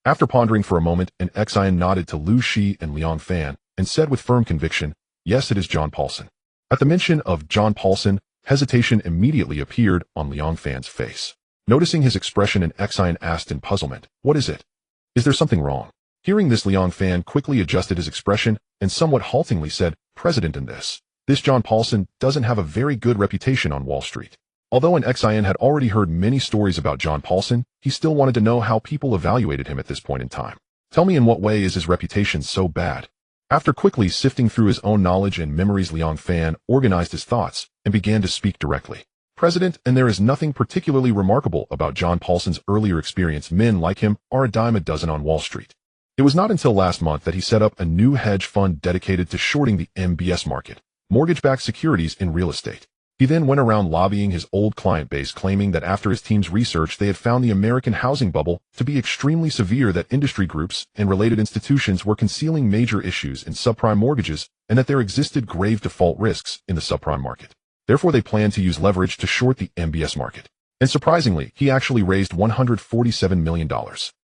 After pondering for a moment, an Xian nodded to Lu Shi and Liang Fan and said with firm conviction, "Yes, it is John Paulson." At the mention of John Paulson, hesitation immediately appeared on Liang Fan's face. Noticing his expression, an Xian asked in puzzlement, "What is it? Is there something wrong?" Hearing this, Liang Fan quickly adjusted his expression and somewhat haltingly said, "President, in this John Paulson doesn't have a very good reputation on Wall Street." Although an Xian had already heard many stories about John Paulson, he still wanted to know how people evaluated him at this point in time. "Tell me, in what way is his reputation so bad?" After quickly sifting through his own knowledge and memories, Liang Fan organized his thoughts and began to speak directly. "President, and there is nothing particularly remarkable about John Paulson's earlier experience. Men like him are a dime a dozen on Wall Street. It was not until last month that he set up a new hedge fund dedicated to shorting the MBS market, mortgage-backed securities in real estate. He then went around lobbying his old client base, claiming that after his team's research they had found the American housing bubble to be extremely severe, that industry groups and related institutions were concealing major issues in subprime mortgages, and that there existed grave default risks in the subprime market. Therefore, they planned to use leverage to short the MBS market. And surprisingly, he actually raised $147 million.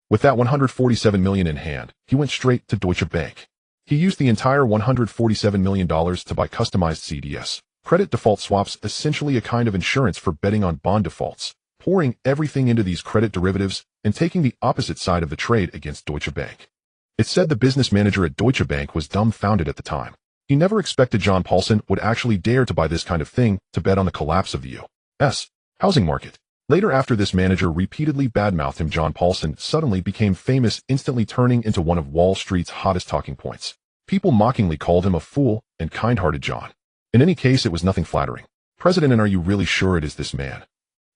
With that $147 million in hand, he went straight to Deutsche Bank. He used the entire $147 million to buy customized CDS. Credit default swaps, essentially a kind of insurance for betting on bond defaults, pouring everything into these credit derivatives and taking the opposite side of the trade against Deutsche Bank. It said the business manager at Deutsche Bank was dumbfounded at the time. He never expected John Paulson would actually dare to buy this kind of thing to bet on the collapse of the U.S. housing market. Later, after this manager repeatedly badmouthed him, John Paulson suddenly became famous, instantly turning into one of Wall Street's hottest talking points. People mockingly called him a fool and kind-hearted John. In any case, it was nothing flattering. "President, and are you really sure it is this man?"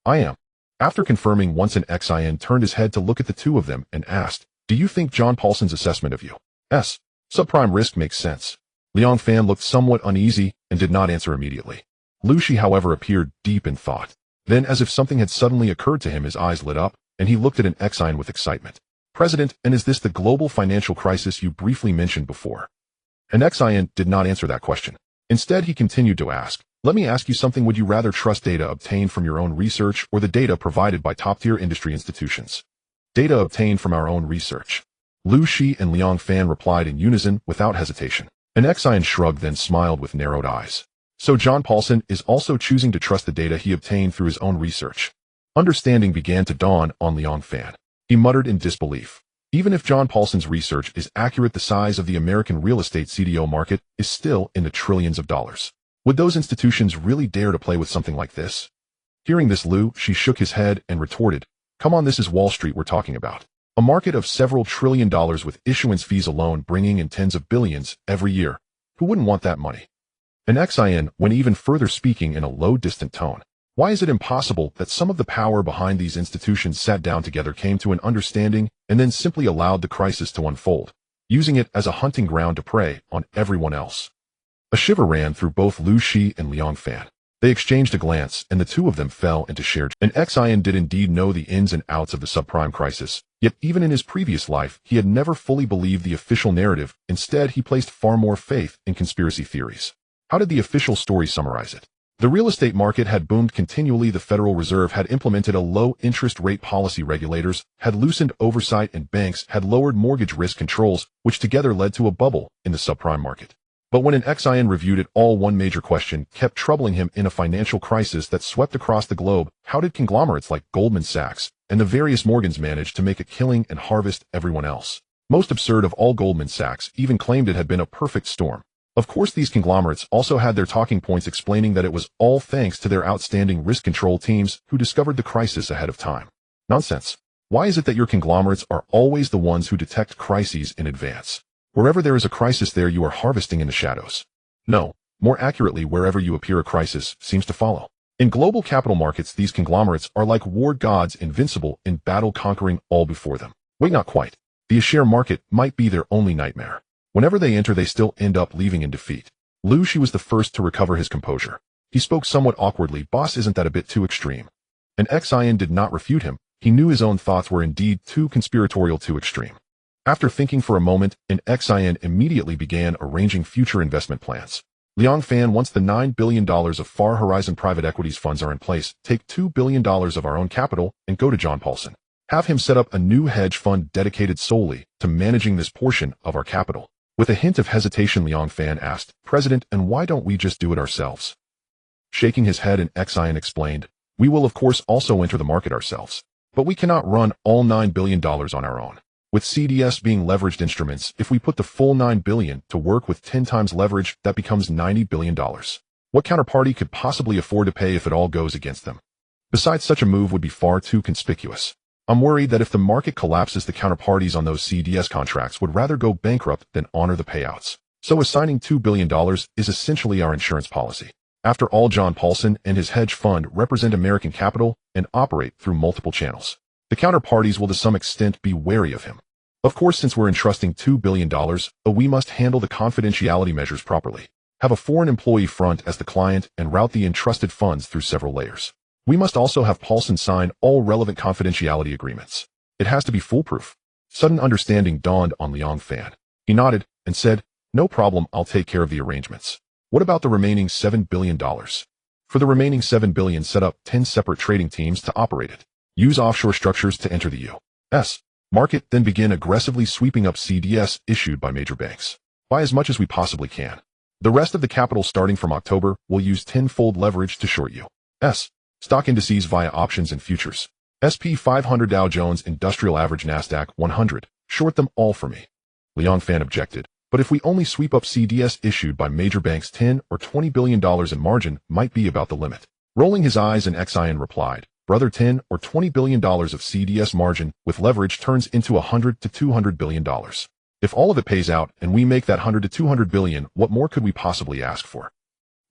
"I am." After confirming once, an Xian turned his head to look at the two of them and asked, "Do you think John Paulson's assessment of U.S. subprime risk makes sense?" Liang Fan looked somewhat uneasy and did not answer immediately. Lu Shi, however, appeared deep in thought. Then, as if something had suddenly occurred to him, his eyes lit up, and he looked at an Xian with excitement. "President, and is this the global financial crisis you briefly mentioned before?" An Xian did not answer that question. Instead, he continued to ask, "Let me ask you something. Would you rather trust data obtained from your own research or the data provided by top-tier industry institutions?" "Data obtained from our own research." Lu Shi and Liang Fan replied in unison without hesitation. An Xian shrugged, then smiled with narrowed eyes. "So John Paulson is also choosing to trust the data he obtained through his own research." Understanding began to dawn on Liang Fan. He muttered in disbelief. Even if John Paulson's research is accurate, the size of the American real estate CDO market is still in the trillions of dollars. Would those institutions really dare to play with something like this? Hearing this, Lu Shi shook his head and retorted, "Come on, this is Wall Street we're talking about. A market of several trillion dollars with issuance fees alone bringing in tens of billions every year. Who wouldn't want that money?" An Xian went even further, speaking in a low, distant tone. "Why is it impossible that some of the power behind these institutions sat down together, came to an understanding, and then simply allowed the crisis to unfold, using it as a hunting ground to prey on everyone else?" A shiver ran through both Lu Shi and Liang Fan. They exchanged a glance, and the two of them fell into shared. An Xian did indeed know the ins and outs of the subprime crisis, yet even in his previous life he had never fully believed the official narrative. Instead, he placed far more faith in conspiracy theories. How did the official story summarize it? The real estate market had boomed continually. The Federal Reserve had implemented a low interest rate policy. Regulators had loosened oversight, and banks had lowered mortgage risk controls, which together led to a bubble in the subprime market. But when an Xian reviewed it all, one major question kept troubling him. In a financial crisis that swept across the globe, how did conglomerates like Goldman Sachs and the various Morgans manage to make a killing and harvest everyone else? Most absurd of all, Goldman Sachs even claimed it had been a perfect storm. Of course, these conglomerates also had their talking points, explaining that it was all thanks to their outstanding risk control teams who discovered the crisis ahead of time. Nonsense. Why is it that your conglomerates are always the ones who detect crises in advance? Wherever there is a crisis, there you are harvesting in the shadows. No, more accurately, wherever you appear, a crisis seems to follow. In global capital markets, these conglomerates are like war gods, invincible in battle, conquering all before them. Wait, not quite. The share market might be their only nightmare. Whenever they enter, they still end up leaving in defeat. Lu Shi was the first to recover his composure. He spoke somewhat awkwardly. "Boss, isn't that a bit too extreme?" An Xian did not refute him. He knew his own thoughts were indeed too conspiratorial, too extreme. After thinking for a moment, an Xian immediately began arranging future investment plans. "Liang Fan, once the $9 billion of Far Horizon private equities funds are in place, take $2 billion of our own capital and go to John Paulson. Have him set up a new hedge fund dedicated solely to managing this portion of our capital. With a hint of hesitation, Liang Fan asked, President, and why don't we just do it ourselves? Shaking his head, Xian explained, we will of course also enter the market ourselves. But we cannot run all $9 billion on our own. With CDS being leveraged instruments, if we put the full $9 billion to work with 10 times leverage, that becomes $90 billion. What counterparty could possibly afford to pay if it all goes against them? Besides, such a move would be far too conspicuous. I'm worried that if the market collapses, the counterparties on those CDS contracts would rather go bankrupt than honor the payouts. So assigning $2 billion is essentially our insurance policy. After all, John Paulson and his hedge fund represent American capital and operate through multiple channels. The counterparties will to some extent be wary of him. Of course, since we're entrusting $2 billion, we must handle the confidentiality measures properly. Have a foreign employee front as the client and route the entrusted funds through several layers. We must also have Paulson sign all relevant confidentiality agreements. It has to be foolproof. Sudden understanding dawned on Liang Fan. He nodded and said, no problem, I'll take care of the arrangements. What about the remaining $7 billion? For the remaining $7 billion, set up 10 separate trading teams to operate it. Use offshore structures to enter the U.S. market, then begin aggressively sweeping up CDS issued by major banks. Buy as much as we possibly can. The rest of the capital starting from October will use tenfold leverage to short U.S. stock indices via options and futures. SP 500 Dow Jones Industrial Average Nasdaq 100. Short them all for me. Liang Fan objected. But if we only sweep up CDS issued by major banks, $10 or $20 billion in margin might be about the limit. Rolling his eyes, Xian replied, brother, $10 or $20 billion of CDS margin with leverage turns into $100 to $200 billion. If all of it pays out and we make that $100 to $200 billion, what more could we possibly ask for?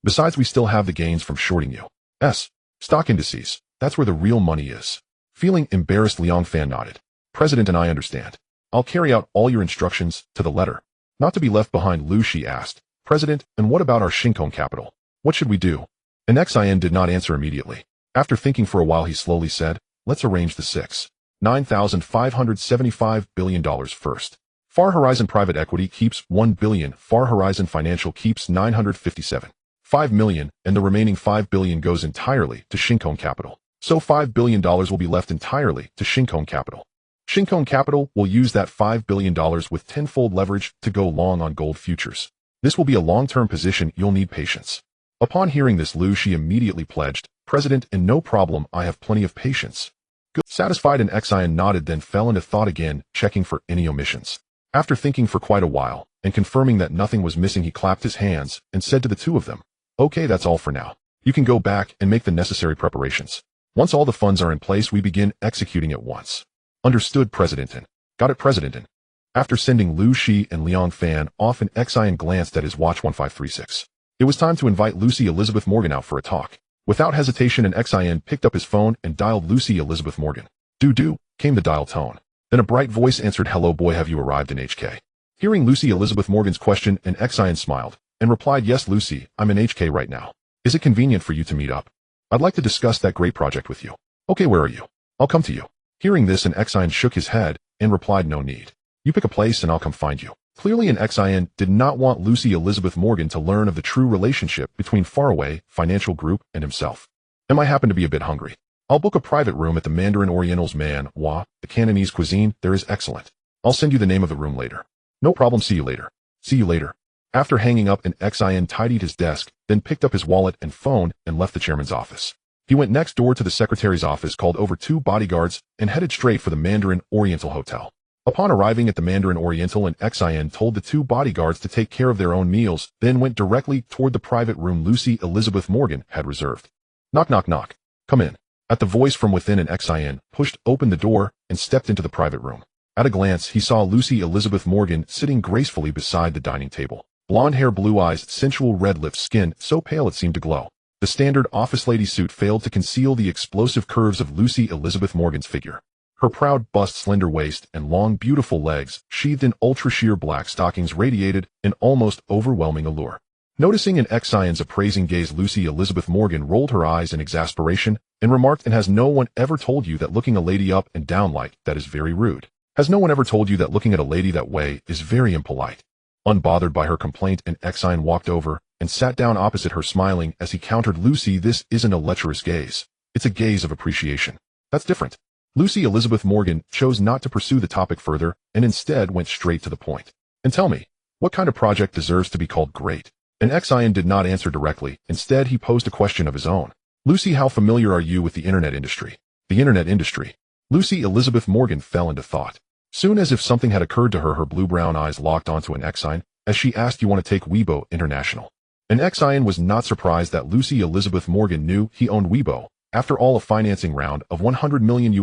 Besides, we still have the gains from shorting U.S. stock indices. That's where the real money is. Feeling embarrassed, Liang Fan nodded. President, and I understand. I'll carry out all your instructions to the letter. Not to be left behind, Lu Shi asked. President, and what about our Shinkong capital? What should we do? Xian did not answer immediately. After thinking for a while, he slowly said, let's arrange the $9,575 billion first. Far Horizon Private Equity keeps $1 billion, Far Horizon Financial keeps $957.5 million, and the remaining $5 billion goes entirely to Shinkong Capital. So $5 billion will be left entirely to Shinkong Capital. Shinkong Capital will use that $5 billion with tenfold leverage to go long on gold futures. This will be a long-term position, you'll need patience. Upon hearing this, Lu Shi immediately pledged, President, and no problem, I have plenty of patience. Good. Satisfied, Xian nodded, then fell into thought again, checking for any omissions. After thinking for quite a while, and confirming that nothing was missing, he clapped his hands and said to the two of them, okay, that's all for now. You can go back and make the necessary preparations. Once all the funds are in place, we begin executing at once. Understood, President. Got it, President. After sending Lu Shi and Liang Fan off, Xian glanced at his watch 1536. It was time to invite Lucy Elizabeth Morgan out for a talk. Without hesitation, Xian picked up his phone and dialed Lucy Elizabeth Morgan. Do, came the dial tone. Then a bright voice answered, hello boy, have you arrived in HK? Hearing Lucy Elizabeth Morgan's question, Xian smiled and replied, yes, Lucy, I'm in HK right now. Is it convenient for you to meet up? I'd like to discuss that great project with you. Okay, where are you? I'll come to you. Hearing this, Xian shook his head and replied, no need. You pick a place and I'll come find you. Clearly, Xian did not want Lucy Elizabeth Morgan to learn of the true relationship between Faraway Financial Group and himself. I happen to be a bit hungry. I'll book a private room at the Mandarin Oriental's Man Wa, the Cantonese cuisine there is excellent. I'll send you the name of the room later. No problem, see you later. See you later. After hanging up, Xian tidied his desk, then picked up his wallet and phone and left the chairman's office. He went next door to the secretary's office, called over 2 bodyguards, and headed straight for the Mandarin Oriental Hotel. Upon arriving at the Mandarin Oriental, Xian told the 2 bodyguards to take care of their own meals, then went directly toward the private room Lucy Elizabeth Morgan had reserved. Knock, knock, knock. Come in. At the voice from within, Xian pushed open the door and stepped into the private room. At a glance, he saw Lucy Elizabeth Morgan sitting gracefully beside the dining table. Blonde hair, blue eyes, sensual red lips, skin so pale it seemed to glow. The standard office lady suit failed to conceal the explosive curves of Lucy Elizabeth Morgan's figure. Her proud bust, slender waist, and long, beautiful legs, sheathed in ultra-sheer black stockings, radiated an almost overwhelming allure. Noticing Xian's appraising gaze, Lucy Elizabeth Morgan rolled her eyes in exasperation and remarked, and has no one ever told you that looking a lady up and down like that is very rude? Has no one ever told you that looking at a lady that way is very impolite? Unbothered by her complaint, Xian walked over and sat down opposite her, smiling as he countered, Lucy, this isn't a lecherous gaze. It's a gaze of appreciation. That's different. Lucy Elizabeth Morgan chose not to pursue the topic further and instead went straight to the point. And tell me, what kind of project deserves to be called great? And Xian did not answer directly. Instead, he posed a question of his own. Lucy, how familiar are you with the internet industry? The internet industry. Lucy Elizabeth Morgan fell into thought. Soon as if something had occurred to her, her blue-brown eyes locked onto an Xian as she asked, you want to take Weibo international? And Xian was not surprised that Lucy Elizabeth Morgan knew he owned Weibo. After all, a financing round of $100 million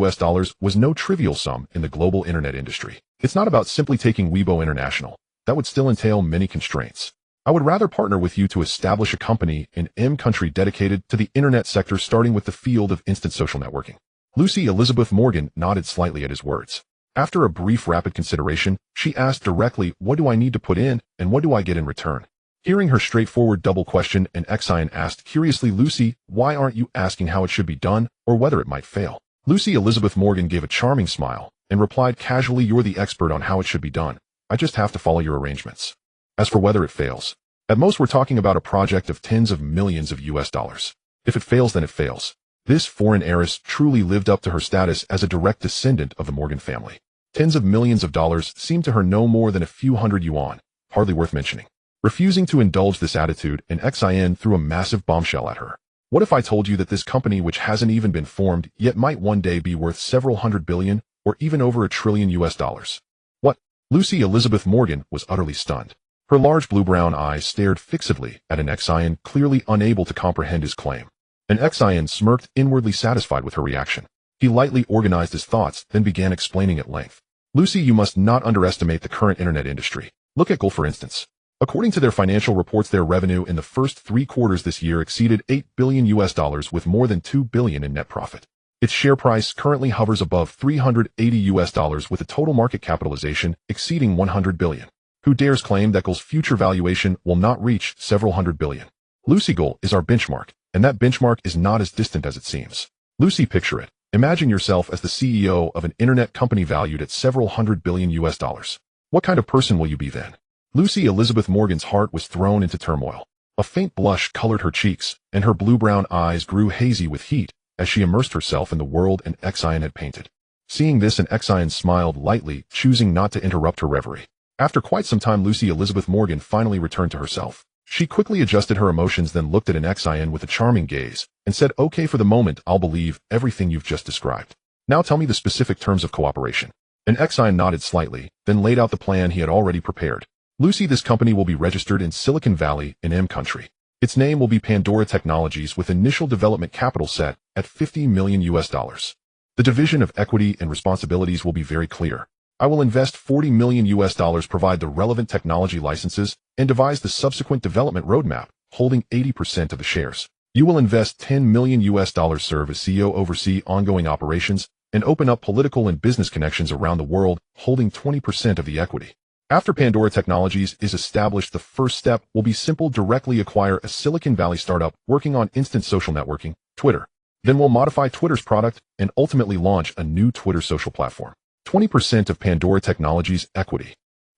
was no trivial sum in the global internet industry. It's not about simply taking Weibo international. That would still entail many constraints. I would rather partner with you to establish a company in M country dedicated to the internet sector, starting with the field of instant social networking. Lucy Elizabeth Morgan nodded slightly at his words. After a brief rapid consideration, she asked directly, what do I need to put in and what do I get in return? Hearing her straightforward double question, and Xian asked curiously, Lucy, why aren't you asking how it should be done or whether it might fail? Lucy Elizabeth Morgan gave a charming smile and replied casually, you're the expert on how it should be done. I just have to follow your arrangements. As for whether it fails, at most we're talking about a project of tens of millions of US dollars. If it fails, then it fails. This foreign heiress truly lived up to her status as a direct descendant of the Morgan family. Tens of millions of dollars seemed to her no more than a few hundred yuan, hardly worth mentioning. Refusing to indulge this attitude, and Xian threw a massive bombshell at her. What if I told you that this company, which hasn't even been formed yet, might one day be worth several hundred billion or even over $1 trillion US dollars? What? Lucy Elizabeth Morgan was utterly stunned. Her large blue-brown eyes stared fixedly at an Xian, clearly unable to comprehend his claim. An Xian smirked, inwardly satisfied with her reaction. He lightly organized his thoughts, then began explaining at length. Lucy, you must not underestimate the current internet industry. Look at Google, for instance. According to their financial reports, their revenue in the first 3 quarters this year exceeded $8 billion US dollars with more than $2 billion in net profit. Its share price currently hovers above $380 US dollars with a total market capitalization exceeding $100 billion. Who dares claim that Google's future valuation will not reach several hundred billion? Lucy, Google is our benchmark, and that benchmark is not as distant as it seems. Lucy, picture it. Imagine yourself as the CEO of an internet company valued at several hundred billion US dollars. What kind of person will you be then? Lucy Elizabeth Morgan's heart was thrown into turmoil. A faint blush colored her cheeks, and her blue-brown eyes grew hazy with heat as she immersed herself in the world an Xian had painted. Seeing this, an Xian smiled lightly, choosing not to interrupt her reverie. After quite some time, Lucy Elizabeth Morgan finally returned to herself. She quickly adjusted her emotions, then looked at an Xian with a charming gaze, and said, okay, for the moment, I'll believe everything you've just described. Now tell me the specific terms of cooperation. An Xian nodded slightly, then laid out the plan he had already prepared. Lucy, this company will be registered in Silicon Valley in M country. Its name will be Pandora Technologies, with initial development capital set at $50 million US dollars. The division of equity and responsibilities will be very clear. I will invest $40 million US dollars, provide the relevant technology licenses, and devise the subsequent development roadmap, holding 80% of the shares. You will invest $10 million US dollars, serve as CEO, oversee ongoing operations, and open up political and business connections around the world, holding 20% of the equity. After Pandora Technologies is established, the first step will be simple: directly acquire a Silicon Valley startup working on instant social networking, Twitter. Then we'll modify Twitter's product and ultimately launch a new Twitter social platform. 20% of Pandora Technologies' equity.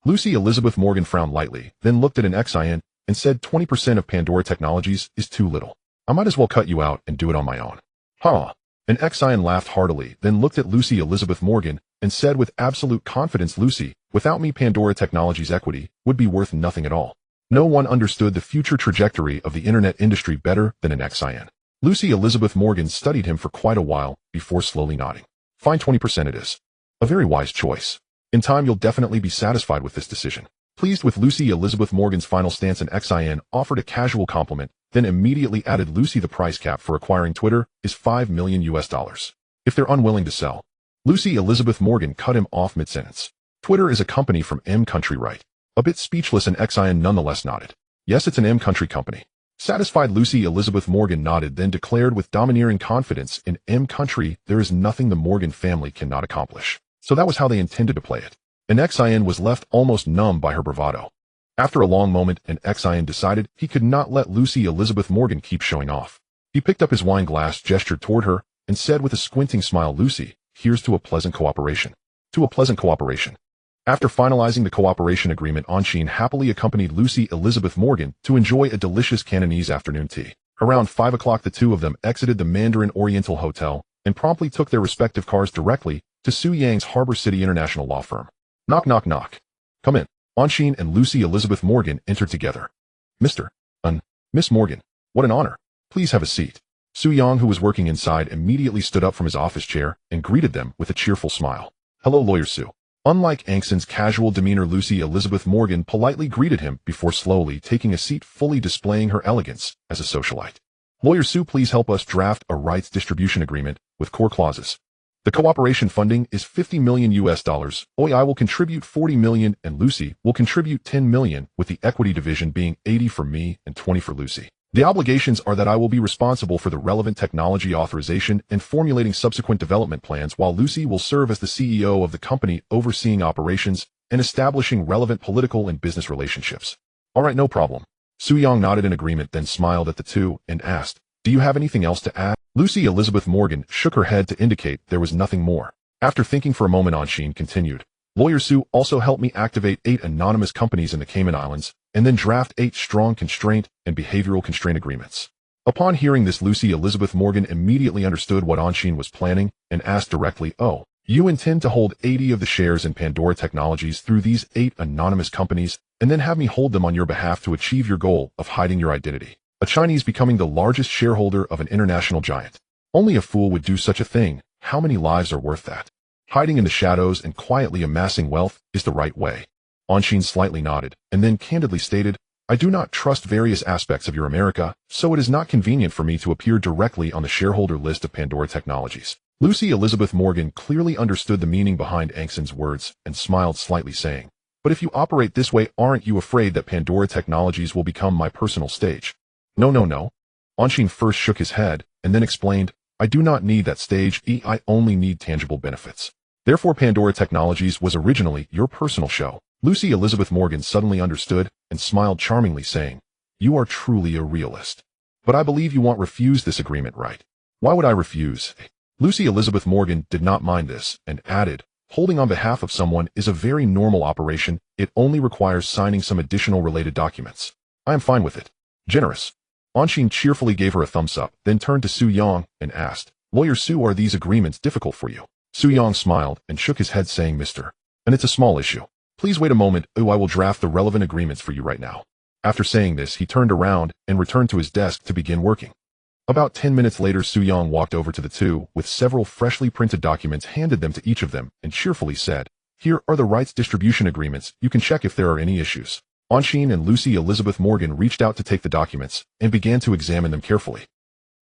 Lucy Elizabeth Morgan frowned lightly, then looked at an Xian and said, 20% of Pandora Technologies is too little. I might as well cut you out and do it on my own. Huh. An Xian laughed heartily, then looked at Lucy Elizabeth Morgan and said with absolute confidence, Lucy, without me, Pandora Technologies' equity would be worth nothing at all. No one understood the future trajectory of the internet industry better than an Xian. Lucy Elizabeth Morgan studied him for quite a while before slowly nodding. Fine, 20% it is. A very wise choice. In time, you'll definitely be satisfied with this decision. Pleased with Lucy Elizabeth Morgan's final stance, an Xian offered a casual compliment, then immediately added, Lucy, the price cap for acquiring Twitter is $5 million US dollars. If they're unwilling to sell. Lucy Elizabeth Morgan cut him off mid-sentence. Twitter is a company from M country, right? A bit speechless, an Xian nonetheless nodded. Yes, it's an M country company. Satisfied, Lucy Elizabeth Morgan nodded, then declared with domineering confidence, in M country, there is nothing the Morgan family cannot accomplish. So that was how they intended to play it. An Xian was left almost numb by her bravado. After a long moment, an Xian decided he could not let Lucy Elizabeth Morgan keep showing off. He picked up his wine glass, gestured toward her, and said with a squinting smile, Lucy, here's to a pleasant cooperation. To a pleasant cooperation. After finalizing the cooperation agreement, Anshin happily accompanied Lucy Elizabeth Morgan to enjoy a delicious Cantonese afternoon tea. Around 5 o'clock, the two of them exited the Mandarin Oriental Hotel and promptly took their respective cars directly to Su Yang's Harbor City International law firm. Knock, knock, knock. Come in. Anshin and Lucy Elizabeth Morgan entered together. Miss Morgan, what an honor. Please have a seat. Su Yang, who was working inside, immediately stood up from his office chair and greeted them with a cheerful smile. Hello, Lawyer Su. Unlike Angson's casual demeanor, Lucy Elizabeth Morgan politely greeted him before slowly taking a seat, fully displaying her elegance as a socialite. Lawyer Su, please help us draft a rights distribution agreement with core clauses. The cooperation funding is $50 million. I will contribute $40 million and Lucy will contribute $10 million, with the equity division being 80 for me and 20 for Lucy. The obligations are that I will be responsible for the relevant technology authorization and formulating subsequent development plans, while Lucy will serve as the CEO of the company, overseeing operations and establishing relevant political and business relationships. All right, no problem. Su Yang nodded in agreement, then smiled at the two and asked, do you have anything else to add? Lucy Elizabeth Morgan shook her head to indicate there was nothing more. After thinking for a moment, Anshin continued, Lawyer Su also helped me activate 8 anonymous companies in the Cayman Islands and then draft 8 strong constraint and behavioral constraint agreements. Upon hearing this, Lucy Elizabeth Morgan immediately understood what Anshin was planning and asked directly, oh, you intend to hold 80 of the shares in Pandora Technologies through these 8 anonymous companies and then have me hold them on your behalf to achieve your goal of hiding your identity. A Chinese becoming the largest shareholder of an international giant. Only a fool would do such a thing. How many lives are worth that? Hiding in the shadows and quietly amassing wealth is the right way. Anshin slightly nodded, and then candidly stated, I do not trust various aspects of your America, so it is not convenient for me to appear directly on the shareholder list of Pandora Technologies. Lucy Elizabeth Morgan clearly understood the meaning behind Angson's words and smiled slightly, saying, but if you operate this way, aren't you afraid that Pandora Technologies will become my personal stage? No. Anshin first shook his head and then explained, I do not need that stage, I only need tangible benefits. Therefore, Pandora Technologies was originally your personal show. Lucy Elizabeth Morgan suddenly understood and smiled charmingly, saying, you are truly a realist. But I believe you won't refuse this agreement, right? Why would I refuse? Lucy Elizabeth Morgan did not mind this and added, holding on behalf of someone is a very normal operation. It only requires signing some additional related documents. I am fine with it. Generous. Anshin cheerfully gave her a thumbs up, then turned to Su Yang and asked, Lawyer Su, are these agreements difficult for you? Su Yang smiled and shook his head, saying, and it's a small issue. Please wait a moment, I will draft the relevant agreements for you right now. After saying this, he turned around and returned to his desk to begin working. About 10 minutes later, Su Yang walked over to the two with several freshly printed documents, handed them to each of them, and cheerfully said, here are the rights distribution agreements. You can check if there are any issues. Anshin and Lucy Elizabeth Morgan reached out to take the documents and began to examine them carefully.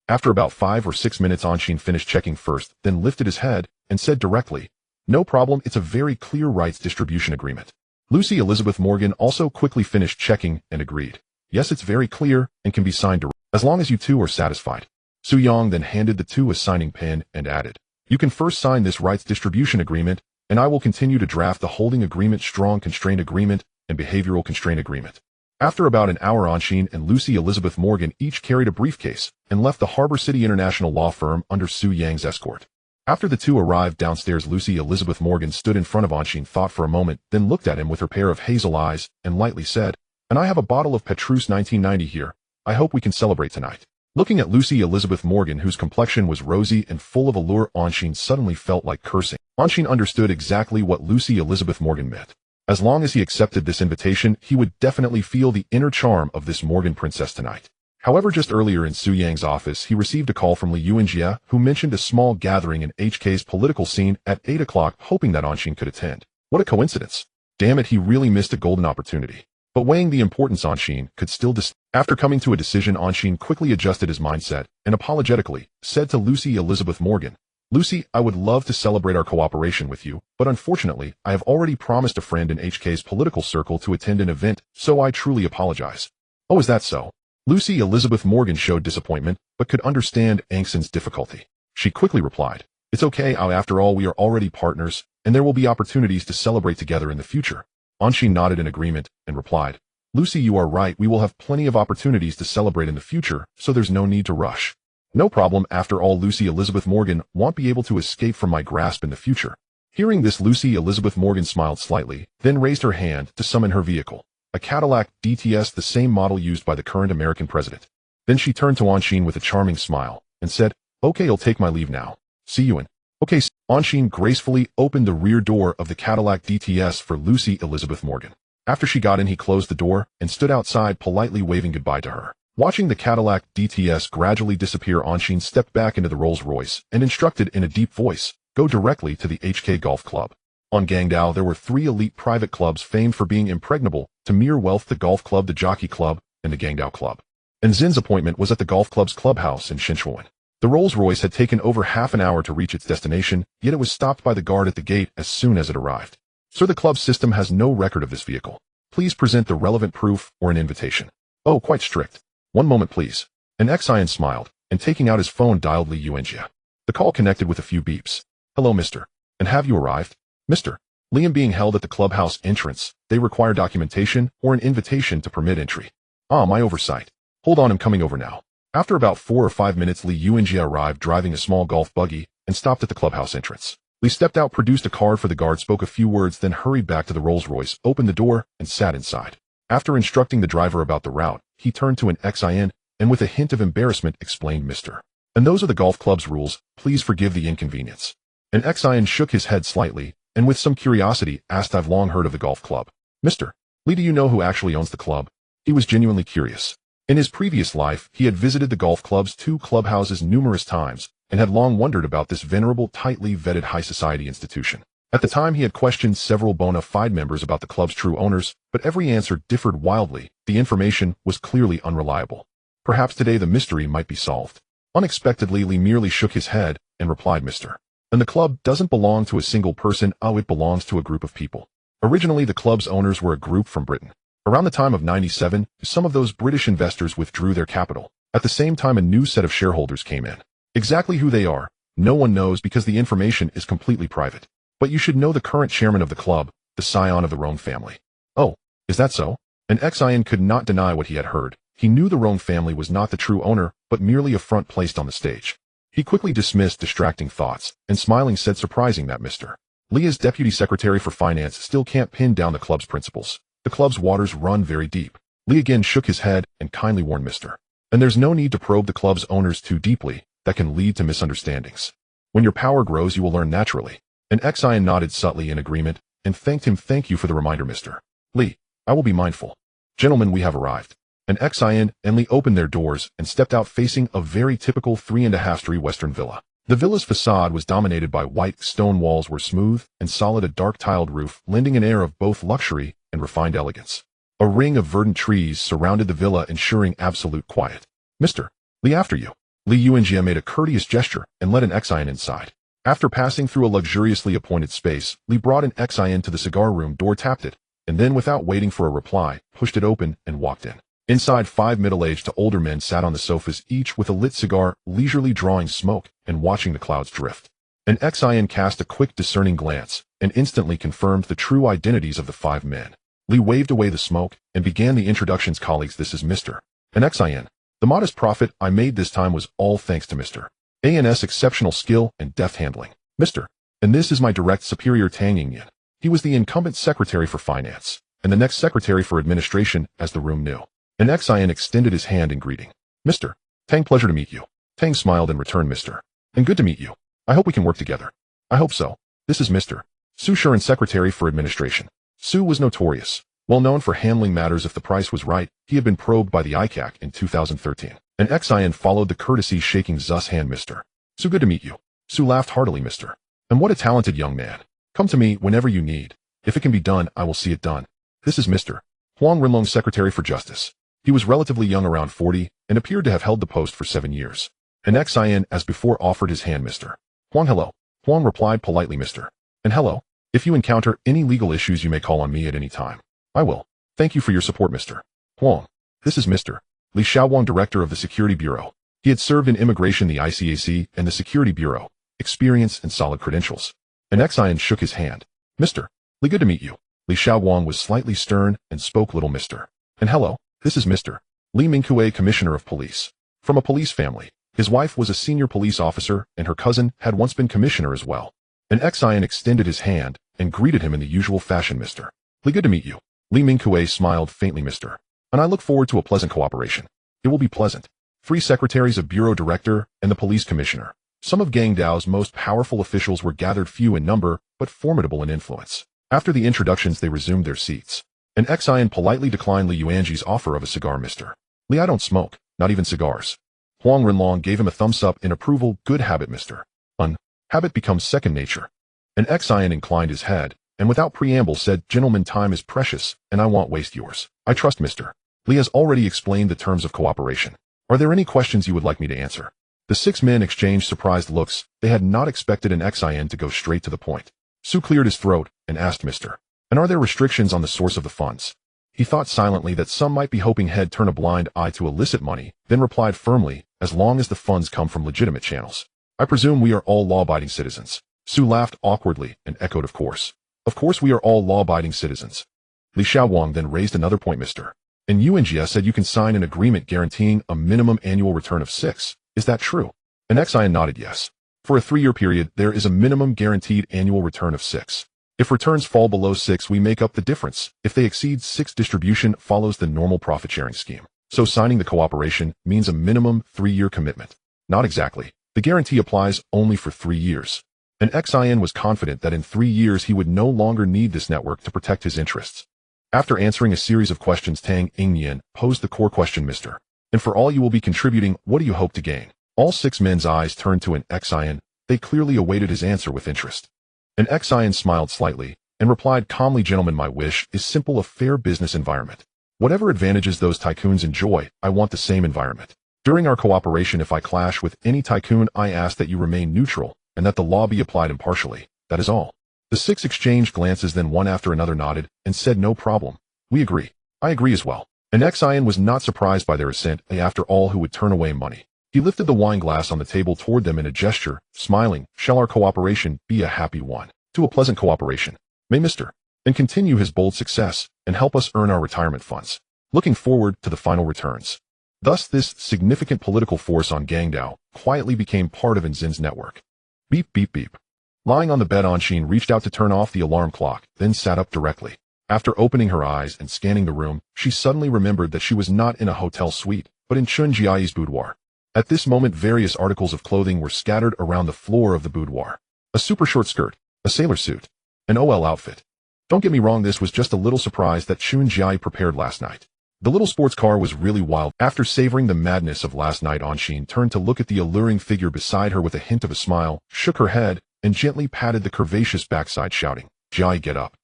After about 5 or 6 minutes, Anshin finished checking first, then lifted his head and said directly, no problem, it's a very clear rights distribution agreement. Lucy Elizabeth Morgan also quickly finished checking and agreed, yes, it's very clear and can be signed as long as you two are satisfied. Su Yang then handed the two a signing pen and added, you can first sign this rights distribution agreement and I will continue to draft the holding agreement, strong constraint agreement, and behavioral constraint agreement. After about an hour, Anshin and Lucy Elizabeth Morgan each carried a briefcase and left the Harbor City International law firm under Su Yang's escort. After the two arrived downstairs, Lucy Elizabeth Morgan stood in front of Anshin, thought for a moment, then looked at him with her pair of hazel eyes and lightly said, and I have a bottle of Petrus 1990 here. I hope we can celebrate tonight. Looking at Lucy Elizabeth Morgan, whose complexion was rosy and full of allure, Anshin suddenly felt like cursing. Anshin understood exactly what Lucy Elizabeth Morgan meant. As long as he accepted this invitation, he would definitely feel the inner charm of this Morgan princess tonight. However, just earlier in Su Yang's office, he received a call from Li Yuanjie, who mentioned a small gathering in HK's political scene at 8 o'clock, hoping that Anshin could attend. What a coincidence. Damn it, he really missed a golden opportunity. But weighing the importance, Anshin could still After coming to a decision, Anshin quickly adjusted his mindset and apologetically said to Lucy Elizabeth Morgan, Lucy, I would love to celebrate our cooperation with you, but unfortunately, I have already promised a friend in HK's political circle to attend an event, so I truly apologize. Oh, is that so? Lucy Elizabeth Morgan showed disappointment, but could understand Angson's difficulty. She quickly replied, it's okay, after all, we are already partners, and there will be opportunities to celebrate together in the future. Anshin nodded in agreement and replied, Lucy, you are right, we will have plenty of opportunities to celebrate in the future, so there's no need to rush. No problem, after all, Lucy Elizabeth Morgan won't be able to escape from my grasp in the future. Hearing this, Lucy Elizabeth Morgan smiled slightly, then raised her hand to summon her vehicle, a Cadillac DTS, the same model used by the current American president. Then she turned to Anshin with a charming smile and said, okay, I'll take my leave now. See you in. Okay. Anshin gracefully opened the rear door of the Cadillac DTS for Lucy Elizabeth Morgan. After she got in, he closed the door and stood outside, politely waving goodbye to her. Watching the Cadillac DTS gradually disappear, Anshin stepped back into the Rolls-Royce and instructed in a deep voice, "Go directly to the HK Golf Club." On Gangdao, there were 3 elite private clubs famed for being impregnable to mere wealth: the Golf Club, the Jockey Club, and the Gangdao Club. And Zin's appointment was at the Golf Club's clubhouse in Shinchuan. The Rolls-Royce had taken over half an hour to reach its destination, yet it was stopped by the guard at the gate as soon as it arrived. "Sir, the club's system has no record of this vehicle. Please present the relevant proof or an invitation." "Oh, quite strict. One moment, please." An Xian smiled, and taking out his phone dialed Li Yuanjia. The call connected with a few beeps. "Hello, mister. And have you arrived?" "Mr. Liam being held at the clubhouse entrance. They require documentation or an invitation to permit entry." "Ah, my oversight. Hold on, I'm coming over now." After about 4 or 5 minutes, Li Yuanjia arrived driving a small golf buggy and stopped at the clubhouse entrance. Li stepped out, produced a card for the guard, spoke a few words, then hurried back to the Rolls-Royce, opened the door, and sat inside. After instructing the driver about the route, he turned to an Xian and with a hint of embarrassment explained, "Mr. And those are the golf club's rules. Please forgive the inconvenience." An Xian shook his head slightly and with some curiosity asked, "I've long heard of the golf club. Mr. Li, do you know who actually owns the club?" He was genuinely curious. In his previous life, he had visited the golf club's 2 clubhouses numerous times and had long wondered about this venerable, tightly vetted high society institution. At the time, he had questioned several bona fide members about the club's true owners, but every answer differed wildly. The information was clearly unreliable. Perhaps today the mystery might be solved. Unexpectedly, Li merely shook his head and replied, "Mr. And the club doesn't belong to a single person. Oh, it belongs to a group of people. Originally, the club's owners were a group from Britain. Around the time of 97, some of those British investors withdrew their capital. At the same time, a new set of shareholders came in. Exactly who they are, no one knows because the information is completely private. But you should know the current chairman of the club, the scion of the Rome family." "Oh, is that so?" An Xian could not deny what he had heard. He knew the Rome family was not the true owner, but merely a front placed on the stage. He quickly dismissed distracting thoughts, and smiling said, "Surprising that Mr. Li, as deputy secretary for finance, still can't pin down the club's principles. The club's waters run very deep." Li again shook his head and kindly warned, "Mr. And there's no need to probe the club's owners too deeply. That can lead to misunderstandings. When your power grows, you will learn naturally." An Xian nodded subtly in agreement and thanked him. "Thank you for the reminder, Mr. Li. I will be mindful. Gentlemen, we have arrived." An Xian and Li opened their doors and stepped out facing a very typical 3.5-story Western villa. The villa's facade was dominated by white stone. Walls were smooth and solid, a dark tiled roof lending an air of both luxury and refined elegance. A ring of verdant trees surrounded the villa, ensuring absolute quiet. "Mr. Li, after you." Li Yuanjia made a courteous gesture and led an Xian inside. After passing through a luxuriously appointed space, Li brought an Xian to the cigar room door, tapped it, and then without waiting for a reply, pushed it open and walked in. Inside, 5 middle-aged to older men sat on the sofas, each with a lit cigar, leisurely drawing smoke and watching the clouds drift. An Xian cast a quick discerning glance and instantly confirmed the true identities of the 5 men. Li waved away the smoke and began the introductions. "Colleagues, this is Mr. An Xian. The modest profit I made this time was all thanks to Mr. An's exceptional skill and deft handling. Mr. And this is my direct superior, Tang Yingyan. He was the incumbent secretary for finance and the next secretary for administration, as the room knew." An Xian extended his hand in greeting. "Mr. Tang, pleasure to meet you." Tang smiled and returned, "Mr. And good to meet you. I hope we can work together." "I hope so. This is Mr. Su Shuren, secretary for administration." Su was notorious, well known for handling matters if the price was right. He had been probed by the ICAC in 2013. An Xian followed the courtesy, shaking Zu's hand. "Mr. Su, good to meet you." Su laughed heartily. "Mr. And what a talented young man. Come to me whenever you need. If it can be done, I will see it done. This is Mr. Huang Rinlong, secretary for justice." He was relatively young, around 40, and appeared to have held the post for 7 years. An Xian, as before, offered his hand. "Mr. Huang, hello." Huang replied politely, "Mr. And hello. If you encounter any legal issues, you may call on me at any time." "I will. Thank you for your support, Mr. Huang." This is Mr. Li Xiaowang, director of the Security Bureau. He had served in immigration, the ICAC, and the Security Bureau. Experience and solid credentials. An Xian shook his hand. "Mr. Li, good to meet you." Li Xiaowang was slightly stern and spoke little. "Mr. And hello. This is Mr. Li Mingkue, commissioner of police. From a police family. His wife was a senior police officer, and her cousin had once been commissioner as well." An Xian extended his hand and greeted him in the usual fashion. "Mr. Li, good to meet you." Li Mingkue smiled faintly. "Mr. And I look forward to a pleasant cooperation." "It will be pleasant." 3 secretaries, a bureau director, and the police commissioner. Some of Gangdao's most powerful officials were gathered, few in number, but formidable in influence. After the introductions, they resumed their seats. An Xian politely declined Li Yuanji's offer of a cigar. Mr. Li, I don't smoke, not even cigars. Huang Renlong gave him a thumbs up in approval. Good habit, Mr. Un. Habit becomes second nature. An Xian inclined his head, and without preamble said, Gentlemen, time is precious, and I won't waste yours. I trust Mr. Li has already explained the terms of cooperation. Are there any questions you would like me to answer? The 6 men exchanged surprised looks. They had not expected an Xian to go straight to the point. Su cleared his throat and asked Mr. And are there restrictions on the source of the funds? He thought silently that some might be hoping he'd turn a blind eye to illicit money, then replied firmly, as long as the funds come from legitimate channels. I presume we are all law-abiding citizens. Su laughed awkwardly and echoed, of course. Of course we are all law-abiding citizens. Li Xiaowang then raised another point. Mr. And Yuanjia said you can sign an agreement guaranteeing a minimum annual return of 6. Is that true? An Xian nodded yes. For a 3-year period, there is a minimum guaranteed annual return of 6. If returns fall below 6, we make up the difference. If they exceed 6, distribution follows the normal profit-sharing scheme. So signing the cooperation means a minimum 3-year commitment. Not exactly. The guarantee applies only for 3 years. An Xian was confident that in 3 years he would no longer need this network to protect his interests. After answering a series of questions, Tang Yingyan posed the core question, Mr. And for all you will be contributing, what do you hope to gain? All 6 men's eyes turned to an Xian. They clearly awaited his answer with interest. An Xian smiled slightly and replied calmly, Gentlemen, my wish is simple, a fair business environment. Whatever advantages those tycoons enjoy, I want the same environment. During our cooperation, if I clash with any tycoon, I ask that you remain neutral and that the law be applied impartially. That is all. The 6 exchanged glances, then one after another nodded and said, no problem. We agree. I agree as well. An Xian was not surprised by their assent. After all, who would turn away money? He lifted the wine glass on the table toward them in a gesture, smiling. Shall our cooperation be a happy one? To a pleasant cooperation. May Mr. And continue his bold success and help us earn our retirement funds. Looking forward to the final returns. Thus, this significant political force on Gangdao quietly became part of Nzin's network. Beep, beep, beep. Lying on the bed, Anshin reached out to turn off the alarm clock, then sat up directly. After opening her eyes and scanning the room, she suddenly remembered that she was not in a hotel suite, but in Chun Jiai's boudoir. At this moment, various articles of clothing were scattered around the floor of the boudoir. A super short skirt, a sailor suit, an OL outfit. Don't get me wrong, this was just a little surprise that Chun Jiai prepared last night. The little sports car was really wild. After savoring the madness of last night, Anshin turned to look at the alluring figure beside her with a hint of a smile, shook her head, and gently patted the curvaceous backside, shouting, Jiai, get up.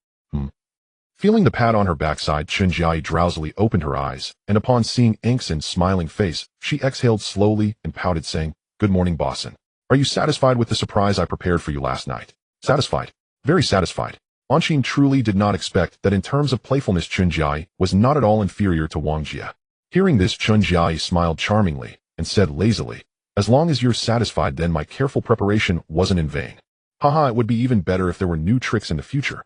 Feeling the pat on her backside, Chun Jiai drowsily opened her eyes, and upon seeing Anxin's smiling face, she exhaled slowly and pouted, saying, Good morning, Bossin. Are you satisfied with the surprise I prepared for you last night? Satisfied. Very satisfied. Anshin truly did not expect that in terms of playfulness Chun Jiai was not at all inferior to Wang Jia. Hearing this, Chun Jiai smiled charmingly and said lazily, As long as you're satisfied, then my careful preparation wasn't in vain. Haha, it would be even better if there were new tricks in the future.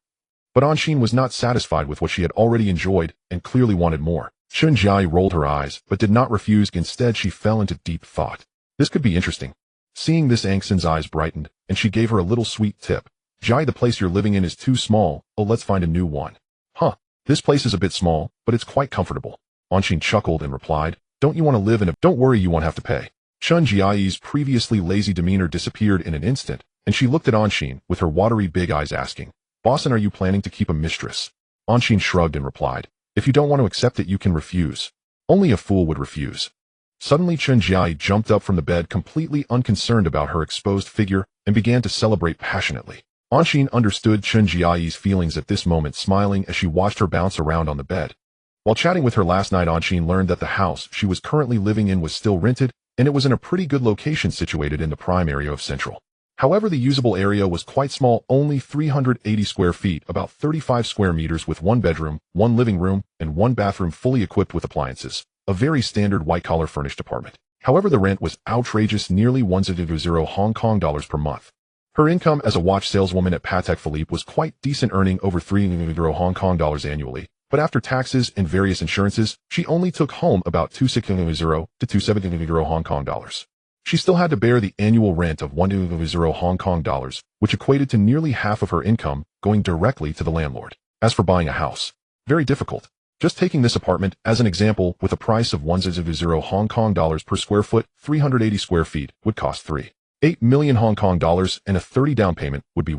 But Anshin was not satisfied with what she had already enjoyed and clearly wanted more. Chun Jiai rolled her eyes, but did not refuse. Instead, she fell into deep thought. This could be interesting. Seeing this, Anxin's eyes brightened, and she gave her a little sweet tip. Jiai, the place you're living in is too small. Oh, let's find a new one. Huh, this place is a bit small, but it's quite comfortable. Anshin chuckled and replied, Don't you want to live in a— Don't worry, you won't have to pay. Chun Jiai's previously lazy demeanor disappeared in an instant, and she looked at Anshin with her watery big eyes, asking, Bossin, are you planning to keep a mistress? Anshin shrugged and replied, If you don't want to accept it, you can refuse. Only a fool would refuse. Suddenly Chun Jiai jumped up from the bed, completely unconcerned about her exposed figure, and began to celebrate passionately. Anshin understood Chun Jiai's feelings at this moment, smiling as she watched her bounce around on the bed. While chatting with her last night, Anshin learned that the house she was currently living in was still rented, and it was in a pretty good location situated in the prime area of Central. However, the usable area was quite small, only 380 square feet, about 35 square meters, with 1 bedroom, 1 living room, and 1 bathroom fully equipped with appliances. A very standard white-collar furnished apartment. However, the rent was outrageous, nearly 100 Hong Kong dollars per month. Her income as a watch saleswoman at Patek Philippe was quite decent, earning over 300 Hong Kong dollars annually, but after taxes and various insurances, she only took home about 260 to 270 Hong Kong dollars. She still had to bear the annual rent of 100 Hong Kong dollars, which equated to nearly half of her income, going directly to the landlord. As for buying a house, very difficult. Just taking this apartment as an example, with a price of 100 Hong Kong dollars per square foot, 380 square feet would cost 3 8 million Hong Kong dollars and a 30 down payment would be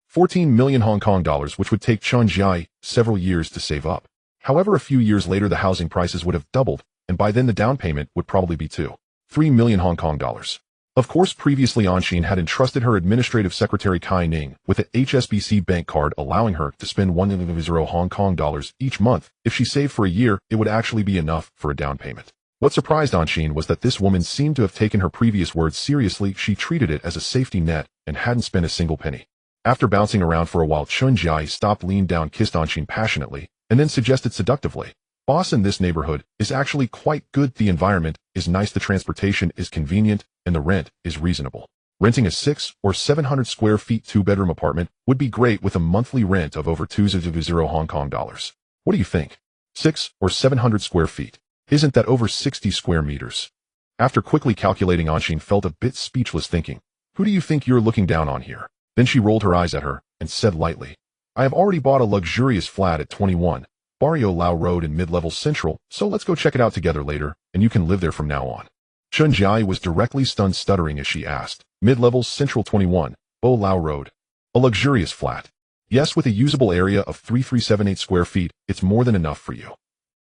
14 million Hong Kong dollars, which would take Chen Jiai several years to save up. However, a few years later the housing prices would have doubled, and by then the down payment would probably be 3 million Hong Kong dollars. Of course, previously Anshin had entrusted her administrative secretary Kai Ning with an HSBC bank card allowing her to spend 1,000 Hong Kong dollars each month. If she saved for a year, it would actually be enough for a down payment. What surprised Anshin was that this woman seemed to have taken her previous words seriously. She treated it as a safety net and hadn't spent a single penny. After bouncing around for a while, Chen Jiai stopped, leaned down, kissed Anshin passionately, and then suggested seductively, "Boss, in this neighborhood is actually quite good. The environment is nice, the transportation is convenient, and the rent is reasonable. Renting a 600 or 700 square feet 2-bedroom apartment would be great with a monthly rent of over 2,000 Hong Kong dollars. What do you think? 600 or 700 square feet. Isn't that over 60 square meters?" After quickly calculating, Anshin felt a bit speechless, thinking, "Who do you think you're looking down on here?" Then she rolled her eyes at her and said lightly, "I have already bought a luxurious flat at 21 Barrio Lao Road in Mid-Level Central, so let's go check it out together later, and you can live there from now on." Chen Jiai was directly stunned, stuttering as she asked, "Mid-Level Central 21, Bo Lao Road. A luxurious flat?" "Yes, with a usable area of 3378 square feet, it's more than enough for you."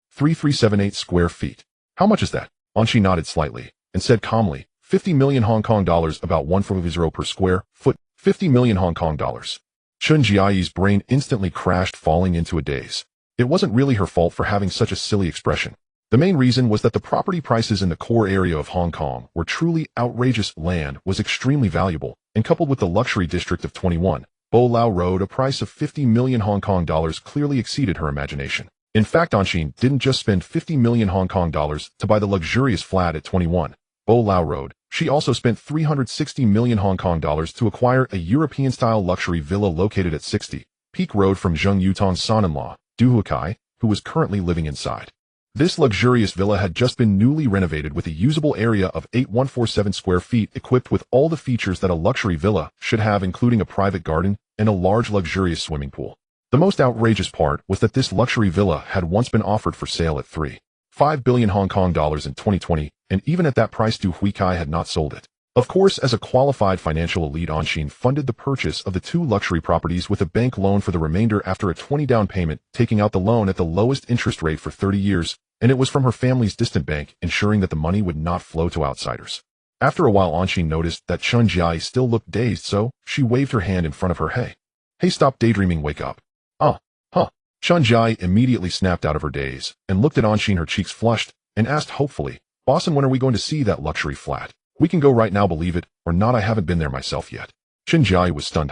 3378 square feet. How much is that? Anshin nodded slightly and said calmly, 50 million Hong Kong dollars, about 1.0 per square foot, 50 million Hong Kong dollars. Chen Jiai's brain instantly crashed, falling into a daze. It wasn't really her fault for having such a silly expression. The main reason was that the property prices in the core area of Hong Kong were truly outrageous. Land was extremely valuable, and coupled with the luxury district of 21 Bo Lao Road, a price of 50 million Hong Kong dollars clearly exceeded her imagination. In fact, Anshin didn't just spend 50 million Hong Kong dollars to buy the luxurious flat at 21 Bo Lao Road. She also spent 360 million Hong Kong dollars to acquire a European-style luxury villa located at 60 Peak Road from Zheng Yutong's son-in-law, Du Hukai, who was currently living inside. This luxurious villa had just been newly renovated with a usable area of 8,147 square feet, equipped with all the features that a luxury villa should have, including a private garden and a large luxurious swimming pool. The most outrageous part was that this luxury villa had once been offered for sale at 3.5 billion Hong Kong dollars in 2020, and even at that price, Du Hukai had not sold it. Of course, as a qualified financial elite, Anshin funded the purchase of the 2 luxury properties with a bank loan for the remainder after a 20 down payment, taking out the loan at the lowest interest rate for 30 years, and it was from her family's distant bank, ensuring that the money would not flow to outsiders. After a while, Anshin noticed that Chen Jiai still looked dazed, so she waved her hand in front of her. Hey, stop daydreaming, wake up." Chen Jiai immediately snapped out of her daze and looked at Anshin, her cheeks flushed, and asked hopefully, "Boss, and when are we going to see that luxury flat? We can go right now, believe it or not, I haven't been there myself yet." Chen Jiai was stunned.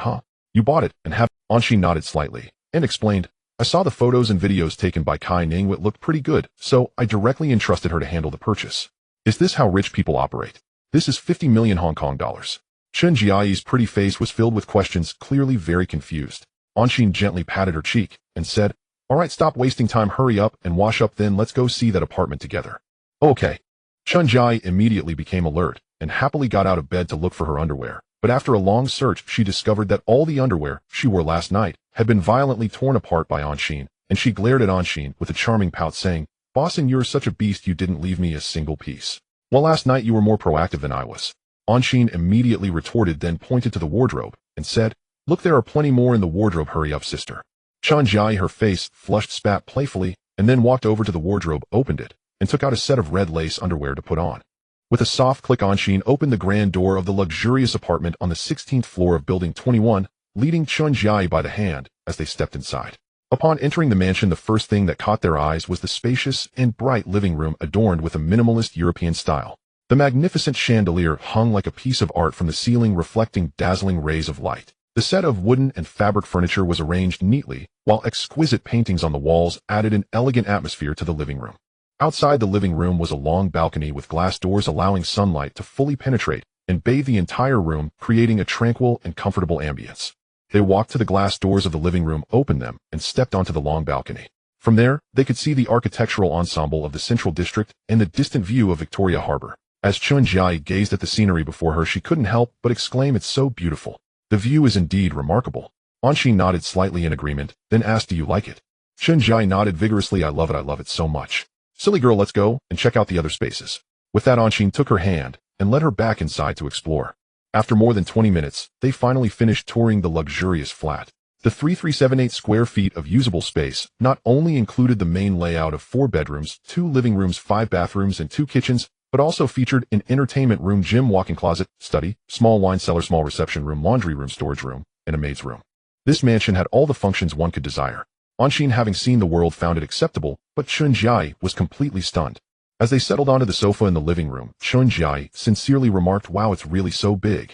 "You bought it and have—" Anshin nodded slightly and explained, "I saw the photos and videos taken by Kai Ning. It looked pretty good, so I directly entrusted her to handle the purchase." "Is this how rich people operate? This is 50 million Hong Kong dollars. Chen Jiai's pretty face was filled with questions, clearly very confused. Anshin gently patted her cheek and said, "All right, stop wasting time, hurry up and wash up, then let's go see that apartment together." "Okay." Chen Jiai immediately became alert and happily got out of bed to look for her underwear, but after a long search she discovered that all the underwear she wore last night had been violently torn apart by Anshin, and she glared at Anshin with a charming pout, saying, "Bossin, you're such a beast, you didn't leave me a single piece. Well, last night you were more proactive than I was." Anshin immediately retorted, then pointed to the wardrobe and said, "Look, there are plenty more in the wardrobe, hurry up, sister." Chen Jiai, her face flushed, spat playfully, and then walked over to the wardrobe, opened it, and took out a set of red lace underwear to put on. With a soft click, Anshin opened the grand door of the luxurious apartment on the 16th floor of Building 21, leading Chen Jiai by the hand as they stepped inside. Upon entering the mansion, the first thing that caught their eyes was the spacious and bright living room adorned with a minimalist European style. The magnificent chandelier hung like a piece of art from the ceiling, reflecting dazzling rays of light. The set of wooden and fabric furniture was arranged neatly, while exquisite paintings on the walls added an elegant atmosphere to the living room. Outside the living room was a long balcony with glass doors allowing sunlight to fully penetrate and bathe the entire room, creating a tranquil and comfortable ambience. They walked to the glass doors of the living room, opened them, and stepped onto the long balcony. From there, they could see the architectural ensemble of the Central District and the distant view of Victoria Harbor. As Chen Jiai gazed at the scenery before her, she couldn't help but exclaim, "It's so beautiful. The view is indeed remarkable." Anshin nodded slightly in agreement, then asked, "Do you like it?" Chen Jiai nodded vigorously, I love it so much. "Silly girl, let's go and check out the other spaces." With that, Anshin took her hand and led her back inside to explore. After more than 20 minutes, they finally finished touring the luxurious flat. The 3,378 square feet of usable space not only included the main layout of 4 bedrooms, 2 living rooms, 5 bathrooms, and 2 kitchens, but also featured an entertainment room, gym, walk-in closet, study, small wine cellar, small reception room, laundry room, storage room, and a maid's room. This mansion had all the functions one could desire. Anshin, having seen the world, found it acceptable, but Chunjiai was completely stunned. As they settled onto the sofa in the living room, Chunjiai sincerely remarked, "Wow, it's really so big."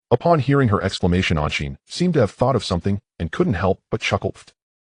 Upon hearing her exclamation, Anshin seemed to have thought of something and couldn't help but chuckle.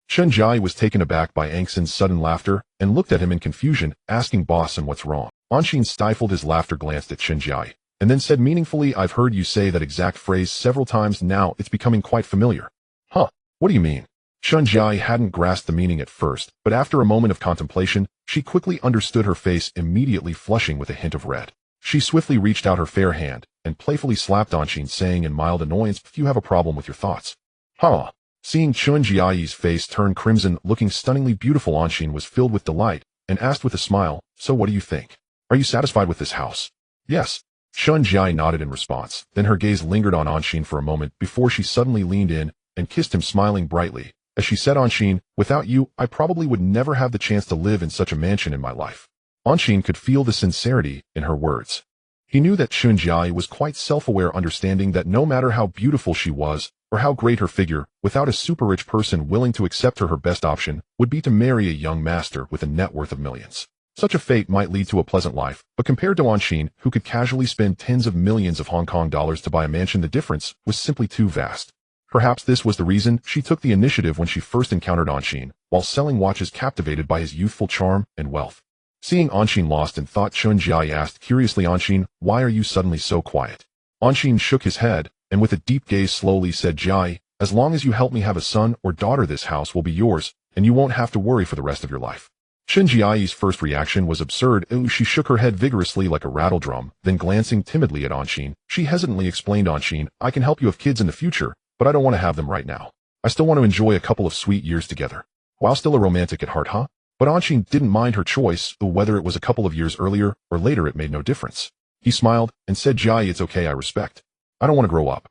Chunjiai was taken aback by Angsin's sudden laughter and looked at him in confusion, asking, "Boss, and what's wrong?" Anshin stifled his laughter, glanced at Chunjiai, and then said meaningfully, "I've heard you say that exact phrase several times now. It's becoming quite familiar." "Huh? What do you mean?" Chunjiai hadn't grasped the meaning at first, but after a moment of contemplation, she quickly understood, her face immediately flushing with a hint of red. She swiftly reached out her fair hand and playfully slapped Anshin, saying in mild annoyance, "If you have a problem with your thoughts." "Huh?" Seeing Chunjiai's face turn crimson, looking stunningly beautiful, Anshin was filled with delight and asked with a smile, "So what do you think? Are you satisfied with this house?" "Yes." Chunjiai nodded in response, then her gaze lingered on Anshin for a moment before she suddenly leaned in and kissed him, smiling brightly. As she said, "Anshin, without you, I probably would never have the chance to live in such a mansion in my life." Anshin could feel the sincerity in her words. He knew that Chunjiai was quite self-aware, understanding that no matter how beautiful she was, or how great her figure, without a super-rich person willing to accept her, her best option would be to marry a young master with a net worth of millions. Such a fate might lead to a pleasant life, but compared to Anshin, who could casually spend tens of millions of Hong Kong dollars to buy a mansion, the difference was simply too vast. Perhaps this was the reason she took the initiative when she first encountered Anshin, while selling watches, captivated by his youthful charm and wealth. Seeing Anshin lost in thought, Chunjiai asked curiously, "Anshin, why are you suddenly so quiet?" Anshin shook his head, and with a deep gaze slowly said, "Jai, as long as you help me have a son or daughter, this house will be yours, and you won't have to worry for the rest of your life." Chunjiai's first reaction was absurd. She shook her head vigorously like a rattle drum, then glancing timidly at Anshin, she hesitantly explained, "Anshin, I can help you have kids in the future, but I don't want to have them right now. I still want to enjoy a couple of sweet years together. While still a romantic at heart, huh?" But Anshin didn't mind her choice, whether it was a couple of years earlier or later, it made no difference. He smiled and said, "Jai, it's okay, I respect. I don't want to grow up."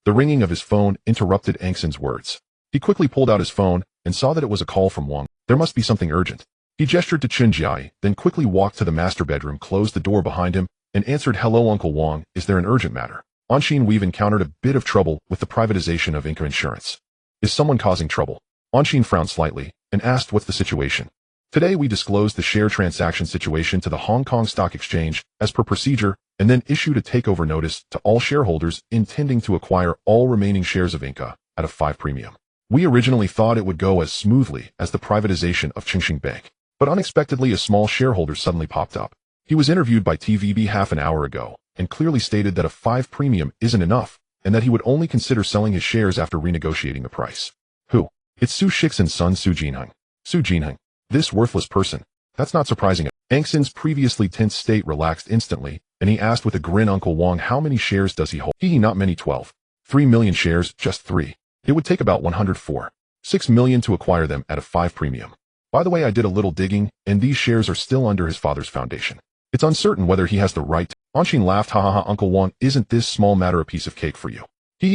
The ringing of his phone interrupted Angsin's words. He quickly pulled out his phone and saw that it was a call from Wang. There must be something urgent. He gestured to Chunjiai, then quickly walked to the master bedroom, closed the door behind him, and answered, "Hello, Uncle Wang, is there an urgent matter?" Anshin, we've encountered a bit of trouble with the privatization of Inca Insurance. Is someone causing trouble? Anshin frowned slightly and asked, "What's the situation?" "Today we disclosed the share transaction situation to the Hong Kong Stock Exchange as per procedure, and then issued a takeover notice to all shareholders intending to acquire all remaining shares of Inca at a 5 premium. We originally thought it would go as smoothly as the privatization of Chingxing Bank, but unexpectedly a small shareholder suddenly popped up. He was interviewed by TVB half an hour ago and clearly stated that a 5 premium isn't enough and that he would only consider selling his shares after renegotiating the price." "Who?" "It's Su Shixin's son, Su Jinheng." "Su Jinheng? This worthless person." "That's not surprising." Angsin's previously tense state relaxed instantly, and he asked with a grin, "Uncle Wang, how many shares does he hold?" "Not many, 12. 3 million shares, just 3. It would take about 104.6 million to acquire them at a 5 premium. By the way, I did a little digging, and these shares are still under his father's foundation. It's uncertain whether he has the right to—" Anshin laughed, "Ha ha ha, Uncle Wang, isn't this small matter a piece of cake for you?"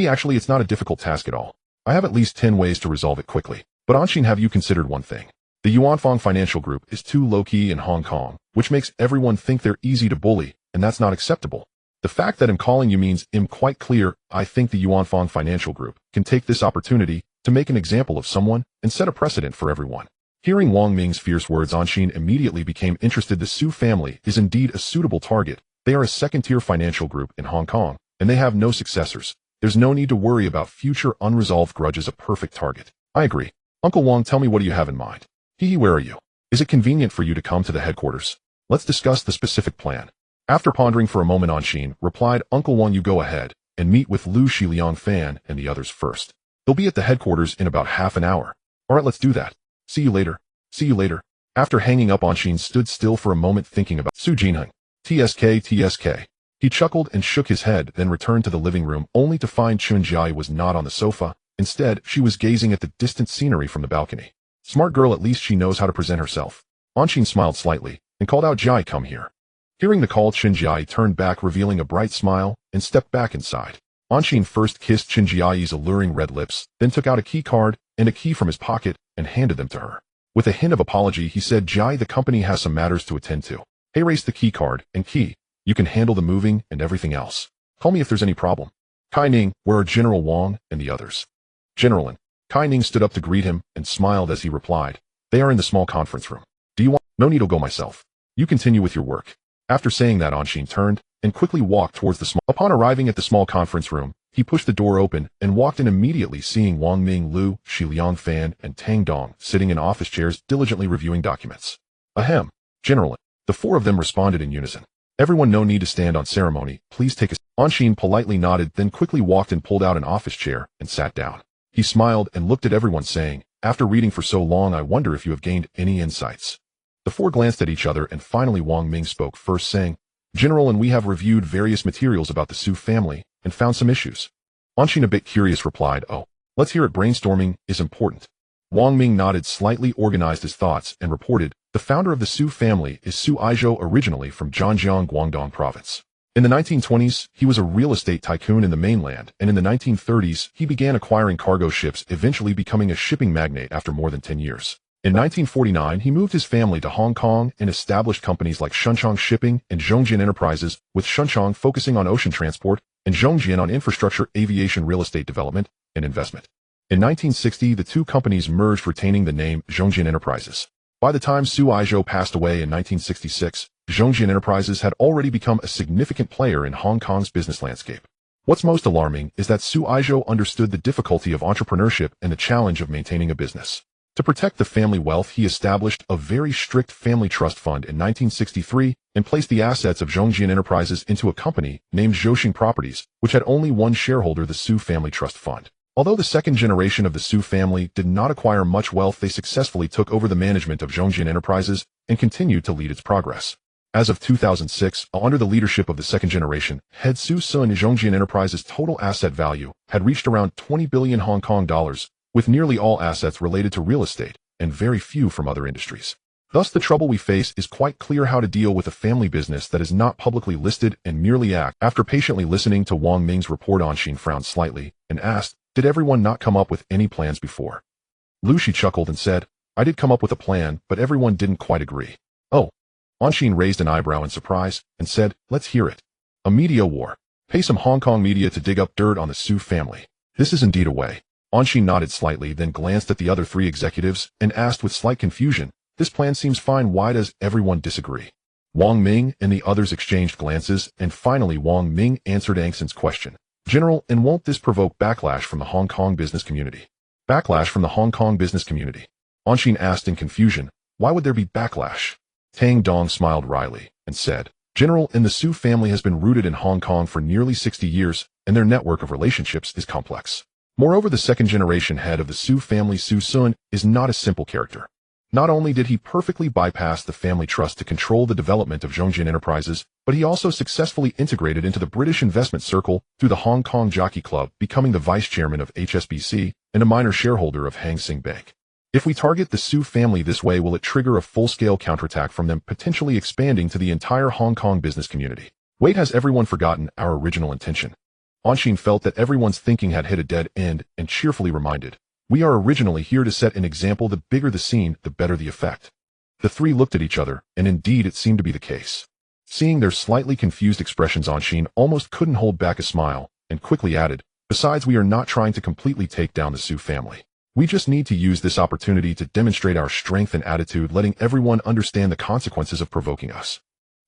Actually, it's not a difficult task at all. I have at least 10 ways to resolve it quickly. But Anshin, have you considered one thing? The Yuanfang Financial Group is too low-key in Hong Kong, which makes everyone think they're easy to bully, and that's not acceptable. The fact that I'm calling you means I'm quite clear. I think the Yuanfang Financial Group can take this opportunity to make an example of someone and set a precedent for everyone." Hearing Wang Ming's fierce words, Anshin immediately became interested. The Su family is indeed a suitable target. They are a second-tier financial group in Hong Kong, and they have no successors. There's no need to worry about future unresolved grudges. A perfect target. "I agree. Uncle Wang, tell me, what do you have in mind?" Where are you? Is it convenient for you to come to the headquarters? Let's discuss the specific plan." After pondering for a moment, Anshin replied, "Uncle Wang, you go ahead and meet with Lu Shi, Liang Fan, and the others first. They'll be at the headquarters in about half an hour. All right, let's do that. See you later." "See you later." After hanging up, Anshin stood still for a moment, thinking about Su Jinheng. TSK. He chuckled and shook his head, then returned to the living room, only to find Chunjiai was not on the sofa. Instead, she was gazing at the distant scenery from the balcony. Smart girl, at least she knows how to present herself. Anshin smiled slightly and called out, "Jai, come here." Hearing the call, Chunjiai turned back, revealing a bright smile, and stepped back inside. Anshin first kissed Qin Jiayi's alluring red lips, then took out a key card and a key from his pocket and handed them to her. With a hint of apology, he said, Jiayi, the company has some matters to attend to. Hey, race the key card and key. You can handle the moving and everything else. Call me if there's any problem. Kai Ning, where are General Wang and the others? General. Kai Ning stood up to greet him and smiled as he replied, they are in the small conference room. Do you want? No need to go myself. You continue with your work. After saying that, Anshin turned and quickly walked towards the small. Upon arriving at the small conference room, he pushed the door open and walked in immediately, seeing Wang Ming, Lu, Shi Liang Fan, and Tang Dong sitting in office chairs diligently reviewing documents. Ahem. General. The four of them responded in unison. Everyone, no need to stand on ceremony. Please take a... Anshin politely nodded, then quickly walked and pulled out an office chair and sat down. He smiled and looked at everyone, saying, after reading for so long, I wonder if you have gained any insights. The four glanced at each other, and finally Wang Ming spoke first, saying, General, and we have reviewed various materials about the Su family and found some issues. Anshin, a bit curious, replied, oh, let's hear it. Brainstorming is important. Wang Ming nodded, slightly organized his thoughts, and reported, the founder of the Su family is Su Aizhou, originally from Zhanjiang, Guangdong province. In the 1920s, he was a real estate tycoon in the mainland, and in the 1930s, he began acquiring cargo ships, eventually becoming a shipping magnate after more than 10 years. In 1949, he moved his family to Hong Kong and established companies like Shunchong Shipping and Zhongjian Enterprises, with Shunchong focusing on ocean transport and Zhongjian on infrastructure, aviation, real estate development, and investment. In 1960, the two companies merged, retaining the name Zhongjian Enterprises. By the time Su Aizhou passed away in 1966, Zhongjian Enterprises had already become a significant player in Hong Kong's business landscape. What's most alarming is that Su Aizhou understood the difficulty of entrepreneurship and the challenge of maintaining a business. To protect the family wealth, he established a very strict family trust fund in 1963 and placed the assets of Zhongjian Enterprises into a company named Zhouxing Properties, which had only one shareholder, the Su Family Trust Fund. Although the second generation of the Su family did not acquire much wealth, they successfully took over the management of Zhongjian Enterprises and continued to lead its progress. As of 2006, under the leadership of the second generation, head Su Sun, Zhongjian Enterprises' total asset value had reached around 20 billion Hong Kong dollars, with nearly all assets related to real estate and very few from other industries. Thus, the trouble we face is quite clear: how to deal with a family business that is not publicly listed and merely act. After patiently listening to Wang Ming's report, Anshin frowned slightly and asked, did everyone not come up with any plans before? Lu Shi chuckled and said, I did come up with a plan, but everyone didn't quite agree. Oh. Anshin raised an eyebrow in surprise and said, let's hear it. A media war. Pay some Hong Kong media to dig up dirt on the Su family. This is indeed a way. Anshin nodded slightly, then glanced at the other three executives and asked with slight confusion, this plan seems fine. Why does everyone disagree? Wang Ming and the others exchanged glances, and finally Wang Ming answered Angson's question. General, and won't this provoke backlash from the Hong Kong business community? Backlash from the Hong Kong business community? Anshin asked in confusion. Why would there be backlash? Tang Dong smiled wryly and said, General, and the Su family has been rooted in Hong Kong for nearly 60 years, and their network of relationships is complex. Moreover, the second-generation head of the Su family, Su Sun, is not a simple character. Not only did he perfectly bypass the family trust to control the development of Zhongjian Enterprises, but he also successfully integrated into the British investment circle through the Hong Kong Jockey Club, becoming the vice-chairman of HSBC and a minor shareholder of Hang Seng Bank. If we target the Su family this way, will it trigger a full-scale counterattack from them, potentially expanding to the entire Hong Kong business community? Wait, has everyone forgotten our original intention? Anshin felt that everyone's thinking had hit a dead end and cheerfully reminded, we are originally here to set an example. The bigger the scene, the better the effect. The three looked at each other, and indeed it seemed to be the case. Seeing their slightly confused expressions, Anshin almost couldn't hold back a smile, and quickly added, besides, we are not trying to completely take down the Su family. We just need to use this opportunity to demonstrate our strength and attitude, letting everyone understand the consequences of provoking us.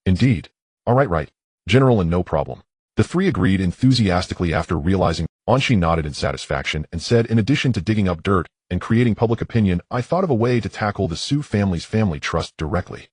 Indeed. All right, General, and no problem. The three agreed enthusiastically after realizing. Anshin nodded in satisfaction and said, in addition to digging up dirt and creating public opinion, I thought of a way to tackle the Su family's family trust directly.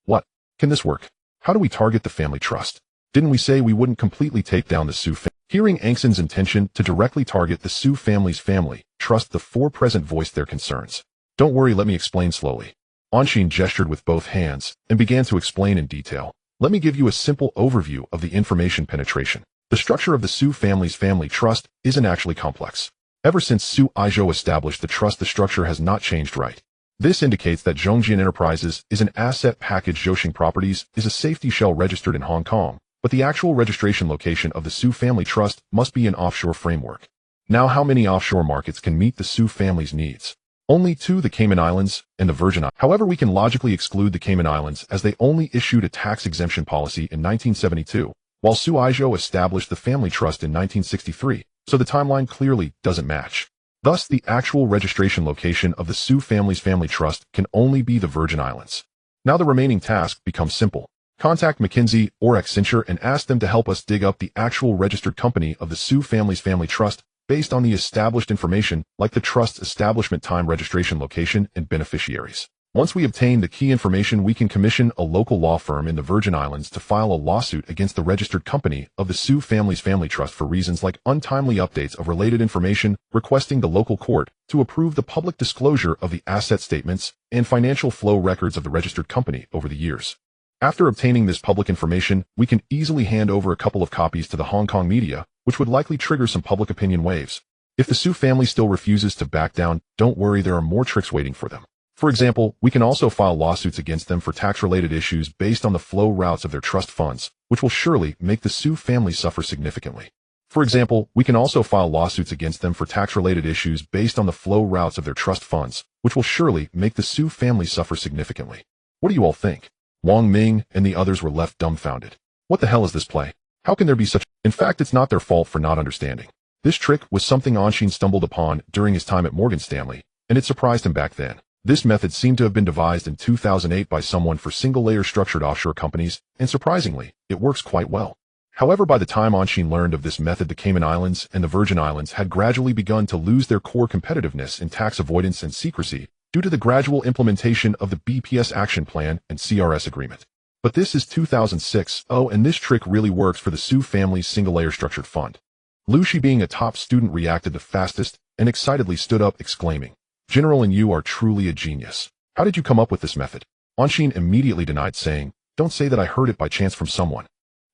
What? Can this work? How do we target the family trust? Didn't we say we wouldn't completely take down the Su family? Hearing Angson's intention to directly target the Su family's family trust, the four present voiced their concerns. Don't worry, let me explain slowly. Anshin gestured with both hands and began to explain in detail. Let me give you a simple overview of the information penetration. The structure of the Su family's family trust isn't actually complex. Ever since Su Aizhou established the trust, the structure has not changed, right? This indicates that Zhongjian Enterprises is an asset package. Zhouxing Properties is a safety shell registered in Hong Kong, but the actual registration location of the Su family trust must be an offshore framework. Now, how many offshore markets can meet the Su family's needs? Only two: the Cayman Islands and the Virgin Islands. However, we can logically exclude the Cayman Islands as they only issued a tax exemption policy in 1972, while Su Aijo established the family trust in 1963, so the timeline clearly doesn't match. Thus, the actual registration location of the Su family's family trust can only be the Virgin Islands. Now the remaining task becomes simple. Contact McKinsey or Accenture and ask them to help us dig up the actual registered company of the Su family's family trust based on the established information like the trust's establishment time, registration location, and beneficiaries. Once we obtain the key information, we can commission a local law firm in the Virgin Islands to file a lawsuit against the registered company of the Su family's family trust for reasons like untimely updates of related information, requesting the local court to approve the public disclosure of the asset statements and financial flow records of the registered company over the years. After obtaining this public information, we can easily hand over a couple of copies to the Hong Kong media, which would likely trigger some public opinion waves. If the Su family still refuses to back down, don't worry, there are more tricks waiting for them. For example, we can also file lawsuits against them for tax-related issues based on the flow routes of their trust funds, which will surely make the Su family suffer significantly. For example, we can also file lawsuits against them for tax-related issues based on the flow routes of their trust funds, which will surely make the Su family suffer significantly. What do you all think? Wang Ming and the others were left dumbfounded. What the hell is this play? How can there be such? In fact, it's not their fault for not understanding. This trick was something Anshin stumbled upon during his time at Morgan Stanley, and it surprised him back then. This method seemed to have been devised in 2008 by someone for single-layer structured offshore companies, and surprisingly, it works quite well. However, by the time Anshin learned of this method, the Cayman Islands and the Virgin Islands had gradually begun to lose their core competitiveness in tax avoidance and secrecy due to the gradual implementation of the BPS Action Plan and CRS Agreement. But this is 2006, and this trick really works for the Su family's single-layer structured fund. Lu Shi, being a top student, reacted the fastest and excitedly stood up, exclaiming, "General, and you are truly a genius. How did you come up with this method?" Anshin immediately denied, saying, "Don't say that I heard it by chance from someone."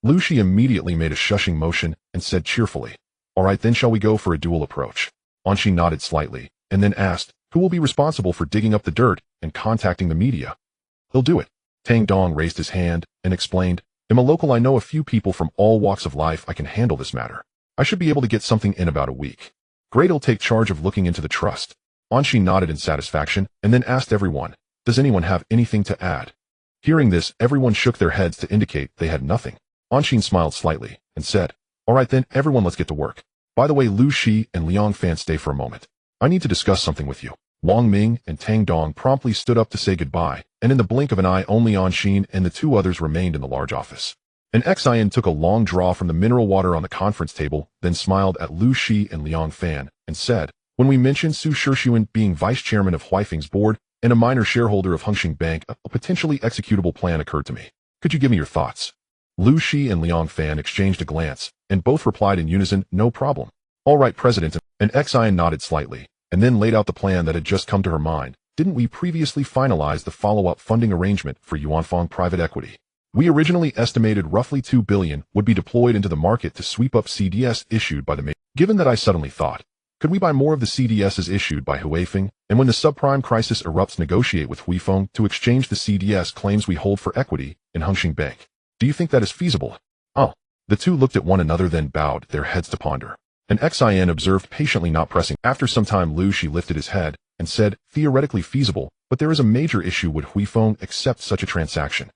Lu Shi immediately made a shushing motion and said cheerfully, "All right, then shall we go for a dual approach?" Anshin nodded slightly and then asked, "Who will be responsible for digging up the dirt and contacting the media?" "He'll do it." Tang Dong raised his hand and explained, "I'm a local. I know a few people from all walks of life. I can handle this matter. I should be able to get something in about a week." "Great, I'll take charge of looking into the trust." Anshin nodded in satisfaction and then asked everyone, "Does anyone have anything to add?" Hearing this, everyone shook their heads to indicate they had nothing. Anshin smiled slightly and said, "All right then, everyone, let's get to work. By the way, Lu Shi and Liang Fan, stay for a moment. I need to discuss something with you." Wang Ming and Tang Dong promptly stood up to say goodbye, and in the blink of an eye, only Anshin and the two others remained in the large office. An Xian took a long draw from the mineral water on the conference table, then smiled at Lu Shi and Liang Fan, and said, "When we mentioned Su Shixuan being vice chairman of Huifeng's board and a minor shareholder of Hengxing Bank, a potentially executable plan occurred to me. Could you give me your thoughts?" Lu Shi and Liang Fan exchanged a glance, and both replied in unison, "No problem." "All right, President." An Xian nodded slightly, and then laid out the plan that had just come to her mind. "Didn't we previously finalize the follow-up funding arrangement for Yuanfang private equity? We originally estimated roughly 2 billion would be deployed into the market to sweep up CDS issued by the major. Given that, I suddenly thought, could we buy more of the CDSs issued by Huifeng, and when the subprime crisis erupts, negotiate with Huifeng to exchange the CDS claims we hold for equity in Hengxing Bank? Do you think that is feasible?" "Oh." The two looked at one another, then bowed their heads to ponder. An Xian observed patiently, not pressing. After some time, Lu Shi lifted his head and said, "Theoretically feasible, but there is a major issue. Would Huifeng accept such a transaction?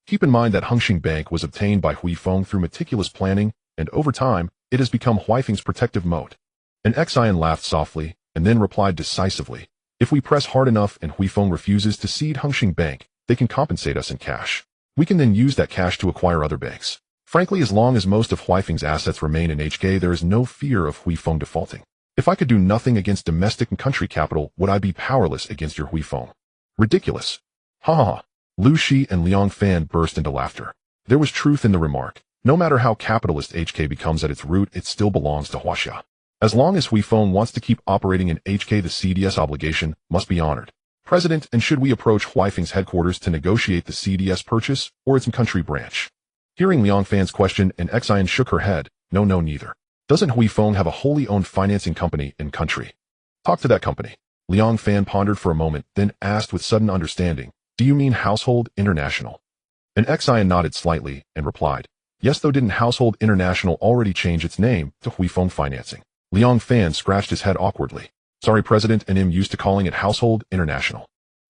Keep in mind that Hengxing Bank was obtained by Huifeng through meticulous planning, and over time, it has become Huifeng's protective moat." An Xian laughed softly and then replied decisively, "If we press hard enough and Huifeng refuses to cede Hengxing Bank, they can compensate us in cash. We can then use that cash to acquire other banks. Frankly, as long as most of Huifeng's assets remain in HK, there is no fear of Huifeng defaulting. If I could do nothing against domestic and country capital, would I be powerless against your Huifeng?" "Ridiculous." "Ha ha ha." Lu Shi and Liang Fan burst into laughter. There was truth in the remark. No matter how capitalist HK becomes at its root, it still belongs to Huaxia. As long as Huifeng wants to keep operating in HK, the CDS obligation must be honored. President, and should we approach Huifeng's headquarters to negotiate the CDS purchase or its country branch? Hearing Liang Fan's question, an Xian shook her head. No, neither. Doesn't Huifeng have a wholly owned financing company in country? Talk to that company. Liang Fan pondered for a moment, then asked with sudden understanding, "Do you mean Household International?" An Xian nodded slightly and replied, Yes, though didn't Household International already change its name to Huifeng Financing? Liang Fan scratched his head awkwardly. Sorry, President, and I'm used to calling it Household International.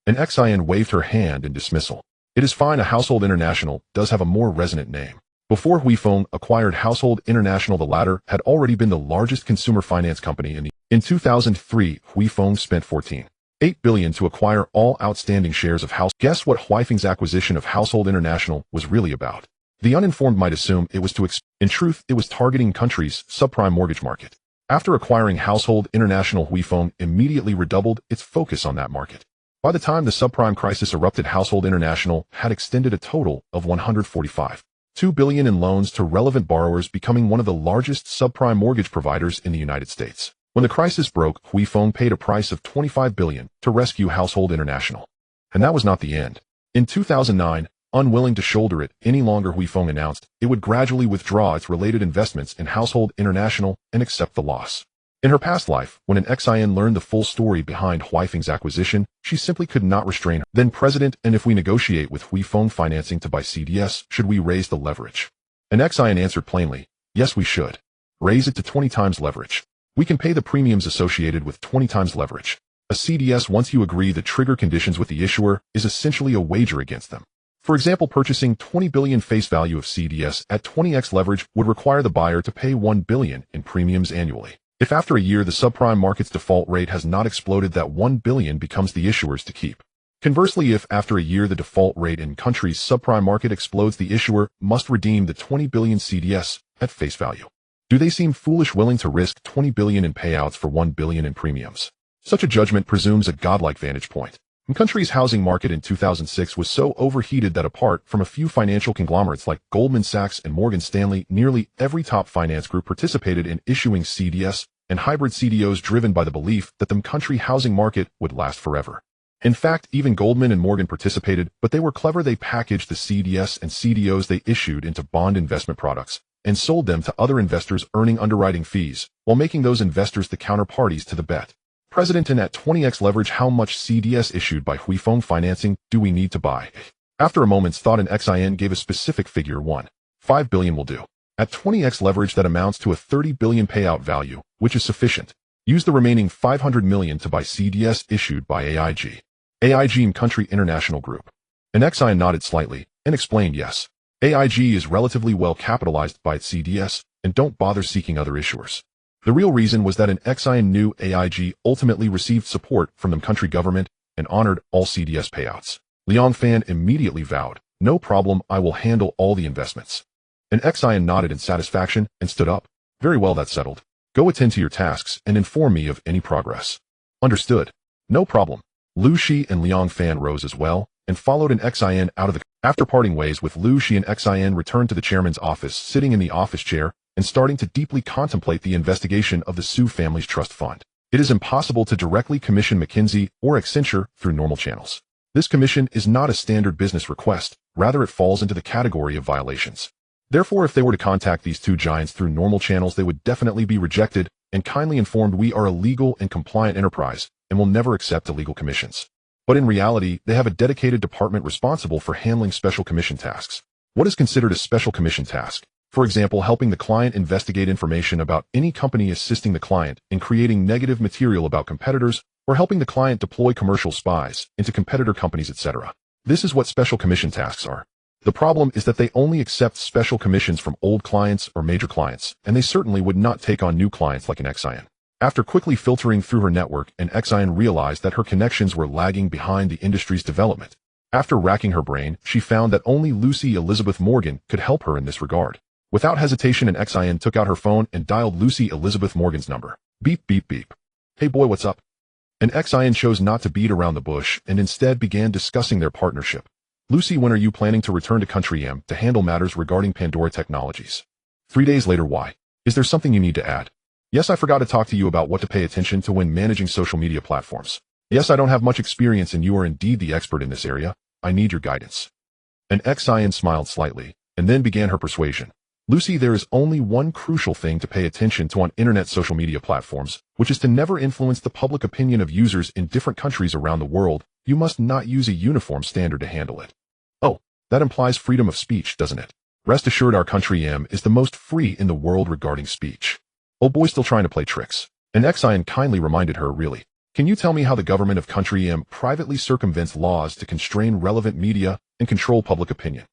An XIN waved her hand in dismissal. It is fine, a Household International does have a more resonant name. Before Huifeng acquired Household International, the latter had already been the largest consumer finance company in 2003, Huifeng spent $14.8 billion to acquire all outstanding shares of House. Guess what Huifeng's acquisition of Household International was really about? The uninformed might assume it was in truth, it was targeting country's subprime mortgage market. After acquiring Household International, Huifeng immediately redoubled its focus on that market. By the time the subprime crisis erupted, Household International had extended a total of $145.2 billion in loans to relevant borrowers, becoming one of the largest subprime mortgage providers in the United States. When the crisis broke, Huifeng paid a price of $25 billion to rescue Household International. And that was not the end. In 2009, unwilling to shoulder it any longer, Huifeng announced it would gradually withdraw its related investments in Household International and accept the loss. In her past life, when an XIN learned the full story behind Huifeng's acquisition, she simply could not restrain her. Then, President, and if we negotiate with Huifeng Financing to buy CDS, should we raise the leverage? An XIN answered plainly, yes, we should. Raise it to 20 times leverage. We can pay the premiums associated with 20 times leverage. A CDS, once you agree the trigger conditions with the issuer, is essentially a wager against them. For example, purchasing $20 billion face value of CDS at 20x leverage would require the buyer to pay $1 billion in premiums annually. If after a year the subprime market's default rate has not exploded, that $1 billion becomes the issuer's to keep. Conversely, if after a year the default rate in country's subprime market explodes, the issuer must redeem the $20 billion CDS at face value. Do they seem foolish, willing to risk $20 billion in payouts for $1 billion in premiums? Such a judgment presumes a godlike vantage point. The country's housing market in 2006 was so overheated that apart from a few financial conglomerates like Goldman Sachs and Morgan Stanley, nearly every top finance group participated in issuing CDS and hybrid CDOs, driven by the belief that the country housing market would last forever. In fact, even Goldman and Morgan participated, but they were clever. They packaged the CDS and CDOs they issued into bond investment products and sold them to other investors, earning underwriting fees while making those investors the counterparties to the bet. President, and at 20x leverage, how much CDS issued by Huifeng Financing do we need to buy? After a moment's thought, an XIN gave a specific figure. $5 billion will do. At 20x leverage, that amounts to a $30 billion payout value, which is sufficient. Use the remaining $500 million to buy CDS issued by AIG. AIG Country International Group. An XIN nodded slightly and explained yes. AIG is relatively well capitalized by its CDS and don't bother seeking other issuers. The real reason was that an XIN knew AIG ultimately received support from the country government and honored all CDS payouts. Liang Fan immediately vowed, no problem, I will handle all the investments. An XIN nodded in satisfaction and stood up. Very well, that's settled. Go attend to your tasks and inform me of any progress. Understood. No problem. Lu Shi and Liang Fan rose as well and followed an XIN out of the. After parting ways with Lu Shi, and XIN returned to the chairman's office, sitting in the office chair and starting to deeply contemplate the investigation of the Su family's trust fund. It is impossible to directly commission McKinsey or Accenture through normal channels. This commission is not a standard business request, rather it falls into the category of violations. Therefore, if they were to contact these two giants through normal channels, they would definitely be rejected and kindly informed we are a legal and compliant enterprise and will never accept illegal commissions. But in reality, they have a dedicated department responsible for handling special commission tasks. What is considered a special commission task? For example, helping the client investigate information about any company, assisting the client in creating negative material about competitors, or helping the client deploy commercial spies into competitor companies, etc. This is what special commission tasks are. The problem is that they only accept special commissions from old clients or major clients, and they certainly would not take on new clients like an XIN. After quickly filtering through her network, an XIN realized that her connections were lagging behind the industry's development. After racking her brain, she found that only Lucy Elizabeth Morgan could help her in this regard. Without hesitation, an XIN took out her phone and dialed Lucy Elizabeth Morgan's number. Beep, beep, beep. Hey boy, what's up? An XIN chose not to beat around the bush and instead began discussing their partnership. Lucy, when are you planning to return to Country M to handle matters regarding Pandora Technologies? 3 days later. Why? Is there something you need to add? Yes, I forgot to talk to you about what to pay attention to when managing social media platforms. Yes, I don't have much experience and you are indeed the expert in this area. I need your guidance. An XIN smiled slightly and then began her persuasion. Lucy, there is only one crucial thing to pay attention to on internet social media platforms, which is to never influence the public opinion of users in different countries around the world. You must not use a uniform standard to handle it. Oh, that implies freedom of speech, doesn't it? Rest assured our country is the most free in the world regarding speech. Oh boy, still trying to play tricks. And Xian kindly reminded her, really. Can you tell me how the government of country privately circumvents laws to constrain relevant media and control public opinion?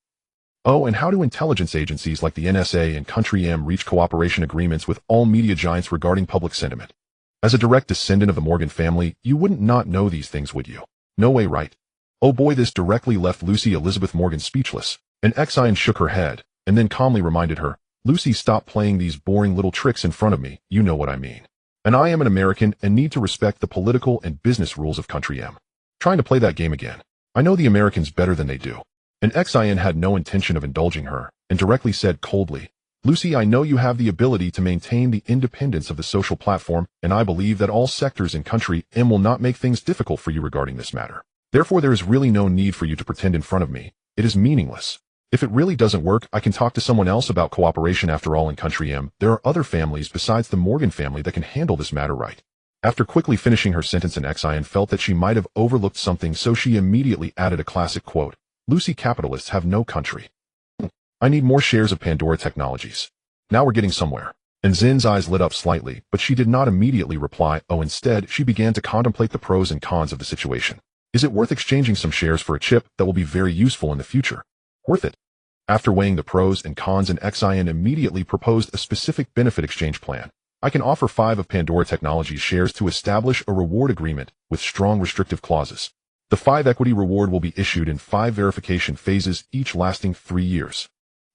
Oh, and how do intelligence agencies like the NSA and country reach cooperation agreements with all media giants regarding public sentiment? As a direct descendant of the Morgan family, you wouldn't not know these things, would you? No way, right? Oh boy, this directly left Lucy Elizabeth Morgan speechless, and Xian shook her head, and then calmly reminded her, Lucy, stop playing these boring little tricks in front of me, you know what I mean. And I am an American and need to respect the political and business rules of country Trying to play that game again. I know the Americans better than they do. And Xian had no intention of indulging her, and directly said coldly, Lucy, I know you have the ability to maintain the independence of the social platform, and I believe that all sectors in country will not make things difficult for you regarding this matter. Therefore, there is really no need for you to pretend in front of me. It is meaningless. If it really doesn't work, I can talk to someone else about cooperation. After all, in country there are other families besides the Morgan family that can handle this matter right. After quickly finishing her sentence, Xian felt that she might have overlooked something, so she immediately added a classic quote, Lucy, capitalists have no country. I need more shares of Pandora Technologies. Now we're getting somewhere. And Zin's eyes lit up slightly, but she did not immediately reply. Oh, instead, she began to contemplate the pros and cons of the situation. Is it worth exchanging some shares for a chip that will be very useful in the future? Worth it. After weighing the pros and cons, Xian immediately proposed a specific benefit exchange plan. I can offer 5 of Pandora Technologies shares to establish a reward agreement with strong restrictive clauses. The 5 equity reward will be issued in 5 verification phases, each lasting 3 years.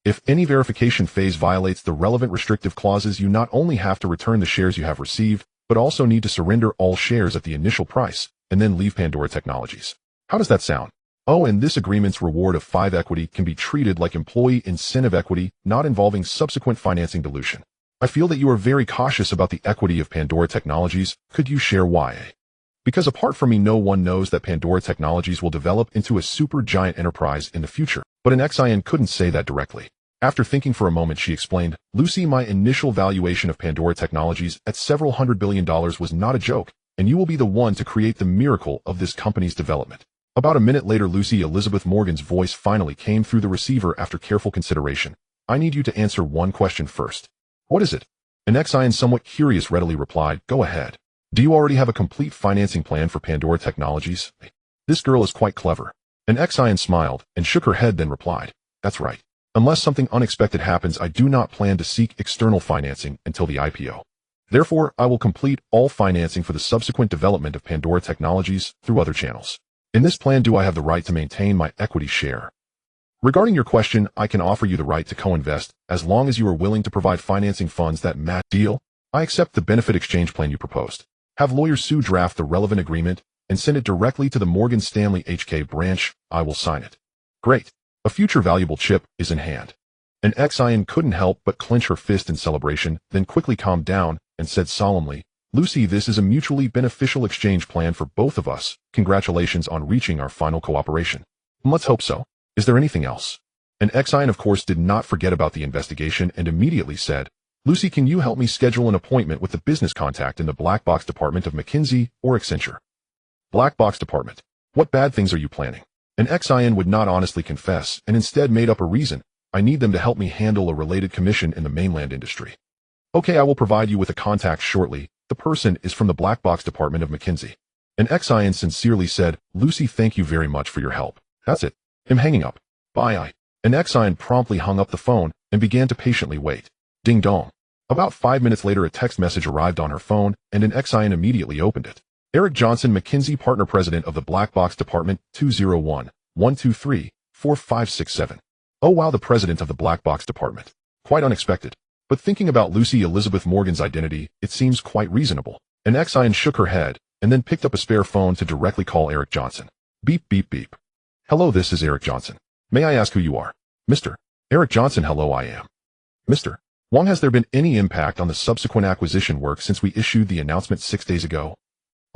If any verification phase violates the relevant restrictive clauses, you not only have to return the shares you have received, but also need to surrender all shares at the initial price, and then leave Pandora Technologies. How does that sound? Oh, and this agreement's reward of 5 equity can be treated like employee incentive equity, not involving subsequent financing dilution. I feel that you are very cautious about the equity of Pandora Technologies. Could you share why? Because apart from me, no one knows that Pandora Technologies will develop into a super giant enterprise in the future. But Xian couldn't say that directly. After thinking for a moment, she explained, Lucy, my initial valuation of Pandora Technologies at several $100 billion was not a joke, and you will be the one to create the miracle of this company's development. About a minute later, Lucy Elizabeth Morgan's voice finally came through the receiver after careful consideration. I need you to answer one question first. What is it? And Xian, somewhat curious, readily replied, Go ahead. Do you already have a complete financing plan for Pandora Technologies? This girl is quite clever. And Xian smiled and shook her head, then replied, That's right. Unless something unexpected happens, I do not plan to seek external financing until the IPO. Therefore, I will complete all financing for the subsequent development of Pandora Technologies through other channels. In this plan, do I have the right to maintain my equity share? Regarding your question, I can offer you the right to co-invest as long as you are willing to provide financing funds that match. Deal? I accept the benefit exchange plan you proposed. Have lawyer Sue draft the relevant agreement and send it directly to the Morgan Stanley HK branch. I will sign it. Great. A future valuable chip is in hand. And Xian couldn't help but clench her fist in celebration, then quickly calmed down and said solemnly, Lucy, this is a mutually beneficial exchange plan for both of us. Congratulations on reaching our final cooperation. Let's hope so. Is there anything else? And Xian, of course, did not forget about the investigation and immediately said, Lucy, can you help me schedule an appointment with the business contact in the Black Box Department of McKinsey or Accenture? Black Box Department. What bad things are you planning? And Xian would not honestly confess and instead made up a reason. I need them to help me handle a related commission in the mainland industry. Okay, I will provide you with a contact shortly. The person is from the Black Box Department of McKinsey. And Xian sincerely said, Lucy, thank you very much for your help. That's it. I'm hanging up. Bye. And Xian promptly hung up the phone and began to patiently wait. Ding dong. About 5 minutes later, a text message arrived on her phone, and Xian immediately opened it. Eric Johnson, McKinsey Partner President of the Black Box Department, 201-123-4567. Oh wow, the president of the Black Box Department. Quite unexpected. But thinking about Lucy Elizabeth Morgan's identity, it seems quite reasonable. And Xian shook her head, and then picked up a spare phone to directly call Eric Johnson. Beep, beep, beep. Hello, this is Eric Johnson. May I ask who you are? Mr. Eric Johnson. Hello, I am Mr. Wang. Has there been any impact on the subsequent acquisition work since we issued the announcement 6 days ago?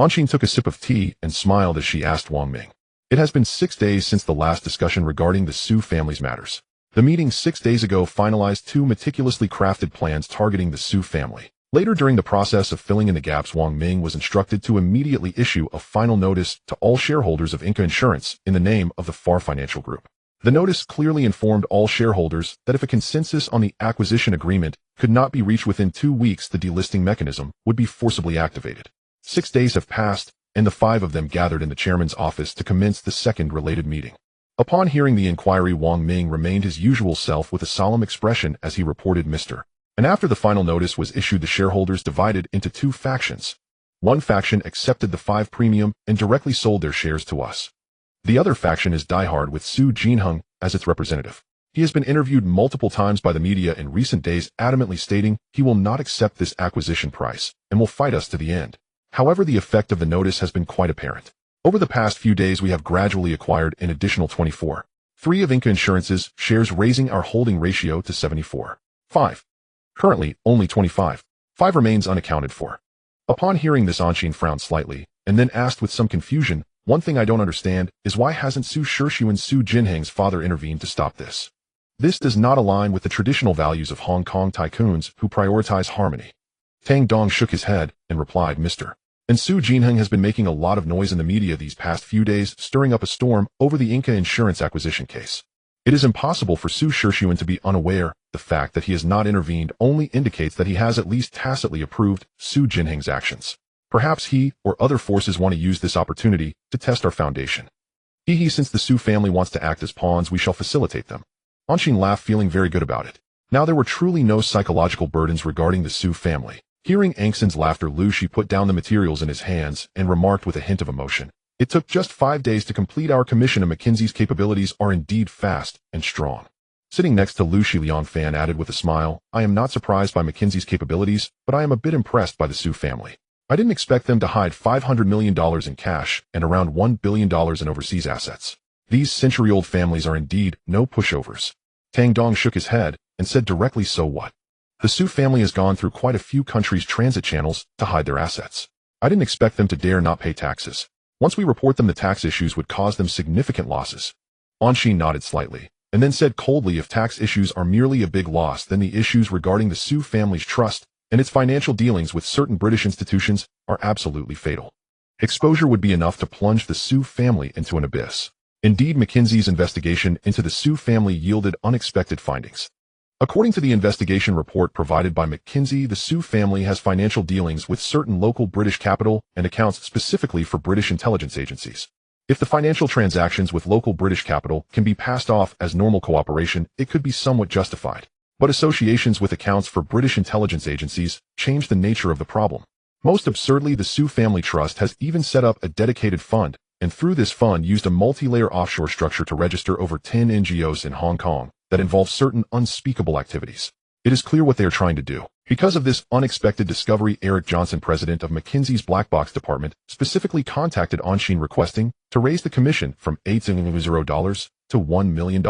Anqing took a sip of tea and smiled as she asked Wang Ming. It has been 6 days since the last discussion regarding the Su family's matters. The meeting 6 days ago finalized 2 meticulously crafted plans targeting the Su family. Later, during the process of filling in the gaps, Wang Ming was instructed to immediately issue a final notice to all shareholders of Inca Insurance in the name of the FAR Financial Group. The notice clearly informed all shareholders that if a consensus on the acquisition agreement could not be reached within 2 weeks, the delisting mechanism would be forcibly activated. 6 days have passed, and the 5 of them gathered in the chairman's office to commence the second related meeting. Upon hearing the inquiry, Wang Ming remained his usual self with a solemn expression as he reported, Mr. And after the final notice was issued, the shareholders divided into 2 factions. One faction accepted the 5 premium and directly sold their shares to us. The other faction is diehard with Su Jinheng as its representative. He has been interviewed multiple times by the media in recent days, adamantly stating he will not accept this acquisition price and will fight us to the end. However, the effect of the notice has been quite apparent. Over the past few days, we have gradually acquired an additional 24.3 of Inca Insurance's shares, raising our holding ratio to 74.5. Currently, only 25.5 remains unaccounted for. Upon hearing this, Anshin frowned slightly and then asked with some confusion, one thing I don't understand is why hasn't Su Shirshu and Su Jinheng's father intervened to stop this? This does not align with the traditional values of Hong Kong tycoons who prioritize harmony. Tang Dong shook his head and replied, Mr. And Su Jinheng has been making a lot of noise in the media these past few days, stirring up a storm over the Inca Insurance acquisition case. It is impossible for Su Shirshuan to be unaware. The fact that he has not intervened only indicates that he has at least tacitly approved Su Jinheng's actions. Perhaps he or other forces want to use this opportunity to test our foundation. Since the Su family wants to act as pawns, we shall facilitate them. Anshin laughed, feeling very good about it. Now there were truly no psychological burdens regarding the Su family. Hearing Angson's laughter, Lu Shi put down the materials in his hands and remarked with a hint of emotion, It took just 5 days to complete our commission, and McKinsey's capabilities are indeed fast and strong. Sitting next to Lu Shi, Liang Fan added with a smile, I am not surprised by McKinsey's capabilities, but I am a bit impressed by the Su family. I didn't expect them to hide $500 million in cash and around $1 billion in overseas assets. These century-old families are indeed no pushovers. Tang Dong shook his head and said directly, so what? The Su family has gone through quite a few countries' transit channels to hide their assets. I didn't expect them to dare not pay taxes. Once we report them, the tax issues would cause them significant losses. Anshin nodded slightly, and then said coldly, if tax issues are merely a big loss, then the issues regarding the Su family's trust and its financial dealings with certain British institutions are absolutely fatal. Exposure would be enough to plunge the Su family into an abyss. Indeed, McKinsey's investigation into the Su family yielded unexpected findings. According to the investigation report provided by McKinsey, the Su family has financial dealings with certain local British capital and accounts specifically for British intelligence agencies. If the financial transactions with local British capital can be passed off as normal cooperation, it could be somewhat justified. But associations with accounts for British intelligence agencies change the nature of the problem. Most absurdly, the Su family trust has even set up a dedicated fund, and through this fund used a multi-layer offshore structure to register over 10 NGOs in Hong Kong that involve certain unspeakable activities. It is clear what they are trying to do. Because of this unexpected discovery, Eric Johnson, president of McKinsey's Black Box department, specifically contacted Anshin requesting to raise the commission from $800 to $1 million.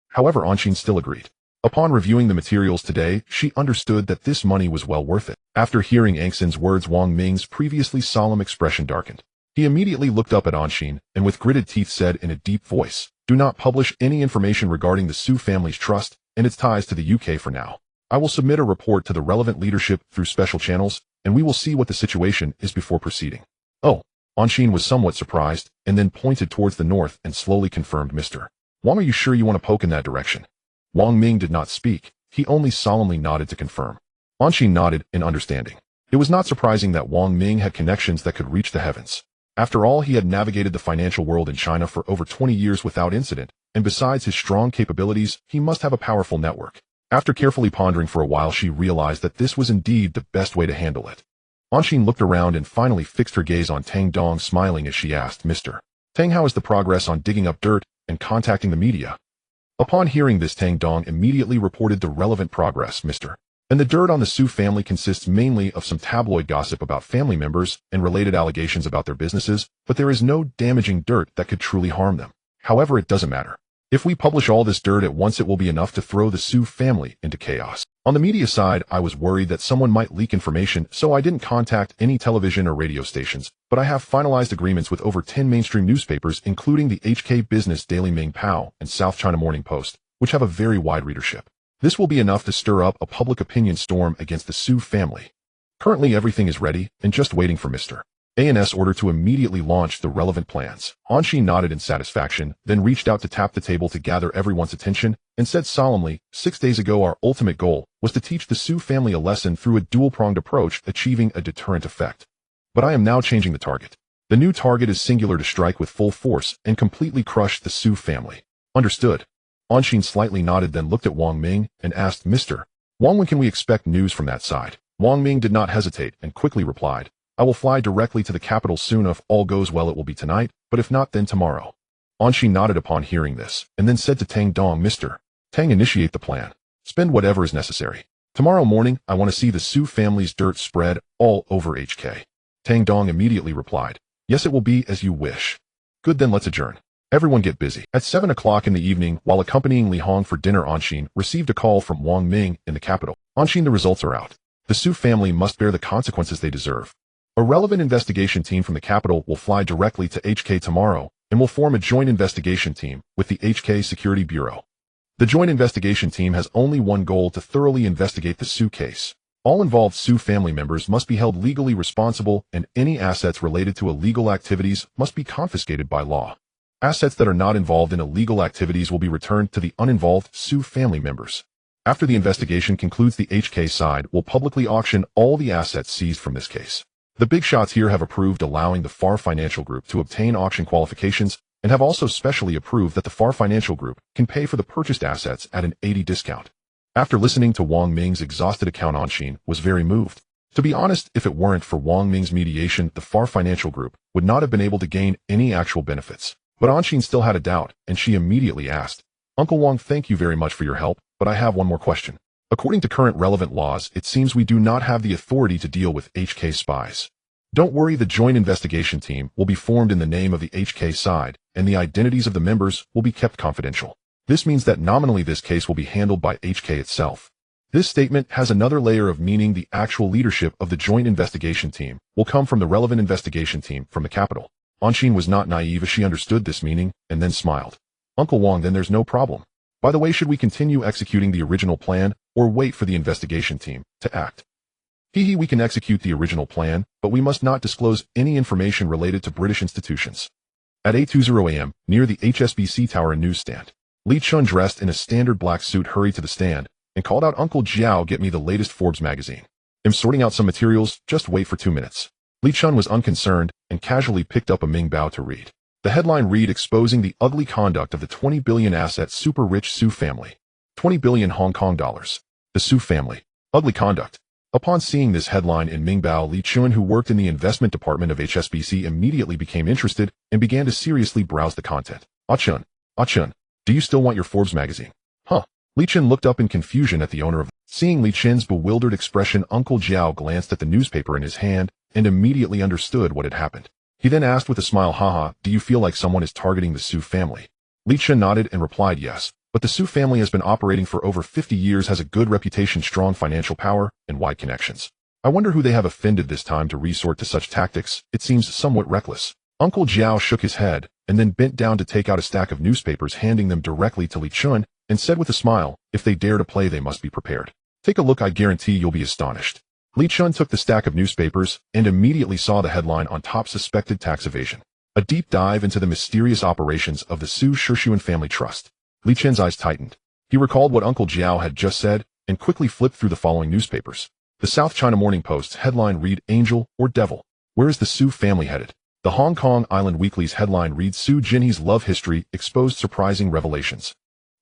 However, Anshin still agreed. Upon reviewing the materials today, she understood that this money was well worth it. After hearing Angson's words, Wang Ming's previously solemn expression darkened. He immediately looked up at Anshin and with gritted teeth said in a deep voice, do not publish any information regarding the Su family's trust and its ties to the UK for now. I will submit a report to the relevant leadership through special channels, and we will see what the situation is before proceeding. Oh, Anshin was somewhat surprised, and then pointed towards the north and slowly confirmed, Mr. Wang, are you sure you want to poke in that direction? Wang Ming did not speak. He only solemnly nodded to confirm. Anshin nodded in understanding. It was not surprising that Wang Ming had connections that could reach the heavens. After all, he had navigated the financial world in China for over 20 years without incident, and besides his strong capabilities, he must have a powerful network. After carefully pondering for a while, she realized that this was indeed the best way to handle it. Anshin looked around and finally fixed her gaze on Tang Dong, smiling as she asked, Mr. Tang, how is the progress on digging up dirt and contacting the media? Upon hearing this, Tang Dong immediately reported the relevant progress, Mr. And the dirt on the Su family consists mainly of some tabloid gossip about family members and related allegations about their businesses, but there is no damaging dirt that could truly harm them. However, it doesn't matter. If we publish all this dirt at once, it will be enough to throw the Su family into chaos. On the media side, I was worried that someone might leak information, so I didn't contact any television or radio stations, but I have finalized agreements with over 10 mainstream newspapers, including the HK Business Daily Ming Pao and South China Morning Post, which have a very wide readership. This will be enough to stir up a public opinion storm against the Su family. Currently, everything is ready and just waiting for Mr. ANS order to immediately launch the relevant plans. Anshin nodded in satisfaction, then reached out to tap the table to gather everyone's attention, and said solemnly, 6 days ago our ultimate goal was to teach the Su family a lesson through a dual-pronged approach, achieving a deterrent effect. But I am now changing the target. The new target is singular to strike with full force and completely crush the Su family. Understood. Anshin slightly nodded, then looked at Wang Ming and asked, Mr. Wang, when can we expect news from that side? Wang Ming did not hesitate and quickly replied, I will fly directly to the capital soon. If all goes well, it will be tonight, but if not, then tomorrow. Anshin nodded upon hearing this, and then said to Tang Dong, Mr. Tang, initiate the plan. Spend whatever is necessary. Tomorrow morning, I want to see the Su family's dirt spread all over HK. Tang Dong immediately replied, Yes, it will be as you wish. Good, then let's adjourn. Everyone get busy. At 7 o'clock in the evening, while accompanying Li Hong for dinner, Anshin received a call from Wang Ming in the capital. Anshin, the results are out. The Su family must bear the consequences they deserve. A relevant investigation team from the capital will fly directly to HK tomorrow and will form a joint investigation team with the HK Security Bureau. The joint investigation team has only one goal: to thoroughly investigate the Su case. All involved Su family members must be held legally responsible, and any assets related to illegal activities must be confiscated by law. Assets that are not involved in illegal activities will be returned to the uninvolved Su family members. After the investigation concludes, the HK side will publicly auction all the assets seized from this case. The big shots here have approved allowing the FAR Financial Group to obtain auction qualifications and have also specially approved that the FAR Financial Group can pay for the purchased assets at an 80% discount. After listening to Wang Ming's exhausted account, Anshin was very moved. To be honest, if it weren't for Wang Ming's mediation, the FAR Financial Group would not have been able to gain any actual benefits. But Anshin still had a doubt, and she immediately asked, Uncle Wang, thank you very much for your help, but I have one more question. According to current relevant laws, it seems we do not have the authority to deal with HK spies. Don't worry, the joint investigation team will be formed in the name of the HK side, and the identities of the members will be kept confidential. This means that nominally this case will be handled by HK itself. This statement has another layer of meaning. The actual leadership of the joint investigation team will come from the relevant investigation team from the capital. Anshin was not naive as she understood this meaning, and then smiled. Uncle Wang, then there's no problem. By the way, should we continue executing the original plan, or wait for the investigation team to act? We can execute the original plan, but we must not disclose any information related to British institutions. At 8:20 a.m., near the HSBC Tower and newsstand, Li Chun, dressed in a standard black suit, hurried to the stand and called out, Uncle Jiao, get me the latest Forbes magazine. I'm sorting out some materials, just wait for 2 minutes. Li Chun was unconcerned and casually picked up a Ming Bao to read. The headline read, exposing the ugly conduct of the 20 billion asset super rich Su family. 20 billion Hong Kong dollars. The Su family. Ugly conduct. Upon seeing this headline in Ming Bao, Li Chun, who worked in the investment department of HSBC, immediately became interested and began to seriously browse the content. Ah Chun, do you still want your Forbes magazine? Huh. Li Chun looked up in confusion at the owner of. Seeing Li Chun's bewildered expression, Uncle Jiao glanced at the newspaper in his hand and immediately understood what had happened. He then asked with a smile, haha, do you feel like someone is targeting the Su family? Li Chun nodded and replied, yes, but the Su family has been operating for over 50 years, has a good reputation, strong financial power, and wide connections. I wonder who they have offended this time to resort to such tactics. It seems somewhat reckless. Uncle Jiao shook his head and then bent down to take out a stack of newspapers, handing them directly to Li Chun, and said with a smile, if they dare to play, they must be prepared. Take a look, I guarantee you'll be astonished. Li Chun took the stack of newspapers and immediately saw the headline on top, suspected tax evasion. A deep dive into the mysterious operations of the Su Shushuan Family Trust. Li Chun's eyes tightened. He recalled what Uncle Jiao had just said and quickly flipped through the following newspapers. The South China Morning Post's headline read, Angel or Devil? Where is the Su family headed? The Hong Kong Island Weekly's headline reads, Su Jinhee's love history exposed, surprising revelations.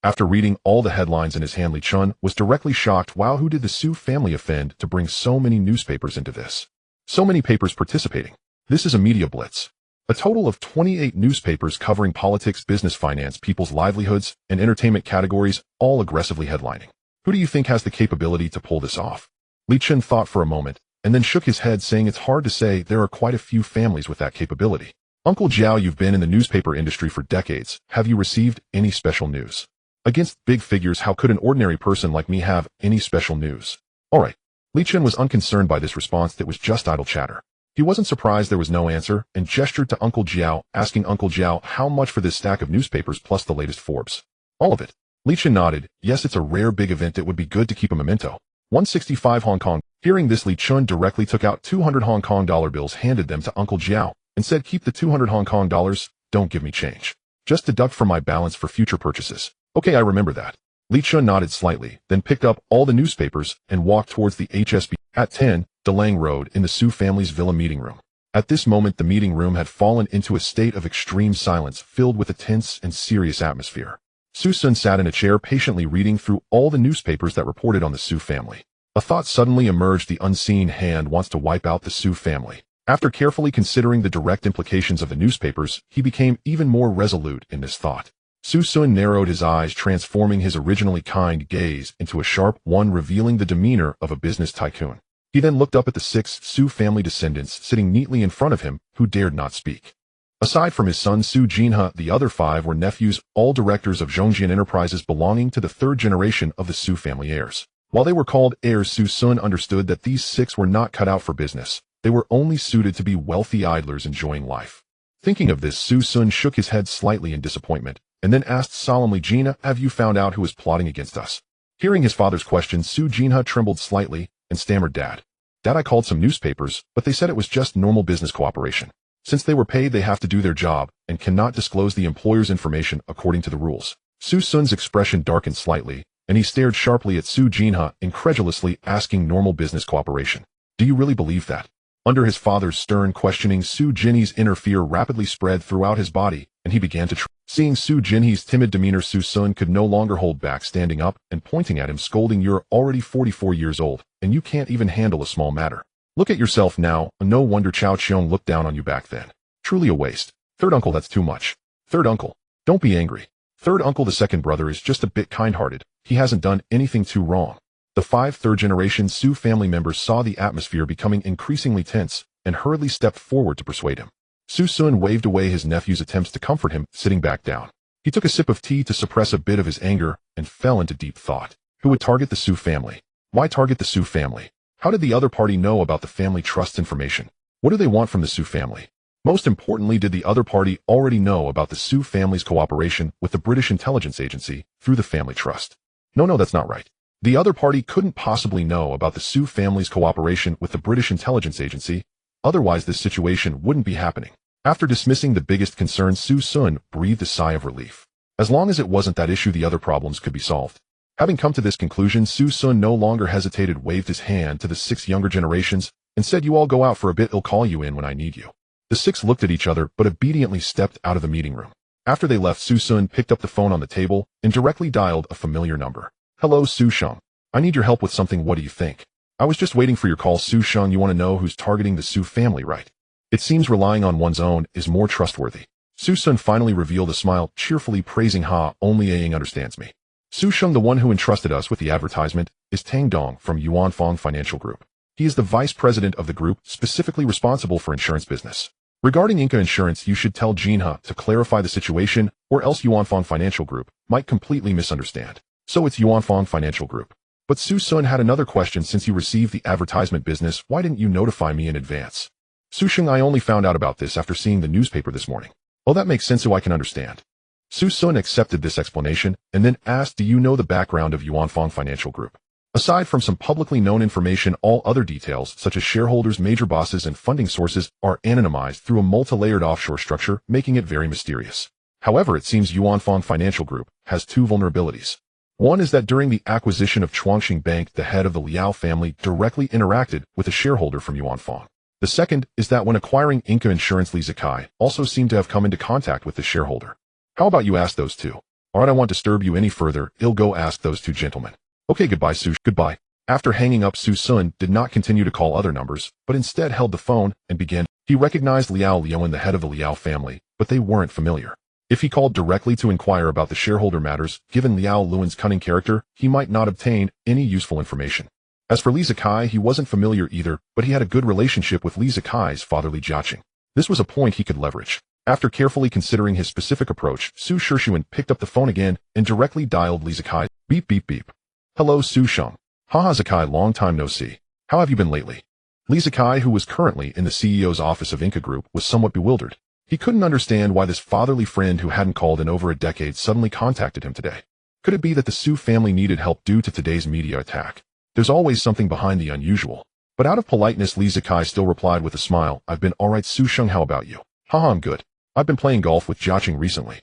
After reading all the headlines in his hand, Li Chun was directly shocked. Wow, who did the Su family offend to bring so many newspapers into this? So many papers participating. This is a media blitz. A total of 28 newspapers covering politics, business, finance, people's livelihoods, and entertainment categories, all aggressively headlining. Who do you think has the capability to pull this off? Li Chun thought for a moment, and then shook his head, saying it's hard to say. There are quite a few families with that capability. Uncle Jiao, you've been in the newspaper industry for decades. Have you received any special news? Against big figures, how could an ordinary person like me have any special news? All right. Li Chun was unconcerned by this response that was just idle chatter. He wasn't surprised there was no answer and gestured to Uncle Jiao, asking Uncle Jiao how much for this stack of newspapers plus the latest Forbes. All of it. Li Chun nodded. Yes, it's a rare big event. It would be good to keep a memento. 165 Hong Kong. Hearing this, Li Chun directly took out 200 Hong Kong dollar bills, handed them to Uncle Jiao, and said, "Keep the 200 Hong Kong dollars, don't give me change. Just deduct from my balance for future purchases." "Okay, I remember that." Li Chun nodded slightly, then picked up all the newspapers and walked towards the HSB. At 10, Delang Road, in the Su family's villa meeting room. At this moment, the meeting room had fallen into a state of extreme silence, filled with a tense and serious atmosphere. Su Sun sat in a chair, patiently reading through all the newspapers that reported on the Su family. A thought suddenly emerged: the unseen hand wants to wipe out the Su family. After carefully considering the direct implications of the newspapers, he became even more resolute in this thought. Su Sun narrowed his eyes, transforming his originally kind gaze into a sharp one, revealing the demeanor of a business tycoon. He then looked up at the 6 Su family descendants sitting neatly in front of him, who dared not speak. Aside from his son Su Jinhe, the other 5 were nephews, all directors of Zhongjian enterprises belonging to the 3rd generation of the Su family heirs. While they were called heirs, Su Sun understood that these 6 were not cut out for business. They were only suited to be wealthy idlers enjoying life. Thinking of this, Su Sun shook his head slightly in disappointment, and then asked solemnly, "Jinhe, have you found out who is plotting against us?" Hearing his father's question, Su Jinhe trembled slightly and stammered, Dad, I called some newspapers, but they said it was just normal business cooperation. Since they were paid, they have to do their job and cannot disclose the employer's information according to the rules." Su Sun's expression darkened slightly, and he stared sharply at Su Jinhe, incredulously asking, "Normal business cooperation? Do you really believe that?" Under his father's stern questioning, Su Jinhe's inner fear rapidly spread throughout his body, and he began to Seeing Su Jinhe's timid demeanor, Su Sun could no longer hold back, standing up and pointing at him, scolding, "You're already 44 years old, and you can't even handle a small matter. Look at yourself now. No wonder Chao Qiong looked down on you back then. Truly a waste. Third uncle, that's too much. Third uncle, don't be angry. Third uncle, the second brother, is just a bit kind-hearted. He hasn't done anything too wrong." The 5 third-generation Su family members saw the atmosphere becoming increasingly tense and hurriedly stepped forward to persuade him. Su Sun waved away his nephew's attempts to comfort him, sitting back down. He took a sip of tea to suppress a bit of his anger and fell into deep thought. Who would target the Su family? Why target the Su family? How did the other party know about the family trust's information? What do they want from the Su family? Most importantly, did the other party already know about the Su family's cooperation with the British intelligence agency through the family trust? No, that's not right. The other party couldn't possibly know about the Su family's cooperation with the British intelligence agency, otherwise this situation wouldn't be happening. After dismissing the biggest concern, Su Sun breathed a sigh of relief. As long as it wasn't that issue, the other problems could be solved. Having come to this conclusion, Su Sun no longer hesitated, waved his hand to the 6 younger generations, and said, "You all go out for a bit, I'll call you in when I need you." The 6 looked at each other, but obediently stepped out of the meeting room. After they left, Su Sun picked up the phone on the table and directly dialed a familiar number. "Hello, Su Sheng. I need your help with something. What do you think?" "I was just waiting for your call, Su Sheng. You want to know who's targeting the Su family, right? It seems relying on one's own is more trustworthy." Su Sun finally revealed a smile, cheerfully praising, "Only Yang understands me. Su Sheng, the one who entrusted us with the advertisement, is Tang Dong from Yuanfang Financial Group. He is the vice president of the group, specifically responsible for insurance business. Regarding Inca Insurance, you should tell Jinhe to clarify the situation, or else Yuanfang Financial Group might completely misunderstand." "So it's Yuanfang Financial Group. But Su Sun had another question. Since you received the advertisement business, why didn't you notify me in advance?" "Su Sheng, I only found out about this after seeing the newspaper this morning." "Oh, that makes sense, so I can understand." Su Sun accepted this explanation and then asked, "Do you know the background of Yuanfang Financial Group?" Aside from some publicly known information, all other details, such as shareholders, major bosses, and funding sources, are anonymized through a multi-layered offshore structure, making it very mysterious. However, it seems Yuanfang Financial Group has 2 vulnerabilities. One is that during the acquisition of Chuangxing Bank, the head of the Liao family directly interacted with a shareholder from Yuanfang. The second is that when acquiring Inca Insurance, Li Zikai also seemed to have come into contact with the shareholder. How about you ask those 2? Alright, I won't disturb you any further. I'll go ask those 2 gentlemen. Okay, goodbye, Su. Goodbye. After hanging up, Su Sun did not continue to call other numbers, but instead held the phone and began. He recognized Liao Liuan, the head of the Liao family, but they weren't familiar. If he called directly to inquire about the shareholder matters, given Liao Luan's cunning character, he might not obtain any useful information. As for Li Zikai, he wasn't familiar either, but he had a good relationship with Li Zikai's father Li Jiaqing. This was a point he could leverage. After carefully considering his specific approach, Su Shishuan picked up the phone again and directly dialed Li Zikai. Beep beep beep. "Hello, Su Sheng. Haha, Zikai, long time no see. How have you been lately?" Li Zikai, who was currently in the CEO's office of Inca Group, was somewhat bewildered. He couldn't understand why this fatherly friend who hadn't called in over a decade suddenly contacted him today. Could it be that the Su family needed help due to today's media attack? There's always something behind the unusual. But out of politeness, Li Zikai still replied with a smile, I've been alright Su Sheng, how about you? Haha, I'm good. I've been playing golf with Jiaqing recently.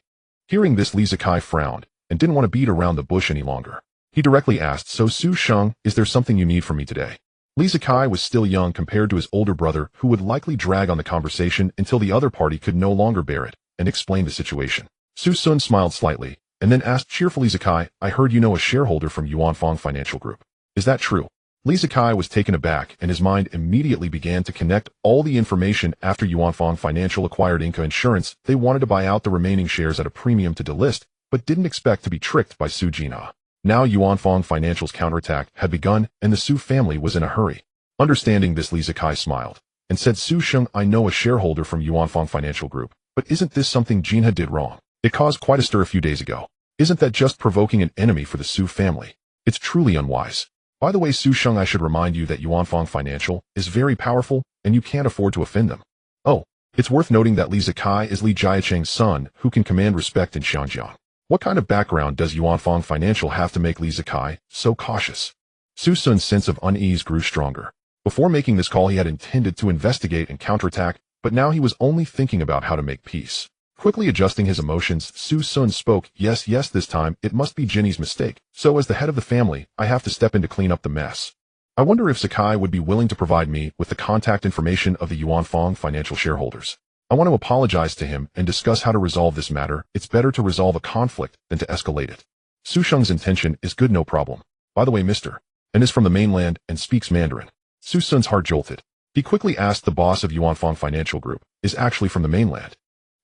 Hearing this, Li Zikai frowned and didn't want to beat around the bush any longer. He directly asked, so Su Sheng, is there something you need from me today? Li Zikai was still young compared to his older brother, who would likely drag on the conversation until the other party could no longer bear it, and explain the situation. Su Sun smiled slightly, and then asked cheerfully, Zikai, I heard you know a shareholder from Yuanfang Financial Group. Is that true? Li Zikai was taken aback, and his mind immediately began to connect all the information after Yuanfang Financial acquired Inca Insurance. They wanted to buy out the remaining shares at a premium to delist, but didn't expect to be tricked by Su Jinha. Now Yuanfang Financial's counterattack had begun, and the Su family was in a hurry. Understanding this, Li Zikai smiled, and said, Su Sheng, I know a shareholder from Yuanfang Financial Group, but isn't this something Jinha did wrong? It caused quite a stir a few days ago. Isn't that just provoking an enemy for the Su family? It's truly unwise. By the way, Su Sheng, I should remind you that Yuanfang Financial is very powerful, and you can't afford to offend them. Oh, it's worth noting that Li Zikai is Li Jiaqing's son, who can command respect in Xianjiang. What kind of background does Yuanfang Financial have to make Li Zikai so cautious? Su Sun's sense of unease grew stronger. Before making this call, he had intended to investigate and counterattack, but now he was only thinking about how to make peace. Quickly adjusting his emotions, Su Sun spoke, yes, this time, it must be Jinny's mistake. So as the head of the family, I have to step in to clean up the mess. I wonder if Sakai would be willing to provide me with the contact information of the Yuanfang Financial shareholders. I want to apologize to him and discuss how to resolve this matter. It's better to resolve a conflict than to escalate it. Su Sheng's intention is good, no problem. By the way, Mr. and is from the mainland and speaks Mandarin. Su Sun's heart jolted. He quickly asked the boss of Yuanfang Financial Group, is actually from the mainland.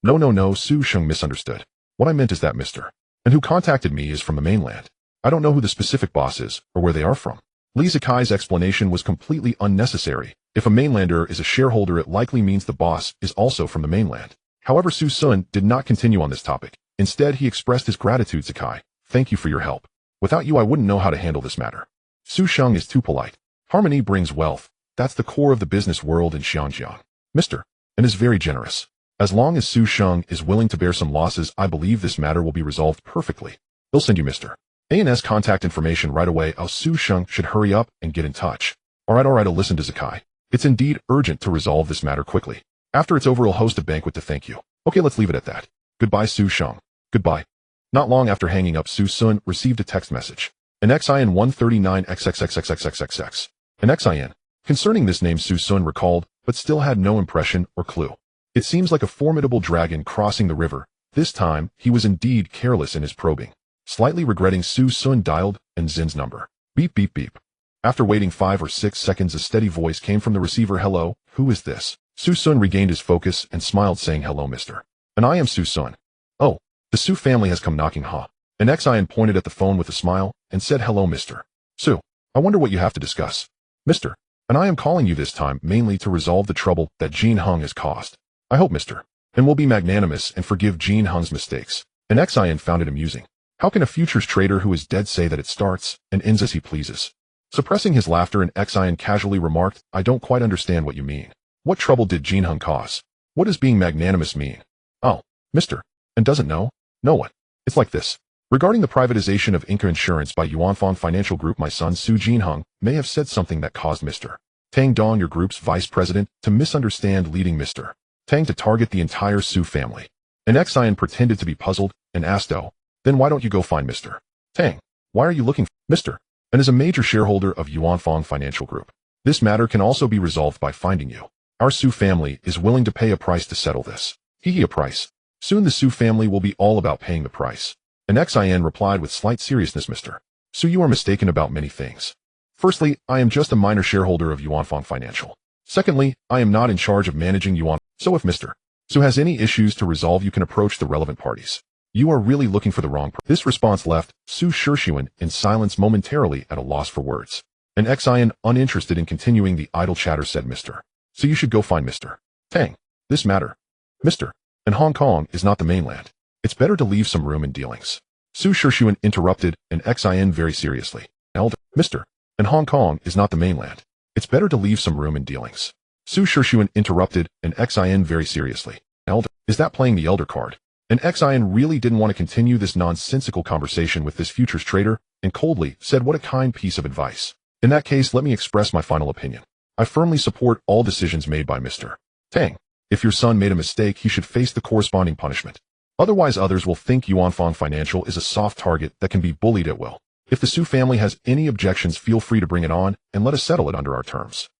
No, Su Sheng misunderstood. What I meant is that Mr. and who contacted me is from the mainland. I don't know who the specific boss is or where they are from. Li Zikai's explanation was completely unnecessary. If a mainlander is a shareholder, it likely means the boss is also from the mainland. However, Su Sun did not continue on this topic. Instead, he expressed his gratitude. Zikai, thank you for your help. Without you, I wouldn't know how to handle this matter. Su Sheng is too polite. Harmony brings wealth. That's the core of the business world in Xianjiang. Mr. and is very generous. As long as Su Sheng is willing to bear some losses, I believe this matter will be resolved perfectly. They'll send you Mr. A&S contact information right away. Su Sheng should hurry up and get in touch. Alright, I'll listen to Zakai. It's indeed urgent to resolve this matter quickly. After it's over, I'll host a banquet to thank you. Okay, let's leave it at that. Goodbye, Su Sheng. Goodbye. Not long after hanging up, Su Sun received a text message. An XIN 139XXXXXXX. An XIN. Concerning this name, Su Sun recalled, but still had no impression or clue. It seems like a formidable dragon crossing the river. This time, he was indeed careless in his probing. Slightly regretting, Su Sun dialed Zin's number. Beep, beep, beep. After waiting 5 or 6 seconds, a steady voice came from the receiver. Hello, who is this? Su Sun regained his focus and smiled, saying, hello, mister. And I am Su Sun. Oh, the Su family has come knocking, huh? An XIN pointed at the phone with a smile and said, hello, mister. Su, I wonder what you have to discuss. Mister, and I am calling you this time mainly to resolve the trouble that Jin Hung has caused. I hope, mister, and will be magnanimous and forgive Jin Hung's mistakes. An XIN found it amusing. How can a futures trader who is dead say that it starts and ends as he pleases? Suppressing his laughter, an XIN casually remarked, I don't quite understand what you mean. What trouble did Jin Hung cause? What does being magnanimous mean? Oh, mister, and doesn't know? Know what? It's like this. Regarding the privatization of Inca Insurance by Yuanfang Financial Group, my son Su Jin Hung may have said something that caused Mr. Tang Dong, your group's vice president, to misunderstand, leading Mr. Tang to target the entire Su family. An XIN pretended to be puzzled and asked, oh, then why don't you go find Mr. Tang? Why are you looking for Mr. and is a major shareholder of Yuanfang Financial Group? This matter can also be resolved by finding you. Our Su family is willing to pay a price to settle this. A price. Soon the Su family will be all about paying the price. An XIN replied with slight seriousness, Mr. Su, you are mistaken about many things. Firstly, I am just a minor shareholder of Yuanfang Financial. Secondly, I am not in charge of managing Yuan. So if Mr. Su has any issues to resolve, you can approach the relevant parties. You are really looking for the wrong person. This response left Su Shishuan in silence, momentarily at a loss for words. An XIN, uninterested in continuing the idle chatter, said, Mr. So you should go find Mr. Tang. This matter, Mr. and Hong Kong is not the mainland. It's better to leave some room in dealings. Su Shishuan interrupted an XIN very seriously. Elder, Mr. and Hong Kong is not the mainland. It's better to leave some room in dealings. Su Shishuan interrupted an XIN very seriously. Elder, is that playing the elder card? An XIN really didn't want to continue this nonsensical conversation with this futures trader and coldly said, what a kind piece of advice. In that case, let me express my final opinion. I firmly support all decisions made by Mr. Tang. If your son made a mistake, he should face the corresponding punishment. Otherwise, others will think Yuanfang Financial is a soft target that can be bullied at will. If the Su family has any objections, feel free to bring it on, and let us settle it under our terms.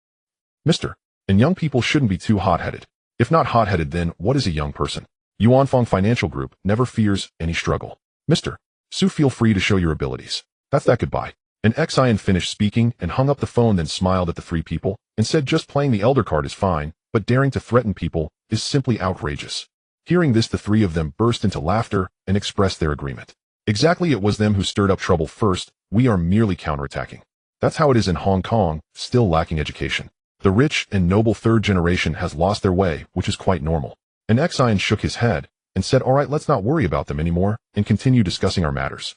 Mr. And young people shouldn't be too hot-headed. If not hot-headed, then what is a young person? Yuanfang Financial Group never fears any struggle. Mr. Su, feel free to show your abilities. That's that. Goodbye. And Xian finished speaking and hung up the phone, then smiled at the three people and said, just playing the elder card is fine, but daring to threaten people is simply outrageous. Hearing this, the three of them burst into laughter and expressed their agreement. Exactly, it was them who stirred up trouble first. We are merely counterattacking. That's how it is in Hong Kong, still lacking education. The rich and noble third generation has lost their way, which is quite normal. And Xian shook his head and said, all right, let's not worry about them anymore and continue discussing our matters.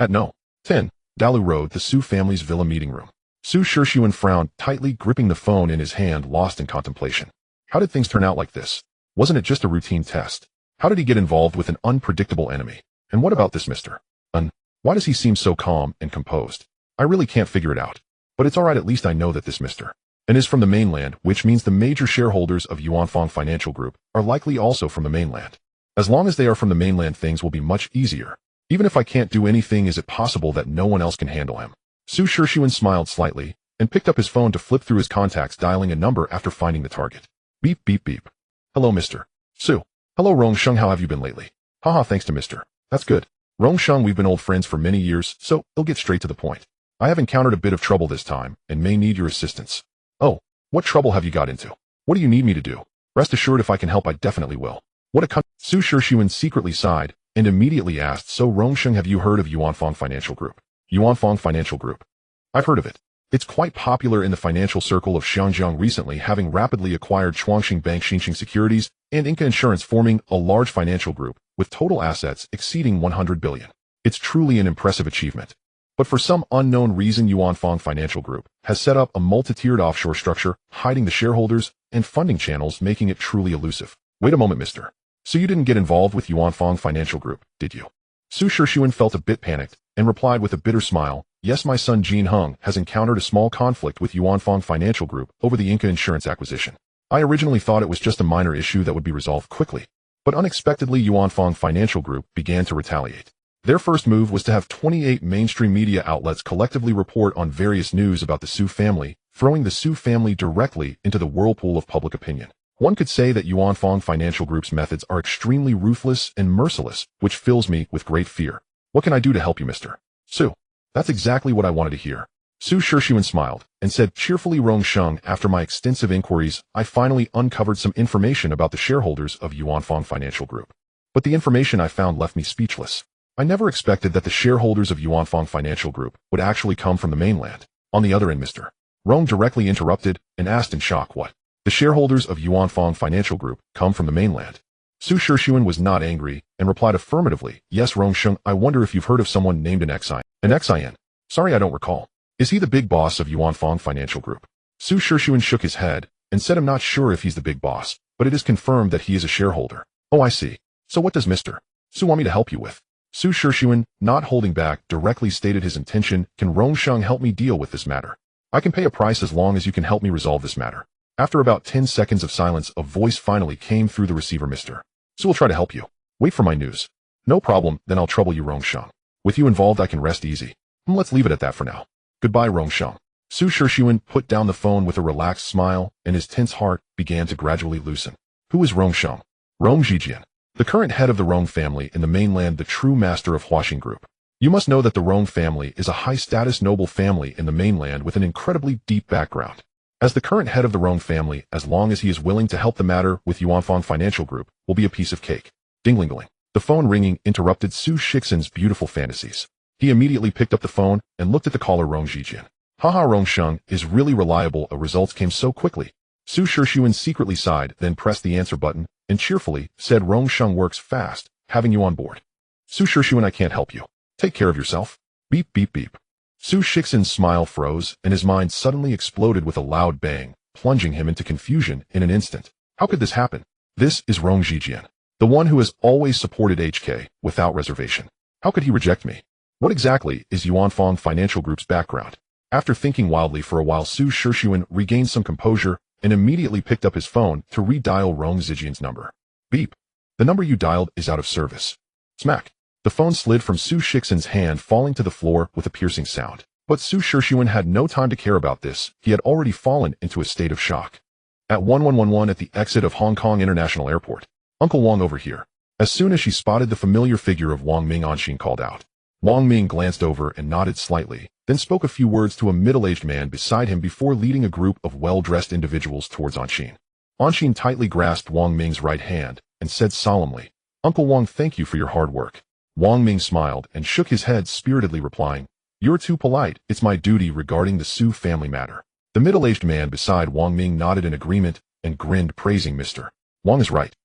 At No. 10. Dalu Road, the Su family's villa meeting room. Su Shixuan frowned, tightly gripping the phone in his hand, lost in contemplation. How did things turn out like this? Wasn't it just a routine test? How did he get involved with an unpredictable enemy? And what about this Mr. Un? Why does he seem so calm and composed? I really can't figure it out. But it's alright, at least I know that this Mr. N is from the mainland, which means the major shareholders of Yuanfang Financial Group are likely also from the mainland. As long as they are from the mainland, things will be much easier. Even if I can't do anything, is it possible that no one else can handle him? Su Shixuan smiled slightly and picked up his phone to flip through his contacts, dialing a number after finding the target. Beep, beep, beep. Hello, Mr. Su. Hello, Rongsheng. How have you been lately? Haha, thanks to Mr. That's good. Rongsheng, we've been old friends for many years, so he'll get straight to the point. I have encountered a bit of trouble this time and may need your assistance. Oh, what trouble have you got into? What do you need me to do? Rest assured, if I can help, I definitely will. What a Su Shixuan secretly sighed and immediately asked, so Rongsheng, have you heard of Yuanfang Financial Group? Yuanfang Financial Group. I've heard of it. It's quite popular in the financial circle of Xiangjiang recently, having rapidly acquired Chuangxing Bank, Xinjiang Securities, and Inca Insurance, forming a large financial group with total assets exceeding 100 billion. It's truly an impressive achievement. But for some unknown reason, Yuanfang Financial Group has set up a multi-tiered offshore structure, hiding the shareholders and funding channels, making it truly elusive. Wait a moment, Mr. So you didn't get involved with Yuanfang Financial Group, did you? Su Shixuan felt a bit panicked and replied with a bitter smile, yes, my son Jin Heng has encountered a small conflict with Yuanfang Financial Group over the Inca Insurance acquisition. I originally thought it was just a minor issue that would be resolved quickly, but unexpectedly Yuanfang Financial Group began to retaliate. Their first move was to have 28 mainstream media outlets collectively report on various news about the Su family, throwing the Su family directly into the whirlpool of public opinion. One could say that Yuanfang Financial Group's methods are extremely ruthless and merciless, which fills me with great fear. What can I do to help you, Mr. Su? That's exactly what I wanted to hear. Su Shixuan smiled and said cheerfully, Rongsheng, after my extensive inquiries, I finally uncovered some information about the shareholders of Yuanfang Financial Group. But the information I found left me speechless. I never expected that the shareholders of Yuanfang Financial Group would actually come from the mainland. On the other end, Mr. Rome directly interrupted and asked in shock, what? The shareholders of Yuanfang Financial Group come from the mainland? Su Shixuan was not angry and replied affirmatively, yes, Rongsheng, I wonder if you've heard of someone named an Xian. An Xian? Sorry, I don't recall. Is he the big boss of Yuanfang Financial Group? Su Shixuan shook his head and said, I'm not sure if he's the big boss, but it is confirmed that he is a shareholder. Oh, I see. So what does Mr. Su want me to help you with? Su Shixuan, not holding back, directly stated his intention. Can Rongsheng help me deal with this matter? I can pay a price as long as you can help me resolve this matter. After about 10 seconds of silence, a voice finally came through the receiver. Mr. Su will try to help you. Wait for my news. No problem, then I'll trouble you, Rongsheng. With you involved, I can rest easy. Let's leave it at that for now. Goodbye, Rongsheng. Su Shixuan put down the phone with a relaxed smile, and his tense heart began to gradually loosen. Who is Rongsheng? Rong Zhijian, the current head of the Rong family in the mainland, the true master of Huaxing Group. You must know that the Rong family is a high-status noble family in the mainland with an incredibly deep background. As the current head of the Rong family, as long as he is willing to help, the matter with Yuanfang Financial Group will be a piece of cake. Ding-ling-ling. The phone ringing interrupted Su Shixuan's beautiful fantasies. He immediately picked up the phone and looked at the caller, Rong Zhijian. Haha, Rongsheng is really reliable. Results came so quickly. Su Shixuan secretly sighed, then pressed the answer button and cheerfully said, Rongsheng works fast, having you on board. Su Shixuan, I can't help you. Take care of yourself. Beep, beep, beep. Su Shixuan's smile froze, and his mind suddenly exploded with a loud bang, plunging him into confusion in an instant. How could this happen? This is Rong Zhijian, the one who has always supported HK without reservation. How could he reject me? What exactly is Yuanfang Financial Group's background? After thinking wildly for a while, Su Shirshuan regained some composure and immediately picked up his phone to redial Rong Zijian's number. Beep. The number you dialed is out of service. Smack. The phone slid from Su Shixin's hand, falling to the floor with a piercing sound. But Su Shirshuan had no time to care about this. He had already fallen into a state of shock. At 1111 at the exit of Hong Kong International Airport. Uncle Wang over here. As soon as she spotted the familiar figure of Wang Ming, Anshin called out. Wang Ming glanced over and nodded slightly, then spoke a few words to a middle-aged man beside him before leading a group of well-dressed individuals towards Anshin. Anshin tightly grasped Wang Ming's right hand and said solemnly, Uncle Wang, thank you for your hard work. Wang Ming smiled and shook his head spiritedly, replying, You're too polite. It's my duty regarding the Su family matter. The middle-aged man beside Wang Ming nodded in agreement and grinned, praising Mr. Wang is right.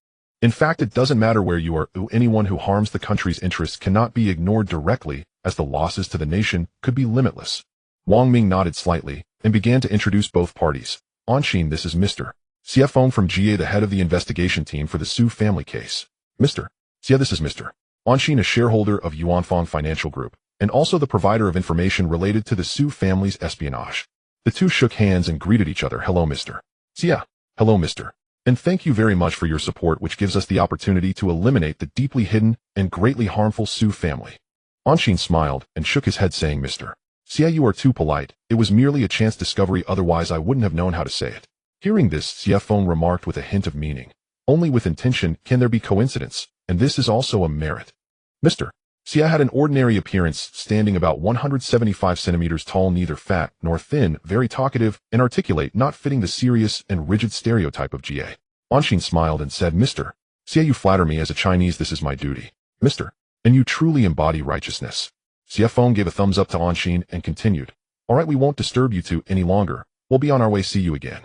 In fact, it doesn't matter where you are. Anyone who harms the country's interests cannot be ignored directly, as the losses to the nation could be limitless. Wang Ming nodded slightly and began to introduce both parties. Anshin, this is Mr. Xie Feng from GA, the head of the investigation team for the Su family case. Mr. Xie, this is Mr. Anshin, a shareholder of Yuanfang Financial Group, and also the provider of information related to the Su family's espionage. The two shook hands and greeted each other. Hello, Mr. Xie. Hello, Mr. And thank you very much for your support, which gives us the opportunity to eliminate the deeply hidden and greatly harmful Su family. Anshin smiled and shook his head, saying, Mr. Xie, you are too polite. It was merely a chance discovery, otherwise I wouldn't have known how to say it. Hearing this, Xie Feng remarked with a hint of meaning. Only with intention can there be coincidence, and this is also a merit. Mr. Xie had an ordinary appearance, standing about 175 centimeters tall, neither fat nor thin, very talkative and articulate, not fitting the serious and rigid stereotype of GA. Anshin smiled and said, Mr. Xie, you flatter me. As a Chinese, this is my duty. Mr. And you truly embody righteousness. Xie Feng gave a thumbs up to Anshin and continued, All right, we won't disturb you two any longer. We'll be on our way. See you again.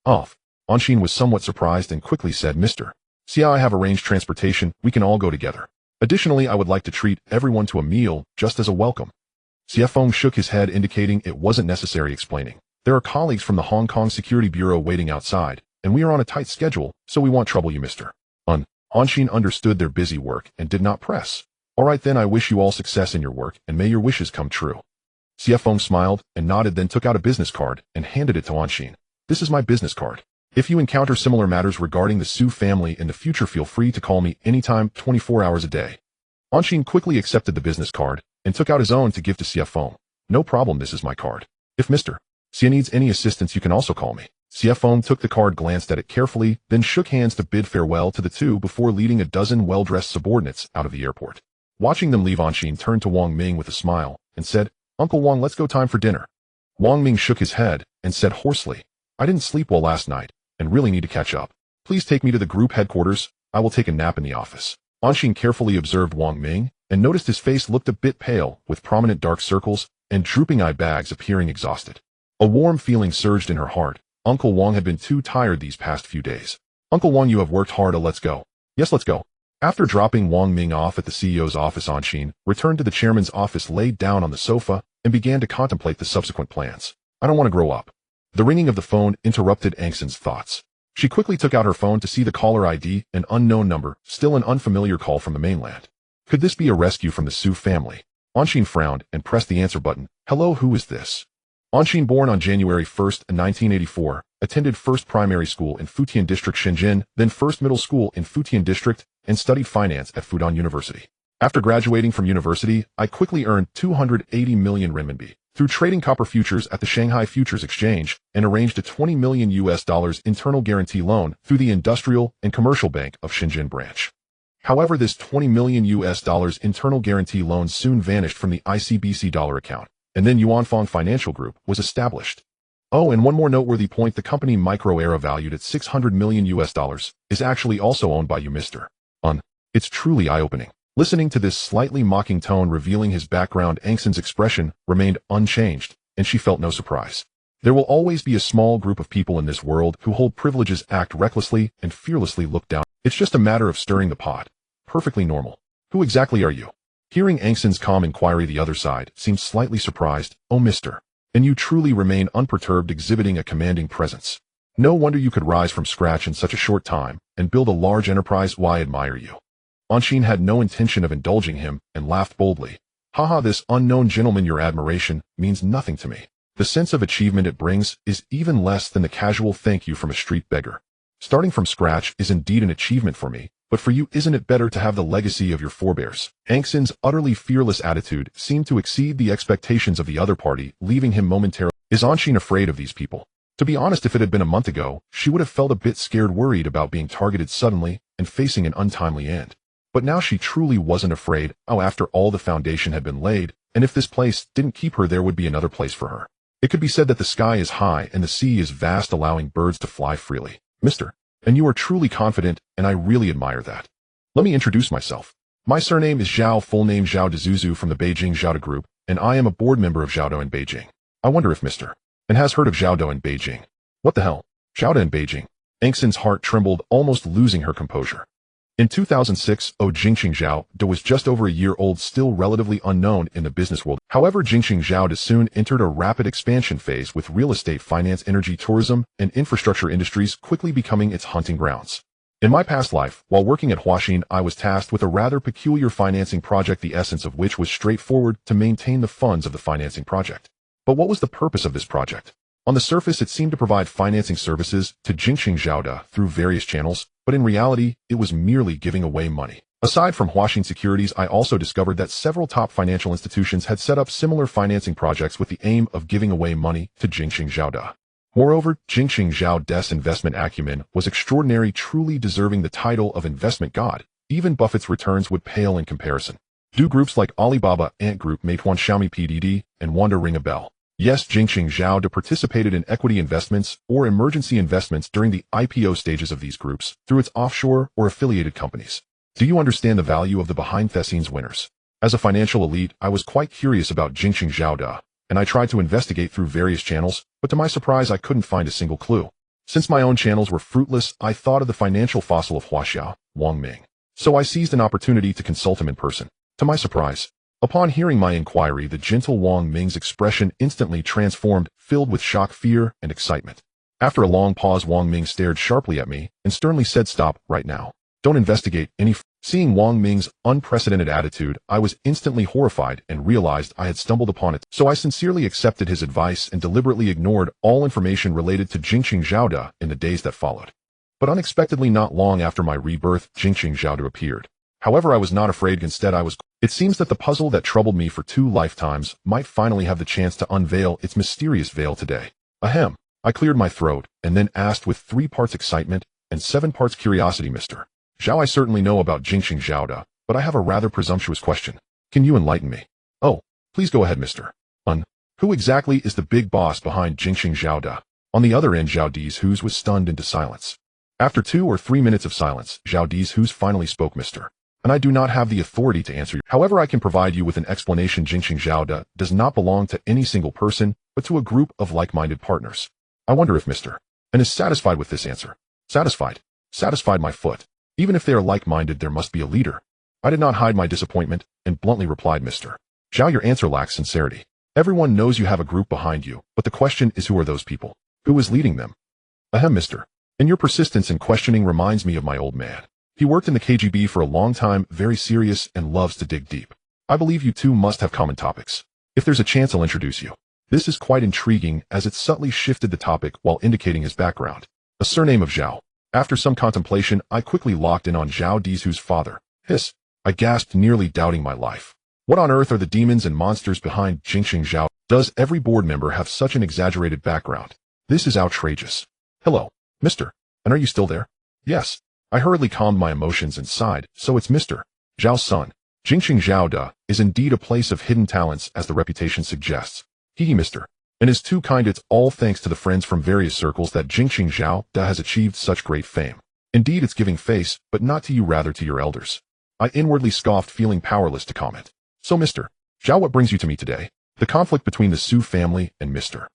Off. Anshin was somewhat surprised and quickly said, Mr. Xie, I have arranged transportation. We can all go together. Additionally, I would like to treat everyone to a meal, just as a welcome. Xie Feng shook his head, indicating it wasn't necessary explaining. There are colleagues from the Hong Kong Security Bureau waiting outside, and we are on a tight schedule, so we won't trouble you, Mr. Anshin understood their busy work and did not press. All right then, I wish you all success in your work, and may your wishes come true. Xie Feng smiled and nodded, then took out a business card and handed it to Anshin. This is my business card. If you encounter similar matters regarding the Su family in the future, feel free to call me anytime, 24 hours a day. Anshin quickly accepted the business card and took out his own to give to Xie Feng. No problem, this is my card. If Mr. Xie needs any assistance, you can also call me. Xie Feng took the card, glanced at it carefully, then shook hands to bid farewell to the two before leading a dozen well-dressed subordinates out of the airport. Watching them leave, Anshin turned to Wang Ming with a smile and said, Uncle Wang, let's go, time for dinner. Wang Ming shook his head and said hoarsely, I didn't sleep well last night and really need to catch up. Please take me to the group headquarters. I will take a nap in the office. Anshin carefully observed Wang Ming and noticed his face looked a bit pale, with prominent dark circles and drooping eye bags, appearing exhausted. A warm feeling surged in her heart. Uncle Wang had been too tired these past few days. Uncle Wang, you have worked hard. Let's go. Yes, let's go. After dropping Wang Ming off at the CEO's office, Anshin returned to the chairman's office, laid down on the sofa, and began to contemplate the subsequent plans. I don't want to grow up. The ringing of the phone interrupted Angson's thoughts. She quickly took out her phone to see the caller ID, an unknown number, still an unfamiliar call from the mainland. Could this be a rescue from the Su family? Anshin frowned and pressed the answer button. Hello, who is this? Anshin, born on January 1st, 1984, attended First Primary School in Futian District, Shenzhen, then First Middle School in Futian District, and studied finance at Fudan University. After graduating from university, I quickly earned 280 million renminbi through trading copper futures at the Shanghai Futures Exchange, and arranged a $20 million internal guarantee loan through the Industrial and Commercial Bank of Shenzhen branch. However, this $20 million internal guarantee loan soon vanished from the ICBC dollar account, and then Yuanfang Financial Group was established. Oh, and one more noteworthy point, the company Microera, valued at $600 million, is actually also owned by you, Mr. It's truly eye-opening. Listening to this slightly mocking tone revealing his background, Angson's expression remained unchanged, and she felt no surprise. There will always be a small group of people in this world who hold privileges, act recklessly, and fearlessly look down. It's just a matter of stirring the pot. Perfectly normal. Who exactly are you? Hearing Angson's calm inquiry, the other side seemed slightly surprised. Oh, Mr. And you truly remain unperturbed, exhibiting a commanding presence. No wonder you could rise from scratch in such a short time and build a large enterprise. Why, I admire you. Anshin had no intention of indulging him and laughed boldly. Haha, this unknown gentleman, your admiration means nothing to me. The sense of achievement it brings is even less than the casual thank you from a street beggar. Starting from scratch is indeed an achievement for me, but for you isn't it better to have the legacy of your forebears? Angson's utterly fearless attitude seemed to exceed the expectations of the other party, leaving him momentarily. Is Anshin afraid of these people? To be honest, if it had been a month ago, she would have felt a bit scared, worried about being targeted suddenly and facing an untimely end. But now she truly wasn't afraid. After all, the foundation had been laid, and if this place didn't keep her, there would be another place for her. It could be said that the sky is high and the sea is vast, allowing birds to fly freely. Mr. And you are truly confident, and I really admire that. Let me introduce myself. My surname is Zhao, full name Zhao Dezuzu, from the Beijing Zhaoda Group, and I am a board member of Zhaoda in Beijing. I wonder if Mr. and has heard of Zhaoda in Beijing. What the hell? Zhaoda in Beijing. Angson's heart trembled, almost losing her composure. In 2006, Jingxing Zhaoda was just over a year old, still relatively unknown in the business world. However, Jingxing Zhaoda soon entered a rapid expansion phase, with real estate, finance, energy, tourism, and infrastructure industries quickly becoming its hunting grounds. In my past life, while working at Huaxin, I was tasked with a rather peculiar financing project, the essence of which was straightforward: to maintain the funds of the financing project. But what was the purpose of this project? On the surface, it seemed to provide financing services to Jingxing Zhaoda through various channels, but in reality, it was merely giving away money. Aside from Huaxin Securities, I also discovered that several top financial institutions had set up similar financing projects with the aim of giving away money to Jingxing Zhaoda. Moreover, Jingxing Zhaoda's investment acumen was extraordinary, truly deserving the title of investment god. Even Buffett's returns would pale in comparison. Do groups like Alibaba, Ant Group, Meituan, Xiaomi PDD, and Wanda ring a bell? Yes, Jingxing Zhaoda participated in equity investments or emergency investments during the IPO stages of these groups through its offshore or affiliated companies. Do you understand the value of the behind-the-scenes winners? As a financial elite, I was quite curious about Jingxing Zhaoda, and I tried to investigate through various channels, but to my surprise, I couldn't find a single clue. Since my own channels were fruitless, I thought of the financial fossil of Huaxiao, Wang Ming. So I seized an opportunity to consult him in person. To my surprise, upon hearing my inquiry, the gentle Wang Ming's expression instantly transformed, filled with shock, fear, and excitement. After a long pause, Wang Ming stared sharply at me and sternly said, "Stop, right now. Don't investigate any." Seeing Wang Ming's unprecedented attitude, I was instantly horrified and realized I had stumbled upon it. So I sincerely accepted his advice and deliberately ignored all information related to Jingxing Zhaoda in the days that followed. But unexpectedly, not long after my rebirth, Jingxing Zhaoda appeared. However, I was not afraid. Instead, It seems that the puzzle that troubled me for 2 lifetimes might finally have the chance to unveil its mysterious veil today. Ahem. I cleared my throat and then asked with 3 parts excitement and 7 parts curiosity, "Mr. Zhao, I certainly know about Jingxing Zhaoda, but I have a rather presumptuous question. Can you enlighten me?" "Oh, please go ahead, Mr. Who exactly is the big boss behind Jingxing Zhaoda?" On the other end, Zhao Dizhus was stunned into silence. After 2 or 3 minutes of silence, Zhao Dizhus finally spoke, "Mr. And I do not have the authority to answer you. However, I can provide you with an explanation. Jingxing Zhaoda does not belong to any single person, but to a group of like-minded partners. I wonder if Mr. and is satisfied with this answer." "Satisfied? Satisfied, my foot. Even if they are like-minded, there must be a leader." I did not hide my disappointment and bluntly replied, "Mr. Zhao, your answer lacks sincerity. Everyone knows you have a group behind you, but the question is, who are those people? Who is leading them?" "Ahem, Mr. And your persistence in questioning reminds me of my old man. He worked in the KGB for a long time, very serious, and loves to dig deep. I believe you two must have common topics. If there's a chance, I'll introduce you." This is quite intriguing, as it subtly shifted the topic while indicating his background. A surname of Zhao. After some contemplation, I quickly locked in on Zhao Dizhu's father. "Hiss." I gasped, nearly doubting my life. What on earth are the demons and monsters behind Jingxing Zhao? Does every board member have such an exaggerated background? This is outrageous. "Hello, Mr. And are you still there?" "Yes." I hurriedly calmed my emotions and sighed. "So it's Mr. Zhao's son. Jingxing Zhaoda is indeed a place of hidden talents, as the reputation suggests. He, Mr. And is too kind. It's all thanks to the friends from various circles that Jingxing Zhaoda has achieved such great fame. Indeed, it's giving face, but not to you, rather to your elders." I inwardly scoffed, feeling powerless to comment. "So, Mr. Zhao, what brings you to me today?" "The conflict between the Su family and Mr.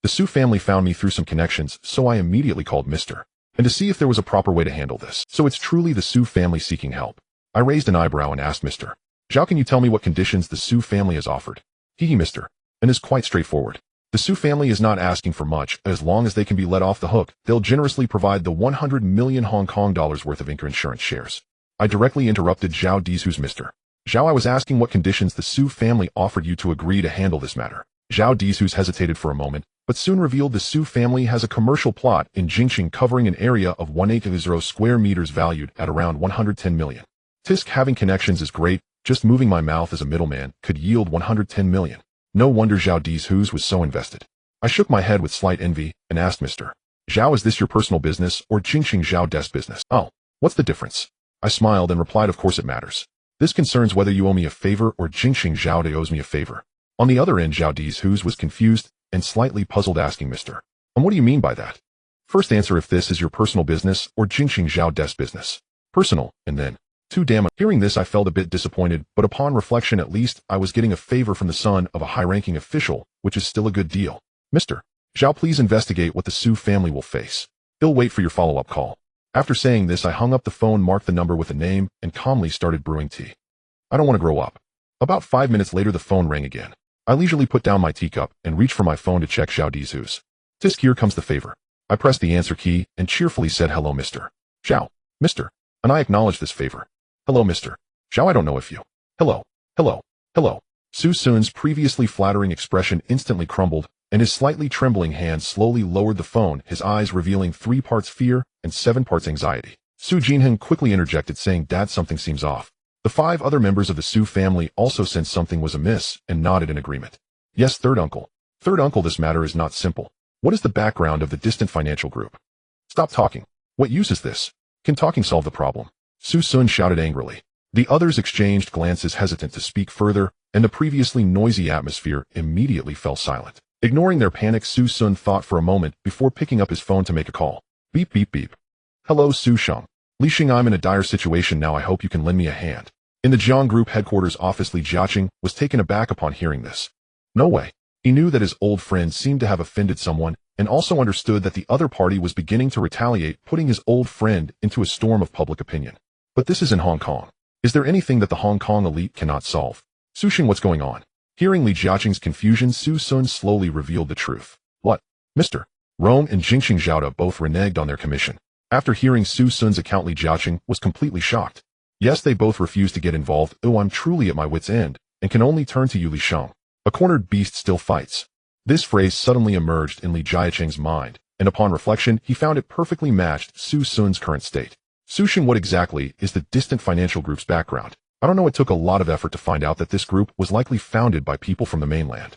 The Su family found me through some connections, so I immediately called Mr. And to see if there was a proper way to handle this. So it's truly the Su family seeking help." I raised an eyebrow and asked, "Mr. Zhao, can you tell me what conditions the Su family has offered?" "He, Mr. And is quite straightforward. The Su family is not asking for much. As long as they can be let off the hook, they'll generously provide the 100 million Hong Kong dollars worth of insurance shares." I directly interrupted Zhao Dizhu's, "Mr. Zhao, I was asking what conditions the Su family offered you to agree to handle this matter." Zhao Dizhu's hesitated for a moment, but soon revealed the Su family has a commercial plot in Jingxing covering an area of 180 square meters valued at around 110 million. Tisk, having connections is great, just moving my mouth as a middleman could yield 110 million. No wonder Zhao Dizhu's was so invested. I shook my head with slight envy and asked Mr. Zhao, is this your personal business or Jingxing Zhao Des business? Oh, what's the difference? I smiled and replied, of course it matters. This concerns whether you owe me a favor or Jingxing Zhao De owes me a favor. On the other end, Zhao Dizhu's was confused and slightly puzzled, asking Mr. What do you mean by that? First answer if this is your personal business or Jingxing Zhao Des business. Personal, and then, too damn. Hearing this I felt a bit disappointed, but upon reflection at least I was getting a favor from the son of a high-ranking official, which is still a good deal. Mr. Zhao, please investigate what the Su family will face. They'll wait for your follow-up call. After saying this I hung up the phone, marked the number with a name, and calmly started brewing tea. I don't want to grow up. About 5 minutes later the phone rang again. I leisurely put down my teacup and reached for my phone to check Zhao Dizhu's. Tisk, here comes the favor. I pressed the answer key and cheerfully said, hello Mr. Zhao. Mr. And I acknowledged this favor. Hello Mr. Zhao, I don't know if you. Hello. Hello. Hello. Su Sun's previously flattering expression instantly crumbled, and his slightly trembling hand slowly lowered the phone, his eyes revealing 3 parts fear and 7 parts anxiety. Su Jinheng quickly interjected, saying, Dad, something seems off. The 5 other members of the Su family also sensed something was amiss and nodded in agreement. Yes, third uncle. Third uncle, this matter is not simple. What is the background of the distant financial group? Stop talking. What use is this? Can talking solve the problem? Su Sun shouted angrily. The others exchanged glances, hesitant to speak further, and the previously noisy atmosphere immediately fell silent. Ignoring their panic, Su Sun thought for a moment before picking up his phone to make a call. Beep, beep, beep. Hello, Su Sheng. Li Xing, I'm in a dire situation now. I hope you can lend me a hand. In the Jiang Group headquarters office, Li Jiaqing was taken aback upon hearing this. No way. He knew that his old friend seemed to have offended someone, and also understood that the other party was beginning to retaliate, putting his old friend into a storm of public opinion. But this is in Hong Kong. Is there anything that the Hong Kong elite cannot solve? Su Xing, what's going on? Hearing Li Jiaqing's confusion, Su Sun slowly revealed the truth. What? Mr. Rome and Jingxing Zhaoda both reneged on their commission. After hearing Su Sun's account, Li Jiaqing was completely shocked. Yes, they both refused to get involved. Oh, I'm truly at my wit's end, and can only turn to you, Li Sheng. A cornered beast still fights. This phrase suddenly emerged in Li Jiaqing's mind, and upon reflection, he found it perfectly matched Su Sun's current state. Su Xing, what exactly is the distant financial group's background? I don't know. It took a lot of effort to find out that this group was likely founded by people from the mainland.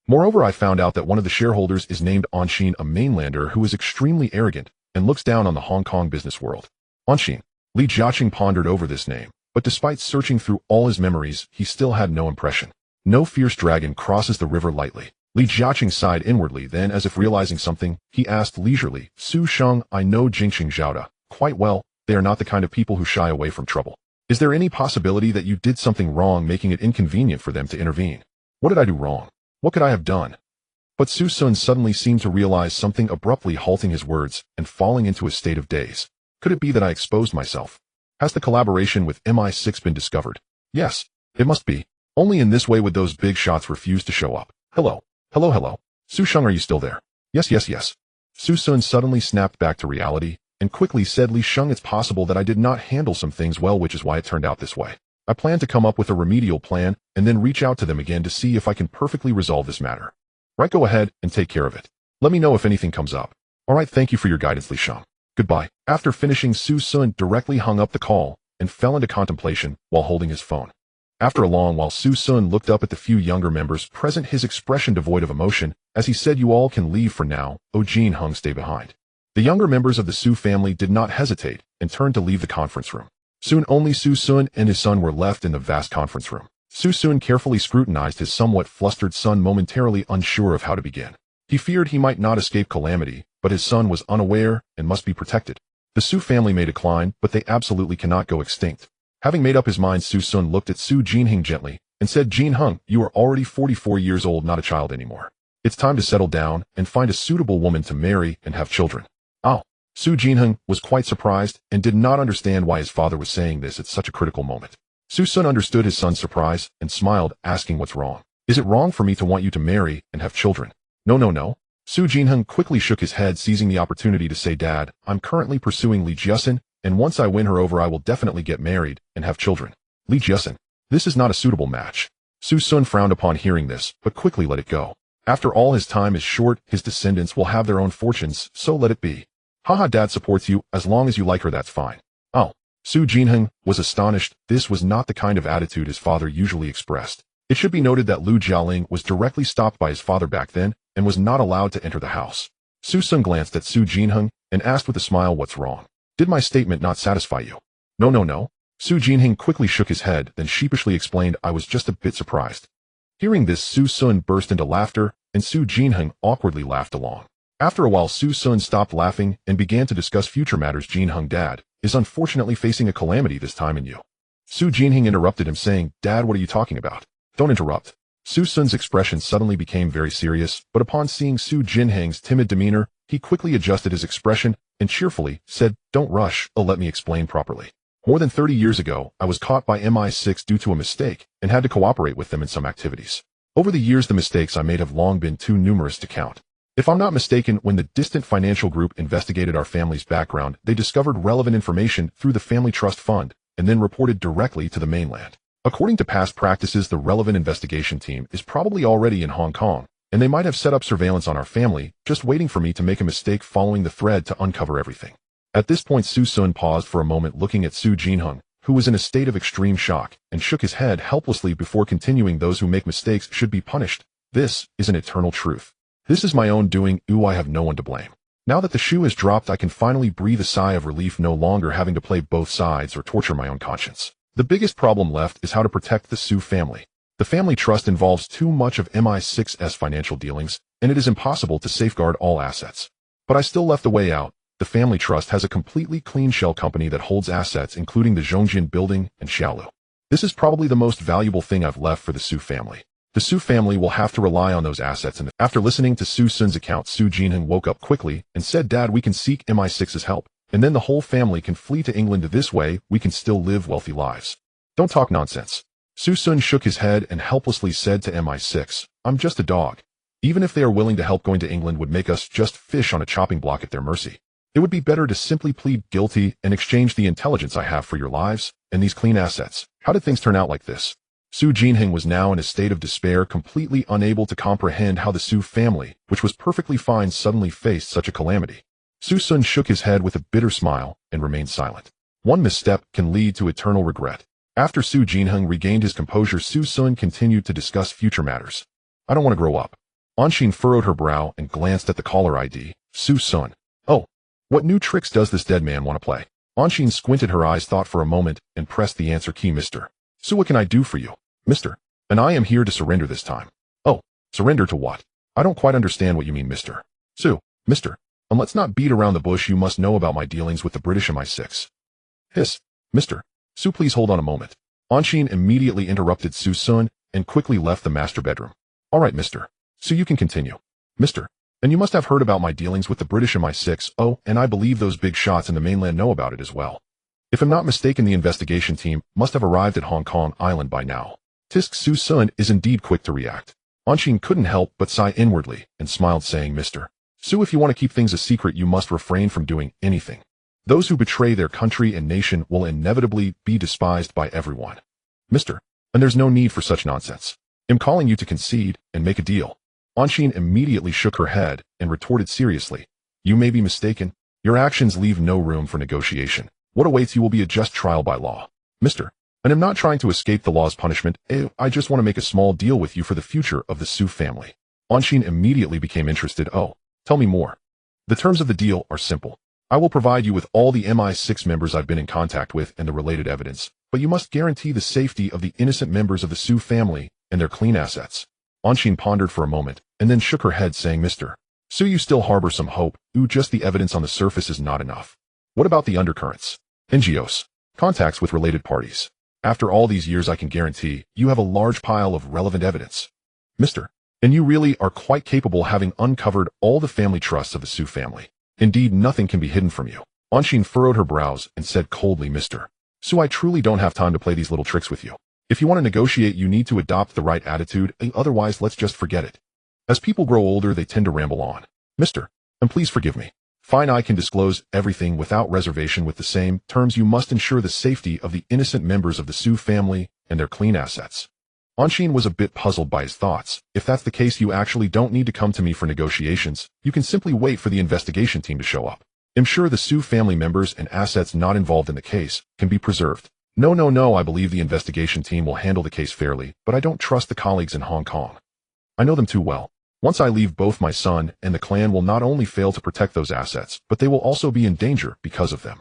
Moreover, I found out that one of the shareholders is named Anshin, a mainlander who is extremely arrogant and looks down on the Hong Kong business world. Anshin. Li Jiaqing pondered over this name, but despite searching through all his memories, he still had no impression. No fierce dragon crosses the river lightly. Li Jiaqing sighed inwardly, then, as if realizing something, he asked leisurely, Su Sheng, I know Jingxing Zhaoda quite well. They are not the kind of people who shy away from trouble. Is there any possibility that you did something wrong, making it inconvenient for them to intervene? What did I do wrong? What could I have done? But Su Sun suddenly seemed to realize something, abruptly halting his words and falling into a state of daze. Could it be that I exposed myself? Has the collaboration with MI6 been discovered? Yes, it must be. Only in this way would those big shots refuse to show up. Hello. Hello, hello. Su Sheng, are you still there? Yes, yes, yes. Su Sun suddenly snapped back to reality and quickly said, Li Sheng, it's possible that I did not handle some things well, which is why it turned out this way. I plan to come up with a remedial plan and then reach out to them again to see if I can perfectly resolve this matter. Right, go ahead and take care of it. Let me know if anything comes up. All right, thank you for your guidance, Li Sheng. Goodbye. After finishing, Su Sun directly hung up the call and fell into contemplation while holding his phone. After a long while, Su Sun looked up at the few younger members present, his expression devoid of emotion, as he said, you all can leave for now. Oh, Jin Hung, stay behind. The younger members of the Su family did not hesitate and turned to leave the conference room. Soon only Su Sun and his son were left in the vast conference room. Su Sun carefully scrutinized his somewhat flustered son, momentarily unsure of how to begin. He feared he might not escape calamity, but his son was unaware and must be protected. The Su family may decline, but they absolutely cannot go extinct. Having made up his mind, Su Sun looked at Su Jinheng gently and said, Jin Hung, you are already 44 years old, not a child anymore. It's time to settle down and find a suitable woman to marry and have children. Oh. Su Jinheng was quite surprised and did not understand why his father was saying this at such a critical moment. Su Sun understood his son's surprise and smiled, asking, what's wrong? Is it wrong for me to want you to marry and have children? No, no, no. Su Jinheng quickly shook his head, seizing the opportunity to say, Dad, I'm currently pursuing Li Jiasin, and once I win her over I will definitely get married and have children. Li Jiasin. This is not a suitable match. Su Sun frowned upon hearing this, but quickly let it go. After all, his time is short, his descendants will have their own fortunes, so let it be. Haha, Dad supports you, as long as you like her that's fine. Oh. Su Jinheng was astonished. This was not the kind of attitude his father usually expressed. It should be noted that Lu Jialing was directly stopped by his father back then, and was not allowed to enter the house. Su Sun glanced at Su Jinheng, and asked with a smile, what's wrong? Did my statement not satisfy you? No. Su Jinheng quickly shook his head, then sheepishly explained, I was just a bit surprised. Hearing this, Su Sun burst into laughter, and Su Jinheng awkwardly laughed along. After a while, Su Sun stopped laughing and began to discuss future matters. Jinheng, Dad is unfortunately facing a calamity this time in you. Su Jinheng interrupted him, saying, Dad, what are you talking about? Don't interrupt. Su Sun's expression suddenly became very serious, but upon seeing Su Jinheng's timid demeanor, he quickly adjusted his expression and cheerfully said, Don't rush, let me explain properly. More than 30 years ago, I was caught by MI6 due to a mistake and had to cooperate with them in some activities. Over the years, the mistakes I made have long been too numerous to count. If I'm not mistaken, when the distant financial group investigated our family's background, they discovered relevant information through the family trust fund and then reported directly to the mainland. According to past practices, the relevant investigation team is probably already in Hong Kong, and they might have set up surveillance on our family, just waiting for me to make a mistake following the thread to uncover everything. At this point, Su Sun paused for a moment, looking at Su Jinheng, who was in a state of extreme shock, and shook his head helplessly before continuing, those who make mistakes should be punished. This is an eternal truth. This is my own doing. I have no one to blame. Now that the shoe is dropped, I can finally breathe a sigh of relief, no longer having to play both sides or torture my own conscience. The biggest problem left is how to protect the Su family. The family trust involves too much of MI6's financial dealings, and it is impossible to safeguard all assets. But I still left a way out. The family trust has a completely clean shell company that holds assets including the Zhongjin building and Xiaolu. This is probably the most valuable thing I've left for the Su family. The Su family will have to rely on those assets, and after listening to Su Sun's account, Su Jinheng woke up quickly and said, Dad, we can seek MI6's help, and then the whole family can flee to England. This way, we can still live wealthy lives. Don't talk nonsense. Su Sun shook his head and helplessly said to MI6, I'm just a dog. Even if they are willing to help, going to England would make us just fish on a chopping block at their mercy. It would be better to simply plead guilty and exchange the intelligence I have for your lives and these clean assets. How did things turn out like this? Su Jinheng was now in a state of despair, completely unable to comprehend how the Su family, which was perfectly fine, suddenly faced such a calamity. Su Sun shook his head with a bitter smile and remained silent. One misstep can lead to eternal regret. After Su Jinheng regained his composure, Su Sun continued to discuss future matters. I don't want to grow up. Anshin furrowed her brow and glanced at the caller ID. Su Sun. Oh, what new tricks does this dead man want to play? Anshin squinted her eyes, thought for a moment, and pressed the answer key. Mr. Su, what can I do for you? Mister. And I am here to surrender this time. Oh, surrender to what? I don't quite understand what you mean, Mr. Su. Mister. And let's not beat around the bush. You must know about my dealings with the British MI6. Hiss. Mister. Su, please hold on a moment. Anshin immediately interrupted Su Sun and quickly left the master bedroom. All right, Mr. Su, you can continue. Mister. And you must have heard about my dealings with the British MI6. Oh, and I believe those big shots in the mainland know about it as well. If I'm not mistaken, the investigation team must have arrived at Hong Kong Island by now. Tisk. Su Sun is indeed quick to react. Anshin couldn't help but sigh inwardly and smiled, saying, Mr. Su, if you want to keep things a secret, you must refrain from doing anything. Those who betray their country and nation will inevitably be despised by everyone. Mister. And there's no need for such nonsense. I'm calling you to concede and make a deal. Anshin immediately shook her head and retorted seriously. You may be mistaken. Your actions leave no room for negotiation. What awaits you will be a just trial by law. Mister. And I'm not trying to escape the law's punishment. I just want to make a small deal with you for the future of the Su family. Anshin immediately became interested. Oh, tell me more. The terms of the deal are simple. I will provide you with all the MI6 members I've been in contact with and the related evidence, but you must guarantee the safety of the innocent members of the Su family and their clean assets. Anshin pondered for a moment and then shook her head, saying, Mr. Su, you still harbor some hope. Just the evidence on the surface is not enough. What about the undercurrents? NGOs. Contacts with related parties. After all these years, I can guarantee you have a large pile of relevant evidence. Mister. And you really are quite capable, having uncovered all the family trusts of the Su family. Indeed, nothing can be hidden from you. Anshin furrowed her brows and said coldly, Mr. Su, I truly don't have time to play these little tricks with you. If you want to negotiate, you need to adopt the right attitude, otherwise let's just forget it. As people grow older, they tend to ramble on. Mister. And please forgive me. Fine, I can disclose everything without reservation. With the same terms, you must ensure the safety of the innocent members of the Su family and their clean assets. Anshin was a bit puzzled by his thoughts. If that's the case, you actually don't need to come to me for negotiations. You can simply wait for the investigation team to show up. I'm sure the Su family members and assets not involved in the case can be preserved. No, I believe the investigation team will handle the case fairly, but I don't trust the colleagues in Hong Kong. I know them too well. Once I leave, both my son and the clan will not only fail to protect those assets, but they will also be in danger because of them.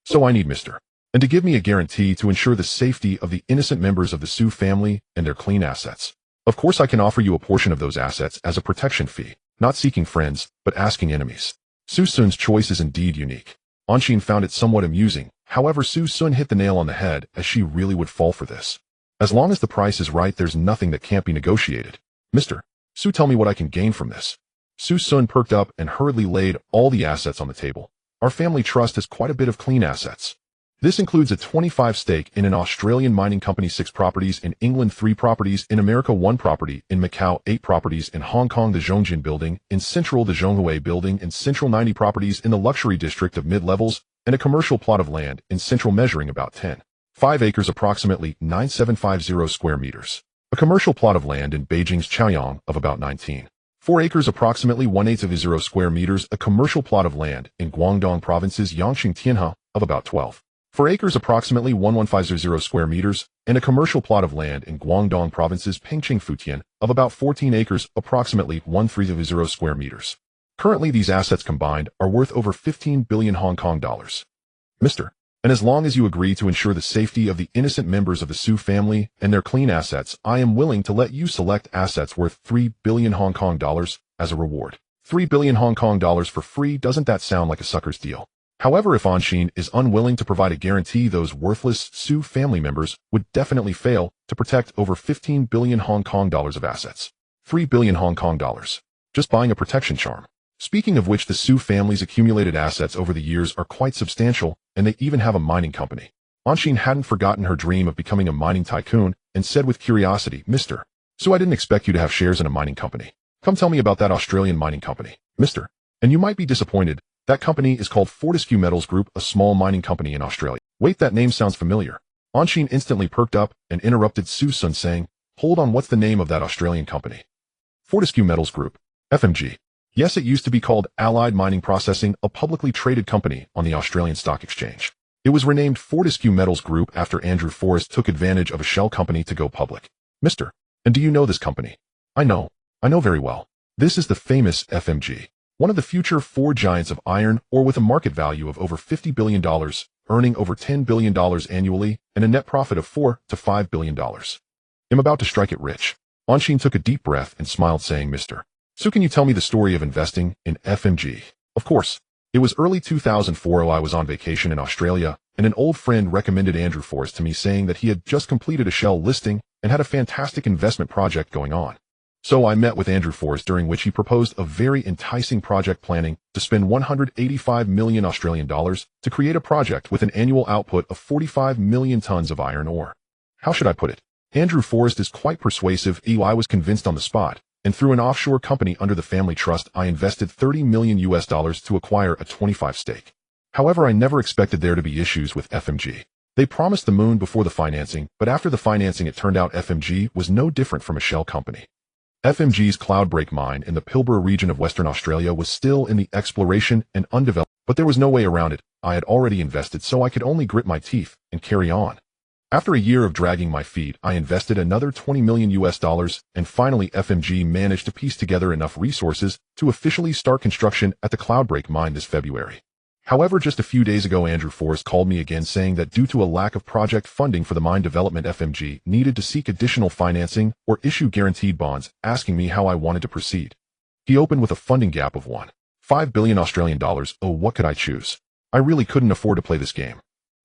So I need Mr. and to give me a guarantee to ensure the safety of the innocent members of the Su family and their clean assets. Of course, I can offer you a portion of those assets as a protection fee, not seeking friends, but asking enemies. Su Sun's choice is indeed unique. Anshin found it somewhat amusing. However, Su Sun hit the nail on the head, as she really would fall for this. As long as the price is right, there's nothing that can't be negotiated. Mr. Su, tell me what I can gain from this. Su Sun perked up and hurriedly laid all the assets on the table. Our family trust has quite a bit of clean assets. This includes a 25% stake in an Australian mining company, 6 properties in England, 3 properties in America, 1 property in Macau, 8 properties in Hong Kong, the Zhongjin building, in Central, the Zhonghui building, in Central, 90 properties in the luxury district of mid-levels, and a commercial plot of land in Central measuring about 10.5 acres, approximately 9,750 square meters. A commercial plot of land in Beijing's Chaoyang of about 19.4 acres, approximately 1/8 square meters. A commercial plot of land in Guangdong Province's Yangqing Tianhe of about 12.4 acres, approximately 1,150 square meters, and a commercial plot of land in Guangdong Province's Pingqing Futian of about 14 acres, approximately 130 square meters. Currently, these assets combined are worth over 15 billion Hong Kong dollars. Mr. And as long as you agree to ensure the safety of the innocent members of the Su family and their clean assets, I am willing to let you select assets worth 3 billion Hong Kong dollars as a reward. 3 billion Hong Kong dollars for free? Doesn't that sound like a sucker's deal? However, if Anshin is unwilling to provide a guarantee, those worthless Su family members would definitely fail to protect over 15 billion Hong Kong dollars of assets. 3 billion Hong Kong dollars. Just buying a protection charm. Speaking of which, the Su family's accumulated assets over the years are quite substantial, and they even have a mining company. Anshin hadn't forgotten her dream of becoming a mining tycoon and said with curiosity, Mr. Su, I didn't expect you to have shares in a mining company. Come tell me about that Australian mining company, Mr. And you might be disappointed. That company is called Fortescue Metals Group, a small mining company in Australia. Wait, that name sounds familiar. Anshin instantly perked up and interrupted Su Sun, saying, Hold on, what's the name of that Australian company? Fortescue Metals Group, FMG. Yes, it used to be called Allied Mining Processing, a publicly traded company on the Australian Stock Exchange. It was renamed Fortescue Metals Group after Andrew Forrest took advantage of a shell company to go public. Mr. And do you know this company? I know very well. This is the famous FMG. One of the future 4 giants of iron ore with a market value of over $50 billion, earning over $10 billion annually, and a net profit of $4 to $5 billion. I'm about to strike it rich. Anshin took a deep breath and smiled, saying, Mr. So can you tell me the story of investing in FMG? Of course. It was early 2004. I was on vacation in Australia, and an old friend recommended Andrew Forrest to me, saying that he had just completed a shell listing and had a fantastic investment project going on. So I met with Andrew Forrest, during which he proposed a very enticing project, planning to spend 185 million Australian dollars to create a project with an annual output of 45 million tons of iron ore. How should I put it? Andrew Forrest is quite persuasive. I was convinced on the spot, and through an offshore company under the family trust, I invested $30 million to acquire a 25% stake. However, I never expected there to be issues with FMG. They promised the moon before the financing, but after the financing it turned out FMG was no different from a shell company. FMG's Cloudbreak mine in the Pilbara region of Western Australia was still in the exploration and undeveloped, but there was no way around it. I had already invested, so I could only grit my teeth and carry on. After a year of dragging my feet, I invested another $20 million, and finally FMG managed to piece together enough resources to officially start construction at the Cloudbreak mine this February. However, just a few days ago, Andrew Forrest called me again, saying that due to a lack of project funding for the mine development, FMG needed to seek additional financing or issue guaranteed bonds, asking me how I wanted to proceed. He opened with a funding gap of 1.5 billion Australian dollars. Oh, what could I choose? I really couldn't afford to play this game.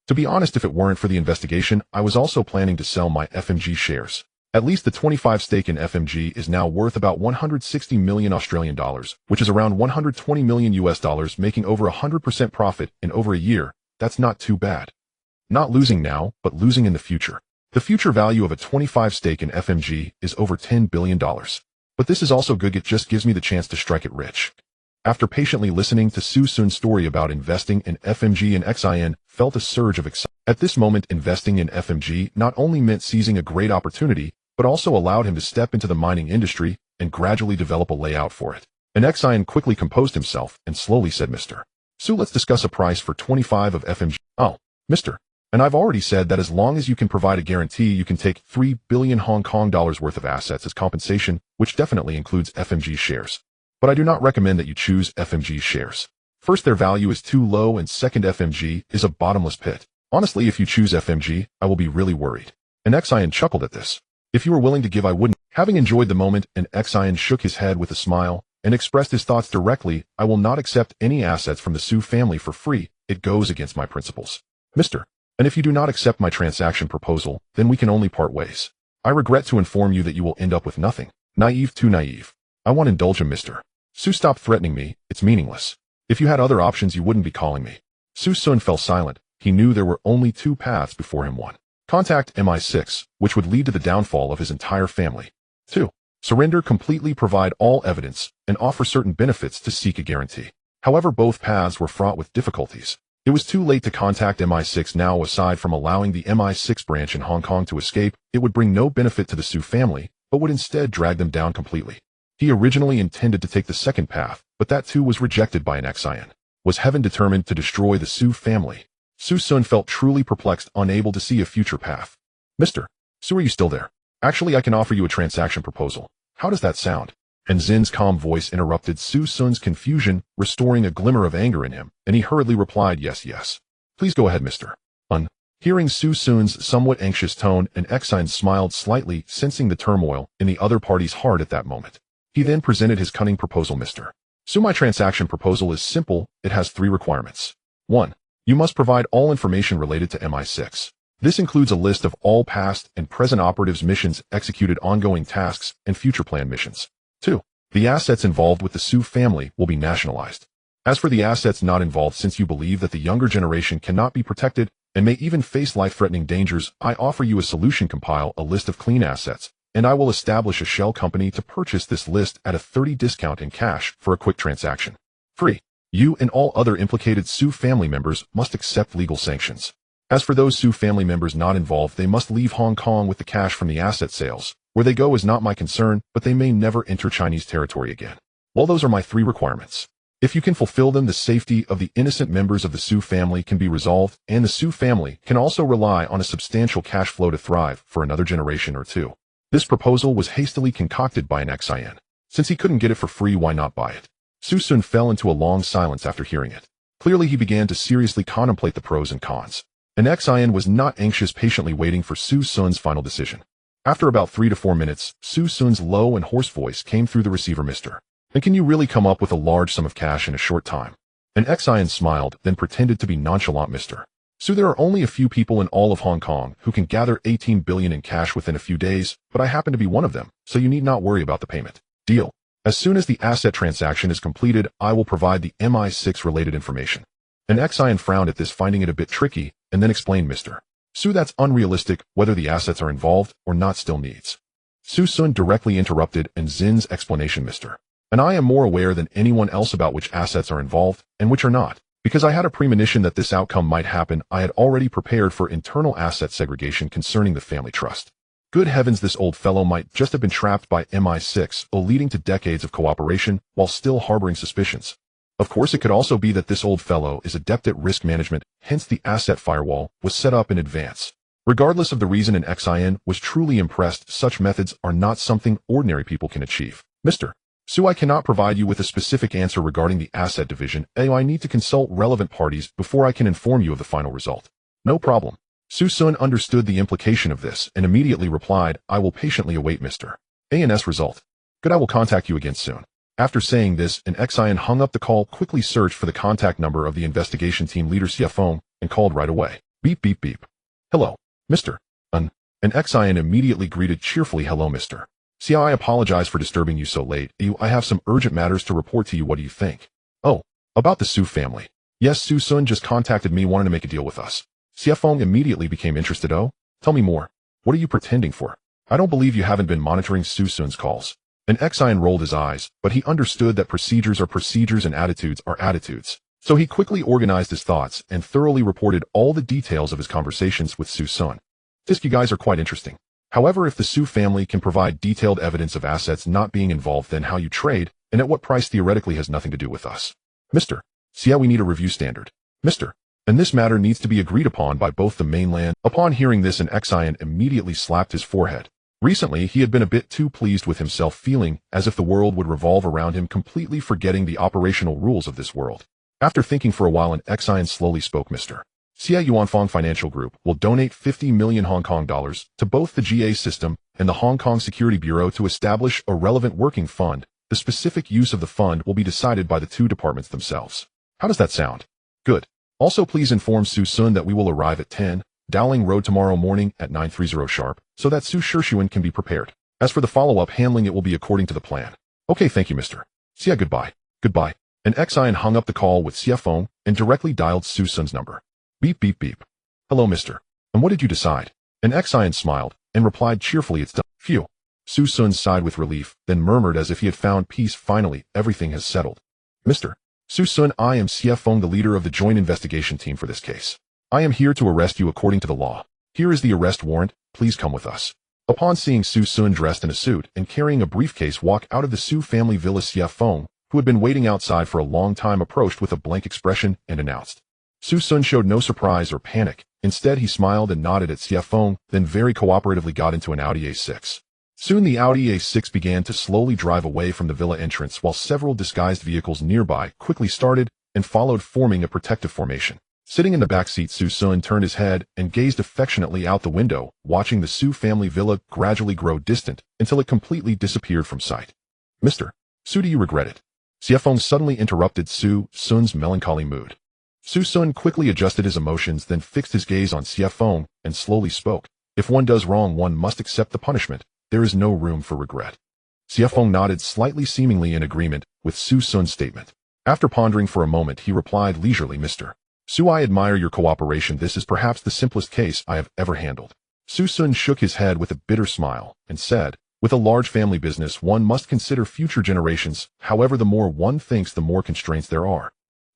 To be honest, if it weren't for the investigation, I was also planning to sell my FMG shares. At least the 25% stake in FMG is now worth about 160 million Australian dollars, which is around $120 million, making over 100% profit in over a year. That's not too bad. Not losing now, but losing in the future. The future value of a 25% stake in FMG is over $10 billion. But this is also good. It just gives me the chance to strike it rich. After patiently listening to Su Sun's story about investing in FMG, and Xin felt a surge of excitement. At this moment, investing in FMG not only meant seizing a great opportunity, but also allowed him to step into the mining industry and gradually develop a layout for it. An Exian quickly composed himself and slowly said, Mr. Su, let's discuss a price for 25 of FMG. Oh, Mr. And I've already said that as long as you can provide a guarantee, you can take 3 billion Hong Kong dollars worth of assets as compensation, which definitely includes FMG shares. But I do not recommend that you choose FMG shares. First, their value is too low, and second, FMG is a bottomless pit. Honestly, if you choose FMG, I will be really worried. An Exian chuckled at this. If you were willing to give, I wouldn't. Having enjoyed the moment, an Exian shook his head with a smile and expressed his thoughts directly. I will not accept any assets from the Su family for free. It goes against my principles. Mr. And if you do not accept my transaction proposal, then we can only part ways. I regret to inform you that you will end up with nothing. Naive, too naive. I won't indulge him, Mr. Su, stop threatening me. It's meaningless. If you had other options, you wouldn't be calling me. Su Sun fell silent. He knew there were only two paths before him. 1. Contact MI6, which would lead to the downfall of his entire family. 2. Surrender completely, provide all evidence, and offer certain benefits to seek a guarantee. However, both paths were fraught with difficulties. It was too late to contact MI6 now. Aside from allowing the MI6 branch in Hong Kong to escape, it would bring no benefit to the Su family, but would instead drag them down completely. He originally intended to take the second path, but that too was rejected by an Exian. Was heaven determined to destroy the Su family? Su Sun felt truly perplexed, unable to see a future path. Mr. Su, are you still there? Actually, I can offer you a transaction proposal. How does that sound? And Zin's calm voice interrupted Su Sun's confusion, restoring a glimmer of anger in him, and he hurriedly replied, yes, yes. Please go ahead, Mr. Hearing Su Sun's somewhat anxious tone, an Exian smiled slightly, sensing the turmoil in the other party's heart at that moment. He then presented his cunning proposal, Mr. Su, my transaction proposal is simple. It has 3 requirements. 1. You must provide all information related to MI6. This includes a list of all past and present operatives' missions, executed ongoing tasks, and future planned missions. 2. The assets involved with the Su family will be nationalized. As for the assets not involved, since you believe that the younger generation cannot be protected and may even face life-threatening dangers, I offer you a solution: compile a list of clean assets, and I will establish a shell company to purchase this list at a 30% discount in cash for a quick transaction. 3. You and all other implicated Su family members must accept legal sanctions. As for those Su family members not involved, they must leave Hong Kong with the cash from the asset sales. Where they go is not my concern, but they may never enter Chinese territory again. Well, those are my 3 requirements. If you can fulfill them, the safety of the innocent members of the Su family can be resolved, and the Su family can also rely on a substantial cash flow to thrive for another generation or 2. This proposal was hastily concocted by an Exian. Since he couldn't get it for free, why not buy it? Su Sun fell into a long silence after hearing it. Clearly, he began to seriously contemplate the pros and cons. An Exian was not anxious, patiently waiting for Su Sun's final decision. After about 3 to 4 minutes, Su Sun's low and hoarse voice came through the receiver, Mr. And can you really come up with a large sum of cash in a short time? An Exian smiled, then pretended to be nonchalant, Mr. Su, there are only a few people in all of Hong Kong who can gather 18 billion in cash within a few days, but I happen to be one of them, so you need not worry about the payment. Deal. As soon as the asset transaction is completed, I will provide the MI6 related information. An Exian frowned at this, finding it a bit tricky, and then explained, Mr. Su, that's unrealistic. Whether the assets are involved or not still needs. Su Sun directly interrupted and Zin's explanation, Mr. And I am more aware than anyone else about which assets are involved and which are not. Because I had a premonition that this outcome might happen, I had already prepared for internal asset segregation concerning the family trust. Good heavens, this old fellow might just have been trapped by MI6, leading to decades of cooperation while still harboring suspicions. Of course, it could also be that this old fellow is adept at risk management, hence the asset firewall was set up in advance. Regardless of the reason, an Exian was truly impressed. Such methods are not something ordinary people can achieve. Mr. Su, I cannot provide you with a specific answer regarding the asset division. I need to consult relevant parties before I can inform you of the final result. No problem. Su Sun understood the implication of this and immediately replied, I will patiently await Mr. A&S result. Good, I will contact you again soon. After saying this, an Exian hung up the call, quickly searched for the contact number of the investigation team leader CFO, and called right away. Beep, beep, beep. Hello, Mr. An Exian immediately greeted cheerfully, hello, Mr. See, I apologize for disturbing you so late. I have some urgent matters to report to you. What do you think? Oh, about the Su family. Yes, Su Sun just contacted me wanting to make a deal with us. CFO immediately became interested. Oh, tell me more. What are you pretending for? I don't believe you haven't been monitoring Su Sun's calls. An Exian rolled his eyes, but he understood that procedures are procedures and attitudes are attitudes. So he quickly organized his thoughts and thoroughly reported all the details of his conversations with Su Sun. You guys are quite interesting. However, if the Su family can provide detailed evidence of assets not being involved, then how you trade and at what price theoretically has nothing to do with us. Mr. See how we need a review standard. Mr. And this matter needs to be agreed upon by both the mainland. Upon hearing this, an Exian immediately slapped his forehead. Recently, he had been a bit too pleased with himself, feeling as if the world would revolve around him, completely forgetting the operational rules of this world. After thinking for a while, an Exian slowly spoke. Mr. Xia Yuanfang Financial Group will donate 50 million Hong Kong dollars to both the GA system and the Hong Kong Security Bureau to establish a relevant working fund. The specific use of the fund will be decided by the two departments themselves. How does that sound? Good. Also, please inform Su Sun that we will arrive at 10 Dowling Road tomorrow morning at 9:30 sharp, so that Su Shishuan can be prepared. As for the follow-up handling, it will be according to the plan. Okay, thank you, Mr. Xia. Goodbye. Goodbye. An Exian hung up the call with Xia Feng and directly dialed Su Sun's number. Beep, beep, beep. Hello, Mr. And what did you decide? An Exian smiled and replied cheerfully, it's done. Phew. Su Sun sighed with relief, then murmured as if he had found peace. Finally, everything has settled. Mr. Su Sun, I am Xia Feng, the leader of the joint investigation team for this case. I am here to arrest you according to the law. Here is the arrest warrant. Please come with us. Upon seeing Su Sun dressed in a suit and carrying a briefcase walk out of the Su family villa, Xia Feng, who had been waiting outside for a long time, approached with a blank expression and announced. Su Sun showed no surprise or panic. Instead, he smiled and nodded at Xia Feng, then very cooperatively got into an Audi A6. Soon the Audi A6 began to slowly drive away from the villa entrance, while several disguised vehicles nearby quickly started and followed, forming a protective formation. Sitting in the back seat, Su Sun turned his head and gazed affectionately out the window, watching the Su family villa gradually grow distant until it completely disappeared from sight. Mr. Su, do you regret it? Xia Feng suddenly interrupted Su Sun's melancholy mood. Su Sun quickly adjusted his emotions, then fixed his gaze on Xia Feng and slowly spoke. If one does wrong, one must accept the punishment. There is no room for regret. Xia Feng nodded slightly, seemingly in agreement with Su Sun's statement. After pondering for a moment, he replied leisurely, Mr. Su, I admire your cooperation. This is perhaps the simplest case I have ever handled. Su Sun shook his head with a bitter smile and said, with a large family business, one must consider future generations. However, the more one thinks, the more constraints there are.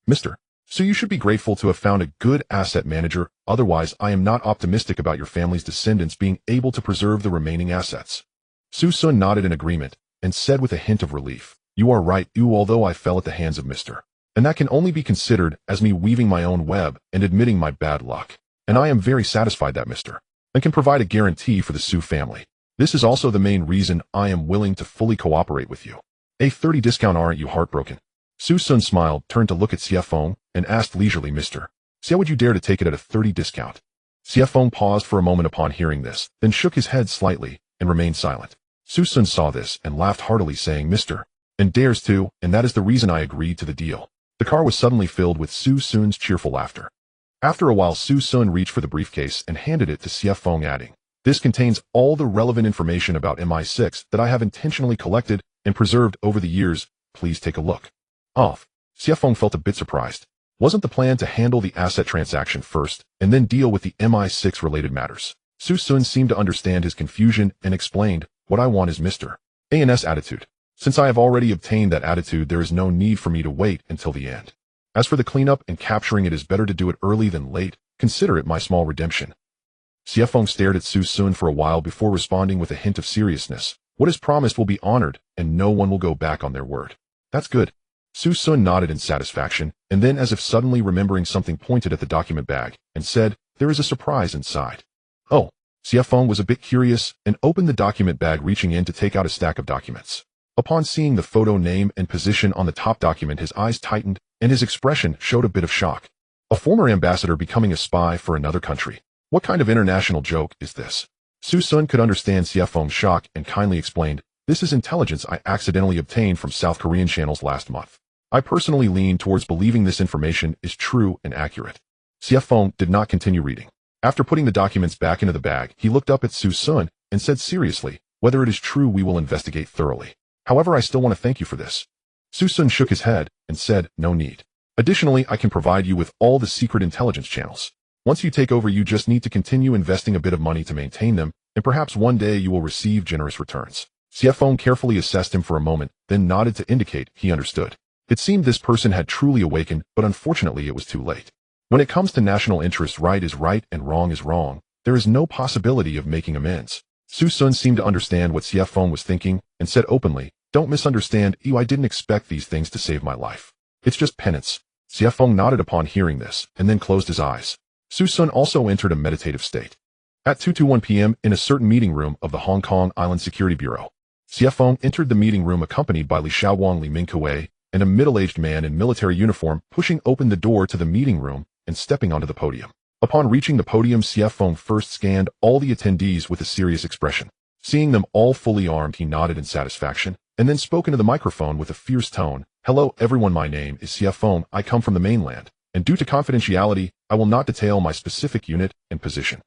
Mr. Su, you should be grateful to have found a good asset manager. Otherwise, I am not optimistic about your family's descendants being able to preserve the remaining assets. Su Sun nodded in agreement and said with a hint of relief, you are right, although I fell at the hands of Mr. And that can only be considered as me weaving my own web and admitting my bad luck. And I am very satisfied that Mr. and can provide a guarantee for the Su family. This is also the main reason I am willing to fully cooperate with you. A 30 discount, aren't you heartbroken? Su Sun smiled, turned to look at Xia Feng, and asked leisurely, Mr. Xia, would you dare to take it at a 30 discount? Xia Feng paused for a moment upon hearing this, then shook his head slightly and remained silent. Su Sun saw this and laughed heartily, saying, Mr. and dares to, and that is the reason I agreed to the deal. The car was suddenly filled with Su Sun's cheerful laughter. After a while, Su Sun reached for the briefcase and handed it to Xia Feng, adding, this contains all the relevant information about MI6 that I have intentionally collected and preserved over the years. Please take a look. Xia Feng felt a bit surprised. Wasn't the plan to handle the asset transaction first and then deal with the MI6 related matters? Su Sun seemed to understand his confusion and explained, what I want is Mr. A&S attitude. Since I have already obtained that attitude, there is no need for me to wait until the end. As for the cleanup and capturing, it is better to do it early than late. Consider it my small redemption. Xia Feng stared at Su Sun for a while before responding with a hint of seriousness. What is promised will be honored, and no one will go back on their word. That's good. Su Sun nodded in satisfaction, and then, as if suddenly remembering something, pointed at the document bag and said, there is a surprise inside. Oh. Xia Feng was a bit curious and opened the document bag, reaching in to take out a stack of documents. Upon seeing the photo, name, and position on the top document, his eyes tightened and his expression showed a bit of shock. A former ambassador becoming a spy for another country. What kind of international joke is this? Su Sun could understand Xia Feng's shock and kindly explained, this is intelligence I accidentally obtained from South Korean channels last month. I personally lean towards believing this information is true and accurate. Xia Feng did not continue reading. After putting the documents back into the bag, he looked up at Su Sun and said seriously, whether it is true, we will investigate thoroughly. However, I still want to thank you for this. Su Sun shook his head and said, no need. Additionally, I can provide you with all the secret intelligence channels. Once you take over, you just need to continue investing a bit of money to maintain them, and perhaps one day you will receive generous returns. Xia Feng carefully assessed him for a moment, then nodded to indicate he understood. It seemed this person had truly awakened, but unfortunately it was too late. When it comes to national interest, right is right and wrong is wrong. There is no possibility of making amends. Su Sun seemed to understand what CF Feng was thinking and said openly, "Don't misunderstand, I didn't expect these things to save my life. It's just penance." CF Feng nodded upon hearing this and then closed his eyes. Su Sun also entered a meditative state. At 2:21 p.m. in a certain meeting room of the Hong Kong Island Security Bureau, CF Feng entered the meeting room accompanied by Li Xiaowang, Li Mingkue, and a middle-aged man in military uniform pushing open the door to the meeting room and stepping onto the podium. Upon reaching the podium, CF Feng first scanned all the attendees with a serious expression. Seeing them all fully armed, he nodded in satisfaction, and then spoke into the microphone with a fierce tone. "Hello everyone, my name is CF Feng, I come from the mainland, and due to confidentiality, I will not detail my specific unit and position.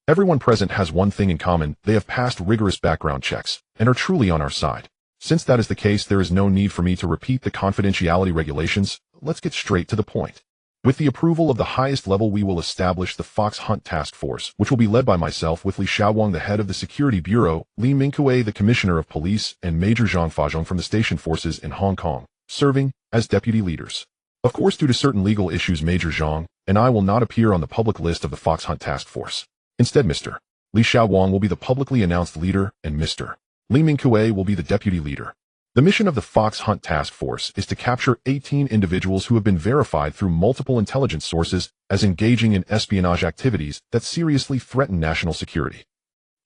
Everyone present has one thing in common, they have passed rigorous background checks, and are truly on our side. Since that is the case, there is no need for me to repeat the confidentiality regulations. Let's get straight to the point. With the approval of the highest level, we will establish the Fox Hunt Task Force, which will be led by myself with Li Xiaowang, the head of the Security Bureau, Li Mingkue, the Commissioner of Police, and Major Zhang Fazhong from the station forces in Hong Kong, serving as deputy leaders. Of course, due to certain legal issues, Major Zhang and I will not appear on the public list of the Fox Hunt Task Force. Instead, Mr. Li Xiaowang will be the publicly announced leader, and Mr. Li Mingkue will be the deputy leader. The mission of the Fox Hunt Task Force is to capture 18 individuals who have been verified through multiple intelligence sources as engaging in espionage activities that seriously threaten national security.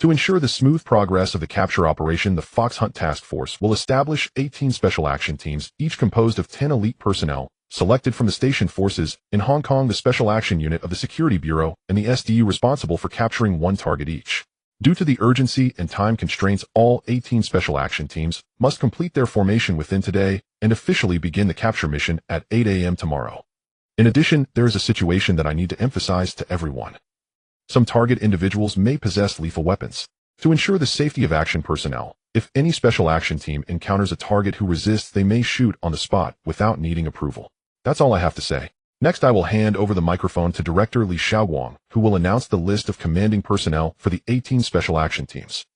To ensure the smooth progress of the capture operation, the Fox Hunt Task Force will establish 18 special action teams, each composed of 10 elite personnel, selected from the station forces in Hong Kong, the Special Action Unit of the Security Bureau, and the SDU, responsible for capturing one target each. Due to the urgency and time constraints, all 18 special action teams must complete their formation within today and officially begin the capture mission at 8 a.m. tomorrow. In addition, there is a situation that I need to emphasize to everyone. Some target individuals may possess lethal weapons. To ensure the safety of action personnel, if any special action team encounters a target who resists, they may shoot on the spot without needing approval. That's all I have to say. Next, I will hand over the microphone to Director Li Xiaowang, who will announce the list of commanding personnel for the 18 special action teams.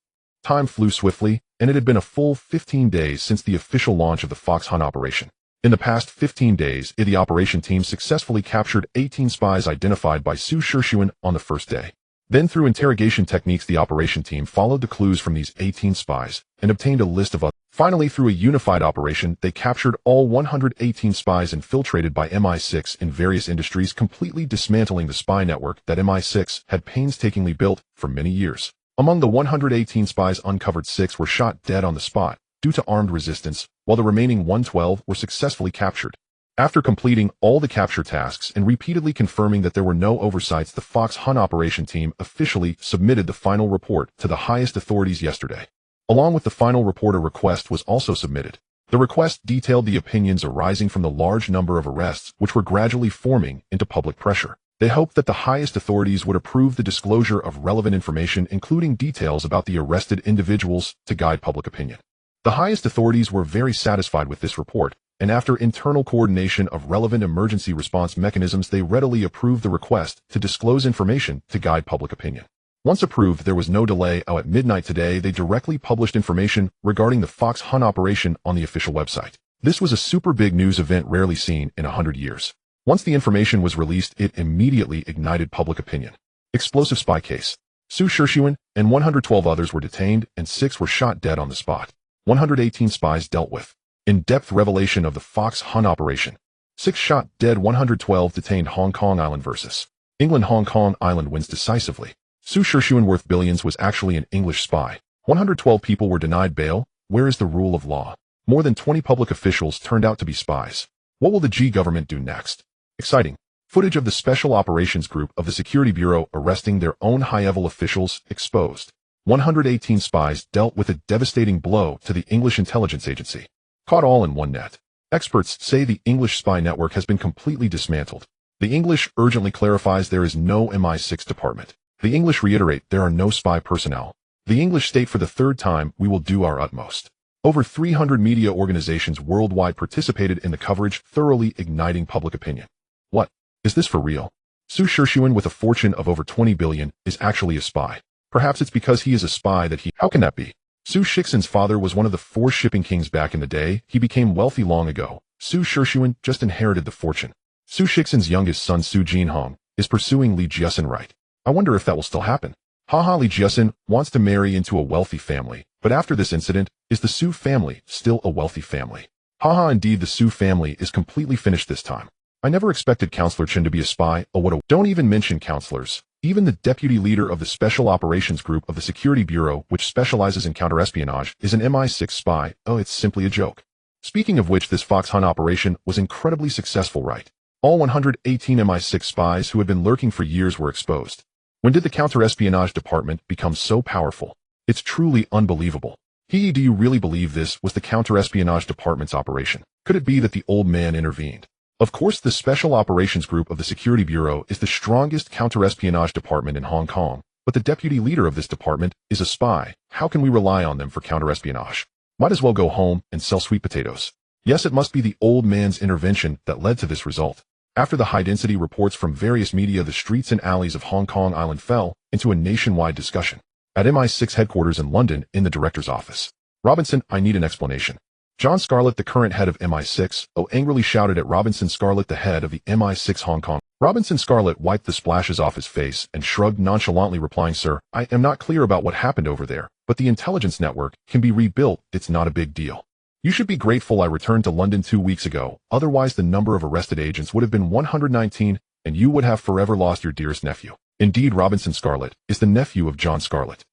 Time flew swiftly, and it had been a full 15 days since the official launch of the Fox Hunt operation. In the past 15 days, the operation team successfully captured 18 spies identified by Su Shixuan on the first day. Then, through interrogation techniques, the operation team followed the clues from these 18 spies and obtained a list of others. Finally, through a unified operation, they captured all 118 spies infiltrated by MI6 in various industries, completely dismantling the spy network that MI6 had painstakingly built for many years. Among the 118 spies uncovered, 6 were shot dead on the spot due to armed resistance, while the remaining 112 were successfully captured. After completing all the capture tasks and repeatedly confirming that there were no oversights, the Fox Hunt operation team officially submitted the final report to the highest authorities yesterday. Along with the final report, a request was also submitted. The request detailed the opinions arising from the large number of arrests which were gradually forming into public pressure. They hoped that the highest authorities would approve the disclosure of relevant information, including details about the arrested individuals, to guide public opinion. The highest authorities were very satisfied with this report, and after internal coordination of relevant emergency response mechanisms, they readily approved the request to disclose information to guide public opinion. Once approved, there was no delay. At midnight today, they directly published information regarding the Fox Hunt operation on the official website. This was a super big news event rarely seen in 100 years. Once the information was released, it immediately ignited public opinion. Explosive spy case. Su Shixuan and 112 others were detained, and 6 were shot dead on the spot. 118 spies dealt with. In-depth revelation of the Fox Hunt operation. 6 shot dead, 112 detained. Hong Kong Island versus England. Hong Kong Island wins decisively. Su Shixuan, worth billions, was actually an English spy. 112 people were denied bail. Where is the rule of law? More than 20 public officials turned out to be spies. What will the G government do next? Exciting. Footage of the Special Operations Group of the Security Bureau arresting their own high-level officials exposed. 118 spies dealt with a devastating blow to the English intelligence agency. Caught all in one net. Experts say the English spy network has been completely dismantled. The English urgently clarifies there is no MI6 department. The English reiterate there are no spy personnel. The English state for the third time, we will do our utmost. Over 300 media organizations worldwide participated in the coverage, thoroughly igniting public opinion. What? Is this for real? Su Shixuan, with a fortune of over 20 billion, is actually a spy. Perhaps it's because he is a spy that he... How can that be? Su Shixuan's father was one of the 4 shipping kings back in the day. He became wealthy long ago. Su Shixuan just inherited the fortune. Su Shixuan's youngest son, Su Jinhong, is pursuing Li Jiusen right. I wonder if that will still happen. Haha, Lee Jiasun wants to marry into a wealthy family, but after this incident, is the Su family still a wealthy family? Haha, indeed the Su family is completely finished this time. I never expected Counselor Chen to be a spy. Oh, what a— Don't even mention counselors. Even the deputy leader of the Special Operations Group of the Security Bureau, which specializes in counterespionage, is an MI6 spy. Oh, it's simply a joke. Speaking of which, this Fox Hunt operation was incredibly successful, right? All 118 MI6 spies who had been lurking for years were exposed. When did the counterespionage department become so powerful? It's truly unbelievable. Do you really believe this was the counterespionage department's operation? Could it be that the old man intervened? Of course, the Special Operations Group of the Security Bureau is the strongest counterespionage department in Hong Kong, but the deputy leader of this department is a spy. How can we rely on them for counterespionage? Might as well go home and sell sweet potatoes. Yes, it must be the old man's intervention that led to this result. After the high-density reports from various media, the streets and alleys of Hong Kong Island fell into a nationwide discussion. At MI6 headquarters in London, in the director's office. Robinson, I need an explanation. John Scarlett, the current head of MI6, angrily shouted at Robinson Scarlett, the head of the MI6 Hong Kong. Robinson Scarlett wiped the splashes off his face and shrugged nonchalantly, replying, Sir, I am not clear about what happened over there, but the intelligence network can be rebuilt. It's not a big deal. You should be grateful I returned to London 2 weeks ago, otherwise the number of arrested agents would have been 119, and you would have forever lost your dearest nephew. Indeed, Robinson Scarlett is the nephew of John Scarlett.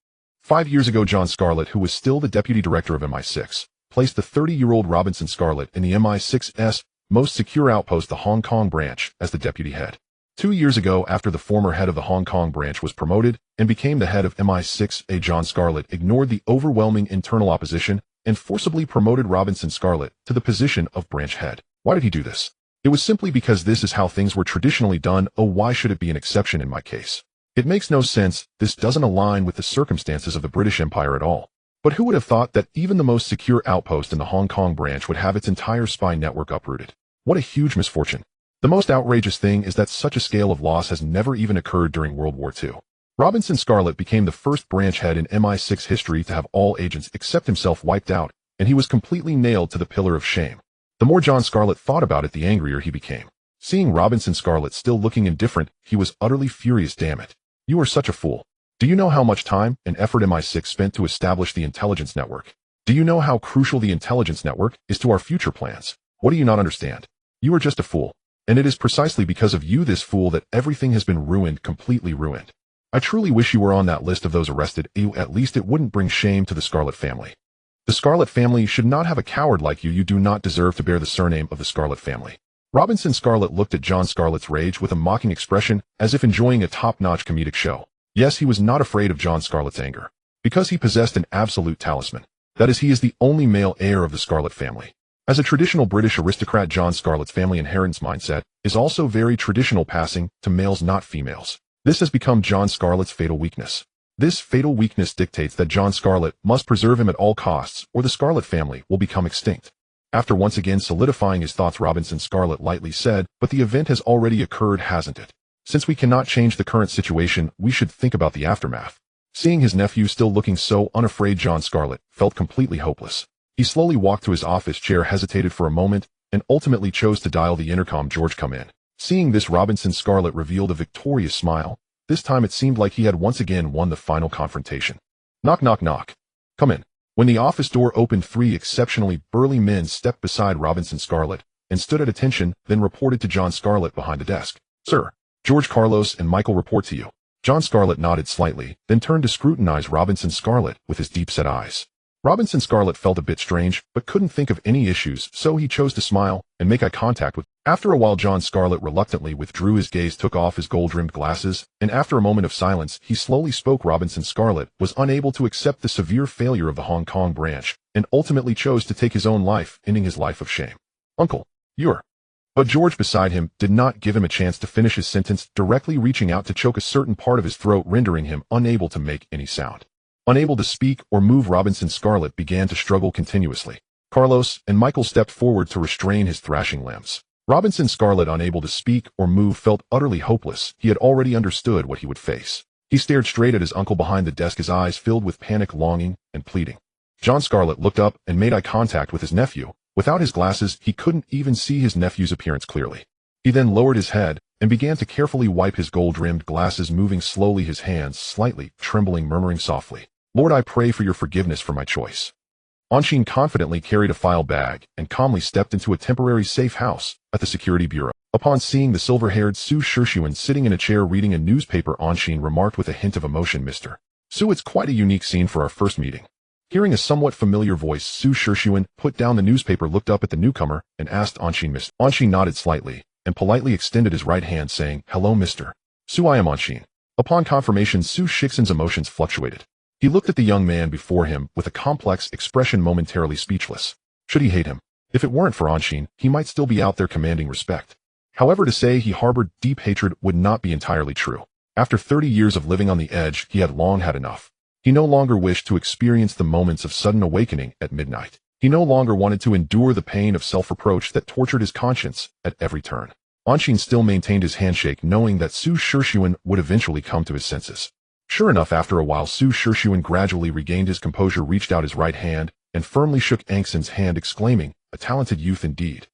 5 years ago, John Scarlett, who was still the deputy director of MI6, placed the 30-year-old Robinson Scarlett in the MI6's most secure outpost, the Hong Kong branch, as the deputy head. 2 years ago, after the former head of the Hong Kong branch was promoted and became the head of MI6, John Scarlett ignored the overwhelming internal opposition and forcibly promoted Robinson Scarlett to the position of branch head. Why did he do this? It was simply because this is how things were traditionally done. Oh, why should it be an exception in my case? It makes no sense. This doesn't align with the circumstances of the British Empire at all. But who would have thought that even the most secure outpost in the Hong Kong branch would have its entire spy network uprooted? What a huge misfortune. The most outrageous thing is that such a scale of loss has never even occurred during World War II. Robinson Scarlett became the first branch head in MI6 history to have all agents except himself wiped out, and he was completely nailed to the pillar of shame. The more John Scarlett thought about it, the angrier he became. Seeing Robinson Scarlett still looking indifferent, he was utterly furious. Damn it. You are such a fool. Do you know how much time and effort MI6 spent to establish the intelligence network? Do you know how crucial the intelligence network is to our future plans? What do you not understand? You are just a fool. And it is precisely because of you, this fool, that everything has been ruined, completely ruined. I truly wish you were on that list of those arrested. At least it wouldn't bring shame to the Scarlett family. The Scarlett family should not have a coward like you. You do not deserve to bear the surname of the Scarlett family. Robinson Scarlett looked at John Scarlett's rage with a mocking expression, as if enjoying a top-notch comedic show. Yes, he was not afraid of John Scarlett's anger, because he possessed an absolute talisman. That is, he is the only male heir of the Scarlett family. As a traditional British aristocrat, John Scarlett's family inheritance mindset is also very traditional, passing to males, not females. This has become John Scarlett's fatal weakness. This fatal weakness dictates that John Scarlett must preserve him at all costs, or the Scarlett family will become extinct. After once again solidifying his thoughts, Robinson Scarlett lightly said, but the event has already occurred, hasn't it? Since we cannot change the current situation, we should think about the aftermath. Seeing his nephew still looking so unafraid, John Scarlett felt completely hopeless. He slowly walked to his office chair, hesitated for a moment, and ultimately chose to dial the intercom. George, come in. Seeing this, Robinson Scarlett revealed a victorious smile. This time it seemed like he had once again won the final confrontation. Knock, knock, knock. Come in. When the office door opened, 3 exceptionally burly men stepped beside Robinson Scarlett and stood at attention, then reported to John Scarlett behind the desk. Sir, George, Carlos, and Michael report to you. John Scarlett nodded slightly, then turned to scrutinize Robinson Scarlett with his deep-set eyes. Robinson Scarlett felt a bit strange, but couldn't think of any issues, so he chose to smile and make eye contact with. After a while, John Scarlett reluctantly withdrew his gaze, took off his gold-rimmed glasses, and after a moment of silence, he slowly spoke. Robinson Scarlett was unable to accept the severe failure of the Hong Kong branch, and ultimately chose to take his own life, ending his life of shame. Uncle, you're... But George beside him did not give him a chance to finish his sentence, directly reaching out to choke a certain part of his throat, rendering him unable to make any sound. Unable to speak or move, Robinson Scarlett began to struggle continuously. Carlos and Michael stepped forward to restrain his thrashing limbs. Robinson Scarlett, unable to speak or move, felt utterly hopeless. He had already understood what he would face. He stared straight at his uncle behind the desk, his eyes filled with panic, longing, and pleading. John Scarlett looked up and made eye contact with his nephew. Without his glasses, he couldn't even see his nephew's appearance clearly. He then lowered his head, and began to carefully wipe his gold-rimmed glasses, moving slowly, his hands slightly trembling, murmuring softly, "Lord, I pray for your forgiveness for my choice." Anshin confidently carried a file bag and calmly stepped into a temporary safe house at the security bureau. Upon seeing the silver-haired Su Shirshuan sitting in a chair reading a newspaper, Anshin remarked with a hint of emotion, "Mr. Su, it's quite a unique scene for our first meeting." Hearing a somewhat familiar voice, Su Shirshuan put down the newspaper, looked up at the newcomer, and asked Anshin, "Mr." Anshin nodded slightly and politely extended his right hand, saying, "Hello, Mr. Su, I am Anshin." Upon confirmation, Su Shixin's emotions fluctuated. He looked at the young man before him with a complex expression, momentarily speechless. Should he hate him? If it weren't for Anshin, he might still be out there commanding respect. However, to say he harbored deep hatred would not be entirely true. After 30 years of living on the edge, he had long had enough. He no longer wished to experience the moments of sudden awakening at midnight. He no longer wanted to endure the pain of self-reproach that tortured his conscience at every turn. Anshin still maintained his handshake, knowing that Su Shirshuan would eventually come to his senses. Sure enough, after a while, Su Shirshuan gradually regained his composure, reached out his right hand, and firmly shook Angson's hand, exclaiming, "A talented youth indeed.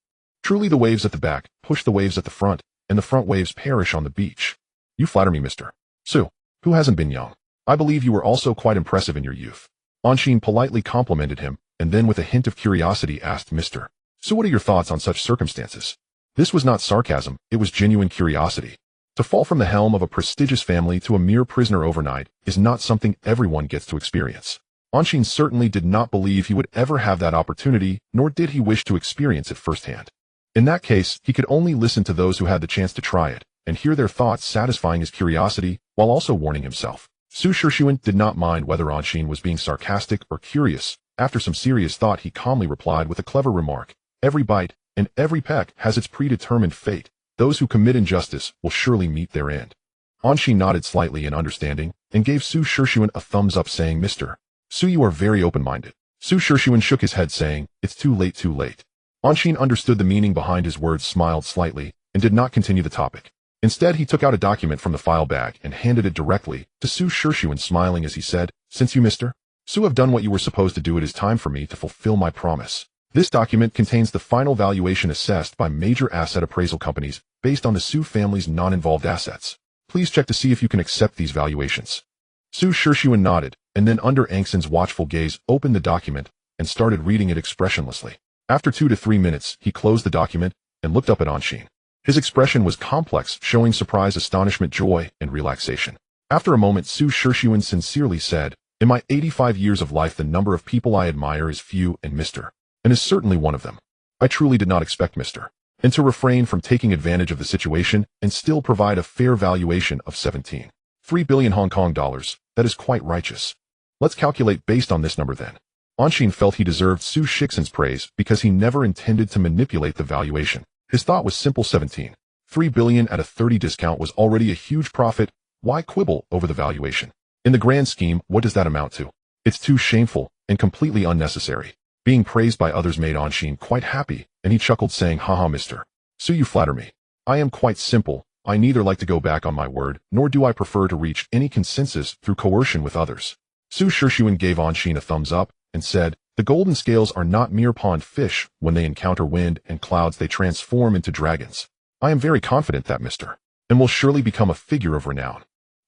Truly the waves at the back push the waves at the front, and the front waves perish on the beach. You flatter me, Mr. Su, who hasn't been young. I believe you were also quite impressive in your youth." Anshin politely complimented him, and then with a hint of curiosity asked, "Mr. Su, what are your thoughts on such circumstances?" This was not sarcasm, it was genuine curiosity. To fall from the helm of a prestigious family to a mere prisoner overnight is not something everyone gets to experience. Anshin certainly did not believe he would ever have that opportunity, nor did he wish to experience it firsthand. In that case, he could only listen to those who had the chance to try it, and hear their thoughts, satisfying his curiosity, while also warning himself. Su Shirshuan did not mind whether Anshin was being sarcastic or curious. After some serious thought, he calmly replied with a clever remark, "Every bite and every peck has its predetermined fate. Those who commit injustice will surely meet their end." Anshin nodded slightly in understanding, and gave Su Shirshuan a thumbs up, saying, "Mr. Su, you are very open-minded." Su Shirshuan shook his head, saying, "It's too late, too late." Anshin understood the meaning behind his words, smiled slightly, and did not continue the topic. Instead, he took out a document from the file bag and handed it directly to Su Shirshuan, smiling as he said, "Since you, Mr. Su, have done what you were supposed to do, it is time for me to fulfill my promise." This document contains the final valuation assessed by major asset appraisal companies based on the Su family's non-involved assets. Please check to see if you can accept these valuations. Su Shirshuan nodded, and then under Angson's watchful gaze, opened the document and started reading it expressionlessly. After 2 to 3 minutes, he closed the document and looked up at Anshin. His expression was complex, showing surprise, astonishment, joy, and relaxation. After a moment, Su Shirshuan sincerely said, "In my 85 years of life, the number of people I admire is few, and Mr. and is certainly one of them. I truly did not expect Mr. and to refrain from taking advantage of the situation and still provide a fair valuation of 17.3 billion Hong Kong dollars. That is quite righteous. Let's calculate based on this number then." Anshin felt he deserved Su Shixin's praise because he never intended to manipulate the valuation. His thought was simple: 17.3 billion at a 30 discount was already a huge profit. Why quibble over the valuation? In the grand scheme, what does that amount to? It's too shameful and completely unnecessary. Being praised by others made Anshin quite happy, and he chuckled, saying, "Haha, Mr. Su, you flatter me. I am quite simple. I neither like to go back on my word, nor do I prefer to reach any consensus through coercion with others." Su Shirshuan gave Anshin a thumbs up and said, "The golden scales are not mere pond fish. When they encounter wind and clouds, they transform into dragons. I am very confident that Mr. and will surely become a figure of renown."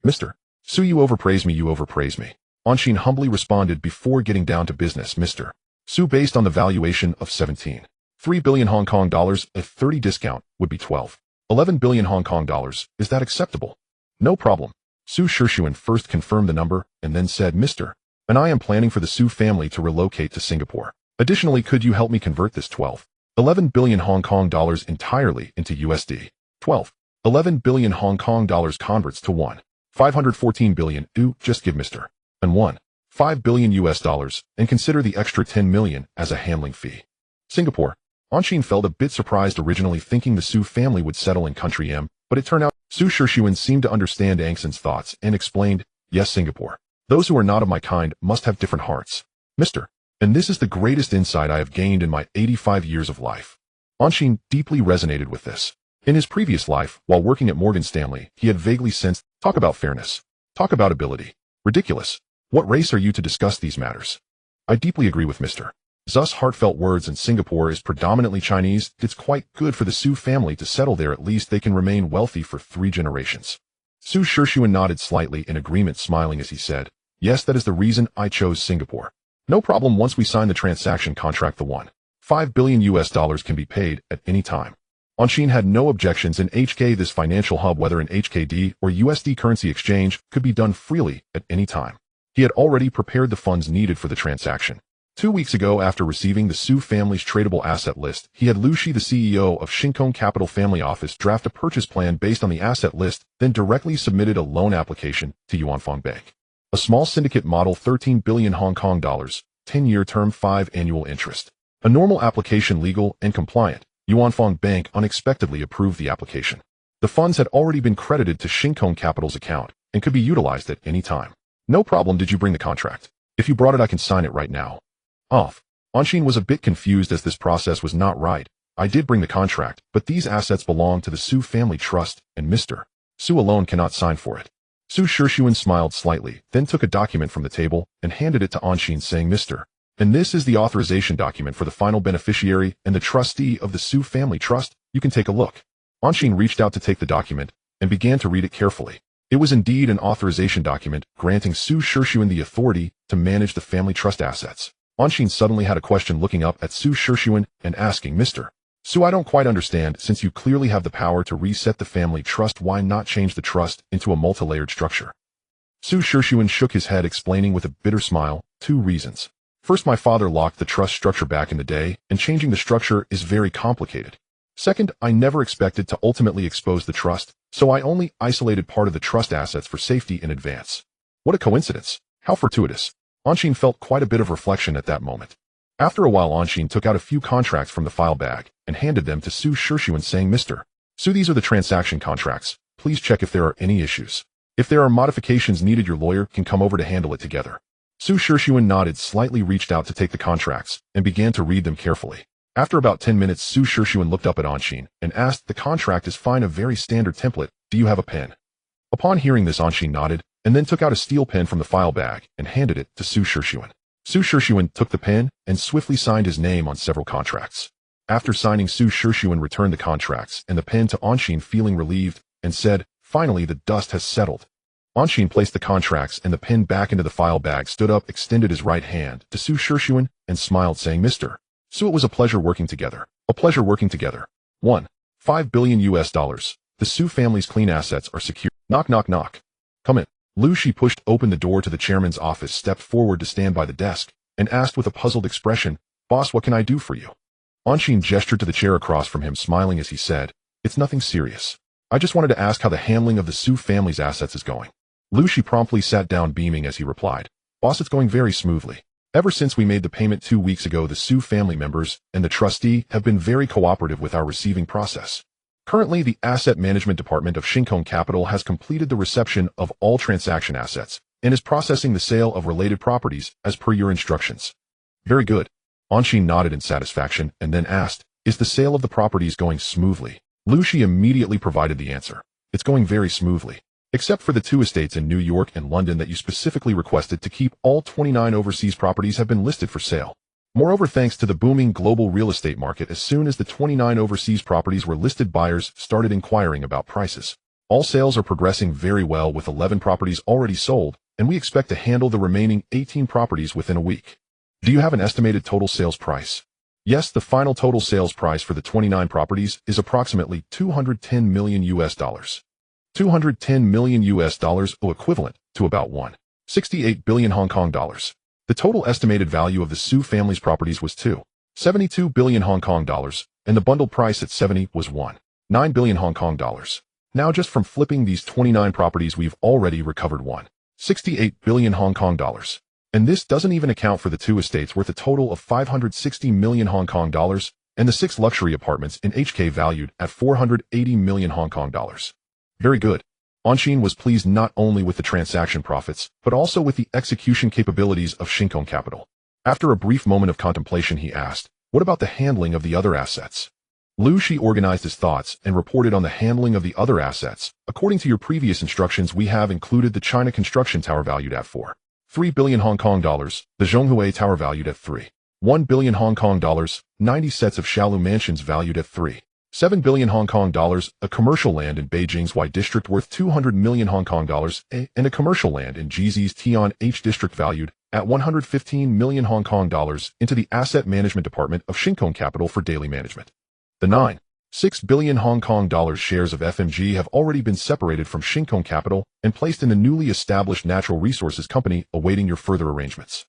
"Mr. Su, you overpraise me, you overpraise me." Anshin humbly responded before getting down to business. "Mr. Su, based on the valuation of 17.3 billion Hong Kong dollars, a 30 discount would be 12.11 billion Hong Kong dollars. Is that acceptable?" "No problem." Su Shirshuan first confirmed the number and then said, "Mr. and I am planning for the Su family to relocate to Singapore. Additionally, could you help me convert this 12.11 billion Hong Kong dollars entirely into USD? 12.11 billion Hong Kong dollars converts to 1.514 billion. Just give Mr. and 1.5 billion US dollars and consider the extra 10 million as a handling fee." Singapore. Anshin felt a bit surprised, originally thinking the Su family would settle in Country M, but it turned out Su Shirshuan seemed to understand Angson's thoughts and explained, "Yes, Singapore. Those who are not of my kind must have different hearts, Mr. and this is the greatest insight I have gained in my 85 years of life." Anshin deeply resonated with this. In his previous life, while working at Morgan Stanley, he had vaguely sensed, talk about fairness, talk about ability. Ridiculous. What race are you to discuss these matters? I deeply agree with Mr. Thus heartfelt words, and Singapore is predominantly Chinese. It's quite good for the Su family to settle there. At least they can remain wealthy for 3 generations. Su Shishuan nodded slightly in agreement, smiling as he said, yes, that is the reason I chose Singapore. No problem. Once we sign the transaction contract, the $1.5 billion can be paid at any time. Anshin had no objections. In HK, this financial hub, whether in HKD or USD currency exchange, could be done freely at any time. He had already prepared the funds needed for the transaction. 2 weeks ago, after receiving the Su family's tradable asset list, he had Lu Shi, the CEO of Shinkong Capital Family Office, draft a purchase plan based on the asset list, then directly submitted a loan application to Yuanfang Bank. A small syndicate model, 13 billion Hong Kong dollars, 10-year term, 5 annual interest. A normal application, legal and compliant. Yuanfang Bank unexpectedly approved the application. The funds had already been credited to Shinkong Capital's account and could be utilized at any time. No problem. Did you bring the contract? If you brought it, I can sign it right now. Anshin was a bit confused as this process was not right. I did bring the contract, but these assets belong to the Su family trust, and Mr. Su alone cannot sign for it. Su Shishuan smiled slightly, then took a document from the table and handed it to Anshin, saying, Mr. And this is the authorization document for the final beneficiary and the trustee of the Su family trust. You can take a look. Anshin reached out to take the document and began to read it carefully. It was indeed an authorization document granting Su Shishuan the authority to manage the family trust assets. Anshin suddenly had a question, looking up at Su Shishuan and asking, Mr. Su, I don't quite understand. Since you clearly have the power to reset the family trust, why not change the trust into a multi-layered structure? Su Shishuan shook his head, explaining with a bitter smile, 2 reasons. First, my father locked the trust structure back in the day, and changing the structure is very complicated. Second, I never expected to ultimately expose the trust, so I only isolated part of the trust assets for safety in advance. What a coincidence. How fortuitous. Anshin felt quite a bit of reflection at that moment. After a while, Anshin took out a few contracts from the file bag and handed them to Su Shishuan, saying, Mr. Su, these are the transaction contracts. Please check if there are any issues. If there are modifications needed, your lawyer can come over to handle it together. Su Shishuan nodded slightly, reached out to take the contracts, and began to read them carefully. After about 10 minutes, Su Shishuan looked up at Anshin and asked, the contract is fine, a very standard template. Do you have a pen? Upon hearing this, Anshin nodded, and then took out a steel pen from the file bag and handed it to Su Shishuan. Su Shishuan took the pen and swiftly signed his name on several contracts. After signing, Su Shishuan returned the contracts and the pen to Anshin, feeling relieved, and said, finally, the dust has settled. Anshin placed the contracts and the pen back into the file bag, stood up, extended his right hand to Su Shishuan, and smiled, saying, Mr. Su, it was a pleasure working together. A pleasure working together. $1.5 billion. The Su family's clean assets are secure. Knock, knock, knock. Come in. Lu Shi pushed open the door to the chairman's office, stepped forward to stand by the desk, and asked with a puzzled expression, Boss, what can I do for you? Anshin gestured to the chair across from him, smiling as he said, It's nothing serious. I just wanted to ask how the handling of the Su family's assets is going. Lu Shi promptly sat down, beaming as he replied, Boss, it's going very smoothly. Ever since we made the payment 2 weeks ago, the Su family members and the trustee have been very cooperative with our receiving process. Currently, the Asset Management Department of Shinkong Capital has completed the reception of all transaction assets and is processing the sale of related properties as per your instructions. Very good. Anshin nodded in satisfaction and then asked, Is the sale of the properties going smoothly? Lu Shi immediately provided the answer. It's going very smoothly. Except for the 2 estates in New York and London that you specifically requested to keep, all 29 overseas properties have been listed for sale. Moreover, thanks to the booming global real estate market, as soon as the 29 overseas properties were listed, buyers started inquiring about prices. All sales are progressing very well, with 11 properties already sold, and we expect to handle the remaining 18 properties within a week. Do you have an estimated total sales price? Yes, the final total sales price for the 29 properties is approximately $210 million. $210 million, or equivalent to about 1.68 billion Hong Kong dollars. The total estimated value of the Su family's properties was 2.72 billion Hong Kong dollars, and the bundled price at 70 was 1.9 billion Hong Kong dollars. Now, just from flipping these 29 properties, we've already recovered 1.68 billion Hong Kong dollars. And this doesn't even account for the 2 estates worth a total of 560 million Hong Kong dollars, and the 6 luxury apartments in HK valued at 480 million Hong Kong dollars. Very good. Anshin was pleased not only with the transaction profits, but also with the execution capabilities of Shinkong Capital. After a brief moment of contemplation, he asked, What about the handling of the other assets? Lu Shi organized his thoughts and reported on the handling of the other assets. According to your previous instructions, we have included the China Construction Tower valued at 4.3 billion Hong Kong dollars, the Zhonghui Tower valued at 3 1 billion Hong Kong dollars, 90 sets of Kowloon mansions valued at 3.7 billion Hong Kong dollars, a commercial land in Beijing's Y district worth 200 million Hong Kong dollars, and a commercial land in Jixi's Tian H district valued at 115 million Hong Kong dollars into the Asset Management Department of Shinkong Capital for daily management. The 9.6 billion Hong Kong dollars shares of FMG have already been separated from Shinkong Capital and placed in the newly established Natural Resources Company, awaiting your further arrangements.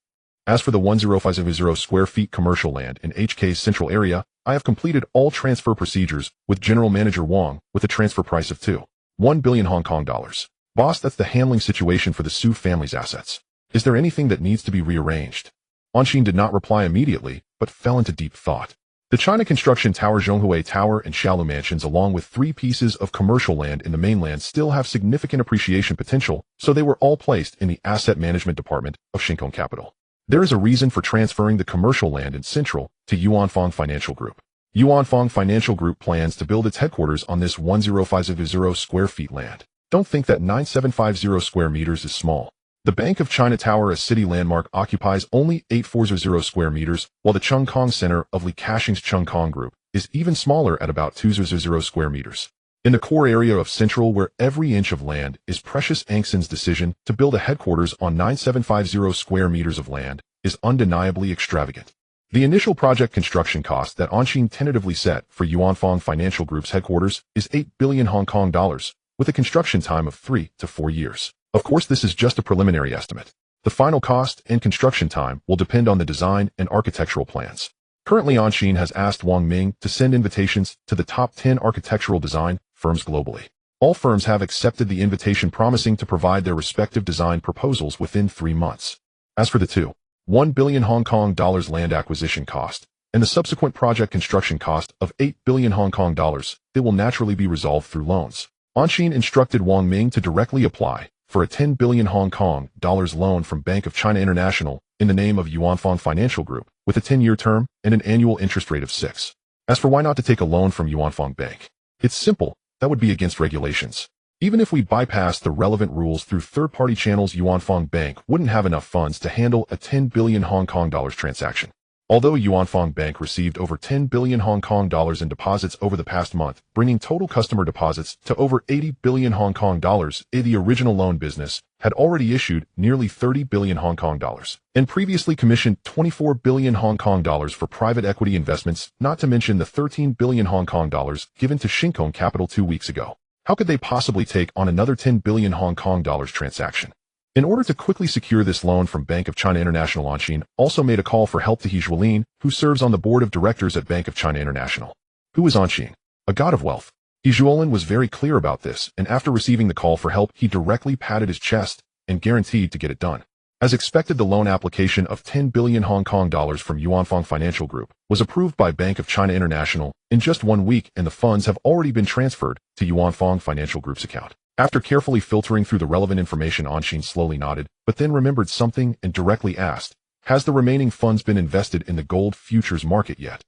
As for the 10500 square feet commercial land in HK's central area, I have completed all transfer procedures with General Manager Wang with a transfer price of 2.1 billion Hong Kong dollars. Boss, that's the handling situation for the Su family's assets. Is there anything that needs to be rearranged? Anshin did not reply immediately, but fell into deep thought. The China Construction Tower, Zhonghui Tower, and Kowloon Mansions, along with 3 pieces of commercial land in the mainland, still have significant appreciation potential, so they were all placed in the Asset Management Department of Shinkong Capital. There is a reason for transferring the commercial land in Central to Yuanfang Financial Group. Yuanfang Financial Group plans to build its headquarters on this 10500 square feet land. Don't think that 9750 square meters is small. The Bank of China Tower, a city landmark, occupies only 8400 square meters, while the Chungkong Center of Li Ka-shing's Chungkong Group is even smaller at about 200 square meters. In the core area of Central, where every inch of land is precious, Angson's decision to build a headquarters on 9750 square meters of land is undeniably extravagant. The initial project construction cost that Anshin tentatively set for Yuanfang Financial Group's headquarters is 8 billion Hong Kong dollars, with a construction time of 3 to 4 years. Of course, this is just a preliminary estimate. The final cost and construction time will depend on the design and architectural plans. Currently, Anshin has asked Wang Ming to send invitations to the top 10 architectural design firms globally. All firms have accepted the invitation, promising to provide their respective design proposals within 3 months. As for the 2.1 billion Hong Kong dollars land acquisition cost and the subsequent project construction cost of 8 billion Hong Kong dollars, they will naturally be resolved through loans. Anshin instructed Wang Ming to directly apply for a 10 billion Hong Kong dollars loan from Bank of China International in the name of Yuanfang Financial Group, with a 10-year term and an annual interest rate of 6. As for why not to take a loan from Yuanfang Bank, it's simple. That would be against regulations. Even if we bypass the relevant rules through third-party channels, Yuanfang Bank wouldn't have enough funds to handle a 10 billion Hong Kong dollars transaction. Although Yuanfang Bank received over 10 billion Hong Kong dollars in deposits over the past month, bringing total customer deposits to over 80 billion Hong Kong dollars, the original loan business had already issued nearly 30 billion Hong Kong dollars and previously commissioned 24 billion Hong Kong dollars for private equity investments, not to mention the 13 billion Hong Kong dollars given to Shinkong Capital 2 weeks ago. How could they possibly take on another 10 billion Hong Kong dollars transaction? In order to quickly secure this loan from Bank of China International, Anshin also made a call for help to He Zhuolin, who serves on the board of directors at Bank of China International. Who is Anshin? A god of wealth. He Zhuolin was very clear about this, and after receiving the call for help, he directly patted his chest and guaranteed to get it done. As expected, the loan application of 10 billion Hong Kong dollars from Yuanfang Financial Group was approved by Bank of China International in just 1 week, and the funds have already been transferred to Yuanfang Financial Group's account. After carefully filtering through the relevant information, Anshin slowly nodded, but then remembered something and directly asked, has the remaining funds been invested in the gold futures market yet?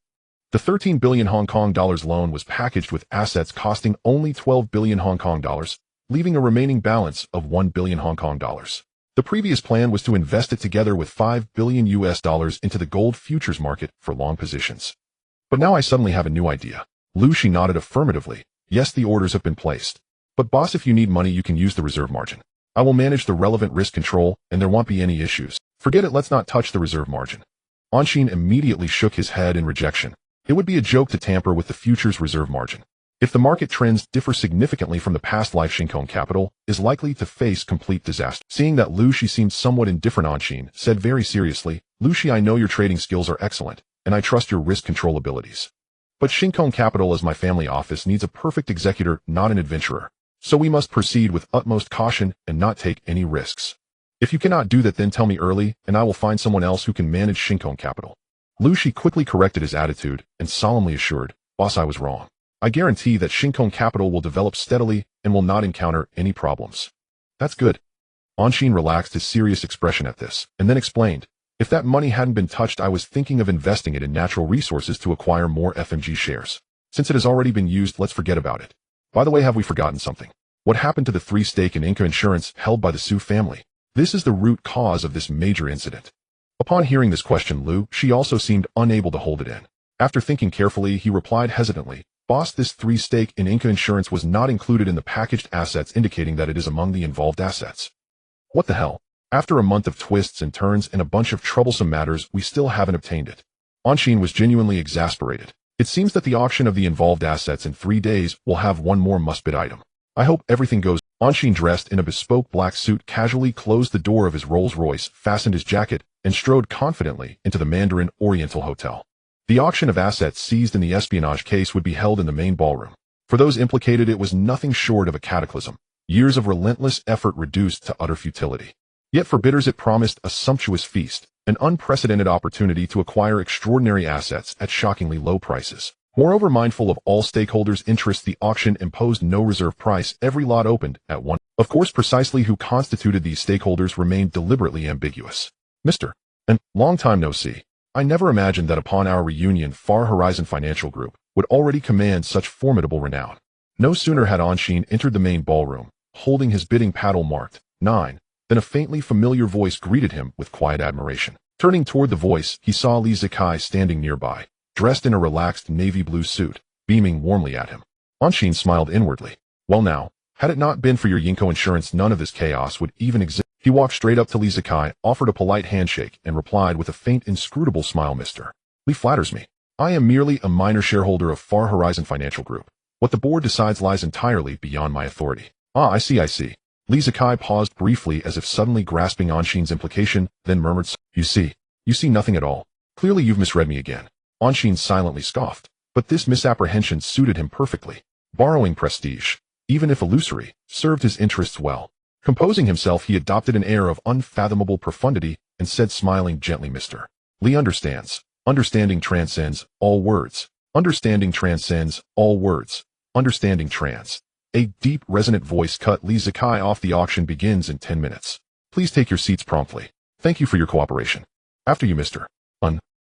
The 13 billion Hong Kong dollars loan was packaged with assets costing only 12 billion Hong Kong dollars, leaving a remaining balance of 1 billion Hong Kong dollars. The previous plan was to invest it together with 5 billion US dollars into the gold futures market for long positions. But now I suddenly have a new idea. Lu Shi nodded affirmatively. Yes, the orders have been placed. But boss, if you need money, you can use the reserve margin. I will manage the relevant risk control, and there won't be any issues. Forget it, let's not touch the reserve margin. Anshin immediately shook his head in rejection. It would be a joke to tamper with the futures reserve margin. If the market trends differ significantly from the past life, Shinkong Capital is likely to face complete disaster. Seeing that Lu Shi seemed somewhat indifferent, Anshin said very seriously, Lu Shi, I know your trading skills are excellent, and I trust your risk control abilities. But Shinkong Capital, as my family office, needs a perfect executor, not an adventurer. So we must proceed with utmost caution and not take any risks. If you cannot do that, then tell me early, and I will find someone else who can manage Shinkong Capital. Lu Shi quickly corrected his attitude and solemnly assured, boss, I was wrong. I guarantee that Shinkong Capital will develop steadily and will not encounter any problems. That's good. Anshin relaxed his serious expression at this, and then explained, if that money hadn't been touched, I was thinking of investing it in Natural Resources to acquire more FMG shares. Since it has already been used, let's forget about it. By the way, have we forgotten something? What happened to the 3 stake in Inca Insurance held by the Su family? This is the root cause of this major incident. Upon hearing this question, she also seemed unable to hold it in. After thinking carefully, he replied hesitantly, "Boss, this 3 stake in Inca Insurance was not included in the packaged assets, indicating that it is among the involved assets." What the hell? After a month of twists and turns and a bunch of troublesome matters, we still haven't obtained it. Anshin was genuinely exasperated. It seems that the auction of the involved assets in 3 days will have one more must-bid item. I hope everything goes. Anshin, dressed in a bespoke black suit, casually closed the door of his Rolls-Royce, fastened his jacket, and strode confidently into the Mandarin Oriental Hotel. The auction of assets seized in the espionage case would be held in the main ballroom. For those implicated, it was nothing short of a cataclysm. Years of relentless effort reduced to utter futility. Yet for bidders it promised a sumptuous feast, an unprecedented opportunity to acquire extraordinary assets at shockingly low prices. Moreover, mindful of all stakeholders' interests, the auction imposed no reserve price. Every lot opened at one. Of course, precisely who constituted these stakeholders remained deliberately ambiguous. Mr. And long time no see. I never imagined that upon our reunion, Far Horizon Financial Group would already command such formidable renown. No sooner had Anshin entered the main ballroom, holding his bidding paddle marked 9, than a faintly familiar voice greeted him with quiet admiration. Turning toward the voice, he saw Li Zikai standing nearby, dressed in a relaxed navy blue suit, beaming warmly at him. Anshin smiled inwardly. Well now, had it not been for your Yinko Insurance, none of this chaos would even exist. He walked straight up to Li Zikai, offered a polite handshake, and replied with a faint, inscrutable smile, "Mr. Li flatters me. I am merely a minor shareholder of Far Horizon Financial Group. What the board decides lies entirely beyond my authority." "Ah, I see. Li Zikai paused briefly as if suddenly grasping Anshin's implication, then murmured, You see nothing at all. Clearly you've misread me again." Anshin silently scoffed, but this misapprehension suited him perfectly. Borrowing prestige, even if illusory, served his interests well. Composing himself, he adopted an air of unfathomable profundity and said, smiling gently, "Mr. Li understands. Understanding transcends all words. Understanding transcends all words. Understanding trans." A deep, resonant voice cut Li Zikai off. "The auction begins in 10 minutes. Please take your seats promptly. Thank you for your cooperation. After you, Mr.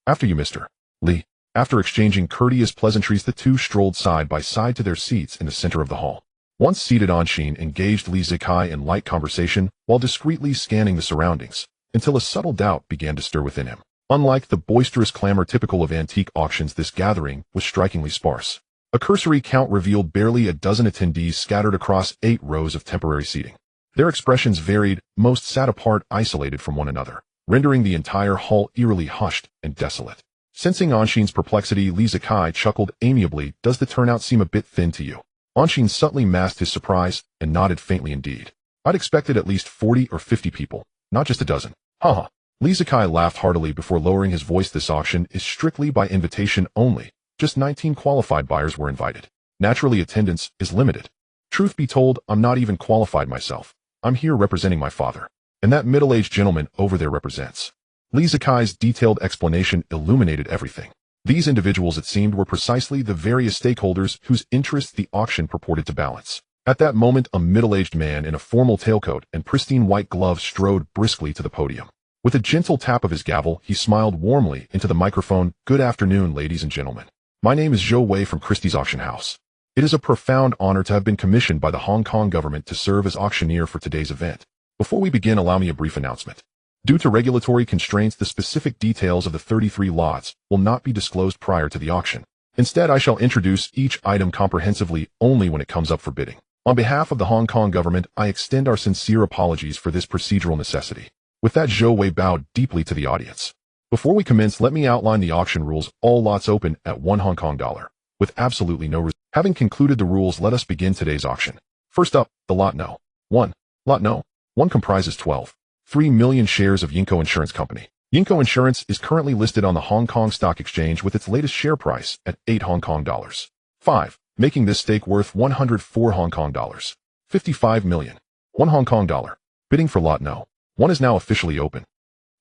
After you, Mr. Li." After exchanging courteous pleasantries, the two strolled side by side to their seats in the center of the hall. Once seated, Anshin engaged Li Zikai in light conversation while discreetly scanning the surroundings, until a subtle doubt began to stir within him. Unlike the boisterous clamor typical of antique auctions, this gathering was strikingly sparse. A cursory count revealed barely a dozen attendees scattered across 8 rows of temporary seating. Their expressions varied, most sat apart, isolated from one another, rendering the entire hall eerily hushed and desolate. Sensing Anshin's perplexity, Li Zikai chuckled amiably. "Does the turnout seem a bit thin to you?" Anshin subtly masked his surprise and nodded faintly. "Indeed. I'd expected at least 40 or 50 people, not just a dozen." "Haha." Li Zikai laughed heartily before lowering his voice. "This auction is strictly by invitation only. Just 19 qualified buyers were invited. Naturally, attendance is limited. Truth be told, I'm not even qualified myself. I'm here representing my father, and that middle-aged gentleman over there represents." Li Zikai's detailed explanation illuminated everything. These individuals, it seemed, were precisely the various stakeholders whose interests the auction purported to balance. At that moment, a middle-aged man in a formal tailcoat and pristine white gloves strode briskly to the podium. With a gentle tap of his gavel, he smiled warmly into the microphone. "Good afternoon, ladies and gentlemen. My name is Zhou Wei from Christie's Auction House. It is a profound honor to have been commissioned by the Hong Kong government to serve as auctioneer for today's event. Before we begin, allow me a brief announcement. Due to regulatory constraints, the specific details of the 33 lots will not be disclosed prior to the auction. Instead, I shall introduce each item comprehensively only when it comes up for bidding. On behalf of the Hong Kong government, I extend our sincere apologies for this procedural necessity." With that, Zhou Wei bowed deeply to the audience. "Before we commence, let me outline the auction rules. All lots open at $1 HK, with absolutely no reserve. Having concluded the rules, let us begin today's auction. First up, the Lot No. 1. Lot No. 1 comprises 12.3 million shares of Yinko Insurance Company. Yinko Insurance is currently listed on the Hong Kong Stock Exchange with its latest share price at $8 HK. 5, making this stake worth $104 HK. 55 million. $1 HK. Bidding for Lot No. 1 is now officially open.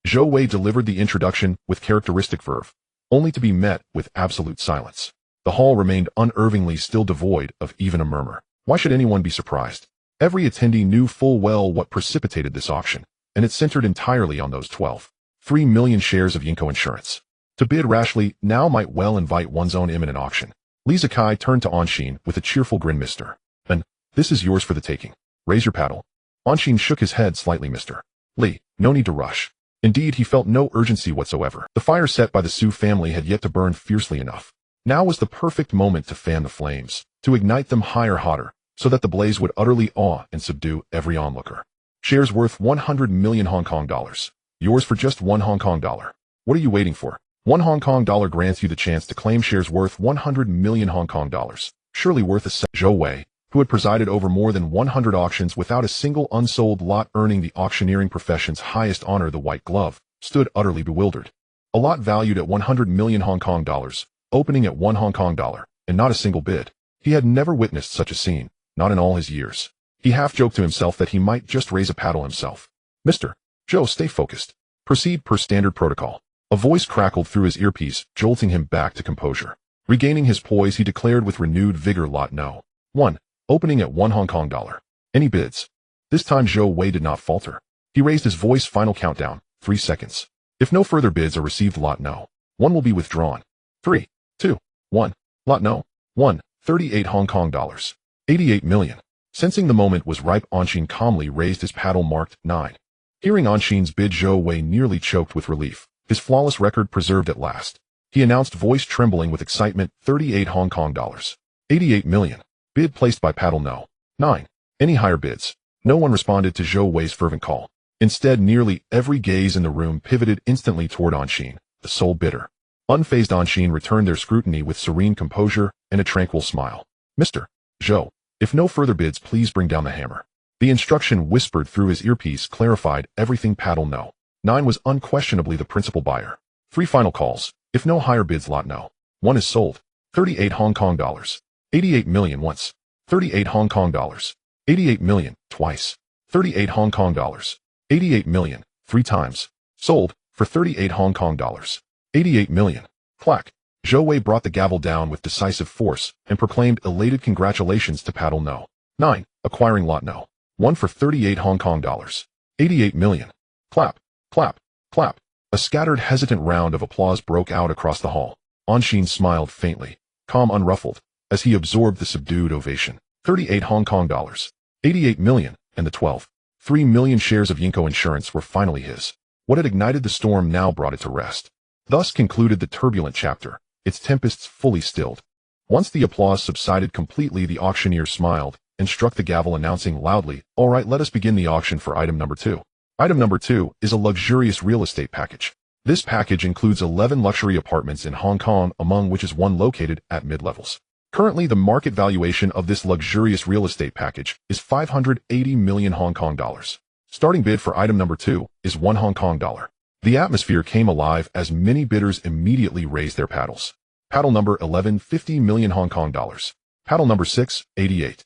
Zhou Wei delivered the introduction with characteristic verve, only to be met with absolute silence. The hall remained unervingly still, devoid of even a murmur. Why should anyone be surprised? Every attendee knew full well what precipitated this auction, and it centered entirely on those 12.3 million shares of Yinko Insurance. To bid rashly now might well invite one's own imminent auction. Li Zikai turned to Anshin with a cheerful grin. "Mr. And this is yours for the taking. Raise your paddle." Anshin shook his head slightly. "Mr. Li, no need to rush. Indeed, he felt no urgency whatsoever. The fire set by the Su family had yet to burn fiercely enough. Now was the perfect moment to fan the flames, to ignite them higher hotter, so that the blaze would utterly awe and subdue every onlooker. Shares worth 100 million Hong Kong dollars. Yours for just 1 Hong Kong dollar. What are you waiting for? 1 Hong Kong dollar grants you the chance to claim shares worth 100 million Hong Kong dollars. Surely worth a cent. Zhou Wei, who had presided over more than 100 auctions without a single unsold lot, earning the auctioneering profession's highest honor, the white glove, stood utterly bewildered. A lot valued at 100 million Hong Kong dollars, opening at 1 Hong Kong dollar, and not a single bid. He had never witnessed such a scene, not in all his years. He half joked to himself that he might just raise a paddle himself. Mr. Zhou, stay focused. Proceed per standard protocol. A voice crackled through his earpiece, jolting him back to composure. Regaining his poise, he declared with renewed vigor, Lot No. 1. Opening at 1 Hong Kong dollar. Any bids? This time Zhou Wei did not falter. He raised his voice. Final countdown, 3 seconds. If no further bids are received, Lot No. 1 will be withdrawn. 3, 2, 1. Lot No. 1. 38 Hong Kong dollars. 88 million. Sensing the moment was ripe, Anshin calmly raised his paddle marked 9. Hearing Anshin's bid, Zhou Wei nearly choked with relief. His flawless record preserved at last. He announced, voice trembling with excitement, 38 Hong Kong dollars. 88 million. Bid placed by paddle No. 9. Any higher bids? No one responded to Zhou Wei's fervent call. Instead, nearly every gaze in the room pivoted instantly toward Anshin, the sole bidder. Unfazed, Anshin returned their scrutiny with serene composure and a tranquil smile. Mr. Zhou, if no further bids, please bring down the hammer. The instruction whispered through his earpiece clarified everything. Paddle No. 9 was unquestionably the principal buyer. 3 final calls. If no higher bids, Lot No. 1 is sold. 38 Hong Kong dollars. 88 million once. 38 Hong Kong dollars. 88 million twice. 38 Hong Kong dollars. 88 million 3 times. Sold for 38 Hong Kong dollars. 88 million. Clack. Zhou Wei brought the gavel down with decisive force and proclaimed elated congratulations to paddle No. 9, acquiring Lot No. 1 for 38 Hong Kong dollars. 88 million. Clap, clap, clap. A scattered, hesitant round of applause broke out across the hall. Anshin smiled faintly, calm, unruffled, as he absorbed the subdued ovation. 38 Hong Kong dollars. 88 million, and the 3 million shares of Yinko Insurance were finally his. What had ignited the storm now brought it to rest. Thus concluded the turbulent chapter, its tempests fully stilled. Once the applause subsided completely, the auctioneer smiled and struck the gavel, announcing loudly, "All right, let us begin the auction for item number 2. Item number 2 is a luxurious real estate package. This package includes 11 luxury apartments in Hong Kong, among which is one located at mid-levels. Currently, the market valuation of this luxurious real estate package is 580 million Hong Kong dollars. Starting bid for item number 2 is 1 Hong Kong dollar. The atmosphere came alive as many bidders immediately raised their paddles. Paddle number 11, 50 million Hong Kong dollars. Paddle number 6, 88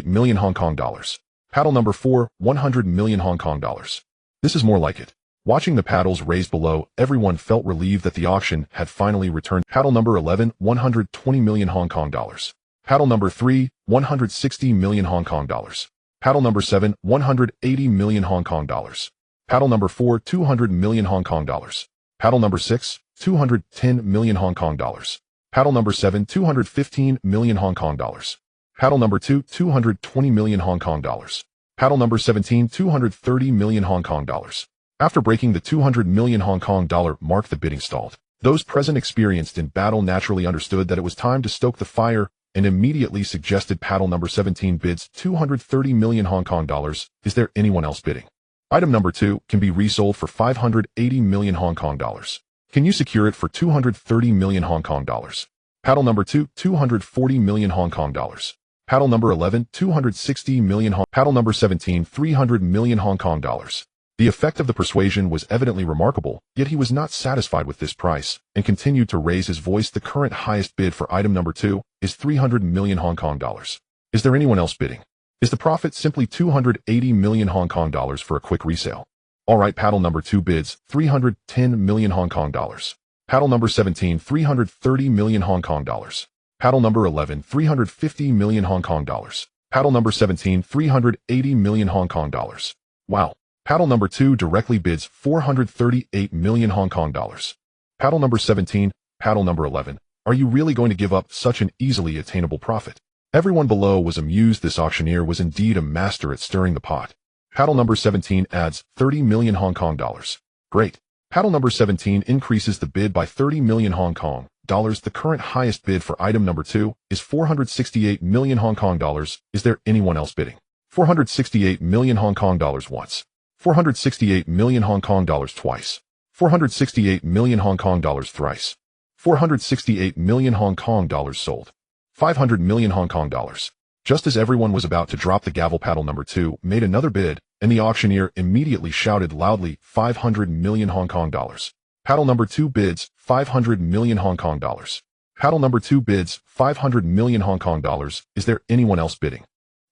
million Hong Kong dollars. Paddle number 4, 100 million Hong Kong dollars. This is more like it. Watching the paddles raised below, everyone felt relieved that the auction had finally returned. Paddle number 11, 120 million Hong Kong dollars. Paddle number 3, 160 million Hong Kong dollars. Paddle number 7, 180 million Hong Kong dollars. Paddle number 4, 200 million Hong Kong dollars. Paddle number 6, 210 million Hong Kong dollars. Paddle number 7, 215 million Hong Kong dollars. Paddle number 2, 220 million Hong Kong dollars. Paddle number 17, 230 million Hong Kong dollars. After breaking the 200 million Hong Kong dollar mark, the bidding stalled. Those present, experienced in battle, naturally understood that it was time to stoke the fire and immediately suggested paddle number 17 bids 230 million Hong Kong dollars. Is there anyone else bidding? Item number 2 can be resold for 580 million Hong Kong dollars. Can you secure it for 230 million Hong Kong dollars? Paddle number 2, 240 million Hong Kong dollars. Paddle number 11, 260 million Paddle number 17, 300 million Hong Kong dollars. The effect of the persuasion was evidently remarkable, yet he was not satisfied with this price and continued to raise his voice. The current highest bid for item number 2 is 300 million Hong Kong dollars. Is there anyone else bidding? Is the profit simply 280 million Hong Kong dollars for a quick resale? All right, paddle number 2 bids 310 million Hong Kong dollars. Paddle number 17, 330 million Hong Kong dollars. Paddle number 11, 350 million Hong Kong dollars. Paddle number 17, 380 million Hong Kong dollars. Wow. Paddle number 2 directly bids 438 million Hong Kong dollars. Paddle number 17, paddle number 11. Are you really going to give up such an easily attainable profit? Everyone below was amused. This auctioneer was indeed a master at stirring the pot. Paddle number 17 adds 30 million Hong Kong dollars. Great. Paddle number 17 increases the bid by 30 million Hong Kong dollars. The current highest bid for item number 2 is 468 million Hong Kong dollars. Is there anyone else bidding? 468 million Hong Kong dollars once. 468 million Hong Kong dollars twice. 468 million Hong Kong dollars thrice. 468 million Hong Kong dollars sold. 500 million Hong Kong dollars. Just as everyone was about to drop the gavel, paddle number 2 made another bid, and the auctioneer immediately shouted loudly, 500 million Hong Kong dollars. Paddle number 2 bids, 500 million Hong Kong dollars. Paddle number 2 bids, 500 million Hong Kong dollars. Is there anyone else bidding?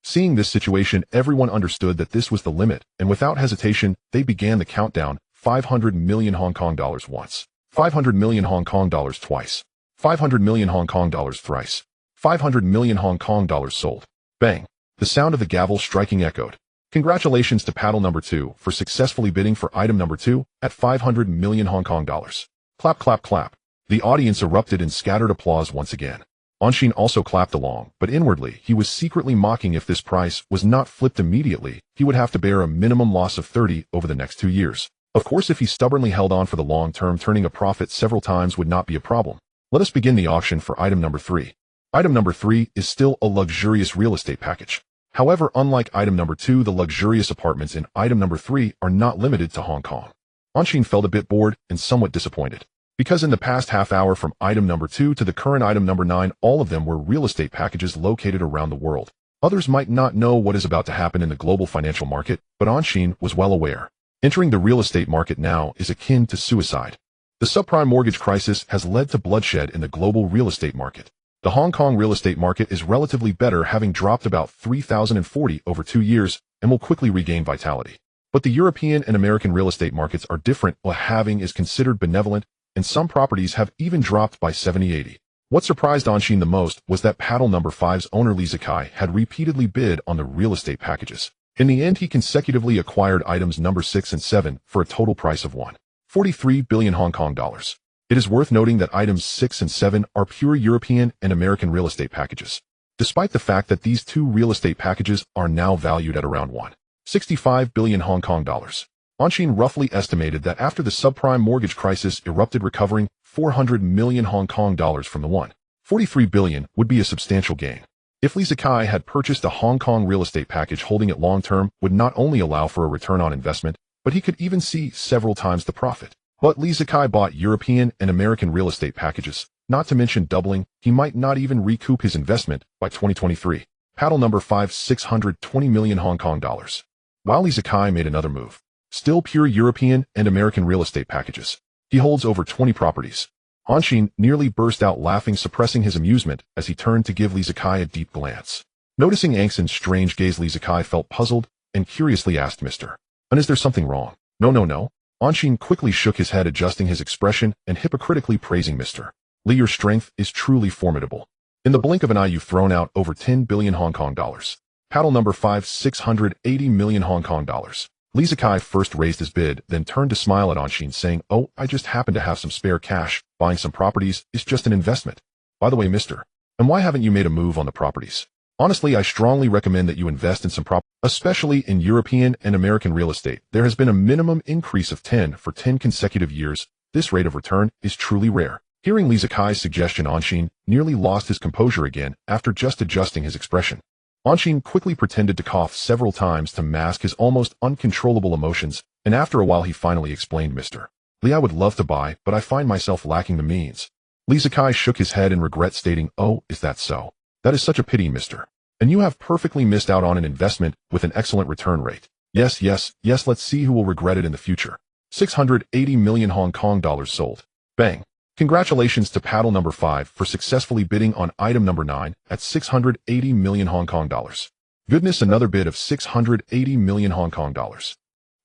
Seeing this situation, everyone understood that this was the limit, and without hesitation, they began the countdown, 500 million Hong Kong dollars once. 500 million Hong Kong dollars twice. 500 million Hong Kong dollars thrice. 500 million Hong Kong dollars sold. Bang! The sound of the gavel striking echoed. Congratulations to paddle number 2 for successfully bidding for item number 2 at 500 million Hong Kong dollars. Clap, clap, clap. The audience erupted in scattered applause once again. Anshin also clapped along, but inwardly he was secretly mocking. If this price was not flipped immediately, he would have to bear a minimum loss of 30 over the next 2 years. Of course, if he stubbornly held on for the long term, turning a profit several times would not be a problem. Let us begin the auction for item number 3. Item number 3 is still a luxurious real estate package. However, unlike item number 2, the luxurious apartments in item number 3 are not limited to Hong Kong. Anshin felt a bit bored and somewhat disappointed, because in the past half hour from item number 2 to the current item number 9, all of them were real estate packages located around the world. Others might not know what is about to happen in the global financial market, but Anshin was well aware. Entering the real estate market now is akin to suicide. The subprime mortgage crisis has led to bloodshed in the global real estate market. The Hong Kong real estate market is relatively better, having dropped about 3,040 over 2 years, and will quickly regain vitality. But the European and American real estate markets are different. While halving is considered benevolent, and some properties have even dropped by 70-80. What surprised Anshin the most was that paddle number 5's owner Lee Zakai had repeatedly bid on the real estate packages. In the end, he consecutively acquired items number 6 and 7 for a total price of 1.43 billion Hong Kong dollars. It is worth noting that items 6 and 7 are pure European and American real estate packages, despite the fact that these two real estate packages are now valued at around 1.65 billion Hong Kong dollars. Anshin roughly estimated that after the subprime mortgage crisis erupted, recovering 400 million Hong Kong dollars from the 1.43 billion would be a substantial gain. If Lee Zakai had purchased a Hong Kong real estate package, holding it long-term would not only allow for a return on investment, but he could even see several times the profit. But Lee Zakai bought European and American real estate packages, not to mention doubling. He might not even recoup his investment by 2023. Paddle number 5, 620 million Hong Kong dollars. While Lee Zakai made another move. Still pure European and American real estate packages. He holds over 20 properties. Anshin nearly burst out laughing, suppressing his amusement as he turned to give Lee Zakai a deep glance. Noticing Angson's strange gaze, Lee Zakai felt puzzled and curiously asked, "Mr. And is there something wrong?" No. Anshin quickly shook his head, adjusting his expression and hypocritically praising Mr. Lee. "Your strength is truly formidable. In the blink of an eye, you've thrown out over 10 billion Hong Kong dollars. Paddle number 5, 680 million Hong Kong dollars. Lee Zakai first raised his bid, then turned to smile at Anshin, saying, "Oh, I just happen to have some spare cash. Buying some properties is just an investment. By the way, Mr. And why haven't you made a move on the properties? Honestly, I strongly recommend that you invest in some property, especially in European and American real estate. There has been a minimum increase of 10 for 10 consecutive years. This rate of return is truly rare." Hearing Lee Zakai's suggestion, Anshin nearly lost his composure again after just adjusting his expression. Anshin quickly pretended to cough several times to mask his almost uncontrollable emotions, and after a while he finally explained, "Mr. Lee, I would love to buy, but I find myself lacking the means." Lee Zakai shook his head in regret, stating, "Oh, is that so? That is such a pity, Mr. And you have perfectly missed out on an investment with an excellent return rate. Yes, let's see who will regret it in the future." 680 million Hong Kong dollars sold. Bang! Congratulations to paddle number 5 for successfully bidding on item number 9 at 680 million Hong Kong dollars. Goodness, another bid of 680 million Hong Kong dollars.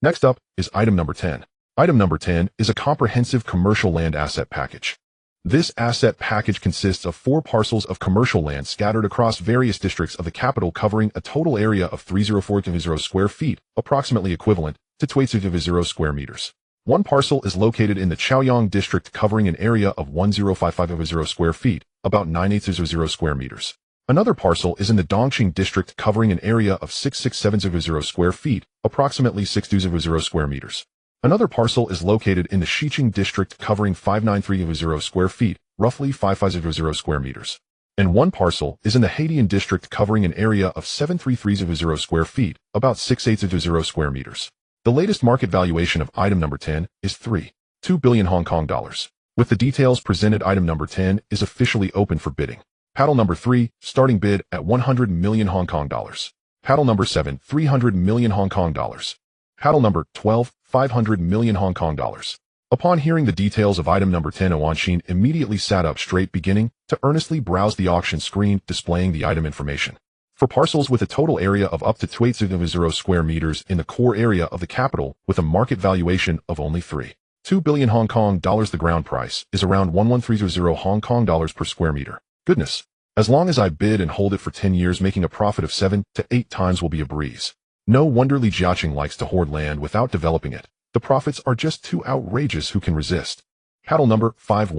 Next up is item number 10. Item number 10 is a comprehensive commercial land asset package. This asset package consists of 4 parcels of commercial land scattered across various districts of the capital, covering a total area of 304.0 square feet, approximately equivalent to 280 square meters. One parcel is located in the Chaoyang district, covering an area of 10550 square feet, about 9800 square meters. Another parcel is in the Dongqing district, covering an area of 6670 square feet, approximately 620 square meters. Another parcel is located in the Xiqing district covering 59300 square feet, roughly 5500 square meters. And one parcel is in the Haidian district covering an area of 73300 square feet, about 6800 square meters. The latest market valuation of item number 10 is 3.2 billion Hong Kong dollars. With the details presented, item number 10 is officially open for bidding. Paddle number 3, starting bid at 100 million Hong Kong dollars. Paddle number 7, 300 million Hong Kong dollars. Paddle number 12, 500 million Hong Kong dollars. Upon hearing the details of item number 10, Awanshin immediately sat up straight, beginning to earnestly browse the auction screen displaying the item information. For parcels with a total area of up to 2800 square meters in the core area of the capital with a market valuation of only 3.2 billion Hong Kong dollars, the ground price is around 11300 Hong Kong dollars per square meter. Goodness. As long as I bid and hold it for 10 years, making a profit of 7 to 8 times will be a breeze. No wonder Li Jiaqing likes to hoard land without developing it. The profits are just too outrageous. Who can resist? Paddle number 5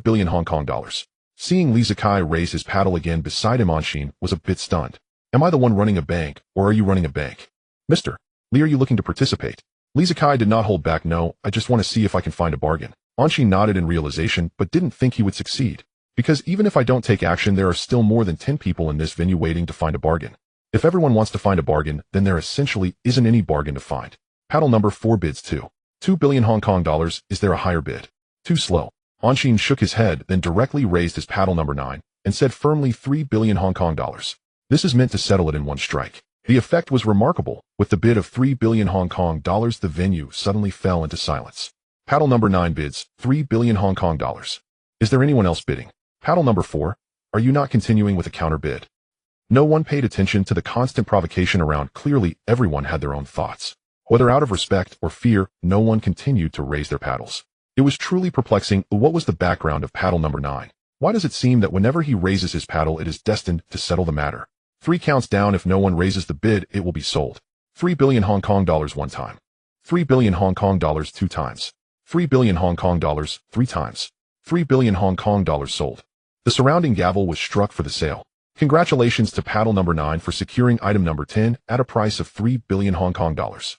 billion Hong Kong dollars. Seeing Li Zikai raise his paddle again beside him, Anshin was a bit stunned. Am I the one running a bank, or are you running a bank? Mr. Li, are you looking to participate? Li Zikai did not hold back. No, I just want to see if I can find a bargain. Anshin nodded in realization, but didn't think he would succeed. Because even if I don't take action, there are still more than 10 people in this venue waiting to find a bargain. If everyone wants to find a bargain, then there essentially isn't any bargain to find. Paddle number 4 bids 2 billion Hong Kong dollars. Is there a higher bid? Too slow. Anshin shook his head, then directly raised his paddle number 9 and said firmly 3 billion Hong Kong dollars. This is meant to settle it in one strike. The effect was remarkable. With the bid of 3 billion Hong Kong dollars, the venue suddenly fell into silence. Paddle number 9 bids 3 billion Hong Kong dollars. Is there anyone else bidding? Paddle number 4, are you not continuing with a counter bid? No one paid attention to the constant provocation around. Clearly, everyone had their own thoughts. Whether out of respect or fear, no one continued to raise their paddles. It was truly perplexing. What was the background of paddle number 9? Why does it seem that whenever he raises his paddle, it is destined to settle the matter? 3 counts down. If no one raises the bid, it will be sold. 3 billion Hong Kong dollars 1 time. 3 billion Hong Kong dollars 2 times. 3 billion Hong Kong dollars 3 times. 3 billion Hong Kong dollars sold. The surrounding gavel was struck for the sale. Congratulations to paddle number 9 for securing item number 10 at a price of 3 billion Hong Kong dollars.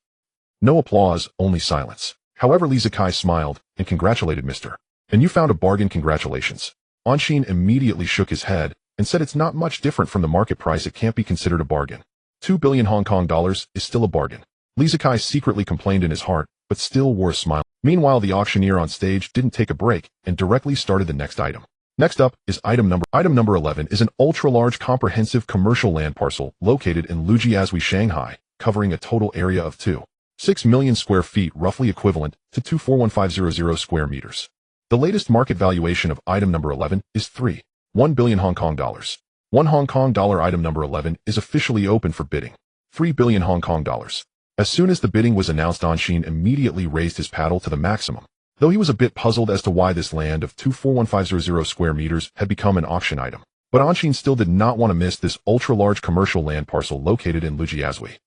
No applause, only silence. However, Li Zikai smiled and congratulated Mr. And you found a bargain. Congratulations. Anshin immediately shook his head and said it's not much different from the market price. It can't be considered a bargain. 2 billion Hong Kong dollars is still a bargain. Li Zikai secretly complained in his heart, but still wore a smile. Meanwhile, the auctioneer on stage didn't take a break and directly started the next item. Next up is item number 11 is an ultra-large comprehensive commercial land parcel located in Lujiazui, Shanghai, covering a total area of 2.6 million square feet, roughly equivalent to 241,500 square meters. The latest market valuation of item number 11 is 3.1 billion Hong Kong dollars. 1 Hong Kong dollar. Item number 11 is officially open for bidding. 3 billion Hong Kong dollars. As soon as the bidding was announced, Anshin immediately raised his paddle to the maximum. Though he was a bit puzzled as to why this land of 241,500 square meters had become an auction item. But Anshin still did not want to miss this ultra-large commercial land parcel located in Lujiazui.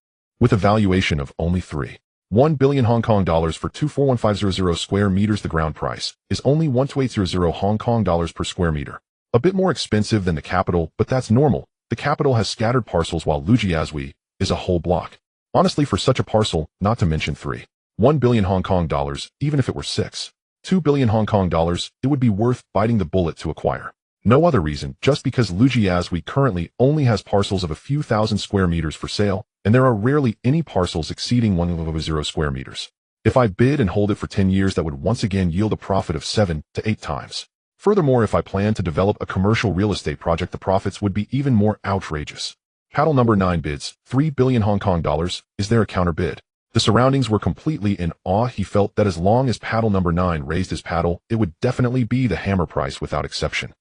With a valuation of only 3.1 billion Hong Kong dollars for 241,500 square meters, the ground price is only 12800 Hong Kong dollars per square meter. A bit more expensive than the capital, but that's normal. The capital has scattered parcels while Lujiazui is a whole block. Honestly, for such a parcel, not to mention 3.1 billion Hong Kong dollars, even if it were 6.2 billion Hong Kong dollars, it would be worth biting the bullet to acquire. No other reason, just because Lujiazui currently only has parcels of a few thousand square meters for sale, and there are rarely any parcels exceeding 100 square meters. If I bid and hold it for 10 years, that would once again yield a profit of 7 to 8 times. Furthermore, if I plan to develop a commercial real estate project, the profits would be even more outrageous. Paddle number 9 bids 3 billion Hong Kong dollars. Is there a counter bid? The surroundings were completely in awe. He felt that as long as paddle number 9 raised his paddle, it would definitely be the hammer price without exception.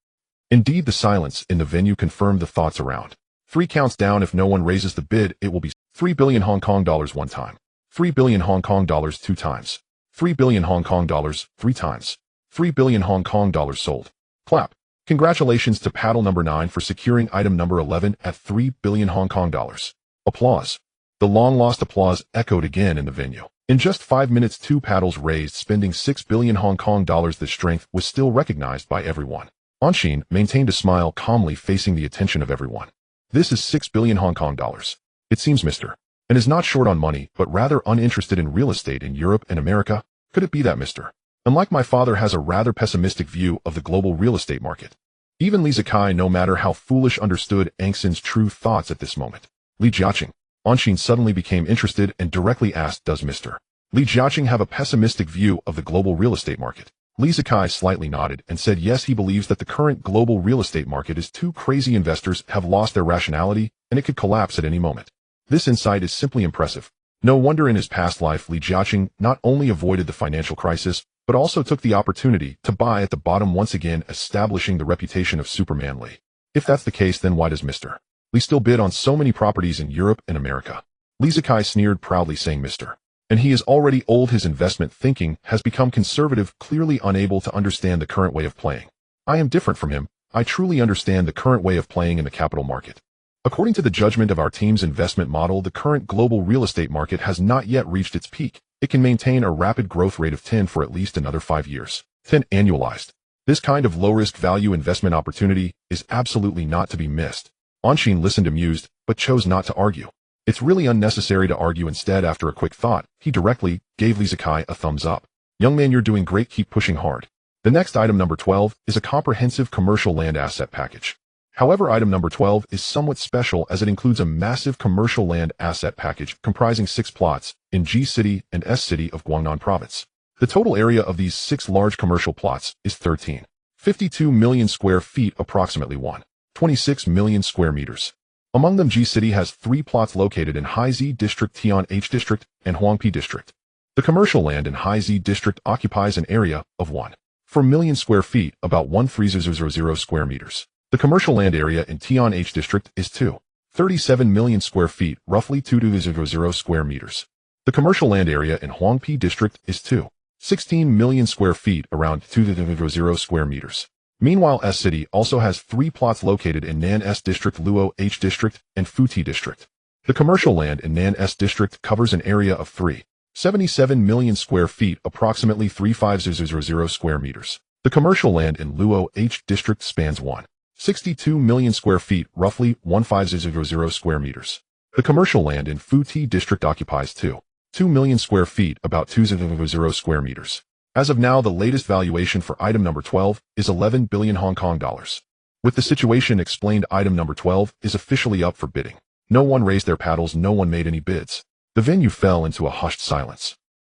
Indeed, the silence in the venue confirmed the thoughts around. 3 counts down. If no one raises the bid, it will be 3 billion Hong Kong dollars 1 time. 3 billion Hong Kong dollars 2 times. 3 billion Hong Kong dollars 3 times. 3 billion Hong Kong dollars sold. Clap. Congratulations to paddle number 9 for securing item number 11 at 3 billion Hong Kong dollars. Applause. The long-lost applause echoed again in the venue. In just 5 minutes, 2 paddles raised, spending 6 billion Hong Kong dollars. The strength was still recognized by everyone. Anshin maintained a smile, calmly facing the attention of everyone. This is 6 billion Hong Kong dollars. It seems Mr. and is not short on money, but rather uninterested in real estate in Europe and America? Could it be that Mr. Unlike my father has a rather pessimistic view of the global real estate market? Even Li Zikai, no matter how foolish, understood Angxin's true thoughts at this moment. Li Jiaqing. Anshin suddenly became interested and directly asked, does Mr. Li Jiaqing have a pessimistic view of the global real estate market? Li Zikai slightly nodded and said yes, he believes that the current global real estate market is too crazy. Investors have lost their rationality and it could collapse at any moment. This insight is simply impressive. No wonder in his past life Li Jiaqing not only avoided the financial crisis, but also took the opportunity to buy at the bottom, once again establishing the reputation of Superman Li. If that's the case, then why does Mr. Li still bid on so many properties in Europe and America? Li Zikai sneered proudly, saying Mr. And he is already old. His investment thinking has become conservative, clearly unable to understand the current way of playing. I am different from him. I truly understand the current way of playing in the capital market. According to the judgment of our team's investment model, the current global real estate market has not yet reached its peak. It can maintain a rapid growth rate of 10 for at least another 5 years. 10 annualized. This kind of low-risk value investment opportunity is absolutely not to be missed. Anshin listened amused, but chose not to argue. It's really unnecessary to argue. Instead, after a quick thought, he directly gave Li Zikai a thumbs up. Young man, you're doing great. Keep pushing hard. The next item, number 12, is a comprehensive commercial land asset package. However, item number 12 is somewhat special as it includes a massive commercial land asset package comprising 6 plots in G City and S City of Guangnan Province. The total area of these 6 large commercial plots is 13.52 million square feet, approximately 1.26 million square meters. Among them, G City has 3 plots located in Haizi District, Tian H District, and Huangpi District. The commercial land in Haizi District occupies an area of 1.4 million square feet, about 13000 square meters. The commercial land area in Tian H District is 2.37 million square feet, roughly 2,200 square meters. The commercial land area in Huangpi District is 2.16 million square feet, around 2,200 square meters. Meanwhile, S City also has 3 plots located in Nan S District, Luo H District, and Futi District. The commercial land in Nan S District covers an area of 3.77 million square feet, approximately 3,500 square meters. The commercial land in Luo H District spans 1.62 million square feet, roughly 1,500 square meters. The commercial land in Futi District occupies 2 million square feet, about 2,000 square meters. As of now, the latest valuation for item number 12 is 11 billion Hong Kong dollars. With the situation explained, item number 12 is officially up for bidding. No one raised their paddles, no one made any bids. The venue fell into a hushed silence.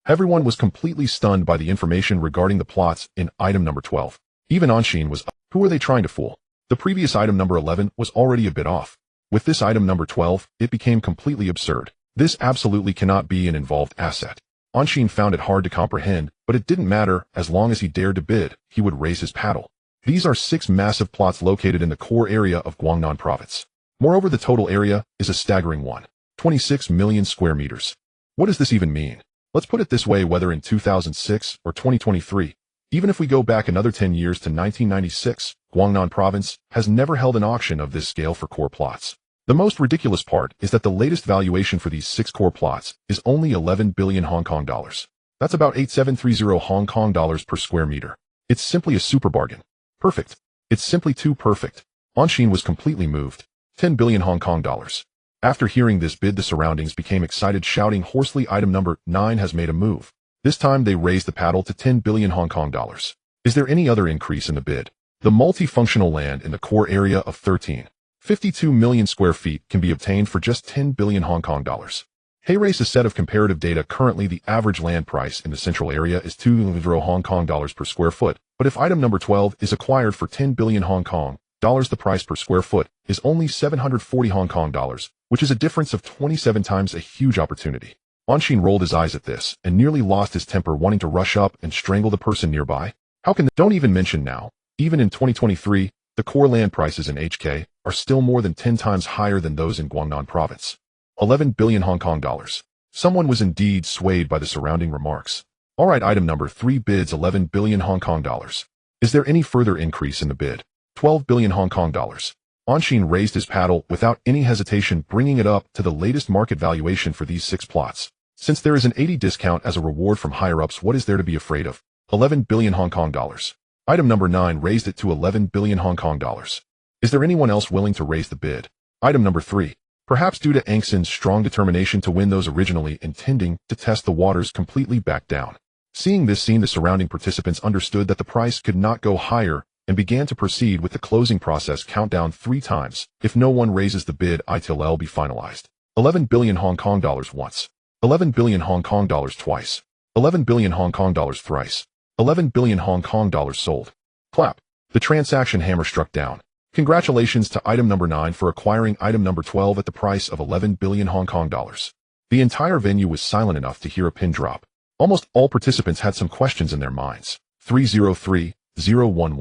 Everyone was completely stunned by the information regarding the plots in item number 12. Even Anshin was up. Who were they trying to fool? The previous item number 11 was already a bit off. With this item number 12, it became completely absurd. This absolutely cannot be an involved asset. Anshin found it hard to comprehend, but it didn't matter. As long as he dared to bid, he would raise his paddle. These are 6 massive plots located in the core area of Guangnan Province. Moreover, the total area is a staggering 1.26 million square meters. What does this even mean? Let's put it this way, whether in 2006 or 2023, even if we go back another 10 years to 1996, Guangnan Province has never held an auction of this scale for core plots. The most ridiculous part is that the latest valuation for these 6 core plots is only 11 billion Hong Kong dollars. That's about 8,730 Hong Kong dollars per square meter. It's simply a super bargain. Perfect. It's simply too perfect. Anshin was completely moved. 10 billion Hong Kong dollars. After hearing this bid, the surroundings became excited, shouting hoarsely, item number 9 has made a move. This time they raised the paddle to 10 billion Hong Kong dollars. Is there any other increase in the bid? The multifunctional land in the core area of 13.52 million square feet can be obtained for just 10 billion Hong Kong dollars. Hey, race a set of comparative data. Currently, the average land price in the central area is 2 Hong Kong dollars per square foot. But if item number 12 is acquired for 10 billion Hong Kong dollars, the price per square foot is only 740 Hong Kong dollars, which is a difference of 27 times. A huge opportunity. Anshin rolled his eyes at this and nearly lost his temper, wanting to rush up and strangle the person nearby. How can don't even mention now, even in 2023, the core land prices in HK are still more than 10 times higher than those in Guangnan Province. 11 billion Hong Kong dollars. Someone was indeed swayed by the surrounding remarks. Alright, item number 3 bids 11 billion Hong Kong dollars. Is there any further increase in the bid? 12 billion Hong Kong dollars. Anshin raised his paddle without any hesitation, bringing it up to the latest market valuation for these 6 plots. Since there is an 80 discount as a reward from higher-ups, what is there to be afraid of? 11 billion Hong Kong dollars. Item number 9 raised it to 11 billion Hong Kong dollars. Is there anyone else willing to raise the bid? Item number 3. Perhaps due to Angxin's strong determination to win, those originally intending to test the waters completely backed down. Seeing this scene, the surrounding participants understood that the price could not go higher and began to proceed with the closing process. Countdown 3 times. If no one raises the bid, it'll be finalized. 11 billion Hong Kong dollars once. 11 billion Hong Kong dollars twice. 11 billion Hong Kong dollars thrice. 11 billion Hong Kong dollars sold. Clap. The transaction hammer struck down. Congratulations to item number 9 for acquiring item number 12 at the price of 11 billion Hong Kong dollars. The entire venue was silent enough to hear a pin drop. Almost all participants had some questions in their minds. 303, 011,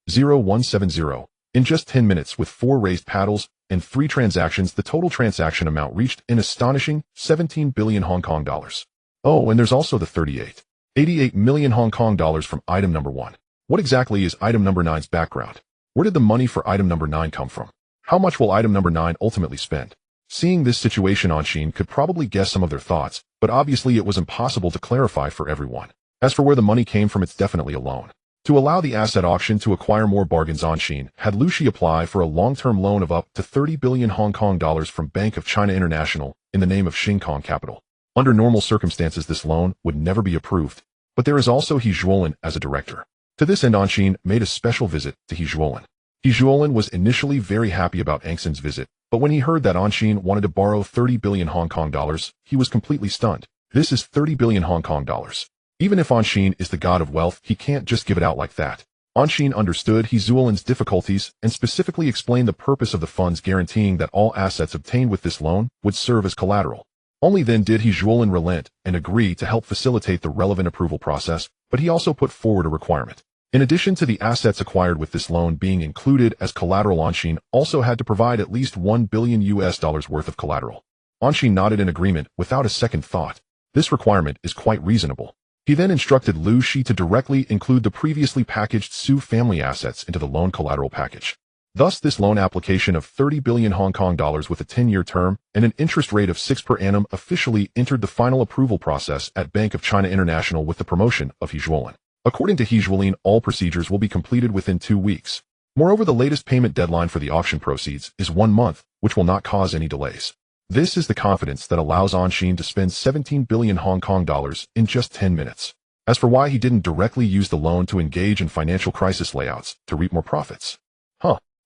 0170. In just 10 minutes with 4 raised paddles and 3 transactions, the total transaction amount reached an astonishing 17 billion Hong Kong dollars. Oh, and there's also the 88 million Hong Kong dollars from item number 1. What exactly is item number 9's background? Where did the money for item number 9 come from? How much will item number 9 ultimately spend? Seeing this situation, Anshin could probably guess some of their thoughts, but obviously it was impossible to clarify for everyone. As for where the money came from, it's definitely a loan. To allow the asset auction to acquire more bargains, Anshin had Lucy apply for a long-term loan of up to 30 billion Hong Kong dollars from Bank of China International in the name of Xingkong Capital. Under normal circumstances, this loan would never be approved, but there is also He Zhuolin as a director. To this end, Anshin made a special visit to He Zhuolin. He Zhuolin was initially very happy about Angxin's visit, but when he heard that Anshin wanted to borrow 30 billion Hong Kong dollars, he was completely stunned. This is 30 billion Hong Kong dollars. Even if Anshin is the god of wealth, he can't just give it out like that. Anshin understood He Zhuolin's difficulties and specifically explained the purpose of the funds, guaranteeing that all assets obtained with this loan would serve as collateral. Only then did He Zhuolin relent and agree to help facilitate the relevant approval process, but he also put forward a requirement. In addition to the assets acquired with this loan being included as collateral, Anshin also had to provide at least $1 billion worth of collateral. Anshin nodded in agreement without a second thought. This requirement is quite reasonable. He then instructed Lu Shi to directly include the previously packaged Su family assets into the loan collateral package. Thus, this loan application of 30 billion Hong Kong dollars with a 10-year term and an interest rate of 6 per annum officially entered the final approval process at Bank of China International with the promotion of He Zhuolin. According to He Zhuolin, all procedures will be completed within 2 weeks. Moreover, the latest payment deadline for the auction proceeds is 1 month, which will not cause any delays. This is the confidence that allows Anshin to spend 17 billion Hong Kong dollars in just 10 minutes. As for why he didn't directly use the loan to engage in financial crisis layouts to reap more profits.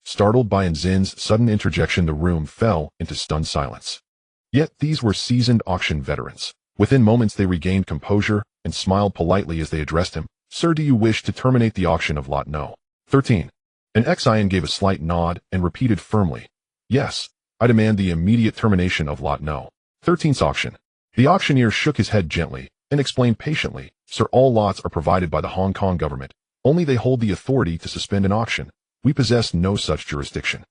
Startled by Anzin's sudden interjection, the room fell into stunned silence. Yet these were seasoned auction veterans. Within moments they regained composure and smiled politely as they addressed him. Sir, do you wish to terminate the auction of lot No. 13? An Xian gave a slight nod and repeated firmly, yes, I demand the immediate termination of lot No. 13's auction. The auctioneer shook his head gently and explained patiently, sir, all lots are provided by the Hong Kong government. Only they hold the authority to suspend an auction. We possess no such jurisdiction.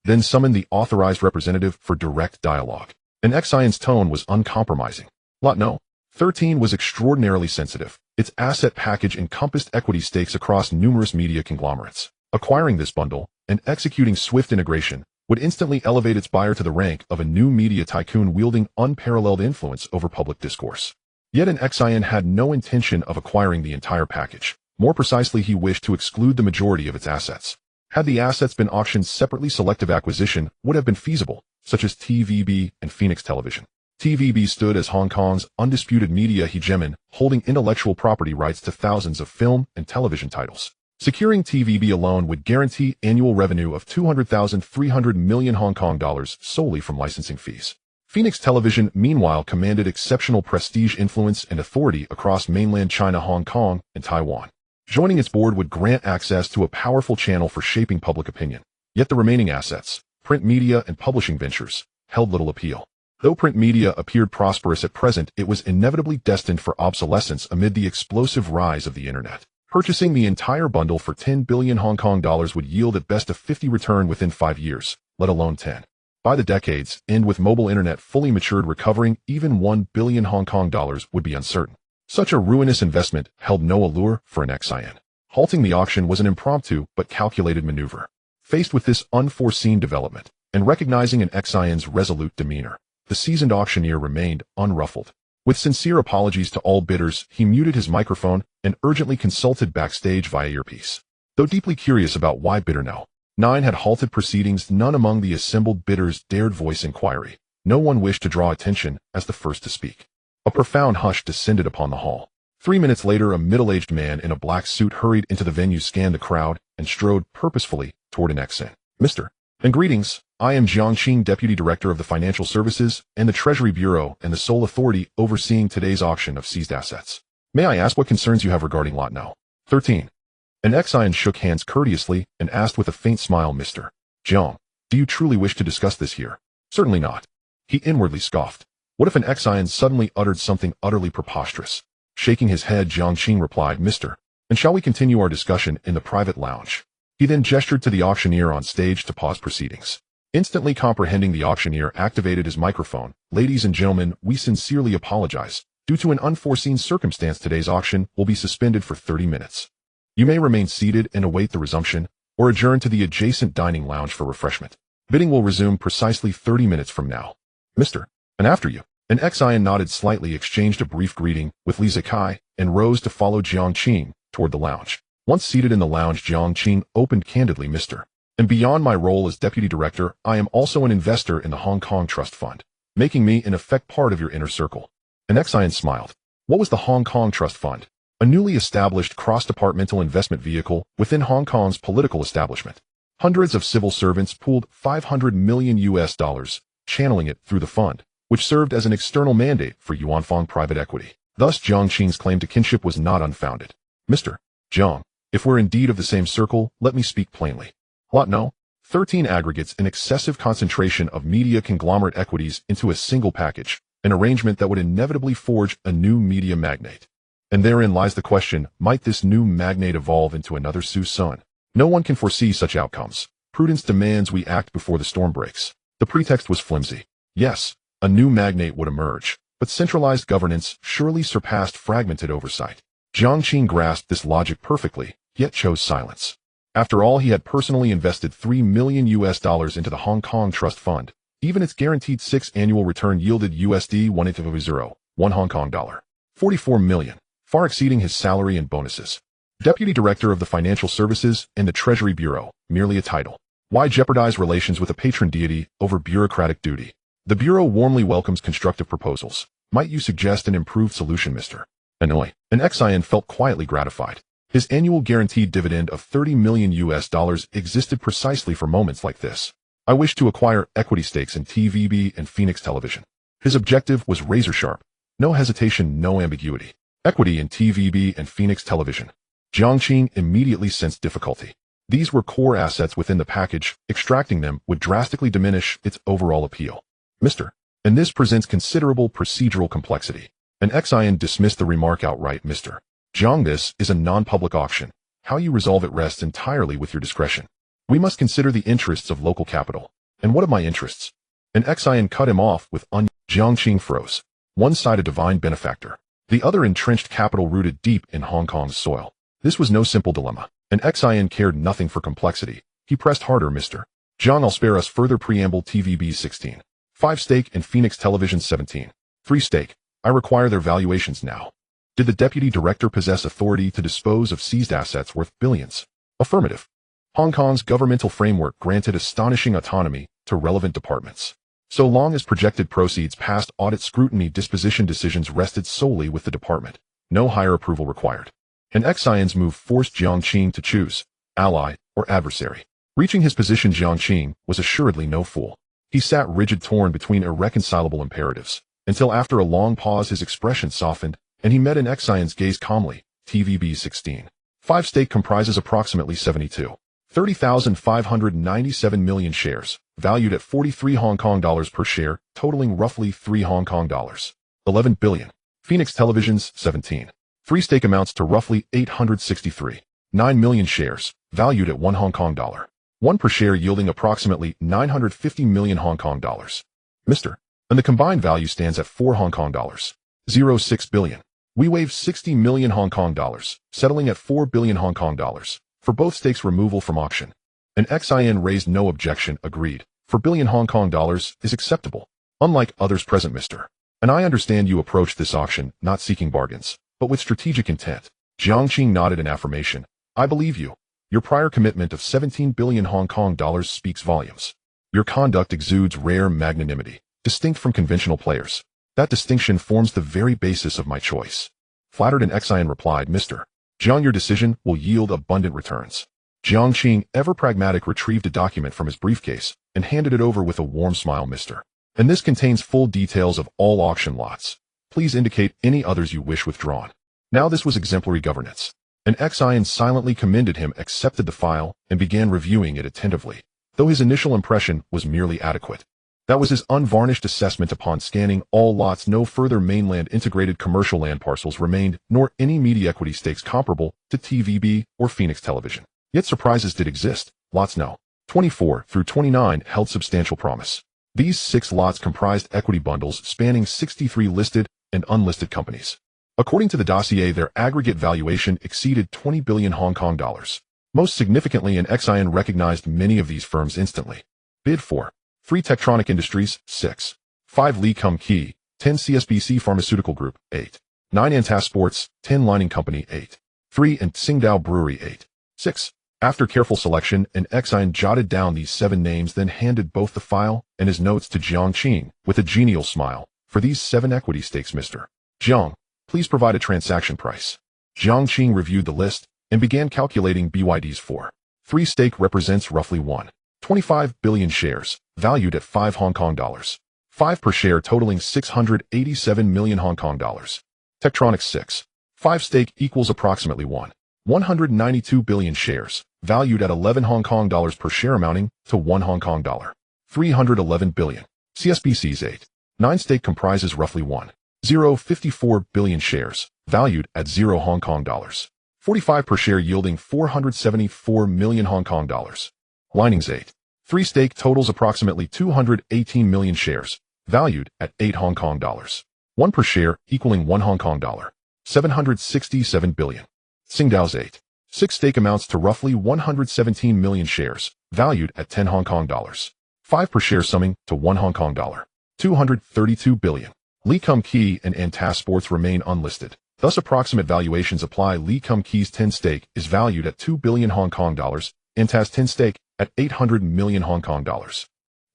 Then summon the authorized representative for direct dialogue. An Xian's tone was uncompromising. Lot No. 13 was extraordinarily sensitive. Its asset package encompassed equity stakes across numerous media conglomerates. Acquiring this bundle and executing swift integration would instantly elevate its buyer to the rank of a new media tycoon wielding unparalleled influence over public discourse. Yet an Xian had no intention of acquiring the entire package. More precisely, he wished to exclude the majority of its assets. Had the assets been auctioned separately, selective acquisition would have been feasible, such as TVB and Phoenix Television. TVB stood as Hong Kong's undisputed media hegemon, holding intellectual property rights to thousands of film and television titles. Securing TVB alone would guarantee annual revenue of 200,300 million Hong Kong dollars solely from licensing fees. Phoenix Television, meanwhile, commanded exceptional prestige, influence, and authority across mainland China, Hong Kong, and Taiwan. Joining its board would grant access to a powerful channel for shaping public opinion. Yet the remaining assets, print media and publishing ventures, held little appeal. Though print media appeared prosperous at present, it was inevitably destined for obsolescence amid the explosive rise of the internet. Purchasing the entire bundle for 10 billion Hong Kong dollars would yield at best a 50 return within 5 years, let alone 10. By the decade's end, with mobile internet fully matured, recovering even 1 billion Hong Kong dollars would be uncertain. Such a ruinous investment held no allure for an Xian. Halting the auction was an impromptu but calculated maneuver. Faced with this unforeseen development, and recognizing an Xian's resolute demeanor, the seasoned auctioneer remained unruffled. With sincere apologies to all bidders, he muted his microphone and urgently consulted backstage via earpiece. Though deeply curious about why bidder No. 9 had halted proceedings, none among the assembled bidders dared voice inquiry. No one wished to draw attention as the first to speak. A profound hush descended upon the hall. 3 minutes later, a middle-aged man in a black suit hurried into the venue, scanned the crowd, and strode purposefully toward an exit. Mr. And greetings, I am Jiang Qing, Deputy Director of the Financial Services and the Treasury Bureau and the sole authority overseeing today's auction of seized assets. May I ask what concerns you have regarding Lot No. 13? An Exine shook hands courteously and asked with a faint smile, Mr. Jiang, do you truly wish to discuss this here? Certainly not. He inwardly scoffed. What if an Exine suddenly uttered something utterly preposterous? Shaking his head, Jiang Qing replied, Mr. And shall we continue our discussion in the private lounge? He then gestured to the auctioneer on stage to pause proceedings. Instantly comprehending, the auctioneer activated his microphone. Ladies and gentlemen, we sincerely apologize. Due to an unforeseen circumstance, today's auction will be suspended for 30 minutes. You may remain seated and await the resumption, or adjourn to the adjacent dining lounge for refreshment. Bidding will resume precisely 30 minutes from now. Mr. And after you. An Exine nodded slightly, exchanged a brief greeting with Li Zikai, and rose to follow Jiang Qing toward the lounge. Once seated in the lounge, Jiang Qing opened candidly, Mr. And beyond my role as Deputy Director, I am also an investor in the Hong Kong Trust Fund, making me in effect part of your inner circle. An Exine smiled. What was the Hong Kong Trust Fund? A newly established cross-departmental investment vehicle within Hong Kong's political establishment. Hundreds of civil servants pooled $500 million, channeling it through the fund, which served as an external mandate for Yuanfang private equity. Thus, Jiang Qing's claim to kinship was not unfounded. Mr. Jiang, if we're indeed of the same circle, let me speak plainly. Lot No. 13 aggregates an excessive concentration of media conglomerate equities into a single package, an arrangement that would inevitably forge a new media magnate. And therein lies the question, might this new magnate evolve into another Su's son? No one can foresee such outcomes. Prudence demands we act before the storm breaks. The pretext was flimsy. Yes, a new magnate would emerge, but centralized governance surely surpassed fragmented oversight. Jiang Qing grasped this logic perfectly, yet chose silence. After all, he had personally invested $3 million into the Hong Kong Trust Fund. Even its guaranteed 6th annual return yielded USD 1 Hong Kong dollar. 44 million, far exceeding his salary and bonuses. Deputy Director of the Financial Services and the Treasury Bureau, merely a title. Why jeopardize relations with a patron deity over bureaucratic duty? The Bureau warmly welcomes constructive proposals. Might you suggest an improved solution, Mr. Hanoi? An Exine felt quietly gratified. His annual guaranteed dividend of $30 million existed precisely for moments like this. I wish to acquire equity stakes in TVB and Phoenix Television. His objective was razor sharp. No hesitation, no ambiguity. Equity in TVB and Phoenix Television. Jiang Qing immediately sensed difficulty. These were core assets within the package. Extracting them would drastically diminish its overall appeal. Mr. And this presents considerable procedural complexity. An Exine dismissed the remark outright, Mr. Jiang, this is a non-public auction. How you resolve it rests entirely with your discretion. We must consider the interests of local capital. And what of my interests? An Exine cut him off with Jiang Qing froze. One side a divine benefactor. The other entrenched capital rooted deep in Hong Kong's soil. This was no simple dilemma. An Exine cared nothing for complexity. He pressed harder, Mr. Jiang, I'll spare us further preamble. TVB 16. 5 stake in Phoenix Television 17. 3 stake. I require their valuations now. Did the Deputy Director possess authority to dispose of seized assets worth billions? Affirmative. Hong Kong's governmental framework granted astonishing autonomy to relevant departments. So long as projected proceeds passed audit scrutiny, disposition decisions rested solely with the department. No higher approval required. An Exine's move forced Jiang Qing to choose ally or adversary. Reaching his position, Jiang Qing was assuredly no fool. He sat rigid, torn between irreconcilable imperatives, until after a long pause his expression softened, and he met an Exine's gaze calmly. TVB 16. 5 stake comprises approximately 30,597 million shares, valued at 43 Hong Kong dollars per share, totaling roughly 3 Hong Kong dollars. 11 billion. Phoenix Television's 17. 3 stake amounts to roughly 863.9 million shares, valued at 1 Hong Kong dollar. 1 per share, yielding approximately 950 million Hong Kong dollars. Mr. And the combined value stands at 4 Hong Kong dollars. 06 billion. We waived 60 million Hong Kong dollars, settling at 4 billion Hong Kong dollars, for both stakes removal from auction. An Xin raised no objection, agreed. 4 billion Hong Kong dollars is acceptable. Unlike others present, Mr. And I understand you approached this auction not seeking bargains, but with strategic intent. Jiang Qing nodded in affirmation. I believe you. Your prior commitment of 17 billion Hong Kong dollars speaks volumes. Your conduct exudes rare magnanimity. distinct from conventional players. That distinction forms the very basis of my choice. Flattered and Xian replied, Mr. Jiang, your decision will yield abundant returns. Jiang Qing, ever pragmatic, retrieved a document from his briefcase and handed it over with a warm smile, Mr. And this contains full details of all auction lots. Please indicate any others you wish withdrawn. Now this was exemplary governance. And Xian silently commended him, accepted the file, and began reviewing it attentively, though his initial impression was merely adequate. That was his unvarnished assessment upon scanning all lots. No further mainland integrated commercial land parcels remained, nor any media equity stakes comparable to TVB or Phoenix Television. Yet surprises did exist. Lots No. 24 through 29 held substantial promise. These 6 lots comprised equity bundles spanning 63 listed and unlisted companies. According to the dossier, their aggregate valuation exceeded 20 billion Hong Kong dollars. Most significantly, and Xian recognized many of these firms instantly. Bid for 3 Tektronic Industries, 6. 5 Lee Kum Kee, 10 CSBC Pharmaceutical Group, 8. 9 Antas Sports, 10 Lining Company, 8. 3 and Tsingtao Brewery, 8. 6. After careful selection, and Xian jotted down these 7 names, then handed both the file and his notes to Jiang Qing with a genial smile. For these 7 equity stakes, Mr. Jiang, please provide a transaction price. Jiang Qing reviewed the list and began calculating BYD's 4.3 stake represents roughly 1.25 billion shares, valued at 5 Hong Kong dollars. 5 per share totaling 687 million Hong Kong dollars. Tektronic's 6.5 stake equals approximately 192 billion shares, valued at 11 Hong Kong dollars per share, amounting to 1 Hong Kong dollar. 311 billion. CSBC's 8.9 stake comprises roughly 1.054 billion shares, valued at 0 Hong Kong dollars. 45 per share, yielding 474 million Hong Kong dollars. Lining's 8.3 stake totals approximately 218 million shares, valued at 8 Hong Kong dollars. 1 per share, equaling 1 Hong Kong dollar. 767 billion. Tsingtao's 8.6 stake amounts to roughly 117 million shares, valued at 10 Hong Kong dollars. 5 per share, summing to 1 Hong Kong dollar. 232 billion. Lee Kum Kee and Antas Sports remain unlisted. Thus approximate valuations apply. Lee Kum Kee's 10 stake is valued at 2 billion Hong Kong dollars, Antas 10 stake at 800 million Hong Kong dollars.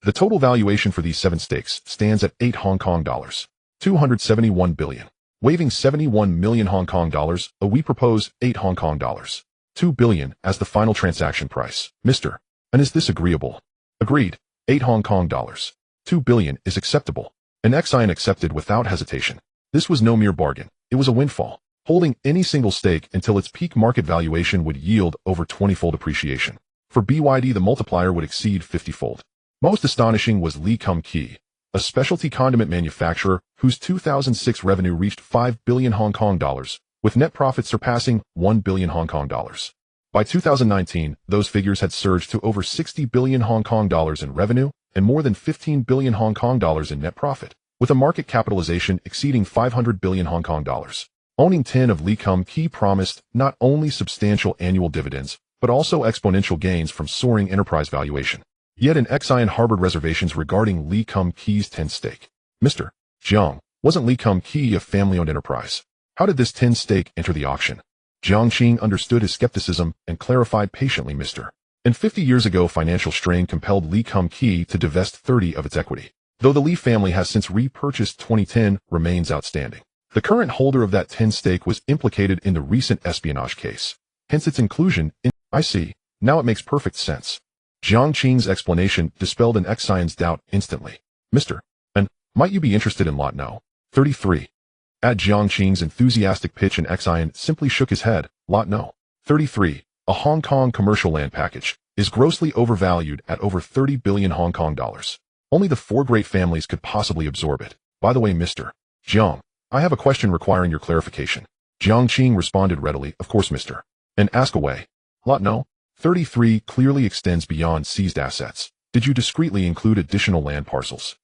The total valuation for these 7 stakes stands at 8 Hong Kong dollars. 271 billion. Waiving 71 million Hong Kong dollars, we propose 8 Hong Kong dollars. 2 billion as the final transaction price. Mr. And is this agreeable? Agreed. 8 Hong Kong dollars. 2 billion is acceptable. And Xian accepted without hesitation. This was no mere bargain. It was a windfall. Holding any single stake until its peak market valuation would yield over 20-fold appreciation. For BYD, the multiplier would exceed 50-fold. Most astonishing was Lee Kum Kee, a specialty condiment manufacturer whose 2006 revenue reached 5 billion Hong Kong dollars, with net profit surpassing 1 billion Hong Kong dollars. By 2019, those figures had surged to over 60 billion Hong Kong dollars in revenue and more than 15 billion Hong Kong dollars in net profit, with a market capitalization exceeding 500 billion Hong Kong dollars. Owning 10 of Lee Kum Kee promised not only substantial annual dividends, but also exponential gains from soaring enterprise valuation. Yet an Xian harbored reservations regarding Lee Kum Kee's 10 stake. Mr. Jiang, wasn't Lee Kum Kee a family-owned enterprise? How did this 10 stake enter the auction? Jiang Qing understood his skepticism and clarified patiently, Mr. And 50 years ago, financial strain compelled Lee Kum Kee to divest 30 of its equity. Though the Lee family has since repurchased 2010, remains outstanding. The current holder of that 10 stake was implicated in the recent espionage case. Hence its inclusion in... I see. Now it makes perfect sense. Jiang Qing's explanation dispelled an Xian's doubt instantly. Mr. And might you be interested in Lot No. 33? At Jiang Qing's enthusiastic pitch, and Xian simply shook his head. Lot No. 33, a Hong Kong commercial land package, is grossly overvalued at over 30 billion Hong Kong dollars. Only the 4 great families could possibly absorb it. By the way, Mr. Jiang, I have a question requiring your clarification. Jiang Qing responded readily, of course, Mr. And ask away. Lot No. 33 clearly extends beyond seized assets. Did you discreetly include additional land parcels?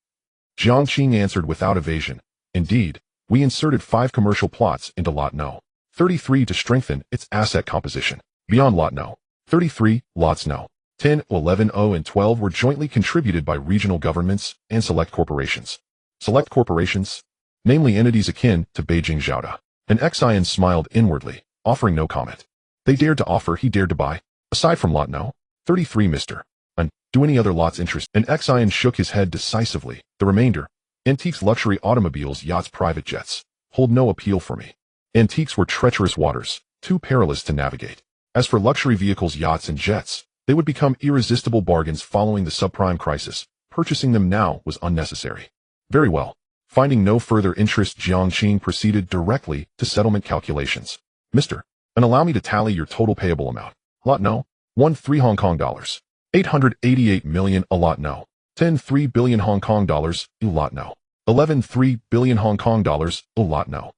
Jiang Qing answered without evasion. Indeed, we inserted 5 commercial plots into Lot No. 33 to strengthen its asset composition. Beyond Lot No. 33, Lots No. 10, 11, 0, and 12 were jointly contributed by regional governments and select corporations. Select corporations? Namely entities akin to Beijing Zhaoda. And Xian smiled inwardly, offering no comment. They dared to offer, he dared to buy. Aside from Lot No. 33, Mr. And do any other lots interest? And Xian shook his head decisively. The remainder, Antiques, luxury automobiles, yachts, private jets hold no appeal for me. Antiques were treacherous waters, too perilous to navigate. As for luxury vehicles, yachts, and jets, they would become irresistible bargains following the subprime crisis. Purchasing them now was unnecessary. Very well. Finding no further interest, Jiangqing proceeded directly to settlement calculations. Mr. And allow me to tally your total payable amount. Lot no. 1.3 Hong Kong dollars. 888 million. A lot no. 10.3 billion Hong Kong dollars. A lot no. 11.3 billion Hong Kong dollars. A lot no.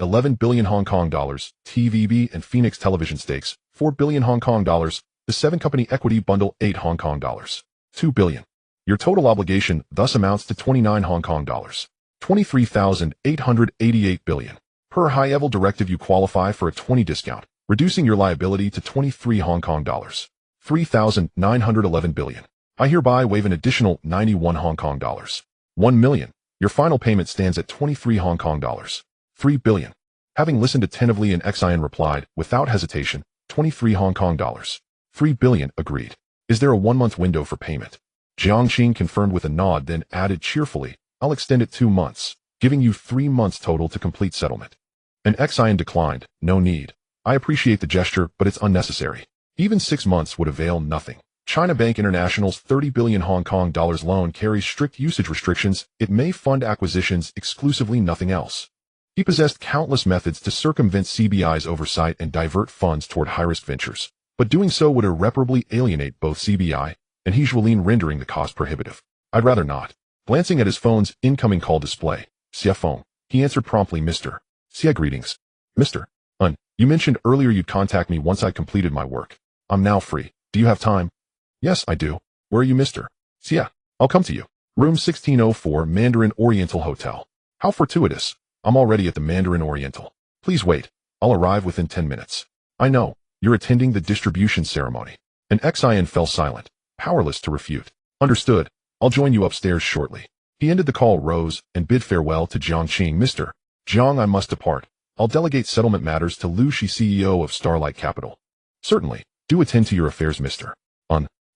11 billion Hong Kong dollars. TVB and Phoenix Television stakes. 4 billion Hong Kong dollars. The 7-company equity bundle, 8 Hong Kong dollars. 2 billion. Your total obligation thus amounts to 29 Hong Kong dollars. 23,888 billion. Per high-level directive, you qualify for a 20 discount, reducing your liability to 23 Hong Kong dollars. 3,911 billion. I hereby waive an additional 91 Hong Kong dollars. 1 million. Your final payment stands at 23 Hong Kong dollars. 3 billion. Having listened attentively, and Xian replied, without hesitation, 23 Hong Kong dollars. 3 billion, agreed. Is there a 1-month window for payment? Jiangqing confirmed with a nod, then added cheerfully, I'll extend it 2 months, giving you 3 months total to complete settlement. And Xian declined, no need. I appreciate the gesture, but it's unnecessary. Even 6 months would avail nothing. China Bank International's 30 billion Hong Kong dollars loan carries strict usage restrictions. It may fund acquisitions exclusively, nothing else. He possessed countless methods to circumvent CBI's oversight and divert funds toward high-risk ventures, but doing so would irreparably alienate both CBI and Hejuolin, rendering the cost prohibitive. I'd rather not. Glancing at his phone's incoming call display, Xia phone, he answered promptly, Mr. Xia, greetings. Mr. You mentioned earlier you'd contact me once I completed my work. I'm now free. Do you have time? Yes, I do. Where are you, Mr. Xia? I'll come to you. Room 1604, Mandarin Oriental Hotel. How fortuitous. I'm already at the Mandarin Oriental. Please wait. I'll arrive within 10 minutes. I know. You're attending the distribution ceremony. And Xian fell silent, powerless to refute. Understood. I'll join you upstairs shortly. He ended the call, rose, and bid farewell to Jiangqing. Mr. Jiang, I must depart. I'll delegate settlement matters to Liu Shi, CEO of Starlight Capital. Certainly. Do attend to your affairs, Mr.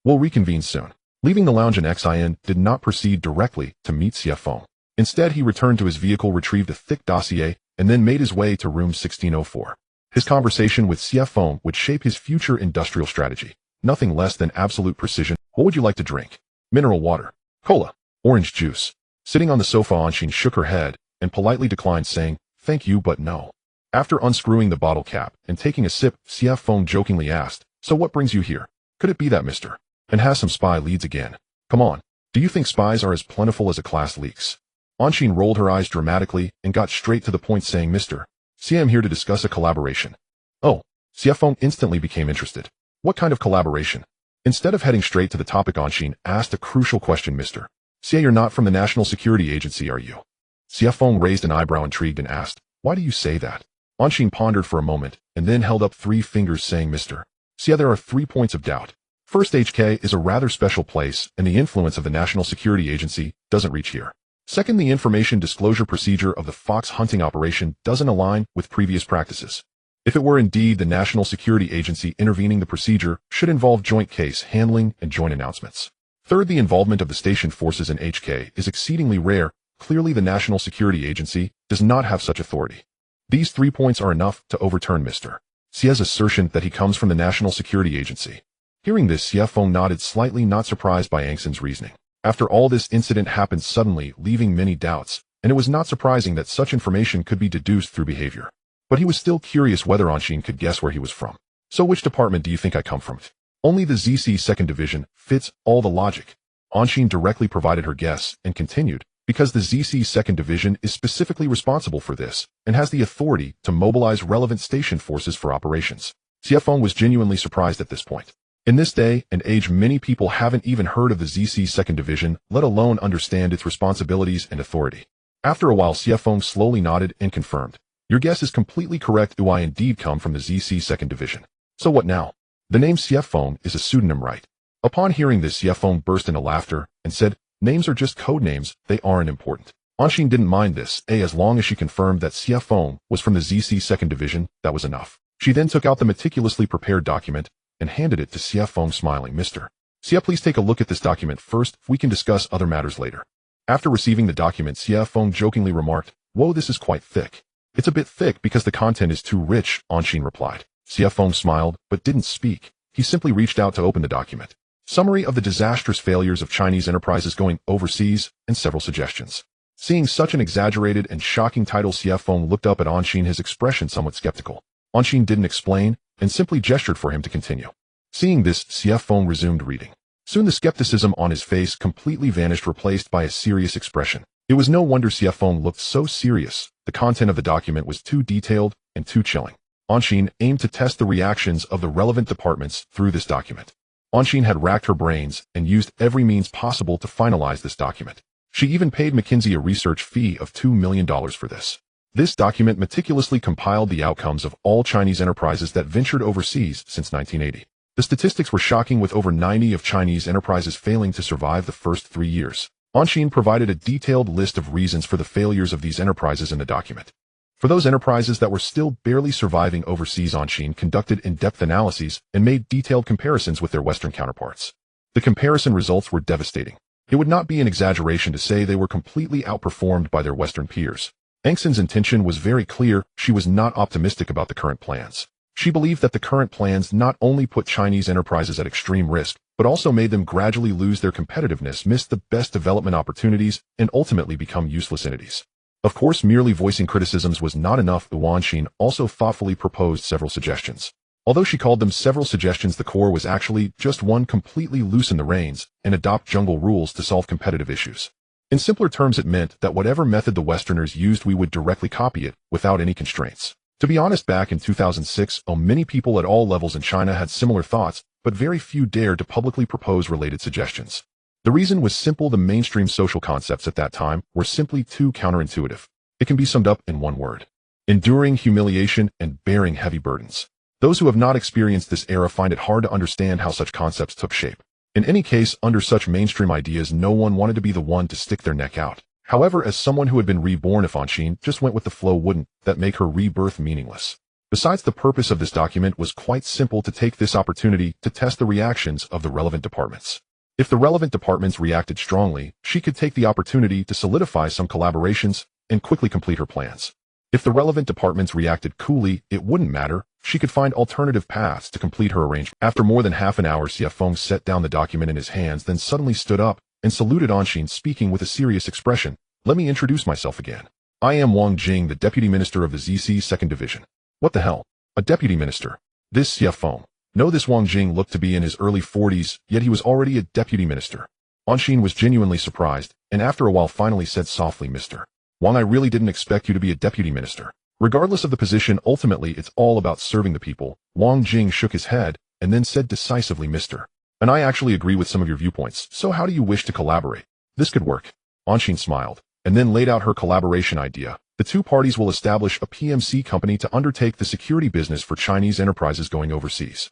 We'll reconvene soon. Leaving the lounge, and Xian did not proceed directly to meet Xia Feng. Instead, he returned to his vehicle, retrieved a thick dossier, and then made his way to room 1604. His conversation with Xia Feng would shape his future industrial strategy. Nothing less than absolute precision. What would you like to drink? Mineral water. Cola. Orange juice. Sitting on the sofa, Anshin shook her head and politely declined, saying, thank you, but no. After unscrewing the bottle cap and taking a sip, Xia Feng jokingly asked, so what brings you here? Could it be that Mr. And has some spy leads again? Come on. Do you think spies are as plentiful as A-class leaks? Anshin rolled her eyes dramatically and got straight to the point, saying, Mr. Xia, I'm here to discuss a collaboration. Oh. Xia Feng instantly became interested. What kind of collaboration? Instead of heading straight to the topic, Anshin asked a crucial question. Mr. Xia, you're not from the National Security Agency, are you? Xia Feng raised an eyebrow, intrigued, and asked, why do you say that? Anshin pondered for a moment and then held up 3 fingers, saying, Mr. Xia, there are 3 points of doubt. First, HK is a rather special place, and the influence of the National Security Agency doesn't reach here. Second, the information disclosure procedure of the fox hunting operation doesn't align with previous practices. If it were indeed the National Security Agency intervening, the procedure should involve joint case handling and joint announcements. Third, the involvement of the station forces in HK is exceedingly rare. Clearly, the National Security Agency does not have such authority. These 3 points are enough to overturn Mr. Xia's assertion that he comes from the National Security Agency. Hearing this, Xia Feng nodded slightly, not surprised by Anshin's reasoning. After all, this incident happened suddenly, leaving many doubts, and it was not surprising that such information could be deduced through behavior. But he was still curious whether Anshin could guess where he was from. So which department do you think I come from? Only the ZC 2nd Division fits all the logic. Anshin directly provided her guess and continued, because the ZC 2nd Division is specifically responsible for this and has the authority to mobilize relevant station forces for operations. Xia Feng was genuinely surprised at this point. In this day and age, many people haven't even heard of the ZC 2nd Division, let alone understand its responsibilities and authority. After a while, Xia Feng slowly nodded and confirmed, your guess is completely correct. Do I indeed come from the ZC 2nd Division? So what now? The name Xia Feng is a pseudonym, right? Upon hearing this, Xia Feng burst into laughter and said, names are just code names, they aren't important. Anshin didn't mind this, as long as she confirmed that Xia Feng was from the ZC 2nd Division, that was enough. She then took out the meticulously prepared document and handed it to Xia Feng, smiling. Mr. Xia, please take a look at this document first. We can discuss other matters later. After receiving the document, Xie Feng jokingly remarked, "Whoa, this is quite thick." "It's a bit thick because the content is too rich," Anshin replied. Xie Feng smiled, but didn't speak. He simply reached out to open the document. Summary of the disastrous failures of Chinese enterprises going overseas, and several suggestions. Seeing such an exaggerated and shocking title, Xie Feng looked up at Anshin, his expression somewhat skeptical. Anshin didn't explain, and simply gestured for him to continue. Seeing this, Xie Feng resumed reading. Soon the skepticism on his face completely vanished, replaced by a serious expression. It was no wonder Xie Feng looked so serious. The content of the document was too detailed and too chilling. Anshin aimed to test the reactions of the relevant departments through this document. Anshin had racked her brains and used every means possible to finalize this document. She even paid McKinsey a research fee of $2 million for this. This document meticulously compiled the outcomes of all Chinese enterprises that ventured overseas since 1980. The statistics were shocking, with over 90 of Chinese enterprises failing to survive the first 3 years. Anshin provided a detailed list of reasons for the failures of these enterprises in the document. For those enterprises that were still barely surviving overseas, Anshin conducted in-depth analyses and made detailed comparisons with their Western counterparts. The comparison results were devastating. It would not be an exaggeration to say they were completely outperformed by their Western peers. Angson's intention was very clear. She was not optimistic about the current plans. She believed that the current plans not only put Chinese enterprises at extreme risk, but also made them gradually lose their competitiveness, miss the best development opportunities, and ultimately become useless entities. Of course, merely voicing criticisms was not enough. Anshin also thoughtfully proposed several suggestions. Although she called them several suggestions, the core was actually just one: completely loosen the reins and adopt jungle rules to solve competitive issues. In simpler terms, it meant that whatever method the Westerners used, we would directly copy it without any constraints. To be honest, back in 2006, many people at all levels in China had similar thoughts, but very few dared to publicly propose related suggestions. The reason was simple: the mainstream social concepts at that time were simply too counterintuitive. It can be summed up in one word: enduring humiliation and bearing heavy burdens. Those who have not experienced this era find it hard to understand how such concepts took shape. In any case, under such mainstream ideas, no one wanted to be the one to stick their neck out. However, as someone who had been reborn, if Anshin just went with the flow, wouldn't that make her rebirth meaningless? Besides, the purpose of this document was quite simple: to take this opportunity to test the reactions of the relevant departments. If the relevant departments reacted strongly, she could take the opportunity to solidify some collaborations and quickly complete her plans. If the relevant departments reacted coolly, it wouldn't matter. She could find alternative paths to complete her arrangement. After more than half an hour, Xie Feng set down the document in his hands, then suddenly stood up and saluted Anshin, speaking with a serious expression. "Let me introduce myself again. I am Wang Jing, the Deputy Minister of the ZC 2nd Division." What the hell? A deputy minister? This Xie Feng. No, this Wang Jing looked to be in his early 40s, yet he was already a deputy minister. Anshin was genuinely surprised, and after a while finally said softly, "Mr. Wang, I really didn't expect you to be a deputy minister." Regardless of the position, ultimately it's all about serving the people. Wang Jing shook his head, and then said decisively, "Mr. And I actually agree with some of your viewpoints, so how do you wish to collaborate?" "This could work." Anshin smiled, and then laid out her collaboration idea. The two parties will establish a PMC company to undertake the security business for Chinese enterprises going overseas.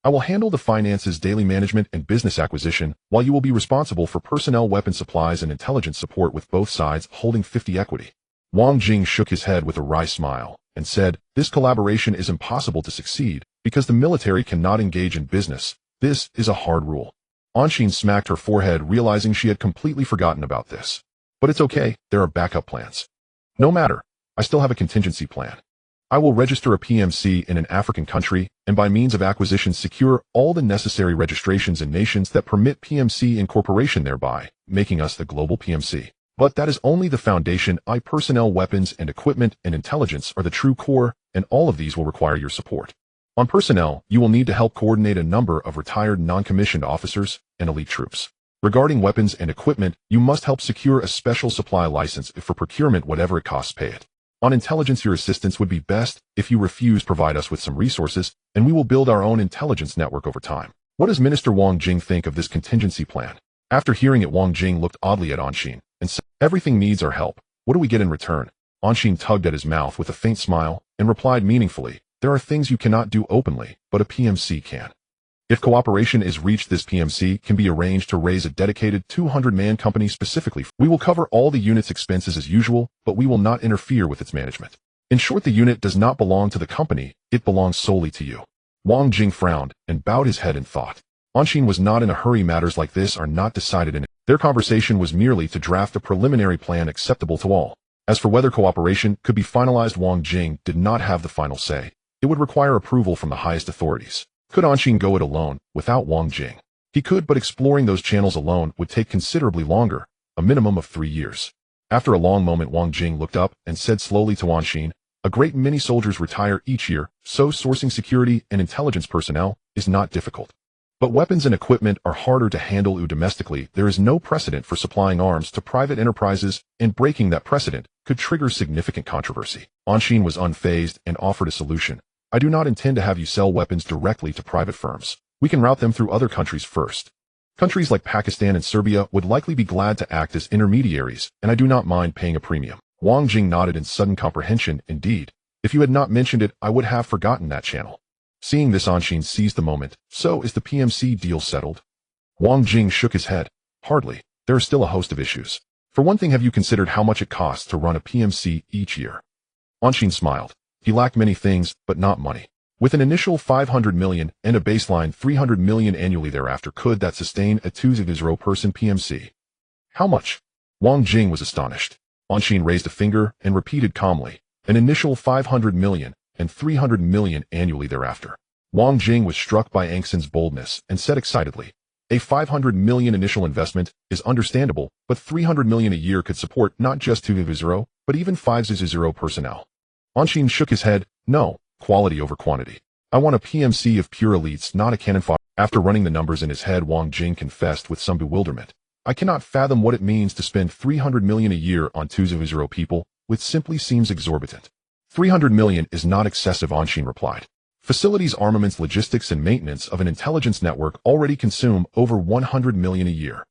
I will handle the finances, daily management, and business acquisition, while you will be responsible for personnel, weapon supplies, and intelligence support, with both sides holding 50 equity. Wang Jing shook his head with a wry smile, and said, "This collaboration is impossible to succeed, because the military cannot engage in business. This is a hard rule." Anshin smacked her forehead, realizing she had completely forgotten about this. "But it's okay, there are backup plans." "No matter. I still have a contingency plan. I will register a PMC in an African country, and by means of acquisition secure all the necessary registrations in nations that permit PMC incorporation, thereby making us the global PMC. But that is only the foundation. Personnel, weapons and equipment, and intelligence are the true core, and all of these will require your support. On personnel, you will need to help coordinate a number of retired non-commissioned officers and elite troops. Regarding weapons and equipment, you must help secure a special supply license. If for procurement, whatever it costs, pay it. On intelligence, your assistance would be best. If you refuse, provide us with some resources, and we will build our own intelligence network over time." What does Minister Wang Jing think of this contingency plan? After hearing it, Wang Jing looked oddly at Anshin, and said, "Everything needs our help. What do we get in return?" Anshin tugged at his mouth with a faint smile, and replied meaningfully, "There are things you cannot do openly, but a PMC can. If cooperation is reached, this PMC can be arranged to raise a dedicated 200-man company specifically. We will cover all the unit's expenses as usual, but we will not interfere with its management. In short, the unit does not belong to the company, it belongs solely to you." Wang Jing frowned and bowed his head in thought. Anshin was not in a hurry. Matters like this are not decided in it. Their conversation was merely to draft a preliminary plan acceptable to all. As for whether cooperation could be finalized, Wang Jing did not have the final say. It would require approval from the highest authorities. Could Anshin go it alone, without Wang Jing? He could, but exploring those channels alone would take considerably longer, a minimum of 3 years. After a long moment, Wang Jing looked up and said slowly to Anshin, "A great many soldiers retire each year, so sourcing security and intelligence personnel is not difficult. But weapons and equipment are harder to handle domestically. There is no precedent for supplying arms to private enterprises, and breaking that precedent could trigger significant controversy." Anshin was unfazed and offered a solution. "I do not intend to have you sell weapons directly to private firms. We can route them through other countries first. Countries like Pakistan and Serbia would likely be glad to act as intermediaries, and I do not mind paying a premium." Wang Jing nodded in sudden comprehension. "Indeed. If you had not mentioned it, I would have forgotten that channel." Seeing this, Anshin seized the moment. "So is the PMC deal settled?" Wang Jing shook his head. "Hardly. There are still a host of issues. For one thing, have you considered how much it costs to run a PMC each year?" Anshin smiled. He lacked many things, but not money. With an initial 500 million and a baseline 300 million annually thereafter, could that sustain a 2-0-person PMC? "How much?" Wang Jing was astonished. Anshin raised a finger and repeated calmly, "An initial 500 million and 300 million annually thereafter." Wang Jing was struck by Anshin's boldness and said excitedly, "A 500 million initial investment is understandable, but 300 million a year could support not just 2-0, but even 5-0 personnel." Anshin shook his head. "No. Quality over quantity. I want a PMC of pure elites, not a cannon fodder." After running the numbers in his head, Wang Jing confessed with some bewilderment, "I cannot fathom what it means to spend 300 million a year on 2-0 people, which simply seems exorbitant." 300 million is not excessive, Anshin replied. "Facilities, armaments, logistics, and maintenance of an intelligence network already consume over 100 million a year.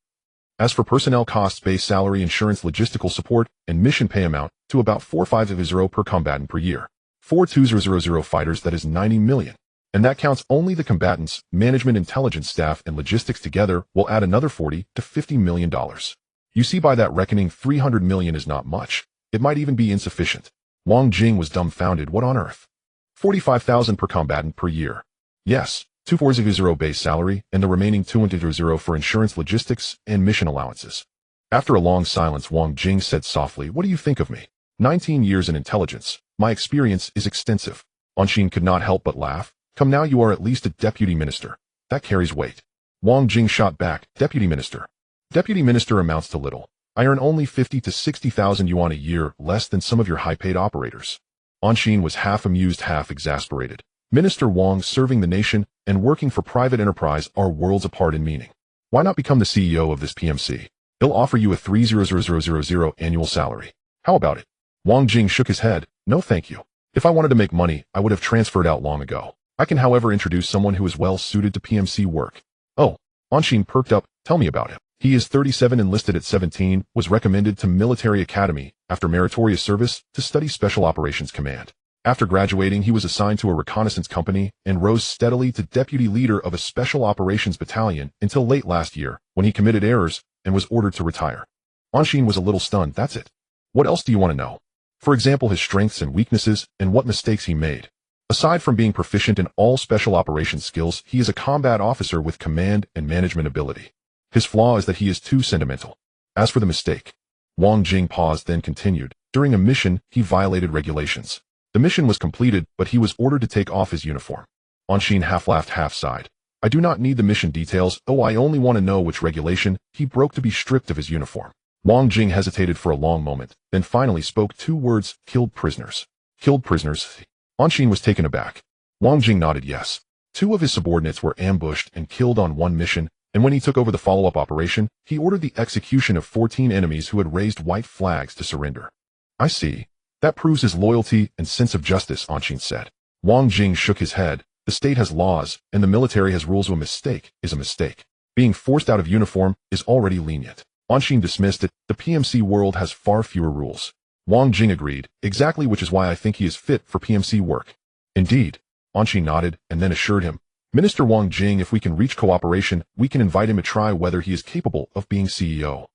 As for personnel costs, base salary, insurance, logistical support, and mission pay amount to about 4-5-0 per combatant per year. 4-2-0-0 fighters, that is 90 million. And that counts only the combatants, management, intelligence staff, and logistics together will add another 40 to 50 million dollars. You see, by that reckoning, 300 million is not much. It might even be insufficient." Wang Jing was dumbfounded. "What on earth? 45,000 per combatant per year?" "Yes, 2-4-0 base salary, and the remaining 2-0 for insurance, logistics, and mission allowances." After a long silence, Wang Jing said softly, "What do you think of me? 19 years in intelligence. My experience is extensive." Anshin could not help but laugh. "Come now, you are at least a deputy minister. That carries weight." Wang Jing shot back, "Deputy minister? Deputy minister amounts to little. I earn only 50 to 60,000 yuan a year, less than some of your high-paid operators." Anshin was half amused, half exasperated. Minister Wang serving the nation and working for private enterprise are worlds apart in meaning. Why not become the CEO of this PMC? He'll offer you a 300,000 annual salary. How about it? Wang Jing shook his head. "No thank you. If I wanted to make money, I would have transferred out long ago. I can, however, introduce someone who is well suited to PMC work." "Oh." Anshin perked up. "Tell me about him." "He is 37, enlisted at 17, was recommended to military academy after meritorious service to study Special Operations Command. After graduating, he was assigned to a reconnaissance company and rose steadily to deputy leader of a Special Operations Battalion until late last year, when he committed errors and was ordered to retire." Anshin was a little stunned. "That's it? What else do you want to know? For example, his strengths and weaknesses and what mistakes he made." "Aside from being proficient in all special operations skills, he is a combat officer with command and management ability. His flaw is that he is too sentimental." "As for the mistake?" Wang Jing paused, then continued. "During a mission, he violated regulations. The mission was completed, but he was ordered to take off his uniform." Anshin half laughed, half sighed. "I do not need the mission details. Oh, I only want to know which regulation he broke to be stripped of his uniform." Wang Jing hesitated for a long moment, then finally spoke 2 words, "Killed prisoners." "Killed prisoners?" Anshin was taken aback. Wang Jing nodded yes. 2 of his subordinates were ambushed and killed on one mission, and when he took over the follow-up operation, he ordered the execution of 14 enemies who had raised white flags to surrender. "I see. That proves his loyalty and sense of justice," Anshin said. Wang Jing shook his head. "The state has laws, and the military has rules. A mistake is a mistake. Being forced out of uniform is already lenient." Anshin dismissed it. "The PMC world has far fewer rules." Wang Jing agreed. "Exactly, which is why I think he is fit for PMC work." "Indeed." Anshin nodded and then assured him, "Minister Wang Jing, if we can reach cooperation, we can invite him to try whether he is capable of being CEO.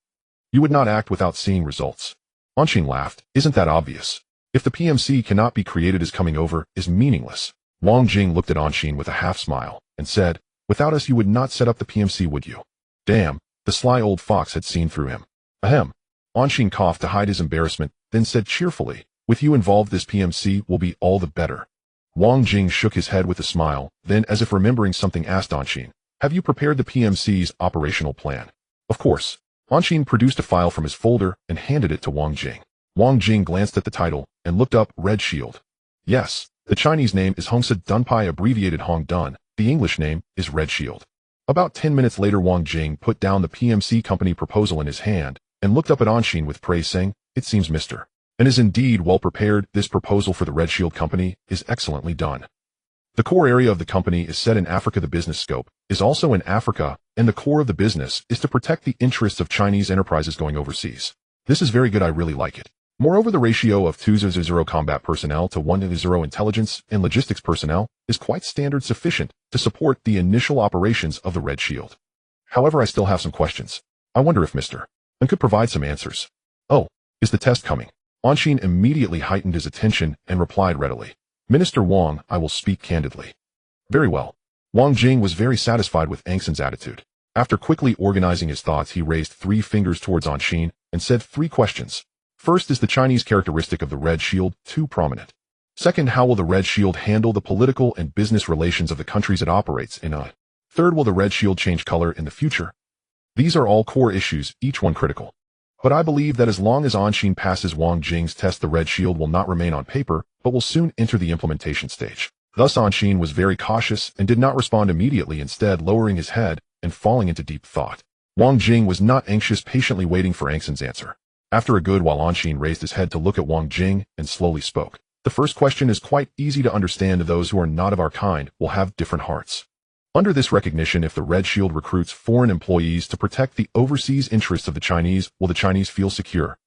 You would not act without seeing results." Anshin laughed. "Isn't that obvious? If the PMC cannot be created, his coming over is meaningless." Wang Jing looked at Anshin with a half smile and said, Without us you would not set up the PMC, would you? Damn, the sly old fox had seen through him. Ahem. Anshin coughed to hide his embarrassment, then said cheerfully, with you involved this PMC will be all the better. Wang Jing shook his head with a smile, then as if remembering something asked Anshin, have you prepared the PMC's operational plan? Of course. Anshin produced a file from his folder and handed it to Wang Jing. Wang Jing glanced at the title and looked up Red Shield. Yes, the Chinese name is Hongsa Dunpai, abbreviated Hong Dun. The English name is Red Shield. About 10 minutes later, Wang Jing put down the PMC company proposal in his hand and looked up at Anshin with praise, saying, it seems Mr. and is indeed well prepared. This proposal for the Red Shield company is excellently done. The core area of the company is set in Africa. The business scope is also in Africa, and the core of the business is to protect the interests of Chinese enterprises going overseas. This is very good. I really like it. Moreover, the ratio of 2:0 combat personnel to 1:0 intelligence and logistics personnel is quite standard, sufficient to support the initial operations of the Red Shield. However, I still have some questions. I wonder if Mr. and could provide some answers. Oh, is the test coming? Anshin immediately heightened his attention and replied readily. Minister Wang, I will speak candidly. Very well. Wang Jing was very satisfied with Angshan's attitude. After quickly organizing his thoughts, he raised 3 fingers towards Anshin and said 3 questions. First, is the Chinese characteristic of the Red Shield too prominent? Second, how will the Red Shield handle the political and business relations of the countries it operates in? Third, will the Red Shield change color in the future? These are all core issues, each one critical. But I believe that as long as Anshin passes Wang Jing's test, the Red Shield will not remain on paper, but will soon enter the implementation stage. Thus Anshin was very cautious and did not respond immediately, instead lowering his head and falling into deep thought. Wang Jing was not anxious, patiently waiting for Angshan's answer. After a good while, Anshin raised his head to look at Wang Jing and slowly spoke. The first question is quite easy to understand. Those who are not of our kind will have different hearts. Under this recognition, if the Red Shield recruits foreign employees to protect the overseas interests of the Chinese, will the Chinese feel secure?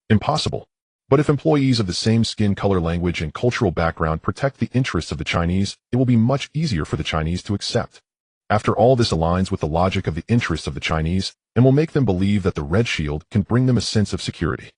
Impossible. But if employees of the same skin color, language, and cultural background protect the interests of the Chinese, it will be much easier for the Chinese to accept. After all, this aligns with the logic of the interests of the Chinese and will make them believe that the Red Shield can bring them a sense of security.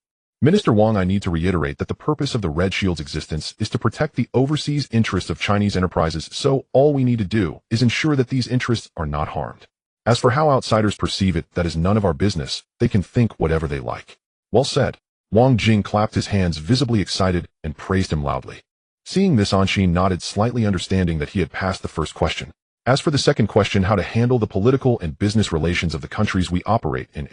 Minister Wang, I need to reiterate that the purpose of the Red Shield's existence is to protect the overseas interests of Chinese enterprises, so all we need to do is ensure that these interests are not harmed. As for how outsiders perceive it, that is none of our business. They can think whatever they like. Well said. Wang Jing clapped his hands, visibly excited, and praised him loudly. Seeing this, Anshin nodded, slightly understanding that he had passed the first question. As for the second question, how to handle the political and business relations of the countries we operate in,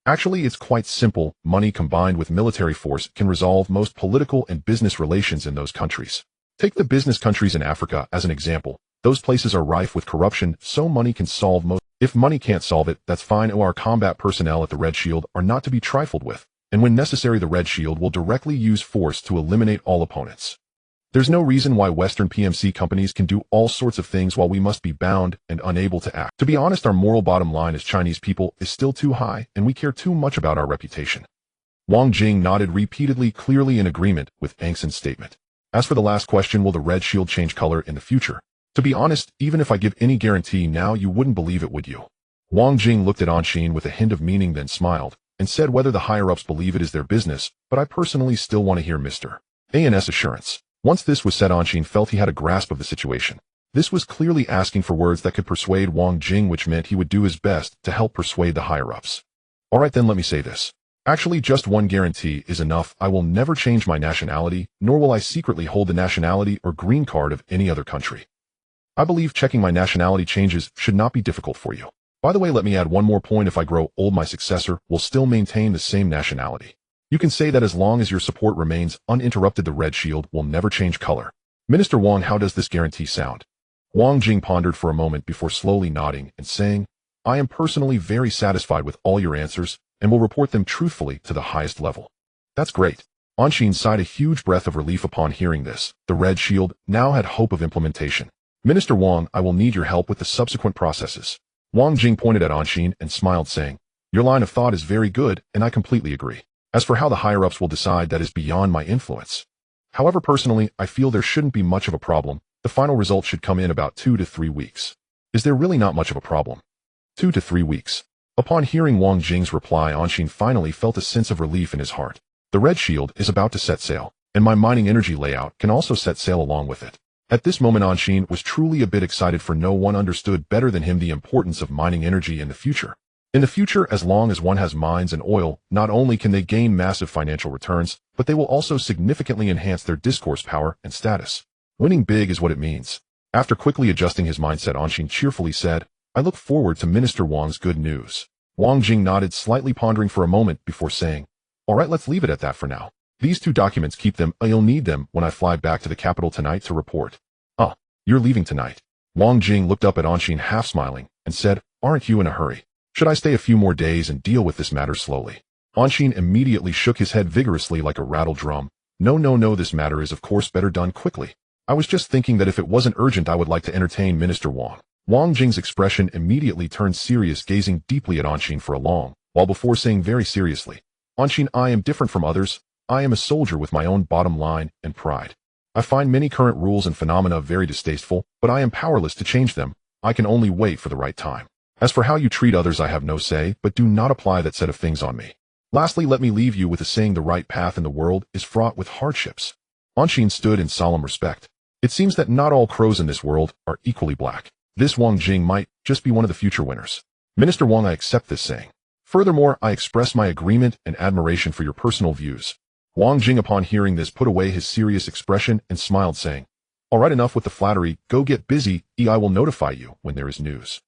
actually, it's quite simple. Money combined with military force can resolve most political and business relations in those countries. Take the business countries in Africa as an example. Those places are rife with corruption, so money can solve most. If money can't solve it, that's fine. Our combat personnel at the Red Shield are not to be trifled with, and when necessary, the Red Shield will directly use force to eliminate all opponents. There's no reason why Western PMC companies can do all sorts of things while we must be bound and unable to act. To be honest, our moral bottom line as Chinese people is still too high, and we care too much about our reputation. Wang Jing nodded repeatedly, clearly in agreement with Angshan's statement. As for the last question, will the Red Shield change color in the future? To be honest, even if I give any guarantee now, you wouldn't believe it, would you? Wang Jing looked at Anshin with a hint of meaning, then smiled, and said whether the higher-ups believe it is their business, but I personally still want to hear Mr. A&'s assurance. Once this was said, Anshin felt he had a grasp of the situation. This was clearly asking for words that could persuade Wang Jing, which meant he would do his best to help persuade the higher-ups. Alright then, let me say this. Actually, just one guarantee is enough. I will never change my nationality, nor will I secretly hold the nationality or green card of any other country. I believe checking my nationality changes should not be difficult for you. By the way, let me add one more point. If I grow old, my successor will still maintain the same nationality. You can say that as long as your support remains uninterrupted, the Red Shield will never change color. Minister Wang, how does this guarantee sound? Wang Jing pondered for a moment before slowly nodding and saying, I am personally very satisfied with all your answers and will report them truthfully to the highest level. That's great. Anshin sighed a huge breath of relief upon hearing this. The Red Shield now had hope of implementation. Minister Wang, I will need your help with the subsequent processes. Wang Jing pointed at Anshin and smiled, saying, your line of thought is very good, and I completely agree. As for how the higher-ups will decide, that is beyond my influence. However, personally, I feel there shouldn't be much of a problem. The final result should come in about 2 to 3 weeks. Is there really not much of a problem? 2 to 3 weeks. Upon hearing Wang Jing's reply, Anshin finally felt a sense of relief in his heart. The Red Shield is about to set sail, and my mining energy layout can also set sail along with it. At this moment Anshin was truly a bit excited, for no one understood better than him the importance of mining energy in the future. In the future, as long as one has mines and oil, not only can they gain massive financial returns, but they will also significantly enhance their discourse power and status. Winning big is what it means. After quickly adjusting his mindset, Anshin cheerfully said, "I look forward to Minister Wang's good news." Wang Jing nodded, slightly pondering for a moment before saying, "All right, let's leave it at that for now. These 2 documents, keep them. I'll need them when I fly back to the capital tonight to report." "Ah, you're leaving tonight?" Wang Jing looked up at Anshin half smiling and said, "Aren't you in a hurry? Should I stay a few more days and deal with this matter slowly?" Anshin immediately shook his head vigorously like a rattled drum. No, this matter is of course better done quickly. I was just thinking that if it wasn't urgent I would like to entertain Minister Wang." Wang Jing's expression immediately turned serious, gazing deeply at Anshin for a long while before saying very seriously, "Anshin, I am different from others. I am a soldier with my own bottom line and pride. I find many current rules and phenomena very distasteful, but I am powerless to change them. I can only wait for the right time. As for how you treat others, I have no say, but do not apply that set of things on me. Lastly, let me leave you with a saying: the right path in the world is fraught with hardships." Anshin stood in solemn respect. It seems that not all crows in this world are equally black. This Wang Jing might just be one of the future winners. Minister Wang, I accept this saying. Furthermore, I express my agreement and admiration for your personal views. Wang Jing, upon hearing this, put away his serious expression and smiled, saying, "All right, enough with the flattery. Go get busy. I will notify you when there is news.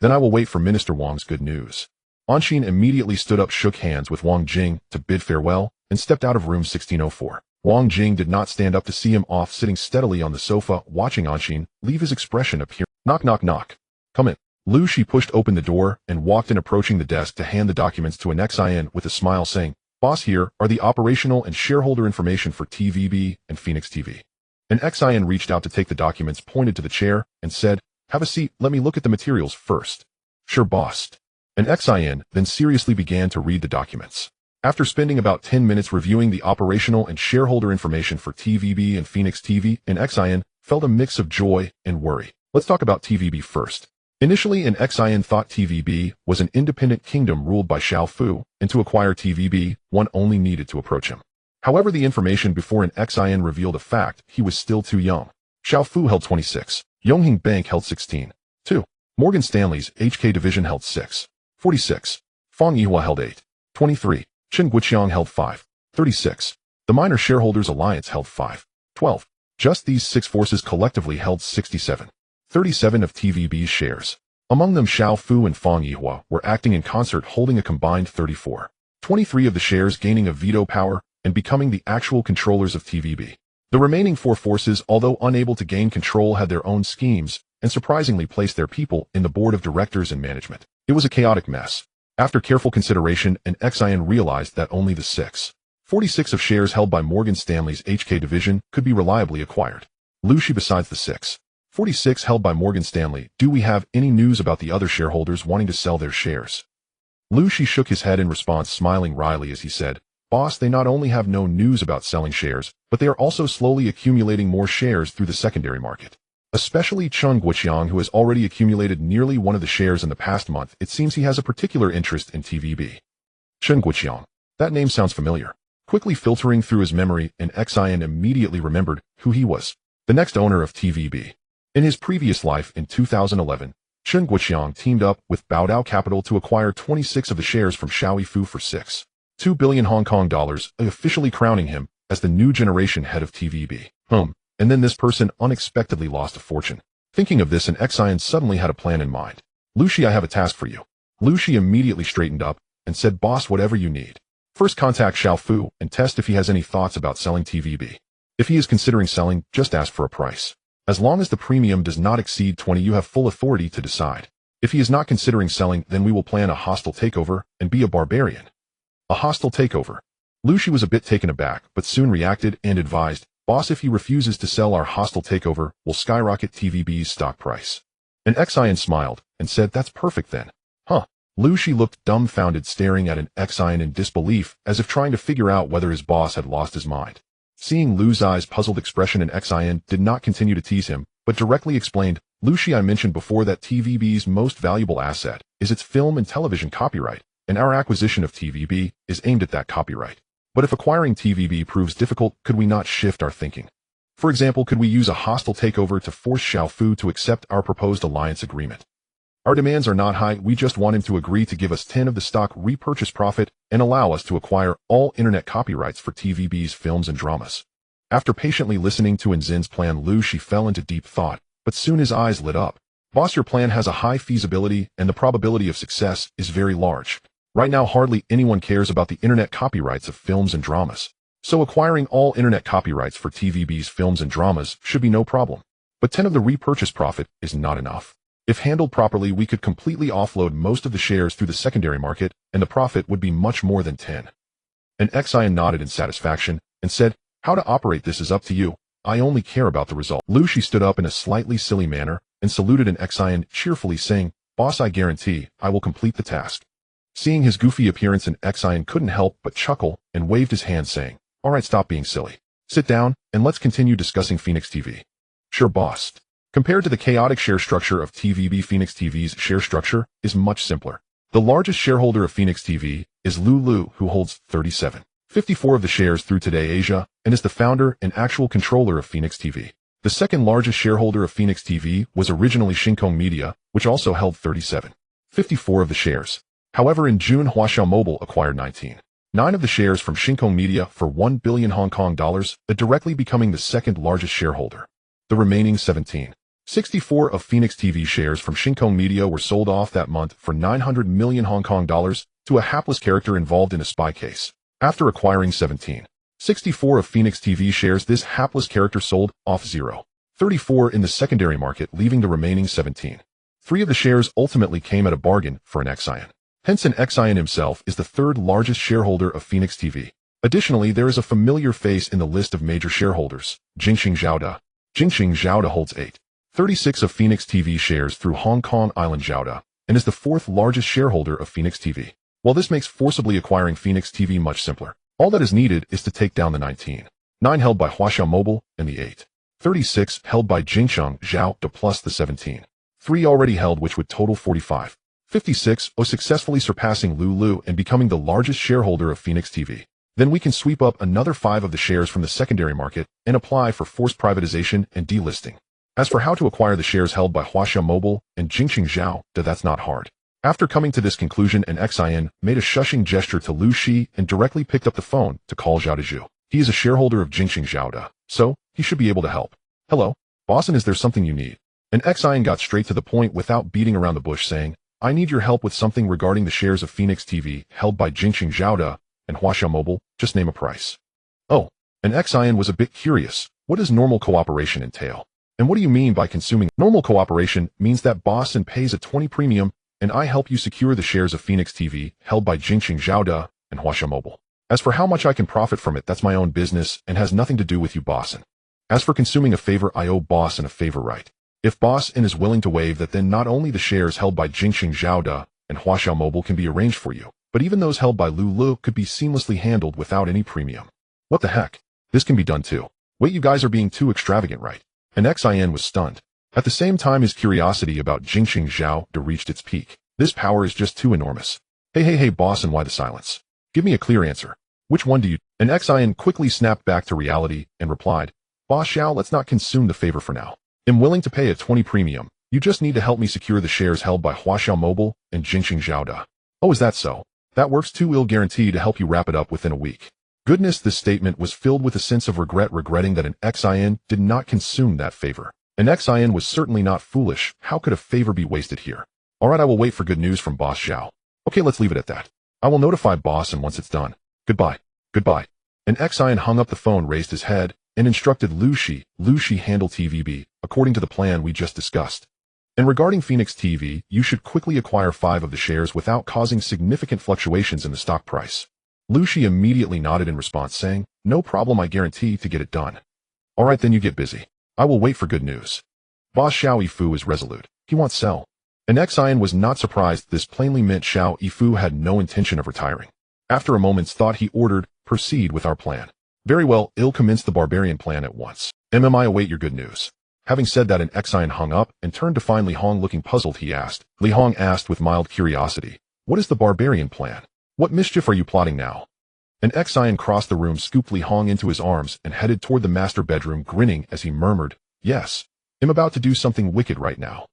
Then I will wait for Minister Wang's good news." Anshin immediately stood up, shook hands with Wang Jing to bid farewell, and stepped out of room 1604. Wang Jing did not stand up to see him off, sitting steadily on the sofa, watching Anshin leave, his expression appear. Knock, knock, knock. "Come in." Lu Shi pushed open the door and walked in, approaching the desk to hand the documents to an XIN with a smile, saying, "Boss, here are the operational and shareholder information for TVB and Phoenix TV." An XIN reached out to take the documents, pointed to the chair, and said, "Have a seat. Let me look at the materials first." "Sure, boss." An XIN then seriously began to read the documents. After spending about 10 minutes reviewing the operational and shareholder information for TVB and Phoenix TV, an XIN felt a mix of joy and worry. Let's talk about TVB first. Initially, an XIN thought TVB was an independent kingdom ruled by Xiao Fu, and to acquire TVB, one only needed to approach him. However, the information before an XIN revealed a fact: he was still too young. Xiao Fu held 26. Yonghing Bank held 16. 2. Morgan Stanley's HK division held 6. 46. Fang Yihua held 8. 23. Chen Guoqiang held 5. 36. The Minor Shareholders Alliance held 5. 12. Just these 6 forces collectively held 67. 37 of TVB's shares. Among them, Xiao Fu and Fang Yihua were acting in concert, holding a combined 34. 23 of the shares gaining a veto power and becoming the actual controllers of TVB. The remaining 4 forces, although unable to gain control, had their own schemes and surprisingly placed their people in the board of directors and management. It was a chaotic mess. After careful consideration, an XIN realized that only the 46 of shares held by Morgan Stanley's HK division could be reliably acquired. Lu Shi, besides the 46 held by Morgan Stanley, do we have any news about the other shareholders wanting to sell their shares? Lu Shi shook his head in response, smiling wryly as he said, "Boss, they not only have no news about selling shares, but they are also slowly accumulating more shares through the secondary market. Especially Chen Guoqiang, who has already accumulated nearly one of the shares in the past month. It seems he has a particular interest in TVB." Chen Guoqiang. That name sounds familiar. Quickly filtering through his memory, an XIN immediately remembered who he was: the next owner of TVB. In his previous life, in 2011, Chen Guoqiang teamed up with Baodao Capital to acquire 26 of the shares from Xiao Fu for 6.2 billion Hong Kong dollars, officially crowning him as the new generation head of TVB. And then this person unexpectedly lost a fortune. Thinking of this, an XIN suddenly had a plan in mind. "Lu Shi, I have a task for you." Lu Shi immediately straightened up and said, "Boss, whatever you need. First, contact Xiao Fu and test if he has any thoughts about selling TVB. If he is considering selling, just ask for a price. As long as the premium does not exceed 20, you have full authority to decide. If he is not considering selling, then we will plan a hostile takeover and be a barbarian." A hostile takeover. Lu Shi was a bit taken aback, but soon reacted and advised, "Boss, if he refuses to sell, our hostile takeover will skyrocket TVB's stock price." An XIN smiled and said, "That's perfect then." Lu Shi looked dumbfounded, staring at an XIN in disbelief, as if trying to figure out whether his boss had lost his mind. Seeing Lu Zai's puzzled expression, an XIN did not continue to tease him, but directly explained, "Lu Shi, I mentioned before that TVB's most valuable asset is its film and television copyright, and our acquisition of TVB is aimed at that copyright. But if acquiring TVB proves difficult, could we not shift our thinking? For example, could we use a hostile takeover to force Xiaofu to accept our proposed alliance agreement? Our demands are not high, we just want him to agree to give us 10 of the stock repurchase profit and allow us to acquire all internet copyrights for TVB's films and dramas. After patiently listening to Enzin's plan, Lu Shi fell into deep thought, but soon his eyes lit up. Boss, your plan has a high feasibility and the probability of success is very large. Right now, hardly anyone cares about the internet copyrights of films and dramas. So acquiring all internet copyrights for TVB's films and dramas should be no problem. But 10 of the repurchase profit is not enough. If handled properly, we could completely offload most of the shares through the secondary market, and the profit would be much more than 10. And Xian nodded in satisfaction and said, how to operate this is up to you. I only care about the result. Lu Shi stood up in a slightly silly manner and saluted an Xian cheerfully, saying, Boss, I guarantee I will complete the task. Seeing his goofy appearance, an Xian couldn't help but chuckle and waved his hand, saying, all right, stop being silly. Sit down, and let's continue discussing Phoenix TV. Sure, boss. Compared to the chaotic share structure of TVB, Phoenix TV's share structure is much simpler. The largest shareholder of Phoenix TV is Lu, who holds 37.54% of the shares through Today Asia and is the founder and actual controller of Phoenix TV. The second largest shareholder of Phoenix TV was originally Shinkong Media, which also held 37.54% of the shares. However, in June, Huaxiao Mobile acquired 19.9% of the shares from Shinkong Media for 1 billion Hong Kong dollars, directly becoming the second largest shareholder. The remaining 17.64% of Phoenix TV shares from Shinkong Media were sold off that month for 900 million Hong Kong dollars to a hapless character involved in a spy case. After acquiring 17.64% of Phoenix TV shares, this hapless character sold off 0.34% in the secondary market, leaving the remaining 17.3% of the shares ultimately came at a bargain for an Xian. Hence, an Xian himself is the third largest shareholder of Phoenix TV. Additionally, there is a familiar face in the list of major shareholders, Jingxing Zhaoda. Jingxing Zhaoda holds 8.36% of Phoenix TV shares through Hong Kong Island Zhaoda, and is the fourth largest shareholder of Phoenix TV. While this makes forcibly acquiring Phoenix TV much simpler, all that is needed is to take down the 19.9% held by Huaxiao Mobile and the 8.36% held by Jingxing Zhaoda plus the 17.3% already held, which would total 45.56%, successfully surpassing Lu and becoming the largest shareholder of Phoenix TV. Then we can sweep up another 5% of the shares from the secondary market and apply for forced privatization and delisting. As for how to acquire the shares held by Huaxiao Mobile and Jingxing Zhaoda, that's not hard. After coming to this conclusion, an Xian made a shushing gesture to Lu Shi and directly picked up the phone to call Zhao Dezhu. He is a shareholder of Jingxing Zhaoda, so he should be able to help. Hello, boss, and is there something you need? An Xian got straight to the point without beating around the bush, saying, I need your help with something regarding the shares of Phoenix TV held by Jingxing Zhaoda and Huaxiao Mobile. Just name a price. Oh, an Xian was a bit curious. What does normal cooperation entail? And what do you mean by consuming? Normal cooperation means that boss and pays a 20 premium and I help you secure the shares of Phoenix TV held by Jingxing Zhaoda and Huaxiao Mobile. As for how much I can profit from it, that's my own business and has nothing to do with you, bossin. As for consuming a favor, I owe bossin a favor, right? If bossin is willing to waive that, then not only the shares held by Jingxing Zhaoda and Huaxiao Mobile can be arranged for you, but even those held by Lu could be seamlessly handled without any premium. What the heck? This can be done too. Wait, you guys are being too extravagant, right? An Xian was stunned. At the same time, his curiosity about Jingxing Zhaoda reached its peak. This power is just too enormous. Hey, boss, and why the silence? Give me a clear answer. Which one do you? An Xian quickly snapped back to reality and replied, Boss Xiao, let's not consume the favor for now. I'm willing to pay a 20 premium. You just need to help me secure the shares held by Huaxiao Mobile and Jingxing Zhaoda. Oh, is that so? That works too. We'll guarantee to help you wrap it up within a week. Goodness, this statement was filled with a sense of regret, regretting that an Xian did not consume that favor. An Xian was certainly not foolish. How could a favor be wasted here? Alright, I will wait for good news from Boss Xiao. Okay, let's leave it at that. I will notify boss, and once it's done. Goodbye. An Xian hung up the phone, raised his head, and instructed Lu Shi handle TVB, according to the plan we just discussed. And regarding Phoenix TV, you should quickly acquire 5 of the shares without causing significant fluctuations in the stock price. Lu Shi immediately nodded in response, saying, no problem, I guarantee to get it done. Alright, then you get busy. I will wait for good news. Boss Xiao Yifu is resolute. He wants sell. An Xian was not surprised. This plainly meant Xiao Yifu had no intention of retiring. After a moment's thought, he ordered, proceed with our plan. Very well, I'll commence the barbarian plan at once. I await your good news. Having said that, an Xian hung up and turned to find Li Hong looking puzzled. He asked. Li Hong asked with mild curiosity, what is the barbarian plan? What mischief are you plotting now? An Xian crossed the room, scooped Li Hong into his arms, and headed toward the master bedroom, grinning as he murmured, "Yes, I'm about to do something wicked right now.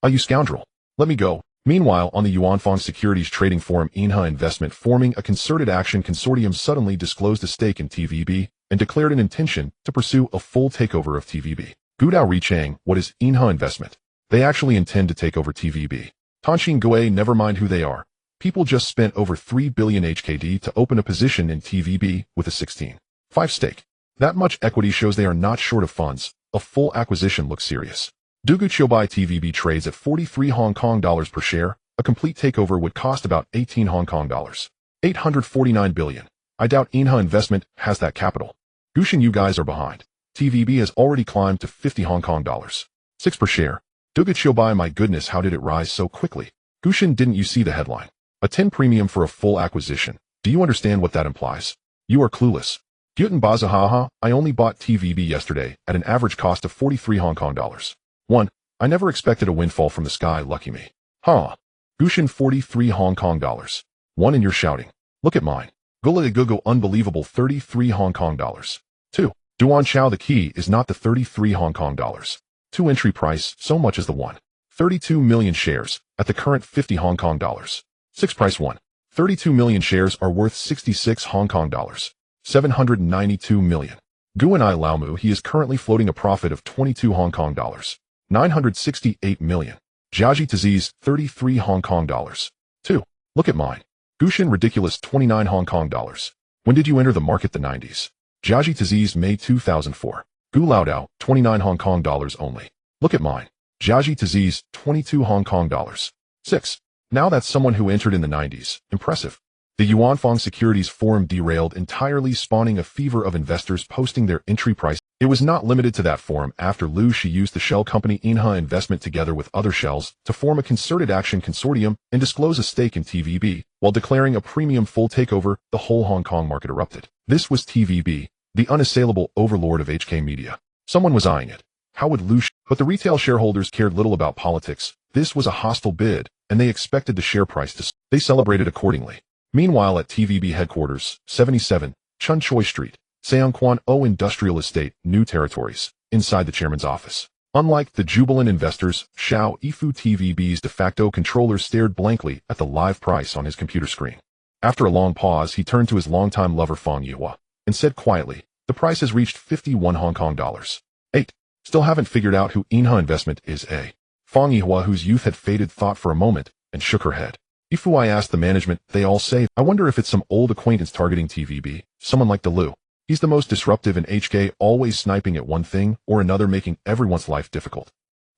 Ah, you scoundrel. Let me go." Meanwhile, on the Yuanfang Securities Trading Forum, Inha Investment, forming a concerted action consortium, suddenly disclosed a stake in TVB and declared an intention to pursue a full takeover of TVB. Gudao Richang, what is Inha Investment? They actually intend to take over TVB. Tanxin Gui, never mind who they are. People just spent over 3 billion HKD to open a position in TVB with a 16.5 stake. That much equity shows they are not short of funds. A full acquisition looks serious. Dugu Chiobai TVB trades at 43 Hong Kong dollars per share. A complete takeover would cost about 18 Hong Kong dollars. 849 billion. I doubt Inha Investment has that capital. Gushin, you guys are behind. TVB has already climbed to 50 Hong Kong dollars. 6 per share. Dugu Chiobai, my goodness, how did it rise so quickly? Gushin, didn't you see the headline? A 10 premium for a full acquisition. Do you understand what that implies? You are clueless. Gyutan Bazahaha, I only bought TVB yesterday at an average cost of 43 Hong Kong dollars. 1. I never expected a windfall from the sky, lucky me. Huh. Gushin, 43 Hong Kong dollars. 1, and you're shouting. Look at mine. Gula Gugu, unbelievable, 33 Hong Kong dollars. 2. Duan Chao, the key is not the 33 Hong Kong dollars. 2 entry price, so much as the 1. 32 million shares, at the current 50 Hong Kong dollars. 6 price 1. 32 million shares are worth 66 Hong Kong dollars. 792 million. Guan I Laumu, he is currently floating a profit of 22 Hong Kong dollars. 968 million. Jiaji Taziz, 33 Hong Kong dollars. 2. Look at mine. Gushin, ridiculous, 29 Hong Kong dollars. When did you enter the market? The 90s. Jiaji Taziz, May 2004. Gu Laodao, 29 Hong Kong dollars only. Look at mine. Jiaji Taziz, 22 Hong Kong dollars. 6. Now that's someone who entered in the 90s. Impressive. The Yuanfang Securities Forum derailed entirely, spawning a fever of investors posting their entry price. It was not limited to that forum. After Lu Shi used the shell company Inha Investment together with other shells to form a concerted action consortium and disclose a stake in TVB, while declaring a premium full takeover, the whole Hong Kong market erupted. This was TVB, the unassailable overlord of HK Media. Someone was eyeing it. How would Lu Shi? But the retail shareholders cared little about politics. This was a hostile bid, and they expected the share price to. They celebrated accordingly. Meanwhile, at TVB headquarters, 77, Chun Choi Street, Seongkwan O Industrial Estate, New Territories, inside the chairman's office. Unlike the jubilant investors, Xiao Yifu, TVB's de facto controller, stared blankly at the live price on his computer screen. After a long pause, he turned to his longtime lover Fang Yihua and said quietly, "The price has reached 51 Hong Kong dollars. 8. Still haven't figured out who Inha Investment is, eh?" Fang Yihua, whose youth had faded, thought for a moment and shook her head. "Ifu, I asked the management, they all say, I wonder if it's some old acquaintance targeting TVB, someone like Delu. He's the most disruptive in HK, always sniping at one thing or another, making everyone's life difficult."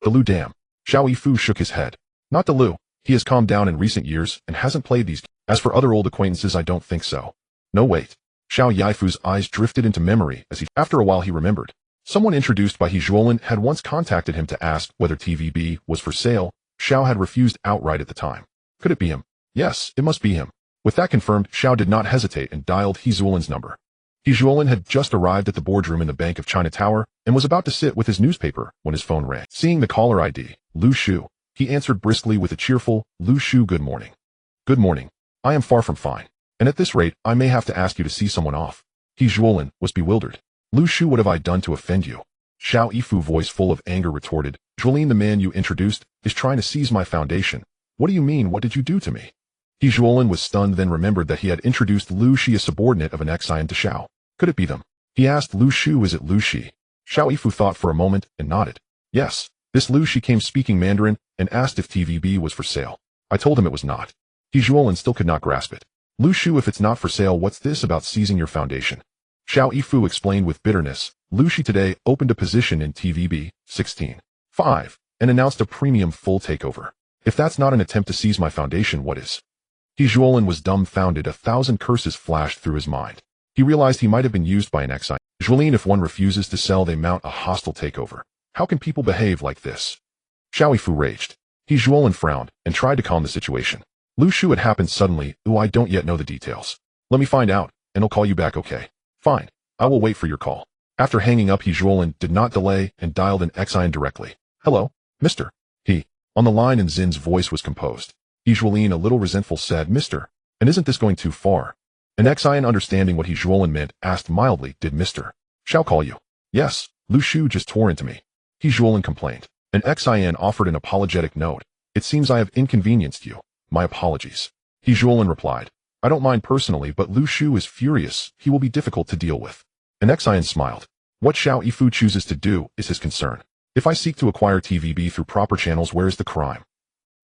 Delu, damn. Xiao Yifu shook his head. "Not Delu. He has calmed down in recent years and hasn't played these. As for other old acquaintances, I don't think so." "No, wait." Xiao Yifu's eyes drifted into memory as after a while he remembered. Someone introduced by He Zhuolin had once contacted him to ask whether TVB was for sale. Xiao had refused outright at the time. Could it be him? Yes, it must be him. With that confirmed, Xiao did not hesitate and dialed He Zhuolin's number. He Zhuolin had just arrived at the boardroom in the Bank of China Tower and was about to sit with his newspaper when his phone rang. Seeing the caller ID, Lu Shu, he answered briskly with a cheerful, "Lu Shu, good morning." "Good morning. I am far from fine. And at this rate, I may have to ask you to see someone off." He Zhuolin was bewildered. "Lu Shu, what have I done to offend you?" Xiao Yifu, voice full of anger, retorted, "Zhuolin, the man you introduced, is trying to seize my foundation." "What do you mean? What did you do to me?" He Zhuolin was stunned, then remembered that he had introduced Lu Shi, a subordinate of an Xian, to Xiao. Could it be them? He asked Lu Shu, "Is it Lu Shi?" Xiao Yifu thought for a moment and nodded. "Yes, this Lu Shi came speaking Mandarin and asked if TVB was for sale. I told him it was not." He Zhuolin still could not grasp it. "Lu Shu, if it's not for sale, what's this about seizing your foundation?" Xiao Yifu explained with bitterness. "Lu Shi today opened a position in TVB, 16.5, and announced a premium full takeover. If that's not an attempt to seize my foundation, what is?" He Zhuolin was dumbfounded. 1,000 curses flashed through his mind. He realized he might have been used by an Xian. Zhuolin, if one refuses to sell, they mount a hostile takeover. How can people behave like this? Xiao Yifu raged. He Zhuolin frowned and tried to calm the situation. "Lu Shu, it happened suddenly. Ooh, I don't yet know the details. Let me find out, and I'll call you back, okay?" "Fine. I will wait for your call." After hanging up, He Zhuolin did not delay and dialed an Xian directly. "Hello, Mr. He." On the line, and Zin's voice was composed. He Zhuolin, a little resentful, said, "Mr. And isn't this going too far? An Xian, understanding what He Zhuolin meant, asked mildly, did Mr. Xiao call you? Yes, Lu Shu just tore into me. He Zhuolin complained. An Xian offered an apologetic note. It seems I have inconvenienced you. My apologies. He Zhuolin replied. I don't mind personally, but Lu Shu is furious. He will be difficult to deal with. An Xian smiled. What Xiao Yifu chooses to do is his concern. If I seek to acquire TVB through proper channels, where is the crime?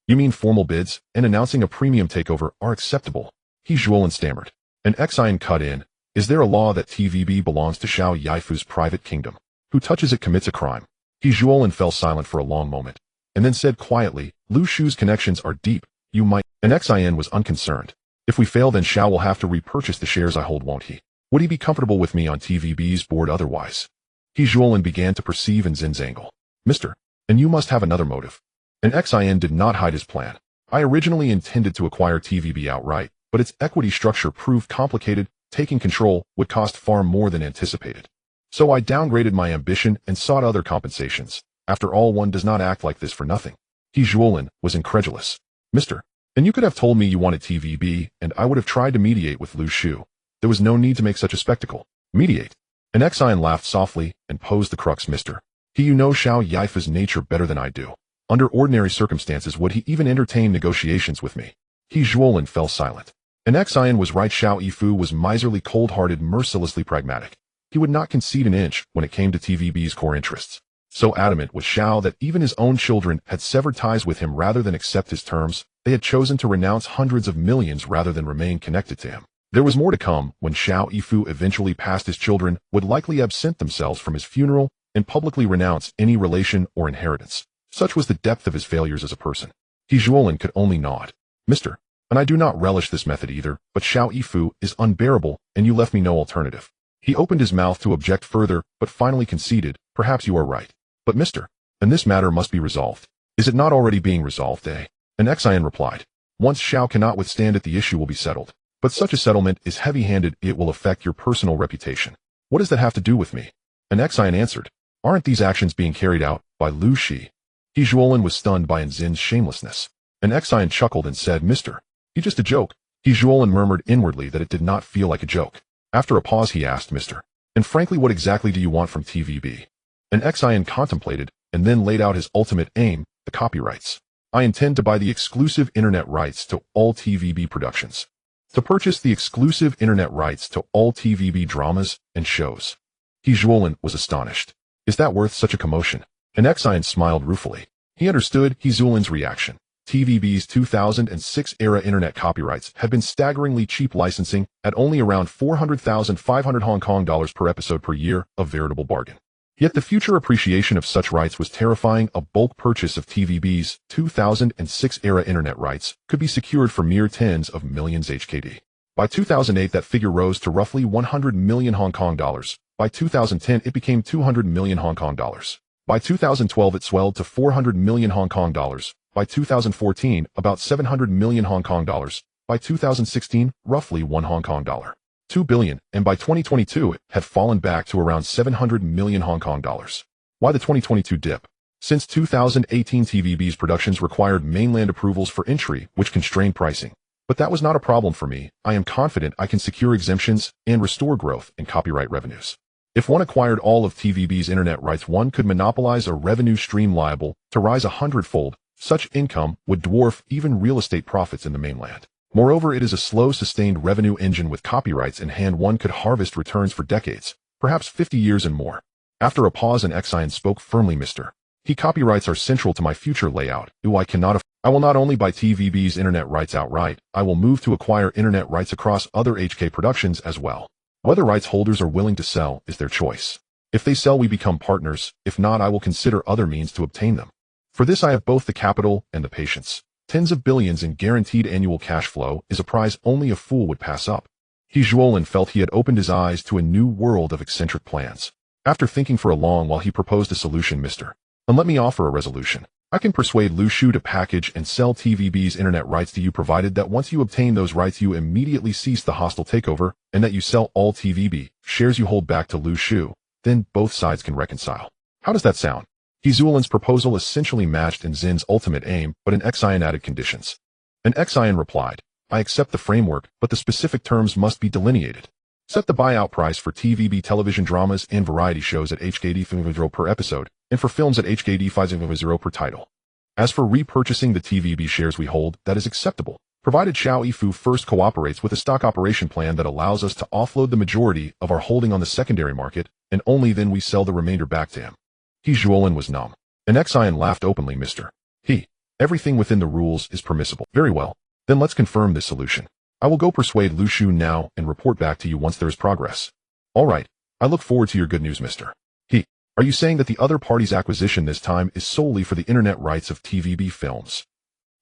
You mean formal bids and announcing a premium takeover are acceptable? He Zhuolin stammered. An Xian cut in. Is there a law that TVB belongs to Xiao Yifu's private kingdom? Who touches it commits a crime. He Zhuolin fell silent for a long moment, and then said quietly, Lu Shu's connections are deep. You might. An Xian was unconcerned. If we fail, then Xiao will have to repurchase the shares I hold, won't he? Would he be comfortable with me on TVB's board otherwise? He Zhuolin began to perceive in Zin's angle. Mister, and you must have another motive. An Xian did not hide his plan. I originally intended to acquire TVB outright, but its equity structure proved complicated. Taking control would cost far more than anticipated. So I downgraded my ambition and sought other compensations. After all, one does not act like this for nothing. He Zhuolin was incredulous. Mister, and you could have told me you wanted TVB, and I would have tried to mediate with Lu Shu. There was no need to make such a spectacle. Mediate? An Xian laughed softly and posed the crux, Mister. You know Xiao Yifu's nature better than I do. Under ordinary circumstances, would he even entertain negotiations with me? He Zhuolin fell silent. An Xian was right. Xiao Yifu was miserly, cold-hearted, mercilessly pragmatic. He would not concede an inch when it came to TVB's core interests. So adamant was Xiao that even his own children had severed ties with him rather than accept his terms. They had chosen to renounce hundreds of millions rather than remain connected to him. There was more to come when Xiao Yifu eventually passed. His children would likely absent themselves from his funeral and publicly renounce any relation or inheritance. Such was the depth of his failures as a person. He Zhuolin could only nod. Mister, and I do not relish this method either, but Xiao Yifu is unbearable, and you left me no alternative. He opened his mouth to object further, but finally conceded, perhaps you are right. But Mister, and this matter must be resolved. Is it not already being resolved, eh? An Xian replied. Once Xiao cannot withstand it, the issue will be settled. But such a settlement is heavy-handed. It will affect your personal reputation. What does that have to do with me? An Xian answered. Aren't these actions being carried out by Lu Shi? He Zhuolin was stunned by An Zin's shamelessness. An Xian chuckled and said, Mister, he's just a joke. He Zhuolin murmured inwardly that it did not feel like a joke. After a pause he asked, Mister, and frankly, what exactly do you want from TVB? An Xian contemplated, and then laid out his ultimate aim, the copyrights. I intend to buy the exclusive internet rights to all TVB productions. To purchase the exclusive internet rights to all TVB dramas and shows. He Zhuolin was astonished. Is that worth such a commotion? An Xian smiled ruefully. He understood He Zhuolin's reaction. TVB's 2006 era internet copyrights had been staggeringly cheap, licensing at only around 400,500 Hong Kong dollars per episode per year, a veritable bargain. Yet the future appreciation of such rights was terrifying. A bulk purchase of TVB's 2006 era internet rights could be secured for mere tens of millions HKD. By 2008, that figure rose to roughly 100 million Hong Kong dollars. By 2010, it became 200 million Hong Kong dollars. By 2012, it swelled to 400 million Hong Kong dollars. By 2014, about 700 million Hong Kong dollars. By 2016, roughly 1 Hong Kong dollar. 2 billion, and by 2022, it had fallen back to around 700 million Hong Kong dollars. Why the 2022 dip? Since 2018, TVB's productions required mainland approvals for entry, which constrained pricing. But that was not a problem for me. I am confident I can secure exemptions and restore growth in copyright revenues. If one acquired all of TVB's internet rights, one could monopolize a revenue stream liable to rise 100-fold. Such income would dwarf even real estate profits in the mainland. Moreover, it is a slow, sustained revenue engine. With copyrights in hand, one could harvest returns for decades, perhaps 50 years and more. After a pause, An Xian spoke firmly, Mister. Copyrights are central to my future layout. I will not only buy TVB's internet rights outright, I will move to acquire internet rights across other HK productions as well. Whether rights holders are willing to sell is their choice. If they sell, we become partners. If not, I will consider other means to obtain them. For this, I have both the capital and the patience. Tens of billions in guaranteed annual cash flow is a prize only a fool would pass up. He Zhuolin felt he had opened his eyes to a new world of eccentric plans. After thinking for a long while, he proposed a solution, Mister. And let me offer a resolution. I can persuade Lu Shu to package and sell TVB's internet rights to you, provided that once you obtain those rights, you immediately cease the hostile takeover, and that you sell all TVB shares you hold back to Lu Shu. Then both sides can reconcile. How does that sound? He Zhuolin's proposal essentially matched An Zin's ultimate aim, but An Xian added conditions. An Xian replied, I accept the framework, but the specific terms must be delineated. Set the buyout price for TVB television dramas and variety shows at HKD 500 per episode, and for films at HKD 500 per title. As for repurchasing the TVB shares we hold, that is acceptable, provided Xiao Yifu first cooperates with a stock operation plan that allows us to offload the majority of our holding on the secondary market, and only then we sell the remainder back to him. He Zhuolin was numb. And Xian laughed openly. Mr. He. Everything within the rules is permissible. Very well. Then let's confirm this solution. I will go persuade Lu Shu now and report back to you once there is progress. All right. I look forward to your good news, Mr. He. Are you saying that the other party's acquisition this time is solely for the internet rights of TVB films?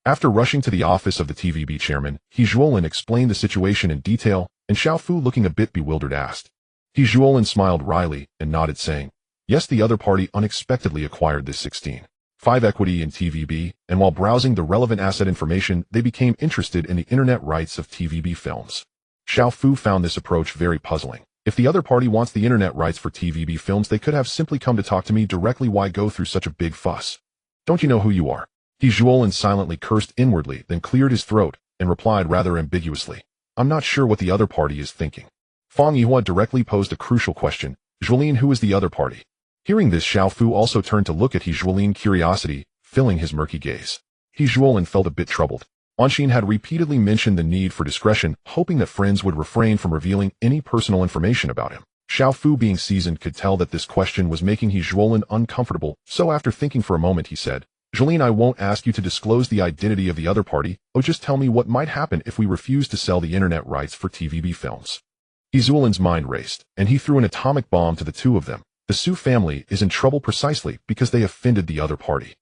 After rushing to the office of the TVB chairman, He Zhuolin explained the situation in detail, and Xiao Fu, looking a bit bewildered, asked. He Zhuolin smiled wryly and nodded, saying, yes, the other party unexpectedly acquired this 16.5 equity in TVB, and while browsing the relevant asset information, they became interested in the internet rights of TVB films. Xiao Fu found this approach very puzzling. If the other party wants the internet rights for TVB films, they could have simply come to talk to me directly. Why go through such a big fuss? Don't you know who you are? He Zhuolin silently cursed inwardly, then cleared his throat, and replied rather ambiguously. I'm not sure what the other party is thinking. Fang Yihua directly posed a crucial question. Zhuolin, who is the other party? Hearing this, Xiao Fu also turned to look at He Zhuolin, curiosity filling his murky gaze. He Zhuolin felt a bit troubled. Anshin had repeatedly mentioned the need for discretion, hoping that friends would refrain from revealing any personal information about him. Xiao Fu, being seasoned, could tell that this question was making He Zhuolin uncomfortable, so after thinking for a moment he said, Zhuolin, I won't ask you to disclose the identity of the other party, just tell me what might happen if we refuse to sell the internet rights for TVB films. He Zhuolin's mind raced, and he threw an atomic bomb to the two of them. The Su family is in trouble precisely because they offended the other party.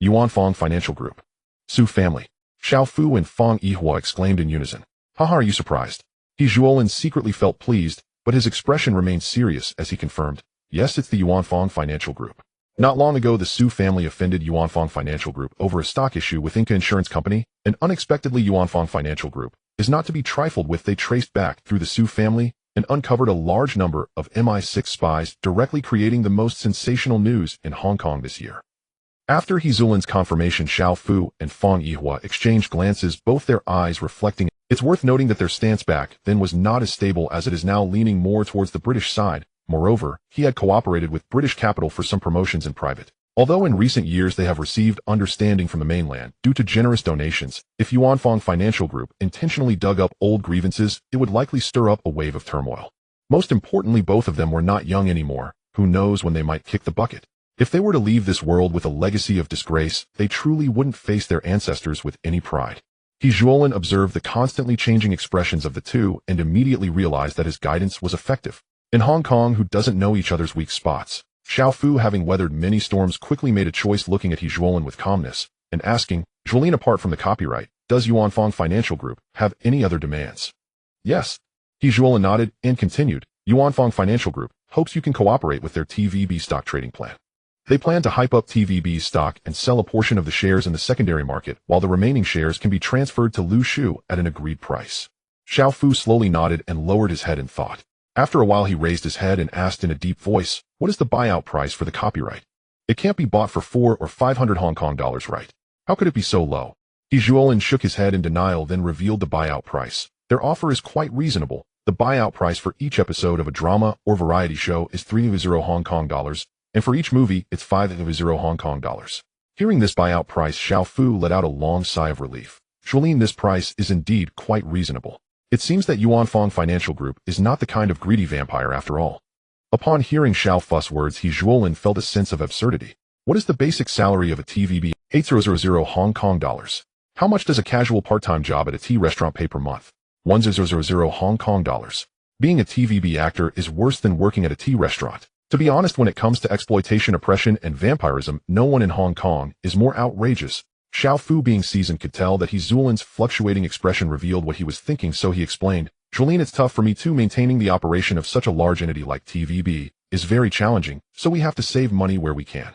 Yuanfang Financial Group. Su family. Xiao Fu and Fang Yihua exclaimed in unison. Haha, are you surprised? He Zhuolin secretly felt pleased, but his expression remained serious as he confirmed, yes, it's the Yuanfang Financial Group. Not long ago, the Su family offended Yuanfang Financial Group over a stock issue with Inca Insurance Company, and unexpectedly Yuanfang Financial Group is not to be trifled with. They traced back through the Su family and uncovered a large number of MI6 spies, directly creating the most sensational news in Hong Kong this year. After He Zhuolin's confirmation, Xiao Fu and Fang Yihua exchanged glances, both their eyes reflecting. It's worth noting that their stance back then was not as stable as it is now, leaning more towards the British side. Moreover, he had cooperated with British capital for some promotions in private. Although in recent years they have received understanding from the mainland due to generous donations, if Yuanfang Financial Group intentionally dug up old grievances, it would likely stir up a wave of turmoil. Most importantly, both of them were not young anymore. Who knows when they might kick the bucket? If they were to leave this world with a legacy of disgrace, they truly wouldn't face their ancestors with any pride. He Zhuolin observed the constantly changing expressions of the two and immediately realized that his guidance was effective. In Hong Kong, who doesn't know each other's weak spots? Xiao Fu, having weathered many storms, quickly made a choice, looking at He Zhuolin with calmness and asking, Zhuolin, apart from the copyright, does Yuanfang Financial Group have any other demands? Yes. He Zhuolin nodded and continued, Yuanfang Financial Group hopes you can cooperate with their TVB stock trading plan. They plan to hype up TVB's stock and sell a portion of the shares in the secondary market, while the remaining shares can be transferred to Lu Shu at an agreed price. Xiao Fu slowly nodded and lowered his head in thought. After a while, he raised his head and asked in a deep voice, what is the buyout price for the copyright? It can't be bought for 400 or 500 Hong Kong dollars, right? How could it be so low? He Zhuolin shook his head in denial, then revealed the buyout price. Their offer is quite reasonable. The buyout price for each episode of a drama or variety show is 300 Hong Kong dollars, and for each movie, it's 500 Hong Kong dollars. Hearing this buyout price, Xiao Fu let out a long sigh of relief. Zhuolin, this price is indeed quite reasonable. It seems that Yuanfang Financial Group is not the kind of greedy vampire after all. Upon hearing Xiao Fu's words, He Zhuolin felt a sense of absurdity. What is the basic salary of a TVB? 800 Hong Kong dollars. How much does a casual part-time job at a tea restaurant pay per month? 1000 Hong Kong dollars. Being a TVB actor is worse than working at a tea restaurant. To be honest, when it comes to exploitation, oppression, and vampirism, no one in Hong Kong is more outrageous. Xiao Fu, being seasoned, could tell that He Zhuolin's fluctuating expression revealed what he was thinking, so he explained, Zhuolin, it's tough for me too. Maintaining the operation of such a large entity like TVB is very challenging, so we have to save money where we can.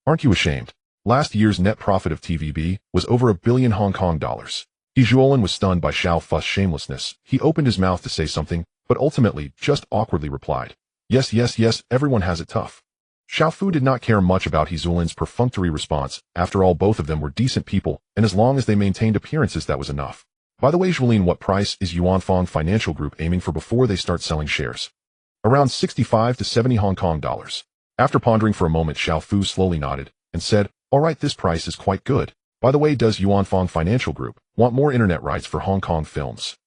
Aren't you ashamed? Last year's net profit of TVB was over 1 billion Hong Kong dollars. He Zhuolin was stunned by Xiao Fu's shamelessness. He opened his mouth to say something, but ultimately just awkwardly replied, yes, everyone has it tough. Xiao Fu did not care much about He Zhuolin's perfunctory response. After all, both of them were decent people, and as long as they maintained appearances, that was enough. By the way, Julian, what price is Yuanfang Financial Group aiming for before they start selling shares? Around 65 to 70 Hong Kong dollars. After pondering for a moment, Xiao Fu slowly nodded and said, all right, this price is quite good. By the way, does Yuanfang Financial Group want more internet rights for Hong Kong films?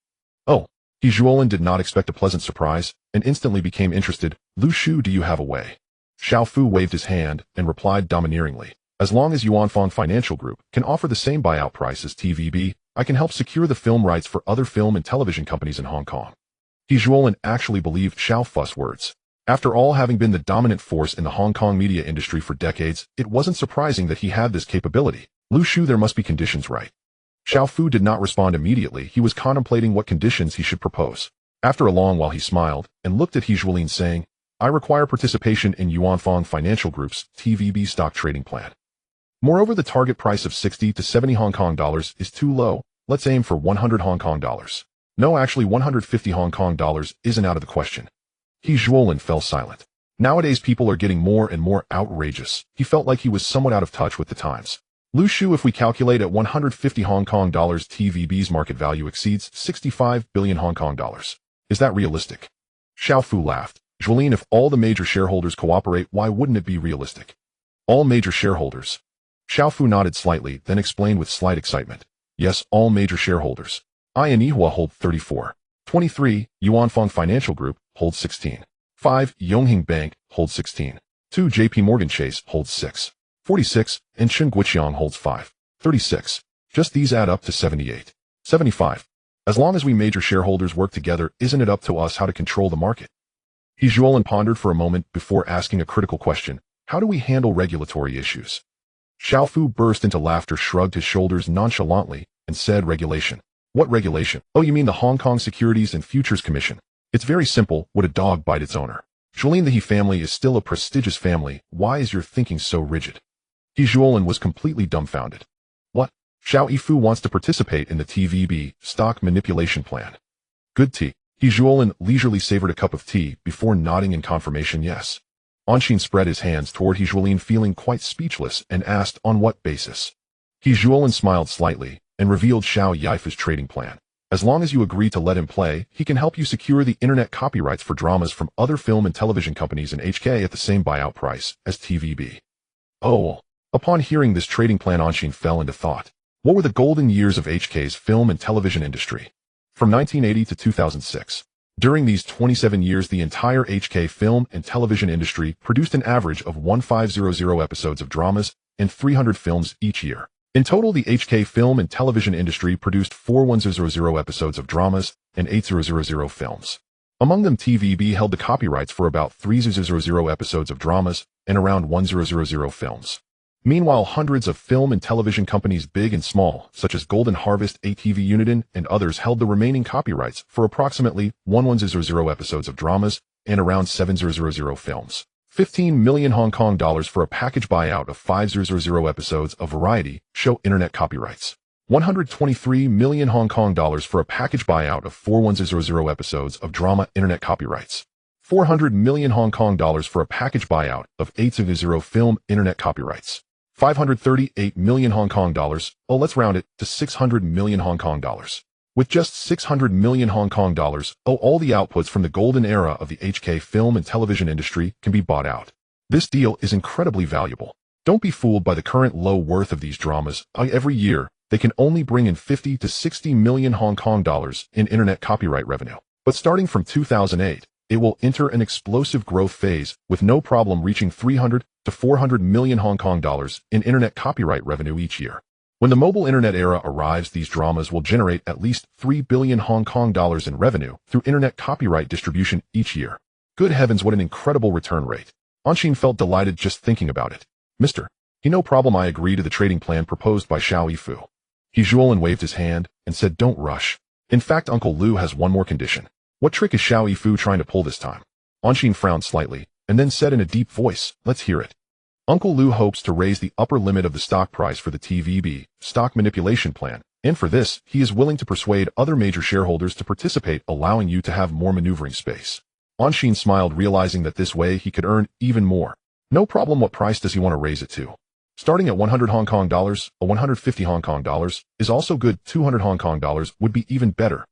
Oh, He Zhuolin did not expect a pleasant surprise and instantly became interested. Lu Shu, do you have a way? Xiao Fu waved his hand and replied domineeringly, as long as Yuanfang Financial Group can offer the same buyout price as TVB, I can help secure the film rights for other film and television companies in Hong Kong. He Zhuolin actually believed Xiao Fu's words. After all, having been the dominant force in the Hong Kong media industry for decades, it wasn't surprising that he had this capability. Lu Shu, there must be conditions, right? Xiao Fu did not respond immediately. He was contemplating what conditions he should propose. After a long while, he smiled and looked at He Zhuolin, saying, I require participation in Yuanfang Financial Group's TVB stock trading plan. Moreover, the target price of 60 to 70 Hong Kong dollars is too low. Let's aim for 100 Hong Kong dollars. No, actually 150 Hong Kong dollars isn't out of the question. He Zhuolin fell silent. Nowadays people are getting more and more outrageous. He felt like he was somewhat out of touch with the times. Lu Shu, if we calculate at 150 Hong Kong dollars, TVB's market value exceeds 65 billion Hong Kong dollars. Is that realistic? Xiao Fu laughed. Zhuolin, if all the major shareholders cooperate, why wouldn't it be realistic? All major shareholders. Xiao Fu nodded slightly, then explained with slight excitement. Yes, all major shareholders. I and Yihua hold 34. 23, Yuanfang Financial Group holds 16. 5, Yonghing Bank holds 16. 2, JP Morgan Chase holds 6. 46, and Chen Guiqiang holds 5. 36. Just these add up to 78. 75. As long as we major shareholders work together, isn't it up to us how to control the market? He Zhuolin pondered for a moment before asking a critical question. How do we handle regulatory issues? Xiao Fu burst into laughter, shrugged his shoulders nonchalantly, and said, regulation. What regulation? Oh, you mean the Hong Kong Securities and Futures Commission. It's very simple. Would a dog bite its owner? Zhuolin, the He family is still a prestigious family. Why is your thinking so rigid? He Zhuolin was completely dumbfounded. What? Xiao Yifu wants to participate in the TVB stock manipulation plan. Good tea. He Zhuolin leisurely savored a cup of tea before nodding in confirmation yes. Anshin spread his hands toward He Zhuolin, feeling quite speechless, and asked, on what basis? He Zhuolin smiled slightly and revealed Xiao Yifu's trading plan. As long as you agree to let him play, he can help you secure the internet copyrights for dramas from other film and television companies in HK at the same buyout price as TVB. Oh. Upon hearing this trading plan, Anshin fell into thought. What were the golden years of HK's film and television industry? From 1980 to 2006. During these 27 years, the entire HK film and television industry produced an average of 1500 episodes of dramas and 300 films each year. In total, the HK film and television industry produced 4100 episodes of dramas and 8000 films. Among them, TVB held the copyrights for about 3000 episodes of dramas and around 1000 films. Meanwhile, hundreds of film and television companies, big and small, such as Golden Harvest, ATV Uniden, and others, held the remaining copyrights for approximately 1100 episodes of dramas and around 700 films. 15 million Hong Kong dollars for a package buyout of 500 episodes of variety show internet copyrights. 123 million Hong Kong dollars for a package buyout of 4100 episodes of drama internet copyrights. 400 million Hong Kong dollars for a package buyout of 800 film internet copyrights. 538 million Hong Kong dollars, oh, let's round it to 600 million Hong Kong dollars. With just 600 million Hong Kong dollars, oh, all the outputs from the golden era of the HK film and television industry can be bought out. This deal is incredibly valuable. Don't be fooled by the current low worth of these dramas. Every year, they can only bring in 50 to 60 million Hong Kong dollars in internet copyright revenue. But starting from 2008, it will enter an explosive growth phase with no problem reaching 300 to 400 million Hong Kong dollars in internet copyright revenue each year. When the mobile internet era arrives, these dramas will generate at least 3 billion Hong Kong dollars in revenue through internet copyright distribution each year. Good heavens, what an incredible return rate. Anshin felt delighted just thinking about it. Mister, no problem, I agree to the trading plan proposed by Xiao Yifu. He Zhuolin waved his hand and said, don't rush. In fact, Uncle Lu has one more condition. What trick is Xiao Yifu trying to pull this time? Anshin frowned slightly and then said in a deep voice, let's hear it. Uncle Lu hopes to raise the upper limit of the stock price for the TVB stock manipulation plan, and for this, he is willing to persuade other major shareholders to participate, allowing you to have more maneuvering space. Anshin smiled, realizing that this way he could earn even more. No problem, what price does he want to raise it to? Starting at 100 Hong Kong dollars, a 150 Hong Kong dollars is also good. 200 Hong Kong dollars would be even better.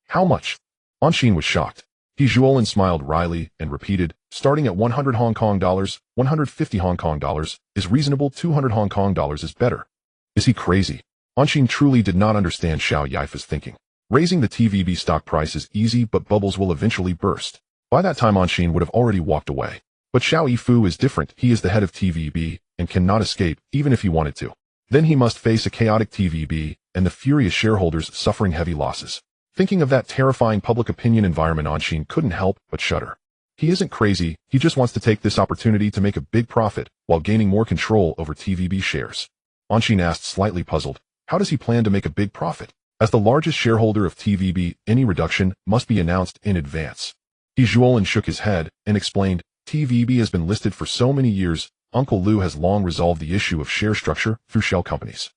How much? Anshin was shocked. He Juolin smiled wryly and repeated, starting at 100 Hong Kong dollars, 150 Hong Kong dollars is reasonable. 200 Hong Kong dollars is better. Is he crazy? Anshin truly did not understand Xiao Yifei's thinking. Raising the TVB stock price is easy, but bubbles will eventually burst. By that time Anshin would have already walked away. But Xiao Yifu is different. He is the head of TVB and cannot escape even if he wanted to. Then he must face a chaotic TVB and the furious shareholders suffering heavy losses. Thinking of that terrifying public opinion environment, Anshin couldn't help but shudder. He isn't crazy, he just wants to take this opportunity to make a big profit while gaining more control over TVB shares. Anshin asked, slightly puzzled, how does he plan to make a big profit? As the largest shareholder of TVB, any reduction must be announced in advance. He Juolin shook his head and explained, TVB has been listed for so many years, Uncle Lou has long resolved the issue of share structure through shell companies.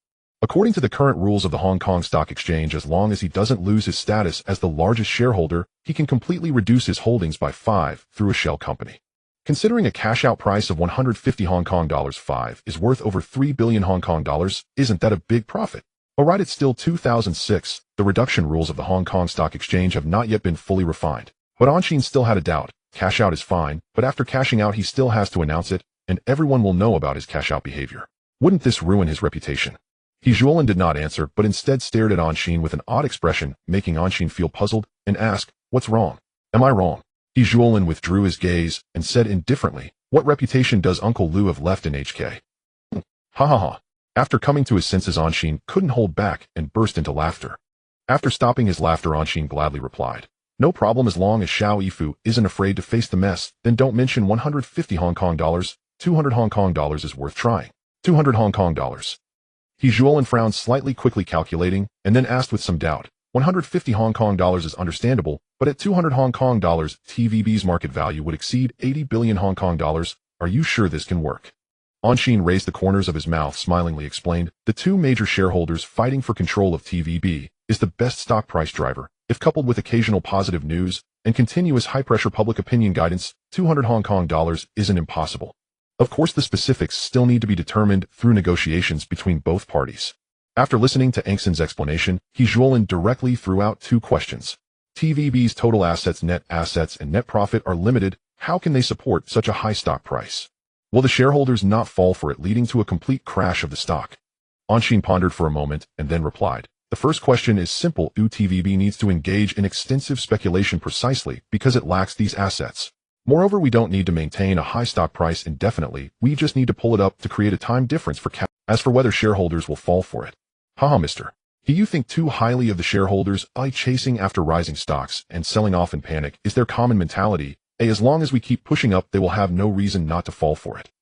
According to the current rules of the Hong Kong Stock Exchange, as long as he doesn't lose his status as the largest shareholder, he can completely reduce his holdings by 5 through a shell company. Considering a cash-out price of 150 Hong Kong dollars, 5 is worth over 3 billion Hong Kong dollars, isn't that a big profit? Alright, it's still 2006, the reduction rules of the Hong Kong Stock Exchange have not yet been fully refined. But Anshin still had a doubt. Cash out is fine, but after cashing out he still has to announce it, and everyone will know about his cash-out behavior. Wouldn't this ruin his reputation? He Juolin did not answer, but instead stared at Anshin with an odd expression, making Anshin feel puzzled, and ask, what's wrong? Am I wrong? He Juolin withdrew his gaze, and said indifferently, what reputation does Uncle Lou have left in HK? Ha ha ha. After coming to his senses, Anshin couldn't hold back and burst into laughter. After stopping his laughter, Anshin gladly replied, no problem, as long as Xiao Yifu isn't afraid to face the mess, then don't mention 150 Hong Kong dollars, 200 Hong Kong dollars is worth trying. 200 Hong Kong dollars. He Juolin frowned slightly, quickly calculating, and then asked with some doubt, 150 Hong Kong dollars is understandable, but at 200 Hong Kong dollars, TVB's market value would exceed 80 billion Hong Kong dollars. Are you sure this can work? Anshin raised the corners of his mouth, smilingly explained, the two major shareholders fighting for control of TVB is the best stock price driver. If coupled with occasional positive news and continuous high-pressure public opinion guidance, 200 Hong Kong dollars isn't impossible. Of course, the specifics still need to be determined through negotiations between both parties. After listening to Angson's explanation, He Juolin directly threw out two questions. TVB's total assets, and net profit are limited. How can they support such a high stock price? Will the shareholders not fall for it, leading to a complete crash of the stock? Anshin pondered for a moment and then replied, the first question is simple. TVB needs to engage in extensive speculation precisely because it lacks these assets. Moreover, we don't need to maintain a high stock price indefinitely. We just need to pull it up to create a time difference for cash. As for whether shareholders will fall for it. Haha, mister. Do you think too highly of the shareholders? Chasing after rising stocks and selling off in panic is their common mentality. As long as we keep pushing up, they will have no reason not to fall for it.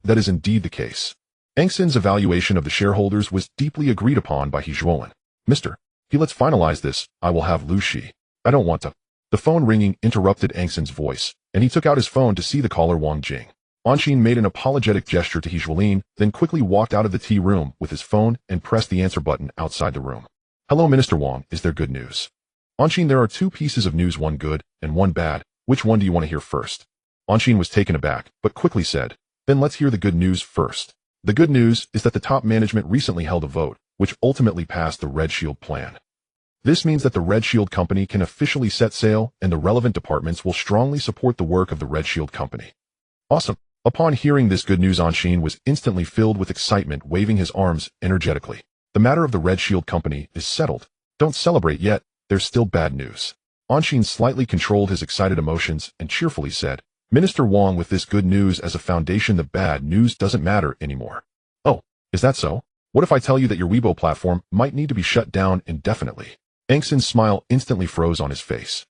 That is indeed the case. Angson's evaluation of the shareholders was deeply agreed upon by He Juolin. Mister, let's finalize this. I will have Lu Shi. I don't want to. The phone ringing interrupted Angson's voice, and he took out his phone to see the caller Wang Jing. Anshin made an apologetic gesture to He Juolin, then quickly walked out of the tea room with his phone and pressed the answer button outside the room. Hello, Minister Wang, is there good news? Anshin, there are two pieces of news, one good and one bad. Which one do you want to hear first? Anshin was taken aback, but quickly said, then let's hear the good news first. The good news is that the top management recently held a vote, which ultimately passed the Red Shield plan. This means that the Red Shield Company can officially set sail, and the relevant departments will strongly support the work of the Red Shield Company. Awesome. Upon hearing this good news, Anshin was instantly filled with excitement, waving his arms energetically. The matter of the Red Shield Company is settled. Don't celebrate yet, there's still bad news. Anshin slightly controlled his excited emotions and cheerfully said, Minister Wang, with this good news as a foundation, the bad news doesn't matter anymore. Oh, is that so? What if I tell you that your Weibo platform might need to be shut down indefinitely? Angson's smile instantly froze on his face.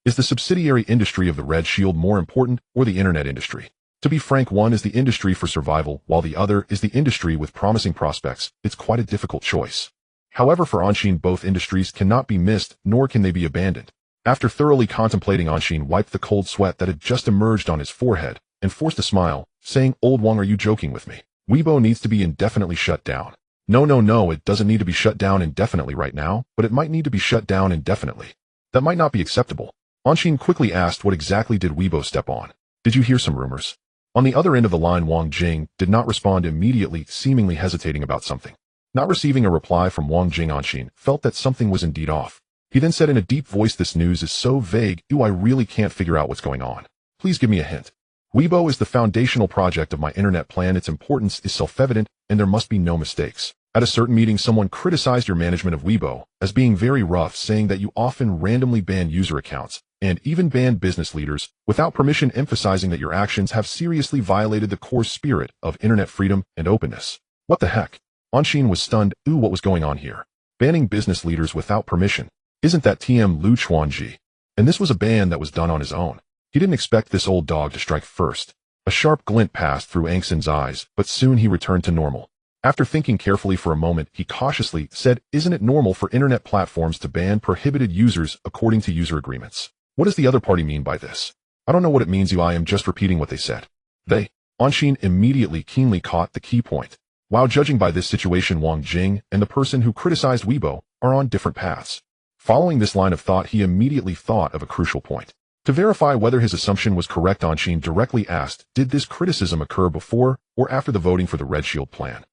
Is the subsidiary industry of the Red Shield more important, or the internet industry? To be frank, one is the industry for survival, while the other is the industry with promising prospects. It's quite a difficult choice. However, for Anshin, both industries cannot be missed, nor can they be abandoned. After thoroughly contemplating, Anshin wiped the cold sweat that had just emerged on his forehead and forced a smile, saying, Old Wang, are you joking with me? Weibo needs to be indefinitely shut down. No, it doesn't need to be shut down indefinitely right now, but it might need to be shut down indefinitely. That might not be acceptable. Anshin quickly asked, what exactly did Weibo step on? Did you hear some rumors? On the other end of the line, Wang Jing did not respond immediately, seemingly hesitating about something. Not receiving a reply from Wang Jing, Anshin felt that something was indeed off. He then said in a deep voice, "This news is so vague, I really can't figure out what's going on. Please give me a hint." Weibo is the foundational project of my internet plan. Its importance is self-evident, and there must be no mistakes. At a certain meeting, someone criticized your management of Weibo as being very rough, saying that you often randomly ban user accounts and even ban business leaders without permission, emphasizing that your actions have seriously violated the core spirit of internet freedom and openness. What the heck? Anshin was stunned. What was going on here? Banning business leaders without permission? Isn't that TM Lu Chuanji? And this was a ban that was done on his own. He didn't expect this old dog to strike first. A sharp glint passed through Angson's eyes, but soon he returned to normal. After thinking carefully for a moment, he cautiously said, "Isn't it normal for internet platforms to ban prohibited users according to user agreements? What does the other party mean by this?" "I don't know what it means, I am just repeating what they said." They? Anshin immediately keenly caught the key point. While judging by this situation, Wang Jing and the person who criticized Weibo are on different paths. Following this line of thought, he immediately thought of a crucial point. To verify whether his assumption was correct, Anshin directly asked, "Did this criticism occur before or after the voting for the Red Shield plan?"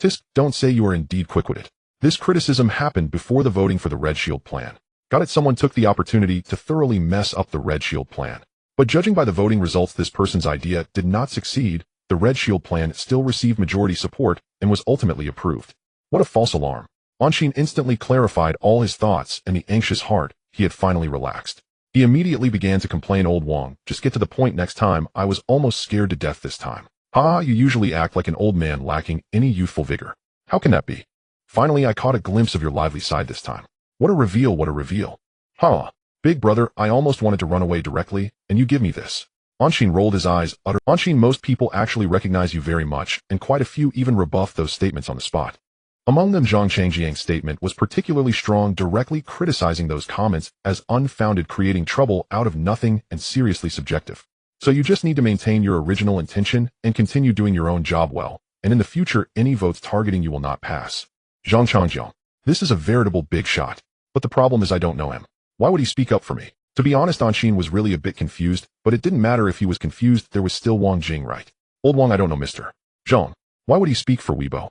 "Tisk, don't say you are indeed quick-witted. This criticism happened before the voting for the Red Shield plan." Got it. Someone took the opportunity to thoroughly mess up the Red Shield plan. But judging by the voting results, this person's idea did not succeed. The Red Shield plan still received majority support and was ultimately approved. What a false alarm. Anshin instantly clarified all his thoughts, and the anxious heart he had finally relaxed. He immediately began to complain, "Old Wang, just get to the point next time. I was almost scared to death this time." "Ha, you usually act like an old man lacking any youthful vigor. How can that be? Finally, I caught a glimpse of your lively side this time. What a reveal, what a reveal. Huh, big brother, I almost wanted to run away directly, and you give me this." Anshin rolled his eyes, uttered, "Anshin, most people actually recognize you very much, and quite a few even rebuffed those statements on the spot." Among them, Zhang Changjiang's statement was particularly strong, directly criticizing those comments as unfounded, creating trouble out of nothing and seriously subjective. "So you just need to maintain your original intention and continue doing your own job well, and in the future, any votes targeting you will not pass." Zhang Changjiang. This is a veritable big shot. But the problem is I don't know him. Why would he speak up for me? To be honest, Anshin was really a bit confused, but it didn't matter if he was confused, there was still Wang Jing, right? "Old Wang, I don't know, Mr. Zhang. Why would he speak for Weibo?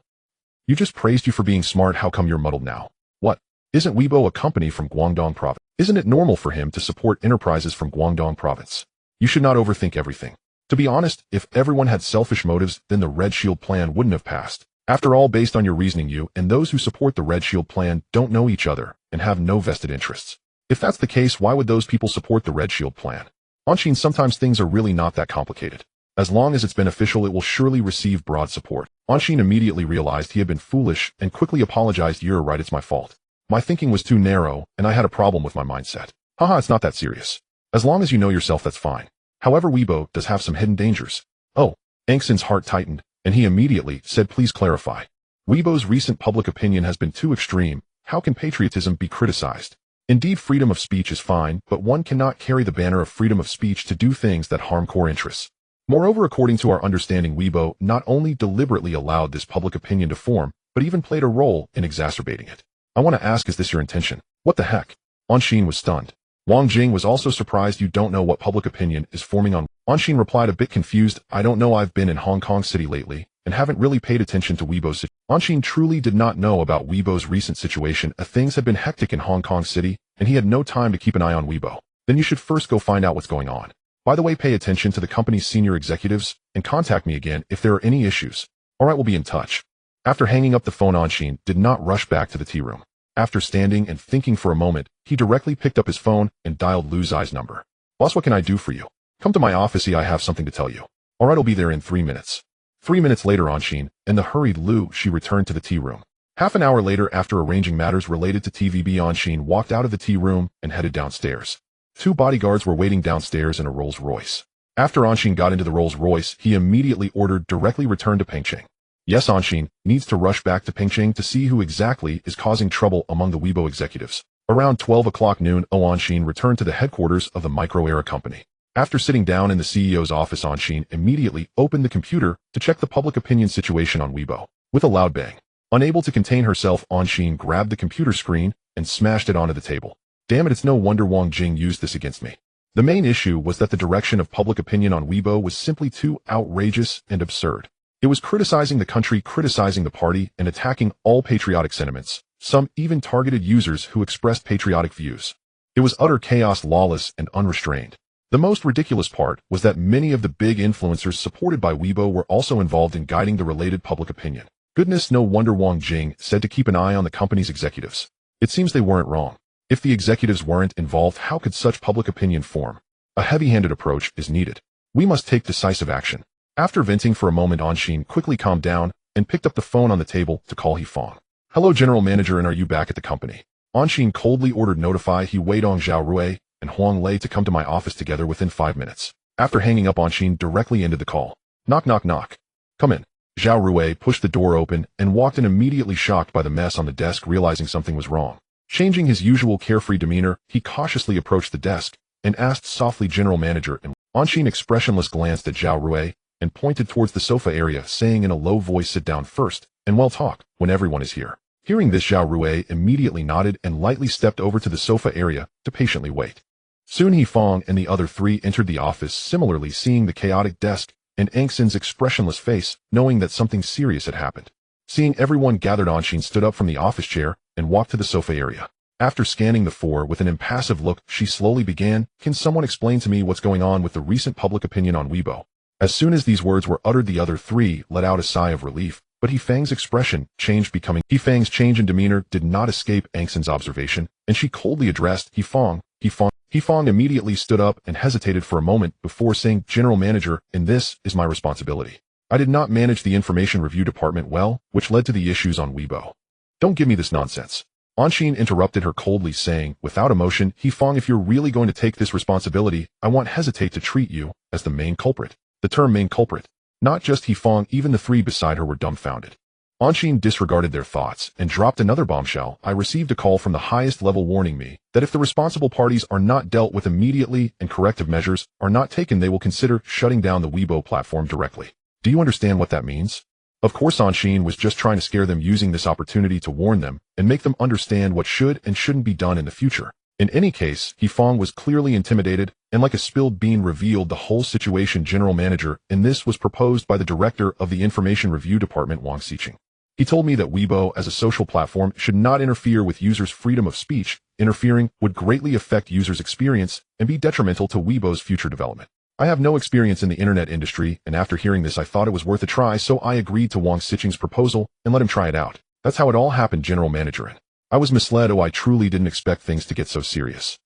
You just praised you for being smart, how come you're muddled now? What? Isn't Weibo a company from Guangdong province? Isn't it normal for him to support enterprises from Guangdong province? You should not overthink everything. To be honest, if everyone had selfish motives, then the Red Shield plan wouldn't have passed. After all, based on your reasoning, you and those who support the Red Shield plan don't know each other and have no vested interests. If that's the case, why would those people support the Red Shield plan?" Anshin, sometimes things are really not that complicated. As long as it's beneficial, it will surely receive broad support. Anshin immediately realized he had been foolish and quickly apologized. "You're right, it's my fault. My thinking was too narrow, and I had a problem with my mindset. Haha, it's not that serious. As long as you know yourself, that's fine. However, Weibo does have some hidden dangers." Oh, Angson's heart tightened, and he immediately said, "Please clarify. Weibo's recent public opinion has been too extreme. How can patriotism be criticized? Indeed, freedom of speech is fine, but one cannot carry the banner of freedom of speech to do things that harm core interests. Moreover, according to our understanding, Weibo not only deliberately allowed this public opinion to form, but even played a role in exacerbating it. I want to ask, is this your intention?" "What the heck?" Anshin was stunned. Wang Jing was also surprised. "You don't know what public opinion is forming on?" Anshin replied, a bit confused, "I don't know. I've been in Hong Kong City lately, and haven't really paid attention to Weibo's situation." Anshin truly did not know about Weibo's recent situation. Things had been hectic in Hong Kong City, and he had no time to keep an eye on Weibo. "Then you should first go find out what's going on. By the way, pay attention to the company's senior executives, and contact me again if there are any issues. Alright, we'll be in touch." After hanging up the phone, Anshin did not rush back to the tea room. After standing and thinking for a moment, he directly picked up his phone and dialed Lu Zai's number. "Boss, what can I do for you? Come to my office, I have something to tell you." "Alright, I'll be there in 3 minutes. 3 minutes later, Anshin and the hurried Lu she returned to the tea room. Half an hour later, after arranging matters related to TVB, Anshin walked out of the tea room and headed downstairs. 2 bodyguards were waiting downstairs in a Rolls-Royce. After Anshin got into the Rolls-Royce, he immediately ordered directly return to Pengcheng. Yes, Anshin needs to rush back to Pengcheng to see who exactly is causing trouble among the Weibo executives. Around 12 o'clock noon, Anshin returned to the headquarters of the Micro Era company. After sitting down in the CEO's office, Anshin immediately opened the computer to check the public opinion situation on Weibo. With a loud bang, unable to contain herself, Anshin grabbed the computer screen and smashed it onto the table. "Damn it, it's no wonder Wang Jing used this against me. The main issue was that the direction of public opinion on Weibo was simply too outrageous and absurd. It was criticizing the country, criticizing the party, and attacking all patriotic sentiments. Some even targeted users who expressed patriotic views. It was utter chaos, lawless and unrestrained. The most ridiculous part was that many of the big influencers supported by Weibo were also involved in guiding the related public opinion. Goodness, no wonder Wang Jing said to keep an eye on the company's executives. It seems they weren't wrong. If the executives weren't involved, how could such public opinion form? A heavy-handed approach is needed. We must take decisive action. After venting for a moment, Anshin quickly calmed down and picked up the phone on the table to call Hefang. Hello, General Manager, and are you back at the company? Anshin coldly ordered notify He Weidong, Zhao Rui, and Huang Lei to come to my office together within 5 minutes. After hanging up, Anshin directly ended the call. Knock, knock, knock. Come in. Zhao Rui pushed the door open and walked in, immediately shocked by the mess on the desk, realizing something was wrong. Changing his usual carefree demeanor, he cautiously approached the desk and asked softly, General Manager, and Anshin expressionless glanced at Zhao Rui and pointed towards the sofa area, saying in a low voice, sit down first, and we'll talk when everyone is here. Hearing this, Zhao Rui immediately nodded and lightly stepped over to the sofa area to patiently wait. Soon Hefang and the other three entered the office, similarly seeing the chaotic desk and Angxin's expressionless face, knowing that something serious had happened. Seeing everyone gathered, Anshin stood up from the office chair and walked to the sofa area. After scanning the four with an impassive look, she slowly began, can someone explain to me what's going on with the recent public opinion on Weibo? As soon as these words were uttered, the other three let out a sigh of relief, but Hefang's expression changed, becoming Hefang's change in demeanor did not escape Angxin's observation, and she coldly addressed Hefang. Hefang immediately stood up and hesitated for a moment before saying, General Manager, and this is my responsibility. I did not manage the information review department well, which led to the issues on Weibo. Don't give me this nonsense. Anshin interrupted her coldly, saying, without emotion, Hefang, if you're really going to take this responsibility, I won't hesitate to treat you as the main culprit. The term main culprit. Not just Hefang, even the three beside her were dumbfounded. Anshin disregarded their thoughts and dropped another bombshell. I received a call from the highest level warning me that if the responsible parties are not dealt with immediately and corrective measures are not taken, they will consider shutting down the Weibo platform directly. Do you understand what that means? Of course, Anshin was just trying to scare them, using this opportunity to warn them and make them understand what should and shouldn't be done in the future. In any case, Hefang was clearly intimidated and like a spilled bean revealed the whole situation. General Manager, and this was proposed by the director of the Information Review Department, Wang Xiqing. He told me that Weibo as a social platform should not interfere with users' freedom of speech. Interfering would greatly affect users' experience and be detrimental to Weibo's future development. I have no experience in the internet industry, and after hearing this I thought it was worth a try, so I agreed to Wang Xiqing's proposal and let him try it out. That's how it all happened, General Manager, and I was misled. I truly didn't expect things to get so serious.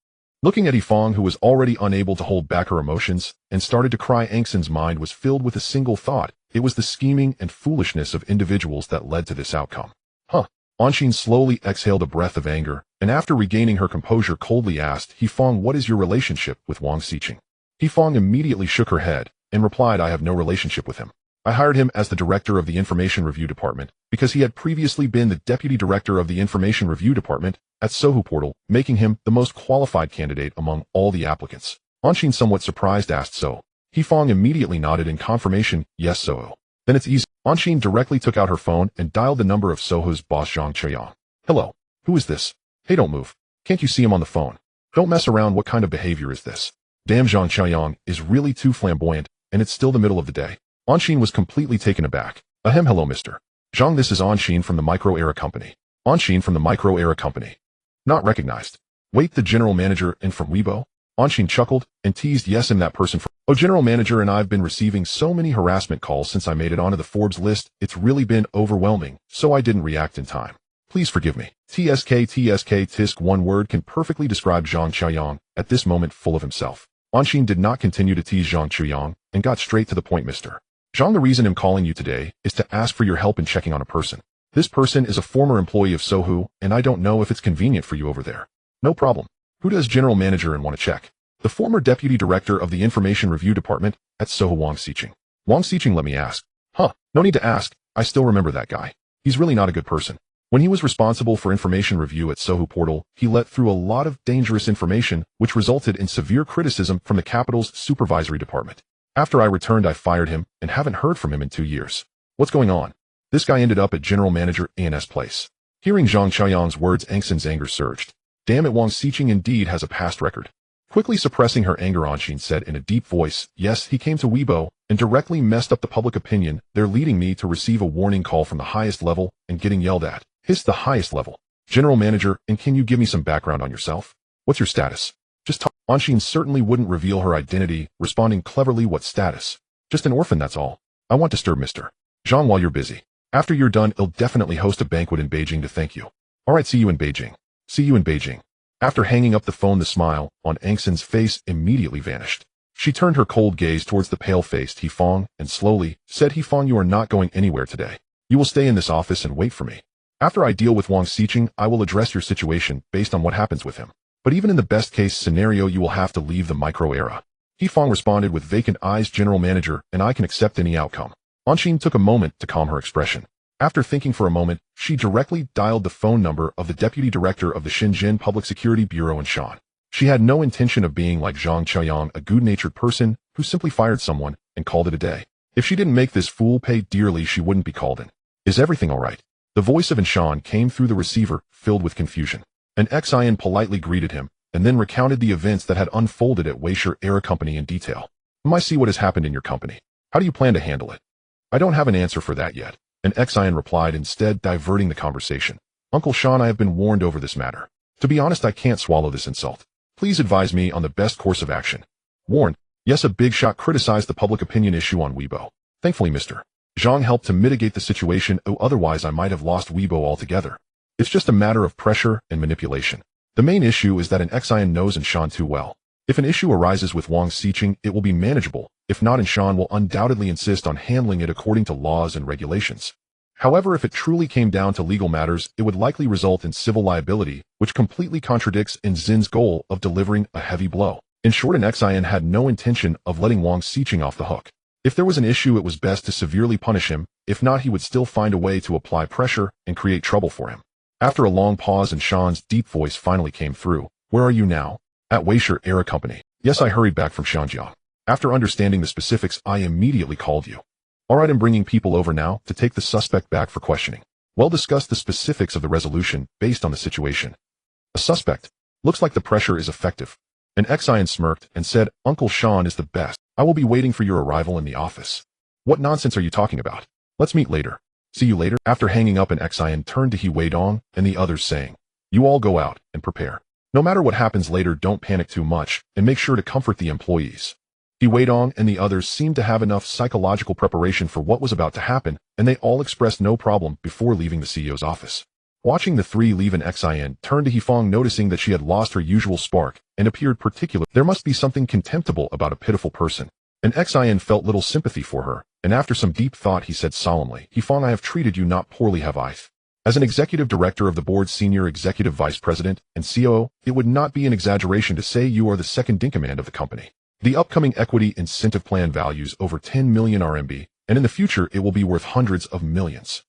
Looking at Hefang, who was already unable to hold back her emotions and started to cry, Angxin's mind was filled with a single thought. It was the scheming and foolishness of individuals that led to this outcome. Anshin slowly exhaled a breath of anger, and after regaining her composure, coldly asked, Hefang, what is your relationship with Wang Xiqing? Hefang immediately shook her head and replied, I have no relationship with him. I hired him as the director of the Information Review Department because he had previously been the deputy director of the Information Review Department at Sohu Portal, making him the most qualified candidate among all the applicants. Anshin, somewhat surprised, asked, so? Hefang immediately nodded in confirmation, yes, Sohu. Then it's easy. Anshin directly took out her phone and dialed the number of Sohu's boss, Zhang Cheyang. Hello. Who is this? Hey, don't move. Can't you see him on the phone? Don't mess around. What kind of behavior is this? Damn, Zhang Cheyang is really too flamboyant, and it's still the middle of the day. Anshin was completely taken aback. Ahem, hello, Mr. Zhang, this is Anshin from the Micro Era Company. Anshin from the Micro Era Company. Not recognized. Wait, the General Manager and from Weibo? Anshin chuckled and teased, yes, I'm that person from... Oh, General Manager, and I've been receiving so many harassment calls since I made it onto the Forbes list, it's really been overwhelming, so I didn't react in time. Please forgive me. Tisk, one word can perfectly describe Zhang Cheyang at this moment, full of himself. Anshin did not continue to tease Zhang Cheyang and got straight to the point, Mr. Zhang, the reason I'm calling you today is to ask for your help in checking on a person. This person is a former employee of Sohu, and I don't know if it's convenient for you over there. No problem. Who does General Manager and want to check? The former deputy director of the Information Review Department at Sohu, Wang Xiqing. Wang Xiqing, let me ask. No need to ask. I still remember that guy. He's really not a good person. When he was responsible for information review at Sohu Portal, he let through a lot of dangerous information, which resulted in severe criticism from the capital's supervisory department. After I returned, I fired him and haven't heard from him in 2 years. What's going on? This guy ended up at General Manager An's place. Hearing Zhang Cheyang's words, Angxin's anger surged. Damn it, Wang Xiqing indeed has a past record. Quickly suppressing her anger, Anshin said in a deep voice, yes, he came to Weibo and directly messed up the public opinion. They're leading me to receive a warning call from the highest level and getting yelled at. Hissed the highest level. General manager, and can you give me some background on yourself? What's your status? Just talk. Anshin certainly wouldn't reveal her identity, responding cleverly, what status? Just an orphan, that's all. I won't disturb Mr. Zhang while you're busy. After you're done, he'll definitely host a banquet in Beijing to thank you. Alright, see you in Beijing. See you in Beijing. After hanging up the phone, the smile on Angson's face immediately vanished. She turned her cold gaze towards the pale-faced Hefong and slowly said, Hefong, you are not going anywhere today. You will stay in this office and wait for me. After I deal with Wang Xiqing, I will address your situation based on what happens with him. But even in the best-case scenario, you will have to leave the micro-era. Hefong responded with vacant eyes, General Manager, and I can accept any outcome. Anshin took a moment to calm her expression. After thinking for a moment, she directly dialed the phone number of the Deputy Director of the Shenzhen Public Security Bureau in Shan. She had no intention of being like Zhang Qiuyang, a good-natured person who simply fired someone and called it a day. If she didn't make this fool pay dearly, she wouldn't be called in. Is everything all right? The voice of Anshan came through the receiver, filled with confusion. An Xian politely greeted him, and then recounted the events that had unfolded at Weisher Era Company in detail. I see what has happened in your company. How do you plan to handle it? I don't have an answer for that yet. An Xian replied, instead diverting the conversation. Uncle Sean, I have been warned over this matter. To be honest, I can't swallow this insult. Please advise me on the best course of action. Warned. Yes, a big shot criticized the public opinion issue on Weibo. Thankfully, Mr. Zhang helped to mitigate the situation, otherwise I might have lost Weibo altogether. It's just a matter of pressure and manipulation. The main issue is that an Xian knows Anshan too well. If an issue arises with Wang Xiqing, it will be manageable. If not, Anshan will undoubtedly insist on handling it according to laws and regulations. However, if it truly came down to legal matters, it would likely result in civil liability, which completely contradicts Nzin's goal of delivering a heavy blow. In short, an Xian had no intention of letting Wang Xiqing off the hook. If there was an issue, it was best to severely punish him. If not, he would still find a way to apply pressure and create trouble for him. After a long pause, Anshan's deep voice finally came through. Where are you now? At Weisher Era Company. Yes, I hurried back from Shanjiang. After understanding the specifics, I immediately called you. Alright, I'm bringing people over now to take the suspect back for questioning. We'll discuss the specifics of the resolution based on the situation. A suspect. Looks like the pressure is effective. An Xian smirked and said, Uncle Sean is the best. I will be waiting for your arrival in the office. What nonsense are you talking about? Let's meet later. See you later. After hanging up, an Xian turned to He Weidong and the others, saying, you all go out and prepare. No matter what happens later, don't panic too much and make sure to comfort the employees. He Weidong and the others seemed to have enough psychological preparation for what was about to happen, and they all expressed no problem before leaving the CEO's office. Watching the three leave, an Xian turned to Hefong, noticing that she had lost her usual spark and appeared particular. There must be something contemptible about a pitiful person. An Xian felt little sympathy for her, and after some deep thought he said solemnly, Hefong, I have treated you not poorly, have I? As an executive director of the board's senior executive vice president and COO, it would not be an exaggeration to say you are the second in command of the company. The upcoming equity incentive plan values over 10 million RMB, and in the future it will be worth hundreds of millions.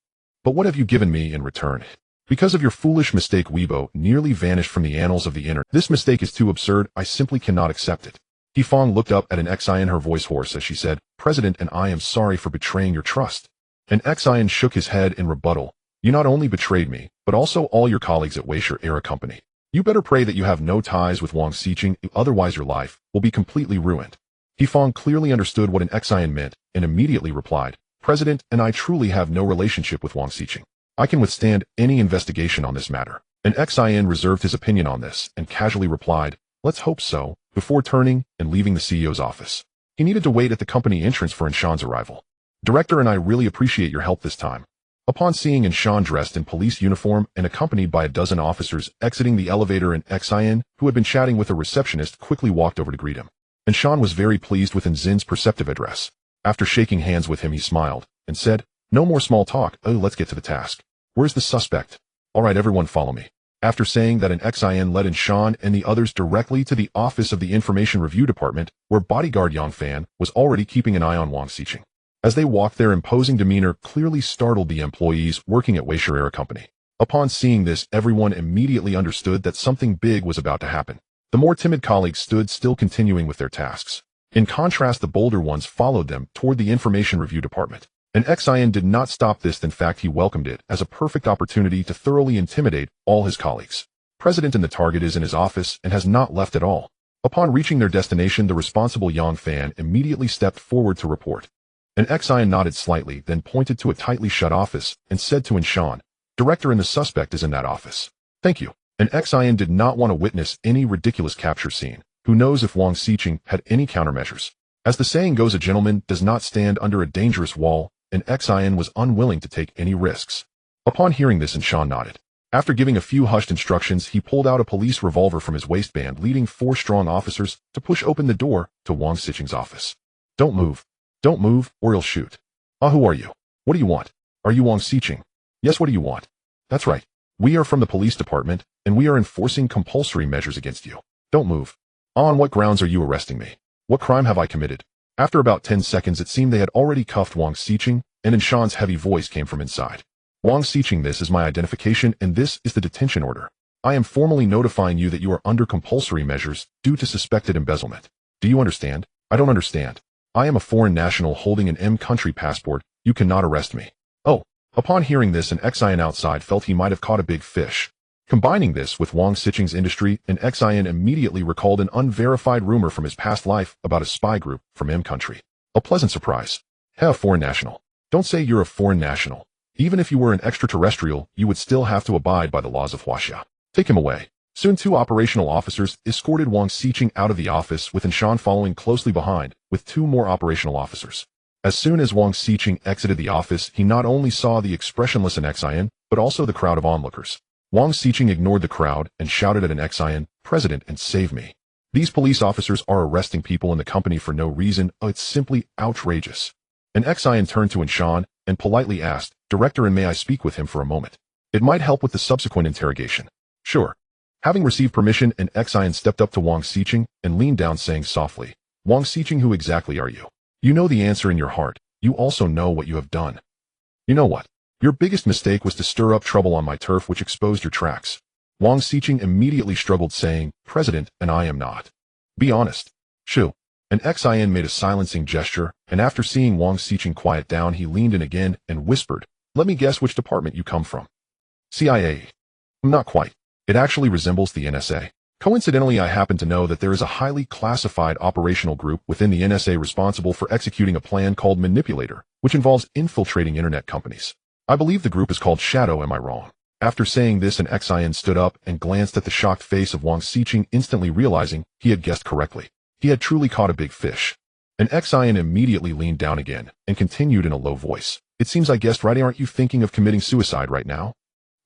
But what have you given me in return? Because of your foolish mistake, Weibo nearly vanished from the annals of the internet. This mistake is too absurd, I simply cannot accept it. Hefong looked up at an Xian, her voice hoarse as she said, President, and I am sorry for betraying your trust. An Xian shook his head in rebuttal. You not only betrayed me, but also all your colleagues at Weisher Era Company. You better pray that you have no ties with Wang Xiqing, otherwise your life will be completely ruined. Hefong clearly understood what an Xian meant and immediately replied, President, and I truly have no relationship with Wang Xiqing. I can withstand any investigation on this matter. An Xian reserved his opinion on this and casually replied, let's hope so, before turning and leaving the CEO's office. He needed to wait at the company entrance for Anshan's arrival. Director, and I really appreciate your help this time. Upon seeing Anshan dressed in police uniform and accompanied by a dozen officers exiting the elevator, an Xian, who had been chatting with a receptionist, quickly walked over to greet him. Anshan was very pleased with Nzin's perceptive address. After shaking hands with him, he smiled and said, no more small talk, let's get to the task. Where's the suspect? Alright, everyone follow me. After saying that, an Xian led Anshan and the others directly to the office of the Information Review Department, where bodyguard Yang Fan was already keeping an eye on Wang Xiqing. As they walked, their imposing demeanor clearly startled the employees working at Weisher Era Company. Upon seeing this, everyone immediately understood that something big was about to happen. The more timid colleagues stood still, continuing with their tasks. In contrast, the bolder ones followed them toward the Information Review Department. An Xian did not stop this. In fact, he welcomed it as a perfect opportunity to thoroughly intimidate all his colleagues. President, and the target is in his office and has not left at all. Upon reaching their destination, the responsible Yang Fan immediately stepped forward to report. An Xian nodded slightly, then pointed to a tightly shut office and said to Inshan, "Director and the suspect is in that office." "Thank you." An Xian did not want to witness any ridiculous capture scene. Who knows if Wang Xiqing had any countermeasures? As the saying goes, a gentleman does not stand under a dangerous wall, and Xian was unwilling to take any risks. Upon hearing this, Inshan nodded. After giving a few hushed instructions, he pulled out a police revolver from his waistband, leading 4 strong officers to push open the door to Wang Xiqing's office. "Don't move. Don't move, or he'll shoot." "Ah, who are you? What do you want? Are you Wang Xiqing?" "Yes, what do you want?" "That's right. We are from the police department, and we are enforcing compulsory measures against you." "Don't move." "On what grounds are you arresting me? What crime have I committed?" After about 10 seconds, it seemed they had already cuffed Wang Xiqing, and Inshan's heavy voice came from inside. "Wang Xiqing, this is my identification, and this is the detention order. I am formally notifying you that you are under compulsory measures due to suspected embezzlement. Do you understand?" "I don't understand. I am a foreign national holding an M-country passport. You cannot arrest me." "Oh." Upon hearing this, an Xian outside felt he might have caught a big fish. Combining this with Wang Xiqing's industry, an Xian immediately recalled an unverified rumor from his past life about a spy group from M-country. A pleasant surprise. "Hey, a foreign national. Don't say you're a foreign national. Even if you were an extraterrestrial, you would still have to abide by the laws of Huaxia. Take him away." Soon 2 operational officers escorted Wang Xiqing out of the office, with Inshan following closely behind, with 2 more operational officers. As soon as Wang Xiqing exited the office, he not only saw the expressionless Xian, but also the crowd of onlookers. Wang Xiqing ignored the crowd and shouted at an Xian, "President, and save me. These police officers are arresting people in the company for no reason. Oh, it's simply outrageous." An Xian turned to Inshan and politely asked, "Director, and may I speak with him for a moment? It might help with the subsequent interrogation." "Sure." Having received permission, an Xian stepped up to Wang Xiqing and leaned down, saying softly, "Wang Xiqing, who exactly are you? You know the answer in your heart. You also know what you have done. You know what? Your biggest mistake was to stir up trouble on my turf, which exposed your tracks." Wang Xiqing immediately struggled, saying, "President, and I am not. Be honest." "Shoo." An Xian made a silencing gesture, and after seeing Wang Xiqing quiet down, he leaned in again and whispered, "Let me guess which department you come from." "CIA." "Not quite. It actually resembles the NSA. Coincidentally, I happen to know that there is a highly classified operational group within the NSA responsible for executing a plan called Manipulator, which involves infiltrating internet companies. I believe the group is called Shadow, am I wrong?" After saying this, an Xian stood up and glanced at the shocked face of Wang Xiqing, instantly realizing he had guessed correctly. He had truly caught a big fish. An Xian immediately leaned down again and continued in a low voice, "It seems I guessed right. Aren't you thinking of committing suicide right now?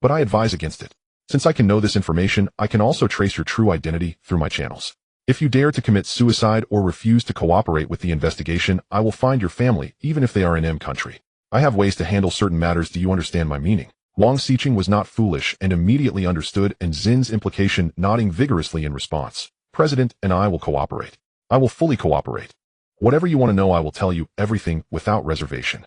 But I advise against it. Since I can know this information, I can also trace your true identity through my channels. If you dare to commit suicide or refuse to cooperate with the investigation, I will find your family, even if they are in M-country. I have ways to handle certain matters. Do you understand my meaning?" Wang Xiqing was not foolish and immediately understood, and Zin's implication, nodding vigorously in response. "President, and I will cooperate. I will fully cooperate. Whatever you want to know, I will tell you everything without reservation.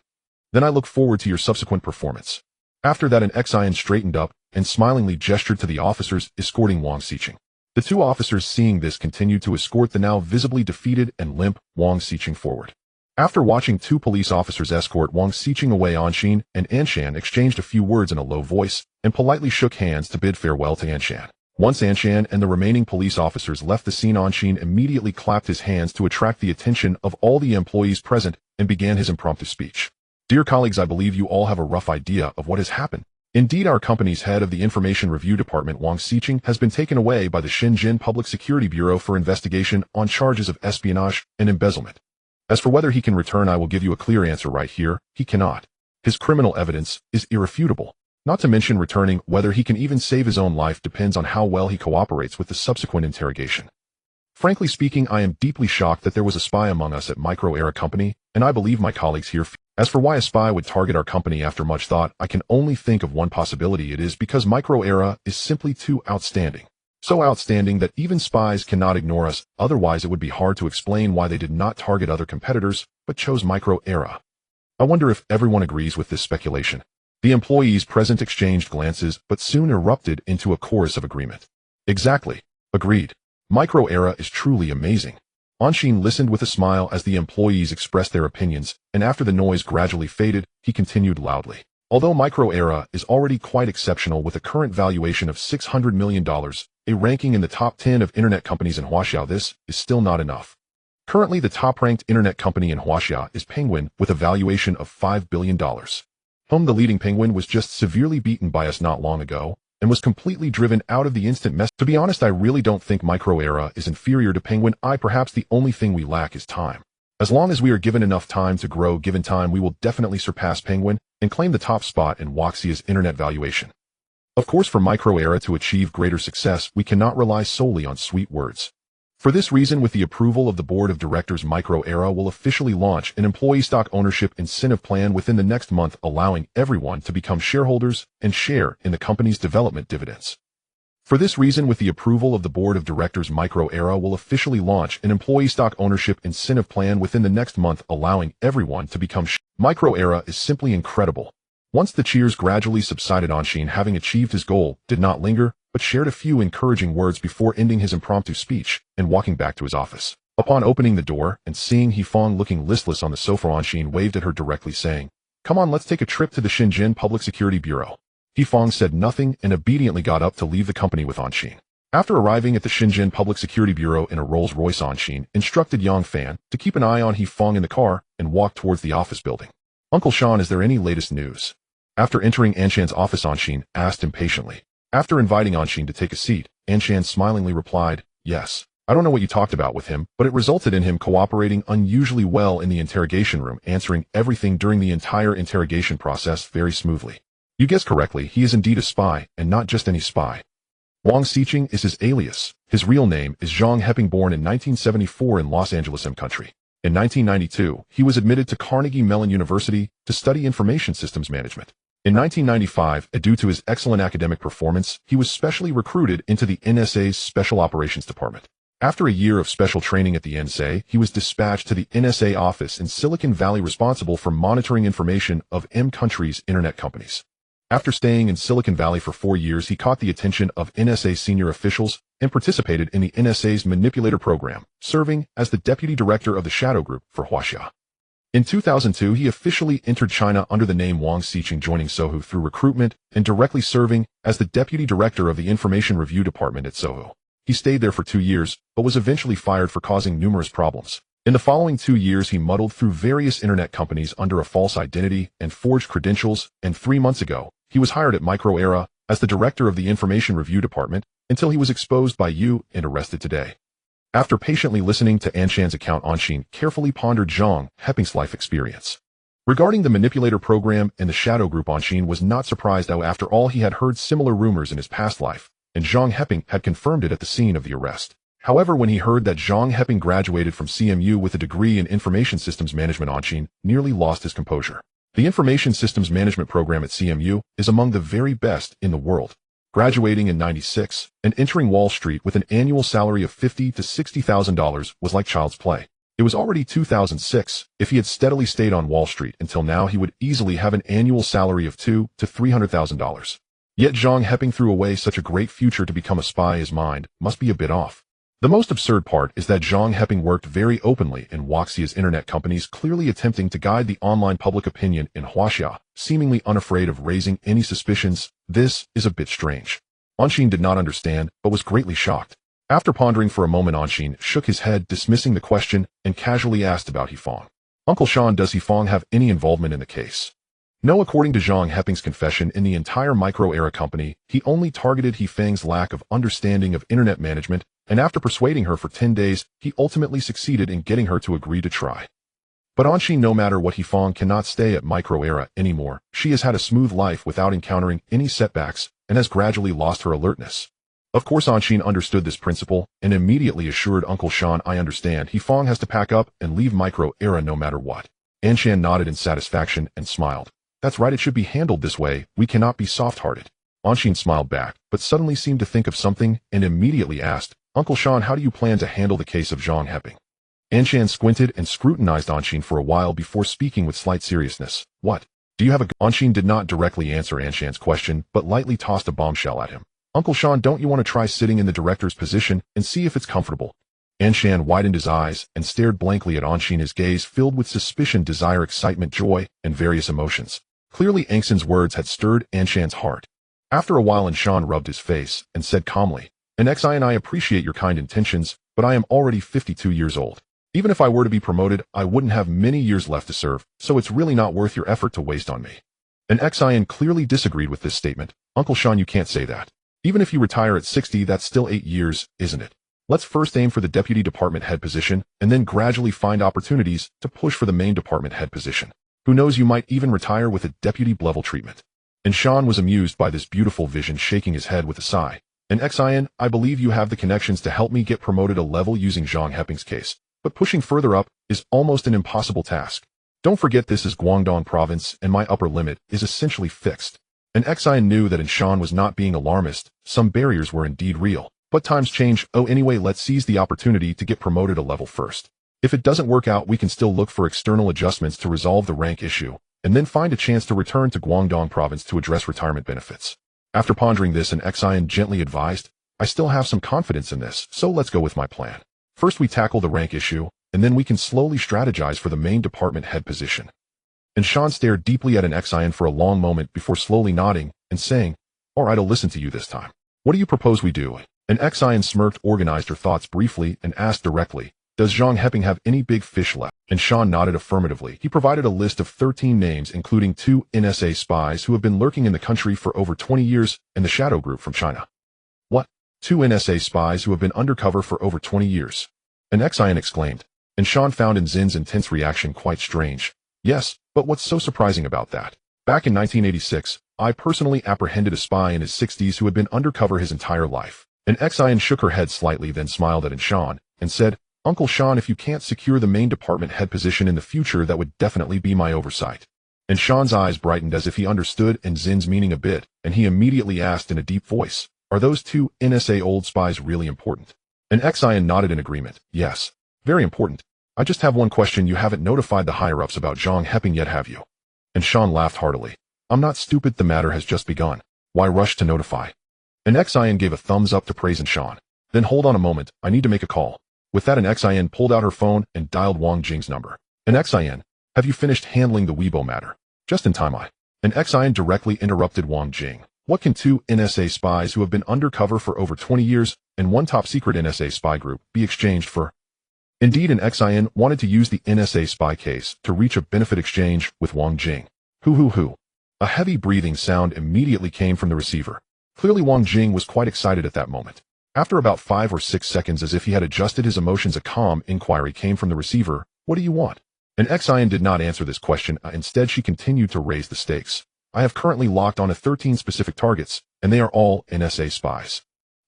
Then I look forward to your subsequent performance." After that, an Xian straightened up and smilingly gestured to the officers escorting Wang Xiqing. The 2 officers, seeing this, continued to escort the now visibly defeated and limp Wang Xiqing forward. After watching 2 police officers escort Wang Xiqing away, Anshin and Anshan exchanged a few words in a low voice and politely shook hands to bid farewell to Anshan. Once Anshan and the remaining police officers left the scene, Anshin immediately clapped his hands to attract the attention of all the employees present and began his impromptu speech. "Dear colleagues, I believe you all have a rough idea of what has happened. Indeed, our company's head of the Information Review Department, Wang Xiqing, has been taken away by the Shenzhen Public Security Bureau for investigation on charges of espionage and embezzlement. As for whether he can return, I will give you a clear answer right here. He cannot. His criminal evidence is irrefutable. Not to mention returning, whether he can even save his own life depends on how well he cooperates with the subsequent interrogation. Frankly speaking, I am deeply shocked that there was a spy among us at Micro Era Company, and I believe my colleagues here. As for why a spy would target our company, after much thought, I can only think of one possibility. It is because Micro Era is simply too outstanding. So outstanding that even spies cannot ignore us. Otherwise, it would be hard to explain why they did not target other competitors, but chose Micro Era. I wonder if everyone agrees with this speculation." The employees present exchanged glances, but soon erupted into a chorus of agreement. "Exactly. Agreed. Micro Era is truly amazing." Anshin listened with a smile as the employees expressed their opinions, and after the noise gradually faded, he continued loudly. "Although Micro Era is already quite exceptional with a current valuation of $600 million, a ranking in the top 10 of internet companies in Huaxia. This is still not enough. Currently, the top-ranked internet company in Huaxia is Penguin with a valuation of $5 billion. The leading Penguin was just severely beaten by us not long ago and was completely driven out of the instant mess. To be honest, I really don't think Microera is inferior to Penguin. Perhaps the only thing we lack is time. As long as we are given enough time to grow, given time, we will definitely surpass Penguin and claim the top spot in Huaxia's internet valuation. Of course, for Microera to achieve greater success, we cannot rely solely on sweet words. For this reason, with the approval of the board of directors, Microera will officially launch an employee stock ownership incentive plan within the next month, allowing everyone to become shareholders and share in the company's development dividends. For this reason, with the approval of the board of directors, Microera will officially launch an employee stock ownership incentive plan within the next month, allowing everyone to become Microera is simply incredible. Once the cheers gradually subsided, Anshin, having achieved his goal, did not linger, but shared a few encouraging words before ending his impromptu speech and walking back to his office. Upon opening the door and seeing Hifeng looking listless on the sofa, Anshin waved at her directly, saying, "Come on, let's take a trip to the Shenzhen Public Security Bureau." Hifeng said nothing and obediently got up to leave the company with Anshin. After arriving at the Shenzhen Public Security Bureau in a Rolls-Royce, Anshin instructed Yang Fan to keep an eye on Hifeng in the car and walk towards the office building. "Uncle Sean, is there any latest news?" After entering Anshan's office, Anshin asked impatiently. After inviting Anshin to take a seat, Anshan smilingly replied, "Yes. I don't know what you talked about with him, but it resulted in him cooperating unusually well in the interrogation room, answering everything during the entire interrogation process very smoothly. You guessed correctly, he is indeed a spy, and not just any spy. Wang Xiqing is his alias. His real name is Zhang Heping, born in 1974 in Los Angeles, country. In 1992, he was admitted to Carnegie Mellon University to study information systems management. In 1995, due to his excellent academic performance, he was specially recruited into the NSA's Special Operations Department. After a year of special training at the NSA, he was dispatched to the NSA office in Silicon Valley, responsible for monitoring information of country's internet companies. After staying in Silicon Valley for 4 years, he caught the attention of NSA senior officials and participated in the NSA's manipulator program, serving as the deputy director of the Shadow Group for Huaxia. In 2002, he officially entered China under the name Wang Xiqing, joining Sohu through recruitment and directly serving as the deputy director of the Information Review Department at Sohu. He stayed there for 2 years, but was eventually fired for causing numerous problems. In the following 2 years, he muddled through various internet companies under a false identity and forged credentials, and 3 months ago, he was hired at Microera as the director of the Information Review Department until he was exposed by you and arrested today. After patiently listening to Anshan's account, Anshin carefully pondered Zhang Heping's life experience. Regarding the manipulator program and the Shadow Group, Anshin was not surprised, though. After all, he had heard similar rumors in his past life, and Zhang Heping had confirmed it at the scene of the arrest. However, when he heard that Zhang Heping graduated from CMU with a degree in Information Systems Management, Anshin nearly lost his composure. The Information Systems Management program at CMU is among the very best in the world. Graduating in '96 and entering Wall Street with an annual salary of $50,000 to $60,000 was like child's play. It was already 2006. If he had steadily stayed on Wall Street until now, he would easily have an annual salary of $200,000 to $300,000. Yet Zhang Heping threw away such a great future to become a spy. His mind must be a bit off. The most absurd part is that Zhang Heping worked very openly in Huaxia's internet companies, clearly attempting to guide the online public opinion in Huaxia, seemingly unafraid of raising any suspicions. This is a bit strange. Anshin did not understand, but was greatly shocked. After pondering for a moment, Anshin shook his head, dismissing the question, and casually asked about Hifeng. "Uncle Sean, does Hifeng have any involvement in the case?" No, according to Zhang Heping's confession, in the entire Microera company, he only targeted Hifeng's lack of understanding of internet management, and after persuading her for 10 days, he ultimately succeeded in getting her to agree to try. But Anshin, no matter what, Hifeng cannot stay at Microera anymore. She has had a smooth life without encountering any setbacks and has gradually lost her alertness. Of course, Anshin understood this principle and immediately assured Uncle Sean, "I understand. Hifeng has to pack up and leave Microera no matter what." Anshan nodded in satisfaction and smiled. "That's right, it should be handled this way. We cannot be soft-hearted." Anshin smiled back, but suddenly seemed to think of something and immediately asked, "Uncle Sean, how do you plan to handle the case of Zhang Heping?" Anshan squinted and scrutinized Anshin for a while before speaking with slight seriousness. "What? Do you have a gun?" Anshin did not directly answer Anshan's question, but lightly tossed a bombshell at him. "Uncle Sean, don't you want to try sitting in the director's position and see if it's comfortable?" Anshan widened his eyes and stared blankly at Anshin, his gaze filled with suspicion, desire, excitement, joy, and various emotions. Clearly, Anshan's words had stirred Anshan's heart. After a while, Anshan rubbed his face and said calmly, And Xi and I appreciate your kind intentions, but I am already 52 years old. Even if I were to be promoted, I wouldn't have many years left to serve, so it's really not worth your effort to waste on me. And Xian clearly disagreed with this statement. Uncle Sean, you can't say that. Even if you retire at 60, that's still 8 years, isn't it? Let's first aim for the deputy department head position, and then gradually find opportunities to push for the main department head position. Who knows, you might even retire with a deputy level treatment. And Sean was amused by this beautiful vision, shaking his head with a sigh. And Xian, I believe you have the connections to help me get promoted a level using Zhang Heping's case, but pushing further up is almost an impossible task. Don't forget this is Guangdong province, and my upper limit is essentially fixed. And Xian knew that Sean was not being alarmist. Some barriers were indeed real. But times change. Oh, anyway, let's seize the opportunity to get promoted a level first. If it doesn't work out, we can still look for external adjustments to resolve the rank issue, and then find a chance to return to Guangdong province to address retirement benefits. After pondering this, and Xian gently advised, I still have some confidence in this, so let's go with my plan. First we tackle the rank issue, and then we can slowly strategize for the main department head position. And Sean stared deeply at an Xian for a long moment before slowly nodding and saying, all right, I'll listen to you this time. What do you propose we do? And Xian smirked, organized her thoughts briefly, and asked directly, does Zhang Heping have any big fish left? And Sean nodded affirmatively. He provided a list of 13 names, including 2 NSA spies who have been lurking in the country for over 20 years, and the Shadow Group from China. What? 2 NSA spies who have been undercover for over 20 years? And Xian exclaimed. And Sean found Zin's intense reaction quite strange. Yes, but what's so surprising about that? Back in 1986, I personally apprehended a spy in his 60s who had been undercover his entire life. And Xian shook her head slightly, then smiled at Sean and said, Uncle Sean, if you can't secure the main department head position in the future, that would definitely be my oversight. And Sean's eyes brightened as if he understood Zin's meaning a bit, and he immediately asked in a deep voice, are those 2 NSA old spies really important? And Xian nodded in agreement. Yes, very important. I just have one question. You haven't notified the higher-ups about Zhang Heping yet, have you? And Sean laughed heartily. I'm not stupid. The matter has just begun. Why rush to notify? And Xian gave a thumbs up to praise Sean. Then hold on a moment. I need to make a call. With that, Xian pulled out her phone and dialed Wang Jing's number. And Xian, have you finished handling the Weibo matter? Just in time, And Xian directly interrupted Wang Jing. What can 2 NSA spies who have been undercover for over 20 years and 1 top-secret NSA spy group be exchanged for? Indeed, Xian wanted to use the NSA spy case to reach a benefit exchange with Wang Jing. Hoo. A heavy breathing sound immediately came from the receiver. Clearly Wang Jing was quite excited at that moment. After about 5 or 6 seconds, as if he had adjusted his emotions, a calm inquiry came from the receiver. What do you want? And Xian did not answer this question. Instead, she continued to raise the stakes. I have currently locked on 13 specific targets, and they are all NSA spies.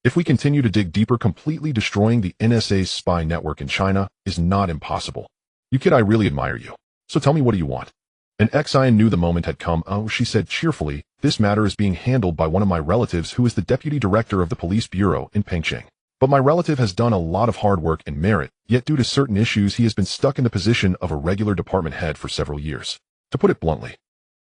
If we continue to dig deeper, completely destroying the NSA's spy network in China is not impossible. You kid, I really admire you. So tell me, what do you want? And Xian knew the moment had come. Oh, she said cheerfully, this matter is being handled by one of my relatives who is the deputy director of the police bureau in Pengcheng. But my relative has done a lot of hard work and merit, yet due to certain issues he has been stuck in the position of a regular department head for several years. To put it bluntly,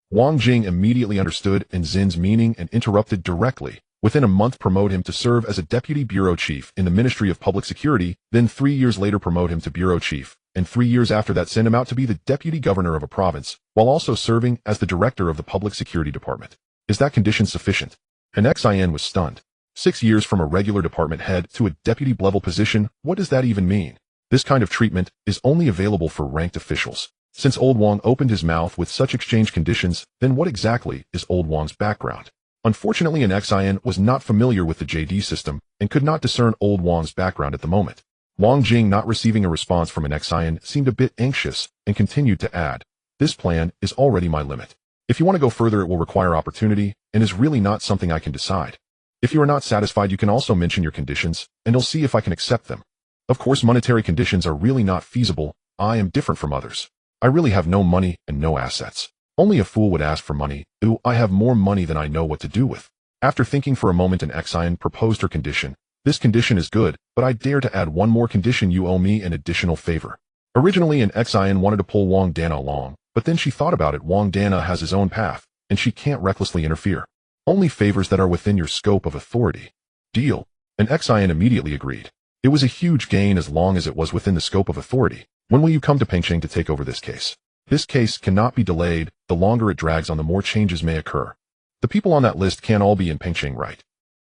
Wang Jing immediately understood Zin's meaning and interrupted directly. Within a month, promote him to serve as a deputy bureau chief in the Ministry of Public Security, then 3 years later promote him to bureau chief, and 3 years after that send him out to be the deputy governor of a province, while also serving as the director of the Public Security Department. Is that condition sufficient? And Xian was stunned. 6 years from a regular department head to a deputy level position, what does that even mean? This kind of treatment is only available for ranked officials. Since Old Wang opened his mouth with such exchange conditions, then what exactly is Old Wang's background? Unfortunately, Xian was not familiar with the JD system and could not discern Old Wang's background at the moment. Wang Jing, not receiving a response from Xian, seemed a bit anxious and continued to add, this plan is already my limit. If you want to go further, it will require opportunity and is really not something I can decide. If you are not satisfied, you can also mention your conditions and I'll see if I can accept them. Of course, monetary conditions are really not feasible. I am different from others. I really have no money and no assets. Only a fool would ask for money. Ooh, I have more money than I know what to do with. After thinking for a moment, Xian proposed her condition. This condition is good, but I dare to add one more condition. You owe me an additional favor. Originally, Xian wanted to pull Wang Dana along, but then she thought about it. Wang Dana has his own path, and she can't recklessly interfere. Only favors that are within your scope of authority. Deal. And Xian immediately agreed. It was a huge gain as long as it was within the scope of authority. When will you come to Pengcheng to take over this case? This case cannot be delayed. The longer it drags on, the more changes may occur. The people on that list can't all be in Pengcheng, right?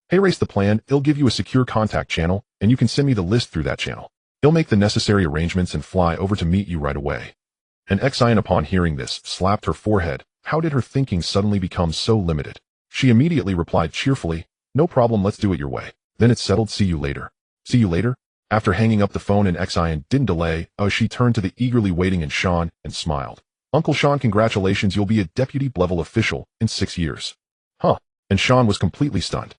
Hey, race the plan, it'll give you a secure contact channel, and you can send me the list through that channel. He'll make the necessary arrangements and fly over to meet you right away. And Xian, upon hearing this, slapped her forehead. How did her thinking suddenly become so limited? She immediately replied cheerfully, no problem, let's do it your way. Then it's settled, see you later. See you later? After hanging up the phone, and Xian didn't delay, she turned to the eagerly waiting Sean and smiled. Uncle Sean, congratulations, you'll be a deputy level official in 6 years. Huh? And Sean was completely stunned.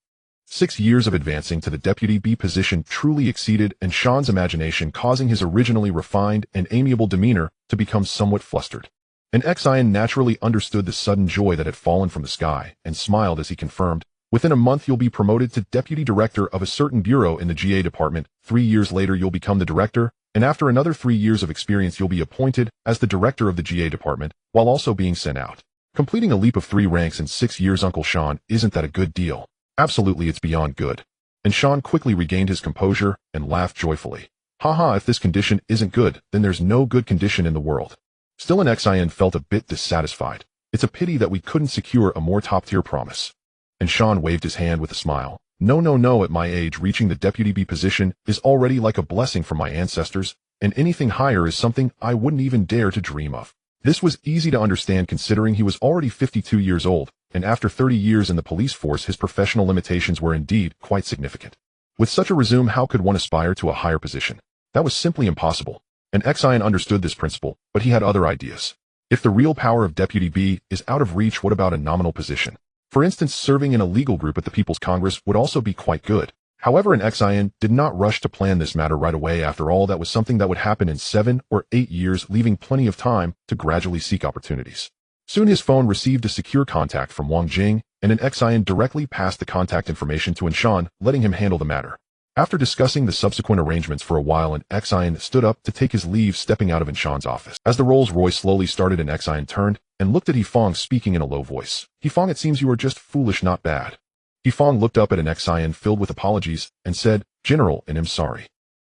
6 years of advancing to the Deputy B position truly exceeded Sean's imagination, causing his originally refined and amiable demeanor to become somewhat flustered. And Xian naturally understood the sudden joy that had fallen from the sky, and smiled as he confirmed, within a month you'll be promoted to Deputy Director of a certain bureau in the GA department, 3 years later you'll become the Director, and after another 3 years of experience you'll be appointed as the Director of the GA department, while also being sent out. Completing a leap of 3 ranks in 6 years, Uncle Sean, isn't that a good deal? Absolutely, it's beyond good. And Sean quickly regained his composure and laughed joyfully. Haha, if this condition isn't good, then there's no good condition in the world. Still, Xian felt a bit dissatisfied. It's a pity that we couldn't secure a more top-tier promise. And Sean waved his hand with a smile. No, at my age, reaching the Deputy B position is already like a blessing from my ancestors, and anything higher is something I wouldn't even dare to dream of. This was easy to understand considering he was already 52 years old, and after 30 years in the police force his professional limitations were indeed quite significant. With such a resume, how could one aspire to a higher position? That was simply impossible. And Xian understood this principle, but he had other ideas. If the real power of Deputy B is out of reach, what about a nominal position? For instance, serving in a legal group at the People's Congress would also be quite good. However, Xian did not rush to plan this matter right away. After all, that was something that would happen in 7 or 8 years, leaving plenty of time to gradually seek opportunities. Soon his phone received a secure contact from Wang Jing, and Xian directly passed the contact information to Sean, letting him handle the matter. After discussing the subsequent arrangements for a while, Xian stood up to take his leave, stepping out of Sean's office. As the Rolls-Royce slowly started, Xian turned and looked at Yifeng, speaking in a low voice. Yifeng, it seems you are just foolish, not bad. Yifeng looked up at Xian filled with apologies and said, General, and I'm sorry.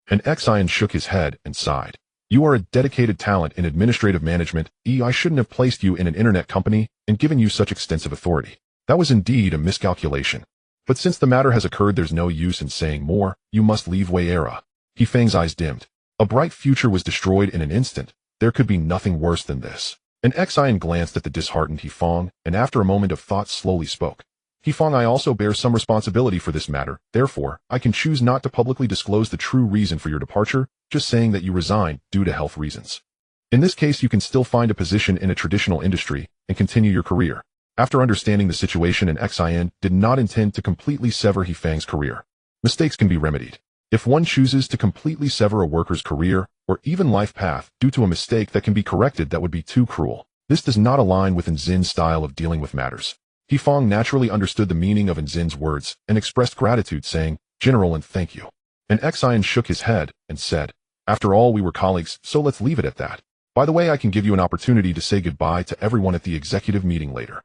And Xian shook his head and sighed. You are a dedicated talent in administrative management. I shouldn't have placed you in an internet company and given you such extensive authority. That was indeed a miscalculation. But since the matter has occurred, there's no use in saying more. You must leave Wei Era. Yifeng's eyes dimmed. A bright future was destroyed in an instant. There could be nothing worse than this. And Xian glanced at the disheartened Yifeng, and after a moment of thought slowly spoke. Yifeng, I also bear some responsibility for this matter. Therefore, I can choose not to publicly disclose the true reason for your departure, just saying that you resigned due to health reasons. In this case, you can still find a position in a traditional industry and continue your career. After understanding the situation, Xian did not intend to completely sever Yifeng's career. Mistakes can be remedied. If one chooses to completely sever a worker's career or even life path due to a mistake that can be corrected, that would be too cruel. This does not align with Nzin's style of dealing with matters. Yifeng naturally understood the meaning of Nzin's words and expressed gratitude, saying, General, and thank you. And Xian shook his head and said, After all, we were colleagues, so let's leave it at that. By the way, I can give you an opportunity to say goodbye to everyone at the executive meeting later.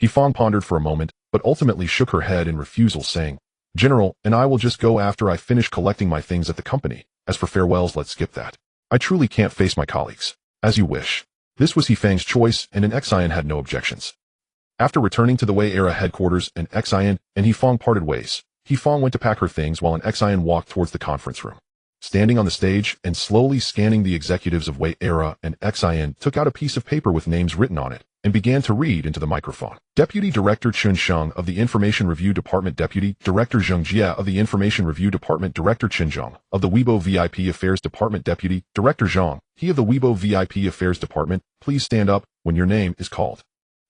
Yifeng pondered for a moment, but ultimately shook her head in refusal, saying, General, and I will just go after I finish collecting my things at the company. As for farewells, let's skip that. I truly can't face my colleagues. As you wish. This was Yifeng's choice, and Xian had no objections. After returning to the Wei Era headquarters, Xian and Yifeng parted ways. Yifeng went to pack her things while Xian walked towards the conference room. Standing on the stage and slowly scanning the executives of Wei Era, Xian took out a piece of paper with names written on it and began to read into the microphone. Deputy Director Chun Sheng of the Information Review Department, Deputy Director Zheng Jia of the Information Review Department, Director Chen Zheng of the Weibo VIP Affairs Department, Deputy Director Zhang, he of the Weibo VIP Affairs Department, please stand up when your name is called.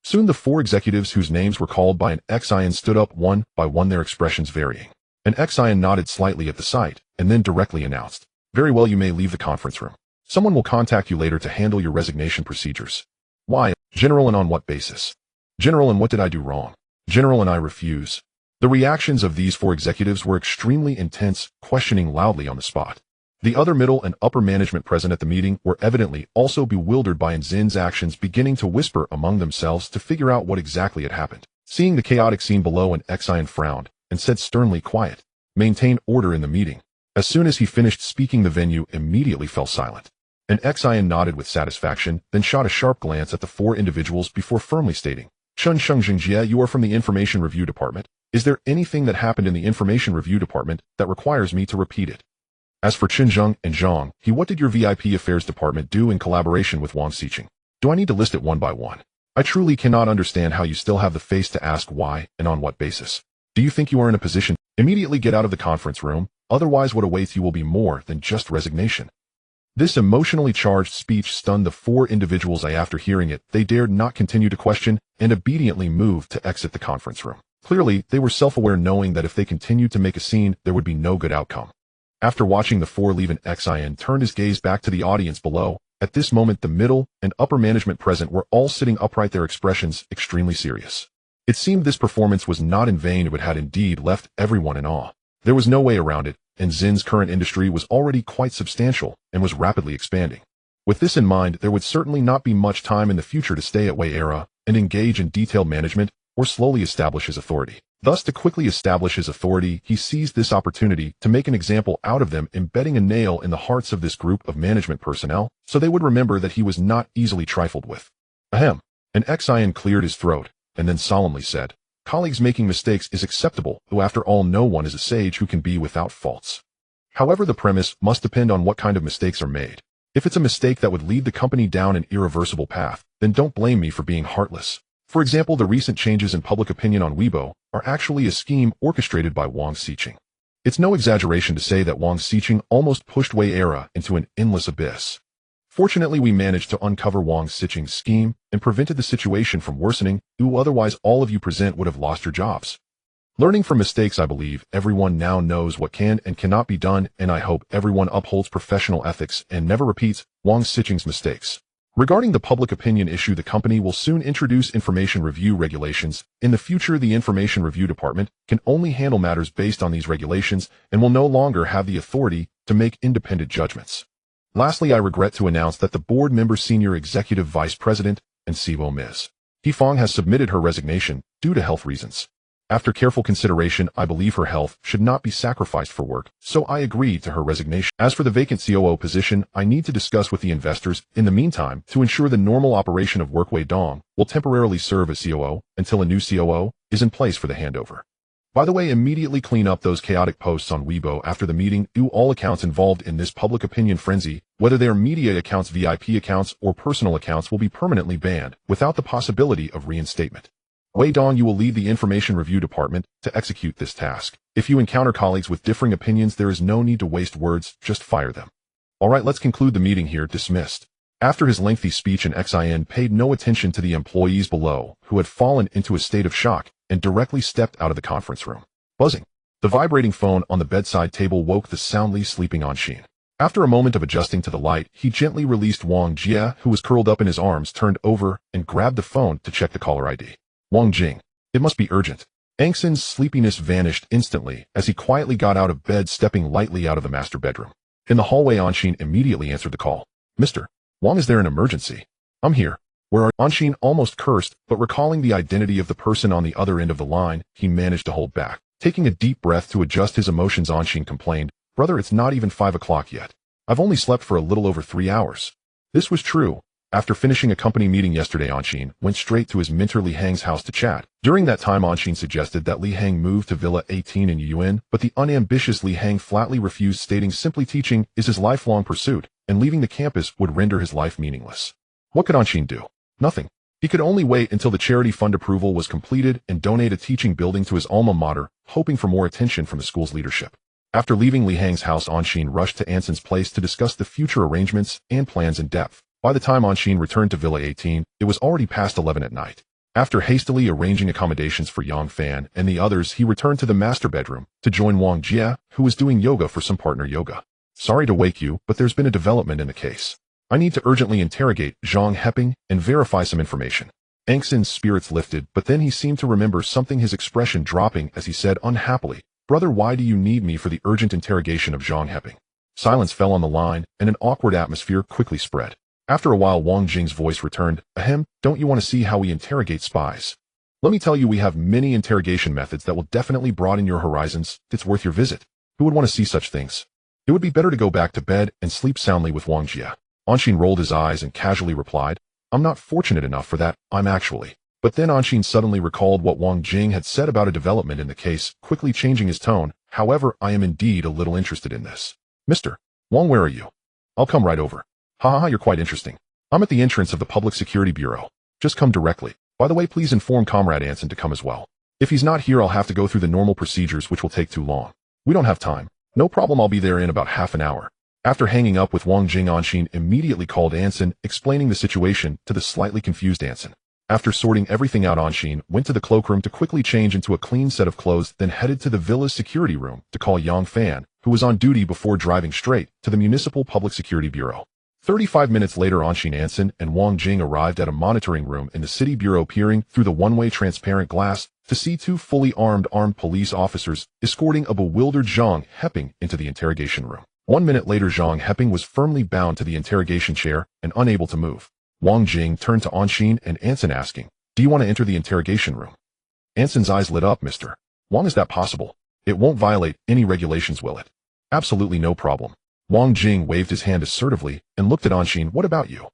Soon the 4 executives whose names were called by Xian stood up one by one, their expressions varying. Xian nodded slightly at the sight and then directly announced, Very well, you may leave the conference room. Someone will contact you later to handle your resignation procedures. Why, General, and on what basis? General, and what did I do wrong? General, and I refuse. The reactions of these 4 executives were extremely intense, questioning loudly on the spot. The other middle and upper management present at the meeting were evidently also bewildered by Nzin's actions, beginning to whisper among themselves to figure out what exactly had happened. Seeing the chaotic scene below, Xian frowned and said sternly, Quiet. Maintain order in the meeting. As soon as he finished speaking, the venue immediately fell silent. Xian nodded with satisfaction, then shot a sharp glance at the 4 individuals before firmly stating, Chun Sheng Jingjie, you are from the Information Review Department. Is there anything that happened in the information review department that requires me to repeat it? As for Qinzheng and Zhang, what did your VIP affairs department do in collaboration with Wang Xiqing? Do I need to list it one by one? I truly cannot understand how you still have the face to ask why and on what basis. Do you think you are in a position to immediately get out of the conference room? Otherwise what awaits you will be more than just resignation. This emotionally charged speech stunned the four individuals. After hearing it, they dared not continue to question and obediently moved to exit the conference room. Clearly, they were self-aware, knowing that if they continued to make a scene, there would be no good outcome. After watching the four leave, Xin turned his gaze back to the audience below. At this moment, the middle and upper management present were all sitting upright, their expressions extremely serious. It seemed this performance was not in vain, but had indeed left everyone in awe. There was no way around it, and Zin's current industry was already quite substantial and was rapidly expanding. With this in mind, there would certainly not be much time in the future to stay at Wei Era and engage in detailed management or slowly establish his authority. Thus, to quickly establish his authority, he seized this opportunity to make an example out of them, embedding a nail in the hearts of this group of management personnel so they would remember that he was not easily trifled with. Ahem. And Xin cleared his throat and then solemnly said, "Colleagues, making mistakes is acceptable, though after all no one is a sage who can be without faults. However, the premise must depend on what kind of mistakes are made. If it's a mistake that would lead the company down an irreversible path, then don't blame me for being heartless. For example, the recent changes in public opinion on Weibo are actually a scheme orchestrated by Wang Xiqing. It's no exaggeration to say that Wang Xiqing almost pushed Wei Era into an endless abyss. Fortunately, we managed to uncover Wang Xiqing's scheme and prevented the situation from worsening, otherwise all of you present would have lost your jobs. Learning from mistakes, I believe everyone now knows what can and cannot be done, and I hope everyone upholds professional ethics and never repeats Wang Xiqing's mistakes. Regarding the public opinion issue, the company will soon introduce information review regulations. In the future, the information review department can only handle matters based on these regulations and will no longer have the authority to make independent judgments. Lastly, I regret to announce that the board member, senior executive vice president, and CEO Ms. Hefang has submitted her resignation due to health reasons. After careful consideration, I believe her health should not be sacrificed for work, so I agreed to her resignation. As for the vacant COO position, I need to discuss with the investors. In the meantime, to ensure the normal operation of work, Wei Dong will temporarily serve as COO until a new COO is in place for the handover. By the way, immediately clean up those chaotic posts on Weibo after the meeting. All accounts involved in this public opinion frenzy, whether they are media accounts, VIP accounts, or personal accounts, will be permanently banned without the possibility of reinstatement. Wei Dong, you will lead the information review department to execute this task. If you encounter colleagues with differing opinions, there is no need to waste words, just fire them. Alright, let's conclude the meeting here. Dismissed. After his lengthy speech, Xin paid no attention to the employees below, who had fallen into a state of shock, and directly stepped out of the conference room. Buzzing. The vibrating phone on the bedside table woke the soundly sleeping Anshin. After a moment of adjusting to the light, he gently released Wang Jie, who was curled up in his arms, turned over, and grabbed the phone to check the caller ID. Wang Jing. It must be urgent. Angxin's sleepiness vanished instantly as he quietly got out of bed, stepping lightly out of the master bedroom. In the hallway, Anshin immediately answered the call. Mr. Wang, is there an emergency? I'm here. Where are Anshin almost cursed, but recalling the identity of the person on the other end of the line, he managed to hold back. Taking a deep breath to adjust his emotions, Anshin complained, Brother, it's not even 5 o'clock yet. I've only slept for a little over 3 hours. This was true. After finishing a company meeting yesterday, Anshin went straight to his mentor Li Hang's house to chat. During that time, Anshin suggested that Li Hang move to Villa 18 in Yuan, but the unambitious Li Hang flatly refused, stating simply teaching is his lifelong pursuit, and leaving the campus would render his life meaningless. What could Anshin do? Nothing. He could only wait until the charity fund approval was completed and donate a teaching building to his alma mater, hoping for more attention from the school's leadership. After leaving Li Hang's house, Anshin rushed to Anson's place to discuss the future arrangements and plans in depth. By the time Anshin returned to Villa 18, it was already past 11 at night. After hastily arranging accommodations for Yang Fan and the others, he returned to the master bedroom to join Wang Jie, who was doing yoga for some partner yoga. Sorry to wake you, but there's been a development in the case. I need to urgently interrogate Zhang Heping and verify some information. Angxin's spirits lifted, but then he seemed to remember something, his expression dropping as he said unhappily, Brother, why do you need me for the urgent interrogation of Zhang Heping? Silence fell on the line, and an awkward atmosphere quickly spread. After a while, Wang Jing's voice returned, Ahem, don't you want to see how we interrogate spies? Let me tell you, we have many interrogation methods that will definitely broaden your horizons. It's worth your visit. Who would want to see such things? It would be better to go back to bed and sleep soundly with Wang Jie. Anshin rolled his eyes and casually replied, I'm not fortunate enough for that, I'm actually. But then Anshin suddenly recalled what Wang Jing had said about a development in the case, quickly changing his tone. However, I am indeed a little interested in this. Mr. Wang, where are you? I'll come right over. Ha, you're quite interesting. I'm at the entrance of the Public Security Bureau. Just come directly. By the way, please inform Comrade Anson to come as well. If he's not here, I'll have to go through the normal procedures, which will take too long. We don't have time. No problem, I'll be there in about half an hour. After hanging up with Wang Jing, Anshin immediately called Anson, explaining the situation to the slightly confused Anson. After sorting everything out, Anshin went to the cloakroom to quickly change into a clean set of clothes, then headed to the villa's security room to call Yang Fan, who was on duty, before driving straight to the Municipal Public Security Bureau. 35 minutes later, Anshin, Anson, and Wang Jing arrived at a monitoring room in the city bureau, peering through the one-way transparent glass to see two fully armed police officers escorting a bewildered Zhang Heping into the interrogation room. 1 minute later, Zhang Heping was firmly bound to the interrogation chair and unable to move. Wang Jing turned to Anshin and Anson, asking, "Do you want to enter the interrogation room?" Anson's eyes lit up. "Mr. Wang, is that possible? It won't violate any regulations, will it?" "Absolutely no problem." Wang Jing waved his hand assertively and looked at Anshin. "What about you?"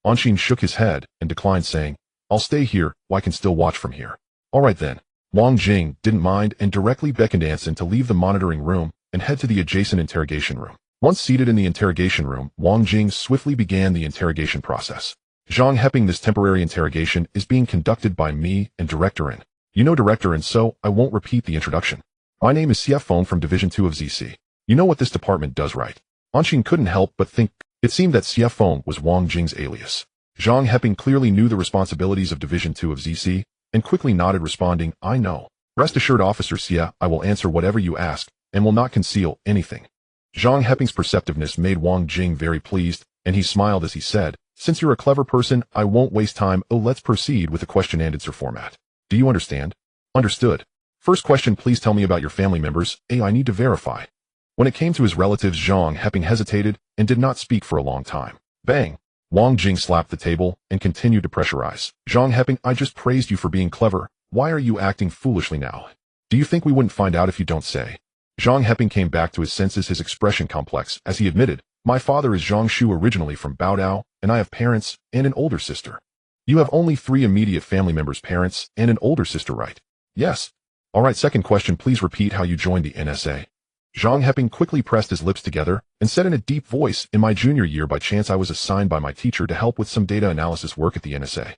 Anshin shook his head and declined, saying, "I'll stay here. I can still watch from here." "All right then." Wang Jing didn't mind and directly beckoned Anson to leave the monitoring room and head to the adjacent interrogation room. Once seated in the interrogation room, Wang Jing swiftly began the interrogation process. "Zhang Heping, this temporary interrogation is being conducted by me and Director N. You know Director N, so I won't repeat the introduction. My name is CF Feng from Division 2 of ZC. You know what this department does, right?" Anshin couldn't help but think. It seemed that CF Feng was Wang Jing's alias. Zhang Heping clearly knew the responsibilities of Division 2 of ZC and quickly nodded, responding, "I know. Rest assured, Officer Xia, I will answer whatever you ask and will not conceal anything." Zhang Heping's perceptiveness made Wang Jing very pleased, and he smiled as he said, "Since you're a clever person, I won't waste time. Let's proceed with the question and answer format. Do you understand?" "Understood. First question, please tell me about your family members. I need to verify." When it came to his relatives, Zhang Heping hesitated and did not speak for a long time. Bang! Wang Jing slapped the table and continued to pressurize. "Zhang Heping, I just praised you for being clever. Why are you acting foolishly now? Do you think we wouldn't find out if you don't say?" Zhang Heping came back to his senses, his expression complex, as he admitted, "My father is Zhang Shu, originally from Baodao, and I have parents and an older sister." "You have only 3 immediate family members, parents and an older sister, right?" "Yes." "All right, second question, please repeat how you joined the NSA." Zhang Heping quickly pressed his lips together and said in a deep voice, "In my junior year, by chance, I was assigned by my teacher to help with some data analysis work at the NSA.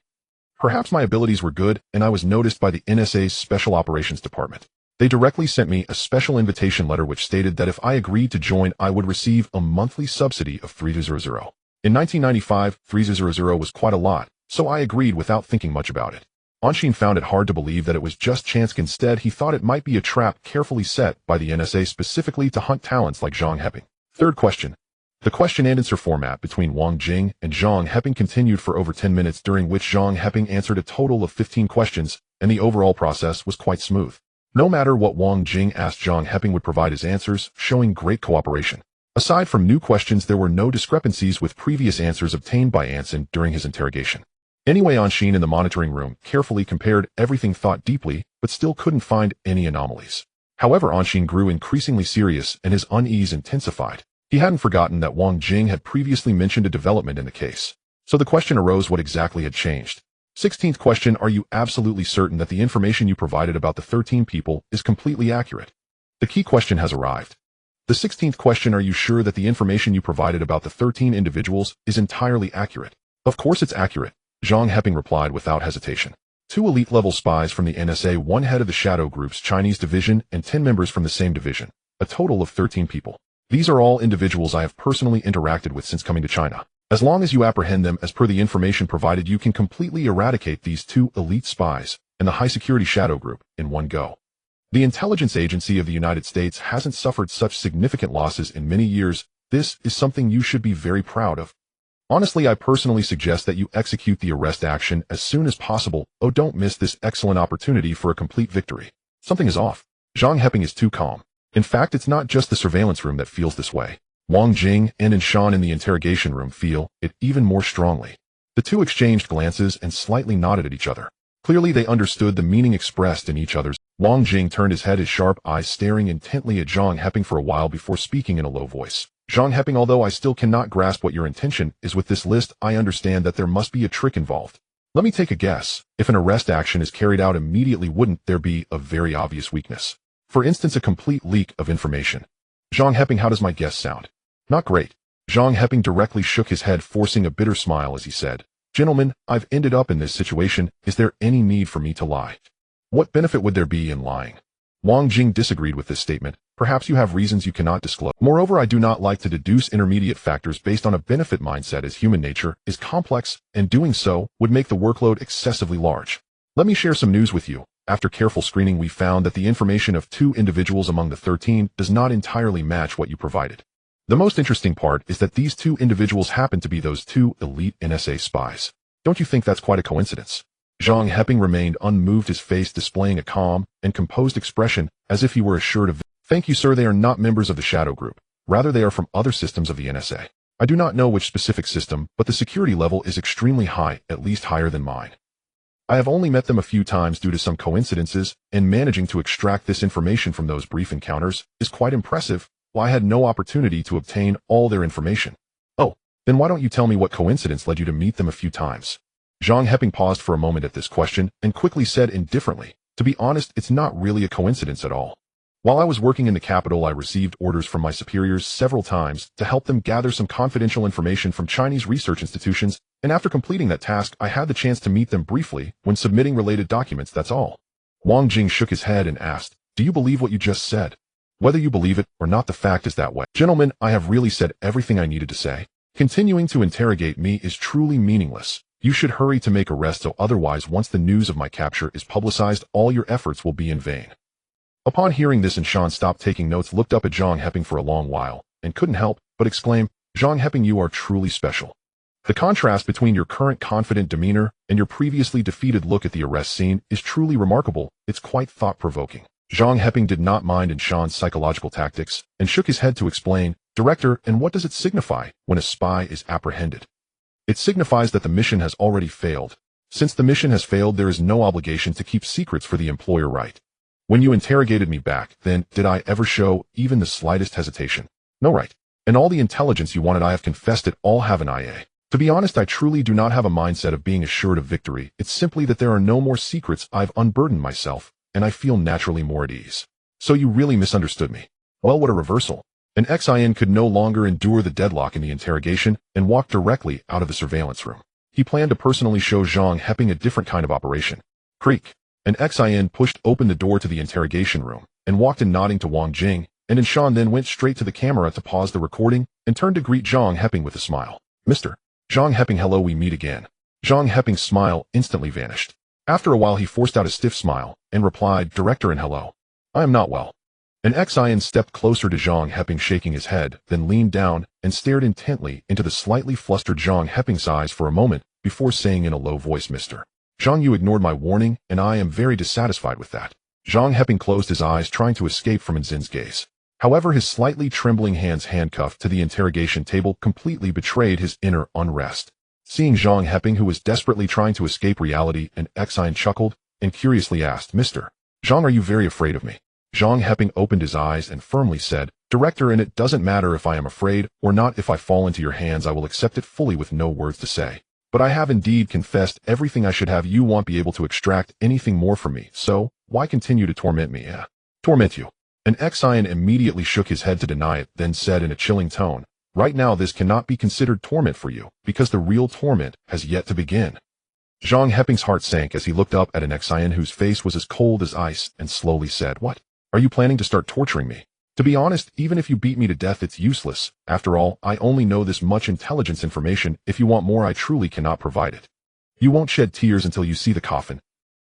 Perhaps my abilities were good, and I was noticed by the NSA's Special Operations Department. They directly sent me a special invitation letter which stated that if I agreed to join, I would receive a monthly subsidy of 300. In 1995, 300 was quite a lot, so I agreed without thinking much about it." Anshin found it hard to believe that it was just chance. Instead, he thought it might be a trap carefully set by the NSA specifically to hunt talents like Zhang Heping. Third question. The question and answer format between Wang Jing and Zhang Heping continued for over 10 minutes, during which Zhang Heping answered a total of 15 questions, and the overall process was quite smooth. No matter what Wang Jing asked, Zhang Heping would provide his answers, showing great cooperation. Aside from new questions, there were no discrepancies with previous answers obtained by Anson during his interrogation. Anyway, Anshin in the monitoring room carefully compared everything, thought deeply, but still couldn't find any anomalies. However, Anshin grew increasingly serious and his unease intensified. He hadn't forgotten that Wang Jing had previously mentioned a development in the case. So the question arose, what exactly had changed? 16th question, are you absolutely certain that the information you provided about the 13 people is completely accurate? The key question has arrived. The 16th question, are you sure that the information you provided about the 13 individuals is entirely accurate? Of course it's accurate, Zhang Heping replied without hesitation. 2 elite-level spies from the NSA, 1 head of the Shadow Group's Chinese division, and 10 members from the same division. A total of 13 people. These are all individuals I have personally interacted with since coming to China. As long as you apprehend them as per the information provided, you can completely eradicate these 2 elite spies and the high-security Shadow Group in one go. The intelligence agency of the United States hasn't suffered such significant losses in many years. This is something you should be very proud of. Honestly, I personally suggest that you execute the arrest action as soon as possible. Oh, don't miss this excellent opportunity for a complete victory. Something is off. Zhang Heping is too calm. In fact, it's not just the surveillance room that feels this way. Wang Jing and Shan in the interrogation room feel it even more strongly. The 2 exchanged glances and slightly nodded at each other. Clearly, they understood the meaning expressed in each other's. Wang Jing turned his head, his sharp eyes staring intently at Zhang Heping for a while before speaking in a low voice. Zhang Heping, although I still cannot grasp what your intention is with this list, I understand that there must be a trick involved. Let me take a guess. If an arrest action is carried out immediately, wouldn't there be a very obvious weakness? For instance, a complete leak of information. Zhang Heping, how does my guess sound? Not great. Zhang Heping directly shook his head, forcing a bitter smile as he said, Gentlemen, I've ended up in this situation. Is there any need for me to lie? What benefit would there be in lying? Wang Jing disagreed with this statement. Perhaps you have reasons you cannot disclose. Moreover, I do not like to deduce intermediate factors based on a benefit mindset, as human nature is complex, and doing so would make the workload excessively large. Let me share some news with you. After careful screening, we found that the information of 2 individuals among the 13 does not entirely match what you provided. The most interesting part is that these 2 individuals happen to be those 2 elite NSA spies. Don't you think that's quite a coincidence? Zhang Heping remained unmoved, his face displaying a calm and composed expression as if he were assured of, Thank you, sir, they are not members of the Shadow Group. Rather, they are from other systems of the NSA. I do not know which specific system, but the security level is extremely high, at least higher than mine. I have only met them a few times due to some coincidences, and managing to extract this information from those brief encounters is quite impressive, while I had no opportunity to obtain all their information. Oh, then why don't you tell me what coincidence led you to meet them a few times? Zhang Heping paused for a moment at this question and quickly said indifferently, To be honest, it's not really a coincidence at all. While I was working in the capital, I received orders from my superiors several times to help them gather some confidential information from Chinese research institutions, and after completing that task, I had the chance to meet them briefly when submitting related documents, that's all. Wang Jing shook his head and asked, Do you believe what you just said? Whether you believe it or not, the fact is that way. Gentlemen, I have really said everything I needed to say. Continuing to interrogate me is truly meaningless. You should hurry to make arrests, or otherwise once the news of my capture is publicized, all your efforts will be in vain. Upon hearing this, and Shan stopped taking notes, looked up at Zhang Heping for a long while, and couldn't help but exclaim, Zhang Heping, you are truly special. The contrast between your current confident demeanor and your previously defeated look at the arrest scene is truly remarkable. It's quite thought-provoking. Zhang Heping did not mind in Shan's psychological tactics, and shook his head to explain, Director, and what does it signify when a spy is apprehended? It signifies that the mission has already failed. Since the mission has failed, there is no obligation to keep secrets for the employer, right? When you interrogated me back, then, did I ever show even the slightest hesitation? No, right. And all the intelligence you wanted, I have confessed it all, haven't I, eh? To be honest, I truly do not have a mindset of being assured of victory. It's simply that there are no more secrets. I've unburdened myself, and I feel naturally more at ease. So you really misunderstood me. Well, what a reversal. An XIN could no longer endure the deadlock in the interrogation and walked directly out of the surveillance room. He planned to personally show Zhang Heping a different kind of operation. Creak. An XIN pushed open the door to the interrogation room and walked in, nodding to Wang Jing, and Shan then went straight to the camera to pause the recording and turned to greet Zhang Heping with a smile. Mr. Zhang Heping, hello, we meet again. Zhang Heping's smile instantly vanished. After a while, he forced out a stiff smile and replied, Director, and hello. I am not well. An XIN stepped closer to Zhang Heping, shaking his head, then leaned down and stared intently into the slightly flustered Zhang Heping's eyes for a moment before saying in a low voice, Mr. Zhang, you ignored my warning, and I am very dissatisfied with that. Zhang Heping closed his eyes, trying to escape from Nzin's gaze. However, his slightly trembling hands handcuffed to the interrogation table completely betrayed his inner unrest. Seeing Zhang Heping, who was desperately trying to escape reality, an XIN chuckled and curiously asked, Mr. Zhang, are you very afraid of me? Zhang Heping opened his eyes and firmly said, Director, and it doesn't matter if I am afraid or not. If I fall into your hands, I will accept it fully with no words to say. But I have indeed confessed everything I should have. You won't be able to extract anything more from me, so why continue to torment me? Torment you? An XIN immediately shook his head to deny it, then said in a chilling tone, Right now this cannot be considered torment for you, because the real torment has yet to begin. Zhang Heping's heart sank as he looked up at an XIN whose face was as cold as ice and slowly said, What? Are you planning to start torturing me? To be honest, even if you beat me to death, it's useless. After all, I only know this much intelligence information. If you want more, I truly cannot provide it. You won't shed tears until you see the coffin.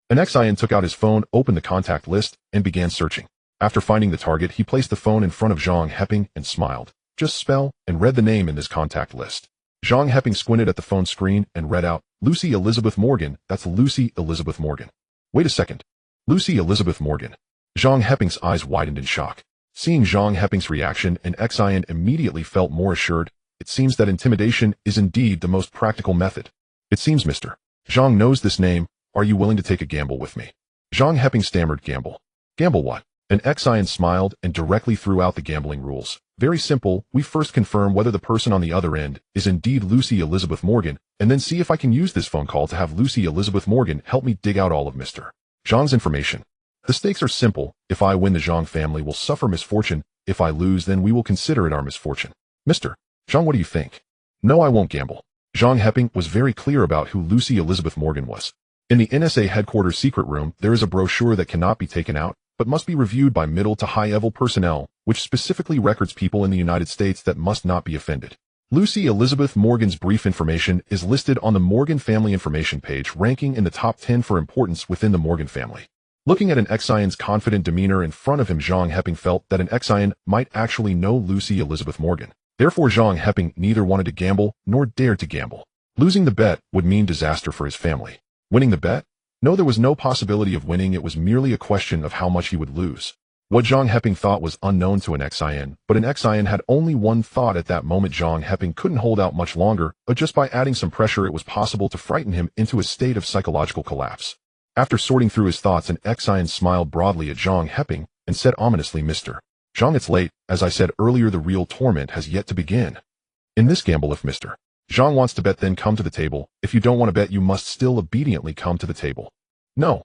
An XIN took out his phone, opened the contact list, and began searching. After finding the target, he placed the phone in front of Zhang Heping and smiled. Just spell and read the name in this contact list. Zhang Heping squinted at the phone screen and read out, Lucy Elizabeth Morgan. That's Lucy Elizabeth Morgan. Wait a second. Lucy Elizabeth Morgan. Zhang Heping's eyes widened in shock. Seeing Zhang Heping's reaction, an XIN immediately felt more assured. It seems that intimidation is indeed the most practical method. It seems Mr. Zhang knows this name. Are you willing to take a gamble with me? Zhang Heping stammered, Gamble? Gamble what? An Xian smiled and directly threw out the gambling rules. Very simple, we first confirm whether the person on the other end is indeed Lucy Elizabeth Morgan, and then see if I can use this phone call to have Lucy Elizabeth Morgan help me dig out all of Mr. Zhang's information. The stakes are simple. If I win, the Zhang family will suffer misfortune. If I lose, then we will consider it our misfortune. Mr. Zhang, what do you think? No, I won't gamble. Zhang Heping was very clear about who Lucy Elizabeth Morgan was. In the NSA headquarters secret room, there is a brochure that cannot be taken out, but must be reviewed by middle to high-level personnel, which specifically records people in the United States that must not be offended. Lucy Elizabeth Morgan's brief information is listed on the Morgan family information page, ranking in the top 10 for importance within the Morgan family. Looking at an Xian's confident demeanor in front of him, Zhang Heping felt that an Xian might actually know Lucy Elizabeth Morgan. Therefore, Zhang Heping neither wanted to gamble nor dared to gamble. Losing the bet would mean disaster for his family. Winning the bet? No, there was no possibility of winning. It was merely a question of how much he would lose. What Zhang Heping thought was unknown to an Xian, but an Xian had only one thought at that moment. Zhang Heping couldn't hold out much longer, but just by adding some pressure it was possible to frighten him into a state of psychological collapse. After sorting through his thoughts, an Xian smiled broadly at Zhang Heping and said ominously, Mr. Zhang, it's late. As I said earlier, the real torment has yet to begin. In this gamble, if Mr. Zhang wants to bet, then come to the table. If you don't want to bet, you must still obediently come to the table. No.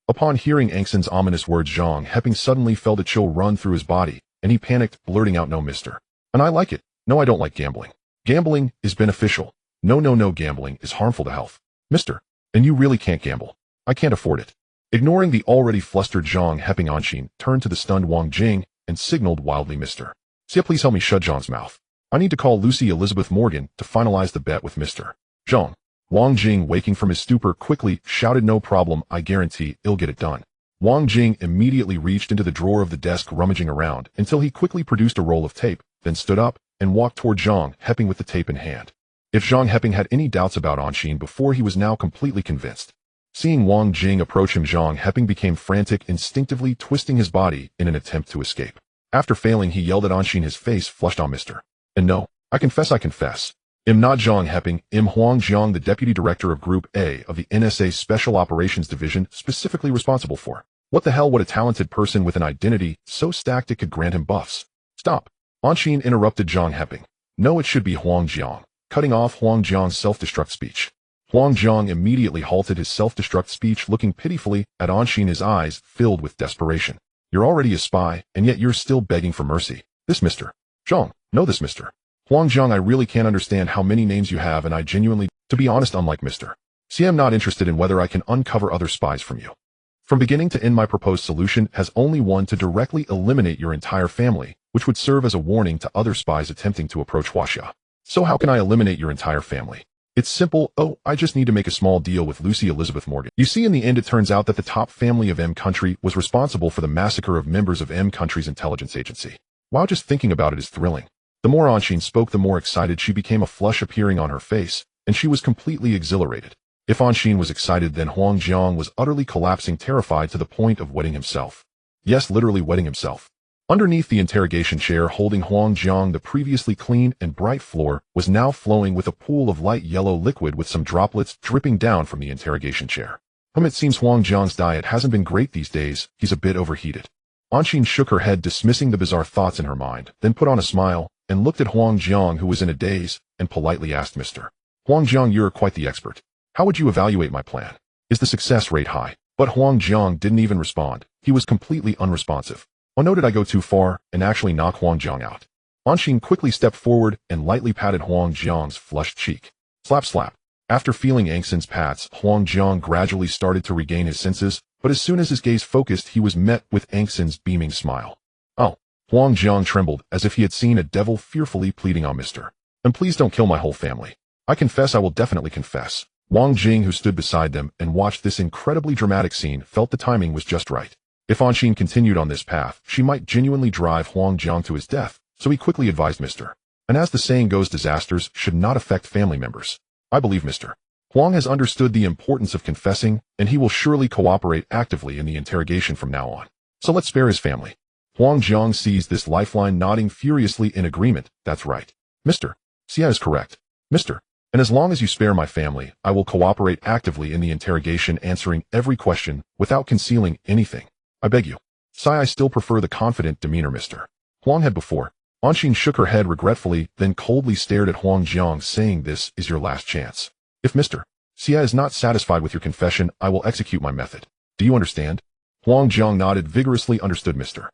Upon hearing Angxin's ominous words, Zhang Heping suddenly felt a chill run through his body, and he panicked, blurting out, no, Mr. And I like it. No, I don't like gambling. Gambling is beneficial. No, gambling is harmful to health. Mr. And you really can't gamble. I can't afford it. Ignoring the already flustered Zhang Heping, Anshin turned to the stunned Wang Jing and signaled wildly, Mr. Xia, please help me shut Zhang's mouth. I need to call Lucy Elizabeth Morgan to finalize the bet with Mr. Zhang. Wang Jing, waking from his stupor, quickly shouted, no problem, I guarantee I'll get it done. Wang Jing immediately reached into the drawer of the desk, rummaging around until he quickly produced a roll of tape, then stood up and walked toward Zhang Heping with the tape in hand. If Zhang Heping had any doubts about Anshin before, he was now completely convinced. Seeing Wang Jing approach him, Zhang Heping became frantic, instinctively twisting his body in an attempt to escape. After failing, he yelled at Anshin, his face flushed on, Mr. And no, I confess. I'm not Zhang Heping. I'm Huangjiang, the Deputy Director of Group A of the NSA Special Operations Division, specifically responsible for. What the hell, what a talented person with an identity so stacked it could grant him buffs. Stop. Anshin interrupted Zhang Heping. No, it should be Huangjiang. Cutting off Huangjiang's self-destruct speech. Huangjiang immediately halted his self-destruct speech, looking pitifully at Anshin, his eyes filled with desperation. You're already a spy, and yet you're still begging for mercy. This Mr. Zhang. No, this Mr. Huangjiang, I really can't understand how many names you have, and I genuinely, to be honest, unlike Mr. See, I'm not interested in whether I can uncover other spies from you. From beginning to end, my proposed solution has only one: to directly eliminate your entire family, which would serve as a warning to other spies attempting to approach Huaxia. So how can I eliminate your entire family? It's simple. Oh, I just need to make a small deal with Lucy Elizabeth Morgan. You see, in the end, it turns out that the top family of M country was responsible for the massacre of members of M country's intelligence agency. Wow, just thinking about it is thrilling. The more Anshin spoke, the more excited she became, a flush appearing on her face, and she was completely exhilarated. If Anshin was excited, then Huangjiang was utterly collapsing, terrified to the point of wetting himself. Yes, literally wetting himself. Underneath the interrogation chair holding Huangjiang, the previously clean and bright floor was now flowing with a pool of light yellow liquid with some droplets dripping down from the interrogation chair. It seems Huangjiang's diet hasn't been great these days. He's a bit overheated. Anshin shook her head, dismissing the bizarre thoughts in her mind, then put on a smile and looked at Huangjiang, who was in a daze, and politely asked, Mr. Huangjiang, you're quite the expert. How would you evaluate my plan? Is the success rate high? But Huangjiang didn't even respond. He was completely unresponsive. Oh no, did I go too far and actually knock Huangjiang out? Anshin quickly stepped forward and lightly patted Huangjiang's flushed cheek. Slap, slap. After feeling Angxin's pats, Huangjiang gradually started to regain his senses, but as soon as his gaze focused, he was met with Angxin's beaming smile. Oh. Huangjiang trembled as if he had seen a devil, fearfully pleading on, Mr. And please don't kill my whole family. I confess, I will definitely confess. Wang Jing, who stood beside them and watched this incredibly dramatic scene, felt the timing was just right. If Anshin continued on this path, she might genuinely drive Huangjiang to his death, so he quickly advised, Mr. And as the saying goes, disasters should not affect family members. I believe Mr. Huang has understood the importance of confessing, and he will surely cooperate actively in the interrogation from now on. So let's spare his family. Huangjiang seized this lifeline, nodding furiously in agreement. That's right. Mr. Xia is correct. Mr. And as long as you spare my family, I will cooperate actively in the interrogation, answering every question without concealing anything. I beg you. Sigh, I still prefer the confident demeanor, Mr. Huang had before. Anshin shook her head regretfully, then coldly stared at Huang Jiang, saying, this is your last chance. If Mr. Xia is not satisfied with your confession, I will execute my method. Do you understand? Huang Jiang nodded vigorously. Understood, Mr.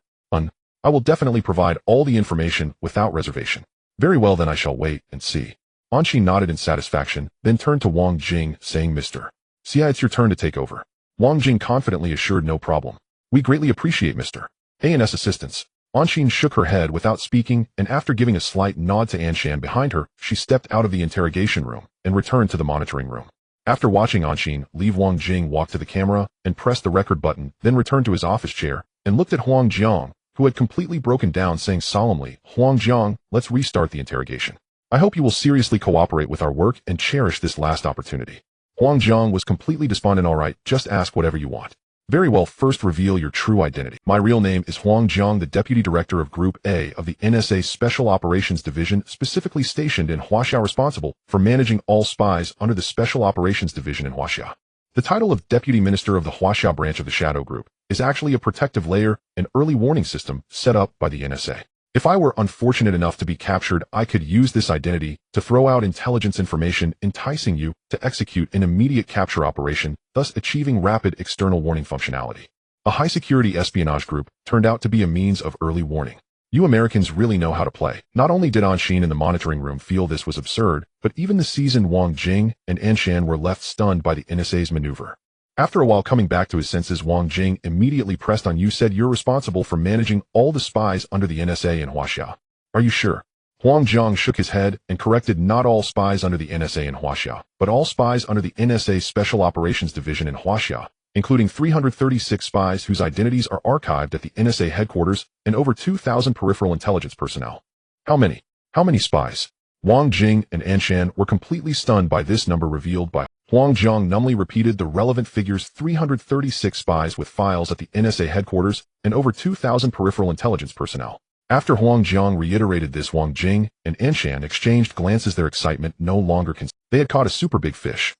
I will definitely provide all the information without reservation. Very well, then I shall wait and see. Anshin nodded in satisfaction, then turned to Wang Jing, saying, Mr. Xia, it's your turn to take over. Wang Jing confidently assured, no problem. We greatly appreciate Mr. A&S assistance. Anshin shook her head without speaking, and after giving a slight nod to Anshan behind her, she stepped out of the interrogation room and returned to the monitoring room. After watching Anshin leave, Wang Jing walked to the camera and pressed the record button, then returned to his office chair and looked at Huang Jiang, who had completely broken down, saying solemnly, Huang Jiang, let's restart the interrogation. I hope you will seriously cooperate with our work and cherish this last opportunity. Huang Jiang was completely despondent. All right, just ask whatever you want. Very well, first reveal your true identity. My real name is Huang Jiang, the Deputy Director of Group A of the NSA Special Operations Division, specifically stationed in Huaxia, responsible for managing all spies under the Special Operations Division in Huaxia. The title of Deputy Minister of the Huaxia branch of the Shadow Group is actually a protective layer and early warning system set up by the NSA. If I were unfortunate enough to be captured, I could use this identity to throw out intelligence information, enticing you to execute an immediate capture operation, thus achieving rapid external warning functionality. A high-security espionage group turned out to be a means of early warning. You Americans really know how to play. Not only did Anshin in the monitoring room feel this was absurd, but even the seasoned Wang Jing and Anshan were left stunned by the NSA's maneuver. After a while, coming back to his senses, Wang Jing immediately pressed on. You said you're responsible for managing all the spies under the NSA in Huaxia. Are you sure? Huang Jiang shook his head and corrected, not all spies under the NSA in Huaxia, but all spies under the NSA Special Operations Division in Huaxia, including 336 spies whose identities are archived at the NSA headquarters and over 2,000 peripheral intelligence personnel. How many? How many spies? Wang Jing and Anshan were completely stunned by this number revealed by Huang Jiang. Numbly repeated the relevant figures: 336 spies with files at the NSA headquarters and over 2,000 peripheral intelligence personnel. After Huang Jiang reiterated this, Wang Jing and Anshan exchanged glances, their excitement no longer concealed. They had caught a super big fish.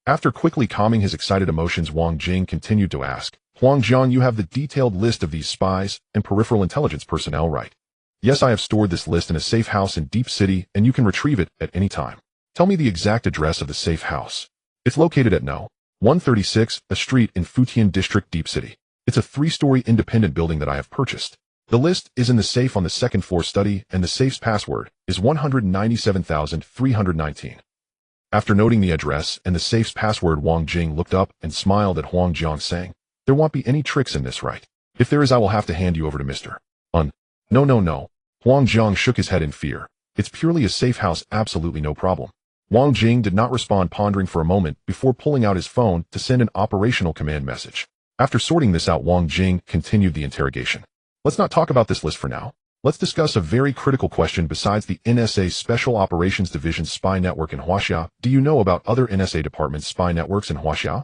After quickly calming his excited emotions, Wang Jing continued to ask, Huang Jiang, you have the detailed list of these spies and peripheral intelligence personnel, right? Yes, I have stored this list in a safe house in Deep City, and you can retrieve it at any time. Tell me the exact address of the safe house. It's located at No. 136, a street in Futian District, Deep City. It's a 3-story independent building that I have purchased. The list is in the safe on the second floor study, and the safe's password is 197,319. After noting the address and the safe's password, Wang Jing looked up and smiled at Huang Jiang, saying, there won't be any tricks in this, right? If there is, I will have to hand you over to Mr. No. Huang Jiang shook his head in fear. It's purely a safe house, absolutely no problem. Wang Jing did not respond, pondering for a moment before pulling out his phone to send an operational command message. After sorting this out, Wang Jing continued the interrogation. Let's not talk about this list for now. Let's discuss a very critical question. Besides the NSA Special Operations Division spy network in Huaxia, do you know about other NSA department spy networks in Huaxia?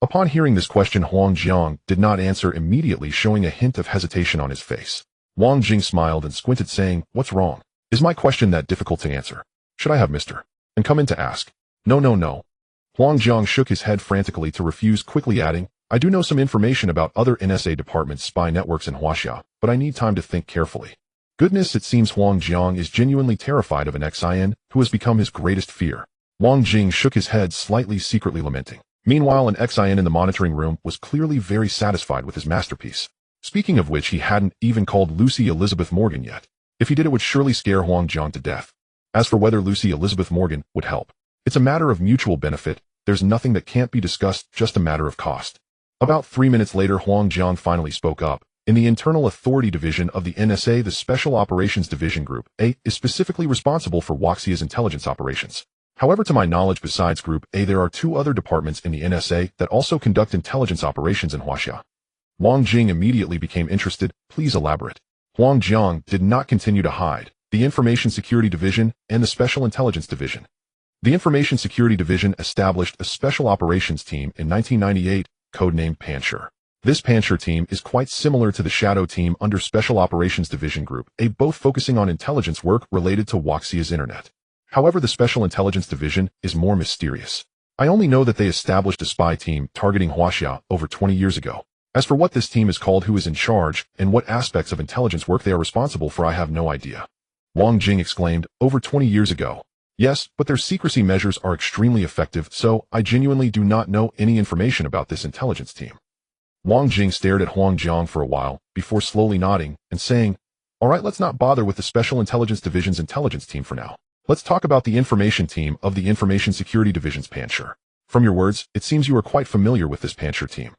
Upon hearing this question, Huang Jiang did not answer immediately, showing a hint of hesitation on his face. Wang Jing smiled and squinted, saying, what's wrong? Is my question that difficult to answer? Should I have Mr. and come in to ask? No. Huang Jiang shook his head frantically to refuse, quickly adding, I do know some information about other NSA department spy networks in Huaxia, but I need time to think carefully. Goodness, it seems Huang Jiang is genuinely terrified of an XIN who has become his greatest fear. Wang Jing shook his head slightly, secretly lamenting. Meanwhile, an XIN in the monitoring room was clearly very satisfied with his masterpiece. Speaking of which, he hadn't even called Lucy Elizabeth Morgan yet. If he did, it would surely scare Huang Jiang to death. As for whether Lucy Elizabeth Morgan would help, it's a matter of mutual benefit. There's nothing that can't be discussed, just a matter of cost. About 3 minutes later, Huang Jiang finally spoke up. In the Internal Authority Division of the NSA, the Special Operations Division Group A is specifically responsible for Huaxia's intelligence operations. However, to my knowledge, besides Group A, there are 2 other departments in the NSA that also conduct intelligence operations in Huaxia. Wang Jing immediately became interested. Please elaborate. Huang Jiang did not continue to hide. The Information Security Division and the Special Intelligence Division. The Information Security Division established a special operations team in 1998, codenamed Pancher. This Pancher team is quite similar to the Shadow team under Special Operations Division Group A, both focusing on intelligence work related to Huaxia's internet. However, the Special Intelligence Division is more mysterious. I only know that they established a spy team targeting Huaxia over 20 years ago. As for what this team is called, who is in charge, and what aspects of intelligence work they are responsible for, I have no idea. Wang Jing exclaimed, over 20 years ago. Yes, but their secrecy measures are extremely effective, so I genuinely do not know any information about this intelligence team. Wang Jing stared at Huang Jiang for a while, before slowly nodding and saying, alright, let's not bother with the Special Intelligence Division's intelligence team for now. Let's talk about the information team of the Information Security Division's Pancher. From your words, it seems you are quite familiar with this Pancher team.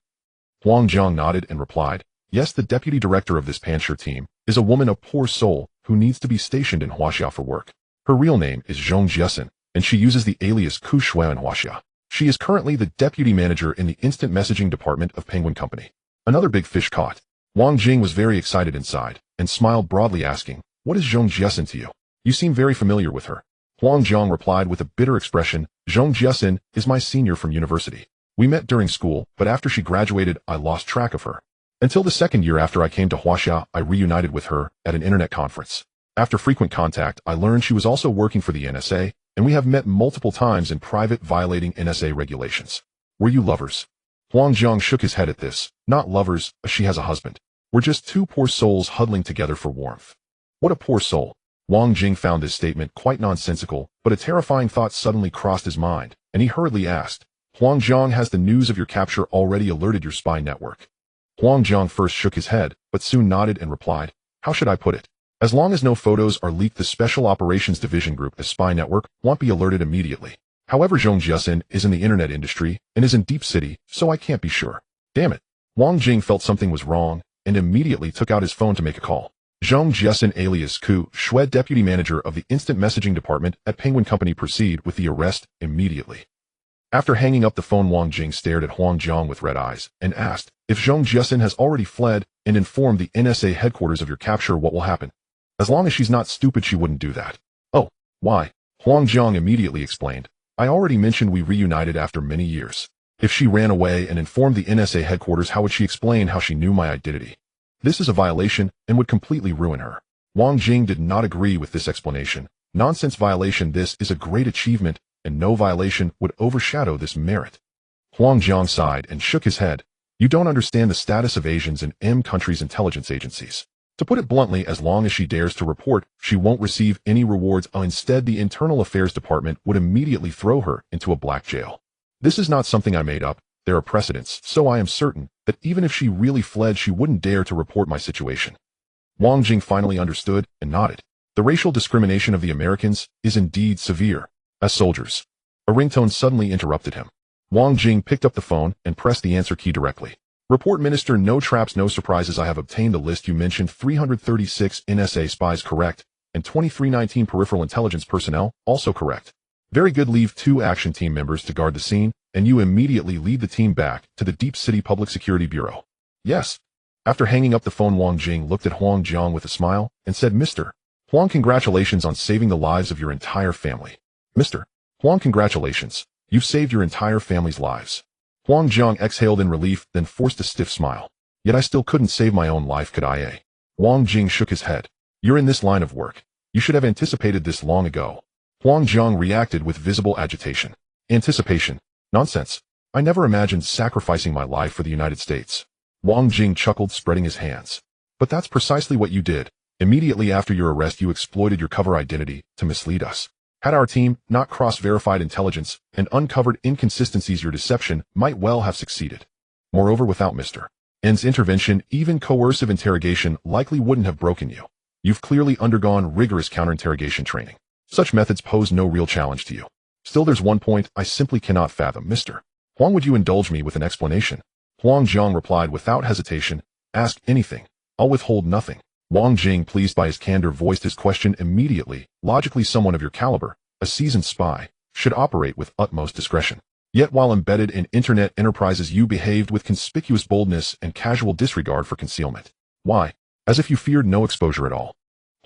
Huang Jiang nodded and replied, yes, the deputy director of this Pancher team is a woman of poor soul who needs to be stationed in Huaxia for work. Her real name is Zhong Jiasen, and she uses the alias Ku Shui in Huaxia. She is currently the deputy manager in the instant messaging department of Penguin Company. Another big fish caught. Wang Jing was very excited inside, and smiled broadly asking, what is Zhong Jiasen to you? You seem very familiar with her. Huang Jiang replied with a bitter expression, Zhong Jiasen is my senior from university. We met during school, but after she graduated, I lost track of her. Until the second year after I came to Huaxia, I reunited with her at an internet conference. After frequent contact, I learned she was also working for the NSA, and we have met multiple times in private violating NSA regulations. Were you lovers? Huang Jiang shook his head at this. Not lovers, she has a husband. We're just two poor souls huddling together for warmth. What a poor soul. Wang Jing found this statement quite nonsensical, but a terrifying thought suddenly crossed his mind, and he hurriedly asked, Huang Jiang, has the news of your capture already alerted your spy network? Huang Jiang first shook his head, but soon nodded and replied, how should I put it? As long as no photos are leaked, the Special Operations Division Group as spy network won't be alerted immediately. However, Zhong Jiasen is in the internet industry and is in Deep City, so I can't be sure. Damn it. Wang Jing felt something was wrong and immediately took out his phone to make a call. Zhong Jiasen alias Ku Shui, deputy manager of the instant messaging department at Penguin Company, proceed with the arrest immediately. After hanging up the phone, Wang Jing stared at Huang Jiang with red eyes and asked, if Zhong Jiasen has already fled and informed the NSA headquarters of your capture, what will happen? As long as she's not stupid, she wouldn't do that. Oh, why? Huang Jiang immediately explained, I already mentioned we reunited after many years. If she ran away and informed the NSA headquarters, how would she explain how she knew my identity? This is a violation and would completely ruin her. Wang Jing did not agree with this explanation. Nonsense violation. This is a great achievement, and no violation would overshadow this merit. Huang Jiang sighed and shook his head. You don't understand the status of Asians in M countries' intelligence agencies. To put it bluntly, as long as she dares to report, she won't receive any rewards. Instead, the Internal Affairs Department would immediately throw her into a black jail. This is not something I made up. There are precedents, so I am certain that even if she really fled, she wouldn't dare to report my situation. Wang Jing finally understood and nodded. The racial discrimination of the Americans is indeed severe. As soldiers. A ringtone suddenly interrupted him. Wang Jing picked up the phone and pressed the answer key directly. Report, Minister. No traps, no surprises. I have obtained the list you mentioned. 336 NSA spies correct, and 2319 peripheral intelligence personnel also correct. Very good. Leave 2 action team members to guard the scene, and you immediately lead the team back to the Deep City Public Security Bureau. Yes. After hanging up the phone, Wang Jing looked at Huang Jiang with a smile and said, Mr. Huang, congratulations on saving the lives of your entire family. Mr. Huang, congratulations. You've saved your entire family's lives. Huang Jiang exhaled in relief, then forced a stiff smile. Yet I still couldn't save my own life, could I? Wang Jing shook his head. You're in this line of work. You should have anticipated this long ago. Huang Jiang reacted with visible agitation. Anticipation? Nonsense. I never imagined sacrificing my life for the United States. Wang Jing chuckled, spreading his hands. But that's precisely what you did. Immediately after your arrest, you exploited your cover identity to mislead us. Had our team not cross-verified intelligence and uncovered inconsistencies, your deception might well have succeeded. Moreover, without Mr. N's intervention, even coercive interrogation likely wouldn't have broken you. You've clearly undergone rigorous counterinterrogation training. Such methods pose no real challenge to you. Still, there's one point I simply cannot fathom. Mr. Huang, would you indulge me with an explanation? Huang Jiang replied without hesitation, ask anything. I'll withhold nothing. Wang Jing, pleased by his candor, voiced his question immediately. Logically, someone of your caliber, a seasoned spy, should operate with utmost discretion. Yet while embedded in internet enterprises, you behaved with conspicuous boldness and casual disregard for concealment. Why? As if you feared no exposure at all.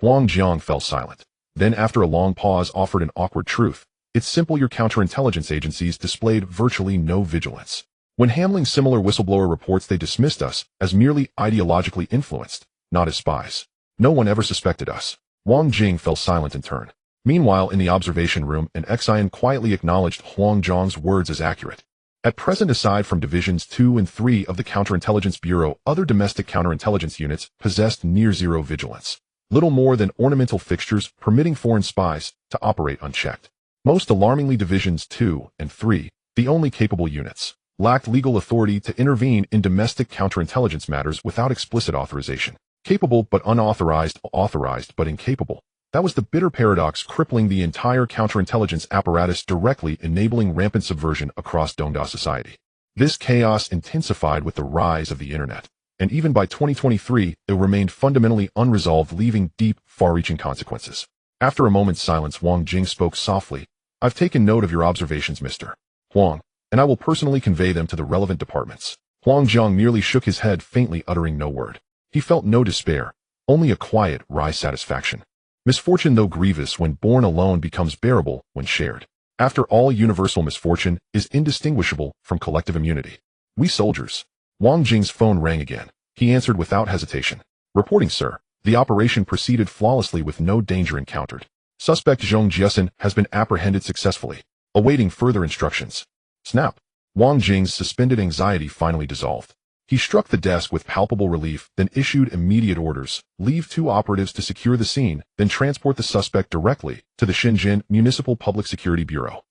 Huang Jiang fell silent. Then, after a long pause, offered an awkward truth. It's simple. Your counterintelligence agencies displayed virtually no vigilance. When handling similar whistleblower reports, they dismissed us as merely ideologically influenced, not as spies. No one ever suspected us. Wang Jing fell silent in turn. Meanwhile, in the observation room, an Xian quietly acknowledged Huang Jiang's words as accurate. At present, aside from Divisions 2 and 3 of the Counterintelligence Bureau, other domestic counterintelligence units possessed near-zero vigilance. Little more than ornamental fixtures permitting foreign spies to operate unchecked. Most alarmingly, Divisions 2 and 3, the only capable units, lacked legal authority to intervene in domestic counterintelligence matters without explicit authorization. Capable but unauthorized, authorized but incapable. That was the bitter paradox crippling the entire counterintelligence apparatus, directly enabling rampant subversion across Donda society. This chaos intensified with the rise of the internet, and even by 2023, it remained fundamentally unresolved, leaving deep, far-reaching consequences. After a moment's silence, Wang Jing spoke softly. "I've taken note of your observations, Mr. Huang, and I will personally convey them to the relevant departments." Huang Zhang merely shook his head, faintly uttering no word. He felt no despair, only a quiet, wry satisfaction. Misfortune, though grievous when borne alone, becomes bearable when shared. After all, universal misfortune is indistinguishable from collective immunity. We soldiers. Wang Jing's phone rang again. He answered without hesitation. "Reporting, sir. The operation proceeded flawlessly with no danger encountered. Suspect Zhong Jiasen has been apprehended successfully. Awaiting further instructions." Snap. Wang Jing's suspended anxiety finally dissolved. He struck the desk with palpable relief, then issued immediate orders. Leave 2 operatives to secure the scene, then transport the suspect directly to the Shenzhen Municipal Public Security Bureau.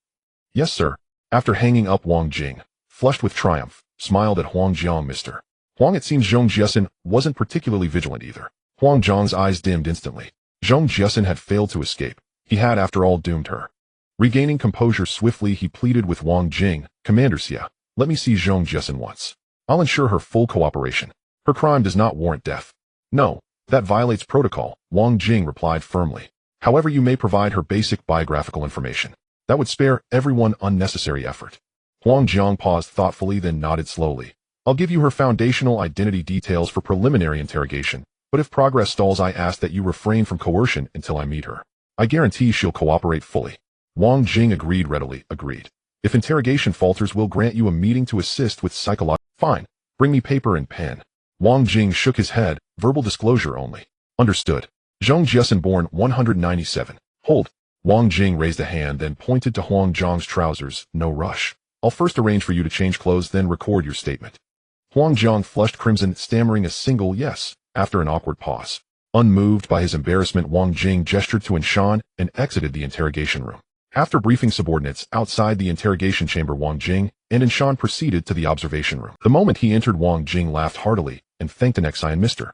"Yes, sir." After hanging up, Wang Jing, flushed with triumph, smiled at Huang Jiang. "Mr. Huang, it seems Zhong Jiasen wasn't particularly vigilant either." Huang Zhang's eyes dimmed instantly. Zhong Jiasen had failed to escape. He had, after all, doomed her. Regaining composure swiftly, he pleaded with Wang Jing. "Commander Xia, let me see Zhong Jiasen once. I'll ensure her full cooperation. Her crime does not warrant death." "No, that violates protocol," Wang Jing replied firmly. "However, you may provide her basic biographical information. That would spare everyone unnecessary effort." Huang Jiang paused thoughtfully, then nodded slowly. "I'll give you her foundational identity details for preliminary interrogation, but if progress stalls, I ask that you refrain from coercion until I meet her. I guarantee she'll cooperate fully." Wang Jing agreed readily. "Agreed. If interrogation falters, we'll grant you a meeting to assist with psychological—" "Fine. Bring me paper and pen." Wang Jing shook his head. "Verbal disclosure only." "Understood." Zhong Jiasen, born 197. "Hold." Wang Jing raised a hand, then pointed to Huang Zhang's trousers. "No rush. I'll first arrange for you to change clothes, then record your statement." Huang Zhang flushed crimson, stammering a single yes, after an awkward pause. Unmoved by his embarrassment, Wang Jing gestured to Anshan and exited the interrogation room. After briefing subordinates outside the interrogation chamber, Wang Jing and Anshan proceeded to the observation room. The moment he entered, Wang Jing laughed heartily and thanked an Xian. "Mr.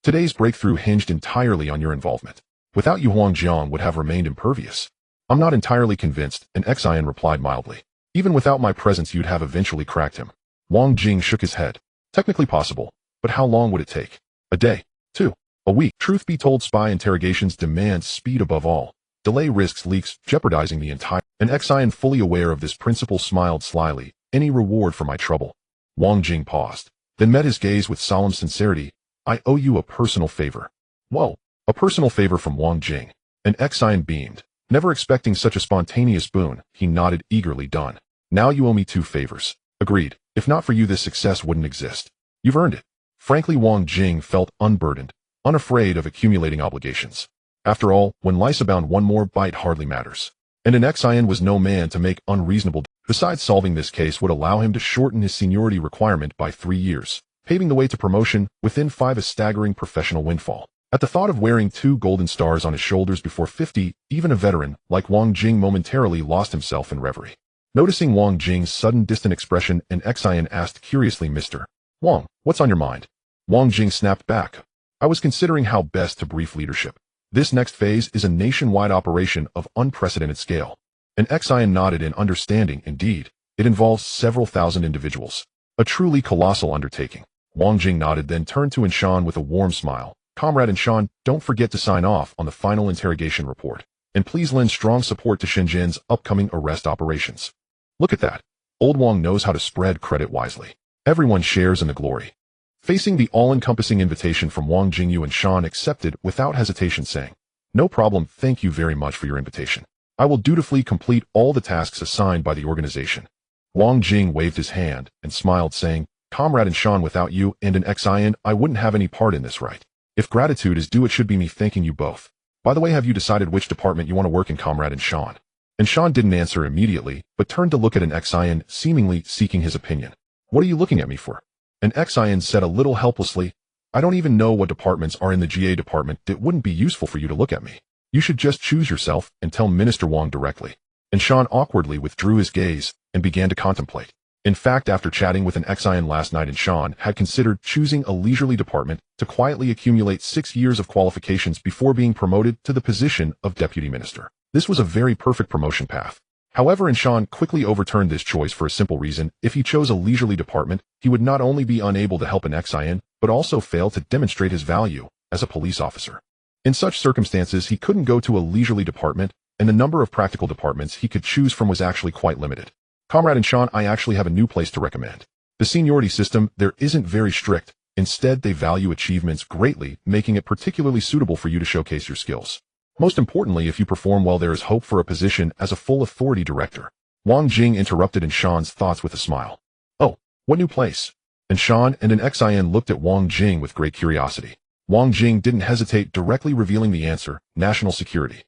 Today's breakthrough hinged entirely on your involvement. Without you, Huang Jiang would have remained impervious." "I'm not entirely convinced," an Xian replied mildly. "Even without my presence, you'd have eventually cracked him." Wang Jing shook his head. "Technically possible, but how long would it take? A day? 2? A week?" Truth be told, spy interrogations demand speed above all. Delay risks leaks, jeopardizing the entire— An Xian, fully aware of this principle, smiled slyly. "Any reward for my trouble?" Wang Jing paused, then met his gaze with solemn sincerity. "I owe you a personal favor." "Whoa, a personal favor from Wang Jing." An Xian beamed. Never expecting such a spontaneous boon, he nodded eagerly. "Done. Now you owe me 2 favors." "Agreed. If not for you, this success wouldn't exist. You've earned it." Frankly, Wang Jing felt unburdened, unafraid of accumulating obligations. After all, when lice abound, one more bite hardly matters. And an Xian was no man to make unreasonable— Besides, solving this case would allow him to shorten his seniority requirement by 3 years, paving the way to promotion within 5, a staggering professional windfall. At the thought of wearing 2 golden stars on his shoulders before 50, even a veteran like Wang Jing momentarily lost himself in reverie. Noticing Wang Jing's sudden distant expression, an Xian asked curiously, "Mr. Wang, what's on your mind?" Wang Jing snapped back. "I was considering how best to brief leadership. This next phase is a nationwide operation of unprecedented scale." An Xian nodded in understanding. "Indeed, it involves several thousand individuals. A truly colossal undertaking." Wang Jing nodded, then turned to Anshan with a warm smile. "Comrade Anshan, don't forget to sign off on the final interrogation report. And please lend strong support to Shenzhen's upcoming arrest operations." Look at that. Old Wang knows how to spread credit wisely. Everyone shares in the glory. Facing the all-encompassing invitation from Wang Jing, Yu and Shan accepted without hesitation, saying, "No problem, thank you very much for your invitation. I will dutifully complete all the tasks assigned by the organization." Wang Jing waved his hand and smiled, saying, "Comrade and Shan, without you and an Xian, I wouldn't have any part in this, right? If gratitude is due, it should be me thanking you both. By the way, have you decided which department you want to work in, Comrade and Shan?" And Sean didn't answer immediately, but turned to look at an Xian, seemingly seeking his opinion. What are you looking at me for? An Xian said a little helplessly, I don't even know what departments are in the GA department. It wouldn't be useful for you to look at me. You should just choose yourself and tell Minister Wang directly. And Sean awkwardly withdrew his gaze and began to contemplate. In fact, after chatting with an Xian last night, and Sean had considered choosing a leisurely department to quietly accumulate 6 years of qualifications before being promoted to the position of deputy minister. This was a very perfect promotion path. However, and Sean quickly overturned this choice for a simple reason. If he chose a leisurely department, he would not only be unable to help an Xian, but also fail to demonstrate his value as a police officer. In such circumstances, he couldn't go to a leisurely department, and the number of practical departments he could choose from was actually quite limited. Comrade and Sean, I actually have a new place to recommend. The seniority system there isn't very strict. Instead, they value achievements greatly, making it particularly suitable for you to showcase your skills. Most importantly, if you perform well, there is hope for a position as a full authority director. Wang Jing interrupted in Sean's thoughts with a smile. Oh, what new place? And Sean and an Xian looked at Wang Jing with great curiosity. Wang Jing didn't hesitate, directly revealing the answer, national security.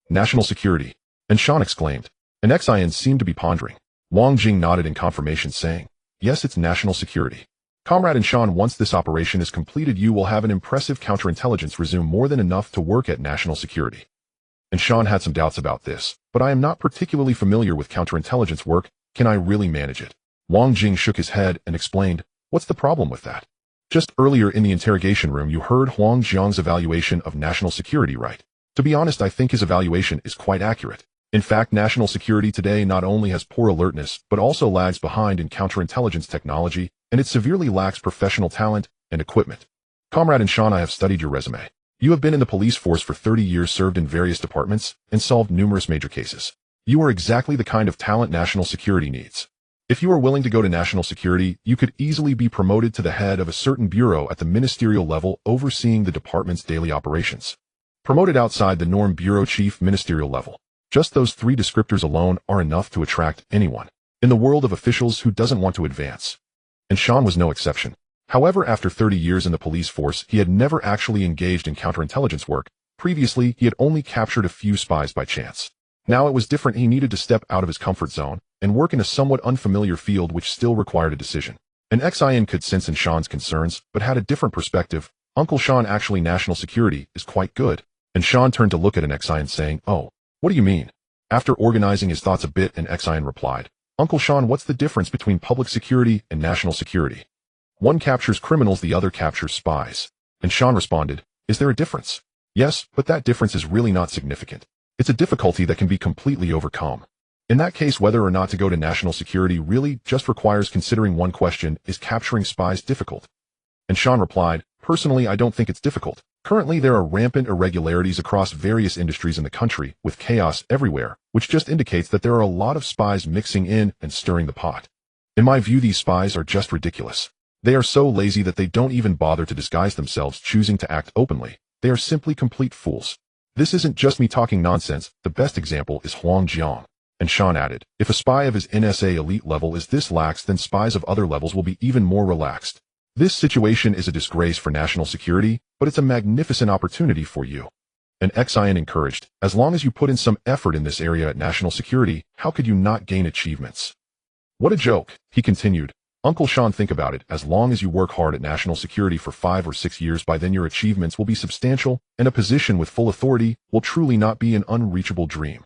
National security. And Sean exclaimed. An Xian seemed to be pondering. Wang Jing nodded in confirmation, saying, yes, it's national security. Comrade and Sean, once this operation is completed, you will have an impressive counterintelligence resume, more than enough to work at national security. And Sean had some doubts about this, but I am not particularly familiar with counterintelligence work. Can I really manage it? Wang Jing shook his head and explained, what's the problem with that? Just earlier in the interrogation room, you heard Huang Jiang's evaluation of national security, right? To be honest, I think his evaluation is quite accurate. In fact, national security today not only has poor alertness, but also lags behind in counterintelligence technology, and it severely lacks professional talent and equipment. Comrade and Sean, I have studied your resume. You have been in the police force for 30 years, served in various departments, and solved numerous major cases. You are exactly the kind of talent national security needs. If you are willing to go to national security, you could easily be promoted to the head of a certain bureau at the ministerial level, overseeing the department's daily operations. Promoted outside the norm, bureau chief, ministerial level. Just those 3 descriptors alone are enough to attract anyone in the world of officials who doesn't want to advance. And Sean was no exception. However, after 30 years in the police force, he had never actually engaged in counterintelligence work. Previously, he had only captured a few spies by chance. Now it was different. He needed to step out of his comfort zone and work in a somewhat unfamiliar field which still required a decision. An Xian could sense in Sean's concerns, but had a different perspective. Uncle Sean, actually national security is quite good. And Sean turned to look at an Xian, saying, oh, what do you mean? After organizing his thoughts a bit, an Xian replied, Uncle Sean, what's the difference between public security and national security? One captures criminals, the other captures spies. And Sean responded, is there a difference? Yes, but that difference is really not significant. It's a difficulty that can be completely overcome. In that case, whether or not to go to national security really just requires considering one question: is capturing spies difficult? And Sean replied, personally, I don't think it's difficult. Currently, there are rampant irregularities across various industries in the country, with chaos everywhere, which just indicates that there are a lot of spies mixing in and stirring the pot. In my view, these spies are just ridiculous. They are so lazy that they don't even bother to disguise themselves, choosing to act openly. They are simply complete fools. This isn't just me talking nonsense. The best example is Huang Jiang. And Sean added, if a spy of his NSA elite level is this lax, then spies of other levels will be even more relaxed. This situation is a disgrace for national security, but it's a magnificent opportunity for you. And Xian encouraged, as long as you put in some effort in this area at national security, how could you not gain achievements? What a joke, he continued. Uncle Sean, think about it. As long as you work hard at national security for 5 or 6 years, by then your achievements will be substantial, and a position with full authority will truly not be an unreachable dream.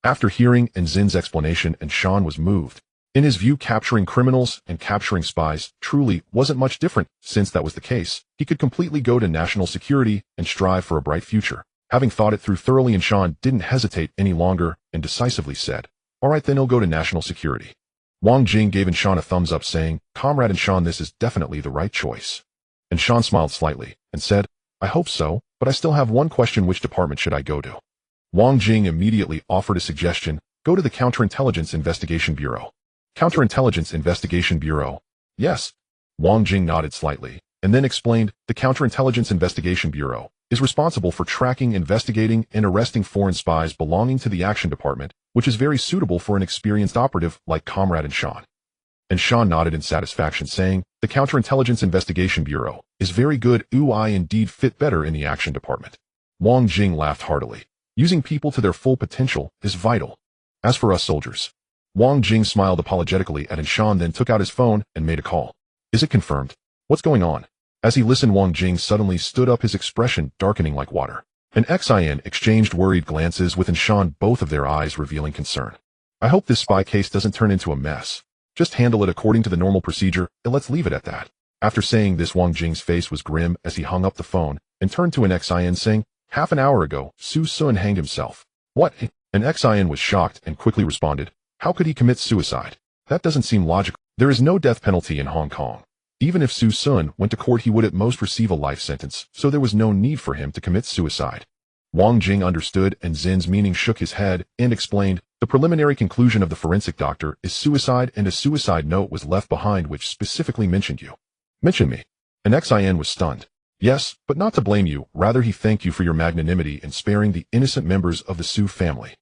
After hearing Zin's explanation, and Sean was moved. In his view, capturing criminals and capturing spies truly wasn't much different. Since that was the case, he could completely go to national security and strive for a bright future. Having thought it through thoroughly, and Sean didn't hesitate any longer and decisively said, all right, then he'll go to national security. Wang Jing gave Sean a thumbs up, saying, Comrade and Sean, this is definitely the right choice. And Sean smiled slightly and said, I hope so, but I still have one question. Which department should I go to? Wang Jing immediately offered a suggestion. Go to the Counterintelligence Investigation Bureau. Counterintelligence Investigation Bureau. Yes. Wang Jing nodded slightly, and then explained, the Counterintelligence Investigation Bureau is responsible for tracking, investigating, and arresting foreign spies belonging to the Action Department, which is very suitable for an experienced operative like Comrade and Sean. And Sean nodded in satisfaction, saying, the Counterintelligence Investigation Bureau is very good. I indeed fit better in the Action Department. Wang Jing laughed heartily. Using people to their full potential is vital. As for us soldiers. Wang Jing smiled apologetically at Anshan, then took out his phone and made a call. Is it confirmed? What's going on? As he listened, Wang Jing suddenly stood up, his expression darkening like water. And Xin exchanged worried glances with Anshan, both of their eyes revealing concern. I hope this spy case doesn't turn into a mess. Just handle it according to the normal procedure, and let's leave it at that. After saying this, Wang Jing's face was grim as he hung up the phone and turned to Xin, saying, half an hour ago, Su Sun hanged himself. What? Xin was shocked and quickly responded, how could he commit suicide? That doesn't seem logical. There is no death penalty in Hong Kong. Even if Su Sun went to court, he would at most receive a life sentence, so there was no need for him to commit suicide. Wang Jing understood, and Zin's meaning shook his head and explained, the preliminary conclusion of the forensic doctor is suicide, and a suicide note was left behind which specifically mentioned you. Mention me. Xin was stunned. Yes, but not to blame you, rather he thanked you for your magnanimity in sparing the innocent members of the Su family.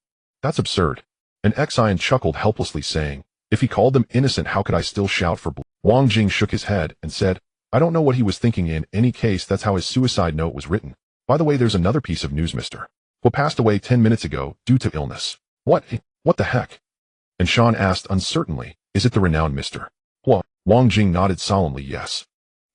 That's absurd. Xin chuckled helplessly, saying, if he called them innocent, how could I still shout for blood? Wang Jing shook his head and said, I don't know what he was thinking. In any case, that's how his suicide note was written. By the way, there's another piece of news. Mr. Hua passed away 10 minutes ago due to illness. What the heck? Anshan asked uncertainly, is it the renowned Mr. Hua? Wang Jing nodded solemnly yes.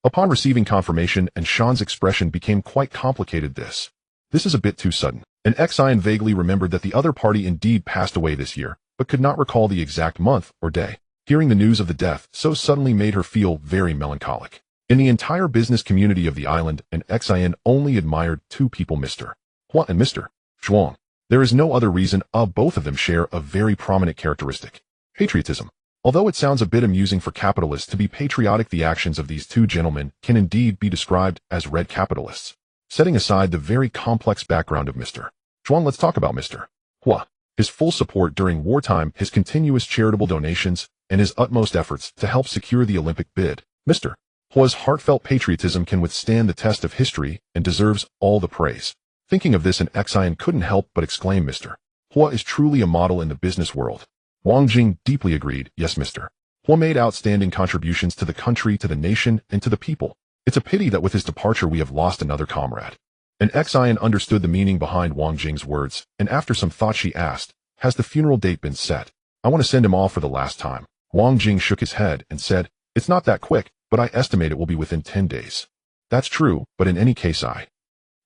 Upon receiving confirmation, Anshan's expression became quite complicated. This is a bit too sudden. Xin vaguely remembered that the other party indeed passed away this year, but could not recall the exact month or day. Hearing the news of the death so suddenly made her feel very melancholic. In the entire business community of the island, Xin only admired two people, Mr. Hua and Mr. Zhuang. There is no other reason. Both of them share a very prominent characteristic. Patriotism. Although it sounds a bit amusing for capitalists to be patriotic, the actions of these two gentlemen can indeed be described as red capitalists. Setting aside the very complex background of Mr. Zhuang, let's talk about Mr. Hua. His full support during wartime, his continuous charitable donations, and his utmost efforts to help secure the Olympic bid. Mr. Hua's heartfelt patriotism can withstand the test of history and deserves all the praise. Thinking of this, Xin couldn't help but exclaim, Mr. Hua is truly a model in the business world. Wang Jing deeply agreed, yes, Mr. Hua made outstanding contributions to the country, to the nation, and to the people. It's a pity that with his departure we have lost another comrade. Xin understood the meaning behind Wang Jing's words, and after some thought she asked, has the funeral date been set? I want to send him off for the last time. Wang Jing shook his head and said, it's not that quick, but I estimate it will be within 10 days. That's true, but in any case I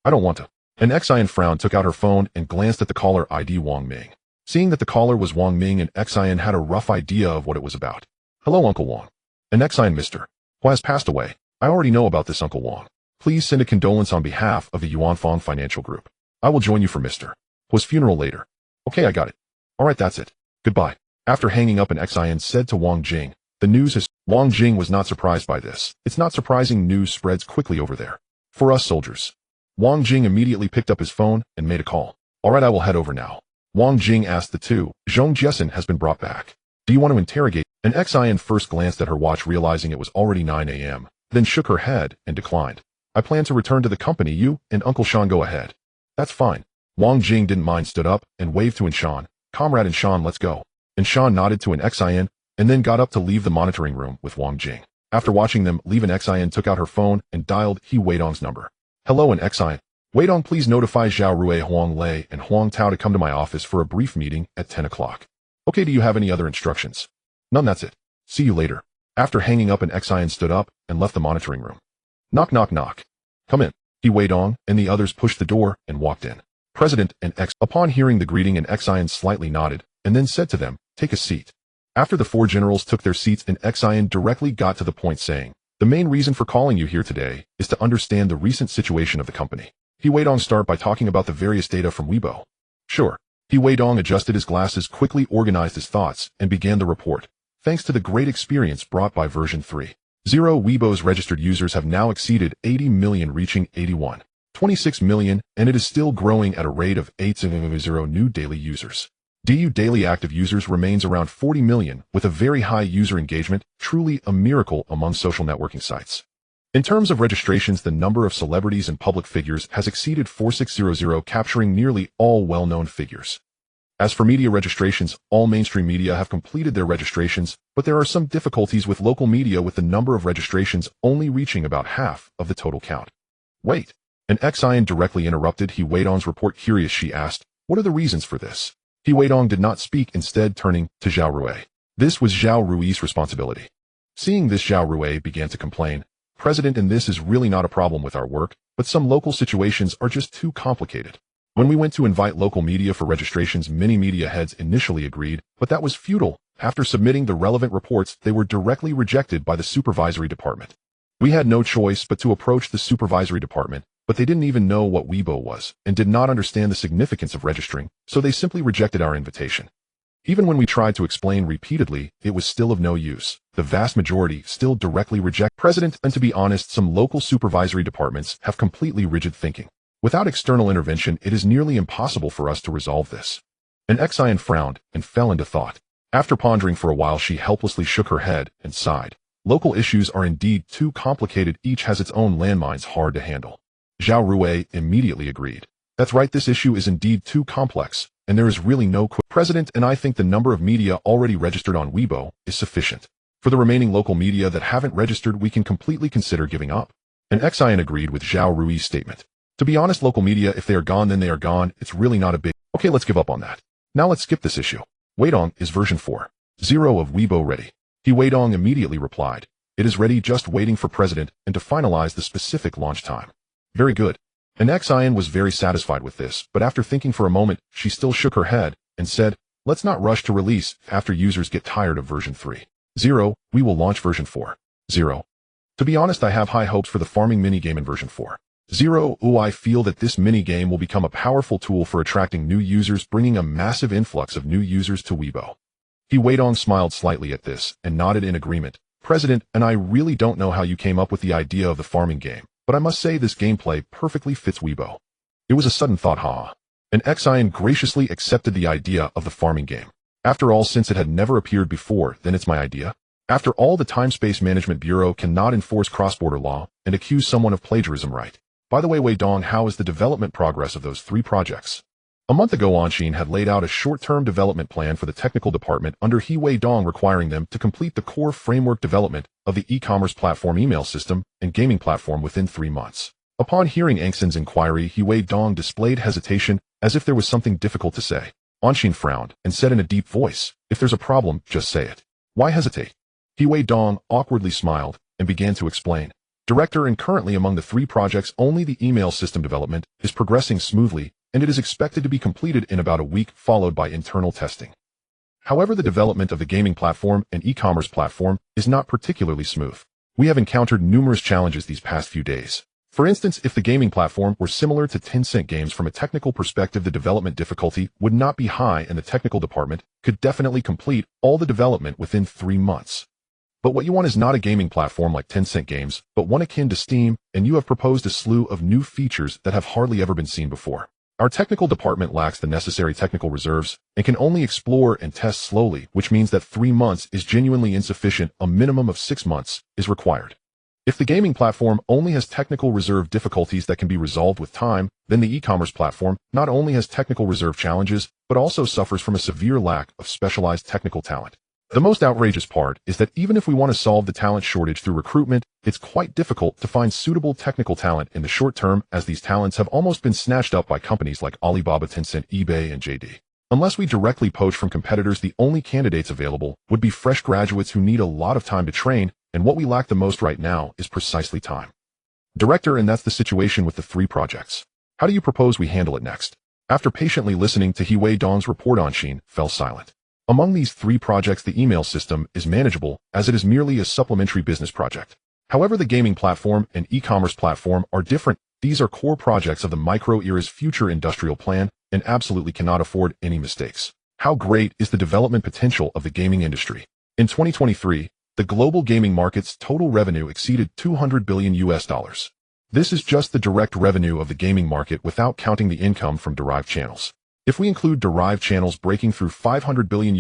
don't want to. Xin frowned, took out her phone, and glanced at the caller ID Wang Ming. Seeing that the caller was Wang Ming, Xin had a rough idea of what it was about. Hello, Uncle Wang. Xin, Mr. Hua has passed away. I already know about this, Uncle Wang. Please send a condolence on behalf of the Yuanfang Financial Group. I will join you for Mr. Hua's funeral later. Okay, I got it. Alright, that's it. Goodbye. After hanging up, Xin said to Wang Jing, the news has... Wang Jing was not surprised by this. It's not surprising, news spreads quickly over there. For us soldiers. Wang Jing immediately picked up his phone and made a call. Alright, I will head over now. Wang Jing asked the two. Zhong Jiesin has been brought back. Do you want to interrogate? Xin first glanced at her watch, realizing it was already 9 a.m., then shook her head and declined. I plan to return to the company. You and Uncle Shan go ahead. That's fine. Wang Jing didn't mind, stood up and waved to Anshan. Comrade Anshan, let's go. Anshan nodded to Xin and then got up to leave the monitoring room with Wang Jing. After watching them leave, Xin took out her phone and dialed He Weidong's number. Hello, Xin. Weidong, please notify Zhao Rui, Huang Lei, and Huang Tao to come to my office for a brief meeting at 10 o'clock. Okay, do you have any other instructions? None, that's it. See you later. After hanging up, Xin stood up and left the monitoring room. Knock, knock, knock. Come in. He Weidong and the others pushed the door and walked in. President and X. Upon hearing the greeting, Xin slightly nodded and then said to them, take a seat. After the four generals took their seats, Xin directly got to the point, saying, the main reason for calling you here today is to understand the recent situation of the company. He Weidong start by talking about the various data from Weibo. Sure. He Weidong adjusted his glasses, quickly organized his thoughts, and began the report. Thanks to the great experience brought by version 3.0, Weibo's registered users have now exceeded 80 million, reaching 81.26 million, and it is still growing at a rate of 8.0 new daily users. DU daily active users remains around 40 million, with a very high user engagement, truly a miracle among social networking sites. In terms of registrations, the number of celebrities and public figures has exceeded 4600, capturing nearly all well-known figures. As for media registrations, all mainstream media have completed their registrations, but there are some difficulties with local media, with the number of registrations only reaching about half of the total count. Wait. Xin directly interrupted He Weidong's report. Curious, she asked, what are the reasons for this? He Weidong did not speak, instead turning to Zhao Rui. This was Zhao Rui's responsibility. Seeing this, Zhao Rui began to complain. President, and this is really not a problem with our work, but some local situations are just too complicated. When we went to invite local media for registrations, many media heads initially agreed, but that was futile. After submitting the relevant reports, they were directly rejected by the supervisory department. We had no choice but to approach the supervisory department, but they didn't even know what Weibo was and did not understand the significance of registering, so they simply rejected our invitation. Even when we tried to explain repeatedly, it was still of no use. The vast majority still directly reject President, and to be honest, some local supervisory departments have completely rigid thinking. Without external intervention, it is nearly impossible for us to resolve this. An Xian frowned and fell into thought. After pondering for a while, she helplessly shook her head and sighed. Local issues are indeed too complicated, each has its own landmines hard to handle. Zhao Rui immediately agreed. That's right, this issue is indeed too complex, and there is really no President, and I think the number of media already registered on Weibo is sufficient. For the remaining local media that haven't registered, we can completely consider giving up. An Xian agreed with Zhao Rui's statement. To be honest, local media, if they are gone, then they are gone. It's really not a big... Okay, let's give up on that. Now let's skip this issue. Weidong, is version 4.0 of Weibo ready? He Weidong immediately replied. It is ready, just waiting for President and to finalize the specific launch time. Very good. An Xian was very satisfied with this, but after thinking for a moment, she still shook her head and said, let's not rush to release. After users get tired of version 3.0, we will launch version 4.0. To be honest, I have high hopes for the farming minigame in version 4.0. I feel that this minigame will become a powerful tool for attracting new users, bringing a massive influx of new users to Weibo. He Weidong smiled slightly at this and nodded in agreement. President, and I really don't know how you came up with the idea of the farming game, but I must say this gameplay perfectly fits Weibo. It was a sudden thought, haha. And Xian graciously accepted the idea of the farming game. After all, since it had never appeared before, then it's my idea. After all, the Time-Space Management Bureau cannot enforce cross-border law and accuse someone of plagiarism, right? By the way, Weidong, how is the development progress of those 3 projects? A month ago, Anshin had laid out a short-term development plan for the technical department under He Weidong, requiring them to complete the core framework development of the e-commerce platform, email system, and gaming platform within 3 months. Upon hearing Angshan's inquiry, He Weidong displayed hesitation, as if there was something difficult to say. Anshin frowned and said in a deep voice, if there's a problem, just say it. Why hesitate? He Weidong awkwardly smiled and began to explain. Director, and currently among the 3 projects, only the email system development is progressing smoothly, and it is expected to be completed in about a week, followed by internal testing. However, the development of the gaming platform and e-commerce platform is not particularly smooth. We have encountered numerous challenges these past few days. For instance, if the gaming platform were similar to Tencent games from a technical perspective, the development difficulty would not be high, and the technical department could definitely complete all the development within 3 months. But what you want is not a gaming platform like Tencent games, but one akin to Steam, and you have proposed a slew of new features that have hardly ever been seen before. Our technical department lacks the necessary technical reserves and can only explore and test slowly, which means that 3 months is genuinely insufficient. A minimum of 6 months is required. If the gaming platform only has technical reserve difficulties that can be resolved with time, then the e-commerce platform not only has technical reserve challenges, but also suffers from a severe lack of specialized technical talent. The most outrageous part is that even if we want to solve the talent shortage through recruitment, it's quite difficult to find suitable technical talent in the short term, as these talents have almost been snatched up by companies like Alibaba, Tencent, eBay, and JD. Unless we directly poach from competitors, the only candidates available would be fresh graduates who need a lot of time to train, and what we lack the most right now is precisely time. Director, and that's the situation with the 3 projects. How do you propose we handle it next? After patiently listening to He Weidong's report, Anshin fell silent. Among these 3 projects, the email system is manageable, as it is merely a supplementary business project. However, the gaming platform and e-commerce platform are different. These are core projects of the micro-era's future industrial plan and absolutely cannot afford any mistakes. How great is the development potential of the gaming industry? In 2023, the global gaming market's total revenue exceeded $200 billion. This is just the direct revenue of the gaming market without counting the income from derived channels. If we include derived channels, breaking through $500 billion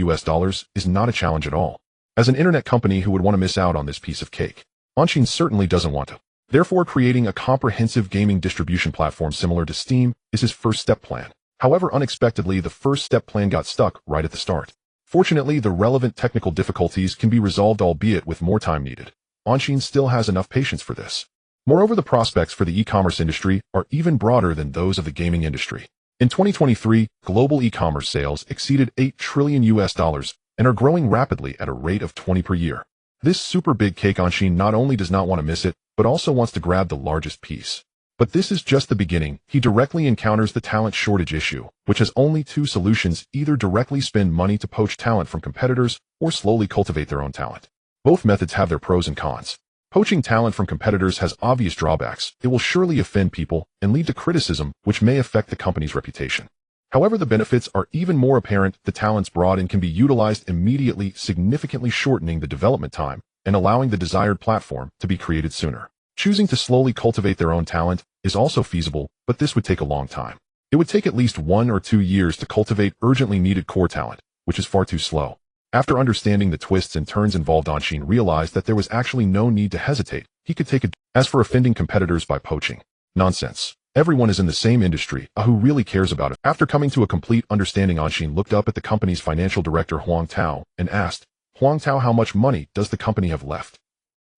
is not a challenge at all. As an internet company who would want to miss out on this piece of cake? Anshin certainly doesn't want to. Therefore, creating a comprehensive gaming distribution platform similar to Steam is his first step plan. However, unexpectedly, the first step plan got stuck right at the start. Fortunately, the relevant technical difficulties can be resolved, albeit with more time needed. Anshin still has enough patience for this. Moreover, the prospects for the e-commerce industry are even broader than those of the gaming industry. In 2023, global e-commerce sales exceeded $8 trillion and are growing rapidly at a rate of 20 per year. This super big cake Anshin not only does not want to miss it, but also wants to grab the largest piece. But this is just the beginning. He directly encounters the talent shortage issue, which has only two solutions: either directly spend money to poach talent from competitors or slowly cultivate their own talent. Both methods have their pros and cons. Poaching talent from competitors has obvious drawbacks. It will surely offend people and lead to criticism, which may affect the company's reputation. However, the benefits are even more apparent. The talents brought in can be utilized immediately, significantly shortening the development time and allowing the desired platform to be created sooner. Choosing to slowly cultivate their own talent is also feasible, but this would take a long time. It would take at least 1 or 2 years to cultivate urgently needed core talent, which is far too slow. After understanding the twists and turns involved, Anshin realized that there was actually no need to hesitate. He could take it. As for offending competitors by poaching, nonsense. Everyone is in the same industry. Who really cares about it? After coming to a complete understanding, Anshin looked up at the company's financial director Huang Tao and asked, "Huang Tao, how much money does the company have left?"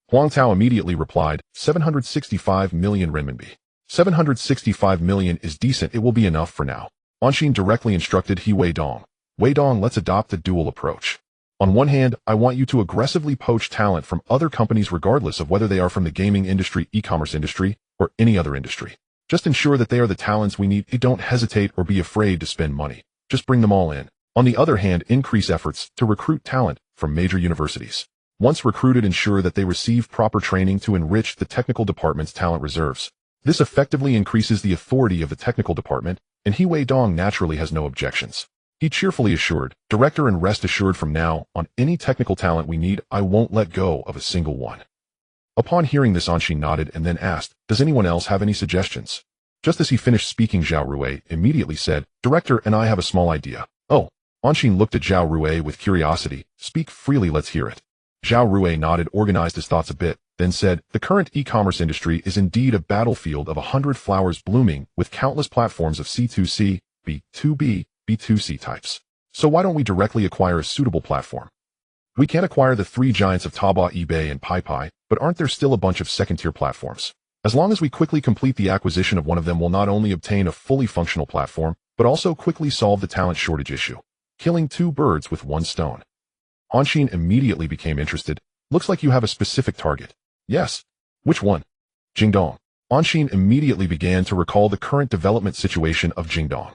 Huang Tao immediately replied, 765 million renminbi. 765 million is decent. It will be enough for now. Anshin directly instructed He Weidong, let's adopt the dual approach. On one hand, I want you to aggressively poach talent from other companies regardless of whether they are from the gaming industry, e-commerce industry, or any other industry. Just ensure that they are the talents we need. Don't hesitate or be afraid to spend money. Just bring them all in. On the other hand, increase efforts to recruit talent from major universities. Once recruited, ensure that they receive proper training to enrich the technical department's talent reserves. This effectively increases the authority of the technical department, and He Weidong naturally has no objections. He cheerfully assured, "Director, and rest assured from now on, any technical talent we need, I won't let go of a single one." Upon hearing this, Anshin nodded and then asked, "Does anyone else have any suggestions?" Just as he finished speaking, Zhao Rui immediately said, "Director, and I have a small idea." "Oh." Anshin looked at Zhao Rui with curiosity. "Speak freely, let's hear it." Zhao Rui nodded, organized his thoughts a bit, then said, "The current e-commerce industry is indeed a battlefield of 100 flowers blooming, with countless platforms of C2C, B2B, B2C types. So why don't we directly acquire a suitable platform? We can't acquire the 3 giants of Taobao, eBay, and PaiPai, but aren't there still a bunch of second-tier platforms? As long as we quickly complete the acquisition of one of them, we'll not only obtain a fully functional platform, but also quickly solve the talent shortage issue, killing 2 birds with 1 stone." Anshin immediately became interested. "Looks like you have a specific target." "Yes." "Which one?" "Jingdong." Anshin immediately began to recall the current development situation of Jingdong.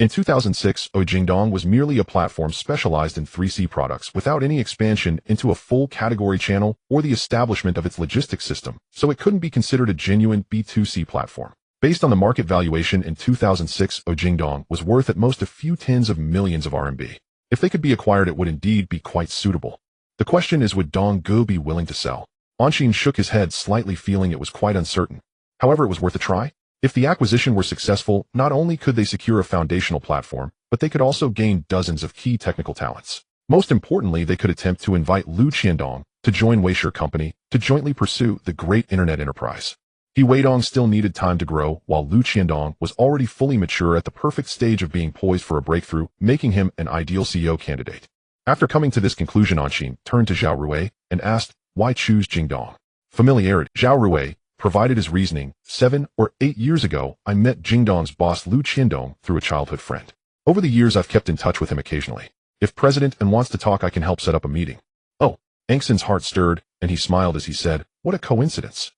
In 2006, Jingdong was merely a platform specialized in 3C products without any expansion into a full category channel or the establishment of its logistics system, so it couldn't be considered a genuine B2C platform. Based on the market valuation in 2006, Jingdong was worth at most a few tens of millions of RMB. If they could be acquired, it would indeed be quite suitable. The question is, would Donggu be willing to sell? Anshin shook his head slightly, feeling it was quite uncertain. However, it was worth a try. If the acquisition were successful, not only could they secure a foundational platform, but they could also gain dozens of key technical talents. Most importantly, they could attempt to invite Lu Qiandong to join Weishur Company to jointly pursue the great internet enterprise. He Weidong still needed time to grow, while Lu Qiandong was already fully mature at the perfect stage of being poised for a breakthrough, making him an ideal CEO candidate. After coming to this conclusion, Anshin turned to Zhao Rui and asked, "Why choose Jingdong?" Familiarity. Zhao Rui provided his reasoning. 7 or 8 years ago, I met Jingdong's boss Lu Qiandong through a childhood friend. Over the years, I've kept in touch with him occasionally. If President and wants to talk, I can help set up a meeting. Oh, Angson's heart stirred, and he smiled as he said, "What a coincidence."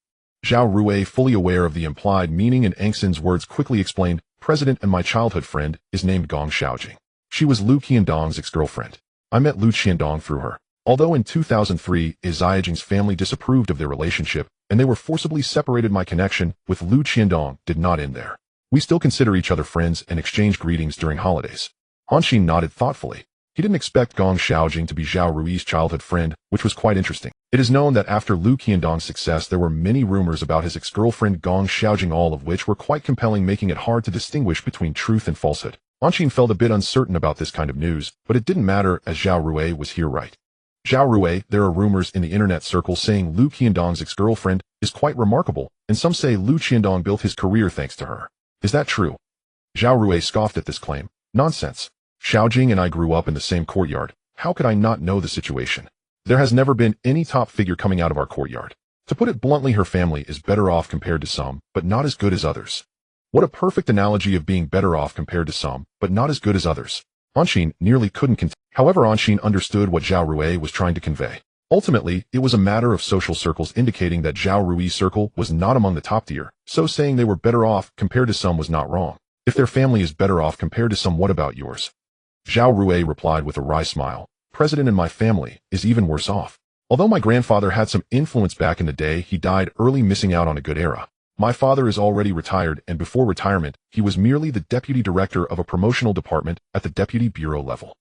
Zhao Rui, fully aware of the implied meaning in Angson's words, quickly explained, "President and my childhood friend is named Gong Xiaojing. She was Lu Qiandong's ex-girlfriend. I met Lu Qiandong through her. Although in 2003, Xiaojing's family disapproved of their relationship, and they were forcibly separated, my connection with Lu Qiandong did not end there. We still consider each other friends and exchange greetings during holidays." Anshin nodded thoughtfully. He didn't expect Gong Xiaojing to be Zhao Rui's childhood friend, which was quite interesting. It is known that after Lu Qiandong's success, there were many rumors about his ex-girlfriend Gong Xiaojing, all of which were quite compelling, making it hard to distinguish between truth and falsehood. Anshin felt a bit uncertain about this kind of news, but it didn't matter as Zhao Rui was here right. "Zhao Rui, there are rumors in the internet circle saying Lu Qiandong's ex-girlfriend is quite remarkable, and some say Lu Qiandong built his career thanks to her. Is that true?" Zhao Rui scoffed at this claim. "Nonsense. Xiaojing and I grew up in the same courtyard. How could I not know the situation? There has never been any top figure coming out of our courtyard. To put it bluntly, her family is better off compared to some, but not as good as others." What a perfect analogy of being better off compared to some, but not as good as others. Anshin nearly couldn't continue. However, Anshin understood what Zhao Rui was trying to convey. Ultimately, it was a matter of social circles indicating that Zhao Rui's circle was not among the top tier, so saying they were better off compared to some was not wrong. If their family is better off compared to some, what about yours? Zhao Rui replied with a wry smile. President and my family is even worse off. Although my grandfather had some influence back in the day, he died early, missing out on a good era. My father is already retired, and before retirement, he was merely the deputy director of a promotional department at the deputy bureau level.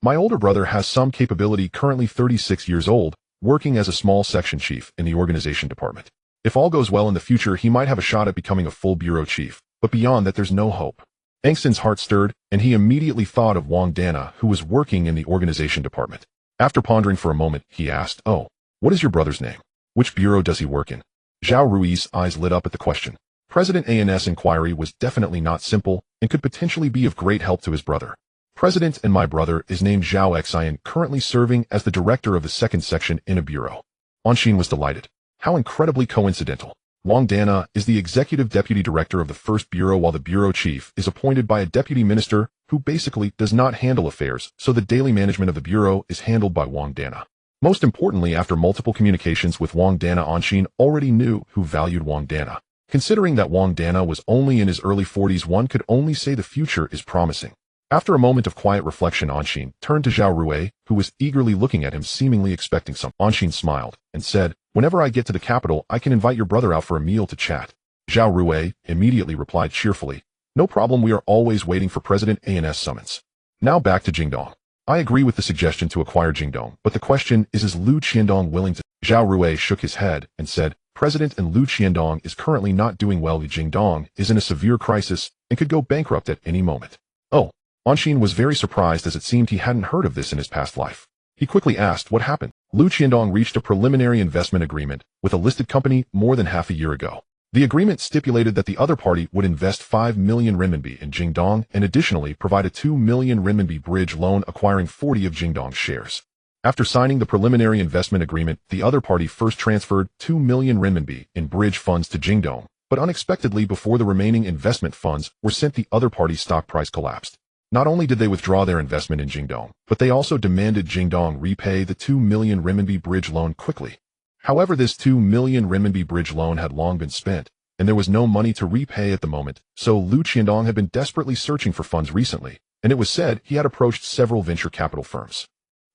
My older brother has some capability, currently 36 years old, working as a small section chief in the organization department. If all goes well in the future, he might have a shot at becoming a full bureau chief, but beyond that there's no hope. Angston's heart stirred, and he immediately thought of Wang Dana, who was working in the organization department. After pondering for a moment, he asked, "Oh, what is your brother's name? Which bureau does he work in?" Zhao Rui's eyes lit up at the question. President An's inquiry was definitely not simple and could potentially be of great help to his brother. President and my brother is named Zhao Xian, currently serving as the director of the second section in a bureau. Anshin was delighted. How incredibly coincidental. Wang Dana is the executive deputy director of the first bureau, while the bureau chief is appointed by a deputy minister who basically does not handle affairs, so the daily management of the bureau is handled by Wang Dana. Most importantly, after multiple communications with Wang Dana, Anshin already knew who valued Wang Dana. Considering that Wang Dana was only in his early 40s, one could only say the future is promising. After a moment of quiet reflection, Anshin turned to Zhao Rui, who was eagerly looking at him, seemingly expecting something. Anshin smiled and said, "Whenever I get to the capital, I can invite your brother out for a meal to chat." Zhao Rui immediately replied cheerfully, "No problem, we are always waiting for President An's summons." Now back to Jingdong. I agree with the suggestion to acquire Jingdong, but the question is Lu Qiandong willing to? Zhao Rui shook his head and said, "President and Lu Qiandong is currently not doing well. Jingdong is in a severe crisis and could go bankrupt at any moment." Oh. Anshin was very surprised, as it seemed he hadn't heard of this in his past life. He quickly asked what happened. Lu Qiandong reached a preliminary investment agreement with a listed company more than half a year ago. The agreement stipulated that the other party would invest 5 million renminbi in Jingdong and additionally provide a 2 million renminbi bridge loan, acquiring 40 of Jingdong's shares. After signing the preliminary investment agreement, the other party first transferred 2 million renminbi in bridge funds to Jingdong, but unexpectedly, before the remaining investment funds were sent, the other party's stock price collapsed. Not only did they withdraw their investment in Jingdong, but they also demanded Jingdong repay the 2 million renminbi bridge loan quickly. However, this 2 million renminbi bridge loan had long been spent, and there was no money to repay at the moment, so Lu Qiandong had been desperately searching for funds recently, and it was said he had approached several venture capital firms.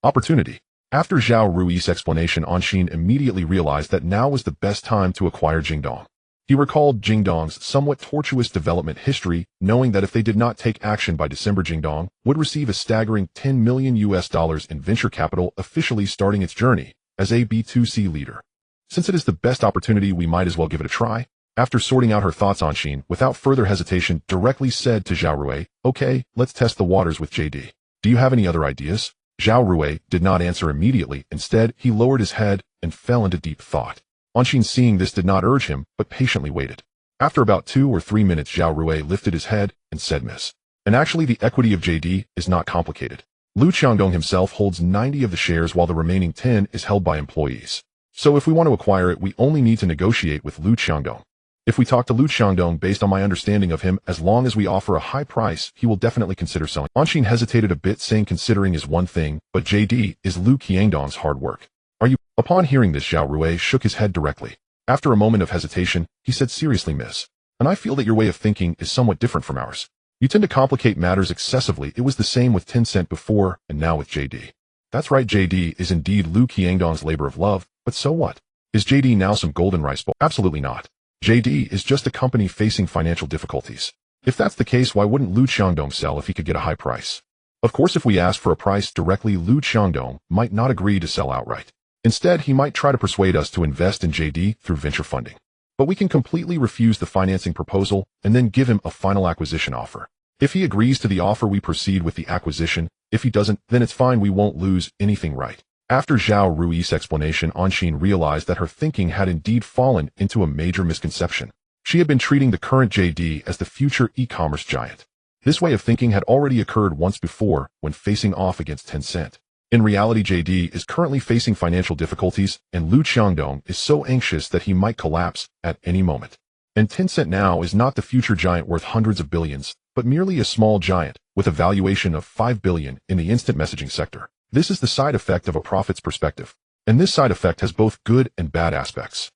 Opportunity. After Zhao Rui's explanation, Anshin immediately realized that now was the best time to acquire Jingdong. He recalled Jingdong's somewhat tortuous development history, knowing that if they did not take action by December, Jingdong would receive a staggering $10 million in venture capital, officially starting its journey as a B2C leader. Since it is the best opportunity, we might as well give it a try. After sorting out her thoughts, Anshin, without further hesitation, directly said to Zhao Rui, "Okay, let's test the waters with JD. Do you have any other ideas?" Zhao Rui did not answer immediately. Instead, he lowered his head and fell into deep thought. Anshin, seeing this, did not urge him, but patiently waited. After about 2 or 3 minutes, Zhao Rui lifted his head and said, "Miss. And actually, the equity of JD is not complicated. Lu Qiandong himself holds 90 of the shares, while the remaining 10 is held by employees. So if we want to acquire it, we only need to negotiate with Lu Qiandong. If we talk to Lu Qiandong, based on my understanding of him, as long as we offer a high price, he will definitely consider selling." Anshin hesitated a bit, saying considering is one thing, but JD is Lu Qiandong's hard work. "Are you?" Upon hearing this, Zhao Rui shook his head directly. After a moment of hesitation, he said, "Seriously, miss. And I feel that your way of thinking is somewhat different from ours. You tend to complicate matters excessively. It was the same with Tencent before, and now with JD. That's right, JD is indeed Lu Qiandong's labor of love, but so what? Is JD now some golden rice bowl? Absolutely not. JD is just a company facing financial difficulties. If that's the case, why wouldn't Lu Qiandong sell if he could get a high price? Of course, if we ask for a price directly, Lu Qiandong might not agree to sell outright. Instead, he might try to persuade us to invest in JD through venture funding. But we can completely refuse the financing proposal and then give him a final acquisition offer. If he agrees to the offer, we proceed with the acquisition. If he doesn't, then it's fine, we won't lose anything, right?" After Zhao Rui's explanation, Anshin realized that her thinking had indeed fallen into a major misconception. She had been treating the current JD as the future e-commerce giant. This way of thinking had already occurred once before when facing off against Tencent. In reality, JD is currently facing financial difficulties, and Lu Qiandong is so anxious that he might collapse at any moment. And Tencent now is not the future giant worth hundreds of billions, but merely a small giant with a valuation of 5 billion in the instant messaging sector. This is the side effect of a profits perspective. And this side effect has both good and bad aspects.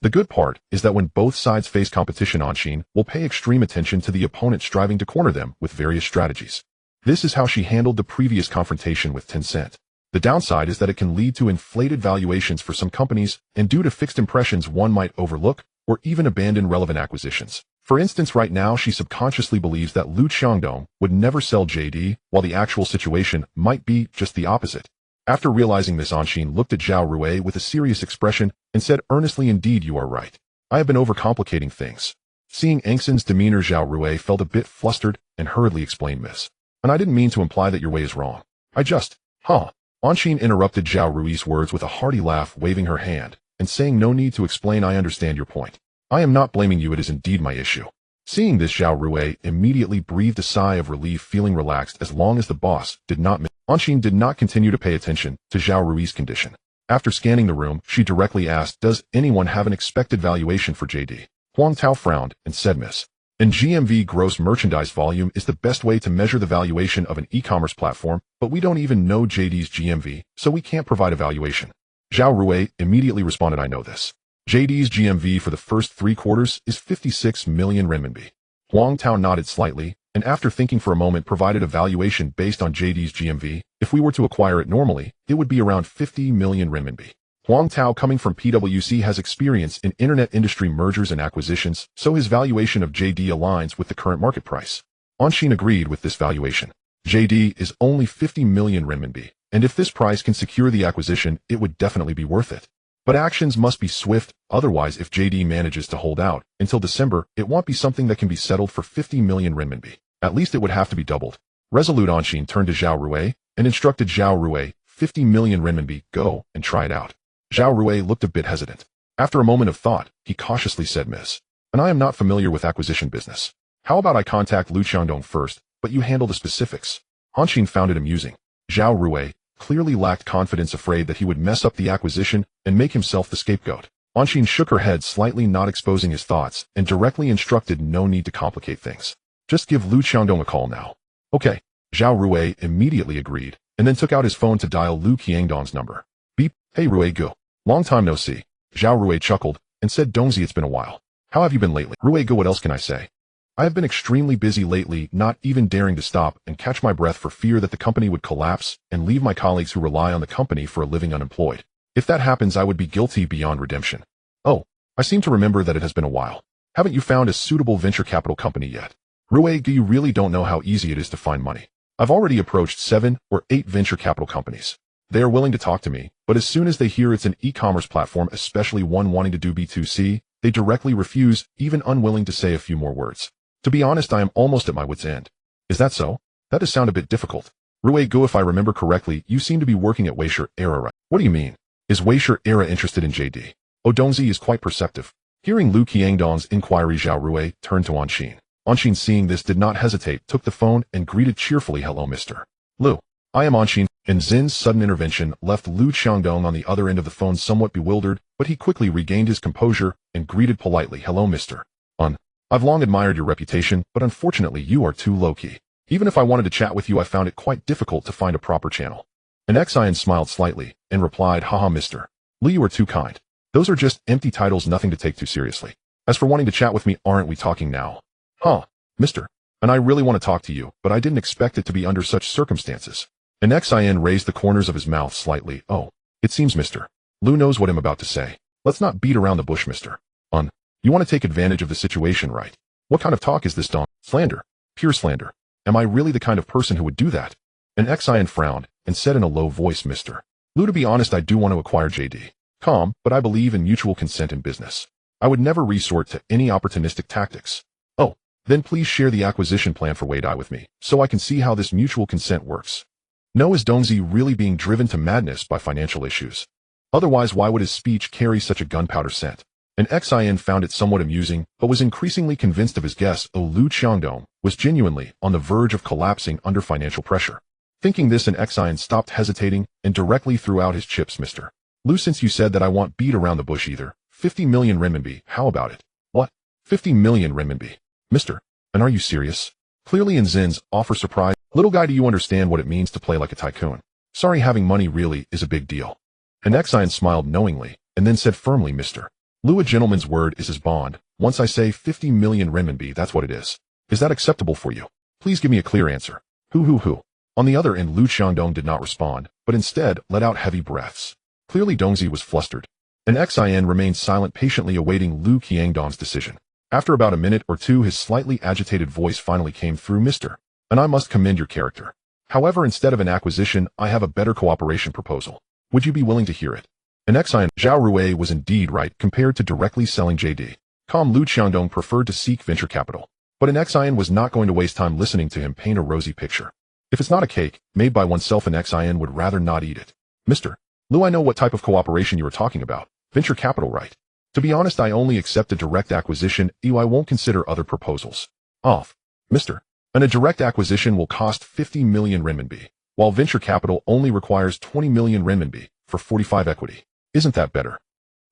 The good part is that when both sides face competition, Anshin will pay extreme attention to the opponent striving to corner them with various strategies. This is how she handled the previous confrontation with Tencent. The downside is that it can lead to inflated valuations for some companies, and due to fixed impressions one might overlook or even abandon relevant acquisitions. For instance, right now she subconsciously believes that Lu Qiangdong would never sell JD, while the actual situation might be just the opposite. After realizing this, Anshin looked at Zhao Rui with a serious expression and said earnestly, "Indeed, you are right. I have been overcomplicating things." Seeing Angshan's demeanor, Zhao Rui felt a bit flustered and hurriedly explained, "Miss. And I didn't mean to imply that your way is wrong. I just, Anshin interrupted Zhao Rui's words with a hearty laugh, waving her hand and saying, "No need to explain, I understand your point. I am not blaming you, it is indeed my issue." Seeing this, Zhao Rui immediately breathed a sigh of relief, feeling relaxed as long as the boss did not miss. Anshin did not continue to pay attention to Zhao Rui's condition. After scanning the room, she directly asked, "Does anyone have an expected valuation for JD?" Huang Tao frowned and said, "Miss. And GMV, gross merchandise volume, is the best way to measure the valuation of an e-commerce platform, but we don't even know JD's GMV, so we can't provide a valuation." Zhao Rui immediately responded, "I know this. JD's GMV for the first 3 quarters is 56 million renminbi. Huang Tao nodded slightly, and after thinking for a moment provided a valuation based on JD's GMV. If we were to acquire it normally, it would be around 50 million renminbi. Huang Tao, coming from PwC, has experience in internet industry mergers and acquisitions, so his valuation of JD aligns with the current market price. Anshin agreed with this valuation. JD is only 50 million renminbi, and if this price can secure the acquisition, it would definitely be worth it. But actions must be swift, otherwise if JD manages to hold out until December, it won't be something that can be settled for 50 million renminbi. At least it would have to be doubled. Resolute, Anshin turned to Zhao Rui and instructed Zhao Rui, 50 million renminbi, go and try it out. Zhao Rui looked a bit hesitant. After a moment of thought, he cautiously said, "Miss, and I am not familiar with acquisition business. How about I contact Lu Qiangdong first, but you handle the specifics?" Anshin found it amusing. Zhao Rui clearly lacked confidence, afraid that he would mess up the acquisition and make himself the scapegoat. Anshin shook her head slightly, not exposing his thoughts, and directly instructed, "No need to complicate things. Just give Lu Qiangdong a call now." "Okay." Zhao Rui immediately agreed, and then took out his phone to dial Lu Qiangdong's number. "Beep, hey Rui, go. Long time no see." Zhao Rui chuckled and said, "Dongzi, it's been a while. How have you been lately?" "Rui, go, what else can I say? I have been extremely busy lately, not even daring to stop and catch my breath for fear that the company would collapse and leave my colleagues who rely on the company for a living unemployed. If that happens, I would be guilty beyond redemption." "Oh, I seem to remember that it has been a while. Haven't you found a suitable venture capital company yet?" "Rui, you really don't know how easy it is to find money. I've already approached 7 or 8 venture capital companies. They are willing to talk to me, but as soon as they hear it's an e-commerce platform, especially one wanting to do B2C, they directly refuse, even unwilling to say a few more words. To be honest, I am almost at my wit's end." "Is that so? That does sound a bit difficult. Rui, go, if I remember correctly, you seem to be working at Weishur Era, right?" "What do you mean? Is Weishur Era interested in JD?" "Oh, Dongzi is quite perceptive." Hearing Lu Qiangdong's inquiry, Zhao Rui turned to Anshin. Anshin, seeing this, did not hesitate, took the phone and greeted cheerfully, "Hello, Mr. Lu. I am Anshin." And Zin's sudden intervention left Lu Qiangdong on the other end of the phone somewhat bewildered, but he quickly regained his composure and greeted politely, "Hello, Mr. Un. I've long admired your reputation, but unfortunately you are too low-key. Even if I wanted to chat with you, I found it quite difficult to find a proper channel." And Xian smiled slightly and replied, "Haha, Mr. Lu, you are too kind. Those are just empty titles, nothing to take too seriously. As for wanting to chat with me, aren't we talking now?" "Huh, Mr. And I really want to talk to you, but I didn't expect it to be under such circumstances." And Xian raised the corners of his mouth slightly. "Oh, it seems Mr. Lu knows what I'm about to say. Let's not beat around the bush, Mr. Un. You want to take advantage of the situation, right? What kind of talk is this, Don? Slander. Pure slander. Am I really the kind of person who would do that?" And Xian frowned and said in a low voice, "Mr. Lu, to be honest, I do want to acquire JD. But I believe in mutual consent in business. I would never resort to any opportunistic tactics." "Oh, then please share the acquisition plan for Weidai with me, so I can see how this mutual consent works." No, is Dongzi really being driven to madness by financial issues? Otherwise, why would his speech carry such a gunpowder scent? And Xian found it somewhat amusing, but was increasingly convinced of his guess. Lu Qiangdong was genuinely on the verge of collapsing under financial pressure. Thinking this, and Xian stopped hesitating and directly threw out his chips. "Mr. Lu, since you said that I want beat around the bush either, 50 million renminbi, how about it?" "What? 50 million renminbi. Mr. And are you serious? Clearly in Zin's offer surprise. Little guy, do you understand what it means to play like a tycoon? Sorry, having money really is a big deal. And Exine smiled knowingly, and then said firmly, Mr. Lu, a gentleman's word is his bond. Once I say 50 million renminbi, that's what it is. Is that acceptable for you? Please give me a clear answer. Who. On the other end, Lu Xiangdong did not respond, but instead let out heavy breaths. Clearly Dongzi was flustered. And Xin remained silent, patiently awaiting Lu Qiangdong's decision. After about a minute or two, his slightly agitated voice finally came through, Mr. And I must commend your character. However, instead of an acquisition, I have a better cooperation proposal. Would you be willing to hear it? And Xin, Zhao Rui was indeed right. Compared to directly selling JD. Lu Xiangdong preferred to seek venture capital. But Xin was not going to waste time listening to him paint a rosy picture. If it's not a cake made by oneself, Xin would rather not eat it. Mr. Lu, I know what type of cooperation you are talking about. Venture capital, right? To be honest, I only accept a direct acquisition. I won't consider other proposals. Off. Mr. And a direct acquisition will cost 50 million renminbi, while venture capital only requires 20 million renminbi for 45 equity. Isn't that better?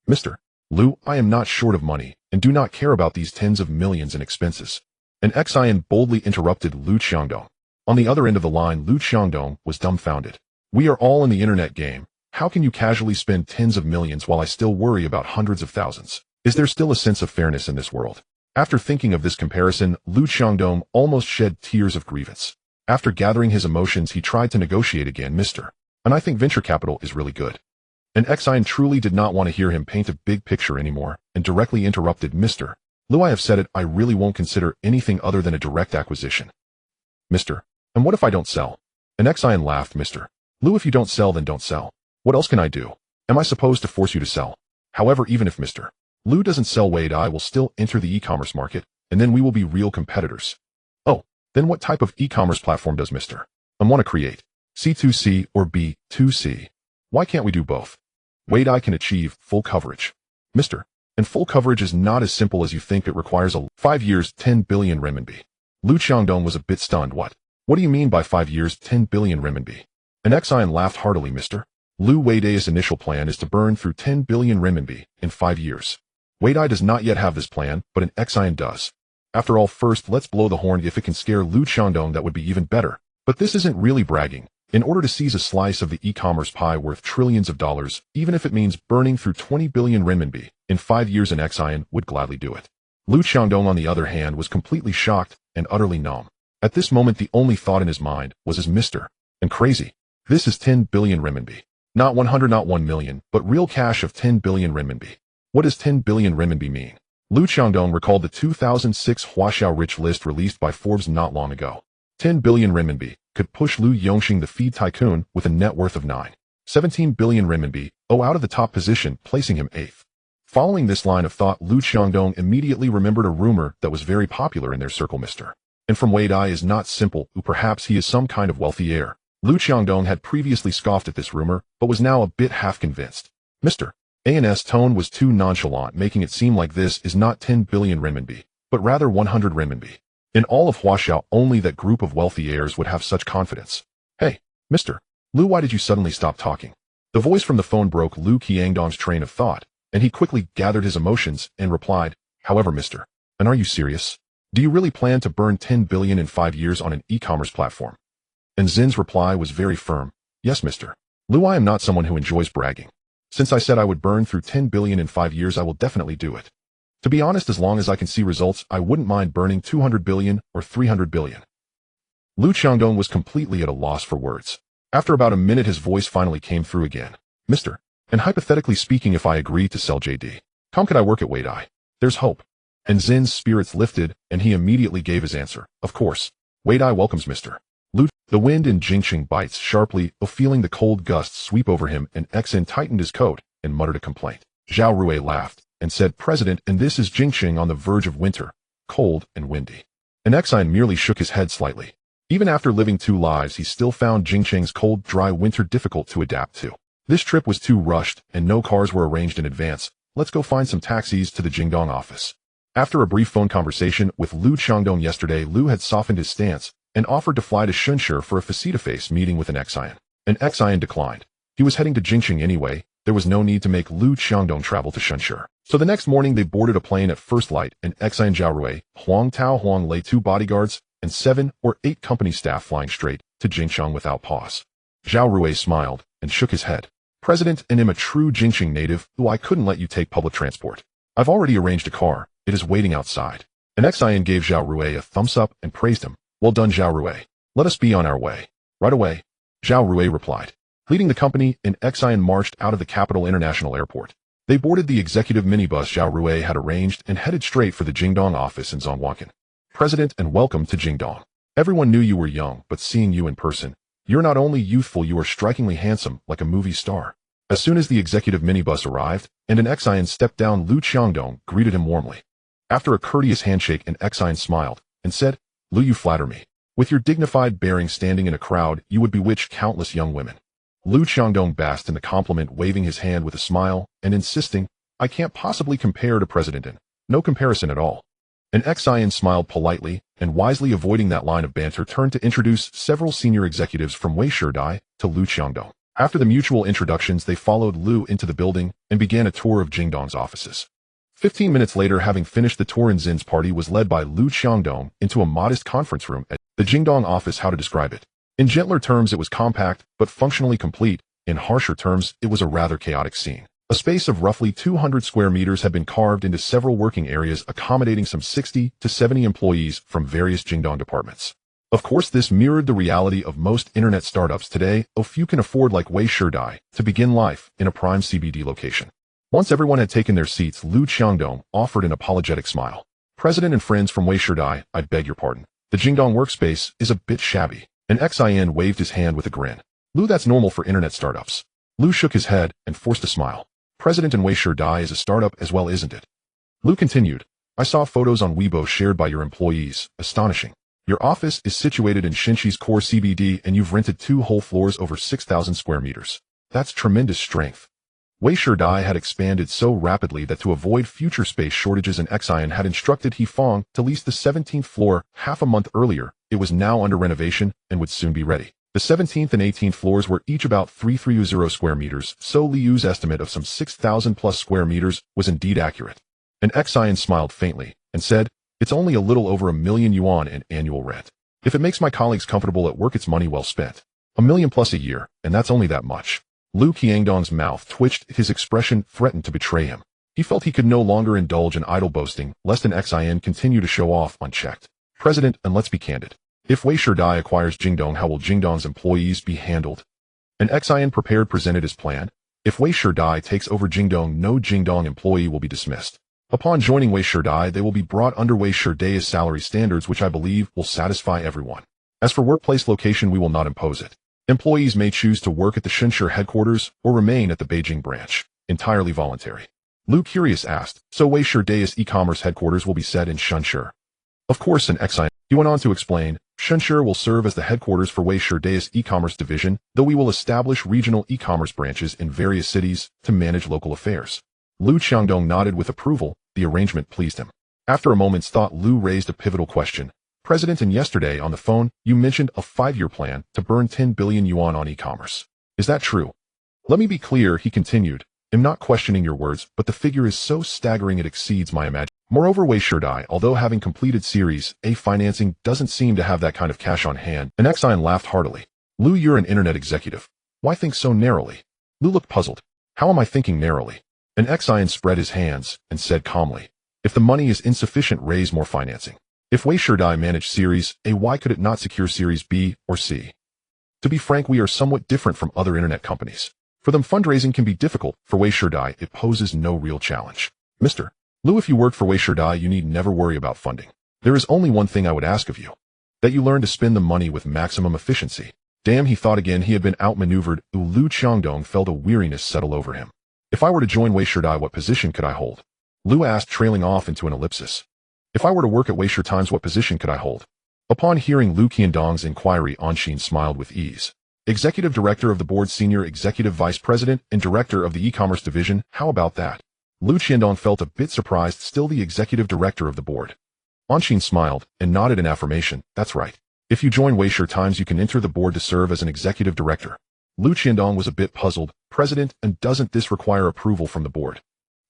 Mr. Lu, I am not short of money and do not care about these tens of millions in expenses. And Xin boldly interrupted Lu Xiangdong. On the other end of the line, Lu Xiangdong was dumbfounded. We are all in the internet game. How can you casually spend tens of millions while I still worry about hundreds of thousands? Is there still a sense of fairness in this world? After thinking of this comparison, Lu Xiangdong almost shed tears of grievance. After gathering his emotions, he tried to negotiate again, Mr. And I think venture capital is really good. And Xin truly did not want to hear him paint a big picture anymore, and directly interrupted, Mr. Lu, I have said it, I really won't consider anything other than a direct acquisition. Mr. And what if I don't sell? And Xin laughed, Mr. Lu, if you don't sell, then don't sell. What else can I do? Am I supposed to force you to sell? However, even if Mr. Lu doesn't sell, Wade, I will still enter the e-commerce market, and then we will be real competitors. Oh, then what type of e-commerce platform does Mr. And want to create? C2C or B2C? Why can't we do both? Wade, I can achieve full coverage. Mr. And full coverage is not as simple as you think. It requires 5 years, 10 billion renminbi. Lu Xiangdong was a bit stunned. What do you mean by 5 years, 10 billion renminbi? And Xin laughed heartily, Mr. Lu, Wei's initial plan is to burn through 10 billion renminbi in 5 years. Wei does not yet have this plan, but an Xin does. After all, first let's blow the horn. If it can scare Lu Xiangdong, that would be even better. But this isn't really bragging. In order to seize a slice of the e-commerce pie worth trillions of dollars, even if it means burning through 20 billion renminbi, in 5 years, an Xin would gladly do it. Lu Xiangdong, on the other hand, was completely shocked and utterly numb. At this moment, the only thought in his mind was, is Mr. and crazy. This is 10 billion renminbi. Not 100, not 1 million, but real cash of 10 billion renminbi. What does 10 billion renminbi mean? Lu Xiangdong recalled the 2006 Huaxiao Rich list released by Forbes not long ago. 10 billion renminbi could push Lu Yongxing, the feed tycoon, with a net worth of 17 billion renminbi, out of the top position, placing him 8th. Following this line of thought, Lu Xiangdong immediately remembered a rumor that was very popular in their circle, Mr. And from Wei Dai is not simple, perhaps he is some kind of wealthy heir. Lu Xiangdong had previously scoffed at this rumor, but was now a bit half convinced. Mr. A&S tone was too nonchalant, making it seem like this is not 10 billion renminbi, but rather 100 renminbi. In all of Huaxiao, only that group of wealthy heirs would have such confidence. Hey, Mr. Lu, why did you suddenly stop talking? The voice from the phone broke Lu Qiangdong's train of thought, and he quickly gathered his emotions and replied, however, Mr. And are you serious? Do you really plan to burn 10 billion in 5 years on an e-commerce platform? And Zin's reply was very firm. Yes, Mr. Lu, I am not someone who enjoys bragging. Since I said I would burn through 10 billion in 5 years, I will definitely do it. To be honest, as long as I can see results, I wouldn't mind burning 200 billion or 300 billion. Lu Xiangdong was completely at a loss for words. After about a minute, his voice finally came through again. Mr. And hypothetically speaking, if I agree to sell JD, how could I work at Wei Dai? There's hope. And Zin's spirits lifted, and he immediately gave his answer. Of course. Wei Dai welcomes Mr. Lu. The wind in Jingqing bites sharply, feeling the cold gusts sweep over him, and Xin tightened his coat and muttered a complaint. Zhao Rui laughed and said, President, and this is Jingqing on the verge of winter, cold and windy. And Xin merely shook his head slightly. Even after living 2 lives, he still found Jingqing's cold, dry winter difficult to adapt to. This trip was too rushed, and no cars were arranged in advance. Let's go find some taxis to the Jingdong office. After a brief phone conversation with Lu Xiangdong yesterday, Lu had softened his stance and offered to fly to Shunshi for a face-to-face meeting with an Xin. And Xin declined. He was heading to Jingqing anyway, there was no need to make Lu Qiangdong travel to Shenzhen. So the next morning they boarded a plane at first light, and Xian Zhaorui, Huang Tao Huang lay 2 bodyguards, and 7 or 8 company staff flying straight to Jingcheng without pause. Zhaorui smiled and shook his head. President, and am a true Jingcheng native, who I couldn't let you take public transport. I've already arranged a car. It is waiting outside. And Xian gave Zhaorui a thumbs up and praised him. Well done, Zhaorui. Let us be on our way. Right away. Zhaorui replied. Leading the company, and Xian marched out of the Capital International Airport. They boarded the executive minibus Zhaorui had arranged and headed straight for the Jingdong office in Zhongwankan. President, and welcome to Jingdong. Everyone knew you were young, but seeing you in person, you're not only youthful, you are strikingly handsome, like a movie star. As soon as the executive minibus arrived, and an Xian stepped down, Lu Qiangdong greeted him warmly. After a courteous handshake, an Xian smiled and said, Lu, you flatter me. With your dignified bearing, standing in a crowd, you would bewitch countless young women. Lu Qiangdong basked in the compliment, waving his hand with a smile and insisting, I can't possibly compare to President In. No comparison at all. An Xian smiled politely and, wisely avoiding that line of banter, turned to introduce several senior executives from Wei Sherdai to Lu Qiangdong. After the mutual introductions, they followed Lu into the building and began a tour of Jingdong's offices. 15 minutes later, having finished the tour, Zin's party was led by Lu Qiangdong into a modest conference room at the Jingdong office. How to describe it? In gentler terms, it was compact, but functionally complete. In harsher terms, it was a rather chaotic scene. A space of roughly 200 square meters had been carved into several working areas, accommodating some 60 to 70 employees from various Jingdong departments. Of course, this mirrored the reality of most internet startups today. Few can afford, like Wei Sherdai, to begin life in a prime CBD location. Once everyone had taken their seats, Lu Qiangdong offered an apologetic smile. President and friends from Wei Sherdai, I beg your pardon. The Jingdong workspace is a bit shabby. And Xian waved his hand with a grin. Lu, that's normal for internet startups. Lu shook his head and forced a smile. President, and Wei Sherdai is a startup as well, isn't it? Lu continued. I saw photos on Weibo shared by your employees. Astonishing. Your office is situated in Shinchi's core CBD, and you've rented 2 whole floors over 6,000 square meters. That's tremendous strength. Wei Sherdai had expanded so rapidly that to avoid future space shortages, and Xian had instructed Fong to lease the 17th floor half a month earlier. It was now under renovation and would soon be ready. The 17th and 18th floors were each about 330 square meters, so Liu's estimate of some 6,000 plus square meters was indeed accurate. And Xian smiled faintly and said, it's only a little over $1,000,000 in annual rent. If it makes my colleagues comfortable at work, it's money well spent. $1 million plus a year, and that's only that much. Lu Qiangdong's mouth twitched. His expression threatened to betray him. He felt he could no longer indulge in idle boasting, lest an Xian continue to show off unchecked. President, and let's be candid. If Wei Sherdai acquires Jingdong, how will Jingdong's employees be handled? An Xian presented his plan. If Wei Sherdai takes over Jingdong, no Jingdong employee will be dismissed. Upon joining Wei Sherdai, they will be brought under Wei Sherdai's salary standards, which I believe will satisfy everyone. As for workplace location, we will not impose it. Employees may choose to work at the Shenzhen headquarters or remain at the Beijing branch. Entirely voluntary. Lu curious asked, so Wei Sherdai's e-commerce headquarters will be set in Shenzhen? Of course, an Xian. He went on to explain, Shenzhen will serve as the headquarters for Wei Sherdai's e-commerce division, though we will establish regional e-commerce branches in various cities to manage local affairs. Lu Qiangdong nodded with approval. The arrangement pleased him. After a moment's thought, Lu raised a pivotal question. President, and yesterday on the phone, you mentioned a 5-year plan to burn 10 billion yuan on e-commerce. Is that true? Let me be clear, he continued. I'm not questioning your words, but the figure is so staggering it exceeds my imagination. Moreover, Wei Sherdai, although having completed Series A financing, doesn't seem to have that kind of cash on hand. An Xian laughed heartily. Lu, you're an internet executive. Why think so narrowly? Lu looked puzzled. How am I thinking narrowly? An Xian spread his hands and said calmly, if the money is insufficient, raise more financing. If Wei Sherdai managed Series A, why could it not secure Series B or C? To be frank, we are somewhat different from other internet companies. For them, fundraising can be difficult. For Wei Sherdai, it poses no real challenge. Mr. Lu, if you work for Wei Sherdai, you need never worry about funding. There is only one thing I would ask of you. That you learn to spend the money with maximum efficiency. Damn, he thought again. He had been outmaneuvered. Lu Qiangdong felt a weariness settle over him. If I were to join Wei Sherdai, what position could I hold? Lu asked, trailing off into an ellipsis. If I were to work at Wei Sherdai, what position could I hold? Upon hearing Lu Qiangdong's inquiry, Anshin smiled with ease. Executive Director of the Board, Senior Executive Vice President, and Director of the E-Commerce Division. How about that? Lu Qiangdong felt a bit surprised. Still the Executive Director of the Board. Anshin smiled and nodded in affirmation. That's right. If you join Wei Sherdai, you can enter the board to serve as an Executive Director. Lu Qiandong was a bit puzzled. President, and doesn't this require approval from the board?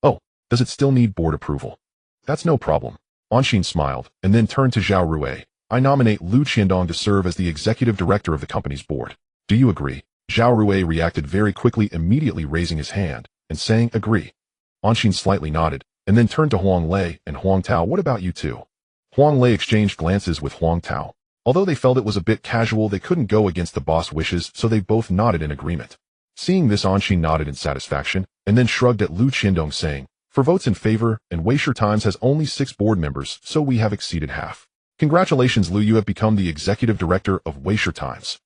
Oh, does it still need board approval? That's no problem. Anshin smiled, and then turned to Zhao Rui. I nominate Lu Qiandong to serve as the executive director of the company's board. Do you agree? Zhao Rui reacted very quickly, immediately raising his hand, and saying, agree. Anshin slightly nodded, and then turned to Huang Lei and Huang Tao. What about you two? Huang Lei exchanged glances with Huang Tao. Although they felt it was a bit casual, they couldn't go against the boss' wishes, so they both nodded in agreement. Seeing this, Anshin nodded in satisfaction, and then shrugged at Lu Qiandong, saying, for votes in favor, and Weisher Times has only 6 board members, so we have exceeded half. Congratulations, Lu, you have become the executive director of Weisher Times.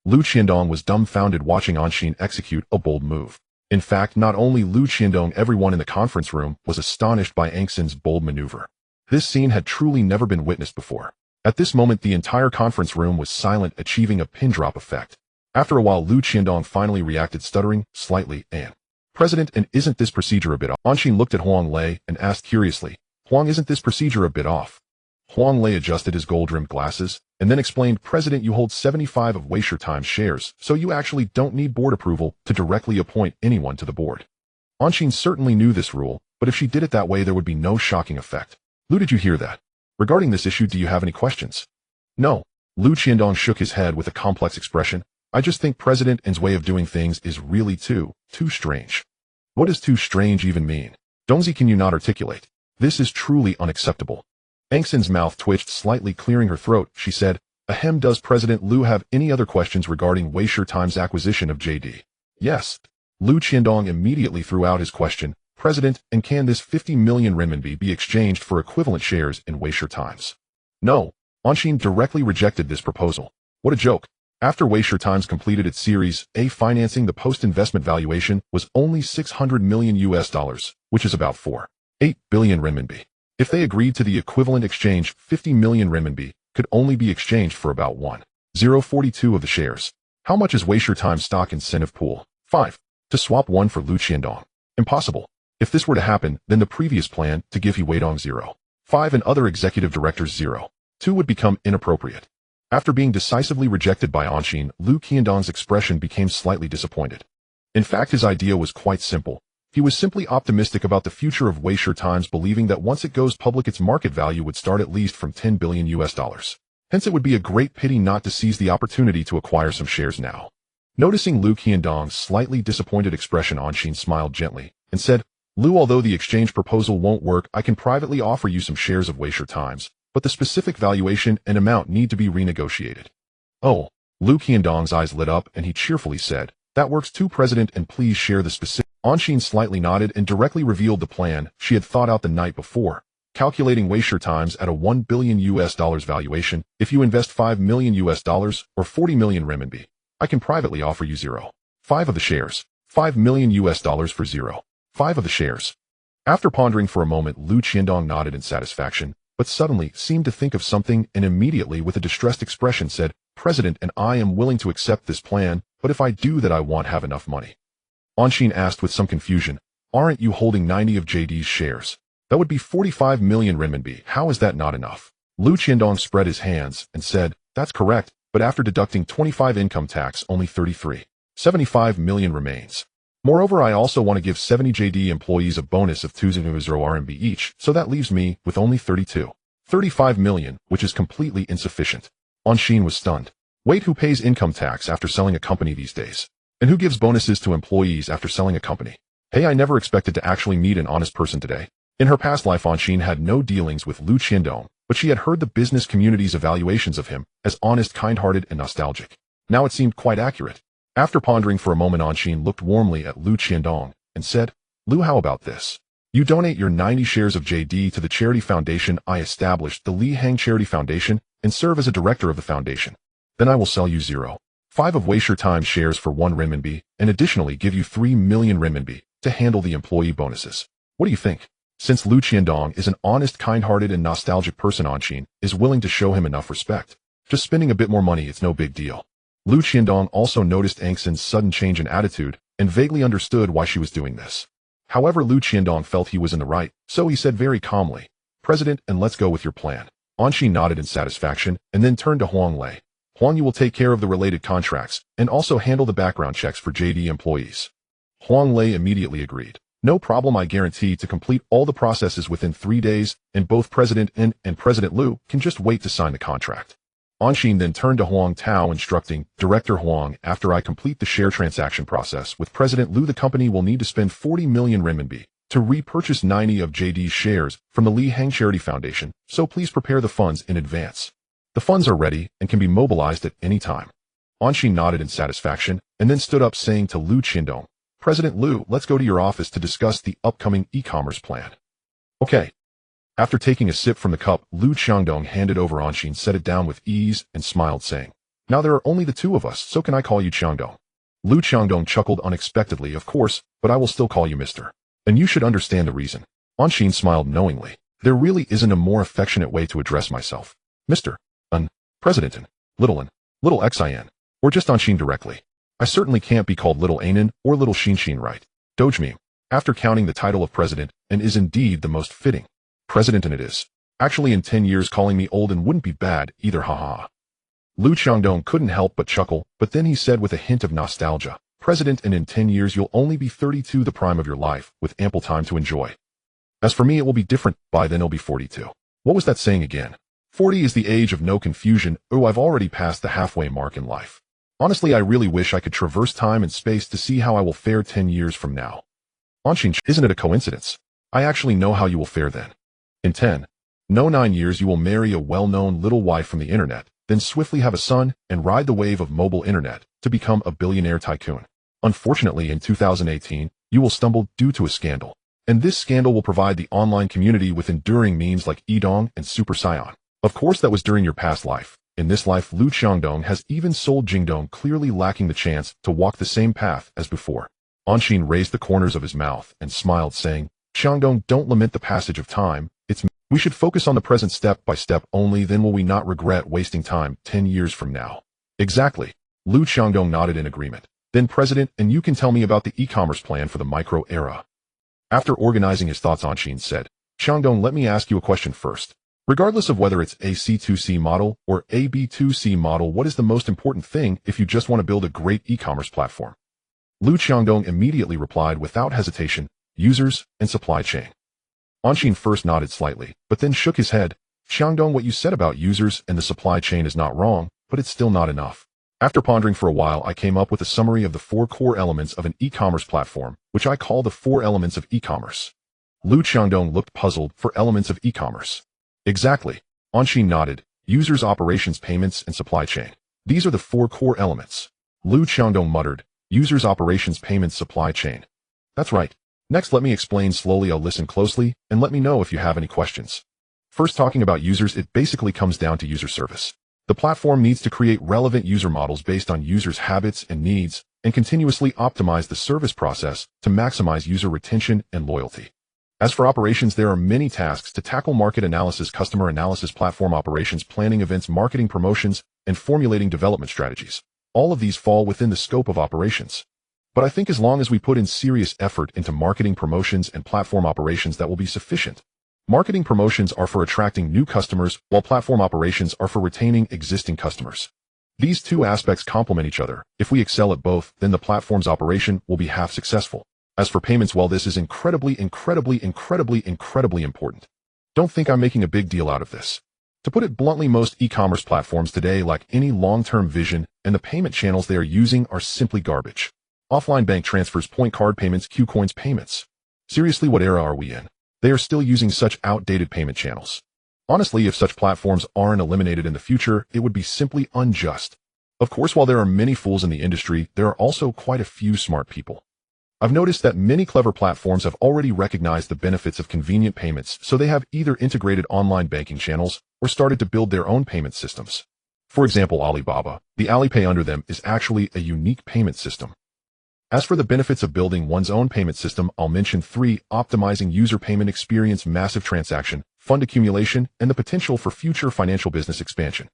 Lu Qiandong was dumbfounded watching Anshin execute a bold move. In fact, not only Lu Qiandong, everyone in the conference room was astonished by Angshan's bold maneuver. This scene had truly never been witnessed before. At this moment, the entire conference room was silent, achieving a pin drop effect. After a while, Lu Qiandong finally reacted, stuttering slightly, and, President, and isn't this procedure a bit off? Anshin looked at Huang Lei and asked curiously, Huang, isn't this procedure a bit off? Huang Lei adjusted his gold-rimmed glasses, and then explained, President, you hold 75 of Weisher Times shares, so you actually don't need board approval to directly appoint anyone to the board. Anshin certainly knew this rule, but if she did it that way, there would be no shocking effect. Lu, did you hear that? Regarding this issue, do you have any questions? No. Lu Qiandong shook his head with a complex expression. I just think President N's way of doing things is really too strange. What does too strange even mean? Dongzi, can you not articulate? This is truly unacceptable. Angshan's mouth twitched slightly, clearing her throat. She said, ahem, does President Lu have any other questions regarding Weisher Times' acquisition of JD? Yes. Lu Qiandong immediately threw out his question. President, and can this 50 million renminbi be exchanged for equivalent shares in Weisher Times? No. Anshin directly rejected this proposal. What a joke. After Weisher Times completed its Series A financing, the post-investment valuation was only $600 million, which is about 4.8 billion renminbi. If they agreed to the equivalent exchange, 50 million renminbi could only be exchanged for about 1,042 of the shares. How much is Weisher Times stock incentive pool? 5. To swap 1 for Lu Qiandong. Impossible. If this were to happen, then the previous plan to give He Weidong 0.5 and other executive directors 0.2 would become inappropriate. After being decisively rejected by Anshin, Lu Qiandong's expression became slightly disappointed. In fact, his idea was quite simple. He was simply optimistic about the future of Weisher Times, believing that once it goes public, its market value would start at least from $10 billion. Hence, it would be a great pity not to seize the opportunity to acquire some shares now. Noticing Lu Qiandong's slightly disappointed expression, Anshin smiled gently and said, Lu, although the exchange proposal won't work, I can privately offer you some shares of Weisher Times, but the specific valuation and amount need to be renegotiated. Oh, Lu Qiandong's eyes lit up and he cheerfully said, that works too, President, and please share the specific. Anshin slightly nodded and directly revealed the plan she had thought out the night before, calculating Weisher Times at a $1 billion valuation. If you invest $5 million or 40 million renminbi, I can privately offer you 0.5 of the shares, $5 million for 0.5 of the shares. After pondering for a moment, Lu Qiandong nodded in satisfaction, but suddenly seemed to think of something and immediately with a distressed expression said, President, and I am willing to accept this plan, but if I do that, I won't have enough money. Anshin asked with some confusion, aren't you holding 90 of JD's shares? That would be 45 million renminbi. How is that not enough? Lu Qiandong spread his hands and said, that's correct, but after deducting 25 income tax, only 75 million remains. Moreover, I also want to give 70 JD employees a bonus of 200 RMB each, so that leaves me with only 35 million, which is completely insufficient. Anshin was stunned. Wait, who pays income tax after selling a company these days? And who gives bonuses to employees after selling a company? Hey, I never expected to actually meet an honest person today. In her past life, Anshin had no dealings with Lu Qiandong, but she had heard the business community's evaluations of him as honest, kind-hearted, and nostalgic. Now it seemed quite accurate. After pondering for a moment, Anshin looked warmly at Lu Qiandong and said, Lu, how about this? You donate your 90 shares of JD to the charity foundation I established, the Li Hang Charity Foundation, and serve as a director of the foundation. Then I will sell you 0.5 of Weisher Times shares for 1 renminbi, and additionally give you 3 million renminbi to handle the employee bonuses. What do you think? Since Lu Qiandong is an honest, kind-hearted, and nostalgic person, Anshin is willing to show him enough respect. Just spending a bit more money, it's no big deal. Lu Qiandong also noticed Angshan's sudden change in attitude and vaguely understood why she was doing this. However, Lu Qiandong felt he was in the right, so he said very calmly, President, and let's go with your plan. Anshin nodded in satisfaction and then turned to Huang Lei. Huang, you will take care of the related contracts and also handle the background checks for JD employees. Huang Lei immediately agreed. No problem, I guarantee to complete all the processes within 3 days, and both President N and President Liu can just wait to sign the contract. Anshin then turned to Huang Tao, instructing, Director Huang, after I complete the share transaction process with President Liu, the company will need to spend 40 million renminbi to repurchase 90 of JD's shares from the Li Heng Charity Foundation, so please prepare the funds in advance. The funds are ready and can be mobilized at any time. Anshin nodded in satisfaction and then stood up, saying to Liu Qindong, President Liu, let's go to your office to discuss the upcoming e-commerce plan. Okay. After taking a sip from the cup, Liu Qiangdong handed over Anshin, set it down with ease, and smiled, saying, Now there are only the two of us, so can I call you Qiangdong? Liu Qiangdong chuckled unexpectedly, Of course, but I will still call you Mr. And you should understand the reason. Anshin smiled knowingly. There really isn't a more affectionate way to address myself. Mr. President Little Xin, or just Anshin directly. I certainly can't be called Little Anan or Little Shinshin, right? Dojme, after counting the title of President, and is indeed the most fitting. President, and it is. Actually, in 10 years calling me old and wouldn't be bad either, haha. Liu Qiangdong couldn't help but chuckle, but then he said with a hint of nostalgia, President, and in 10 years you'll only be 32, the prime of your life, with ample time to enjoy. As for me, it will be different. By then I'll be 42. What was that saying again? 40 is the age of no confusion. Oh, I've already passed the halfway mark in life. Honestly, I really wish I could traverse time and space to see how I will fare 10 years from now. Anshin, isn't it a coincidence? I actually know how you will fare then. In 9 years you will marry a well-known little wife from the internet, then swiftly have a son and ride the wave of mobile internet to become a billionaire tycoon. Unfortunately, in 2018, you will stumble due to a scandal. And this scandal will provide the online community with enduring memes like Edong and Super Saiyan. Of course, that was during your past life. In this life, Liu Qiangdong has even sold Jingdong, clearly lacking the chance to walk the same path as before. Anshin raised the corners of his mouth and smiled, saying, Qiangdong, don't lament the passage of time. We should focus on the present step by step only, then will we not regret wasting time 10 years from now. Exactly. Liu Qiangdong nodded in agreement. Then President, and you can tell me about the e-commerce plan for the micro era. After organizing his thoughts, Anshin said, Qiangdong, let me ask you a question first. Regardless of whether it's a C2C model or a B2C model, what is the most important thing if you just want to build a great e-commerce platform? Liu Qiangdong immediately replied without hesitation, users and supply chain. Anshin first nodded slightly, but then shook his head. Qiangdong, what you said about users and the supply chain is not wrong, but it's still not enough. After pondering for a while, I came up with a summary of the 4 core elements of an e-commerce platform, which I call the 4 elements of e-commerce. Liu Qiangdong looked puzzled. For elements of e-commerce. Exactly. Anshin nodded. Users, operations, payments, and supply chain. These are the 4 core elements. Liu Qiangdong muttered. Users, operations, payments, supply chain. That's right. Next, let me explain slowly. I'll listen closely, and let me know if you have any questions. First, talking about users, it basically comes down to user service. The platform needs to create relevant user models based on users' habits and needs, and continuously optimize the service process to maximize user retention and loyalty. As for operations, there are many tasks to tackle: market analysis, customer analysis, platform operations, planning events, marketing, promotions, and formulating development strategies. All of these fall within the scope of operations. But I think as long as we put in serious effort into marketing, promotions, and platform operations, that will be sufficient. Marketing promotions are for attracting new customers, while platform operations are for retaining existing customers. These two aspects complement each other. If we excel at both, then the platform's operation will be half successful. As for payments, well, this is incredibly important. Don't think I'm making a big deal out of this. To put it bluntly, most e-commerce platforms today lack any long-term vision, and the payment channels they are using are simply garbage. Offline bank transfers, point card payments, Qcoins payments. Seriously, what era are we in? They are still using such outdated payment channels. Honestly, if such platforms aren't eliminated in the future, it would be simply unjust. Of course, while there are many fools in the industry, there are also quite a few smart people. I've noticed that many clever platforms have already recognized the benefits of convenient payments, so they have either integrated online banking channels or started to build their own payment systems. For example, Alibaba, the Alipay under them, is actually a unique payment system. As for the benefits of building one's own payment system, I'll mention 3: optimizing user payment experience, massive transaction, fund accumulation, and the potential for future financial business expansion.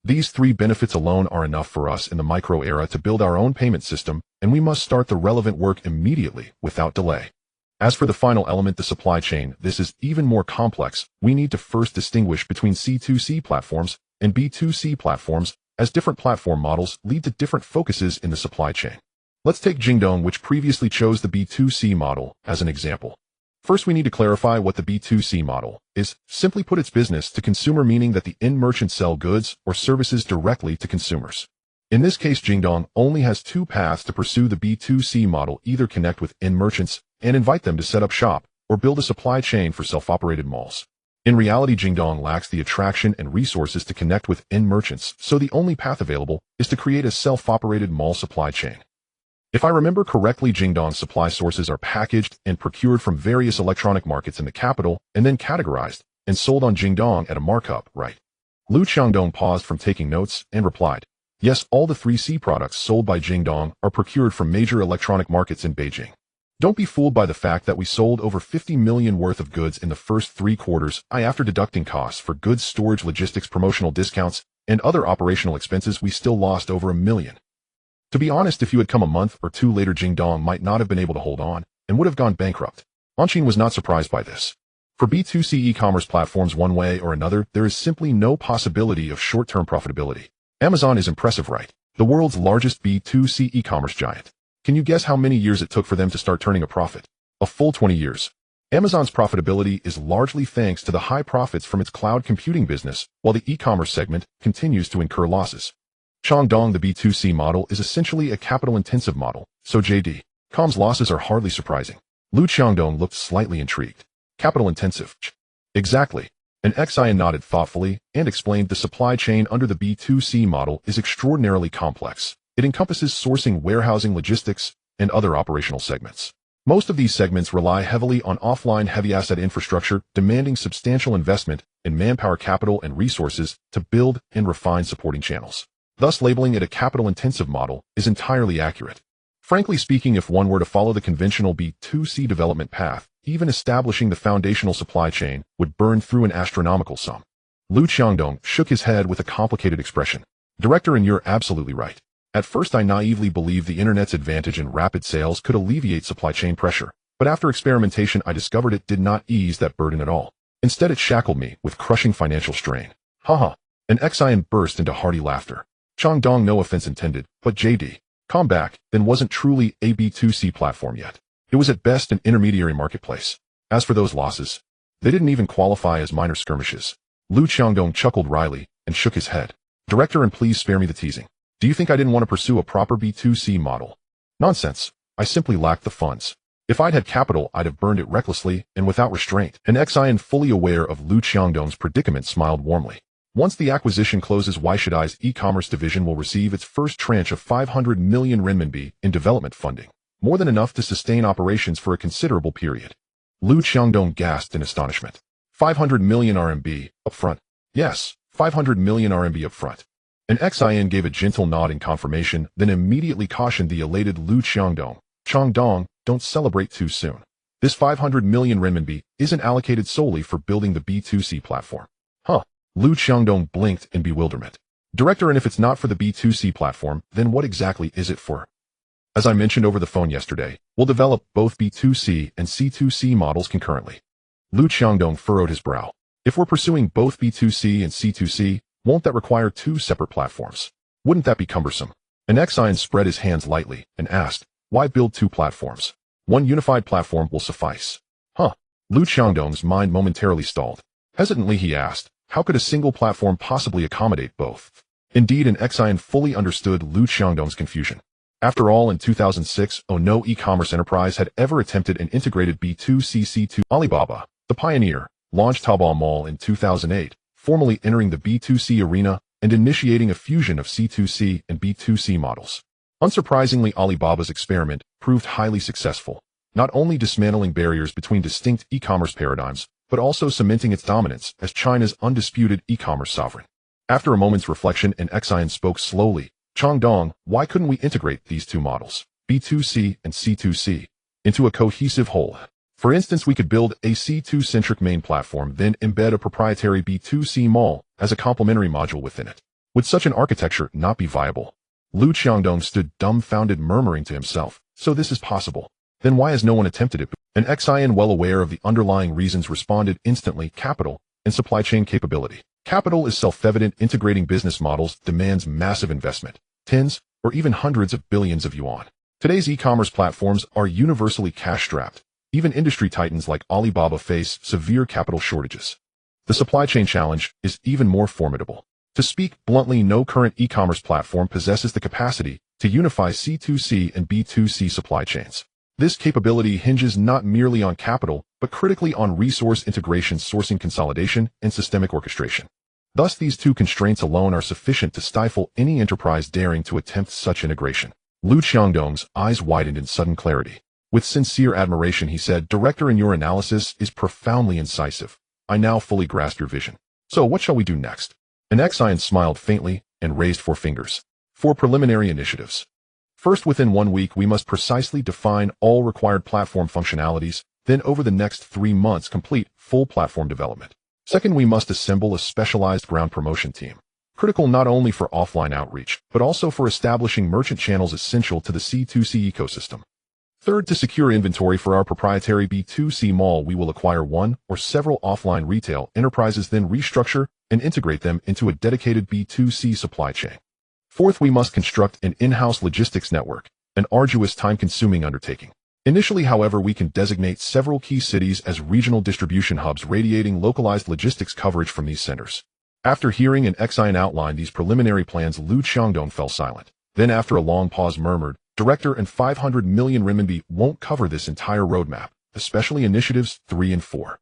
These 3 benefits alone are enough for us in the micro era to build our own payment system, and we must start the relevant work immediately, without delay. As for the final element, the supply chain, this is even more complex. We need to first distinguish between C2C platforms and B2C platforms, as different platform models lead to different focuses in the supply chain. Let's take Jingdong, which previously chose the B2C model, as an example. First, we need to clarify what the B2C model is. Simply put, it's business to consumer, meaning that the end merchants sell goods or services directly to consumers. In this case, Jingdong only has two paths to pursue the B2C model: either connect with end merchants and invite them to set up shop, or build a supply chain for self-operated malls. In reality, Jingdong lacks the attraction and resources to connect with end merchants, so the only path available is to create a self-operated mall supply chain. If I remember correctly, Jingdong's supply sources are packaged and procured from various electronic markets in the capital and then categorized and sold on Jingdong at a markup, right? Lu Qiangdong paused from taking notes and replied, yes, all the 3C products sold by Jingdong are procured from major electronic markets in Beijing. Don't be fooled by the fact that we sold over 50 million worth of goods in the first 3 quarters. After deducting costs for goods storage, logistics, promotional discounts, and other operational expenses, we still lost over 1 million. To be honest, if you had come a month or 2 later, Jingdong might not have been able to hold on and would have gone bankrupt. Anqin was not surprised by this. For B2C e-commerce platforms, one way or another, there is simply no possibility of short-term profitability. Amazon is impressive, right? The world's largest B2C e-commerce giant. Can you guess how many years it took for them to start turning a profit? A full 20 years. Amazon's profitability is largely thanks to the high profits from its cloud computing business, while the e-commerce segment continues to incur losses. Qiangdong, the B2C model, is essentially a capital-intensive model, so JD.com's losses are hardly surprising. Lu Qiangdong looked slightly intrigued. Capital-intensive? Exactly. An Xian nodded thoughtfully and explained the supply chain under the B2C model is extraordinarily complex. It encompasses sourcing, warehousing, logistics, and other operational segments. Most of these segments rely heavily on offline heavy asset infrastructure, demanding substantial investment in manpower, capital, and resources to build and refine supporting channels. Thus, labeling it a capital-intensive model is entirely accurate. Frankly speaking, if one were to follow the conventional B2C development path, even establishing the foundational supply chain would burn through an astronomical sum. Lu Qiangdong shook his head with a complicated expression. Director, and you're absolutely right. At first, I naively believed the internet's advantage in rapid sales could alleviate supply chain pressure, but after experimentation, I discovered it did not ease that burden at all. Instead, it shackled me with crushing financial strain. Haha. An Xian burst into hearty laughter. Qiangdong, no offense intended, but JD.com back then wasn't truly a B2C platform yet. It was at best an intermediary marketplace. As for those losses, they didn't even qualify as minor skirmishes. Lu Qiangdong chuckled wryly and shook his head. Director, and please spare me the teasing. Do you think I didn't want to pursue a proper B2C model? Nonsense. I simply lacked the funds. If I'd had capital, I'd have burned it recklessly and without restraint. An Xian, fully aware of Lu Qiangdong's predicament, smiled warmly. Once the acquisition closes, Waishida's e-commerce division will receive its first tranche of 500 million renminbi in development funding, more than enough to sustain operations for a considerable period. Lu Qiangdong gasped in astonishment. 500 million RMB upfront? Yes, 500 million RMB upfront. An Xian gave a gentle nod in confirmation, then immediately cautioned the elated Lu Qiangdong. Qiangdong, don't celebrate too soon. This 500 million renminbi isn't allocated solely for building the B2C platform. Huh? Lu Qiangdong blinked in bewilderment. Director, and if it's not for the B2C platform, then what exactly is it for? As I mentioned over the phone yesterday, we'll develop both B2C and C2C models concurrently. Lu Qiangdong furrowed his brow. If we're pursuing both B2C and C2C, won't that require 2 separate platforms? Wouldn't that be cumbersome? An Xian spread his hands lightly and asked, why build 2 platforms? One unified platform will suffice. Huh? Lu Qiangdong's mind momentarily stalled. Hesitantly he asked, how could a single platform possibly accommodate both? Indeed, an Xian fully understood Lu Qiangdong's confusion. After all, in 2006, no e-commerce enterprise had ever attempted an integrated B2C/C2. Alibaba, the pioneer, launched Taobao Mall in 2008, formally entering the B2C arena and initiating a fusion of C2C and B2C models. Unsurprisingly, Alibaba's experiment proved highly successful, not only dismantling barriers between distinct e-commerce paradigms, but also cementing its dominance as China's undisputed e-commerce sovereign. After a moment's reflection, an Xian spoke slowly. Qiangdong, why couldn't we integrate these 2 models, B2C and C2C, into a cohesive whole? For instance, we could build a C2-centric main platform, then embed a proprietary B2C mall as a complementary module within it. Would such an architecture not be viable? Lu Qiangdong stood dumbfounded, murmuring to himself, so this is possible. Then why has no one attempted it? An Xian, well aware of the underlying reasons, responded instantly, capital and supply chain capability. Capital is self-evident. Integrating business models demands massive investment, tens or even hundreds of billions of yuan. Today's e-commerce platforms are universally cash-strapped. Even industry titans like Alibaba face severe capital shortages. The supply chain challenge is even more formidable. To speak bluntly, no current e-commerce platform possesses the capacity to unify C2C and B2C supply chains. This capability hinges not merely on capital, but critically on resource integration, sourcing consolidation, and systemic orchestration. Thus, these two constraints alone are sufficient to stifle any enterprise daring to attempt such integration. Lu Qiangdong's eyes widened in sudden clarity. With sincere admiration, he said, "Director, in your analysis is profoundly incisive. I now fully grasp your vision. So what shall we do next?" An Xian smiled faintly and raised 4 fingers. 4 preliminary initiatives. First, within 1 week, we must precisely define all required platform functionalities, then over the next 3 months, complete full platform development. Second, we must assemble a specialized ground promotion team, critical not only for offline outreach, but also for establishing merchant channels essential to the C2C ecosystem. Third, to secure inventory for our proprietary B2C mall, we will acquire one or several offline retail enterprises, then restructure and integrate them into a dedicated B2C supply chain. Fourth, we must construct an in-house logistics network, an arduous, time-consuming undertaking. Initially, however, we can designate several key cities as regional distribution hubs, radiating localized logistics coverage from these centers. After hearing an Xian outline these preliminary plans, Lu Qiangdong fell silent. Then, after a long pause, murmured, "Director, and 500 million renminbi won't cover this entire roadmap, especially initiatives 3 and 4.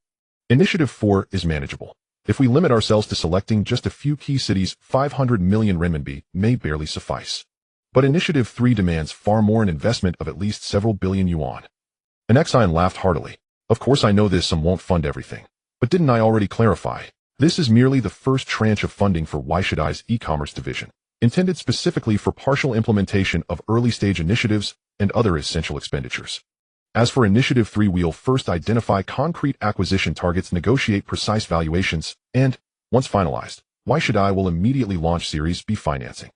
Initiative 4 is manageable. If we limit ourselves to selecting just a few key cities, 500 million renminbi may barely suffice. But Initiative 3 demands far more, an investment of at least several billion yuan." An Xian laughed heartily. "Of course I know this sum won't fund everything. But didn't I already clarify? This is merely the first tranche of funding for Waishidai's e-commerce division, intended specifically for partial implementation of early-stage initiatives and other essential expenditures. As for Initiative 3, we'll first identify concrete acquisition targets, negotiate precise valuations, and, once finalized, Waishidai will immediately launch Series B financing."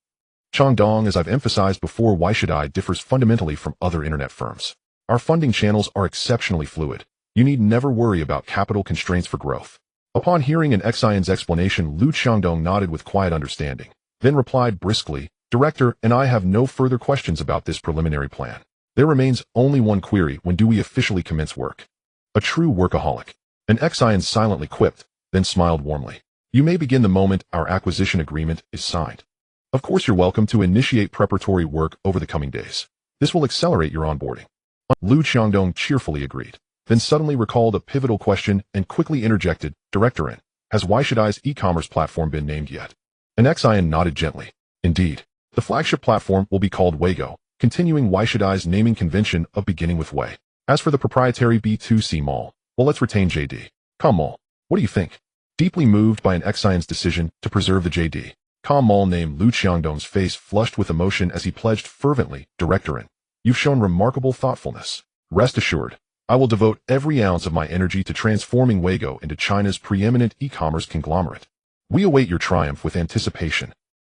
Qiangdong, as I've emphasized before, Waishidai differs fundamentally from other internet firms. Our funding channels are exceptionally fluid. You need never worry about capital constraints for growth. Upon hearing an Xian's explanation, Lu Qiangdong nodded with quiet understanding, then replied briskly, "Director, and I have no further questions about this preliminary plan. There remains only one query: when do we officially commence work?" A true workaholic. An Xian silently quipped, then smiled warmly. "You may begin the moment our acquisition agreement is signed. Of course, you're welcome to initiate preparatory work over the coming days. This will accelerate your onboarding." Lu Qiangdong cheerfully agreed, then suddenly recalled a pivotal question and quickly interjected, "Director, has Waishidai's e-commerce platform been named yet?" An Xian nodded gently. "Indeed. The flagship platform will be called Weigo, continuing Waishidai's naming convention of beginning with Wei. As for the proprietary B2C mall, well, let's retain JD. Com Mall. What do you think?" Deeply moved by an Xian's decision to preserve the JD Com Mall name, Lu Qiangdong's face flushed with emotion as he pledged fervently, "Director, you've shown remarkable thoughtfulness. Rest assured, I will devote every ounce of my energy to transforming Weigo into China's preeminent e-commerce conglomerate. We await your triumph with anticipation."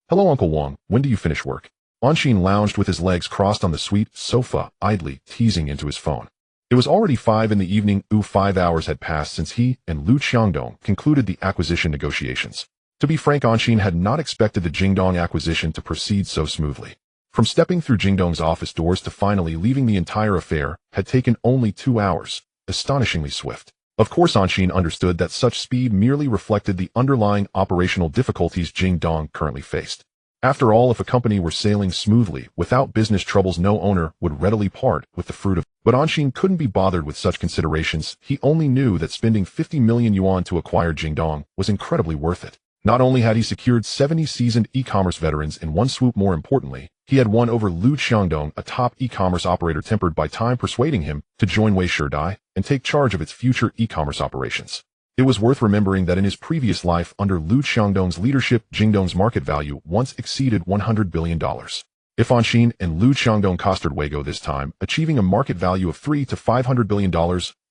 "Hello, Uncle Wang, when do you finish work?" Anshin lounged with his legs crossed on the sweet sofa, idly teasing into his phone. It was already 5 in the evening. 5 hours had passed since he and Lu Qiangdong concluded the acquisition negotiations. To be frank, Anshin had not expected the Jingdong acquisition to proceed so smoothly. From stepping through Jingdong's office doors to finally leaving, the entire affair had taken only 2 hours, astonishingly swift. Of course, Anshin understood that such speed merely reflected the underlying operational difficulties Jingdong currently faced. After all, if a company were sailing smoothly, without business troubles, no owner would readily part with the fruit of. But Anshin couldn't be bothered with such considerations. He only knew that spending 50 million yuan to acquire Jingdong was incredibly worth it. Not only had he secured 70 seasoned e-commerce veterans in one swoop, more importantly, he had won over Lu Qiangdong, a top e-commerce operator tempered by time, persuading him to join Waishidai and take charge of its future e-commerce operations. It was worth remembering that in his previous life under Lu Qiangdong's leadership, Jingdong's market value once exceeded $100 billion. If Anshin and Lu Qiangdong costered Weigo this time, achieving a market value of $300 to $500 billion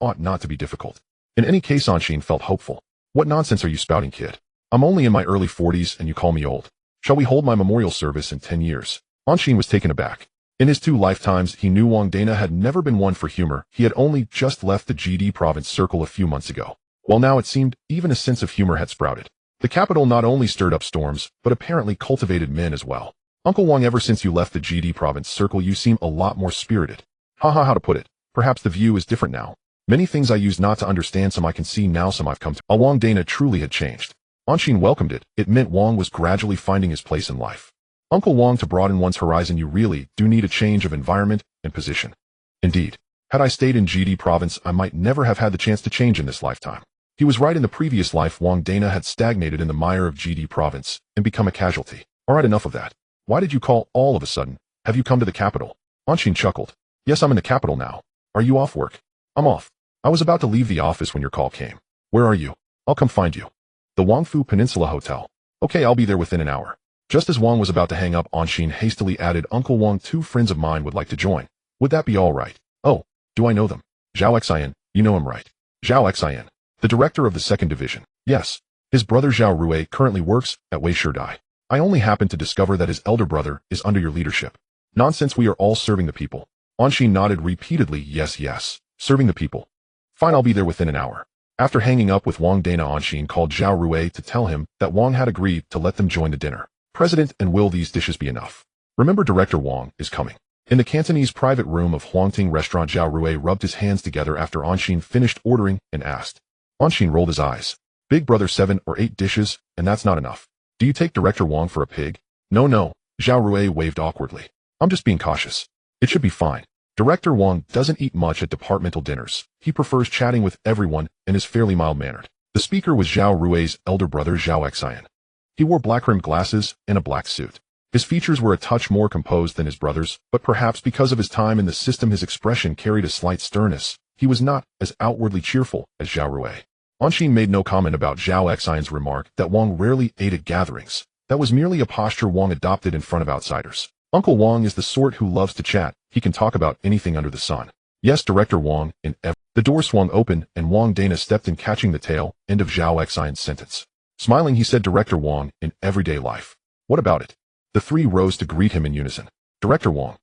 ought not to be difficult. In any case, Anshin felt hopeful. "What nonsense are you spouting, kid? I'm only in my early 40s and you call me old. Shall we hold my memorial service in 10 years? Anshin was taken aback. In his 2 lifetimes, he knew Wang Dana had never been one for humor. He had only just left the GD province circle a few months ago. Well, now it seemed even a sense of humor had sprouted. The capital not only stirred up storms, but apparently cultivated men as well. Uncle Wang, ever since you left the GD province circle you seem a lot more spirited. Haha, how to put it. Perhaps the view is different now. Many things I used not to understand, some I can see now, some I've come to. Wang Dana truly had changed. Anshin welcomed it. It meant Wang was gradually finding his place in life. Uncle Wang, to broaden one's horizon you really do need a change of environment and position. Indeed. Had I stayed in GD province I might never have had the chance to change in this lifetime. He was right. In the previous life Wang Dana had stagnated in the mire of GD province and become a casualty. Alright, enough of that. Why did you call all of a sudden? Have you come to the capital? Anshin chuckled. Yes, I'm in the capital now. Are you off work? I'm off. I was about to leave the office when your call came. Where are you? I'll come find you. The Wangfu Peninsula Hotel. Okay, I'll be there within an hour. Just as Wang was about to hang up, Anshin hastily added, Uncle Wang, 2 friends of mine would like to join. Would that be all right? Oh, do I know them? Zhao Xian, you know him, right? Zhao Xian, the director of the 2nd Division. Yes. His brother Zhao Rui currently works at Wei Sherdai. I only happened to discover that his elder brother is under your leadership. Nonsense, we are all serving the people. Anshin nodded repeatedly. Yes, yes. Serving the people. Fine, I'll be there within an hour. After hanging up with Wang Dana, Anshin called Zhao Rui to tell him that Wang had agreed to let them join the dinner. President, and will these dishes be enough? Remember, Director Wang is coming. In the Cantonese private room of Huangting restaurant, Zhao Rui rubbed his hands together after Anshin finished ordering and asked. Anshin rolled his eyes. Big brother, 7 or 8 dishes, and that's not enough. Do you take Director Wang for a pig? No. Zhao Rui waved awkwardly. I'm just being cautious. It should be fine. Director Wang doesn't eat much at departmental dinners. He prefers chatting with everyone and is fairly mild-mannered. The speaker was Zhao Rui's elder brother, Zhao Xian. He wore black-rimmed glasses and a black suit. His features were a touch more composed than his brother's, but perhaps because of his time in the system his expression carried a slight sternness. He was not as outwardly cheerful as Zhao Rui. Anshin made no comment about Zhao Xian's remark that Wang rarely ate at gatherings. That was merely a posture Wang adopted in front of outsiders. Uncle Wang is the sort who loves to chat. He can talk about anything under the sun. Yes, Director Wang, The door swung open and Wang Dana stepped in, catching the tail end of Zhao Xian's sentence. Smiling, he said, Director Wang, in everyday life. What about it? The 3 rose to greet him in unison. Director Wang,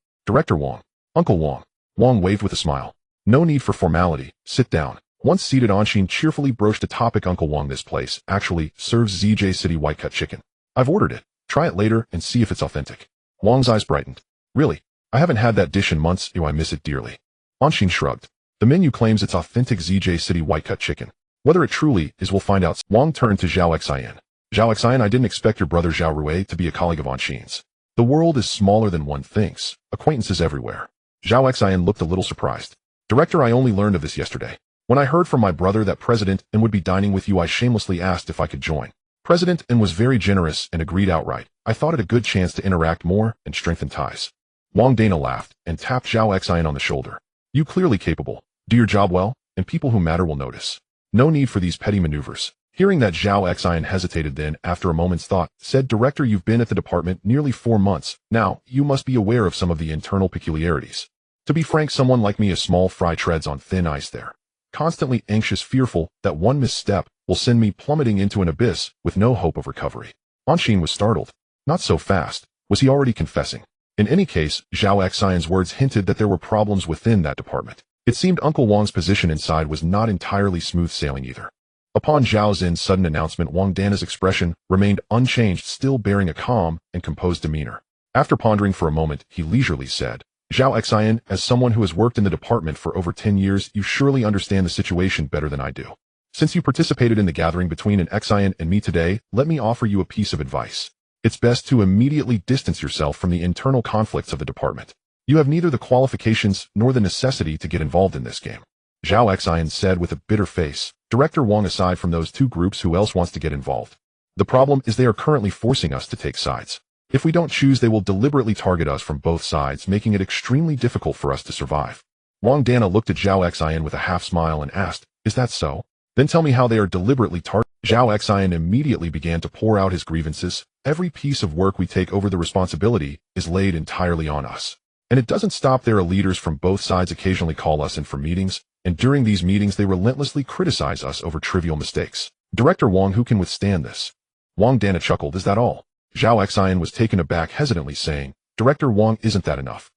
Uncle Wang. Wang waved with a smile. No need for formality. Sit down. Once seated, Anshin cheerfully broached a topic. Uncle Wang, this place actually serves ZJ City white cut chicken. I've ordered it. Try it later and see if it's authentic. Wang's eyes brightened. Really? I haven't had that dish in months. I miss it dearly. Anshin shrugged. The menu claims it's authentic ZJ City white cut chicken. Whether it truly is, we'll find out. Wang turned to Zhao Xian. Zhao Xian, I didn't expect your brother Zhao Rui to be a colleague of Anshin's. The world is smaller than one thinks. Acquaintances everywhere. Zhao Xian looked a little surprised. Director, I only learned of this yesterday. When I heard from my brother that President N would be dining with you, I shamelessly asked if I could join. President N was very generous and agreed outright. I thought it a good chance to interact more and strengthen ties. Wang Dana laughed and tapped Zhao Xian on the shoulder. You clearly capable. Do your job well, and people who matter will notice. No need for these petty maneuvers. Hearing that, Zhao Xian hesitated, then, after a moment's thought, said, Director, you've been at the department nearly 4 months. Now, you must be aware of some of the internal peculiarities. To be frank, someone like me, a small fry, treads on thin ice there. Constantly anxious, fearful that one misstep will send me plummeting into an abyss with no hope of recovery. Anshin was startled. Not so fast. Was he already confessing? In any case, Zhao Xian's words hinted that there were problems within that department. It seemed Uncle Wang's position inside was not entirely smooth sailing either. Upon Zhao Xian's sudden announcement, Wang Dana's expression remained unchanged, still bearing a calm and composed demeanor. After pondering for a moment, he leisurely said, Zhao Xian, as someone who has worked in the department for over 10 years, you surely understand the situation better than I do. Since you participated in the gathering between an Xian and me today, let me offer you a piece of advice. It's best to immediately distance yourself from the internal conflicts of the department. You have neither the qualifications nor the necessity to get involved in this game. Zhao Xian said with a bitter face. Director Wang, aside from those 2 groups, who else wants to get involved? The problem is they are currently forcing us to take sides. If we don't choose, they will deliberately target us from both sides, making it extremely difficult for us to survive. Wang Dana looked at Zhao Xian with a half smile and asked, Is that so? Then tell me how they are deliberately targeting. Zhao Xian immediately began to pour out his grievances. Every piece of work we take over, the responsibility is laid entirely on us. And it doesn't stop there. Leaders from both sides occasionally call us in for meetings, and during these meetings they relentlessly criticize us over trivial mistakes. Director Wang, who can withstand this? Wang Dana chuckled. Is that all? Zhao Xian was taken aback, hesitantly saying, Director Wang, isn't that enough?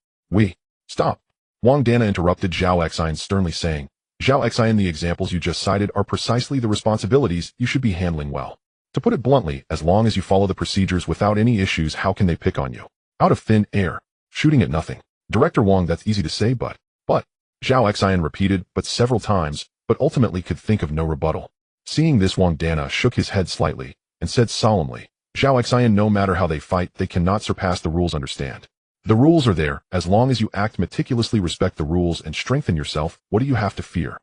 Stop. Wang Dana interrupted Zhao Xian, sternly saying, Zhao Xian, the examples you just cited are precisely the responsibilities you should be handling well. To put it bluntly, as long as you follow the procedures without any issues, how can they pick on you? Out of thin air, shooting at nothing. Director Wong, that's easy to say, but, Zhao Xian repeated, but several times, but ultimately could think of no rebuttal. Seeing this, Wang Dana shook his head slightly, and said solemnly, Zhao Xian, no matter how they fight, they cannot surpass the rules, understand? The rules are there, as long as you act meticulously, respect the rules, and strengthen yourself, what do you have to fear?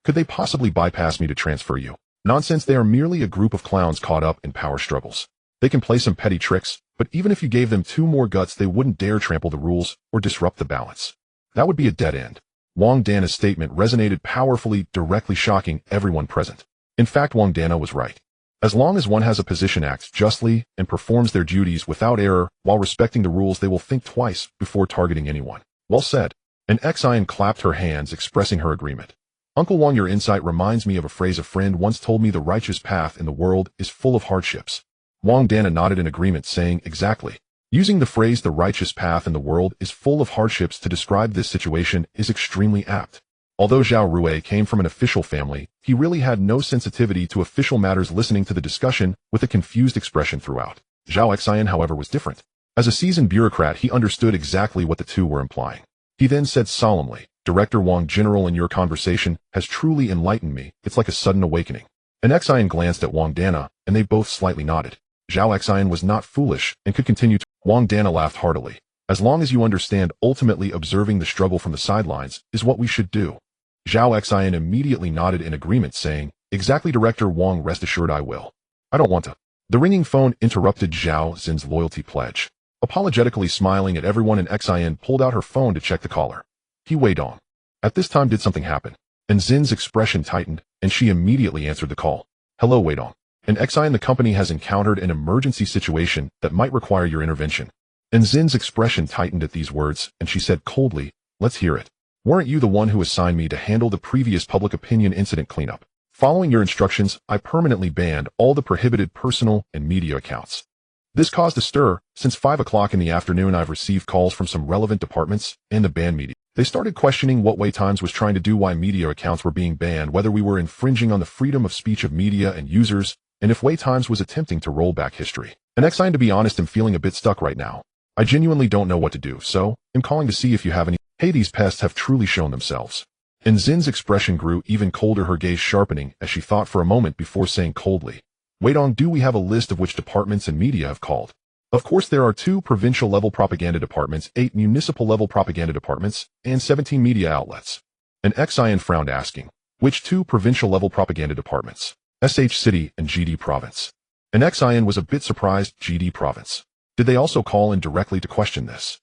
Could they possibly bypass me to transfer you? Nonsense, they are merely a group of clowns caught up in power struggles. They can play some petty tricks, but even if you gave them 2 more guts, they wouldn't dare trample the rules or disrupt the balance. That would be a dead end. Wang Dana's statement resonated powerfully, directly shocking everyone present. In fact, Wang Dana was right. As long as one has a position, acts justly, and performs their duties without error while respecting the rules, they will think twice before targeting anyone. Well said. And Xian clapped her hands, expressing her agreement. Uncle Wang, your insight reminds me of a phrase a friend once told me: the righteous path in the world is full of hardships. Wang Dana nodded in agreement, saying, exactly. Using the phrase the righteous path in the world is full of hardships to describe this situation is extremely apt. Although Zhao Rui came from an official family, he really had no sensitivity to official matters, listening to the discussion with a confused expression throughout. Zhao Xian, however, was different. As a seasoned bureaucrat, he understood exactly what the two were implying. He then said solemnly, Director Wang, General, in your conversation has truly enlightened me. It's like a sudden awakening. And Xian glanced at Wang Dana, and they both slightly nodded. Zhao Xian was not foolish and could continue to. Wang Dana laughed heartily. As long as you understand, ultimately observing the struggle from the sidelines is what we should do. Zhao Xian immediately nodded in agreement, saying, exactly, Director Wang, rest assured I will. I don't want to. The ringing phone interrupted Zhao Xin's loyalty pledge. Apologetically smiling at everyone, and Xian pulled out her phone to check the caller. He weighed on. At this time, did something happen? And Xin's expression tightened, and she immediately answered the call. Hello, Wei Dong. And Xian, the company has encountered an emergency situation that might require your intervention. And Xin's expression tightened at these words, and she said coldly, let's hear it. Weren't you the one who assigned me to handle the previous public opinion incident cleanup? Following your instructions, I permanently banned all the prohibited personal and media accounts. This caused a stir. Since 5 o'clock in the afternoon, I've received calls from some relevant departments and the banned media. They started questioning what Wei Times was trying to do, why media accounts were being banned, whether we were infringing on the freedom of speech of media and users, and if Wei Times was attempting to roll back history. And Xian, to be honest, I'm feeling a bit stuck right now. I genuinely don't know what to do, so I'm calling to see if you have any. Hey, these pests have truly shown themselves. And Xin's expression grew even colder, her gaze sharpening as she thought for a moment before saying coldly, Wei Dong, do we have a list of which departments and media have called? Of course, there are 2 provincial-level propaganda departments, 8 municipal-level propaganda departments, and 17 media outlets. And Xian frowned, asking, which 2 provincial-level propaganda departments? SH City and GD Province. And Xian was a bit surprised. GD Province. Did they also call in directly to question this?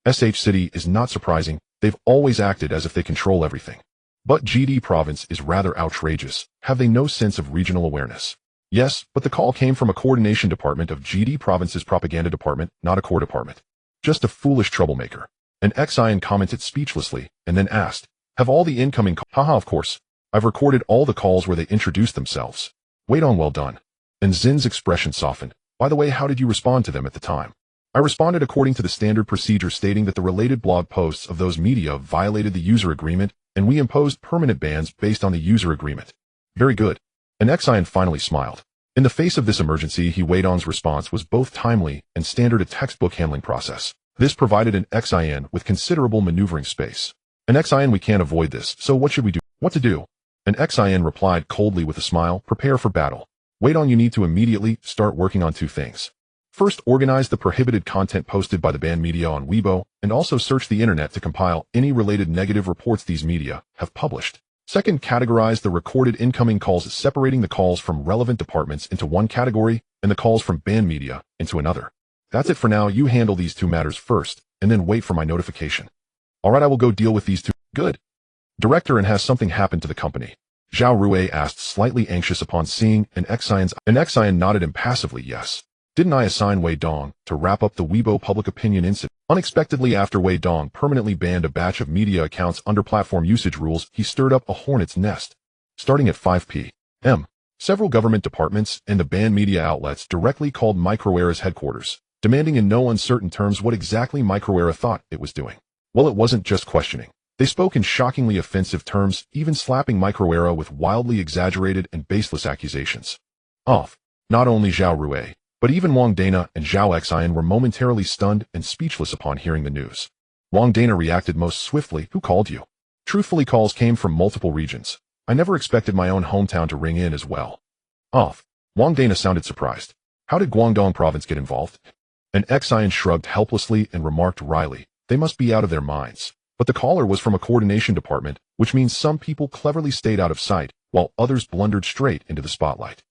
SH City is not surprising. They've always acted as if they control everything. But GD Province is rather outrageous. Have they no sense of regional awareness? Yes, but the call came from a coordination department of GD Province's propaganda department, not a core department. Just a foolish troublemaker. And Xian commented speechlessly, and then asked, have all the incoming Haha, of course. I've recorded all the calls where they introduced themselves. Wait on, well done. And Xin's expression softened. By the way, how did you respond to them at the time? I responded according to the standard procedure, stating that the related blog posts of those media violated the user agreement, and we imposed permanent bans based on the user agreement. Very good. And Xian finally smiled. In the face of this emergency, Wei Dong's response was both timely and standard, a textbook handling process. This provided an Xian with considerable maneuvering space. And Xian, we can't avoid this, so what should we do? What to do? And Xian replied coldly with a smile, prepare for battle. Wei Dong, you need to immediately start working on 2 things. First, organize the prohibited content posted by the banned media on Weibo, and also search the internet to compile any related negative reports these media have published. Second, categorize the recorded incoming calls, separating the calls from relevant departments into one category and the calls from banned media into another. That's it for now. You handle these 2 matters first, and then wait for my notification. Alright, I will go deal with these 2. Good. Director, and has something happened to the company? Zhao Rui asked, slightly anxious upon seeing an Xian nodded impassively, yes. Didn't I assign Wei Dong to wrap up the Weibo public opinion incident? Unexpectedly, after Wei Dong permanently banned a batch of media accounts under platform usage rules, he stirred up a hornet's nest. Starting at 5 p.m., several government departments and the banned media outlets directly called Microera's headquarters, demanding in no uncertain terms what exactly Microera thought it was doing. Well, it wasn't just questioning. They spoke in shockingly offensive terms, even slapping Microera with wildly exaggerated and baseless accusations. Off. Not only Zhao Rui, but even Wang Dana and Zhao Xian were momentarily stunned and speechless upon hearing the news. Wang Dana reacted most swiftly. Who called you? Truthfully, calls came from multiple regions. I never expected my own hometown to ring in as well. Wang Dana sounded surprised. How did Guangdong province get involved? And Xian shrugged helplessly and remarked wryly, they must be out of their minds. But the caller was from a coordination department, which means some people cleverly stayed out of sight, while others blundered straight into the spotlight.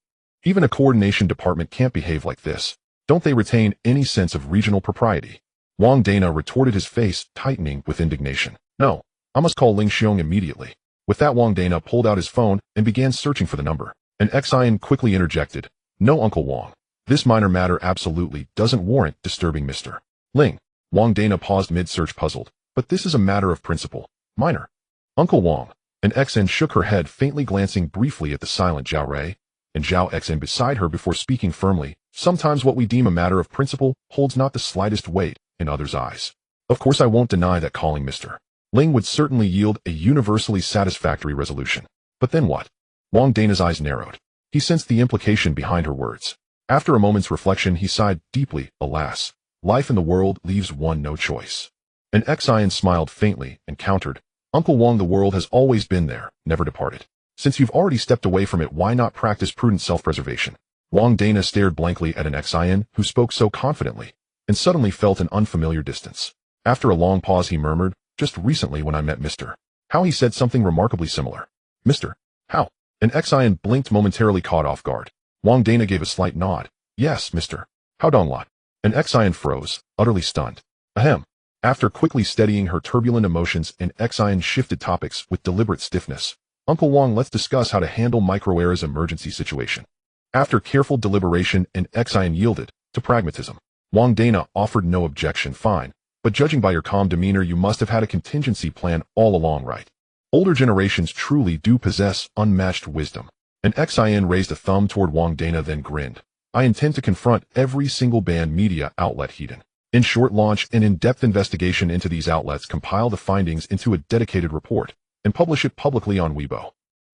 Even a coordination department can't behave like this. Don't they retain any sense of regional propriety? Wang Dana retorted, his face tightening with indignation. No, I must call Ling Xiong immediately. With that, Wang Dana pulled out his phone and began searching for the number. And Xian quickly interjected, no, Uncle Wang. This minor matter absolutely doesn't warrant disturbing Mr. Ling. Wang Dana paused mid-search, puzzled. But this is a matter of principle. Minor. Uncle Wang. And Xian shook her head, faintly glancing briefly at the silent Zhao Rui and Zhao Xian beside her before speaking firmly. Sometimes what we deem a matter of principle holds not the slightest weight in others' eyes. Of course, I won't deny that calling Mr. Ling would certainly yield a universally satisfactory resolution. But then what? Wang Dana's eyes narrowed. He sensed the implication behind her words. After a moment's reflection, he sighed deeply. Alas, life in the world leaves one no choice. And Xian smiled faintly and countered, Uncle Wang, the world has always been there, never departed. Since you've already stepped away from it, why not practice prudent self-preservation? Wang Dana stared blankly at an Xian who spoke so confidently, and suddenly felt an unfamiliar distance. After a long pause, he murmured, just recently when I met Mr. How, he said something remarkably similar. Mr. How? And Xian blinked, momentarily caught off guard. Wang Dana gave a slight nod. Yes, Mr. How Donglot. And Xian froze, utterly stunned. Ahem. After quickly steadying her turbulent emotions, and Xian shifted topics with deliberate stiffness. Uncle Wang, let's discuss how to handle Microera's emergency situation. After careful deliberation, and Xian yielded to pragmatism. Wang Dana offered no objection. Fine, but judging by your calm demeanor, you must have had a contingency plan all along, right? Older generations truly do possess unmatched wisdom. And Xian raised a thumb toward Wang Dana, then grinned. I intend to confront every single banned media outlet, Hedon. In short, launch an in-depth investigation into these outlets, compile the findings into a dedicated report, and publish it publicly on Weibo.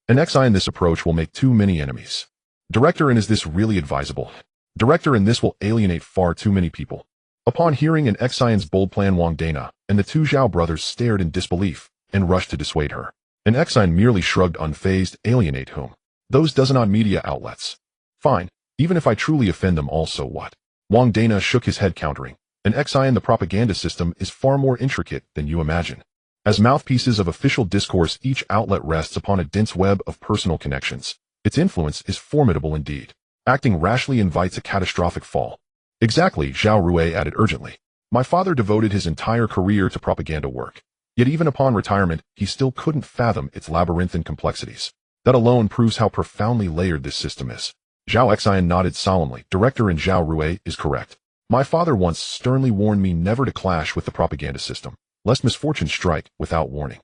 And Xian, this approach will make too many enemies. Director, and is this really advisable? Director, and this will alienate far too many people. Upon hearing an Xian's bold plan, Wang Dana and the two Zhao brothers stared in disbelief and rushed to dissuade her. And Xian merely shrugged, unfazed. Alienate whom? Those dozen-odd media outlets. Fine, even if I truly offend them all, so what? Wang Dana shook his head, countering. And Xian, the propaganda system is far more intricate than you imagine. As mouthpieces of official discourse, each outlet rests upon a dense web of personal connections. Its influence is formidable indeed. Acting rashly invites a catastrophic fall. Exactly, Zhao Rui added urgently. My father devoted his entire career to propaganda work. Yet even upon retirement, he still couldn't fathom its labyrinthine complexities. That alone proves how profoundly layered this system is. Zhao Xian nodded solemnly. Director, and Zhao Rui is correct. My father once sternly warned me never to clash with the propaganda system, lest misfortune strike without warning.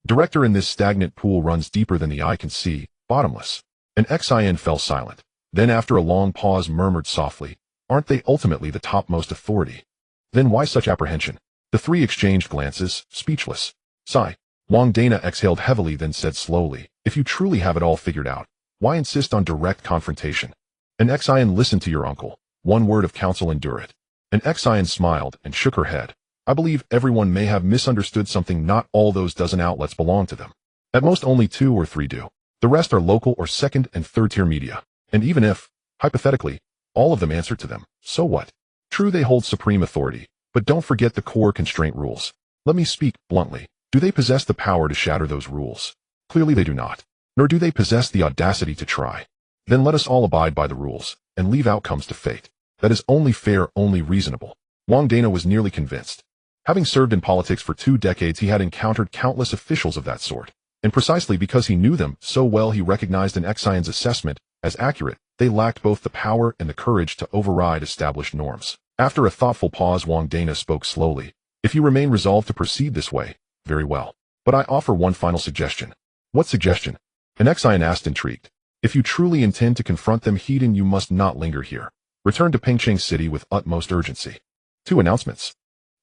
Director, in this stagnant pool runs deeper than the eye can see, bottomless. And Xian fell silent. Then after a long pause murmured softly, aren't they ultimately the topmost authority? Then why such apprehension? The three exchanged glances, speechless. Sigh. Wang Dana exhaled heavily, then said slowly, if you truly have it all figured out, why insist on direct confrontation? And Xian, listen to your uncle. One word of counsel, endure it. And Xian smiled and shook her head. I believe everyone may have misunderstood something. Not all those dozen outlets belong to them. At most only 2 or 3 do. The rest are local or second and third tier media. And even if, hypothetically, all of them answer to them, so what? True, they hold supreme authority, but don't forget the core constraint rules. Let me speak bluntly. Do they possess the power to shatter those rules? Clearly they do not. Nor do they possess the audacity to try. Then let us all abide by the rules, and leave outcomes to fate. That is only fair, only reasonable. Wang Dana was nearly convinced. Having served in politics for 2 decades, he had encountered countless officials of that sort. And precisely because he knew them so well, he recognized an Xian's assessment as accurate. They lacked both the power and the courage to override established norms. After a thoughtful pause, Wang Dana spoke slowly. If you remain resolved to proceed this way, very well. But I offer one final suggestion. What suggestion? An Xian asked, intrigued. If you truly intend to confront them, Hedon, you must not linger here. Return to Pingcheng City with utmost urgency. 2 announcements.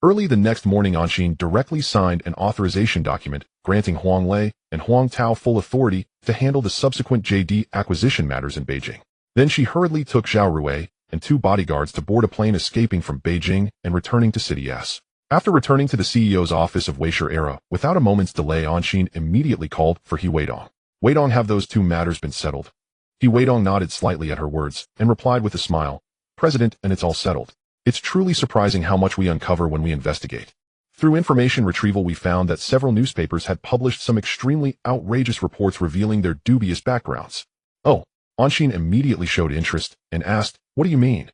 Early the next morning, Anshin directly signed an authorization document granting Huang Lei and Huang Tao full authority to handle the subsequent JD acquisition matters in Beijing. Then she hurriedly took Zhao Rui and 2 bodyguards to board a plane escaping from Beijing and returning to City S. After returning to the CEO's office of Weisher Era, without a moment's delay, Anshin immediately called for He Weidong. Weidong, have those 2 matters been settled? He Weidong nodded slightly at her words and replied with a smile, President, and it's all settled. It's truly surprising how much we uncover when we investigate. Through information retrieval, we found that several newspapers had published some extremely outrageous reports revealing their dubious backgrounds. Oh, Anshin immediately showed interest and asked, what do you mean?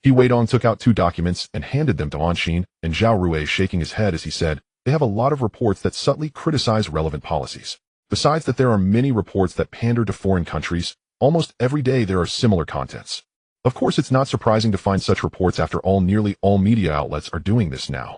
He Weidong took out 2 documents and handed them to Anshin, and Zhao Rui shaking his head as he said, they have a lot of reports that subtly criticize relevant policies. Besides that, there are many reports that pander to foreign countries. Almost every day there are similar contents. Of course, it's not surprising to find such reports. After all, nearly all media outlets are doing this now.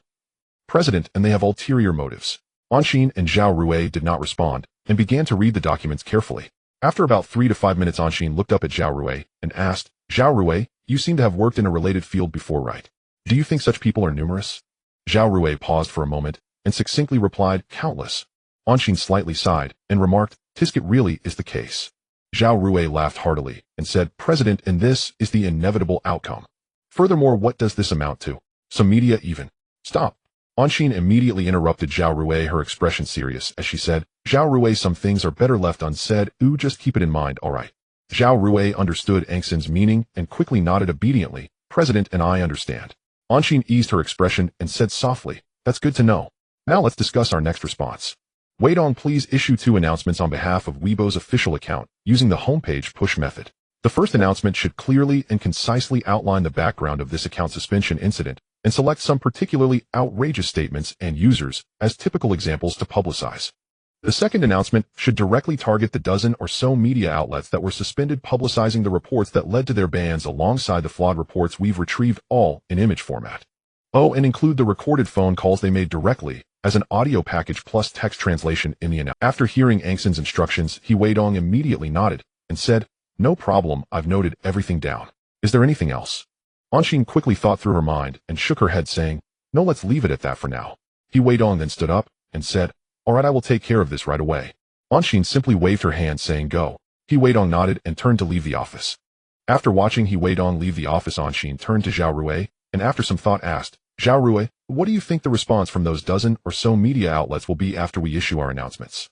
President, and they have ulterior motives. Anshin and Zhao Rui did not respond and began to read the documents carefully. After about 3 to 5 minutes, Anshin looked up at Zhao Rui and asked, Zhao Rui, you seem to have worked in a related field before, right? Do you think such people are numerous? Zhao Rui paused for a moment and succinctly replied, countless. Anshin slightly sighed and remarked, "'Tis it really is the case." Zhao Rui laughed heartily and said, "President, and this is the inevitable outcome. Furthermore, what does this amount to? Some media even." "Stop." Anshin immediately interrupted Zhao Rui, her expression serious, as she said, "Zhao Rui, some things are better left unsaid. Ooh, just keep it in mind, all right." Zhao Rui understood Anshin's meaning and quickly nodded obediently. "President, and I understand." Anshin eased her expression and said softly, "That's good to know. Now let's discuss our next response. Weidong, please issue 2 announcements on behalf of Weibo's official account using the homepage push method. The first announcement should clearly and concisely outline the background of this account suspension incident and select some particularly outrageous statements and users as typical examples to publicize. The second announcement should directly target the dozen or so media outlets that were suspended, publicizing the reports that led to their bans alongside the flawed reports we've retrieved, all in image format. Oh, and include the recorded phone calls they made directly as an audio package plus text translation in the announcement. After hearing Anshin's instructions, He Weidong immediately nodded and said, "No problem, I've noted everything down. Is there anything else?" Anshin quickly thought through her mind and shook her head, saying, "No, let's leave it at that for now." He Weidong then stood up and said, "All right, I will take care of this right away." Anshin simply waved her hand, saying, "Go." He Weidong nodded and turned to leave the office. After watching He Weidong leave the office, Anshin turned to Zhao Rui and after some thought asked, "Zhao Rui, what do you think the response from those dozen or so media outlets will be after we issue our announcements?"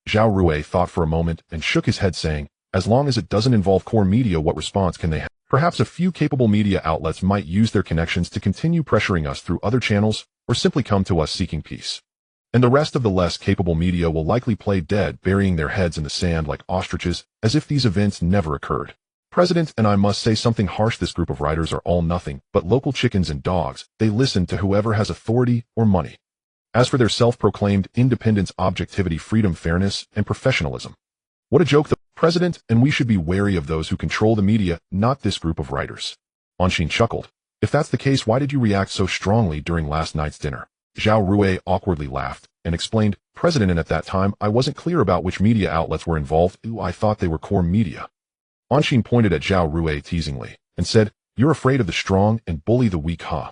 Zhao Rui thought for a moment and shook his head, saying, "As long as it doesn't involve core media, what response can they have? Perhaps a few capable media outlets might use their connections to continue pressuring us through other channels or simply come to us seeking peace. And the rest of the less capable media will likely play dead, burying their heads in the sand like ostriches, as if these events never occurred. President, and I must say something harsh, this group of writers are all nothing but local chickens and dogs. They listen to whoever has authority or money. As for their self-proclaimed independence, objectivity, freedom, fairness, and professionalism, what a joke, the President, and we should be wary of those who control the media, not this group of writers." Anshin chuckled. "If that's the case, why did you react so strongly during last night's dinner?" Zhao Rui awkwardly laughed and explained, "President, and at that time, I wasn't clear about which media outlets were involved. Ooh, I thought they were core media." Anshin pointed at Zhao Rui teasingly and said, "You're afraid of the strong and bully the weak, huh?"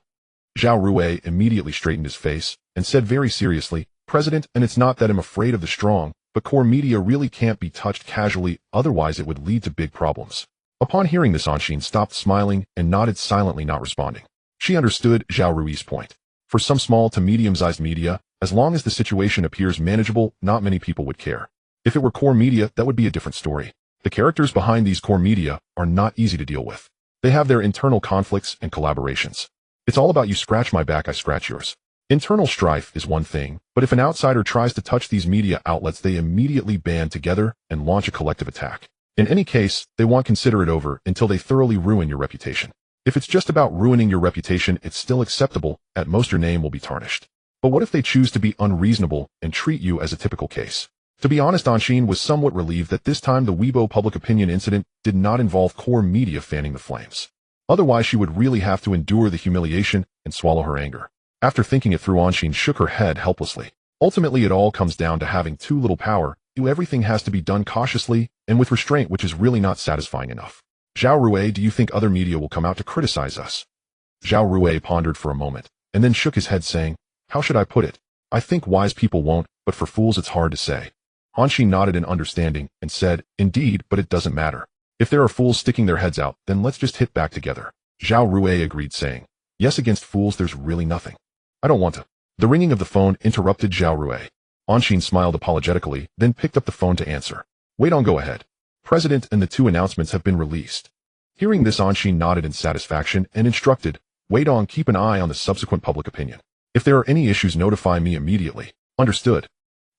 Zhao Rui immediately straightened his face and said very seriously, "President, and it's not that I'm afraid of the strong, but core media really can't be touched casually, otherwise it would lead to big problems." Upon hearing this, Anshin stopped smiling and nodded silently, not responding. She understood Zhao Rui's point. For some small to medium-sized media, as long as the situation appears manageable, not many people would care. If it were core media, that would be a different story. The characters behind these core media are not easy to deal with. They have their internal conflicts and collaborations. It's all about you scratch my back, I scratch yours. Internal strife is one thing, but if an outsider tries to touch these media outlets, they immediately band together and launch a collective attack. In any case, they won't consider it over until they thoroughly ruin your reputation. If it's just about ruining your reputation, it's still acceptable. At most, your name will be tarnished. But what if they choose to be unreasonable and treat you as a typical case? To be honest, Anshin was somewhat relieved that this time the Weibo public opinion incident did not involve core media fanning the flames. Otherwise, she would really have to endure the humiliation and swallow her anger. After thinking it through, Anshin shook her head helplessly. Ultimately, it all comes down to having too little power. Everything has to be done cautiously and with restraint, which is really not satisfying enough. Zhao Rui, do you think other media will come out to criticize us? Zhao Rui pondered for a moment and then shook his head, saying, "How should I put it? I think wise people won't, but for fools it's hard to say." Anshin nodded in understanding and said, "Indeed, but it doesn't matter. If there are fools sticking their heads out, then let's just hit back together. Zhao Rui agreed, saying, yes, against fools there's really nothing. I don't want to. The ringing of the phone interrupted Zhao Rui. Anshin smiled apologetically, then picked up the phone to answer. Wait on, go ahead. President and the 2 announcements have been released. Hearing this, Anshin nodded in satisfaction and instructed, wait on, keep an eye on the subsequent public opinion. If there are any issues, notify me immediately. Understood.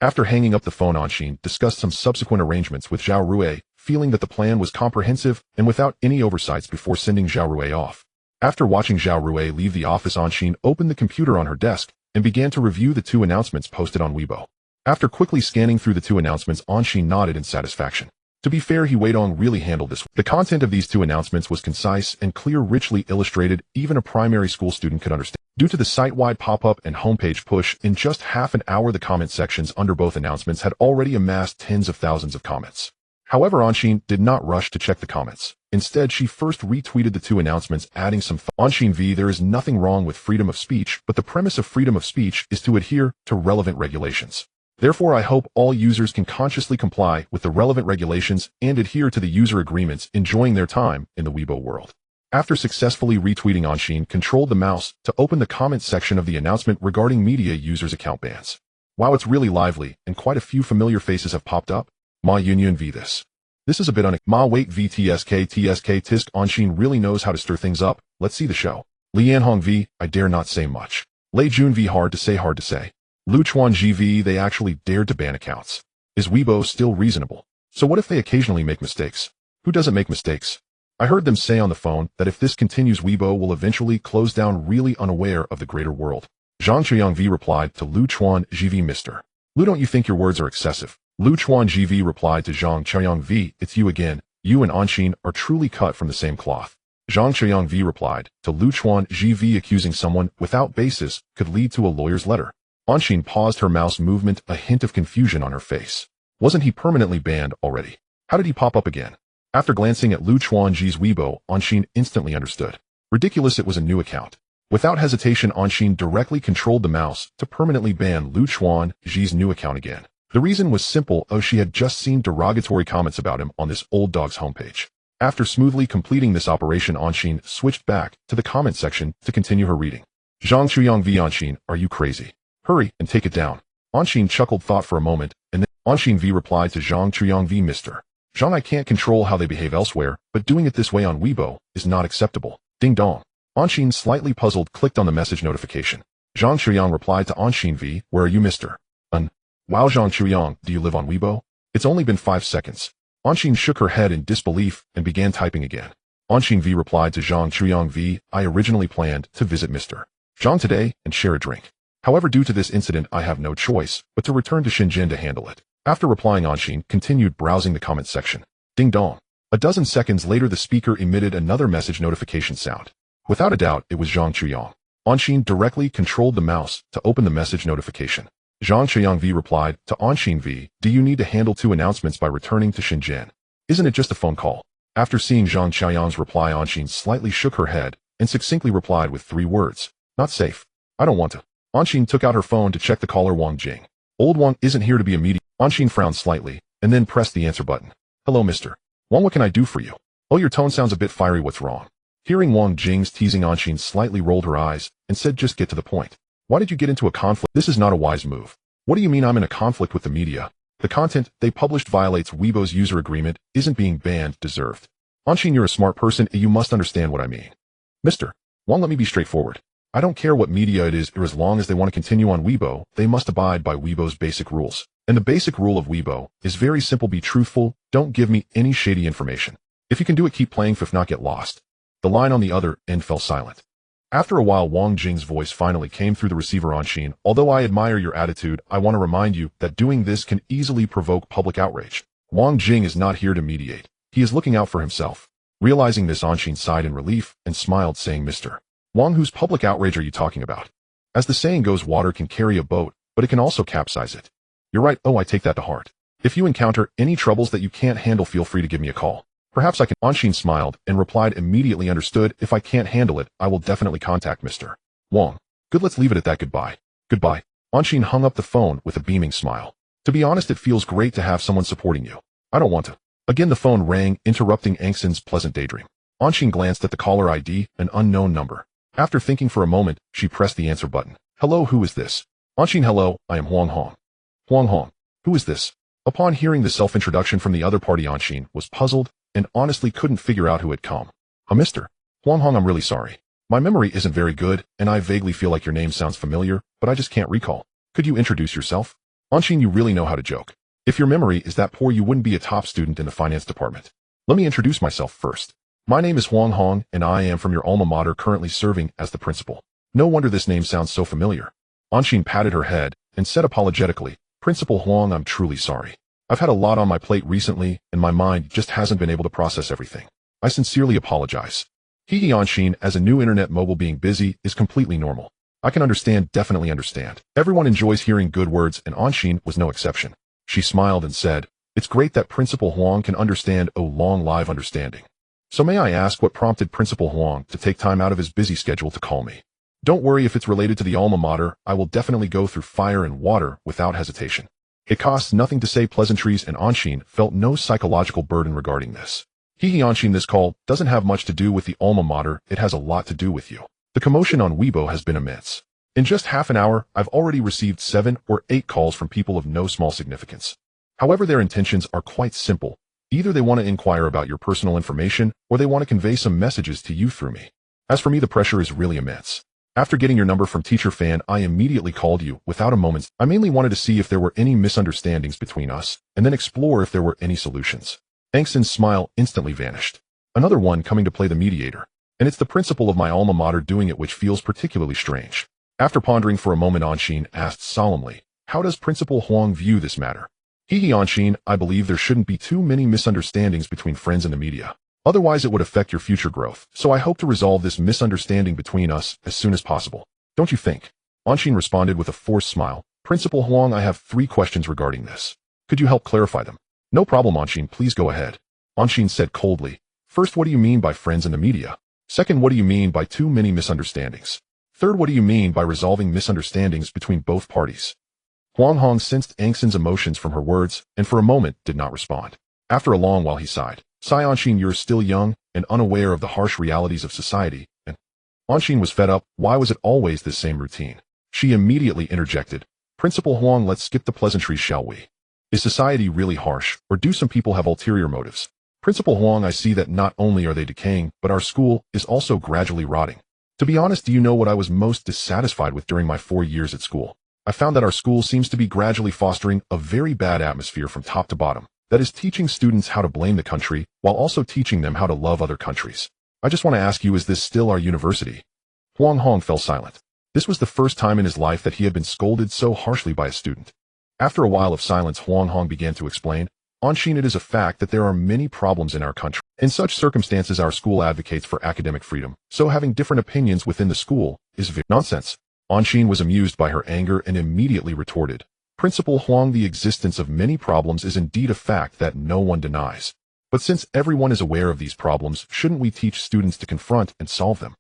After hanging up the phone, Anshin discussed some subsequent arrangements with Zhao Rui, feeling that the plan was comprehensive and without any oversights before sending Zhao Rui off. After watching Zhao Rui leave the office, Anshin opened the computer on her desk and began to review the 2 announcements posted on Weibo. After quickly scanning through the 2 announcements, Anshin nodded in satisfaction. To be fair, he Weidong really handled this. The content of these 2 announcements was concise and clear, richly illustrated, even a primary school student could understand. Due to the site-wide pop-up and homepage push, in just half an hour the comment sections under both announcements had already amassed tens of thousands of comments. However, Anshin did not rush to check the comments. Instead, she first retweeted the 2 announcements, adding some Anshin V. There is nothing wrong with freedom of speech, but the premise of freedom of speech is to adhere to relevant regulations. Therefore, I hope all users can consciously comply with the relevant regulations and adhere to the user agreements, enjoying their time in the Weibo world. After successfully retweeting, Anshin controlled the mouse to open the comment section of the announcement regarding media users' account bans. Wow, it's really lively, and quite a few familiar faces have popped up. Ma Yunyun V. This is a bit Ma wait V TSK tisk. Anshin really knows how to stir things up. Let's see the show. Lianhong V. I dare not say much. Lei Jun V. Hard to say. Lu Chuan GV, they actually dared to ban accounts. Is Weibo still reasonable? So what if they occasionally make mistakes? Who doesn't make mistakes? I heard them say on the phone that if this continues, Weibo will eventually close down, really unaware of the greater world. Zhang Chuyang V replied to Lu Chuan GV, Mr. Lu, don't you think your words are excessive? Lu Chuan GV replied to Zhang Chuyang V, it's you again. You and Anshin are truly cut from the same cloth. Zhang Chuyang V replied to Lu Chuan GV, accusing someone without basis could lead to a lawyer's letter. Anshin paused, her mouse movement a hint of confusion on her face. Wasn't he permanently banned already? How did he pop up again? After glancing at Lu Chuanji's Weibo, Anshin instantly understood. Ridiculous, it was a new account. Without hesitation, Anshin directly controlled the mouse to permanently ban Lu Chuanji's new account again. The reason was simple, she had just seen derogatory comments about him on this old dog's homepage. After smoothly completing this operation, Anshin switched back to the comment section to continue her reading. Zhang Chuyang V. Anshin, are you crazy? Hurry and take it down. Anshin chuckled, thought for a moment, and then Anshin V replied to Zhang Chuyang V, Mr. Zhang, I can't control how they behave elsewhere, but doing it this way on Weibo is not acceptable. Ding dong. Anshin, slightly puzzled, clicked on the message notification. Zhang Chuyang replied to Anshin V, where are you, Mr. Wow, Zhang Chuyang, do you live on Weibo? It's only been 5 seconds. Anshin shook her head in disbelief and began typing again. Anshin V replied to Zhang Chuyang V, I originally planned to visit Mr. Zhang today and share a drink. However, due to this incident, I have no choice but to return to Shenzhen to handle it. After replying, Anshin continued browsing the comment section. Ding dong. A dozen seconds later, the speaker emitted another message notification sound. Without a doubt, it was Zhang Chuyang. Anshin directly controlled the mouse to open the message notification. Zhang Chuyang V replied to Anshin V, do you need to handle 2 announcements by returning to Shenzhen? Isn't it just a phone call? After seeing Zhang Chuyang's reply, Anshin slightly shook her head and succinctly replied with 3 words. Not safe. I don't want to. Anshin took out her phone to check the caller. Wang Jing. Old Wang isn't here to be immediate. Anshin frowned slightly and then pressed the answer button. Hello, Mr. Wang, what can I do for you? Oh, your tone sounds a bit fiery, what's wrong? Hearing Wang Jing's teasing, Anshin slightly rolled her eyes and said, just get to the point. Why did you get into a conflict? This is not a wise move. What do you mean I'm in a conflict with the media? The content they published violates Weibo's user agreement, isn't being banned, deserved. Anshin, you're a smart person and you must understand what I mean. Mr. Wang, let me be straightforward. I don't care what media it is, or as long as they want to continue on Weibo, they must abide by Weibo's basic rules. And the basic rule of Weibo is very simple, be truthful, don't give me any shady information. If you can do it, keep playing, if not, get lost. The line on the other end fell silent. After a while, Wang Jing's voice finally came through the receiver. Anshin, although I admire your attitude, I want to remind you that doing this can easily provoke public outrage. Wang Jing is not here to mediate. He is looking out for himself. Realizing this, Anshin sighed in relief and smiled, saying, Mr. Wang, whose public outrage are you talking about? As the saying goes, water can carry a boat, but it can also capsize it. You're right. Oh, I take that to heart. If you encounter any troubles that you can't handle, feel free to give me a call. Perhaps I can. Anshin smiled and replied, immediately understood. If I can't handle it, I will definitely contact Mr. Wang. Good, let's leave it at that. Goodbye. Goodbye. Anshin hung up the phone with a beaming smile. To be honest, it feels great to have someone supporting you. I don't want to. Again the phone rang, interrupting Angson's pleasant daydream. Anshin glanced at the caller ID, an unknown number. After thinking for a moment, she pressed the answer button. Hello, who is this? Anshin, hello, I am Huang Hong. Huang Hong. Who is this? Upon hearing the self-introduction from the other party, Anshin was puzzled and honestly couldn't figure out who had come. A Mr. Huang Hong, I'm really sorry. My memory isn't very good, and I vaguely feel like your name sounds familiar, but I just can't recall. Could you introduce yourself? Anshin, you really know how to joke. If your memory is that poor, you wouldn't be a top student in the finance department. Let me introduce myself first. My name is Huang Hong, and I am from your alma mater, currently serving as the principal. No wonder this name sounds so familiar. Anshin patted her head and said apologetically, Principal Huang, I'm truly sorry. I've had a lot on my plate recently, and my mind just hasn't been able to process everything. I sincerely apologize. Hee Anshin, as a new internet mobile, being busy is completely normal. I can understand, definitely understand. Everyone enjoys hearing good words, and Anshin was no exception. She smiled and said, It's great that Principal Huang can understand a long live understanding. So may I ask what prompted Principal Huang to take time out of his busy schedule to call me? Don't worry, if it's related to the alma mater, I will definitely go through fire and water without hesitation. It costs nothing to say pleasantries, and Anshin felt no psychological burden regarding this. Hee Anshin, this call doesn't have much to do with the alma mater, it has a lot to do with you. The commotion on Weibo has been immense. In just half an hour, I've already received 7 or 8 calls from people of no small significance. However, their intentions are quite simple. Either they want to inquire about your personal information, or they want to convey some messages to you through me. As for me, the pressure is really immense. After getting your number from Teacher Fan, I immediately called you without a moment's. I mainly wanted to see if there were any misunderstandings between us, and then explore if there were any solutions. Angson's smile instantly vanished. Another one coming to play the mediator. And it's the principal of my alma mater doing it, which feels particularly strange. After pondering for a moment, Anshin asked solemnly, How does Principal Huang view this matter? Hee Anshin, I believe there shouldn't be too many misunderstandings between friends in the media. Otherwise it would affect your future growth, so I hope to resolve this misunderstanding between us as soon as possible. Don't you think? Anshin responded with a forced smile. Principal Huang, I have 3 questions regarding this. Could you help clarify them? No problem, Anshin, please go ahead. Anshin said coldly. First, what do you mean by friends in the media? Second, what do you mean by too many misunderstandings? Third, what do you mean by resolving misunderstandings between both parties? Huang Hong sensed Angson's emotions from her words, and for a moment did not respond. After a long while he sighed. Sigh, Anshin, you're still young and unaware of the harsh realities of society, and Anshin was fed up. Why was it always this same routine? She immediately interjected. Principal Huang, let's skip the pleasantries, shall we? Is society really harsh, or do some people have ulterior motives? Principal Huang, I see that not only are they decaying, but our school is also gradually rotting. To be honest, do you know what I was most dissatisfied with during my 4 years at school? I found that our school seems to be gradually fostering a very bad atmosphere from top to bottom. That is teaching students how to blame the country, while also teaching them how to love other countries. I just want to ask you, is this still our university? Huang Hong fell silent. This was the first time in his life that he had been scolded so harshly by a student. After a while of silence, Huang Hong began to explain. Anshin, it is a fact that there are many problems in our country. In such circumstances, our school advocates for academic freedom, so having different opinions within the school is very nonsense. Anshin was amused by her anger and immediately retorted. Principal Huang, the existence of many problems is indeed a fact that no one denies. But since everyone is aware of these problems, shouldn't we teach students to confront and solve them?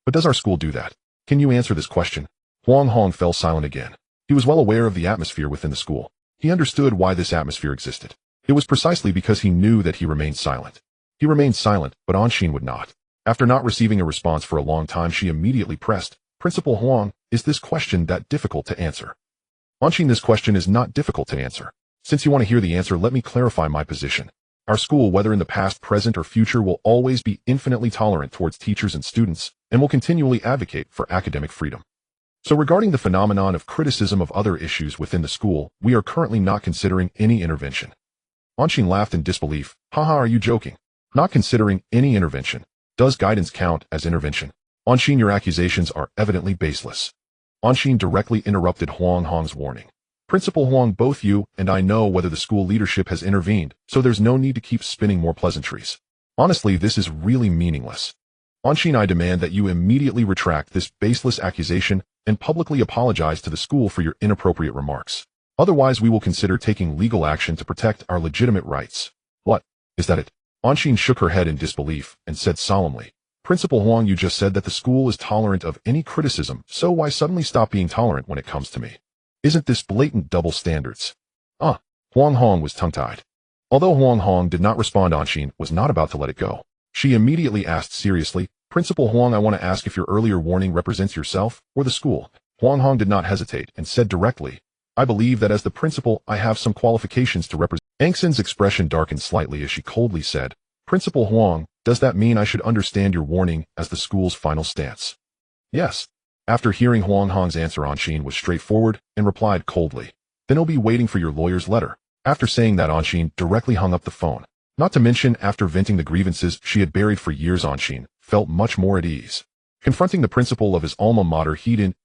But does our school do that? Can you answer this question? Huang Hong fell silent again. He was well aware of the atmosphere within the school. He understood why this atmosphere existed. It was precisely because he knew that he remained silent. He remained silent, but Anshin would not. After not receiving a response for a long time, she immediately pressed, Principal Huang, is this question that difficult to answer? Anshin, this question is not difficult to answer. Since you want to hear the answer, let me clarify my position. Our school, whether in the past, present, or future, will always be infinitely tolerant towards teachers and students, and will continually advocate for academic freedom. So regarding the phenomenon of criticism of other issues within the school, we are currently not considering any intervention. Anshin laughed in disbelief. Haha, are you joking? Not considering any intervention. Does guidance count as intervention? Anshin, your accusations are evidently baseless. Anshin directly interrupted Huang Hong's warning. Principal Huang, both you and I know whether the school leadership has intervened, so there's no need to keep spinning more pleasantries. Honestly, this is really meaningless. Anshin, I demand that you immediately retract this baseless accusation and publicly apologize to the school for your inappropriate remarks. Otherwise, we will consider taking legal action to protect our legitimate rights. What? Is that it? Anshin shook her head in disbelief and said solemnly, Principal Huang, you just said that the school is tolerant of any criticism, so why suddenly stop being tolerant when it comes to me? Isn't this blatant double standards? Huang Hong was tongue-tied. Although Huang Hong did not respond, Anshin was not about to let it go. She immediately asked seriously, Principal Huang, I want to ask if your earlier warning represents yourself or the school. Huang Hong did not hesitate and said directly, I believe that as the principal I have some qualifications to represent. Angxin's expression darkened slightly as she coldly said, Principal Huang, does that mean I should understand your warning as the school's final stance? Yes. After hearing Huang Hong's answer, Anshin was straightforward and replied coldly, Then I'll be waiting for your lawyer's letter. After saying that, Anshin directly hung up the phone. Not to mention, after venting the grievances she had buried for years, Anshin felt much more at ease. Confronting the principal of his alma mater,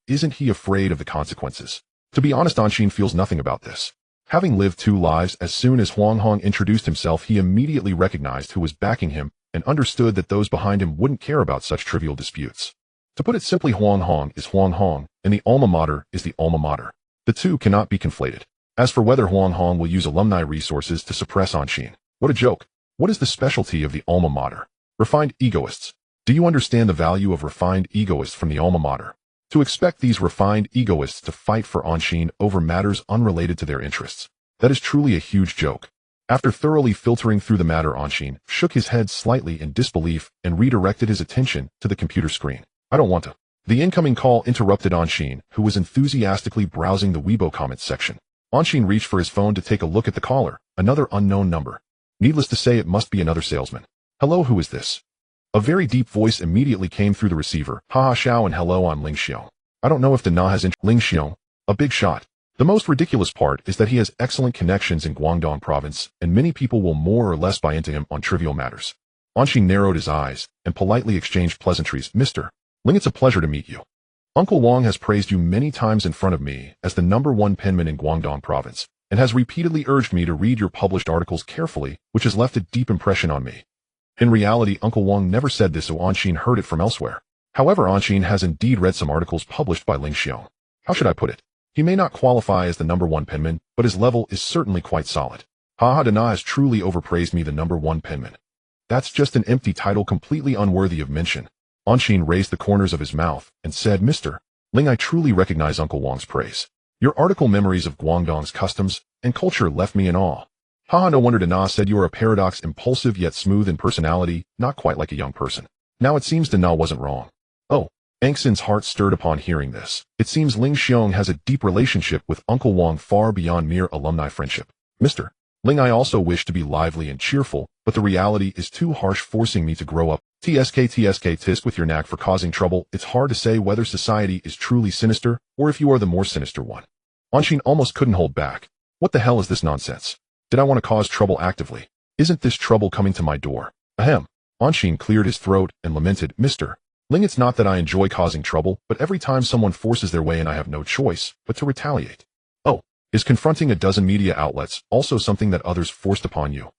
isn't he afraid of the consequences? To be honest, Anshin feels nothing about this. Having lived two lives, as soon as Huang Hong introduced himself, he immediately recognized who was backing him and understood that those behind him wouldn't care about such trivial disputes. To put it simply, Huang Hong is Huang Hong, and the alma mater is the alma mater. The two cannot be conflated. As for whether Huang Hong will use alumni resources to suppress Anshin, what a joke. What is the specialty of the alma mater? Refined egoists. Do you understand the value of refined egoists from the alma mater? To expect these refined egoists to fight for Anshin over matters unrelated to their interests. That is truly a huge joke. After thoroughly filtering through the matter, Anshin shook his head slightly in disbelief and redirected his attention to the computer screen. I don't want to. The incoming call interrupted Anshin, who was enthusiastically browsing the Weibo comments section. Anshin reached for his phone to take a look at the caller, another unknown number. Needless to say, it must be another salesman. Hello, who is this? A very deep voice immediately came through the receiver. Haha, Xiao, and hello, I'm Ling Xiong. I don't know if the Na has Ling Xiong, a big shot. The most ridiculous part is that he has excellent connections in Guangdong province, and many people will more or less buy into him on trivial matters. Anshin narrowed his eyes and politely exchanged pleasantries. Mr. Ling, it's a pleasure to meet you. Uncle Wang has praised you many times in front of me as the #1 penman in Guangdong province, and has repeatedly urged me to read your published articles carefully, which has left a deep impression on me. In reality, Uncle Wang never said this, so Anshin heard it from elsewhere. However, Anshin has indeed read some articles published by Ling Xiong. How should I put it? He may not qualify as the #1 penman, but his level is certainly quite solid. Haha, Dana has truly overpraised me, the #1 penman. That's just an empty title completely unworthy of mention. Anshin raised the corners of his mouth and said, Mr. Ling, I truly recognize Uncle Wang's praise. Your article Memories of Guangdong's Customs and Culture left me in awe. Haha, no wonder Dana said you are a paradox, impulsive yet smooth in personality, not quite like a young person. Now it seems Dana wasn't wrong. Oh, Angxin's heart stirred upon hearing this. It seems Ling Xiong has a deep relationship with Uncle Wang far beyond mere alumni friendship. Mr. Ling, I also wish to be lively and cheerful, but the reality is too harsh, forcing me to grow up. Tisk with your knack for causing trouble. It's hard to say whether society is truly sinister or if you are the more sinister one. Anshin almost couldn't hold back. What the hell is this nonsense? Did I want to cause trouble actively? Isn't this trouble coming to my door? Ahem. Anshin cleared his throat and lamented, Mr. Ling, it's not that I enjoy causing trouble, but every time someone forces their way in, I have no choice but to retaliate. Oh, is confronting a dozen media outlets also something that others forced upon you?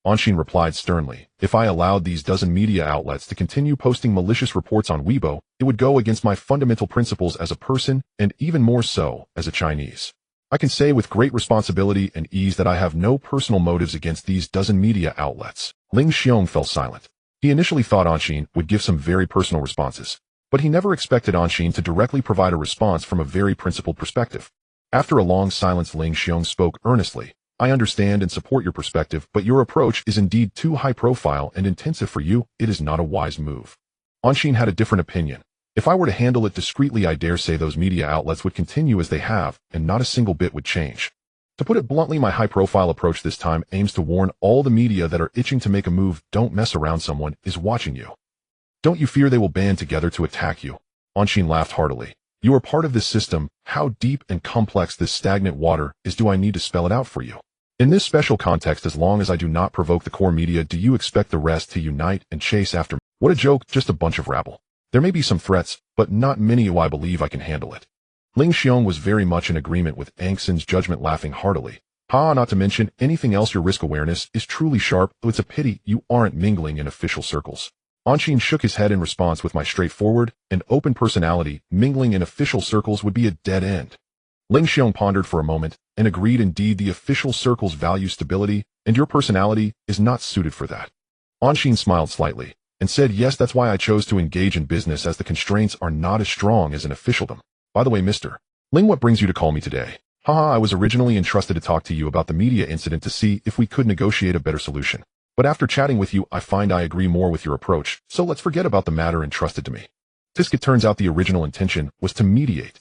Anshin replied sternly, if I allowed these dozen media outlets to continue posting malicious reports on Weibo, it would go against my fundamental principles as a person, and even more so as a Chinese. I can say with great responsibility and ease that I have no personal motives against these dozen media outlets. Ling Xiong fell silent. He initially thought Anshin would give some very personal responses, but he never expected Anshin to directly provide a response from a very principled perspective. After a long silence, Ling Xiong spoke earnestly. I understand and support your perspective, but your approach is indeed too high profile and intensive for you. It is not a wise move. Anshin had a different opinion. If I were to handle it discreetly, I dare say those media outlets would continue as they have, and not a single bit would change. To put it bluntly, my high-profile approach this time aims to warn all the media that are itching to make a move. Don't mess around, someone is watching you. Don't you fear they will band together to attack you? Anshin laughed heartily. You are part of this system. How deep and complex this stagnant water is, do I need to spell it out for you? In this special context, as long as I do not provoke the core media, do you expect the rest to unite and chase after me? What a joke, just a bunch of rabble. There may be some threats, but not many. I believe I can handle it. Ling Xiong was very much in agreement with Angxin's judgment, laughing heartily. Ha, not to mention anything else, your risk awareness is truly sharp. It's a pity you aren't mingling in official circles. Anshin shook his head in response. With my straightforward and open personality, mingling in official circles would be a dead end. Ling Xiong pondered for a moment and agreed, indeed the official circles value stability, and your personality is not suited for that. Anshin smiled slightly and said, yes, that's why I chose to engage in business, as the constraints are not as strong as in officialdom. By the way, Mr. Ling, what brings you to call me today? Haha, I was originally entrusted to talk to you about the media incident to see if we could negotiate a better solution. But after chatting with you, I find I agree more with your approach, so let's forget about the matter entrusted to me. It turns out the original intention was to mediate.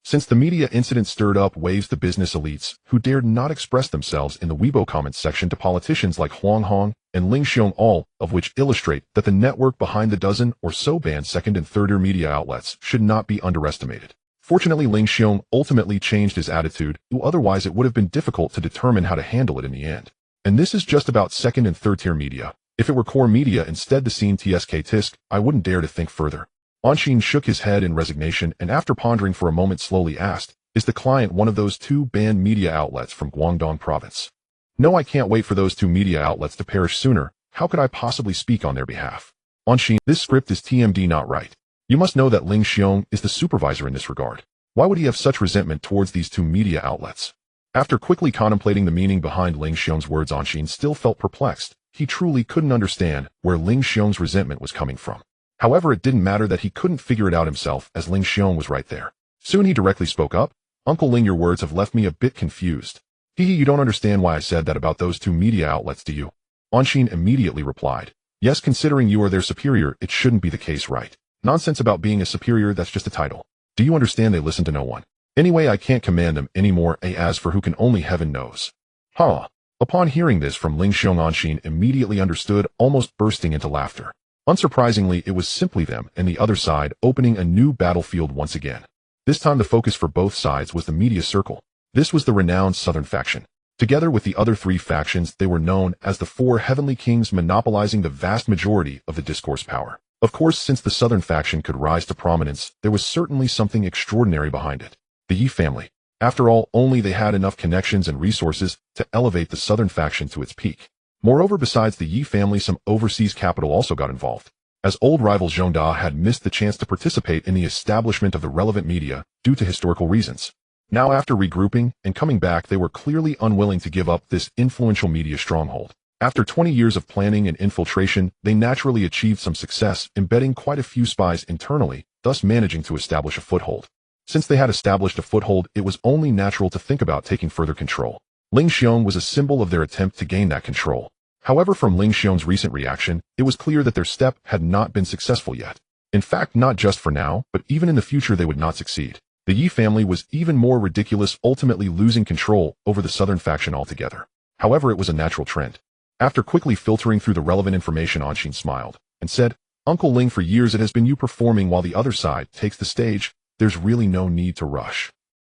Since the media incident stirred up waves the business elites, who dared not express themselves in the Weibo comments section to politicians like Huang Hong and Ling Xiong, all of which illustrate that the network behind the dozen or so banned second and third-tier media outlets should not be underestimated. Fortunately, Ling Xiong ultimately changed his attitude, otherwise it would have been difficult to determine how to handle it in the end. And this is just about second and third-tier media. If it were core media instead the scene TSK Tisk, I wouldn't dare to think further. Anshin shook his head in resignation and after pondering for a moment slowly asked, is the client one of those two banned media outlets from Guangdong province? No, I can't wait for those two media outlets to perish sooner. How could I possibly speak on their behalf? Anshin, this script is TMD not right. You must know that Ling Xiong is the supervisor in this regard. Why would he have such resentment towards these two media outlets? After quickly contemplating the meaning behind Ling Xiong's words, Anshin still felt perplexed. He truly couldn't understand where Ling Xiong's resentment was coming from. However, it didn't matter that he couldn't figure it out himself as Ling Xiong was right there. Soon he directly spoke up. Uncle Ling, your words have left me a bit confused. You don't understand why I said that about those two media outlets, do you? Anshin immediately replied. Yes, considering you are their superior, it shouldn't be the case, right? Nonsense about being a superior, that's just a title. Do you understand they listen to no one? Anyway, I can't command them anymore, as for who can only heaven knows. Huh. Upon hearing this from Ling Xiong, Anshin immediately understood, almost bursting into laughter. Unsurprisingly, it was simply them and the other side opening a new battlefield once again. This time the focus for both sides was the media circle. This was the renowned Southern faction. Together with the other three factions, they were known as the Four Heavenly Kings, monopolizing the vast majority of the discourse power. Of course, since the Southern faction could rise to prominence, there was certainly something extraordinary behind it. The Yi family. After all, only they had enough connections and resources to elevate the Southern faction to its peak. Moreover, besides the Yi family, some overseas capital also got involved, as old rival Zhongda had missed the chance to participate in the establishment of the relevant media due to historical reasons. Now, after regrouping and coming back, they were clearly unwilling to give up this influential media stronghold. After 20 years of planning and infiltration, they naturally achieved some success, embedding quite a few spies internally, thus managing to establish a foothold. Since they had established a foothold, it was only natural to think about taking further control. Ling Xiong was a symbol of their attempt to gain that control. However, from Ling Xiong's recent reaction, it was clear that their step had not been successful yet. In fact, not just for now, but even in the future they would not succeed. The Yi family was even more ridiculous, ultimately losing control over the Southern faction altogether. However, it was a natural trend. After quickly filtering through the relevant information, Anshin smiled and said, Uncle Ling, for years it has been you performing while the other side takes the stage. There's really no need to rush.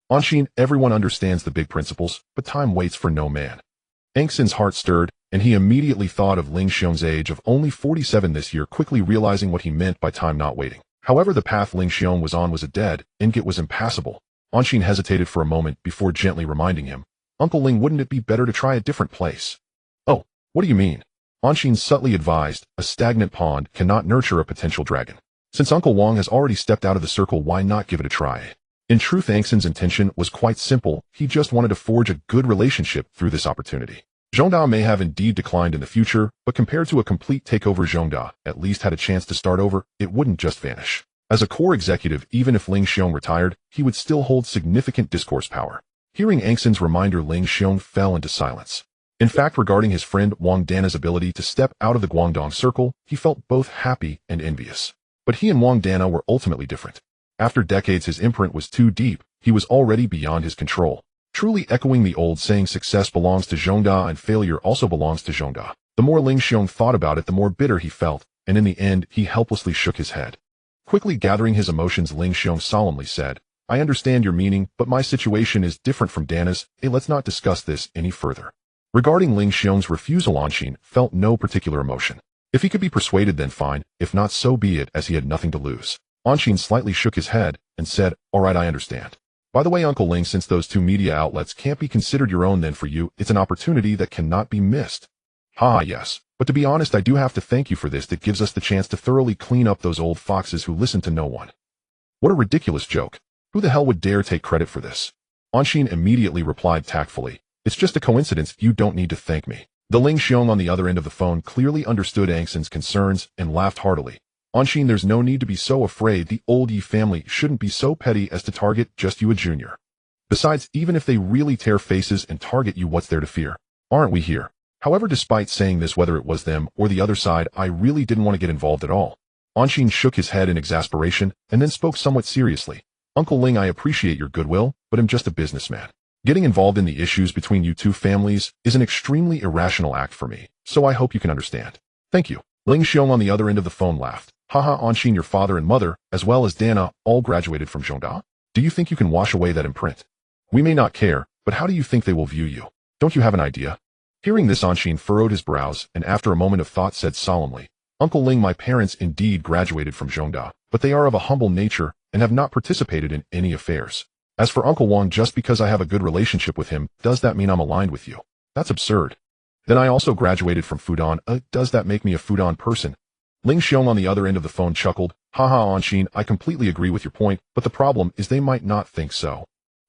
Anshin, everyone understands the big principles, but time waits for no man. Angson's heart stirred, and he immediately thought of Ling Xiong's age of only 47 this year, quickly realizing what he meant by time not waiting. However, the path Ling Xiong was on was a dead end. It was impassable. Anshin hesitated for a moment before gently reminding him, Uncle Ling, wouldn't it be better to try a different place? Oh, what do you mean? Anshin subtly advised, a stagnant pond cannot nurture a potential dragon. Since Uncle Wang has already stepped out of the circle, why not give it a try? In truth, Angson's intention was quite simple. He just wanted to forge a good relationship through this opportunity. Zhongda may have indeed declined in the future, but compared to a complete takeover, Zhongda at least had a chance to start over. It wouldn't just vanish. As a core executive, even if Ling Xiong retired, he would still hold significant discourse power. Hearing Angson's reminder, Ling Xiong fell into silence. In fact, regarding his friend Wang Dana's ability to step out of the Guangdong circle, he felt both happy and envious. But he and Wang Dana were ultimately different. After decades, his imprint was too deep. He was already beyond his control. Truly echoing the old saying, success belongs to Zhongda and failure also belongs to Zhongda. The more Ling Xiong thought about it, the more bitter he felt, and in the end, he helplessly shook his head. Quickly gathering his emotions, Ling Xiong solemnly said, I understand your meaning, but my situation is different from Dana's. Let's not discuss this any further. Regarding Ling Xiong's refusal, Anshin felt no particular emotion. If he could be persuaded, then fine. If not, so be it, as he had nothing to lose. Anshin slightly shook his head and said, all right, I understand. By the way, Uncle Ling, since those two media outlets can't be considered your own, then for you, it's an opportunity that cannot be missed. Yes. But to be honest, I do have to thank you for this. That gives us the chance to thoroughly clean up those old foxes who listen to no one. What a ridiculous joke. Who the hell would dare take credit for this? Anshin immediately replied tactfully, it's just a coincidence. You don't need to thank me. The Ling Xiong on the other end of the phone clearly understood Angson's concerns and laughed heartily. Anshin, there's no need to be so afraid. The old Yi family shouldn't be so petty as to target just you, a junior. Besides, even if they really tear faces and target you, what's there to fear? Aren't we here? However, despite saying this, whether it was them or the other side, I really didn't want to get involved at all. Anshin shook his head in exasperation and then spoke somewhat seriously. Uncle Ling, I appreciate your goodwill, but I'm just a businessman. Getting involved in the issues between you two families is an extremely irrational act for me, so I hope you can understand. Thank you. Ling Xiong on the other end of the phone laughed. Haha, Anshin, your father and mother, as well as Dana, all graduated from Zhongda. Do you think you can wash away that imprint? We may not care, but how do you think they will view you? Don't you have an idea? Hearing this, Anshin furrowed his brows and after a moment of thought said solemnly, Uncle Ling, my parents indeed graduated from Zhongda, but they are of a humble nature and have not participated in any affairs. As for Uncle Wang, just because I have a good relationship with him, does that mean I'm aligned with you? That's absurd. Then I also graduated from Fudan. Does that make me a Fudan person? Ling Xiong on the other end of the phone chuckled. Haha, Anshin, I completely agree with your point, but the problem is they might not think so.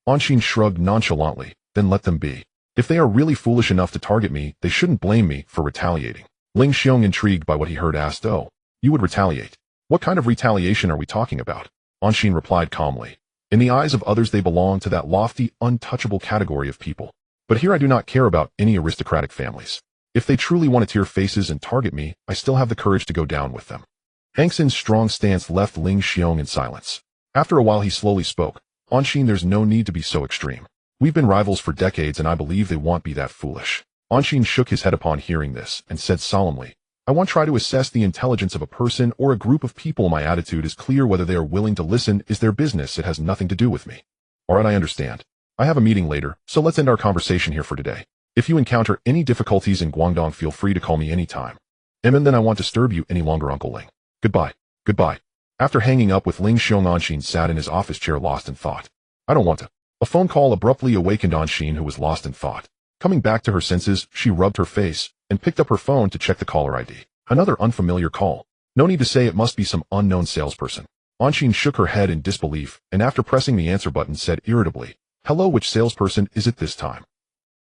Anshin shrugged nonchalantly. Then let them be. If they are really foolish enough to target me, they shouldn't blame me for retaliating. Ling Xiong, intrigued by what he heard, asked, Oh, you would retaliate? What kind of retaliation are we talking about? Anshin replied calmly. In the eyes of others, they belong to that lofty, untouchable category of people. But here I do not care about any aristocratic families. If they truly want to tear faces and target me, I still have the courage to go down with them. Hangxin's strong stance left Ling Xiong in silence. After a while he slowly spoke. Anshin, there's no need to be so extreme. We've been rivals for decades and I believe they won't be that foolish. Anshin shook his head upon hearing this and said solemnly, I won't try to assess the intelligence of a person or a group of people. My attitude is clear. Whether they are willing to listen is their business. It has nothing to do with me. Alright, I understand. I have a meeting later, so let's end our conversation here for today. If you encounter any difficulties in Guangdong, feel free to call me anytime. And then I won't disturb you any longer, Uncle Ling. Goodbye. Goodbye. After hanging up with Ling Xiong, Anshin sat in his office chair lost in thought. I don't want to. A phone call abruptly awakened Anshin, who was lost in thought. Coming back to her senses, she rubbed her face and picked up her phone to check the caller ID. Another unfamiliar call. No need to say it must be some unknown salesperson. Anshin shook her head in disbelief and after pressing the answer button said irritably, Hello, which salesperson is it this time?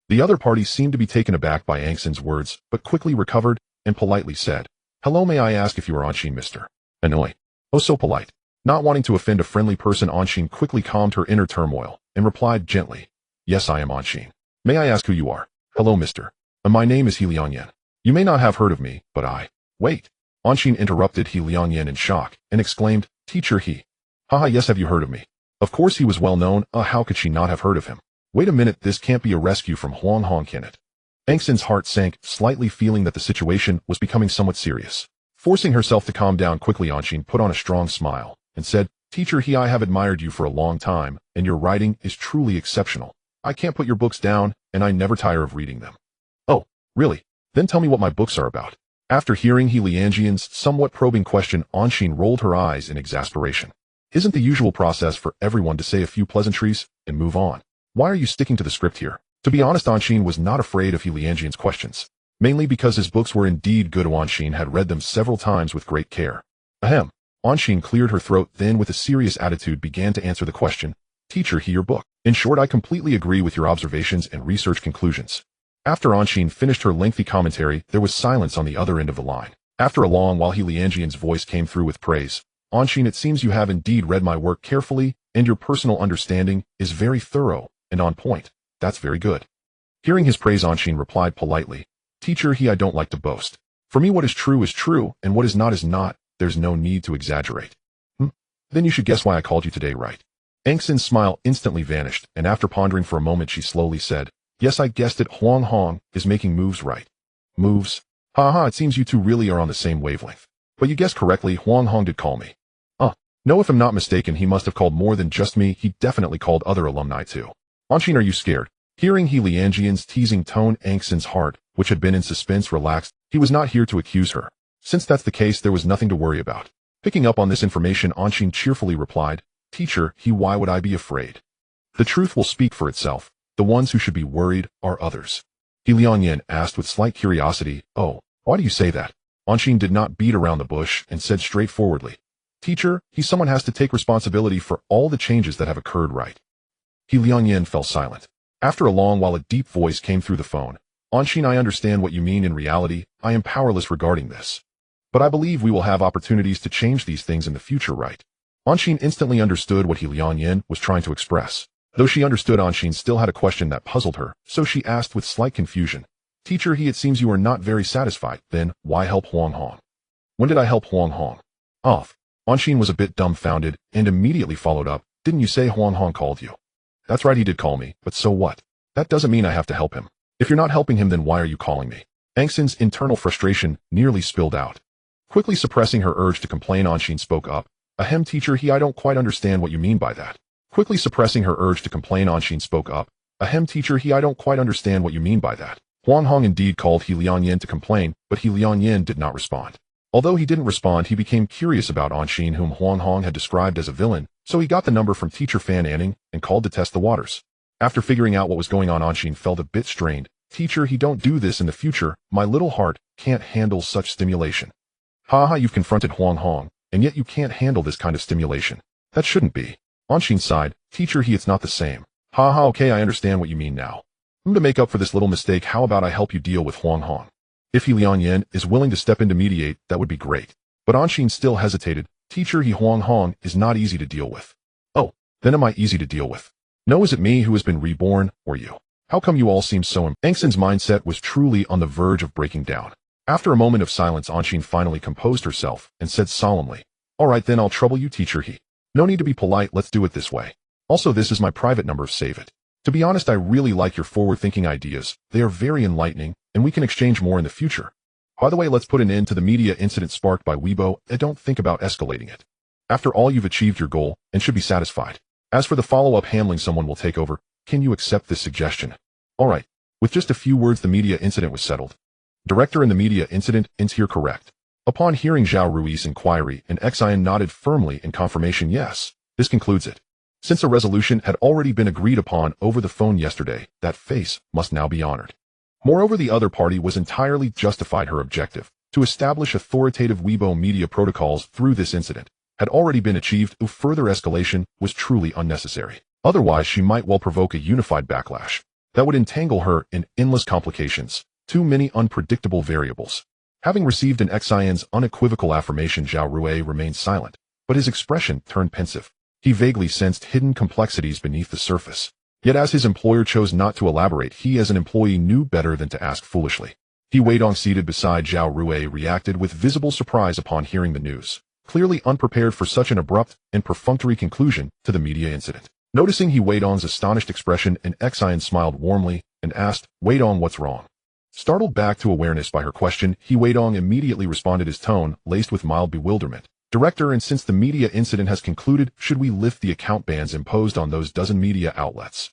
The other party seemed to be taken aback by Angxin's words, but quickly recovered and politely said, Hello, may I ask if you are Anshin, Mr. Annoy? Oh, so polite. Not wanting to offend a friendly person, Anshin quickly calmed her inner turmoil and replied gently, Yes, I am Anshin. May I ask who you are? Hello, Mr. My name is He Liangyan. You may not have heard of me, but I... Wait. Anshin interrupted He Liangyan in shock and exclaimed, Teacher He. Haha, yes, have you heard of me? Of course he was well known. How could she not have heard of him? Wait a minute, this can't be a rescue from Huang Hong, can it? Angxin's heart sank, slightly feeling that the situation was becoming somewhat serious. Forcing herself to calm down quickly, Anshin put on a strong smile and said, Teacher He, I have admired you for a long time, and your writing is truly exceptional. I can't put your books down, and I never tire of reading them. Oh, really? Then tell me what my books are about. After hearing He Liangyan's somewhat probing question, Anshin rolled her eyes in exasperation. Isn't the usual process for everyone to say a few pleasantries and move on? Why are you sticking to the script here? To be honest, Anshin was not afraid of He Liangyan's questions, mainly because his books were indeed good. Anshin had read them several times with great care. Ahem. Anshin cleared her throat, then with a serious attitude began to answer the question. Teacher He, your book. In short, I completely agree with your observations and research conclusions. After Anshin finished her lengthy commentary, there was silence on the other end of the line. After a long while, He Liangyan's voice came through with praise. Anshin, it seems you have indeed read my work carefully, and your personal understanding is very thorough and on point. That's very good. Hearing his praise, Anshin replied politely, Teacher He, I don't like to boast. For me, what is true, and what is not. There's no need to exaggerate. Then you should guess why I called you today, right? Angxin's smile instantly vanished, and after pondering for a moment, she slowly said, Yes, I guessed it. Huang Hong is making moves, right? Moves? Haha, it seems you two really are on the same wavelength. But you guessed correctly, Huang Hong did call me. No, if I'm not mistaken, he must have called more than just me. He definitely called other alumni too. Anshin, are you scared? Hearing He Liangyan's teasing tone, Angxin's heart, which had been in suspense, relaxed. He was not here to accuse her. Since that's the case, there was nothing to worry about. Picking up on this information, Anshin cheerfully replied, Teacher He, why would I be afraid? The truth will speak for itself. The ones who should be worried are others. He Liangyan asked with slight curiosity, Oh, why do you say that? Anshin did not beat around the bush and said straightforwardly, Teacher He, someone has to take responsibility for all the changes that have occurred, right? He Liangyan fell silent. After a long while, a deep voice came through the phone. Anshin, I understand what you mean. In reality, I am powerless regarding this. But I believe we will have opportunities to change these things in the future, right? Anshin instantly understood what He Liangyan was trying to express. Though she understood Anshin still had a question that puzzled her, so she asked with slight confusion, "Teacher, it seems you are not very satisfied. Then, why help Huang Hong?" "When did I help Huang Hong?" "Off." Anshin was a bit dumbfounded and immediately followed up, "Didn't you say Huang Hong called you?" "That's right, he did call me, but so what? That doesn't mean I have to help him. If you're not helping him, then why are you calling me?" Angshin's internal frustration nearly spilled out. Quickly suppressing her urge to complain, Anshin spoke up, "Ahem, teacher, I don't quite understand what you mean by that." Quickly suppressing her urge to complain, Anshin spoke up, "Ahem, teacher, I don't quite understand what you mean by that." Huang Hong indeed called He Lianyin to complain, but He Lianyin did not respond. Although he didn't respond, he became curious about Anshin, whom Huang Hong had described as a villain, so he got the number from teacher Fan Anning and called to test the waters. After figuring out what was going on, Anshin felt a bit strained. "Teacher, don't do this in the future. My little heart can't handle such stimulation." "Ha, you've confronted Huang Hong, and yet you can't handle this kind of stimulation. That shouldn't be." Anshin sighed, "Teacher, it's not the same." "Ha, okay, I understand what you mean now. To make up for this little mistake, how about I help you deal with Huang Hong? If He Lianyin is willing to step in to mediate, that would be great." But Anshin still hesitated. "Teacher, Huang Hong is not easy to deal with." "Oh, then am I easy to deal with? No, is it me who has been reborn, or you? How come you all seem so Angshin's mindset was truly on the verge of breaking down. After a moment of silence, Anshin finally composed herself and said solemnly, "All right, then I'll trouble you, teacher. No need to be polite, let's do it this way. Also, this is my private number, save it. To be honest, I really like your forward-thinking ideas. They are very enlightening, and we can exchange more in the future. By the way, let's put an end to the media incident sparked by Weibo and don't think about escalating it. After all, you've achieved your goal and should be satisfied. As for the follow-up handling, someone will take over. Can you accept this suggestion?" All right. With just a few words, the media incident was settled. Director, in the media incident, here correct. Upon hearing Zhao Rui's inquiry, and Xian nodded firmly in confirmation, "Yes, this concludes it." Since a resolution had already been agreed upon over the phone yesterday, that face must now be honored. Moreover, the other party was entirely justified. Her objective, to establish authoritative Weibo media protocols through this incident, had already been achieved. Further escalation was truly unnecessary. Otherwise, she might well provoke a unified backlash that would entangle her in endless complications, too many unpredictable variables. Having received an Xian's unequivocal affirmation, Zhao Rui remained silent, but his expression turned pensive. He vaguely sensed hidden complexities beneath the surface. Yet as his employer chose not to elaborate, he as an employee knew better than to ask foolishly. He Weidong, seated beside Zhao Rui, reacted with visible surprise upon hearing the news, clearly unprepared for such an abrupt and perfunctory conclusion to the media incident. Noticing He Weidong's astonished expression, and Xian smiled warmly and asked, "Weidong, what's wrong?" Startled back to awareness by her question, He Weidong immediately responded, his tone laced with mild bewilderment. "Director, and since the media incident has concluded, should we lift the account bans imposed on those dozen media outlets?"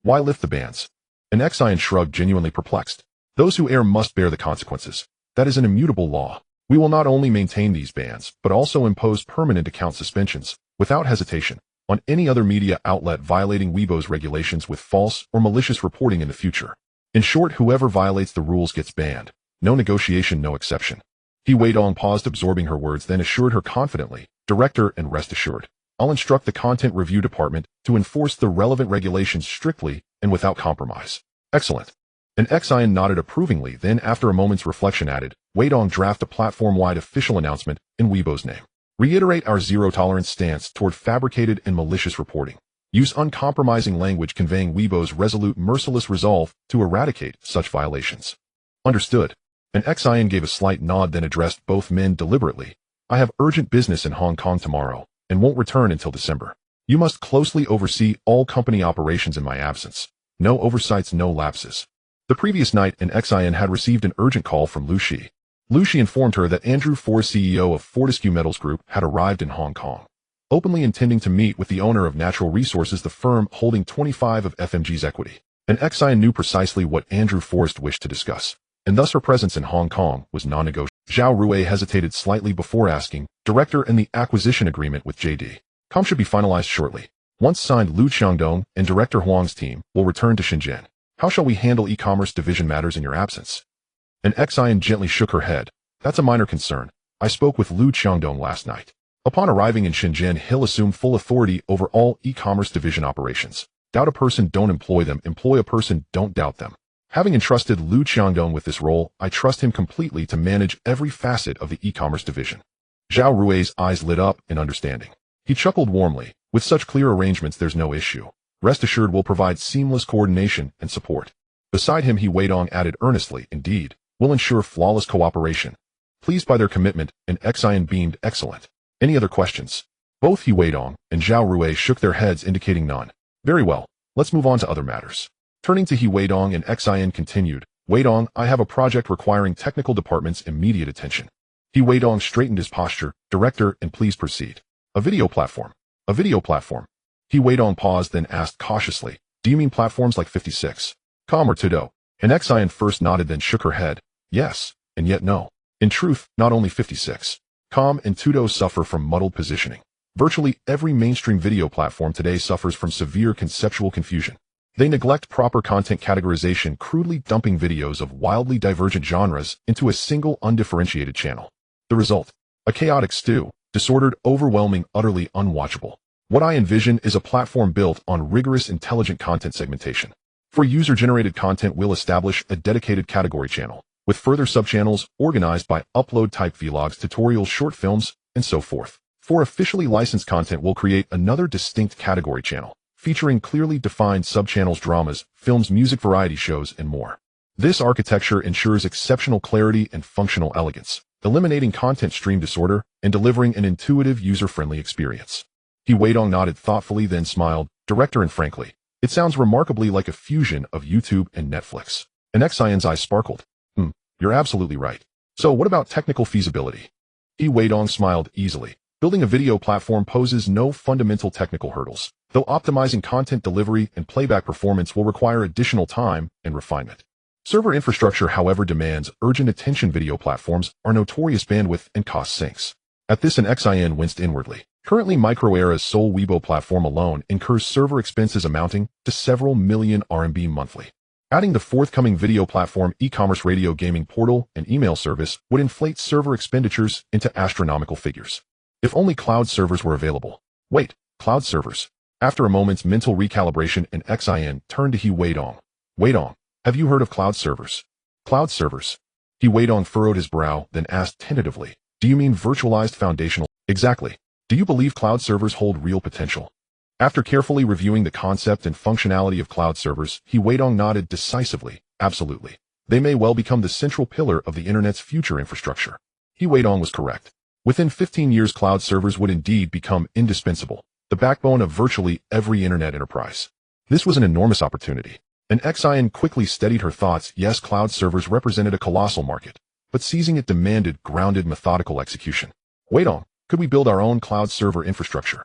"Why lift the bans?" And Xian shrugged, genuinely perplexed. "Those who err must bear the consequences. That is an immutable law. We will not only maintain these bans, but also impose permanent account suspensions, without hesitation, on any other media outlet violating Weibo's regulations with false or malicious reporting in the future. In short, whoever violates the rules gets banned. No negotiation, no exception." He Weidong paused, absorbing her words, then assured her confidently, "Director, and rest assured, I'll instruct the Content Review Department to enforce the relevant regulations strictly and without compromise." "Excellent." And Xian nodded approvingly, then after a moment's reflection added, "Weidong, draft a platform-wide official announcement in Weibo's name. Reiterate our zero-tolerance stance toward fabricated and malicious reporting. Use uncompromising language conveying Weibo's resolute, merciless resolve to eradicate such violations." "Understood." And Xian gave a slight nod, then addressed both men deliberately. "I have urgent business in Hong Kong tomorrow, and won't return until December. You must closely oversee all company operations in my absence. No oversights, no lapses." The previous night, an Xian had received an urgent call from Lu Shi. Lu Shi informed her that Andrew Forrest, CEO of Fortescue Metals Group, had arrived in Hong Kong, openly intending to meet with the owner of Natural Resources, the firm holding 25% of FMG's equity. And Xian knew precisely what Andrew Forrest wished to discuss, and thus her presence in Hong Kong was non-negotiable. Zhao Rui hesitated slightly before asking, "Director, and the acquisition agreement with JD.com should be finalized shortly. Once signed, Liu Qiangdong and Director Huang's team will return to Shenzhen. How shall we handle e-commerce division matters in your absence?" And Xian gently shook her head. "That's a minor concern. I spoke with Liu Qiangdong last night. Upon arriving in Shenzhen, he'll assume full authority over all e-commerce division operations. Doubt a person, don't employ them. Employ a person, don't doubt them. Having entrusted Liu Qiangdong with this role, I trust him completely to manage every facet of the e-commerce division." Zhao Rui's eyes lit up in understanding. He chuckled warmly. "With such clear arrangements, there's no issue. Rest assured we'll provide seamless coordination and support. Beside him, He Weidong added earnestly, indeed, we'll ensure flawless cooperation. Pleased by their commitment, and Xian beamed, excellent. Any other questions? Both He Weidong and Zhao Rui shook their heads, indicating none. Very well, let's move on to other matters. Turning to He Weidong, and Xian continued, Weidong, I have a project requiring technical department's immediate attention. He Weidong straightened his posture. Director, and please proceed. A video platform. A video platform. He Weidong paused, then asked cautiously, do you mean platforms like 56? Com or Tudo? And Xian first nodded, then shook her head. Yes, and yet no. In truth, not only 56. Com and Tudo suffer from muddled positioning. Virtually every mainstream video platform today suffers from severe conceptual confusion. They neglect proper content categorization, crudely dumping videos of wildly divergent genres into a single undifferentiated channel. The result? A chaotic stew, disordered, overwhelming, utterly unwatchable. What I envision is a platform built on rigorous intelligent content segmentation. For user-generated content, we'll establish a dedicated category channel, with further subchannels organized by upload-type vlogs, tutorials, short films, and so forth. For officially licensed content, we'll create another distinct category channel, featuring clearly defined subchannels, dramas, films, music, variety shows, and more. This architecture ensures exceptional clarity and functional elegance, eliminating content stream disorder and delivering an intuitive, user-friendly experience. He Weidong nodded thoughtfully, then smiled, Director, and frankly, it sounds remarkably like a fusion of YouTube and Netflix. And Xian's eyes sparkled. You're absolutely right. So what about technical feasibility? He Weidong smiled easily. Building a video platform poses no fundamental technical hurdles, though optimizing content delivery and playback performance will require additional time and refinement. Server infrastructure, however, demands urgent attention. Video platforms are notorious bandwidth and cost sinks. At this, an Xian winced inwardly. Currently, Microera's sole Weibo platform alone incurs server expenses amounting to several million RMB monthly. Adding the forthcoming video platform, e-commerce, radio, gaming portal, and email service would inflate server expenditures into astronomical figures. If only cloud servers were available. Wait, cloud servers? After a moment's mental recalibration, an Xian turned to He Weidong. Weidong, have you heard of cloud servers? Cloud servers? He Weidong furrowed his brow, then asked tentatively, do you mean virtualized foundational? Exactly. Do you believe cloud servers hold real potential? After carefully reviewing the concept and functionality of cloud servers, He Weidong nodded decisively. Absolutely. They may well become the central pillar of the internet's future infrastructure. He Weidong was correct. Within 15 years, cloud servers would indeed become indispensable, the backbone of virtually every internet enterprise. This was an enormous opportunity. And Xian quickly steadied her thoughts. Yes, cloud servers represented a colossal market, but seizing it demanded grounded, methodical execution. Weidong, could we build our own cloud server infrastructure?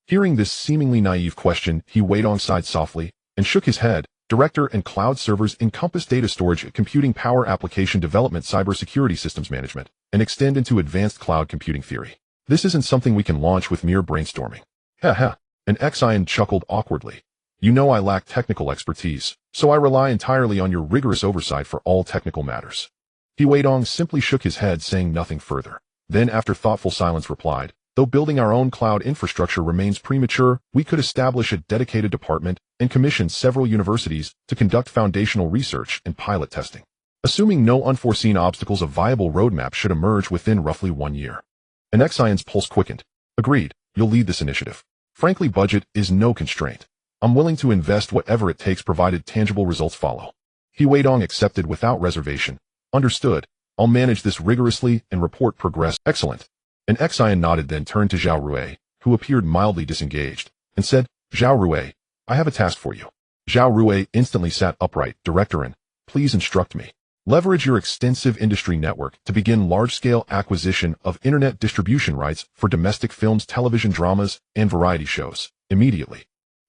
Hearing this seemingly naive question, He Weidong sighed softly and shook his head. Director, and cloud servers encompass data storage, computing power, application development, cybersecurity, systems management, and extend into advanced cloud computing theory. This isn't something we can launch with mere brainstorming. Ha. And Xian chuckled awkwardly. You know I lack technical expertise, so I rely entirely on your rigorous oversight for all technical matters. He Weidong simply shook his head, saying nothing further. Then, after thoughtful silence, replied, though building our own cloud infrastructure remains premature, we could establish a dedicated department and commission several universities to conduct foundational research and pilot testing. Assuming no unforeseen obstacles, a viable roadmap should emerge within roughly 1 year. And Xian's pulse quickened. Agreed, you'll lead this initiative. Frankly, budget is no constraint. I'm willing to invest whatever it takes provided tangible results follow. He Weidong accepted without reservation. Understood. I'll manage this rigorously and report progress. Excellent. And Xian nodded, then turned to Zhao Rui, who appeared mildly disengaged, and said, Zhao Rui, I have a task for you. Zhao Rui instantly sat upright. Director, and please instruct me. Leverage your extensive industry network to begin large-scale acquisition of internet distribution rights for domestic films, television dramas, and variety shows, immediately.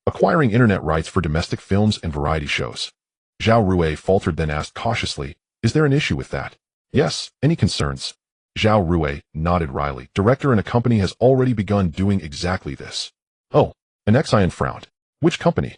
Acquiring internet rights for domestic films and variety shows. Zhao Rui faltered, then asked cautiously, is there an issue with that? Yes, any concerns? Zhao Rui nodded wryly. Director, and a company has already begun doing exactly this. Oh, an Xian frowned. Which company?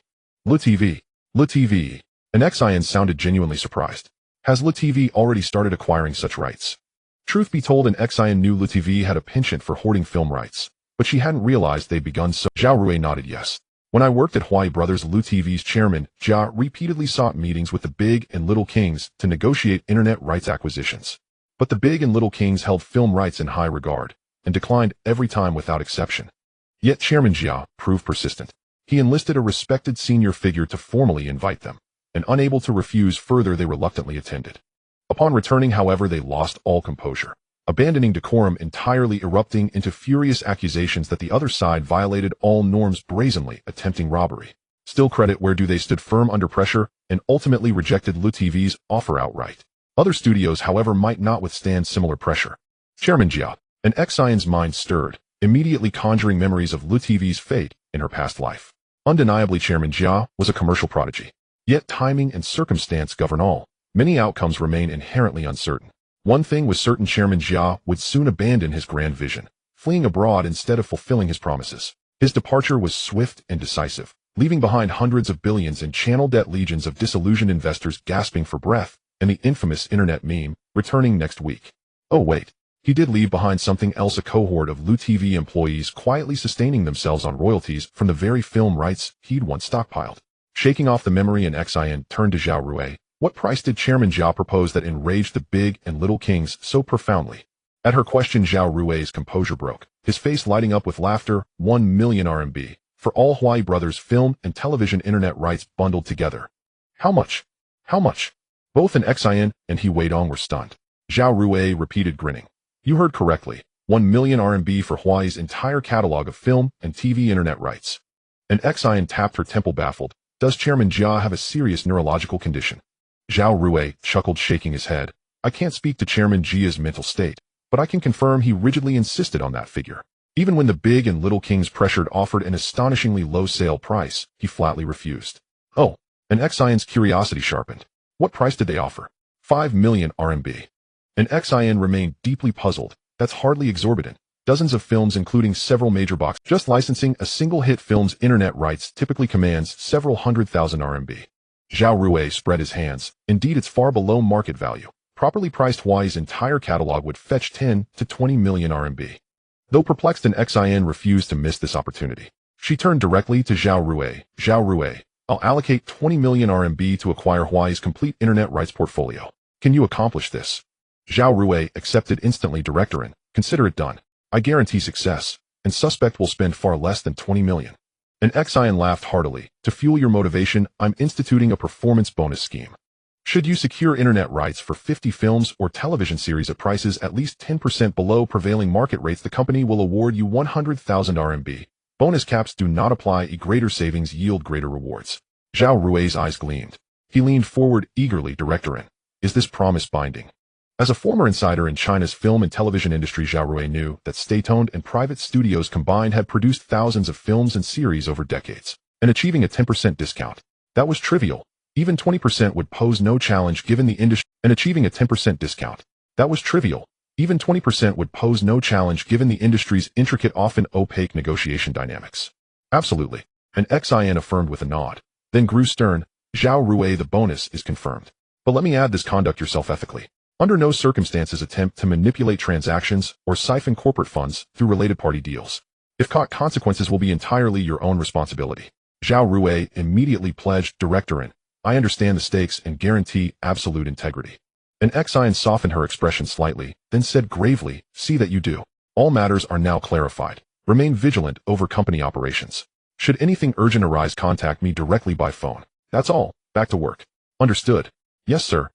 LuTV. LuTV. An Xian sounded genuinely surprised. Has LuTV already started acquiring such rights? Truth be told, an Xian knew LuTV had a penchant for hoarding film rights, but she hadn't realized they'd begun so. Zhao Rui nodded yes. When I worked at Huai Brothers, LuTV's chairman, Jia, repeatedly sought meetings with the big and little kings to negotiate internet rights acquisitions. But the big and little kings held film rights in high regard, and declined every time without exception. Yet Chairman Jia proved persistent. He enlisted a respected senior figure to formally invite them, and unable to refuse further, they reluctantly attended. Upon returning, however, they lost all composure, abandoning decorum, entirely erupting into furious accusations that the other side violated all norms, brazenly attempting robbery. Still credit where due, they stood firm under pressure and ultimately rejected LuTV's offer outright. Other studios, however, might not withstand similar pressure. Chairman Jia, an ex-Ion's mind stirred, immediately conjuring memories of LuTV's fate in her past life. Undeniably, Chairman Jia was a commercial prodigy. Yet timing and circumstance govern all. Many outcomes remain inherently uncertain. One thing was certain: Chairman Jia would soon abandon his grand vision, fleeing abroad instead of fulfilling his promises. His departure was swift and decisive, leaving behind hundreds of billions in channel debt, legions of disillusioned investors gasping for breath, and the infamous internet meme, returning next week. Oh wait, he did leave behind something else: a cohort of LuTV employees quietly sustaining themselves on royalties from the very film rights he'd once stockpiled. Shaking off the memory, and Xian turned to Zhao Rui. What price did Chairman Jia propose that enraged the big and little kings so profoundly? At her question, Zhao Rui's composure broke, his face lighting up with laughter. 1 million RMB. For all Huai Brothers film and television internet rights bundled together. How much? How much? Both an Xian and He Weidong were stunned. Zhao Rui repeated, grinning. You heard correctly. 1 million RMB for Huai's entire catalog of film and TV internet rights. An Xian tapped her temple, baffled. Does Chairman Jia have a serious neurological condition? Zhao Rui chuckled, shaking his head. I can't speak to Chairman Jia's mental state, but I can confirm he rigidly insisted on that figure. Even when the big and little kings pressured, offered an astonishingly low sale price, he flatly refused. Oh, an Xian's curiosity sharpened. What price did they offer? 5 million RMB. An Xian remained deeply puzzled. That's hardly exorbitant. Dozens of films, including several major box, just licensing a single hit film's internet rights typically commands several 100,000 RMB. Zhao Rui spread his hands. Indeed, it's far below market value. Properly priced, Huai's entire catalog would fetch 10 to 20 million RMB. Though perplexed, an Xian refused to miss this opportunity. She turned directly to Zhao Rui. Zhao Rui, I'll allocate 20 million RMB to acquire Huai's complete internet rights portfolio. Can you accomplish this? Zhao Rui accepted instantly. Directorin, consider it done. I guarantee success, and suspect will spend far less than 20 million. An Xian laughed heartily. To fuel your motivation, I'm instituting a performance bonus scheme. Should you secure internet rights for 50 films or television series at prices at least 10% below prevailing market rates, the company will award you 100,000 RMB. Bonus caps do not apply. Greater savings yield greater rewards. Zhao Rui's eyes gleamed. He leaned forward eagerly. Directorin, is this promise binding? As a former insider in China's film and television industry, Zhao Rui knew that state-owned and private studios combined had produced thousands of films and series over decades, and achieving a 10% discount, that was trivial. Even 20% would pose no challenge given the industry, and achieving a 10% discount, that was trivial. Even 20% would pose no challenge given the industry's intricate, often opaque negotiation dynamics. Absolutely, an Xian affirmed with a nod, then grew stern. Zhao Rui, the bonus is confirmed. But let me add this: conduct yourself ethically. Under no circumstances attempt to manipulate transactions or siphon corporate funds through related party deals. If caught, consequences will be entirely your own responsibility. Zhao Rui immediately pledged. Directorin, I understand the stakes and guarantee absolute integrity. An Xian softened her expression slightly, then said gravely, see that you do. All matters are now clarified. Remain vigilant over company operations. Should anything urgent arise, contact me directly by phone. That's all. Back to work. Understood. Yes, sir.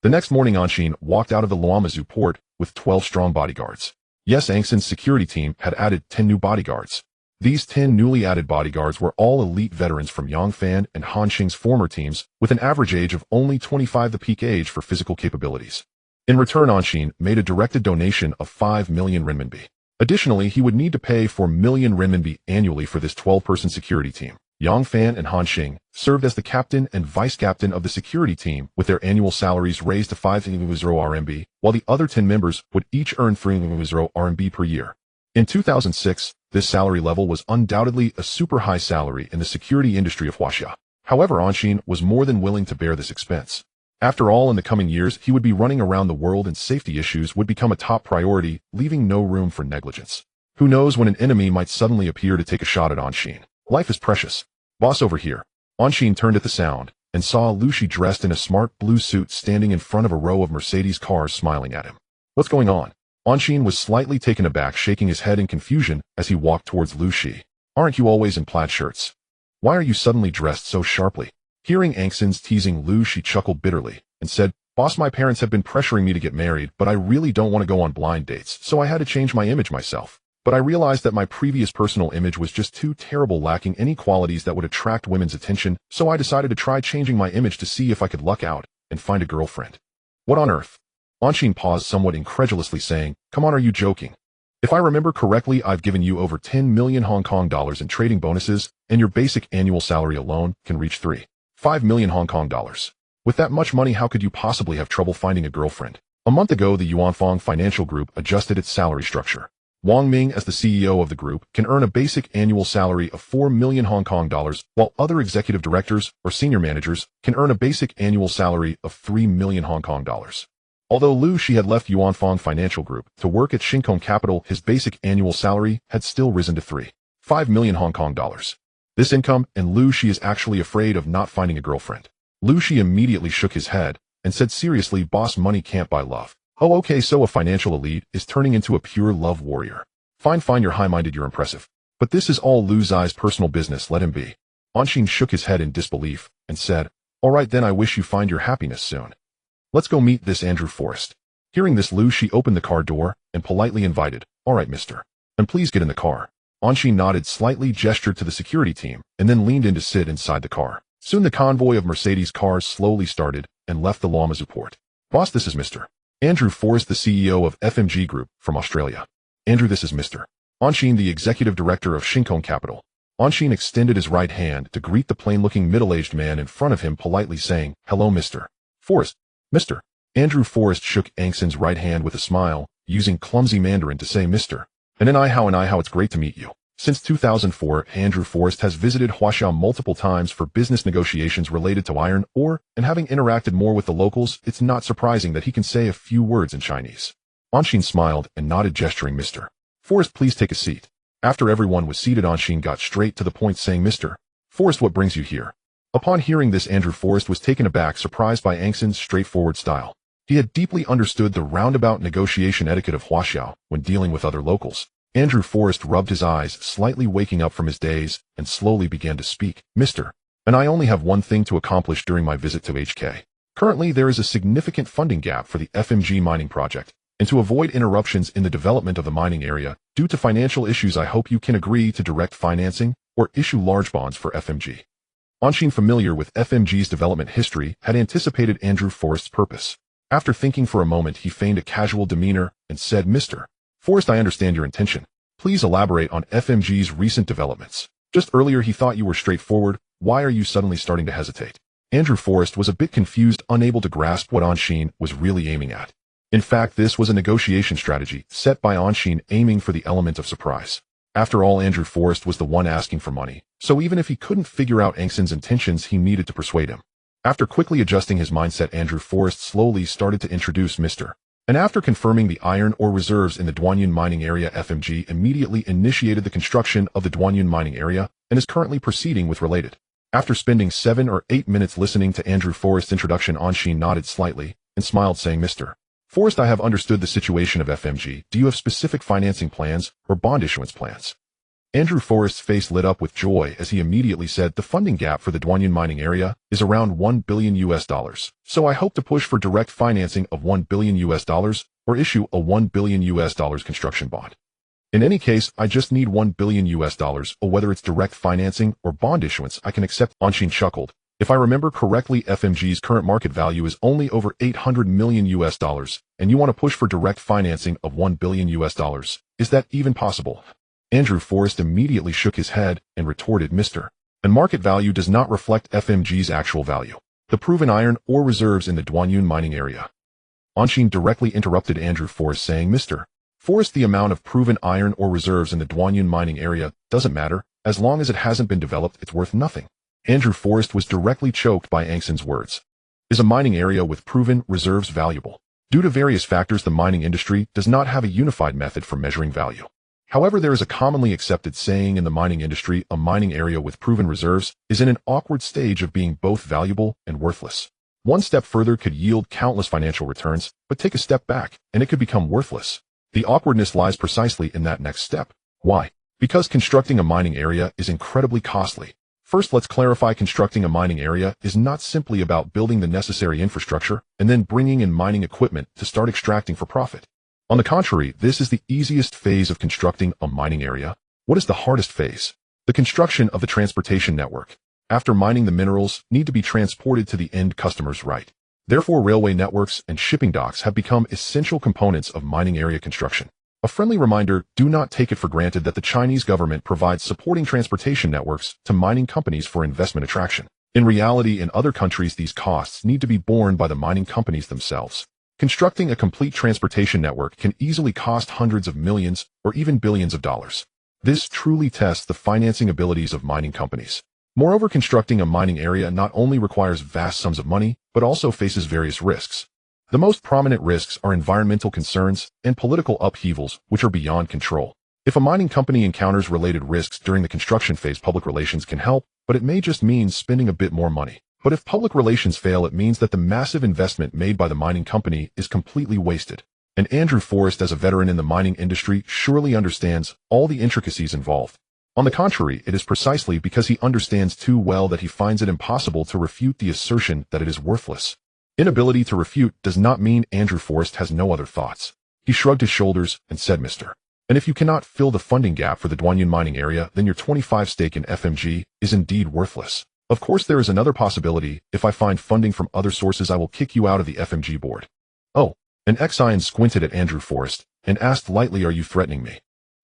The next morning, Anshin walked out of the Luomazu port with 12 strong bodyguards. Yes, Angson's security team had added 10 new bodyguards. These 10 newly added bodyguards were all elite veterans from Yangfan and Hanxing's former teams, with an average age of only 25, the peak age for physical capabilities. In return, Anshin made a directed donation of 5 million renminbi. Additionally, he would need to pay 4 million renminbi annually for this 12-person security team. Yangfan and Hanxing served as the captain and vice-captain of the security team, with their annual salaries raised to 5,000 RMB, while the other 10 members would each earn 3,000 RMB per year. In 2006, this salary level was undoubtedly a super high salary in the security industry of Huaxia. However, Anshin was more than willing to bear this expense. After all, in the coming years, he would be running around the world and safety issues would become a top priority, leaving no room for negligence. Who knows when an enemy might suddenly appear to take a shot at Anshin. Life is precious. Boss, over here. Anshin turned at the sound and saw Lu Shi dressed in a smart blue suit standing in front of a row of Mercedes cars, smiling at him. What's going on? Anshin was slightly taken aback, shaking his head in confusion as he walked towards Lu Shi. Aren't you always in plaid shirts? Why are you suddenly dressed so sharply? Hearing Angson's teasing Lu, she chuckled bitterly and said, Boss, my parents have been pressuring me to get married, but I really don't want to go on blind dates, so I had to change my image myself. But I realized that my previous personal image was just too terrible, lacking any qualities that would attract women's attention, so I decided to try changing my image to see if I could luck out and find a girlfriend. What on earth? Anshin paused somewhat incredulously, saying, Come on, are you joking? If I remember correctly, I've given you over 10 million Hong Kong dollars in trading bonuses, and your basic annual salary alone can reach 5 million Hong Kong dollars. With that much money, how could you possibly have trouble finding a girlfriend? A month ago, the Yuanfang Financial Group adjusted its salary structure. Wang Ming, as the CEO of the group, can earn a basic annual salary of 4 million Hong Kong dollars, while other executive directors or senior managers can earn a basic annual salary of 3 million Hong Kong dollars. Although Lu Shi had left Yuanfang Financial Group to work at Shinkong Capital, his basic annual salary had still risen to 5 million Hong Kong dollars. This income, and Lu Shi is actually afraid of not finding a girlfriend. Lu Shi immediately shook his head and said seriously, Boss, money can't buy love. Oh, okay, so a financial elite is turning into a pure love warrior. Fine, you're high-minded, you're impressive. But this is all Lu Zai's personal business, let him be. Anshin shook his head in disbelief and said, All right then, I wish you find your happiness soon. Let's go meet this Andrew Forrest. Hearing this, Lu Shi opened the car door and politely invited, All right, mister. And please get in the car. Anshin nodded, slightly gestured to the security team, and then leaned in to sit inside the car. Soon the convoy of Mercedes cars slowly started and left the Lamazu port. Boss, this is Mr. Andrew Forrest, the CEO of FMG Group from Australia. Andrew, this is Mr. Anshin, the executive director of Shinkong Capital. Anshin extended his right hand to greet the plain-looking middle-aged man in front of him, politely saying, Hello, Mr. Forrest. Mr. Andrew Forrest shook Angson's right hand with a smile, using clumsy Mandarin to say Mr. And how, it's great to meet you. Since 2004, Andrew Forrest has visited Huaxiao multiple times for business negotiations related to iron ore, and having interacted more with the locals, it's not surprising that he can say a few words in Chinese. Anshin smiled and nodded, gesturing Mr. Forrest, please take a seat. After everyone was seated, Anshin got straight to the point, saying, Mr. Forrest, what brings you here? Upon hearing this, Andrew Forrest was taken aback, surprised by Angson's straightforward style. He had deeply understood the roundabout negotiation etiquette of Huaxiao when dealing with other locals. Andrew Forrest rubbed his eyes, slightly waking up from his daze, and slowly began to speak. Mr. And I only have one thing to accomplish during my visit to HK. Currently, there is a significant funding gap for the FMG mining project, and to avoid interruptions in the development of the mining area, due to financial issues, I hope you can agree to direct financing or issue large bonds for FMG. Anshin, familiar with FMG's development history, had anticipated Andrew Forrest's purpose. After thinking for a moment, he feigned a casual demeanor and said, Mr. Forrest, I understand your intention. Please elaborate on FMG's recent developments. Just earlier he thought you were straightforward. Why are you suddenly starting to hesitate? Andrew Forrest was a bit confused, unable to grasp what Anshin was really aiming at. In fact, this was a negotiation strategy set by Anshin, aiming for the element of surprise. After all, Andrew Forrest was the one asking for money, so even if he couldn't figure out Angson's intentions, he needed to persuade him. After quickly adjusting his mindset, Andrew Forrest slowly started to introduce Mr. And after confirming the iron ore reserves in the Duanyun mining area, FMG immediately initiated the construction of the Duanyun mining area and is currently proceeding with related. After spending 7 or 8 minutes listening to Andrew Forrest's introduction, Anshin nodded slightly and smiled, saying, Mr. Forrest, I have understood the situation of FMG. Do you have specific financing plans or bond issuance plans? Andrew Forrest's face lit up with joy as he immediately said, the funding gap for the Duanyun mining area is around $1 billion. So I hope to push for direct financing of $1 billion or issue a $1 billion construction bond. In any case, I just need $1 billion, or whether it's direct financing or bond issuance, I can accept. Anshin chuckled. If I remember correctly, FMG's current market value is only over $800 million, and you want to push for direct financing of $1 billion. Is that even possible? Andrew Forrest immediately shook his head and retorted, Mr. And market value does not reflect FMG's actual value. The proven iron ore reserves in the Duanyun mining area. Anshin directly interrupted Andrew Forrest, saying, Mr. Forrest, the amount of proven iron ore reserves in the Duanyun mining area doesn't matter. As long as it hasn't been developed, it's worth nothing. Andrew Forrest was directly choked by Angson's words. Is a mining area with proven reserves valuable? Due to various factors, the mining industry does not have a unified method for measuring value. However, there is a commonly accepted saying in the mining industry, a mining area with proven reserves is in an awkward stage of being both valuable and worthless. One step further could yield countless financial returns, but take a step back, and it could become worthless. The awkwardness lies precisely in that next step. Why? Because constructing a mining area is incredibly costly. First, let's clarify constructing a mining area is not simply about building the necessary infrastructure and then bringing in mining equipment to start extracting for profit. On the contrary, this is the easiest phase of constructing a mining area. What is the hardest phase? The construction of the transportation network. After mining, the minerals need to be transported to the end customer's right. Therefore, railway networks and shipping docks have become essential components of mining area construction. A friendly reminder, do not take it for granted that the Chinese government provides supporting transportation networks to mining companies for investment attraction. In reality, in other countries, these costs need to be borne by the mining companies themselves. Constructing a complete transportation network can easily cost hundreds of millions or even billions of dollars. This truly tests the financing abilities of mining companies. Moreover, constructing a mining area not only requires vast sums of money, but also faces various risks. The most prominent risks are environmental concerns and political upheavals, which are beyond control. If a mining company encounters related risks during the construction phase, public relations can help, but it may just mean spending a bit more money. But if public relations fail, it means that the massive investment made by the mining company is completely wasted. And Andrew Forrest, as a veteran in the mining industry, surely understands all the intricacies involved. On the contrary, it is precisely because he understands too well that he finds it impossible to refute the assertion that it is worthless. Inability to refute does not mean Andrew Forrest has no other thoughts. He shrugged his shoulders and said, Mr. And if you cannot fill the funding gap for the Duanyun mining area, then your 25 stake in FMG is indeed worthless. Of course, there is another possibility. If I find funding from other sources, I will kick you out of the FMG board. Oh, an Xian squinted at Andrew Forrest and asked lightly, are you threatening me?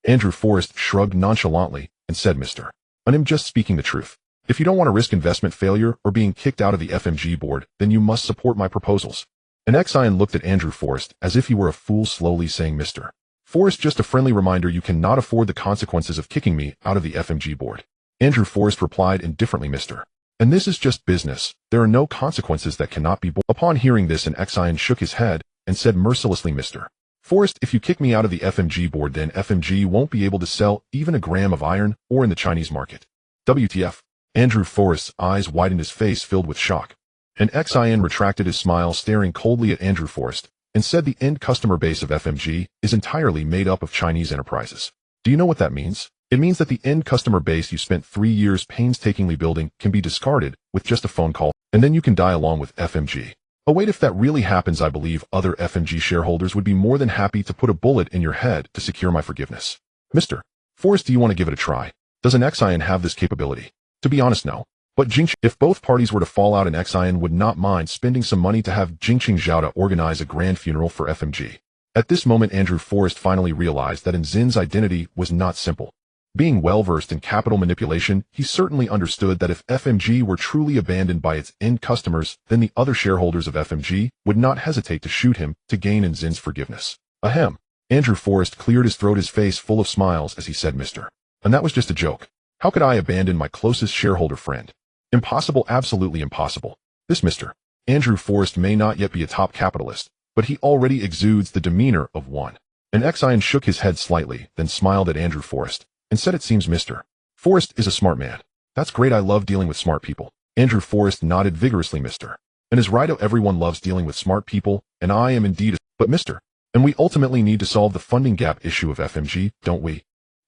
Andrew Forrest shrugged nonchalantly and said, Mr. And I'm just speaking the truth. If you don't want to risk investment failure or being kicked out of the FMG board, then you must support my proposals. An Xian looked at Andrew Forrest as if he were a fool, slowly saying, Mr. Forrest, just a friendly reminder, you cannot afford the consequences of kicking me out of the FMG board. Andrew Forrest replied indifferently, Mr. And this is just business. There are no consequences that cannot be borne. Upon hearing this, an Xian shook his head and said mercilessly, Mr. Forrest, if you kick me out of the FMG board, then FMG won't be able to sell even a gram of iron ore in the Chinese market. WTF? Andrew Forrest's eyes widened, his face filled with shock. An Xian retracted his smile, staring coldly at Andrew Forrest, and said the end customer base of FMG is entirely made up of Chinese enterprises. Do you know what that means? It means that the end customer base you spent 3 years painstakingly building can be discarded with just a phone call, and then you can die along with FMG. Oh wait, if that really happens, I believe other FMG shareholders would be more than happy to put a bullet in your head to secure my forgiveness. Mr. Forrest, do you want to give it a try? Does an Xian have this capability? To be honest, no. But Jingqing, if both parties were to fall out, an Xian would not mind spending some money to have Jingqing Zhao to organize a grand funeral for FMG. At this moment, Andrew Forrest finally realized that Nzin's identity was not simple. Being well-versed in capital manipulation, he certainly understood that if FMG were truly abandoned by its end customers, then the other shareholders of FMG would not hesitate to shoot him to gain Nzin's forgiveness. Ahem. Andrew Forrest cleared his throat, his face full of smiles as he said, Mr. And that was just a joke. How could I abandon my closest shareholder friend? Impossible, absolutely impossible. This Mr. Andrew Forrest may not yet be a top capitalist, but he already exudes the demeanor of one. An Xian shook his head slightly, then smiled at Andrew Forrest and said, it seems Mr. Forrest is a smart man. That's great, I love dealing with smart people. Andrew Forrest nodded vigorously, Mr. And is right, everyone loves dealing with smart people, and I am indeed, but Mr. And we ultimately need to solve the funding gap issue of FMG, don't we?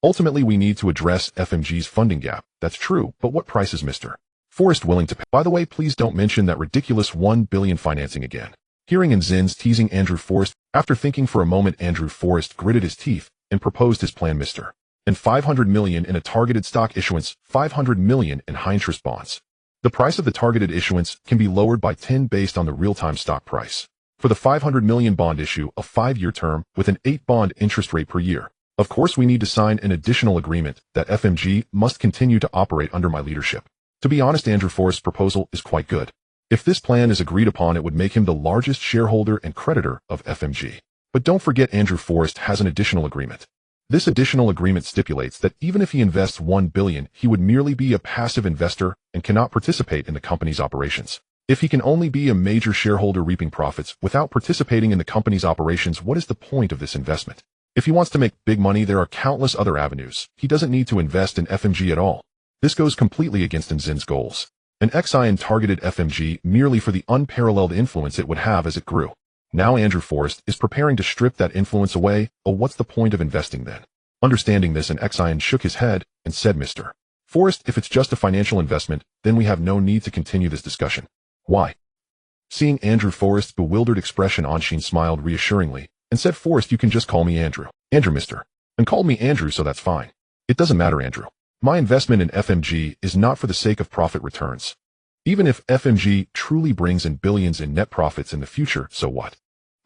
Ultimately, we need to address FMG's funding gap. That's true, but what price is Mr. Forrest willing to pay? By the way, please don't mention that ridiculous $1 billion financing again. Hearing Nzin's teasing Andrew Forrest, after thinking for a moment, Andrew Forrest gritted his teeth and proposed his plan, Mr. And $500 million in a targeted stock issuance, $500 million in high-interest bonds. The price of the targeted issuance can be lowered by 10 based on the real-time stock price. For the $500 million bond issue, a 5-year term with an 8 bond interest rate per year. Of course, we need to sign an additional agreement that FMG must continue to operate under my leadership. To be honest, Andrew Forrest's proposal is quite good. If this plan is agreed upon, it would make him the largest shareholder and creditor of FMG. But don't forget, Andrew Forrest has an additional agreement. This additional agreement stipulates that even if he invests $1 billion, he would merely be a passive investor and cannot participate in the company's operations. If he can only be a major shareholder reaping profits without participating in the company's operations, what is the point of this investment? If he wants to make big money, there are countless other avenues. He doesn't need to invest in FMG at all. This goes completely against Nzin's goals. An Xian targeted FMG merely for the unparalleled influence it would have as it grew. Now Andrew Forrest is preparing to strip that influence away. Oh, what's the point of investing then? Understanding this, an Xian shook his head and said, Mr. Forrest, if it's just a financial investment, then we have no need to continue this discussion. Why? Seeing Andrew Forrest's bewildered expression, Anshin smiled reassuringly and said, Forrest, you can just call me Andrew. Andrew, mister. And called me Andrew, so that's fine. It doesn't matter, Andrew. My investment in FMG is not for the sake of profit returns. Even if FMG truly brings in billions in net profits in the future, so what?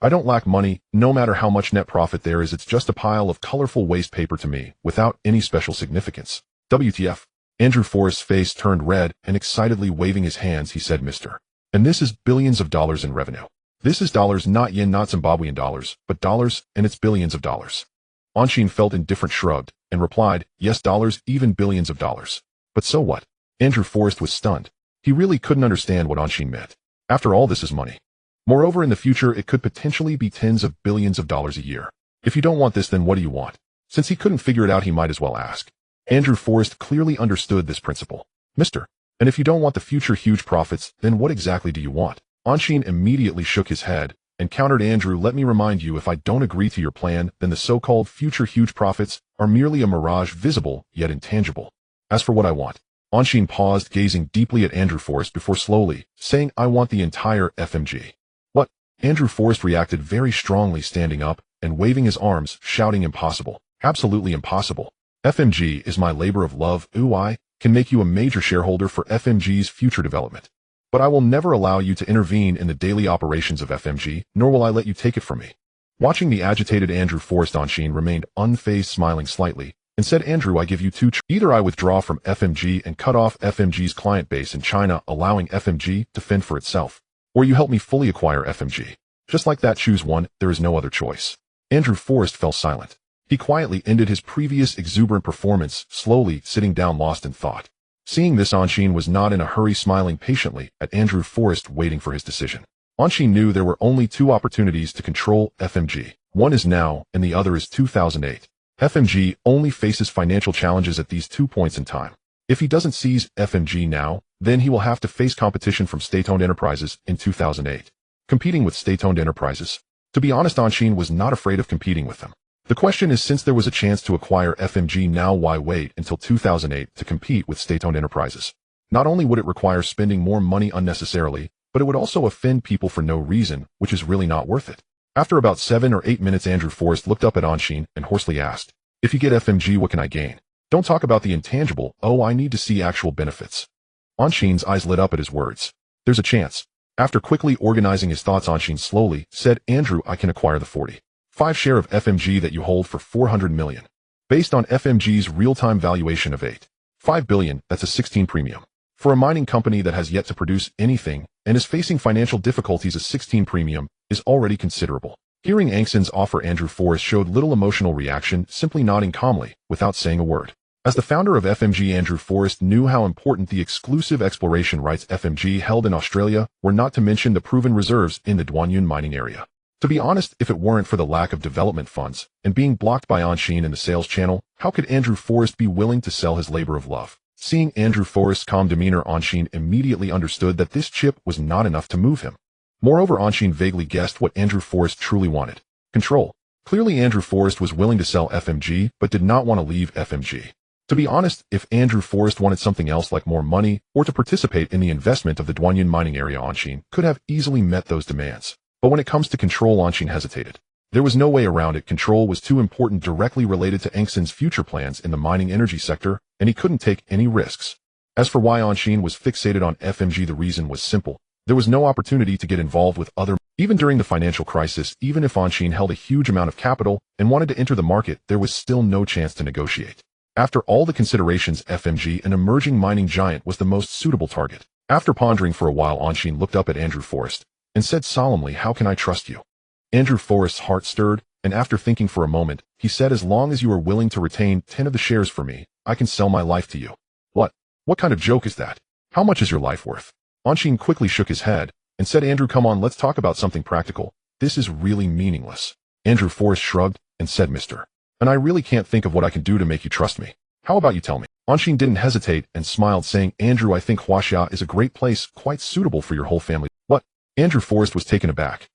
I don't lack money, no matter how much net profit there is. It's just a pile of colorful waste paper to me, without any special significance. WTF? Andrew Forrest's face turned red, and excitedly waving his hands, he said, Mister. And this is billions of dollars in revenue. This is dollars, not yen, not Zimbabwean dollars, but dollars, and it's billions of dollars. Anshin felt indifferent, shrugged, and replied, yes, dollars, even billions of dollars. But so what? Andrew Forrest was stunned. He really couldn't understand what Anshin meant. After all, this is money. Moreover, in the future, it could potentially be tens of billions of dollars a year. If you don't want this, then what do you want? Since he couldn't figure it out, he might as well ask. Andrew Forrest clearly understood this principle. Mister, and if you don't want the future huge profits, then what exactly do you want? Anshin immediately shook his head and countered, Andrew, let me remind you, if I don't agree to your plan, then the so-called future huge profits are merely a mirage, visible yet intangible. As for what I want, Anshin paused, gazing deeply at Andrew Forrest before slowly saying, I want the entire FMG. What? Andrew Forrest reacted very strongly, standing up and waving his arms, shouting, impossible. Absolutely impossible. FMG is my labor of love. I can make you a major shareholder for FMG's future development. But I will never allow you to intervene in the daily operations of FMG, nor will I let you take it from me. Watching the agitated Andrew Forrest, Anshin remained unfazed, smiling slightly, and said, Andrew, I give you two choices. Either I withdraw from FMG and cut off FMG's client base in China, allowing FMG to fend for itself, or you help me fully acquire FMG. Just like that, choose one, there is no other choice. Andrew Forrest fell silent. He quietly ended his previous exuberant performance, slowly sitting down, lost in thought. Seeing this, Anshin was not in a hurry, smiling patiently at Andrew Forrest, waiting for his decision. Anshin knew there were only two opportunities to control FMG. One is now, and the other is 2008. FMG only faces financial challenges at these 2 points in time. If he doesn't seize FMG now, then he will have to face competition from state-owned enterprises in 2008. Competing with state-owned enterprises. To be honest, Anshin was not afraid of competing with them. The question is, since there was a chance to acquire FMG now, why wait until 2008 to compete with state-owned enterprises? Not only would it require spending more money unnecessarily, but it would also offend people for no reason, which is really not worth it. After about 7 or 8 minutes, Andrew Forrest looked up at Anshin and hoarsely asked, if you get FMG, what can I gain? Don't talk about the intangible. Oh, I need to see actual benefits. Anshin's eyes lit up at his words. There's a chance. After quickly organizing his thoughts, Anshin slowly said, Andrew, I can acquire the 45 share of FMG that you hold for 400 million. Based on FMG's real-time valuation of 8.5 billion, that's a 16 premium. For a mining company that has yet to produce anything and is facing financial difficulties, a 16 premium is already considerable. Hearing Anshin's offer, Andrew Forrest showed little emotional reaction, simply nodding calmly, without saying a word. As the founder of FMG, Andrew Forrest knew how important the exclusive exploration rights FMG held in Australia were, not to mention the proven reserves in the Kowloon mining area. To be honest, if it weren't for the lack of development funds and being blocked by Anshin in the sales channel, how could Andrew Forrest be willing to sell his labor of love? Seeing Andrew Forrest's calm demeanor, Anshin immediately understood that this chip was not enough to move him. Moreover, Anshin vaguely guessed what Andrew Forrest truly wanted. Control. Clearly, Andrew Forrest was willing to sell FMG, but did not want to leave FMG. To be honest, if Andrew Forrest wanted something else like more money or to participate in the investment of the Kowloon mining area, Anshin could have easily met those demands. But when it comes to control, Anshin hesitated. There was no way around it. Control was too important, directly related to Anshin's future plans in the mining energy sector, and he couldn't take any risks. As for why Anshin was fixated on FMG, the reason was simple. There was no opportunity to get involved with other. Even during the financial crisis, even if Anshin held a huge amount of capital and wanted to enter the market, there was still no chance to negotiate. After all the considerations, FMG, an emerging mining giant, was the most suitable target. After pondering for a while, Anshin looked up at Andrew Forrest and said solemnly, how can I trust you? Andrew Forrest's heart stirred, and after thinking for a moment, he said, as long as you are willing to retain 10 of the shares for me, I can sell my life to you. What? What kind of joke is that? How much is your life worth? Anshin quickly shook his head and said, Andrew, come on, let's talk about something practical. This is really meaningless. Andrew Forrest shrugged and said, Mister, and I really can't think of what I can do to make you trust me. How about you tell me? Anshin didn't hesitate and smiled, saying, Andrew, I think Huaxia is a great place, quite suitable for your whole family. What? Andrew Forrest was taken aback.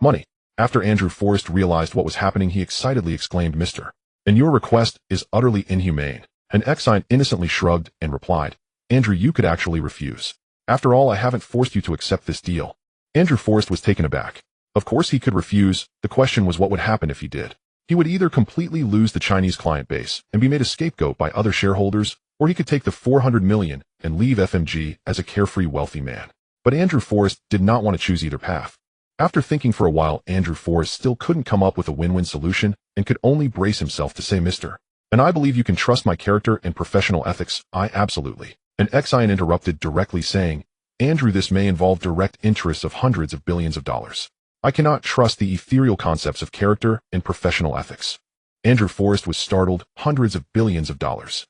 Money. After Andrew Forrest realized what was happening, he excitedly exclaimed, Mister, and your request is utterly inhumane. An Exine innocently shrugged and replied, Andrew, you could actually refuse. After all, I haven't forced you to accept this deal. Andrew Forrest was taken aback. Of course he could refuse. The question was what would happen if he did. He would either completely lose the Chinese client base and be made a scapegoat by other shareholders, or he could take the $400 million and leave FMG as a carefree wealthy man. But Andrew Forrest did not want to choose either path. After thinking for a while, Andrew Forrest still couldn't come up with a win-win solution and could only brace himself to say, Mr. And I believe you can trust my character and professional ethics. I absolutely. An Exine interrupted directly saying, Andrew, this may involve direct interests of hundreds of billions of dollars. I cannot trust the ethereal concepts of character and professional ethics. Andrew Forrest was startled. Hundreds of billions of dollars.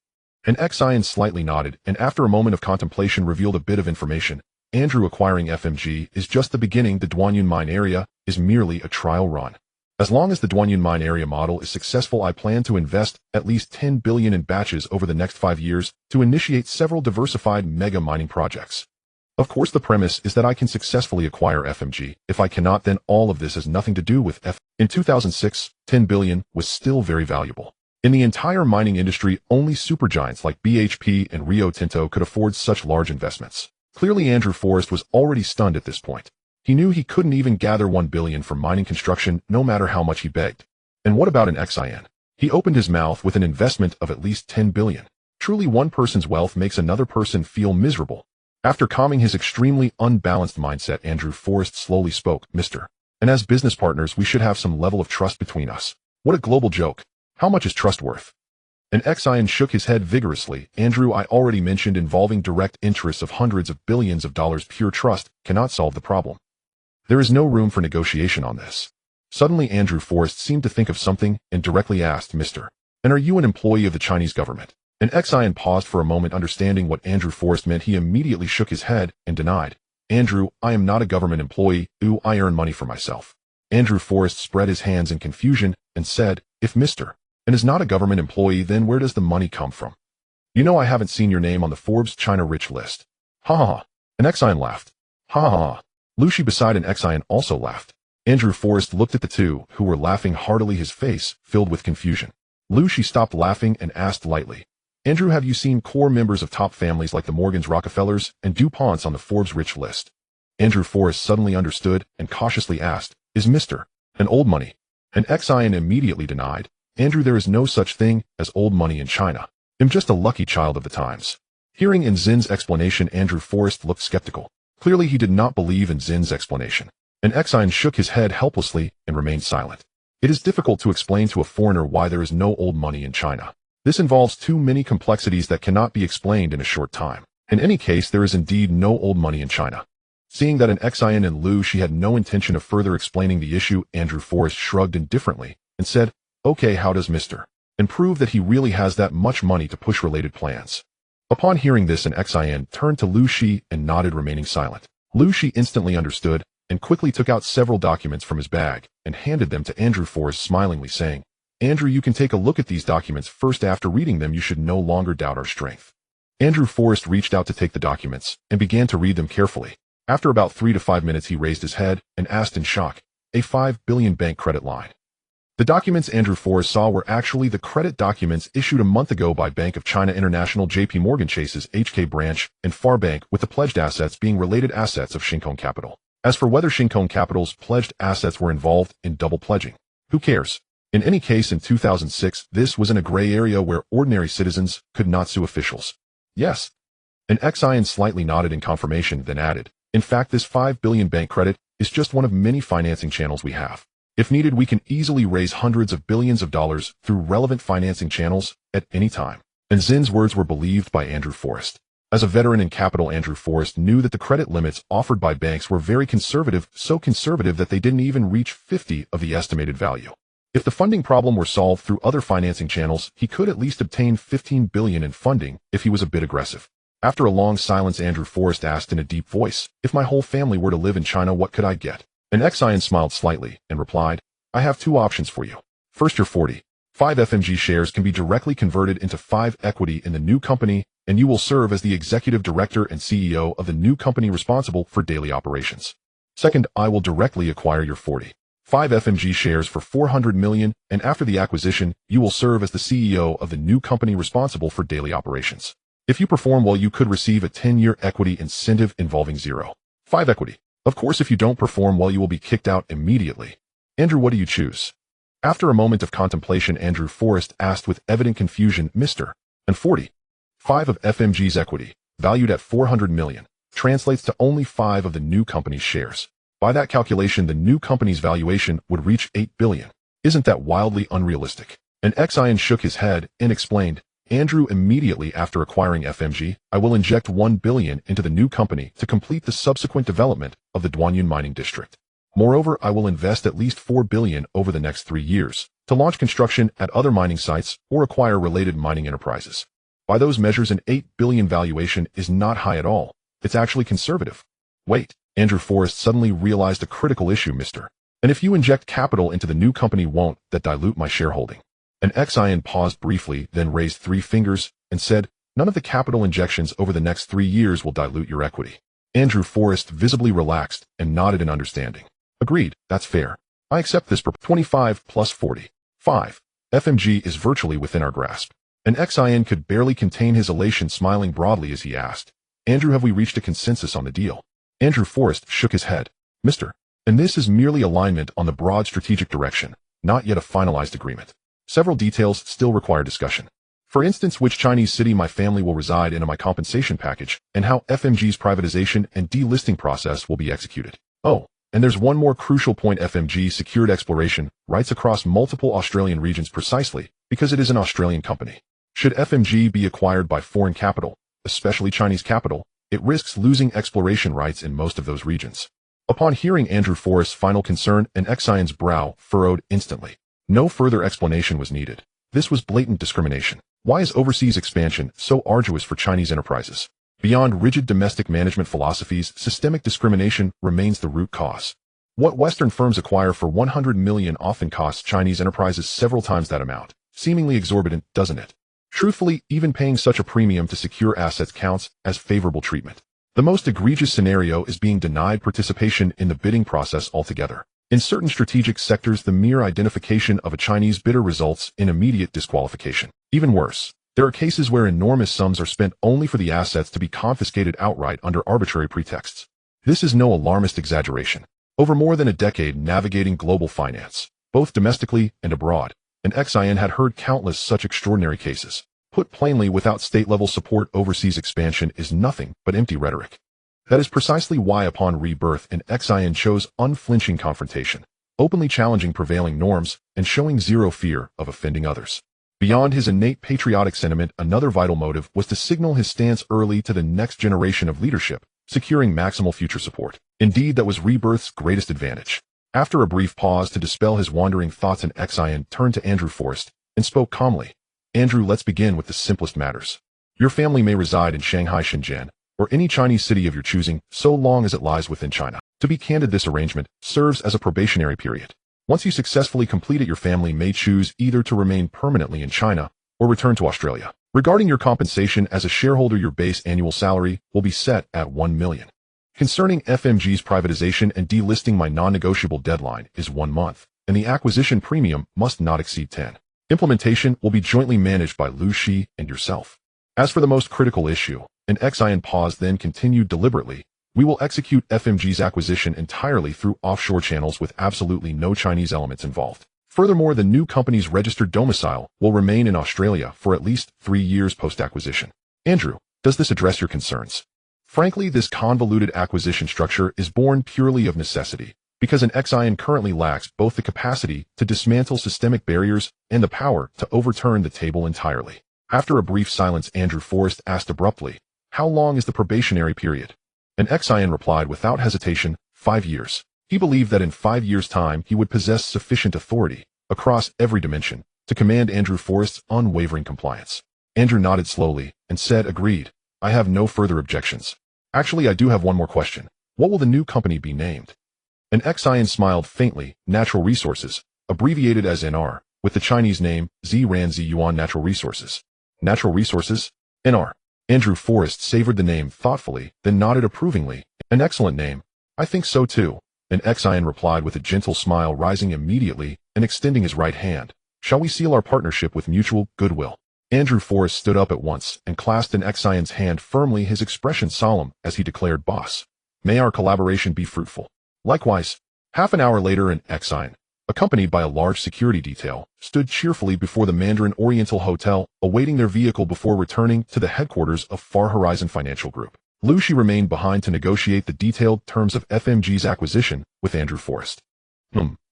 An Exine slightly nodded and after a moment of contemplation revealed a bit of information. Andrew, acquiring FMG is just the beginning. The Duanyun mine area is merely a trial run. As long as the Duanyun mine area model is successful, I plan to invest at least $10 billion in batches over the next 5 years to initiate several diversified mega mining projects. Of course, the premise is that I can successfully acquire FMG. If I cannot, then all of this has nothing to do with In 2006, $10 billion was still very valuable. In the entire mining industry, only supergiants like BHP and Rio Tinto could afford such large investments. Clearly, Andrew Forrest was already stunned at this point. He knew he couldn't even gather $1 billion from mining construction, no matter how much he begged. And what about an Exine? He opened his mouth with an investment of at least $10 billion. Truly, one person's wealth makes another person feel miserable. After calming his extremely unbalanced mindset, Andrew Forrest slowly spoke, Mr. And as business partners, we should have some level of trust between us. What a global joke. How much is trust worth? An Exine shook his head vigorously. Andrew, I already mentioned involving direct interests of hundreds of billions of dollars. Pure trust cannot solve the problem. There is no room for negotiation on this. Suddenly, Andrew Forrest seemed to think of something and directly asked, Mr. And are you an employee of the Chinese government? An Exine paused for a moment, understanding what Andrew Forrest meant. He immediately shook his head and denied. Andrew, I am not a government employee. I earn money for myself. Andrew Forrest spread his hands in confusion and said, if Mr. And is not a government employee, then where does the money come from? You know, I haven't seen your name on the Forbes China Rich list. Ha ha ha. An Exine laughed. Ha ha ha. Lucy beside an Exine also laughed. Andrew Forrest looked at the two, who were laughing heartily, his face filled with confusion. Lucy stopped laughing and asked lightly, Andrew, have you seen core members of top families like the Morgans, Rockefellers, and DuPonts on the Forbes Rich list? Andrew Forrest suddenly understood and cautiously asked, is Mr. and old money? An Exine immediately denied. Andrew, there is no such thing as old money in China. I'm just a lucky child of the times. Hearing in Zin's explanation, Andrew Forrest looked skeptical. Clearly, he did not believe in Zin's explanation. An Exine shook his head helplessly and remained silent. It is difficult to explain to a foreigner why there is no old money in China. This involves too many complexities that cannot be explained in a short time. In any case, there is indeed no old money in China. Seeing that an Exine and Lucy had no intention of further explaining the issue, Andrew Forrest shrugged indifferently and said, okay, how does Mr. and prove that he really has that much money to push related plans? Upon hearing this, an Exine turned to Lucy and nodded, remaining silent. Lucy instantly understood and quickly took out several documents from his bag and handed them to Andrew Forrest, smilingly saying, Andrew, you can take a look at these documents first. After reading them, you should no longer doubt our strength. Andrew Forrest reached out to take the documents and began to read them carefully. After about 3 to 5 minutes, he raised his head and asked in shock, a $5 billion bank credit line. The documents Andrew Forrest saw were actually the credit documents issued a month ago by Bank of China International, JP Morgan Chase's HK branch, and Farbank, with the pledged assets being related assets of Shinkong Capital. As for whether Shinkong Capital's pledged assets were involved in double pledging, who cares? In any case, in 2006, this was in a gray area where ordinary citizens could not sue officials. Yes. An Exine slightly nodded in confirmation, then added, in fact, this $5 billion bank credit is just one of many financing channels we have. If needed, we can easily raise hundreds of billions of dollars through relevant financing channels at any time. And Zin's words were believed by Andrew Forrest. As a veteran in capital, Andrew Forrest knew that the credit limits offered by banks were very conservative, so conservative that they didn't even reach 50 of the estimated value. If the funding problem were solved through other financing channels, he could at least obtain $15 billion in funding if he was a bit aggressive. After a long silence, Andrew Forrest asked in a deep voice, if my whole family were to live in China, what could I get? An Exine smiled slightly and replied, I have 2 options for you. First, your 45 FMG shares can be directly converted into 5 equity in the new company, and you will serve as the executive director and CEO of the new company responsible for daily operations. Second, I will directly acquire your 45 5 FMG shares for 400 million, and after the acquisition, you will serve as the CEO of the new company responsible for daily operations. If you perform well, you could receive a 10-year equity incentive involving 0.5 equity. Of course, if you don't perform well, you will be kicked out immediately. Andrew, what do you choose? After a moment of contemplation, Andrew Forrest asked with evident confusion, Mr. And 45 of FMG's equity, valued at 400 million, translates to only 5 of the new company's shares. By that calculation, the new company's valuation would reach 8 billion. Isn't that wildly unrealistic? And Xian shook his head and explained, Andrew, immediately after acquiring FMG, I will inject 1 billion into the new company to complete the subsequent development of the Duanyun mining district. Moreover, I will invest at least 4 billion over the next 3 years to launch construction at other mining sites or acquire related mining enterprises. By those measures, an 8 billion valuation is not high at all. It's actually conservative. Wait. Andrew Forrest suddenly realized a critical issue, Mr. And if you inject capital into the new company, won't that dilute my shareholding? And Xian paused briefly, then raised 3 fingers and said, none of the capital injections over the next 3 years will dilute your equity. Andrew Forrest visibly relaxed and nodded in understanding. Agreed, that's fair. I accept this. 25 plus 45. FMG is virtually within our grasp. And Xian could barely contain his elation, smiling broadly as he asked, Andrew, have we reached a consensus on the deal? Andrew Forrest shook his head. Mr. And this is merely alignment on the broad strategic direction, not yet a finalized agreement. Several details still require discussion. For instance, which Chinese city my family will reside in my compensation package, and how FMG's privatization and delisting process will be executed. Oh, and there's one more crucial point. FMG secured exploration rights across multiple Australian regions precisely because it is an Australian company. Should FMG be acquired by foreign capital, especially Chinese capital, it risks losing exploration rights in most of those regions. Upon hearing Andrew Forrest's final concern, and Xian's brow furrowed instantly. No further explanation was needed. This was blatant discrimination. Why is overseas expansion so arduous for Chinese enterprises? Beyond rigid domestic management philosophies, systemic discrimination remains the root cause. What Western firms acquire for 100 million often costs Chinese enterprises several times that amount. Seemingly exorbitant, doesn't it? Truthfully, even paying such a premium to secure assets counts as favorable treatment. The most egregious scenario is being denied participation in the bidding process altogether. In certain strategic sectors, the mere identification of a Chinese bidder results in immediate disqualification. Even worse, there are cases where enormous sums are spent only for the assets to be confiscated outright under arbitrary pretexts. This is no alarmist exaggeration. Over more than a decade navigating global finance, both domestically and abroad, and Xian had heard countless such extraordinary cases. Put plainly, without state-level support, overseas expansion is nothing but empty rhetoric. That is precisely why upon Rebirth, Xian chose unflinching confrontation, openly challenging prevailing norms and showing zero fear of offending others. Beyond his innate patriotic sentiment, another vital motive was to signal his stance early to the next generation of leadership, securing maximal future support. Indeed, that was Rebirth's greatest advantage. After a brief pause to dispel his wandering thoughts, Xian turned to Andrew Forrest and spoke calmly. Andrew, let's begin with the simplest matters. Your family may reside in Shanghai, Shenzhen, or any Chinese city of your choosing, so long as it lies within China. To be candid, this arrangement serves as a probationary period. Once you successfully complete it, your family may choose either to remain permanently in China or return to Australia. Regarding your compensation as a shareholder, your base annual salary will be set at 1 million. Concerning FMG's privatization and delisting, my non-negotiable deadline is 1 month, and the acquisition premium must not exceed 10. Implementation will be jointly managed by Lu Shi and yourself. As for the most critical issue, Xian paused, then continued deliberately, we will execute FMG's acquisition entirely through offshore channels with absolutely no Chinese elements involved. Furthermore, the new company's registered domicile will remain in Australia for at least 3 years post-acquisition. Andrew, does this address your concerns? Frankly, this convoluted acquisition structure is born purely of necessity, because Xian currently lacks both the capacity to dismantle systemic barriers and the power to overturn the table entirely. After a brief silence, Andrew Forrest asked abruptly, how long is the probationary period? Xian replied without hesitation, 5 years. He believed that in 5 years' time he would possess sufficient authority, across every dimension, to command Andrew Forrest's unwavering compliance. Andrew nodded slowly and said, agreed. I have no further objections. Actually, I do have one more question. What will the new company be named? Xian smiled faintly, Natural Resources, abbreviated as NR, with the Chinese name, Zran Ziyuan Natural Resources. Natural Resources? NR. Andrew Forrest savored the name thoughtfully, then nodded approvingly. An excellent name. I think so too. An Xian replied with a gentle smile, rising immediately and extending his right hand. Shall we seal our partnership with mutual goodwill? Andrew Forrest stood up at once and clasped an Xian's hand firmly, his expression solemn as he declared, "Boss, may our collaboration be fruitful." Likewise. Half an hour later, an Xian, accompanied by a large security detail, stood cheerfully before the Mandarin Oriental Hotel, awaiting their vehicle before returning to the headquarters of Far Horizon Financial Group. Lu Shi remained behind to negotiate the detailed terms of FMG's acquisition with Andrew Forrest.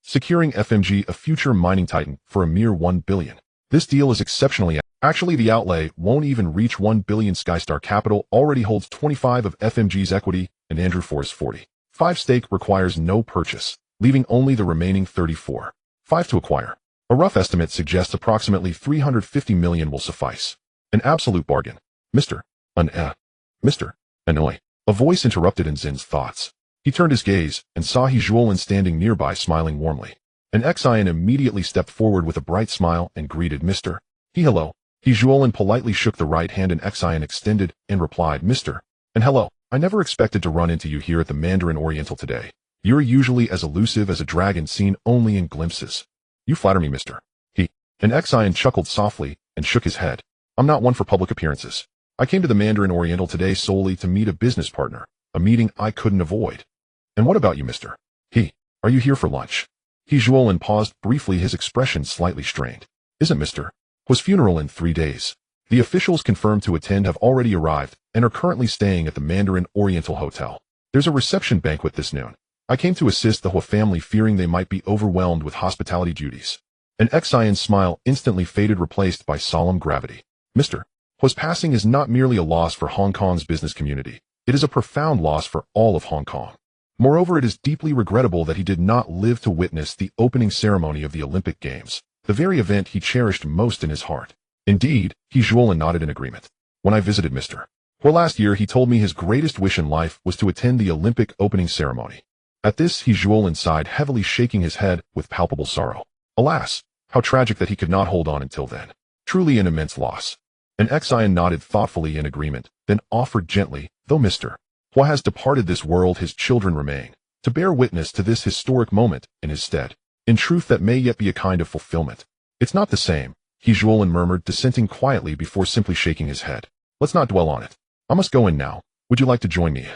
Securing FMG, a future mining titan, for a mere $1 billion. This deal is exceptionally. Actually, the outlay won't even reach $1 billion. Skystar Capital already holds 25% of FMG's equity, and Andrew Forrest's 45% stake requires no purchase, leaving only the remaining 34.5% to acquire. A rough estimate suggests approximately $350 million will suffice. An absolute bargain. Mr. Annoy. A voice interrupted in Zin's thoughts. He turned his gaze and saw He Zhuolin standing nearby, smiling warmly. An Xian immediately stepped forward with a bright smile and greeted Mr. Hello. He Zhuolin politely shook the right hand an Xian extended and replied, "Mr. and hello. I never expected to run into you here at the Mandarin Oriental today. You're usually as elusive as a dragon seen only in glimpses." "You flatter me, Mr. He." An Xian chuckled softly and shook his head. "I'm not one for public appearances. I came to the Mandarin Oriental today solely to meet a business partner, a meeting I couldn't avoid." "And what about you, Mr. He? Are you here for lunch?" He Zhuolin paused briefly, his expression slightly strained. "Isn't Mr. Hu's funeral in 3 days? The officials confirmed to attend have already arrived and are currently staying at the Mandarin Oriental Hotel. There's a reception banquet this noon. I came to assist the Hu family, fearing they might be overwhelmed with hospitality duties." An Xian's smile instantly faded, replaced by solemn gravity. "Mr. Hu's passing is not merely a loss for Hong Kong's business community. It is a profound loss for all of Hong Kong. Moreover, it is deeply regrettable that he did not live to witness the opening ceremony of the Olympic Games, the very event he cherished most in his heart." "Indeed," He Zhuolin nodded in agreement. "When I visited Mr. Hu last year, he told me his greatest wish in life was to attend the Olympic opening ceremony." At this, He Zhuolin sighed heavily, shaking his head with palpable sorrow. Alas, how tragic that he could not hold on until then. Truly an immense loss. An Xian nodded thoughtfully in agreement, then offered gently, "Though Mr. Hu has departed this world, his children remain, to bear witness to this historic moment in his stead. In truth, that may yet be a kind of fulfillment." "It's not the same," He Zhuolin murmured, dissenting quietly before simply shaking his head. "Let's not dwell on it. I must go in now. Would you like to join me?"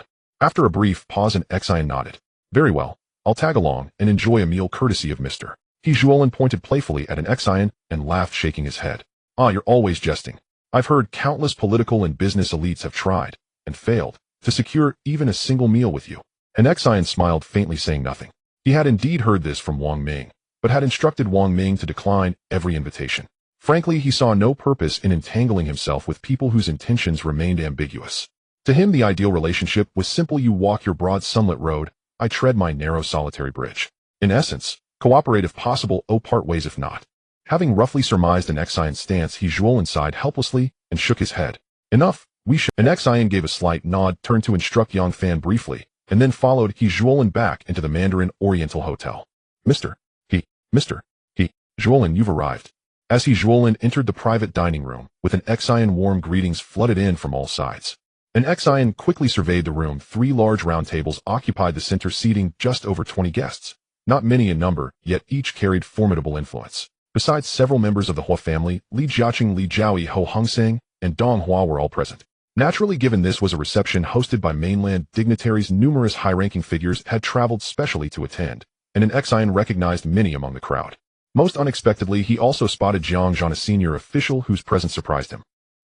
After a brief pause, an Xian nodded. "Very well. I'll tag along and enjoy a meal courtesy of Mr. He Zhuolin pointed playfully at an Xian and laughed, shaking his head. "Ah, you're always jesting. I've heard countless political and business elites have tried, and failed, to secure even a single meal with you." An Xian smiled faintly, saying nothing. He had indeed heard this from Wang Ming, but had instructed Wang Ming to decline every invitation. Frankly, he saw no purpose in entangling himself with people whose intentions remained ambiguous. To him, the ideal relationship was simple: you walk your broad sunlit road, I tread my narrow solitary bridge. In essence, cooperate if possible, part ways if not. Having roughly surmised an Xian's stance, He Zhuolin sighed helplessly and shook his head. "Enough, we should." An Xian gave a slight nod, turned to instruct Yang Fan briefly, and then followed He Zhuolin back into the Mandarin Oriental Hotel. Mr. He Zhuolin, you've arrived." As He Zhuolin entered the private dining room, with an Xian, warm greetings flooded in from all sides. An Xian quickly surveyed the room. 3 large round tables occupied the center, seating just over 20 guests. Not many in number, yet each carried formidable influence. Besides several members of the Hu family, Li Jiaqing, Li Jiaoyi, Ho Hongseng, and Dong Hua were all present. Naturally, given this was a reception hosted by mainland dignitaries, numerous high-ranking figures had traveled specially to attend, and an Xian recognized many among the crowd. Most unexpectedly, he also spotted Jiang Zhan, a senior official whose presence surprised him.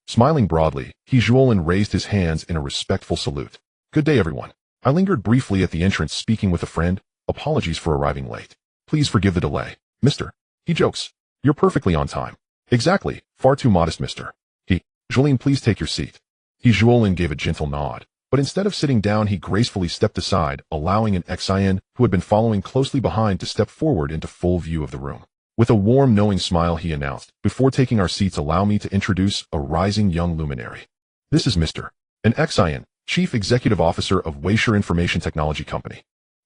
Smiling broadly, He Zhuolin raised his hands in a respectful salute. "Good day, everyone. I lingered briefly at the entrance speaking with a friend. Apologies for arriving late. Please forgive the delay." "Mr. He jokes. You're perfectly on time." "Exactly. Far too modest, Mr. He Zhuolin, please take your seat." He Zhuolin gave a gentle nod, but instead of sitting down, he gracefully stepped aside, allowing an Xian, who had been following closely behind, to step forward into full view of the room. With a warm, knowing smile, he announced, "Before taking our seats, allow me to introduce a rising young luminary. This is Mr. An Xian, Chief Executive Officer of Weisher Information Technology Company."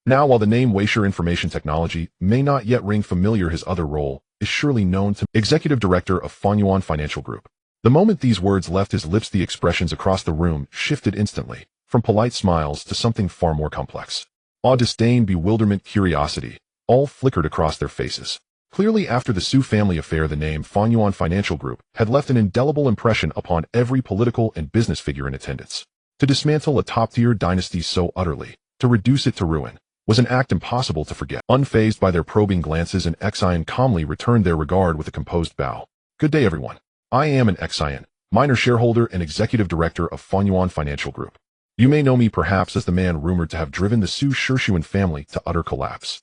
Now, while the name Weisher Information Technology may not yet ring familiar, his other role is surely known to Executive Director of Fanyuan Financial Group. The moment these words left his lips, the expressions across the room shifted instantly, from polite smiles to something far more complex. Awe, disdain, bewilderment, curiosity, all flickered across their faces. Clearly, after the Su family affair, the name Fanyuan Financial Group had left an indelible impression upon every political and business figure in attendance. To dismantle a top-tier dynasty so utterly, to reduce it to ruin, was an act impossible to forget. Unfazed by their probing glances, an Xian calmly returned their regard with a composed bow. Good day, everyone. I am an Xian, minor shareholder and executive director of Fanyuan Financial Group. You may know me perhaps as the man rumored to have driven the Su Shirshuan family to utter collapse.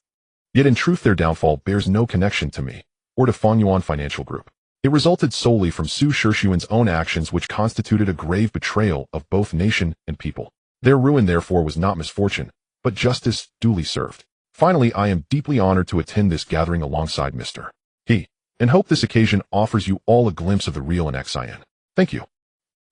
Yet in truth their downfall bears no connection to me, or to Fanyuan Financial Group. It resulted solely from Su Shirshuan's own actions, which constituted a grave betrayal of both nation and people. Their ruin therefore was not misfortune, but justice duly served. Finally, I am deeply honored to attend this gathering alongside Mr. He, and hope this occasion offers you all a glimpse of the real in Xian. Thank you.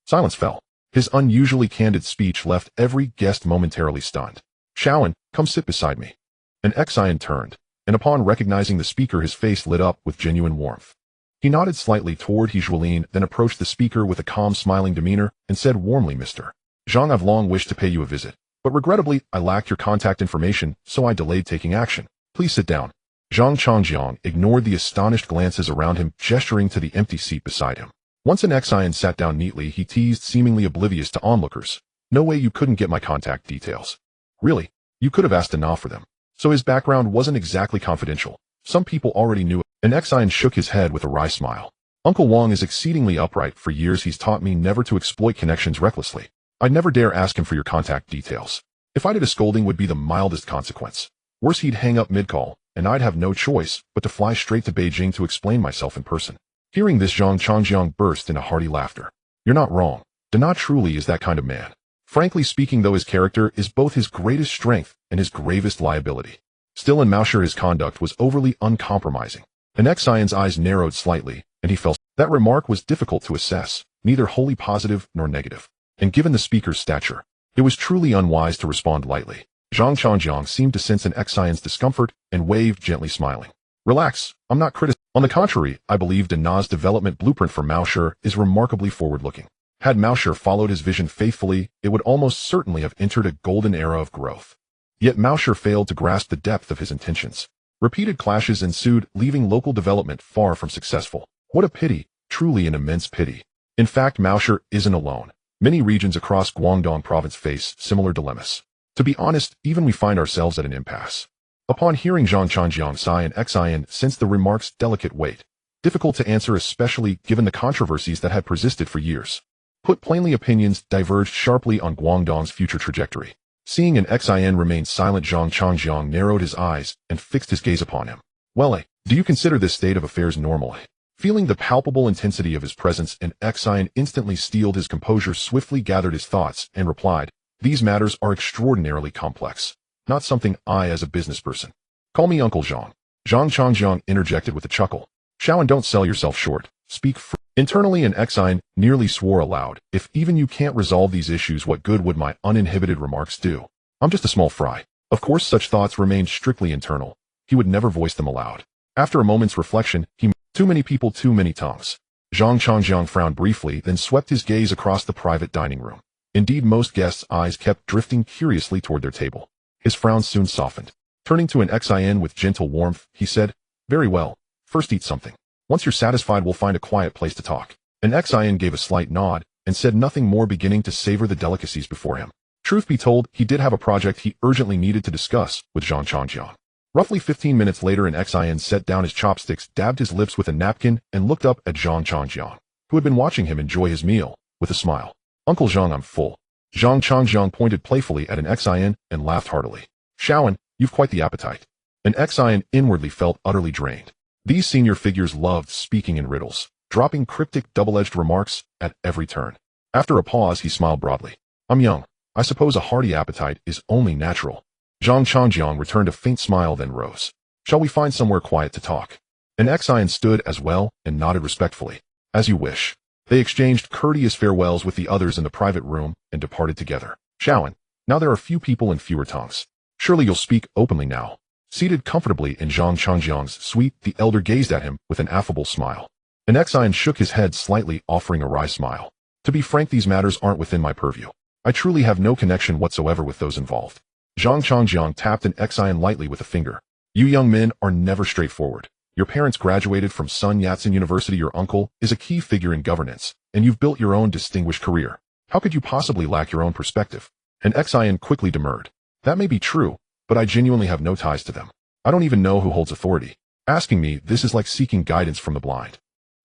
Silence fell. His unusually candid speech left every guest momentarily stunned. Shaoan, come sit beside me. An Xian turned, and upon recognizing the speaker his face lit up with genuine warmth. He nodded slightly toward Hejuelin, then approached the speaker with a calm smiling demeanor and said warmly, Mr. Zhang, I've long wished to pay you a visit, but regrettably I lacked your contact information, so I delayed taking action. Please sit down. Zhang Changjiang ignored the astonished glances around him, gesturing to the empty seat beside him. Once an Xian sat down neatly, he teased, seemingly oblivious to onlookers. No way you couldn't get my contact details. Really? You could have asked Na for them. So his background wasn't exactly confidential. Some people already knew it. An Xian shook his head with a wry smile. Uncle Wang is exceedingly upright. For years he's taught me never to exploit connections recklessly. I'd never dare ask him for your contact details. If I did, a scolding would be the mildest consequence. Worse, he'd hang up mid-call, and I'd have no choice but to fly straight to Beijing to explain myself in person. Hearing this, Zhang Changjiang burst into hearty laughter. You're not wrong. Na truly is that kind of man. Frankly speaking, though, his character is both his greatest strength and his gravest liability. Still, in Maosher his conduct was overly uncompromising. An Xian's eyes narrowed slightly, and he felt that remark was difficult to assess, neither wholly positive nor negative. And given the speaker's stature, it was truly unwise to respond lightly. Zhang Changjiang seemed to sense an Xian's discomfort and waved gently, smiling. Relax, I'm not criticizing. On the contrary, I believe Na's development blueprint for Maosher is remarkably forward-looking. Had Maosher followed his vision faithfully, it would almost certainly have entered a golden era of growth. Yet Maosher failed to grasp the depth of his intentions. Repeated clashes ensued, leaving local development far from successful. What a pity, truly an immense pity. In fact, Maosher isn't alone. Many regions across Guangdong province face similar dilemmas. To be honest, even we find ourselves at an impasse. Upon hearing Zhang Changjiang sigh, and Xian sensed the remark's delicate weight. Difficult to answer, especially given the controversies that had persisted for years. Put plainly, opinions diverged sharply on Guangdong's future trajectory. Seeing an Xian remain silent, Zhang Changjiang narrowed his eyes and fixed his gaze upon him. Well, do you consider this state of affairs normal? Feeling the palpable intensity of his presence, an Xian instantly steeled his composure, swiftly gathered his thoughts, and replied, These matters are extraordinarily complex. Not something I, as a business person. Call me Uncle Zhang. Zhang Changjiang interjected with a chuckle. Shaoan, don't sell yourself short. Speak free. Internally, an Xian nearly swore aloud. If even you can't resolve these issues, what good would my uninhibited remarks do? I'm just a small fry. Of course, such thoughts remained strictly internal. He would never voice them aloud. After a moment's reflection, too many people, too many tongues. Zhang Changjiang frowned briefly, then swept his gaze across the private dining room. Indeed, most guests' eyes kept drifting curiously toward their table. His frown soon softened. Turning to an Xian with gentle warmth, he said, Very well. First eat something. Once you're satisfied, we'll find a quiet place to talk. An Xian gave a slight nod and said nothing more, beginning to savor the delicacies before him. Truth be told, he did have a project he urgently needed to discuss with Zhang Changjiang. Roughly 15 minutes later, an Xian set down his chopsticks, dabbed his lips with a napkin, and looked up at Zhang Changjiang, who had been watching him enjoy his meal, with a smile. Uncle Zhang, I'm full. Zhang Changjiang pointed playfully at an Xian and laughed heartily. Shaoan, you've quite the appetite. An Xian inwardly felt utterly drained. These senior figures loved speaking in riddles, dropping cryptic double-edged remarks at every turn. After a pause, he smiled broadly. I'm young. I suppose a hearty appetite is only natural. Zhang Changjiang returned a faint smile, then rose. Shall we find somewhere quiet to talk? An Xian stood as well and nodded respectfully. As you wish. They exchanged courteous farewells with the others in the private room and departed together. Shaoan, now there are few people and fewer tongues. Surely you'll speak openly now. Seated comfortably in Zhang Changjiang's suite, the elder gazed at him with an affable smile. An Xian shook his head slightly, offering a wry smile. To be frank, these matters aren't within my purview. I truly have no connection whatsoever with those involved. Zhang Changjiang tapped an Xian lightly with a finger. You young men are never straightforward. Your parents graduated from Sun Yat-sen University. Your uncle is a key figure in governance, and you've built your own distinguished career. How could you possibly lack your own perspective? And Xian quickly demurred. That may be true, but I genuinely have no ties to them. I don't even know who holds authority. Asking me this is like seeking guidance from the blind.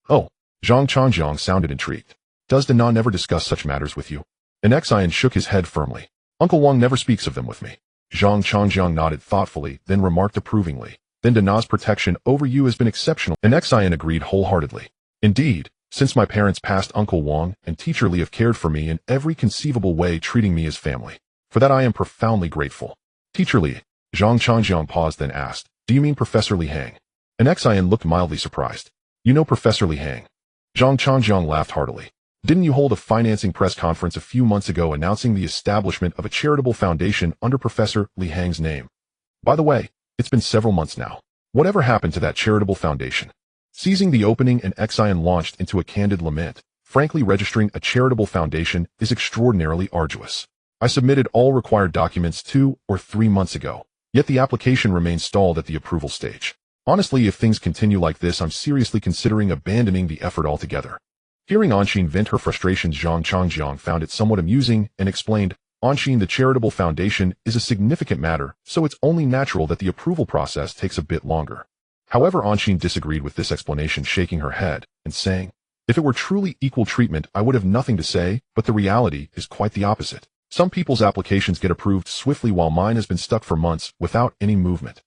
Oh, Zhang Changjiang sounded intrigued. Does Da Na never discuss such matters with you? And Xian shook his head firmly. Uncle Wang never speaks of them with me. Zhang Changjiang nodded thoughtfully, then remarked approvingly. Then Da Na's protection over you has been exceptional. And Xian agreed wholeheartedly. Indeed, since my parents passed, Uncle Wang and Teacher Li have cared for me in every conceivable way, treating me as family. For that I am profoundly grateful. Teacher Li, Zhang Changjiang paused, then asked, do you mean Professor Li Hang? And Xian looked mildly surprised. You know Professor Li Hang? Zhang Changjiang laughed heartily. Didn't you hold a financing press conference a few months ago announcing the establishment of a charitable foundation under Professor Li Hang's name? By the way, it's been several months now. Whatever happened to that charitable foundation? Seizing the opening, and Xian launched into a candid lament. Frankly, registering a charitable foundation is extraordinarily arduous. I submitted all required documents 2 or 3 months ago, yet the application remains stalled at the approval stage. Honestly, if things continue like this, I'm seriously considering abandoning the effort altogether. Hearing Anshin vent her frustrations, Zhang Changjiang found it somewhat amusing and explained, Anshin, the charitable foundation is a significant matter, so it's only natural that the approval process takes a bit longer. However, Anshin disagreed with this explanation, shaking her head and saying, if it were truly equal treatment, I would have nothing to say, but the reality is quite the opposite. Some people's applications get approved swiftly while mine has been stuck for months without any movement.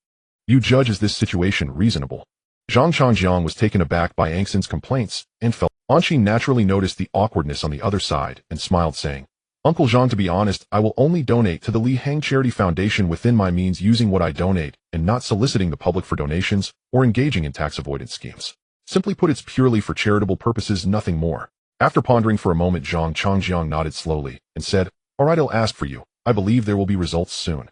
You judge is this situation reasonable? Zhang Changjiang was taken aback by Angxin's complaints and felt. Anshin naturally noticed the awkwardness on the other side and smiled, saying, Uncle Zhang, to be honest, I will only donate to the Li Hang Charity Foundation within my means, using what I donate and not soliciting the public for donations or engaging in tax avoidance schemes. Simply put, it's purely for charitable purposes, nothing more. After pondering for a moment, Zhang Changjiang nodded slowly and said, all right, I'll ask for you. I believe there will be results soon.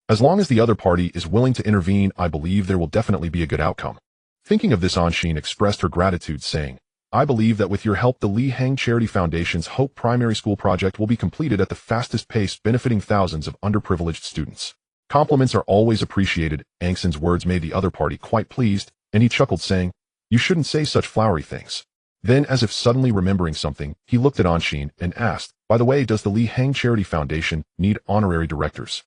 As long as the other party is willing to intervene, I believe there will definitely be a good outcome. Thinking of this, Anshin expressed her gratitude, saying, I believe that with your help, the Li Hang Charity Foundation's Hope Primary School project will be completed at the fastest pace, benefiting thousands of underprivileged students. Compliments are always appreciated. Angxin's words made the other party quite pleased, and he chuckled, saying, you shouldn't say such flowery things. Then, as if suddenly remembering something, he looked at Anshin and asked, by the way, does the Li Hang Charity Foundation need honorary directors?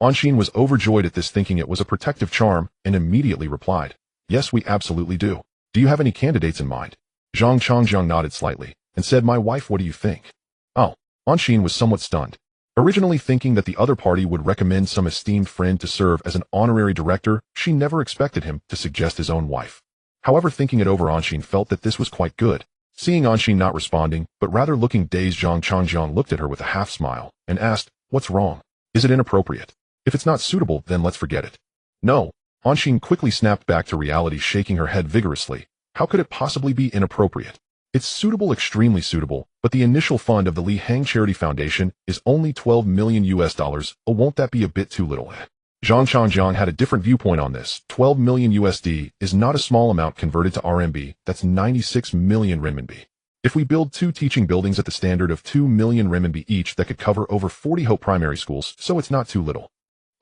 Anshin was overjoyed at this, thinking it was a protective charm, and immediately replied, yes, we absolutely do. Do you have any candidates in mind? Zhang Changjiang nodded slightly and said, my wife, what do you think? Oh, Anshin was somewhat stunned. Originally thinking that the other party would recommend some esteemed friend to serve as an honorary director, she never expected him to suggest his own wife. However, thinking it over, Anshin felt that this was quite good. Seeing Anshin not responding, but rather looking dazed, Zhang Changjiang looked at her with a half smile and asked, what's wrong? Is it inappropriate? If it's not suitable, then let's forget it. No. Anshin quickly snapped back to reality, shaking her head vigorously. How could it possibly be inappropriate? It's suitable, extremely suitable, but the initial fund of the Li Hang Charity Foundation is only $12 million. Oh, won't that be a bit too little? Zhang Changjiang had a different viewpoint on this. 12 million USD is not a small amount converted to RMB, that's 96 million renminbi. If we build 2 teaching buildings at the standard of 2 million renminbi each, that could cover over 40 Hope primary schools, so it's not too little.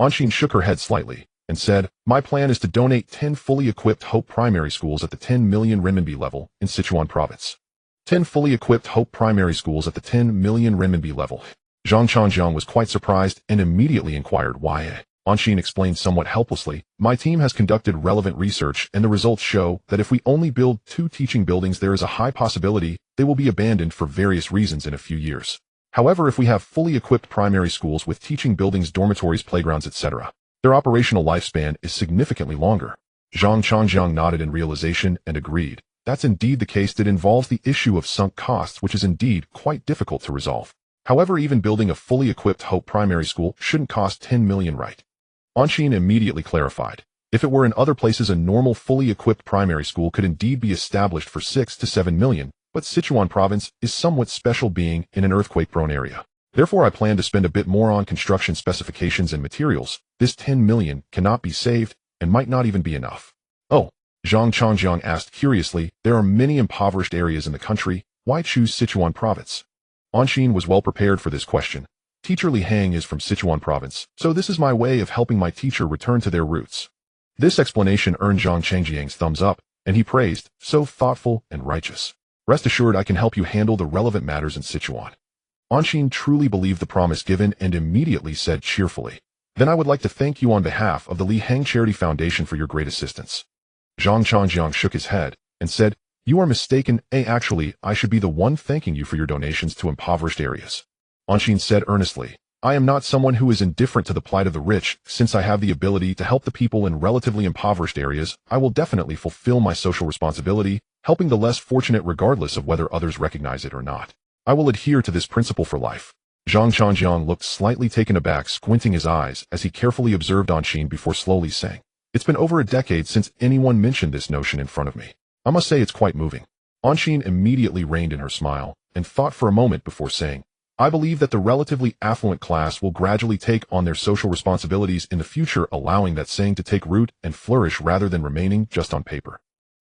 Anshin shook her head slightly and said, my plan is to donate 10 fully equipped Hope primary schools at the 10 million renminbi level in Sichuan province. 10 fully equipped Hope primary schools at the 10 million renminbi level. Zhang Changjiang was quite surprised and immediately inquired why. Anshin explained somewhat helplessly, my team has conducted relevant research and the results show that if we only build 2 teaching buildings, there is a high possibility they will be abandoned for various reasons in a few years. However, if we have fully equipped primary schools with teaching buildings, dormitories, playgrounds, etc., their operational lifespan is significantly longer. Zhang Changjiang nodded in realization and agreed. That's indeed the case. That involves the issue of sunk costs, which is indeed quite difficult to resolve. However, even building a fully equipped Hope primary school shouldn't cost 10 million, right? Anshin immediately clarified. If it were in other places, a normal fully equipped primary school could indeed be established for 6 to 7 million, but Sichuan province is somewhat special, being in an earthquake-prone area. Therefore, I plan to spend a bit more on construction specifications and materials. This 10 million cannot be saved and might not even be enough. Oh, Zhang Changjiang asked curiously, there are many impoverished areas in the country. Why choose Sichuan province? Anshin was well prepared for this question. Teacher Li Hang is from Sichuan province, so this is my way of helping my teacher return to their roots. This explanation earned Zhang Changjiang's thumbs up, and he praised, so thoughtful and righteous. Rest assured I can help you handle the relevant matters in Sichuan. Anshin truly believed the promise given and immediately said cheerfully, then I would like to thank you on behalf of the Li Hang Charity Foundation for your great assistance. Zhang Changjiang shook his head and said, you are mistaken, actually, I should be the one thanking you for your donations to impoverished areas. Anshin said earnestly, I am not someone who is indifferent to the plight of the rich. Since I have the ability to help the people in relatively impoverished areas, I will definitely fulfill my social responsibility, helping the less fortunate regardless of whether others recognize it or not. I will adhere to this principle for life. Zhang Changjiang looked slightly taken aback, squinting his eyes as he carefully observed Anshin before slowly saying, it's been over a decade since anyone mentioned this notion in front of me. I must say it's quite moving. Anshin immediately reined in her smile and thought for a moment before saying, I believe that the relatively affluent class will gradually take on their social responsibilities in the future, allowing that saying to take root and flourish rather than remaining just on paper.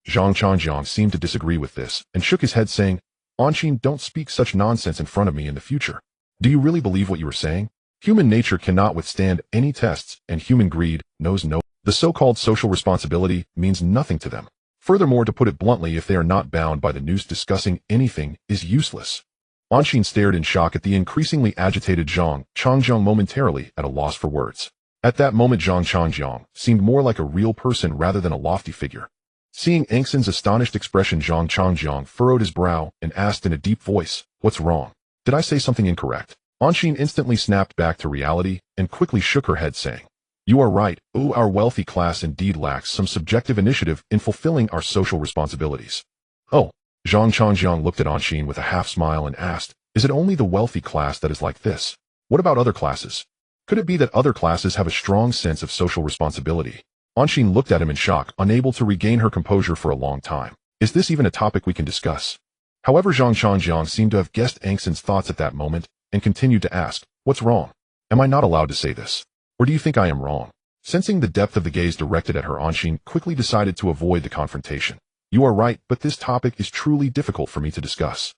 Zhang Changjiang seemed to disagree with this and shook his head saying, Anshin, don't speak such nonsense in front of me in the future. Do you really believe what you are saying? Human nature cannot withstand any tests, and human greed knows no. The so-called social responsibility means nothing to them. Furthermore, to put it bluntly, if they are not bound by the news, discussing anything is useless. Anshin stared in shock at the increasingly agitated Zhang Changjiang, momentarily at a loss for words. At that moment, Zhang Changjiang seemed more like a real person rather than a lofty figure. Seeing Angxin's astonished expression, Zhang Changjiang furrowed his brow and asked in a deep voice, what's wrong? Did I say something incorrect? Anshin instantly snapped back to reality and quickly shook her head saying, you are right. Our wealthy class indeed lacks some subjective initiative in fulfilling our social responsibilities. Oh. Zhang Changjiang looked at Anshin with a half-smile and asked, is it only the wealthy class that is like this? What about other classes? Could it be that other classes have a strong sense of social responsibility? Anshin looked at him in shock, unable to regain her composure for a long time. Is this even a topic we can discuss? However, Zhang Changjiang seemed to have guessed Angxin's thoughts at that moment and continued to ask, what's wrong? Am I not allowed to say this? Or do you think I am wrong? Sensing the depth of the gaze directed at her, Anshin quickly decided to avoid the confrontation. You are right, but this topic is truly difficult for me to discuss.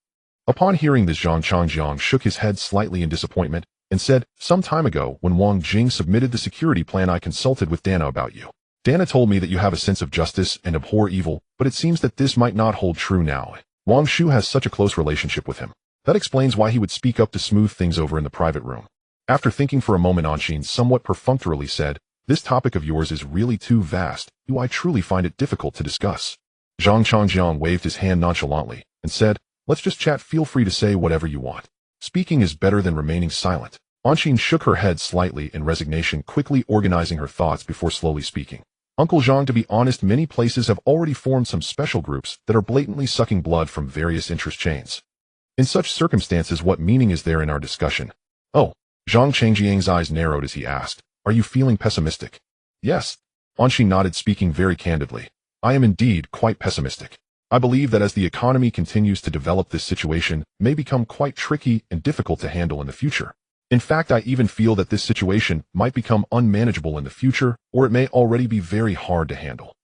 Upon hearing this, Zhang Changjiang shook his head slightly in disappointment and said, some time ago, when Wang Jing submitted the security plan, I consulted with Dana about you. Dana told me that you have a sense of justice and abhor evil, but it seems that this might not hold true now. Wang Shu has such a close relationship with him. That explains why he would speak up to smooth things over in the private room. After thinking for a moment, Anshin somewhat perfunctorily said, this topic of yours is really too vast. I truly find it difficult to discuss. Zhang Changjiang waved his hand nonchalantly and said, let's just chat. Feel free to say whatever you want. Speaking is better than remaining silent. Anshin shook her head slightly in resignation, quickly organizing her thoughts before slowly speaking. Uncle Zhang, to be honest, many places have already formed some special groups that are blatantly sucking blood from various interest chains. In such circumstances, what meaning is there in our discussion? Oh. Zhang Changjiang's eyes narrowed as he asked, are you feeling pessimistic? Yes. Anshin nodded, speaking very candidly. I am indeed quite pessimistic. I believe that as the economy continues to develop, this situation may become quite tricky and difficult to handle in the future. In fact, I even feel that this situation might become unmanageable in the future, or it may already be very hard to handle.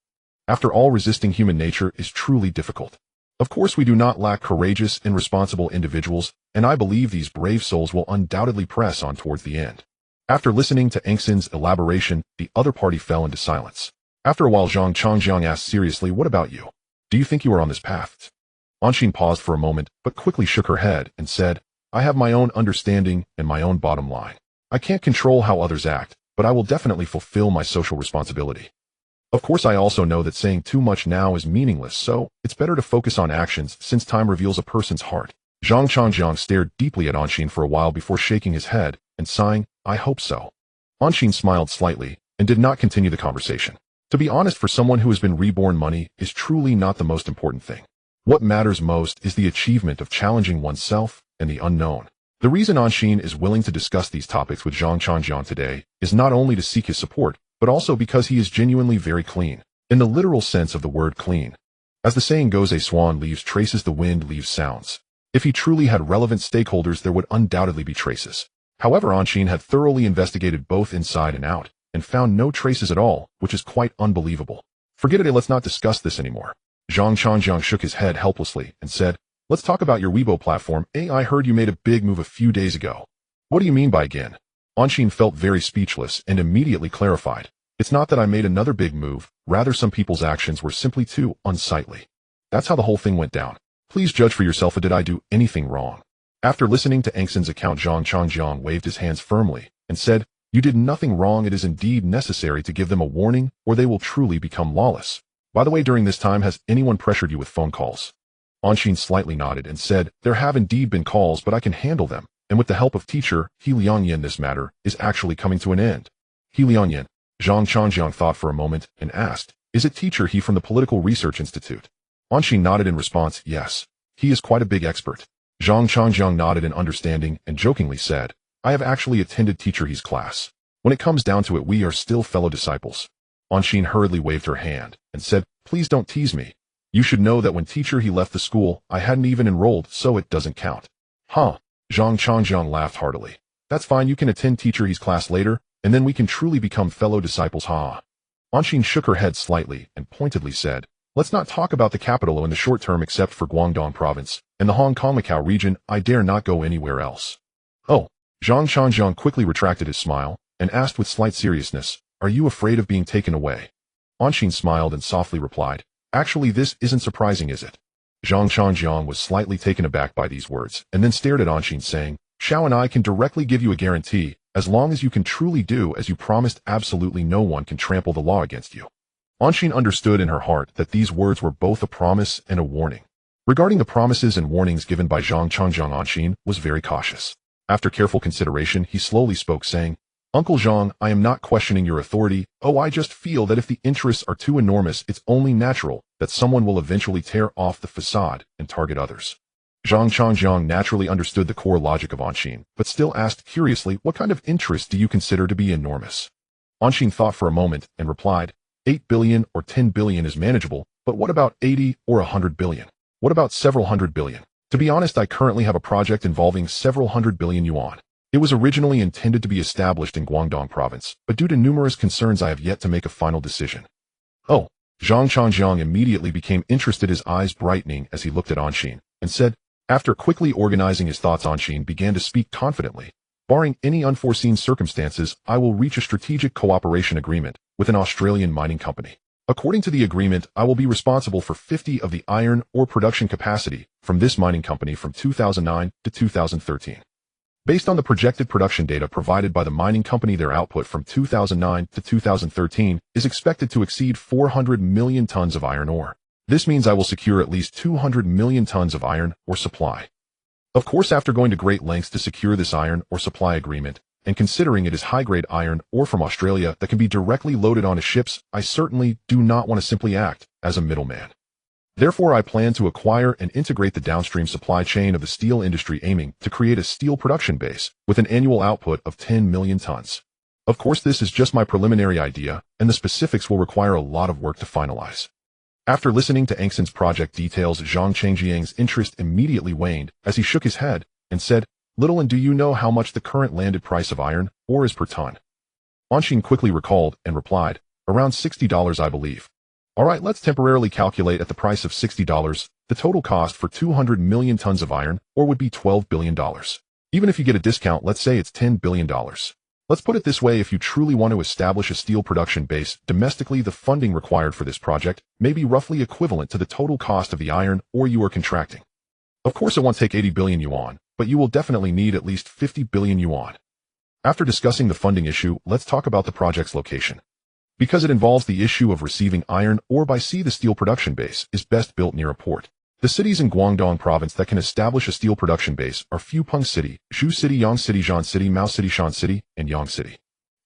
After all, resisting human nature is truly difficult. Of course, we do not lack courageous and responsible individuals, and I believe these brave souls will undoubtedly press on towards the end. After listening to Angxin's elaboration, the other party fell into silence. After a while, Zhang Changjiang asked seriously, what about you? Do you think you are on this path? Anshin paused for a moment, but quickly shook her head and said, I have my own understanding and my own bottom line. I can't control how others act, but I will definitely fulfill my social responsibility. Of course, I also know that saying too much now is meaningless, so it's better to focus on actions since time reveals a person's heart. Zhang Changjiang stared deeply at Anshin for a while before shaking his head and sighing, I hope so. Anshin smiled slightly and did not continue the conversation. To be honest, for someone who has been reborn, money is truly not the most important thing. What matters most is the achievement of challenging oneself and the unknown. The reason Anshin is willing to discuss these topics with Zhang Changjiang today is not only to seek his support, but also because he is genuinely very clean, in the literal sense of the word clean. As the saying goes, a swan leaves traces, the wind leaves sounds. If he truly had relevant stakeholders, there would undoubtedly be traces. However, Anshin had thoroughly investigated both inside and out, and found no traces at all, which is quite unbelievable. Forget it, let's not discuss this anymore. Zhang Changjiang shook his head helplessly and said, let's talk about your Weibo platform. I heard you made a big move a few days ago. What do you mean by again? Anshin felt very speechless and immediately clarified. It's not that I made another big move, rather some people's actions were simply too unsightly. That's how the whole thing went down. Please judge for yourself, did I do anything wrong? After listening to Angson's account, Zhang Changjiang waved his hands firmly and said, You did nothing wrong. It is indeed necessary to give them a warning, or they will truly become lawless. By the way, during this time, has anyone pressured you with phone calls? Anshin slightly nodded and said, There have indeed been calls, but I can handle them, and with the help of teacher He Liangyan this matter is actually coming to an end. He Liangyan, Zhang Changjiang thought for a moment and asked, Is it teacher He from the Political Research Institute? Anshin nodded in response, Yes. He is quite a big expert. Zhang Changjiang nodded in understanding and jokingly said, I have actually attended teacher He's class. When it comes down to it, we are still fellow disciples. Anshin hurriedly waved her hand and said, Please don't tease me. You should know that when teacher He left the school, I hadn't even enrolled, so it doesn't count. Huh? Zhang Changjiang laughed heartily. That's fine, you can attend teacher He's class later, and then we can truly become fellow disciples, huh? Anshin shook her head slightly and pointedly said, Let's not talk about the capital in the short term except for Guangdong province and the Hong Kong-Macau region. I dare not go anywhere else. Oh, Zhang Changjiang quickly retracted his smile and asked with slight seriousness, Are you afraid of being taken away? Anshin smiled and softly replied, Actually, this isn't surprising, is it? Zhang Changjiang was slightly taken aback by these words and then stared at Anshin saying, Xiao and I can directly give you a guarantee, as long as you can truly do as you promised, absolutely no one can trample the law against you. Anshin understood in her heart that these words were both a promise and a warning. Regarding the promises and warnings given by Zhang Changjiang, Anshin was very cautious. After careful consideration, he slowly spoke, saying, Uncle Zhang, I am not questioning your authority. Oh, I just feel that if the interests are too enormous, it's only natural that someone will eventually tear off the facade and target others. Zhang Changjiang naturally understood the core logic of Anshin, but still asked curiously, What kind of interest do you consider to be enormous? Anshin thought for a moment and replied, 8 billion or 10 billion is manageable, but what about 80 or 100 billion? What about several hundred billion? To be honest, I currently have a project involving several hundred billion yuan. It was originally intended to be established in Guangdong province, but due to numerous concerns I have yet to make a final decision. Oh, Zhang Changjiang immediately became interested, his eyes brightening as he looked at Anshin, and said, After quickly organizing his thoughts, Anshin began to speak confidently. Barring any unforeseen circumstances, I will reach a strategic cooperation agreement with an Australian mining company. According to the agreement, I will be responsible for 50 of the iron ore production capacity from this mining company from 2009 to 2013. Based on the projected production data provided by the mining company, their output from 2009 to 2013 is expected to exceed 400 million tons of iron ore. This means I will secure at least 200 million tons of iron ore supply. Of course, after going to great lengths to secure this iron ore supply agreement, and considering it is high-grade iron ore from Australia that can be directly loaded onto ships, I certainly do not want to simply act as a middleman. Therefore, I plan to acquire and integrate the downstream supply chain of the steel industry, aiming to create a steel production base with an annual output of 10 million tons. Of course, this is just my preliminary idea, and the specifics will require a lot of work to finalize. After listening to Angson's project details, Zhang Changjiang's interest immediately waned as he shook his head and said, Little, and do you know how much the current landed price of iron ore is per ton? Anshin quickly recalled and replied, Around $60, I believe. All right, let's temporarily calculate at the price of $60. The total cost for 200 million tons of iron ore would be $12 billion. Even if you get a discount, let's say it's $10 billion. Let's put it this way, if you truly want to establish a steel production base domestically, the funding required for this project may be roughly equivalent to the total cost of the iron ore you are contracting. Of course, it won't take 80 billion yuan, but you will definitely need at least 50 billion yuan. After discussing the funding issue, let's talk about the project's location. Because it involves the issue of receiving iron ore by sea, the steel production base is best built near a port. The cities in Guangdong province that can establish a steel production base are Fupeng City, Zhu City, Yang City, Zhan City, Mao City, Shan City, and Yang City.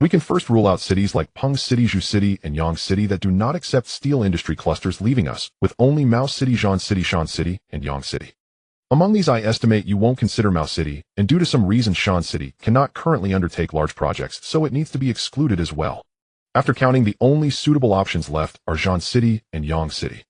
We can first rule out cities like Peng City, Zhu City, and Yang City that do not accept steel industry clusters, leaving us with only Mao City, Zhan City, Shan City, and Yang City. Among these, I estimate you won't consider Mao City, and due to some reasons Shan City cannot currently undertake large projects, so it needs to be excluded as well. After counting, the only suitable options left are Zhan City and Yang City.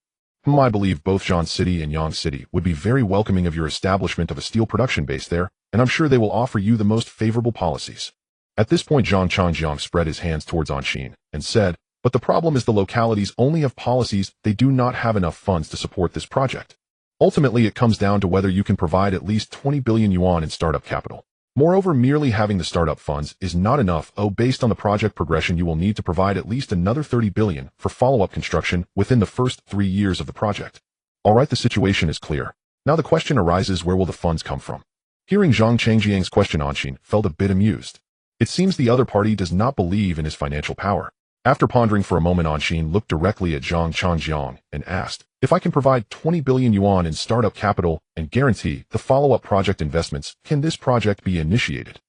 I believe both Zhan City and Yang City would be very welcoming of your establishment of a steel production base there, and I'm sure they will offer you the most favorable policies. At this point, Zhang Changjiang spread his hands towards Anshin and said, But the problem is the localities only have policies, they do not have enough funds to support this project. Ultimately, it comes down to whether you can provide at least 20 billion yuan in startup capital. Moreover, merely having the startup funds is not enough. Based on the project progression, you will need to provide at least another 30 billion for follow-up construction within the first 3 years of the project. Alright, the situation is clear. Now the question arises, where will the funds come from? Hearing Zhang Changjiang's question, Anshin felt a bit amused. It seems the other party does not believe in his financial power. After pondering for a moment, Anshin looked directly at Zhang Changjiang and asked, if I can provide 20 billion yuan in startup capital and guarantee the follow-up project investments, can this project be initiated?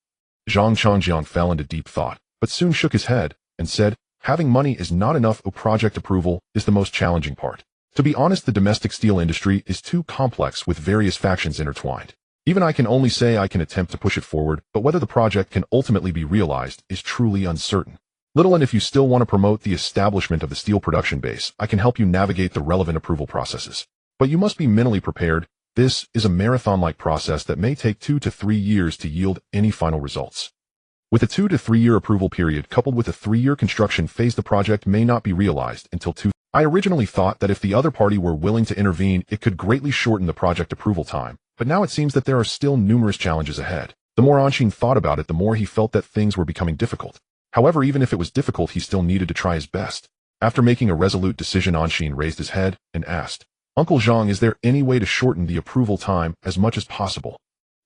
Zhang Changjiang fell into deep thought, but soon shook his head and said, having money is not enough. Project approval is the most challenging part. To be honest, the domestic steel industry is too complex with various factions intertwined. Even I can only say I can attempt to push it forward, but whether the project can ultimately be realized is truly uncertain. Little, and if you still want to promote the establishment of the steel production base, I can help you navigate the relevant approval processes. But you must be mentally prepared. This is a marathon-like process that may take 2 to 3 years to yield any final results. With a 2 to 3 year approval period coupled with a 3-year construction phase, the project may not be realized until 2. I originally thought that if the other party were willing to intervene, it could greatly shorten the project approval time, but now it seems that there are still numerous challenges ahead. The more Anshin thought about it, the more he felt that things were becoming difficult. However, even if it was difficult, he still needed to try his best. After making a resolute decision, Anshin raised his head and asked, Uncle Zhang, is there any way to shorten the approval time as much as possible?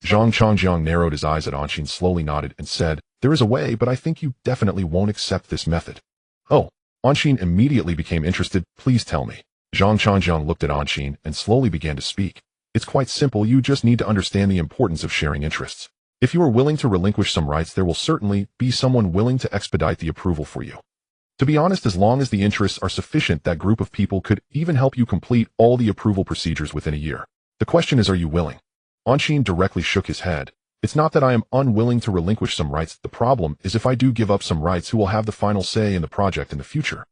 Zhang Changjiang narrowed his eyes at Anshin, slowly nodded, and said, there is a way, but I think you definitely won't accept this method. Oh. Anshin immediately became interested. Please tell me. Zhang Changjiang looked at Anshin and slowly began to speak. It's quite simple. You just need to understand the importance of sharing interests. If you are willing to relinquish some rights, there will certainly be someone willing to expedite the approval for you. To be honest, as long as the interests are sufficient, that group of people could even help you complete all the approval procedures within a year. The question is, are you willing? Anshin directly shook his head. It's not that I am unwilling to relinquish some rights. The problem is, if I do give up some rights, who will have the final say in the project in the future?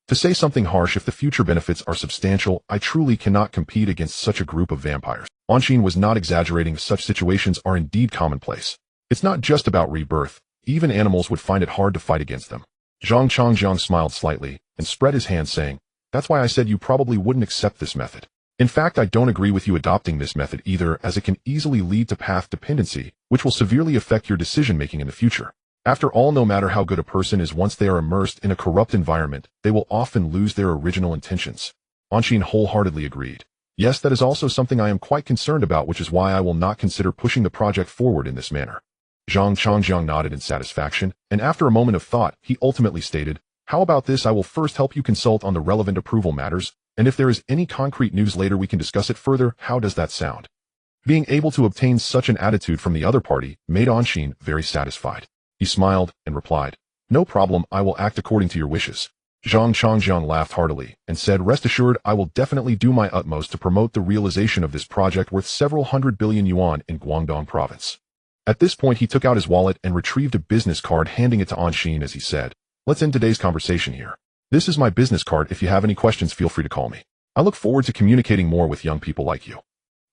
To say something harsh, if the future benefits are substantial, I truly cannot compete against such a group of vampires. Anshin was not exaggerating. Such situations are indeed commonplace. It's not just about rebirth. Even animals would find it hard to fight against them. Zhang Changjiang smiled slightly and spread his hand, saying, that's why I said you probably wouldn't accept this method. In fact, I don't agree with you adopting this method either, as it can easily lead to path dependency, which will severely affect your decision-making in the future. After all, no matter how good a person is, once they are immersed in a corrupt environment, they will often lose their original intentions. Anshin wholeheartedly agreed. Yes, that is also something I am quite concerned about, which is why I will not consider pushing the project forward in this manner. Zhang Changjiang nodded in satisfaction, and after a moment of thought, he ultimately stated, how about this? I will first help you consult on the relevant approval matters, and if there is any concrete news later, we can discuss it further. How does that sound? Being able to obtain such an attitude from the other party made Anshin very satisfied. He smiled and replied, no problem, I will act according to your wishes. Zhang Changjiang laughed heartily and said, rest assured, I will definitely do my utmost to promote the realization of this project worth several 100 billion yuan in Guangdong province. At this point, he took out his wallet and retrieved a business card, handing it to Anshin as he said, let's end today's conversation here. This is my business card. If you have any questions, feel free to call me. I look forward to communicating more with young people like you.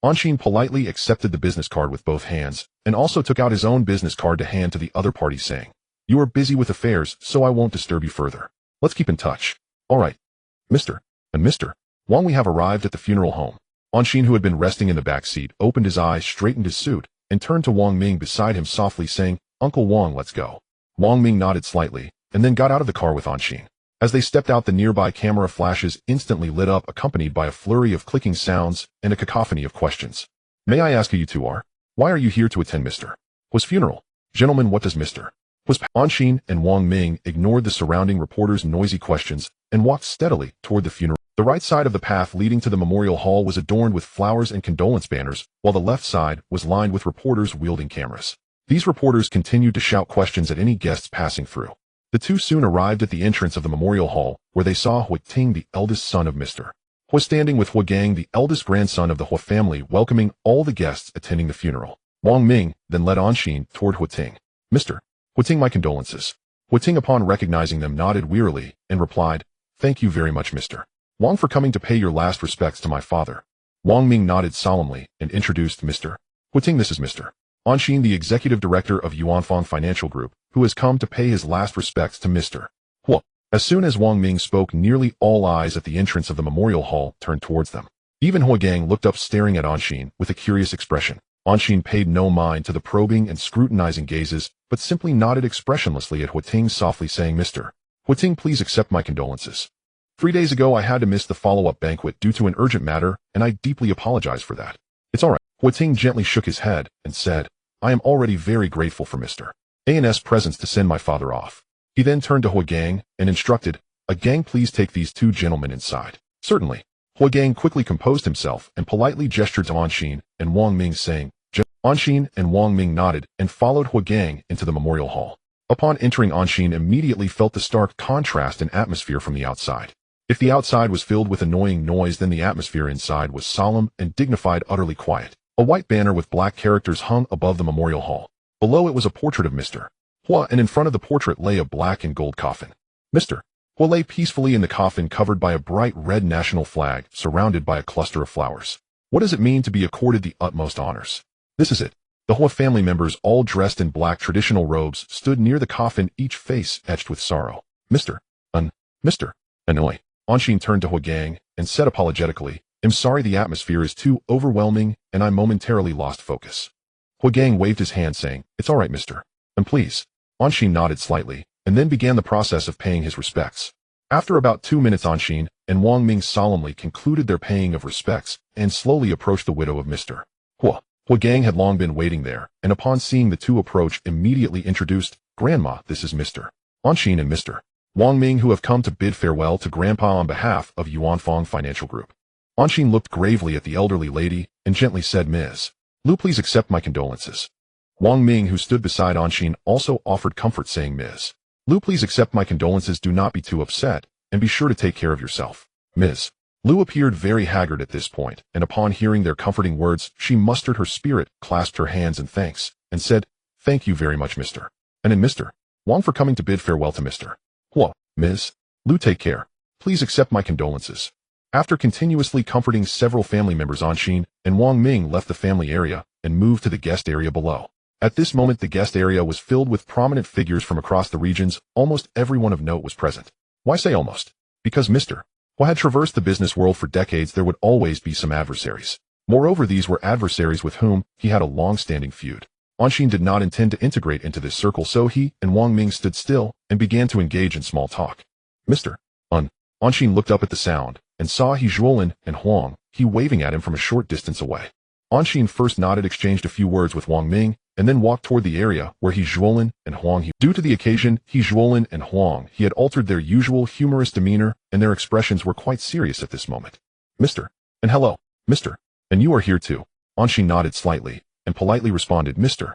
Anshin politely accepted the business card with both hands and also took out his own business card to hand to the other party, saying, you are busy with affairs, so I won't disturb you further. Let's keep in touch. All right. Mr. and Mr. Wang, we have arrived at the funeral home. Anshin, who had been resting in the back seat, opened his eyes, straightened his suit, and turned to Wang Ming beside him softly, saying, Uncle Wang, let's go. Wang Ming nodded slightly and then got out of the car with Anshin. As they stepped out, the nearby camera flashes instantly lit up, accompanied by a flurry of clicking sounds and a cacophony of questions. May I ask who you two are? Why are you here to attend Mr. W's funeral? Gentlemen, what does Mr. W's? Anshin and Wang Ming ignored the surrounding reporters' noisy questions and walked steadily toward the funeral. The right side of the path leading to the memorial hall was adorned with flowers and condolence banners, while the left side was lined with reporters wielding cameras. These reporters continued to shout questions at any guests passing through. The two soon arrived at the entrance of the memorial hall, where they saw Huiting, the eldest son of Mr. Hua, standing with Huagang, the eldest grandson of the Hua family, welcoming all the guests attending the funeral. Wang Ming then led Anshin toward Huiting. Mr. Huiting, my condolences. Huiting, upon recognizing them, nodded wearily and replied, thank you very much, Mr. Wang, for coming to pay your last respects to my father. Wang Ming nodded solemnly and introduced Mr. Huiting. This is Mr. Anshin, the executive director of Yuanfang Financial Group, who has come to pay his last respects to Mr. Hua. As soon as Wang Ming spoke, nearly all eyes at the entrance of the memorial hall turned towards them. Even Huagang looked up, staring at Anshin with a curious expression. Anshin paid no mind to the probing and scrutinizing gazes, but simply nodded expressionlessly at Huating, softly saying, Mr. Huating, please accept my condolences. 3 days ago I had to miss the follow-up banquet due to an urgent matter, and I deeply apologize for that. It's alright. Huating gently shook his head and said, I am already very grateful for Mr. A&S presence to send my father off. He then turned to Huagang and instructed, Gang, please take these 2 gentlemen inside. Certainly. Huagang quickly composed himself and politely gestured to Anshin and Wang Ming, saying, Anshin and Wang Ming nodded and followed Huagang into the memorial hall. Upon entering, Anshin immediately felt the stark contrast in atmosphere from the outside. If the outside was filled with annoying noise, then the atmosphere inside was solemn and dignified, utterly quiet. A white banner with black characters hung above the memorial hall. Below it was a portrait of Mr. Hua, and in front of the portrait lay a black and gold coffin. Mr. Hua lay peacefully in the coffin, covered by a bright red national flag, surrounded by a cluster of flowers. What does it mean to be accorded the utmost honors? This is it. The Hua family members, all dressed in black traditional robes, stood near the coffin, each face etched with sorrow. Mr. Annoy. Anshin turned to Huagang and said apologetically, I'm sorry, the atmosphere is too overwhelming and I momentarily lost focus. Huagang waved his hand, saying, It's alright, Mr. And please. Anshin nodded slightly and then began the process of paying his respects. After about 2 minutes, Anshin and Wang Ming solemnly concluded their paying of respects and slowly approached the widow of Mr. Hua. Huagang had long been waiting there, and upon seeing the 2 approach, immediately introduced, Grandma, this is Mr. Anshin and Mr. Wang Ming, who have come to bid farewell to Grandpa on behalf of Yuanfang Financial Group. Anshin looked gravely at the elderly lady and gently said, Ms. Lu, please accept my condolences. Wang Ming, who stood beside Anshin, also offered comfort, saying, Ms. Lu, please accept my condolences. Do not be too upset, and be sure to take care of yourself. Ms. Lu appeared very haggard at this point, and upon hearing their comforting words, she mustered her spirit, clasped her hands in thanks, and said, Thank you very much, Mr. And Mr. Wang, for coming to bid farewell to Mr. Hua. Ms. Lu, take care. Please accept my condolences. After continuously comforting several family members, Anshin and Wang Ming left the family area and moved to the guest area below. At this moment, the guest area was filled with prominent figures from across the regions. Almost everyone of note was present. Why say almost? Because Mr. Hua had traversed the business world for decades. There would always be some adversaries. Moreover, these were adversaries with whom he had a long-standing feud. Anshin did not intend to integrate into this circle, so he and Wang Ming stood still and began to engage in small talk. Mr. Anshin looked up at the sound and saw He Zhuolin and Huang He waving at him from a short distance away. Anshin first nodded, exchanged a few words with Wang Ming, and then walked toward the area where He Zhuolin and Huang He. Due to the occasion, He Zhuolin and Huang He had altered their usual humorous demeanor, and their expressions were quite serious at this moment. Mr. And hello, Mr. And you are here too. Anshin nodded slightly and politely responded, Mr.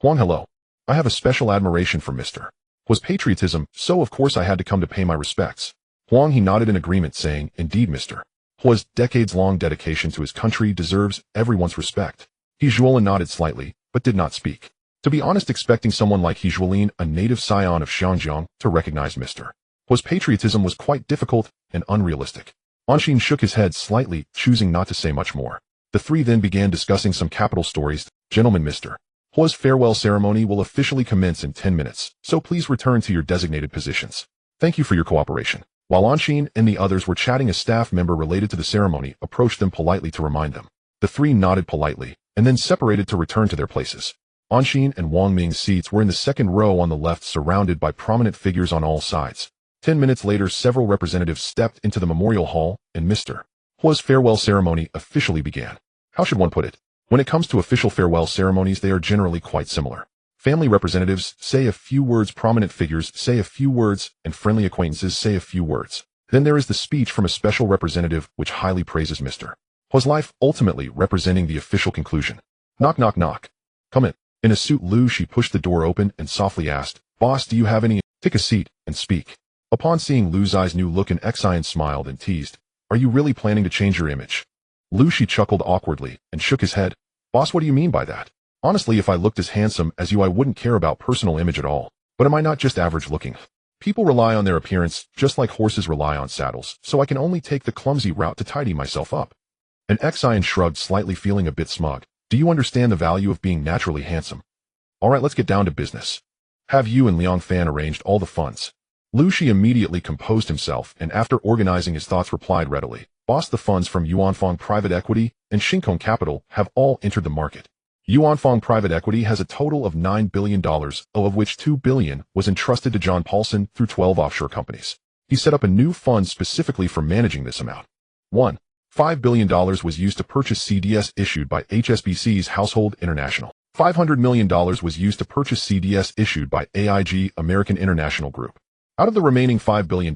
Huang, hello. I have a special admiration for Mr. Hua's patriotism, so of course I had to come to pay my respects. Huang He nodded in agreement, saying, Indeed, Mr. Hua's decades-long dedication to his country deserves everyone's respect. He Zhuolin nodded slightly, but did not speak. To be honest, expecting someone like He Zhuolin, a native scion of Xiangjiang, to recognize Mr. Hua's patriotism was quite difficult and unrealistic. Anshin shook his head slightly, choosing not to say much more. The 3 then began discussing some capital stories. Gentlemen, Mr. Hua's farewell ceremony will officially commence in 10 minutes, so please return to your designated positions. Thank you for your cooperation. While Anshin and the others were chatting, a staff member related to the ceremony approached them politely to remind them. The 3 nodded politely, and then separated to return to their places. Anshin and Wang Ming's seats were in the second row on the left, surrounded by prominent figures on all sides. 10 minutes later, several representatives stepped into the memorial hall, and Mr. Hua's farewell ceremony officially began. How should one put it? When it comes to official farewell ceremonies, they are generally quite similar. Family representatives say a few words, prominent figures say a few words, and friendly acquaintances say a few words. Then there is the speech from a special representative which highly praises Mr. Hua's life, ultimately representing the official conclusion. Knock, knock, knock. Come in. In a suit, Lu Shi pushed the door open and softly asked, Boss, do you have any? Take a seat and speak. Upon seeing Lu Zai's new look, an Xian smiled and teased, Are you really planning to change your image? Lu Shi chuckled awkwardly and shook his head. Boss, what do you mean by that? Honestly, if I looked as handsome as you, I wouldn't care about personal image at all. But am I not just average looking? People rely on their appearance just like horses rely on saddles, so I can only take the clumsy route to tidy myself up. An Xian shrugged slightly, feeling a bit smug. Do you understand the value of being naturally handsome? Alright, let's get down to business. Have you and Liang Fan arranged all the funds? Lu Shi immediately composed himself and after organizing his thoughts replied readily. Boss, the funds from Yuanfang Private Equity and Shinkong Capital have all entered the market. Yuanfang Private Equity has a total of $9 billion, of which $2 billion was entrusted to John Paulson through 12 offshore companies. He set up a new fund specifically for managing this amount. 1. $5 billion was used to purchase CDS issued by HSBC's Household International. $500 million was used to purchase CDS issued by AIG American International Group. Out of the remaining $5 billion,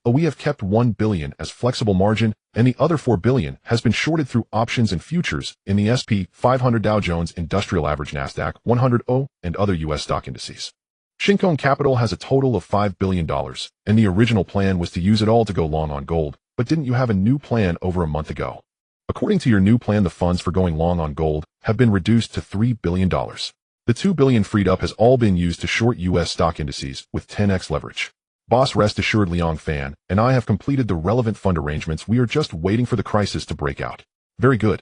we have kept $1 billion as flexible margin, and the other $4 billion has been shorted through options and futures in the SP 500 Dow Jones Industrial Average Nasdaq 100 and other U.S. stock indices. Shinkong Capital has a total of $5 billion, and the original plan was to use it all to go long on gold, but didn't you have a new plan over a month ago? According to your new plan, the funds for going long on gold have been reduced to $3 billion. The $2 billion freed up has all been used to short U.S. stock indices with 10x leverage. Boss, rest assured, Liang Fan and I have completed the relevant fund arrangements. We are just waiting for the crisis to break out. Very good.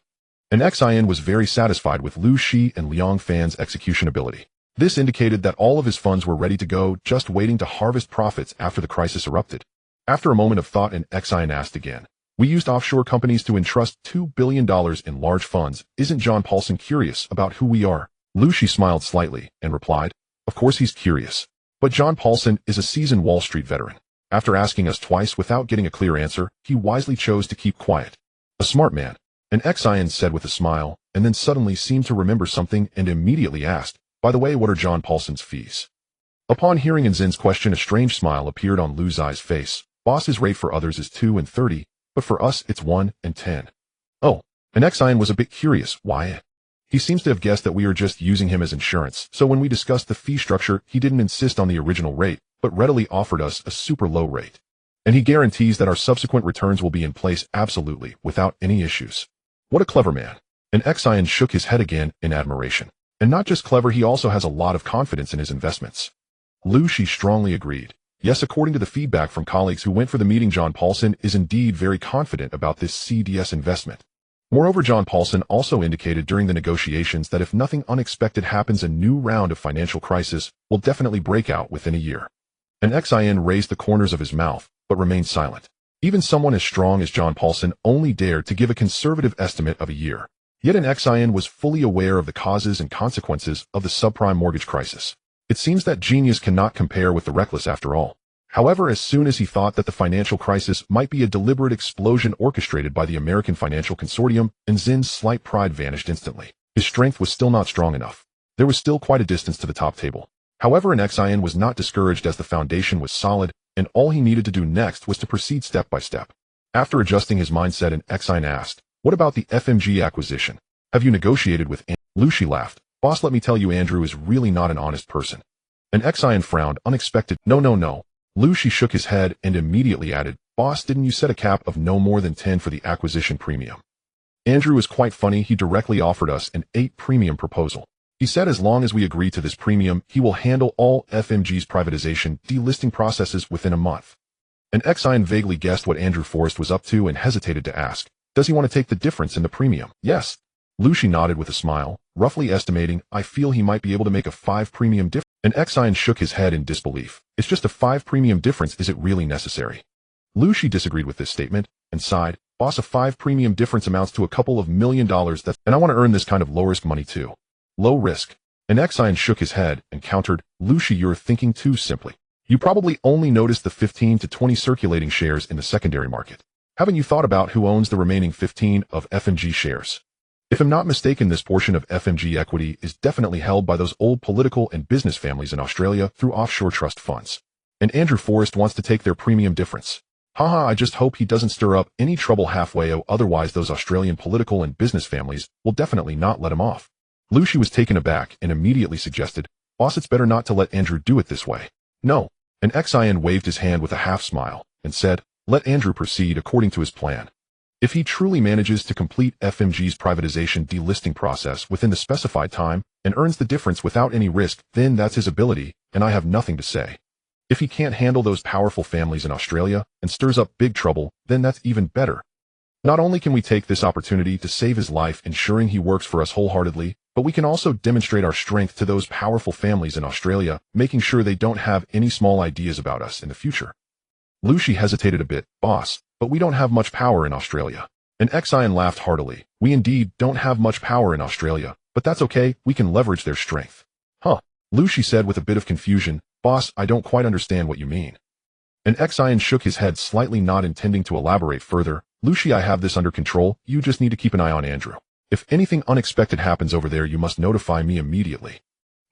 And XIN was very satisfied with Lu Shi and Liang Fan's execution ability. This indicated that all of his funds were ready to go, just waiting to harvest profits after the crisis erupted. After a moment of thought, and XIN asked again, we used offshore companies to entrust $2 billion in large funds. Isn't John Paulson curious about who we are? Lu Shi smiled slightly and replied, of course he's curious. But John Paulson is a seasoned Wall Street veteran. After asking us twice without getting a clear answer, he wisely chose to keep quiet. A smart man. And XIN said with a smile, and then suddenly seemed to remember something and immediately asked, by the way, what are John Paulson's fees? Upon hearing Nzin's question, a strange smile appeared on Lu Zai's face. Boss's rate for others is 2 and 30, but for us it's 1 and 10. Oh, and XIN was a bit curious. Why? He seems to have guessed that we are just using him as insurance, so when we discussed the fee structure, he didn't insist on the original rate, but readily offered us a super low rate. And he guarantees that our subsequent returns will be in place absolutely, without any issues. What a clever man. And XIN shook his head again in admiration. And not just clever, he also has a lot of confidence in his investments. Lu Shi strongly agreed. Yes, according to the feedback from colleagues who went for the meeting, John Paulson is indeed very confident about this CDS investment. Moreover, John Paulson also indicated during the negotiations that if nothing unexpected happens, a new round of financial crisis will definitely break out within a year. And XIN raised the corners of his mouth, but remained silent. Even someone as strong as John Paulson only dared to give a conservative estimate of a year. Yet an XIN was fully aware of the causes and consequences of the subprime mortgage crisis. It seems that genius cannot compare with the reckless after all. However, as soon as he thought that the financial crisis might be a deliberate explosion orchestrated by the American financial consortium, Nzin's slight pride vanished instantly. His strength was still not strong enough. There was still quite a distance to the top table. However, an XIN was not discouraged as the foundation was solid, and all he needed to do next was to proceed step by step. After adjusting his mindset, an XIN asked, what about the FMG acquisition? Have you negotiated with Andrew? Lu Shi laughed. Boss, let me tell you, Andrew is really not an honest person. An XIN frowned. Unexpected. No. Lu Shi shook his head and immediately added, boss, didn't you set a cap of no more than 10 for the acquisition premium? Andrew is quite funny. He directly offered us an 8 premium proposal. He said as long as we agree to this premium, he will handle all FMG's privatization delisting processes within a month. An XIN vaguely guessed what Andrew Forrest was up to and hesitated to ask, does he want to take the difference in the premium? Yes. Lu Shi nodded with a smile, roughly estimating, I feel he might be able to make a 5 premium difference. An XIN shook his head in disbelief. It's just a 5 premium difference. Is it really necessary? Lu Shi disagreed with this statement and sighed. Boss, a 5 premium difference amounts to a couple of $1 million. And I want to earn this kind of low risk money too. Low risk. An XIN shook his head and countered, Lu Shi, you're thinking too simply. You probably only noticed the 15 to 20 circulating shares in the secondary market. Haven't you thought about who owns the remaining 15 of FMG shares? If I'm not mistaken, this portion of FMG equity is definitely held by those old political and business families in Australia through offshore trust funds. And Andrew Forrest wants to take their premium difference. Haha, I just hope he doesn't stir up any trouble halfway, otherwise those Australian political and business families will definitely not let him off. Lu Shi was taken aback and immediately suggested, boss, it's better not to let Andrew do it this way. No. And XIN waved his hand with a half smile and said, let Andrew proceed according to his plan. If he truly manages to complete FMG's privatization delisting process within the specified time and earns the difference without any risk, then that's his ability, and I have nothing to say. If he can't handle those powerful families in Australia and stirs up big trouble, then that's even better. Not only can we take this opportunity to save his life, ensuring he works for us wholeheartedly, but we can also demonstrate our strength to those powerful families in Australia, making sure they don't have any small ideas about us in the future. Lu Shi hesitated a bit, boss, but we don't have much power in Australia. An Xian laughed heartily. We indeed don't have much power in Australia, but that's okay, we can leverage their strength. Huh. Lucy said with a bit of confusion, Boss, I don't quite understand what you mean. An Xian shook his head slightly, not intending to elaborate further. Lucy, I have this under control, you just need to keep an eye on Andrew. If anything unexpected happens over there, you must notify me immediately.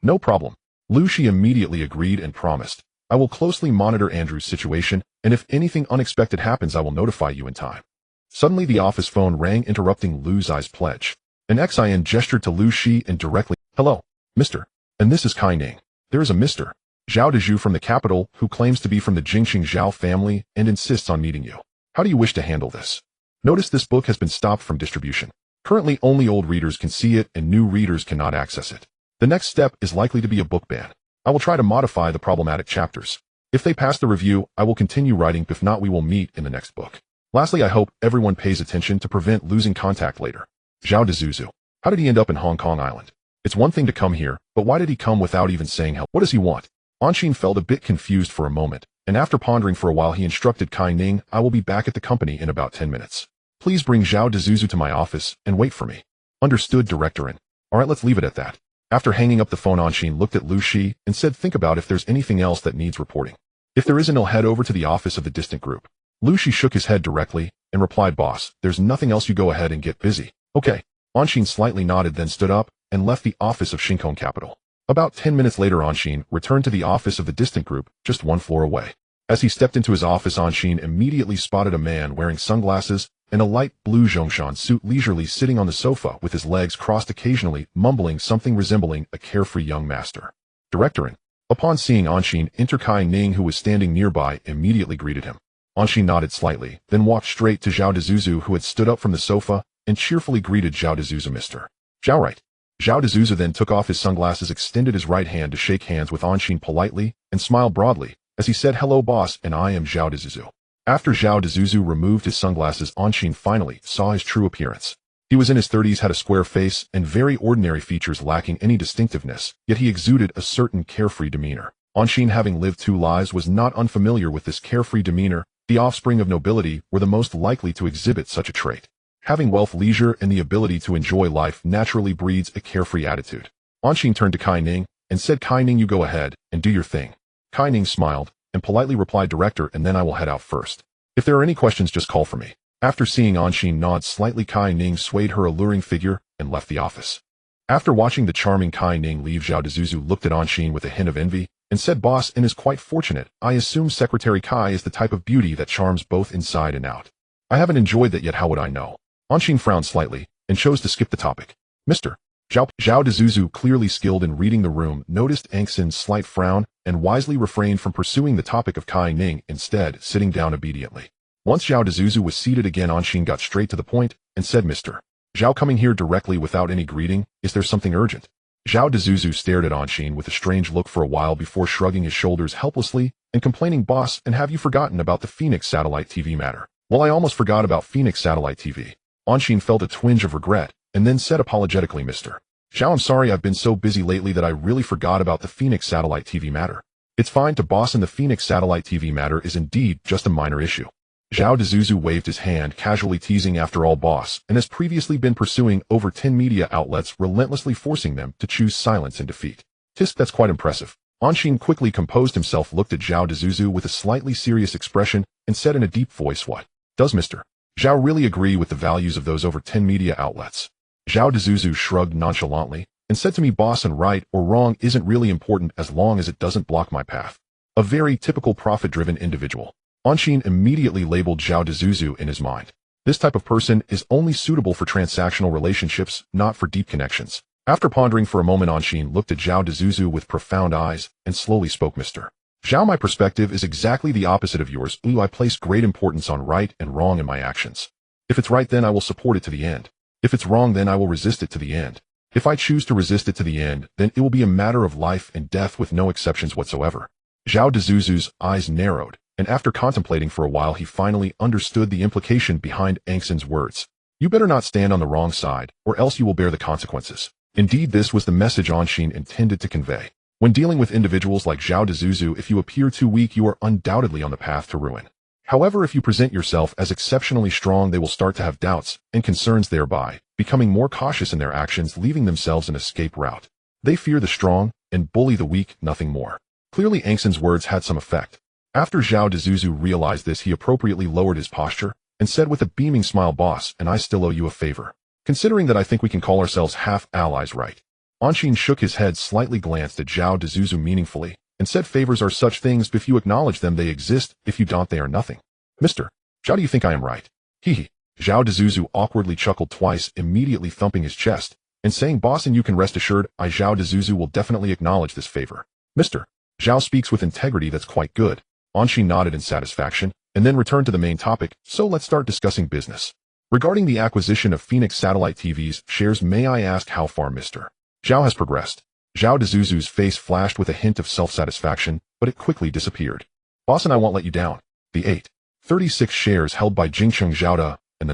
No problem. Lucy immediately agreed and promised. I will closely monitor Andrew's situation, and if anything unexpected happens, I will notify you in time. Suddenly the office phone rang, interrupting Lu Zai's pledge. An Xian gestured to Lu Shi and directly, Hello, Mr. And this is Kai Ning. There is a Mr. Zhao Dezhu from the capital who claims to be from the Jingxing Zhao family and insists on meeting you. How do you wish to handle this? Notice this book has been stopped from distribution. Currently only old readers can see it and new readers cannot access it. The next step is likely to be a book ban. I will try to modify the problematic chapters. If they pass the review, I will continue writing. If not, we will meet in the next book. Lastly, I hope everyone pays attention to prevent losing contact later. Zhao Dezuzu. How did he end up in Hong Kong Island? It's one thing to come here, but why did he come without even saying hello? What does he want? Anshin felt a bit confused for a moment, and after pondering for a while he instructed Kai Ning, I will be back at the company in about 10 minutes. Please bring Zhao Dezuzu to my office and wait for me. Understood, Director. Alright, let's leave it at that. After hanging up the phone, Anshin looked at Lu Shi and said, think about if there's anything else that needs reporting. If there isn't, he'll head over to the office of the distant group. Lu Shi shook his head directly and replied, Boss, there's nothing else, you go ahead and get busy. Okay. Anshin slightly nodded, then stood up and left the office of Shinkong Capital. About 10 minutes later, Anshin returned to the office of the distant group, just one floor away. As he stepped into his office, Anshin immediately spotted a man wearing sunglasses and a light blue Zhongshan suit leisurely sitting on the sofa with his legs crossed, occasionally mumbling something resembling a carefree young master. Director. Upon seeing Anshin enter, Kai Ning, who was standing nearby, immediately greeted him. Anshin nodded slightly, then walked straight to Zhao Dezuzu, who had stood up from the sofa, and cheerfully greeted Zhao Dezuzu, Mr. Zhao, right. Zhao Dezuzu then took off his sunglasses, extended his right hand to shake hands with Anshin politely, and smiled broadly, as he said, Hello, boss, and I am Zhao Dezuzu. After Zhao Dezuzu removed his sunglasses, Anshin finally saw his true appearance. He was in his 30s, had a square face, and very ordinary features lacking any distinctiveness, yet he exuded a certain carefree demeanor. Anshin, having lived 2 lives, was not unfamiliar with this carefree demeanor. The offspring of nobility were the most likely to exhibit such a trait. Having wealth, leisure, and the ability to enjoy life naturally breeds a carefree attitude. Anshin turned to Kai Ning and said, Kai Ning, you go ahead and do your thing. Kai Ning smiled and politely replied, Director, and then I will head out first. If there are any questions, just call for me. After seeing Anshin nod slightly, Kai Ning swayed her alluring figure and left the office. After watching the charming Kai Ning leave, Zhao Dezuzu looked at Anshin with a hint of envy and said, Boss, and is quite fortunate. I assume Secretary Kai is the type of beauty that charms both inside and out. I haven't enjoyed that yet, how would I know? Anshin frowned slightly and chose to skip the topic. Mr. Zhao Dezuzu, clearly skilled in reading the room, noticed Angxin's slight frown and wisely refrained from pursuing the topic of Kai Ning, instead sitting down obediently. Once Zhao Dezuzu was seated again, Anshin got straight to the point and said, Mr. Zhao, coming here directly without any greeting, is there something urgent? Zhao Dezuzu stared at Anshin with a strange look for a while before shrugging his shoulders helplessly and complaining, Boss, and have you forgotten about the Phoenix Satellite TV matter? Well, I almost forgot about Phoenix Satellite TV. Anshin felt a twinge of regret and then said apologetically, Mr. Zhao, I'm sorry, I've been so busy lately that I really forgot about the Phoenix Satellite TV matter. It's fine to boss, and the Phoenix Satellite TV matter is indeed just a minor issue. Zhao Dezuzu waved his hand, casually teasing, after all, boss, and has previously been pursuing over 10 media outlets, relentlessly forcing them to choose silence and defeat. Tisk, that's quite impressive. Anshin quickly composed himself, looked at Zhao Dezuzu with a slightly serious expression, and said in a deep voice, What? Does Mr. Zhao really agree with the values of those over 10 media outlets? Zhao Dezuzu shrugged nonchalantly and said to me, Boss, and right or wrong isn't really important as long as it doesn't block my path. A very typical profit-driven individual. Anshin immediately labeled Zhao Dezuzu in his mind. This type of person is only suitable for transactional relationships, not for deep connections. After pondering for a moment, Anshin looked at Zhao Dezuzu with profound eyes and slowly spoke, Mr. Zhao, my perspective is exactly the opposite of yours. I place great importance on right and wrong in my actions. If it's right, then I will support it to the end. If it's wrong, then I will resist it to the end. If I choose to resist it to the end, then it will be a matter of life and death with no exceptions whatsoever. Zhao Dezuzu's eyes narrowed, and after contemplating for a while, he finally understood the implication behind Angxin's words. You better not stand on the wrong side, or else you will bear the consequences. Indeed, this was the message Anshin intended to convey. When dealing with individuals like Zhao Dezuzu, if you appear too weak, you are undoubtedly on the path to ruin. However, if you present yourself as exceptionally strong, they will start to have doubts and concerns, thereby becoming more cautious in their actions, leaving themselves an escape route. They fear the strong and bully the weak, nothing more. Clearly, Angson's words had some effect. After Zhao Dezuzu realized this, he appropriately lowered his posture and said with a beaming smile, "Boss, and I still owe you a favor. Considering that I think we can call ourselves half allies, right?" Anshin shook his head, slightly glanced at Zhao Dezuzu meaningfully, and said, "Favors are such things, if you acknowledge them, they exist. If you don't, they are nothing." "Mr. Zhao, do you think I am right?" Hee. Zhao Dezuzu awkwardly chuckled twice, immediately thumping his chest and saying, "Boss, and you can rest assured, I, Zhao Dezuzu, will definitely acknowledge this favor." "Mr. Zhao speaks with integrity, that's quite good." Anshin nodded in satisfaction and then returned to the main topic. "So let's start discussing business. Regarding the acquisition of Phoenix Satellite TV's shares, may I ask how far Mr. Zhao has progressed?" Zhao Dezuzu's face flashed with a hint of self-satisfaction, but it quickly disappeared. "Boss, and I won't let you down. The 36 shares held by Jingcheng Zhaoda and the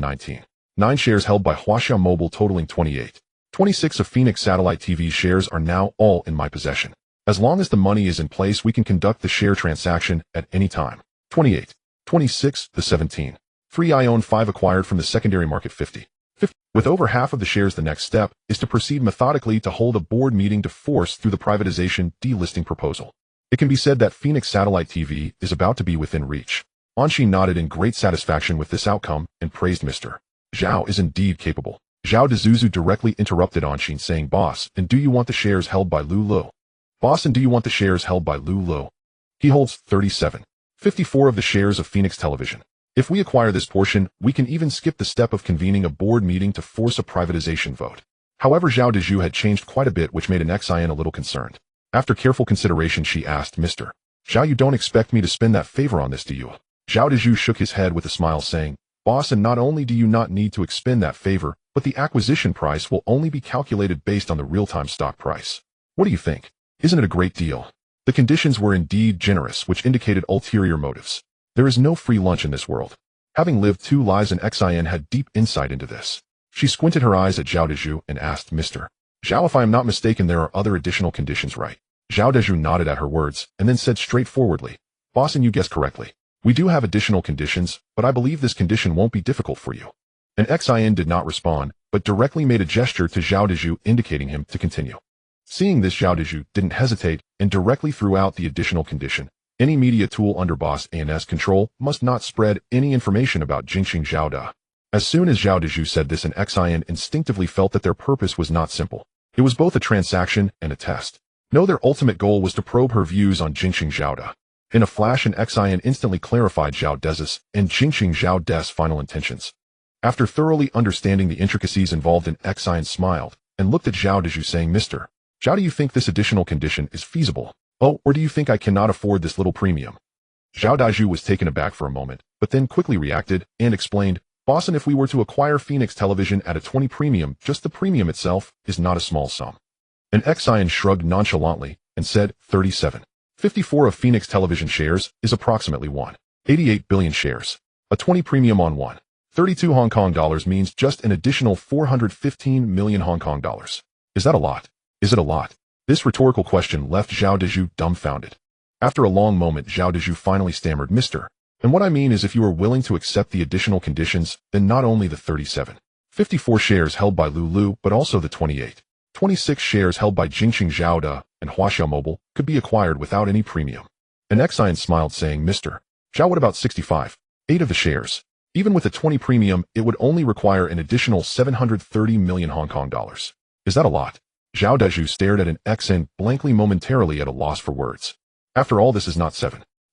9 shares held by Huaxia Mobile, totaling 26 of Phoenix Satellite TV's shares, are now all in my possession. As long as the money is in place, we can conduct the share transaction at any time. 26, the 17. 3 I own, 5 acquired from the secondary market, 50. With over half of the shares, the next step is to proceed methodically to hold a board meeting to force through the privatization delisting proposal. It can be said that Phoenix Satellite TV is about to be within reach." Anshin nodded in great satisfaction with this outcome and praised Mr. Zhao is indeed capable. Zhao Dezuzu directly interrupted Anshin, saying, "Boss, and do you want the shares held by Lu Lo?" "Boss, and do you want the shares held by Lu Lo?" "He holds 54 of the shares of Phoenix Television. If we acquire this portion, we can even skip the step of convening a board meeting to force a privatization vote." However, Zhao Deju had changed quite a bit, which made an Xin a little concerned. After careful consideration, she asked, "Mr. Zhao, you don't expect me to spend that favor on this, do you?" Zhao Deju shook his head with a smile, saying, "Boss, and not only do you not need to expend that favor, but the acquisition price will only be calculated based on the real-time stock price. What do you think? Isn't it a great deal?" The conditions were indeed generous, which indicated ulterior motives. There is no free lunch in this world. Having lived 2 lives, an Xin had deep insight into this. She squinted her eyes at Zhao Deju and asked, "Mr. Zhao, if I am not mistaken, there are other additional conditions, right?" Zhao Deju nodded at her words and then said straightforwardly, "Boss, and you guessed correctly. We do have additional conditions, but I believe this condition won't be difficult for you." An Xin did not respond, but directly made a gesture to Zhao Deju, indicating him to continue. Seeing this, Zhao Deju didn't hesitate and directly threw out the additional condition. Any media tool under Boss AN's control must not spread any information about Jingxing Zhaoda. As soon as Zhao Deju said this, an Xin instinctively felt that their purpose was not simple. It was both a transaction and a test. No, their ultimate goal was to probe her views on Jingxing Zhaoda. In a flash, an Xin instantly clarified Zhao De's and Jingxing Zhaoda's final intentions. After thoroughly understanding the intricacies involved, an Xin smiled and looked at Zhao Deju, saying, "Mr. Zhao, do you think this additional condition is feasible? Oh, or do you think I cannot afford this little premium?" Zhao Deju was taken aback for a moment, but then quickly reacted and explained, "Boss, and if we were to acquire Phoenix Television at a 20 premium, just the premium itself is not a small sum." An Xin shrugged nonchalantly and said, 54 of Phoenix Television shares is approximately 1.88 billion shares. A 20 premium on 1.32 Hong Kong dollars means just an additional 415 million Hong Kong dollars. Is that a lot? Is it a lot? This rhetorical question left Zhao Deju dumbfounded. After a long moment, Zhao Deju finally stammered, "Mr. And what I mean is, if you are willing to accept the additional conditions, then not only the 54 shares held by Lulu, but also the 26 shares held by Jingxing Zhaoda and Huaxia Mobile could be acquired without any premium." An Xin smiled, saying, "Mr. Zhao, what about 8 of the shares? Even with a 20 premium, it would only require an additional 730 million Hong Kong dollars. Is that a lot?" Zhao Deju stared at an Xin blankly, momentarily at a loss for words. After all, this is not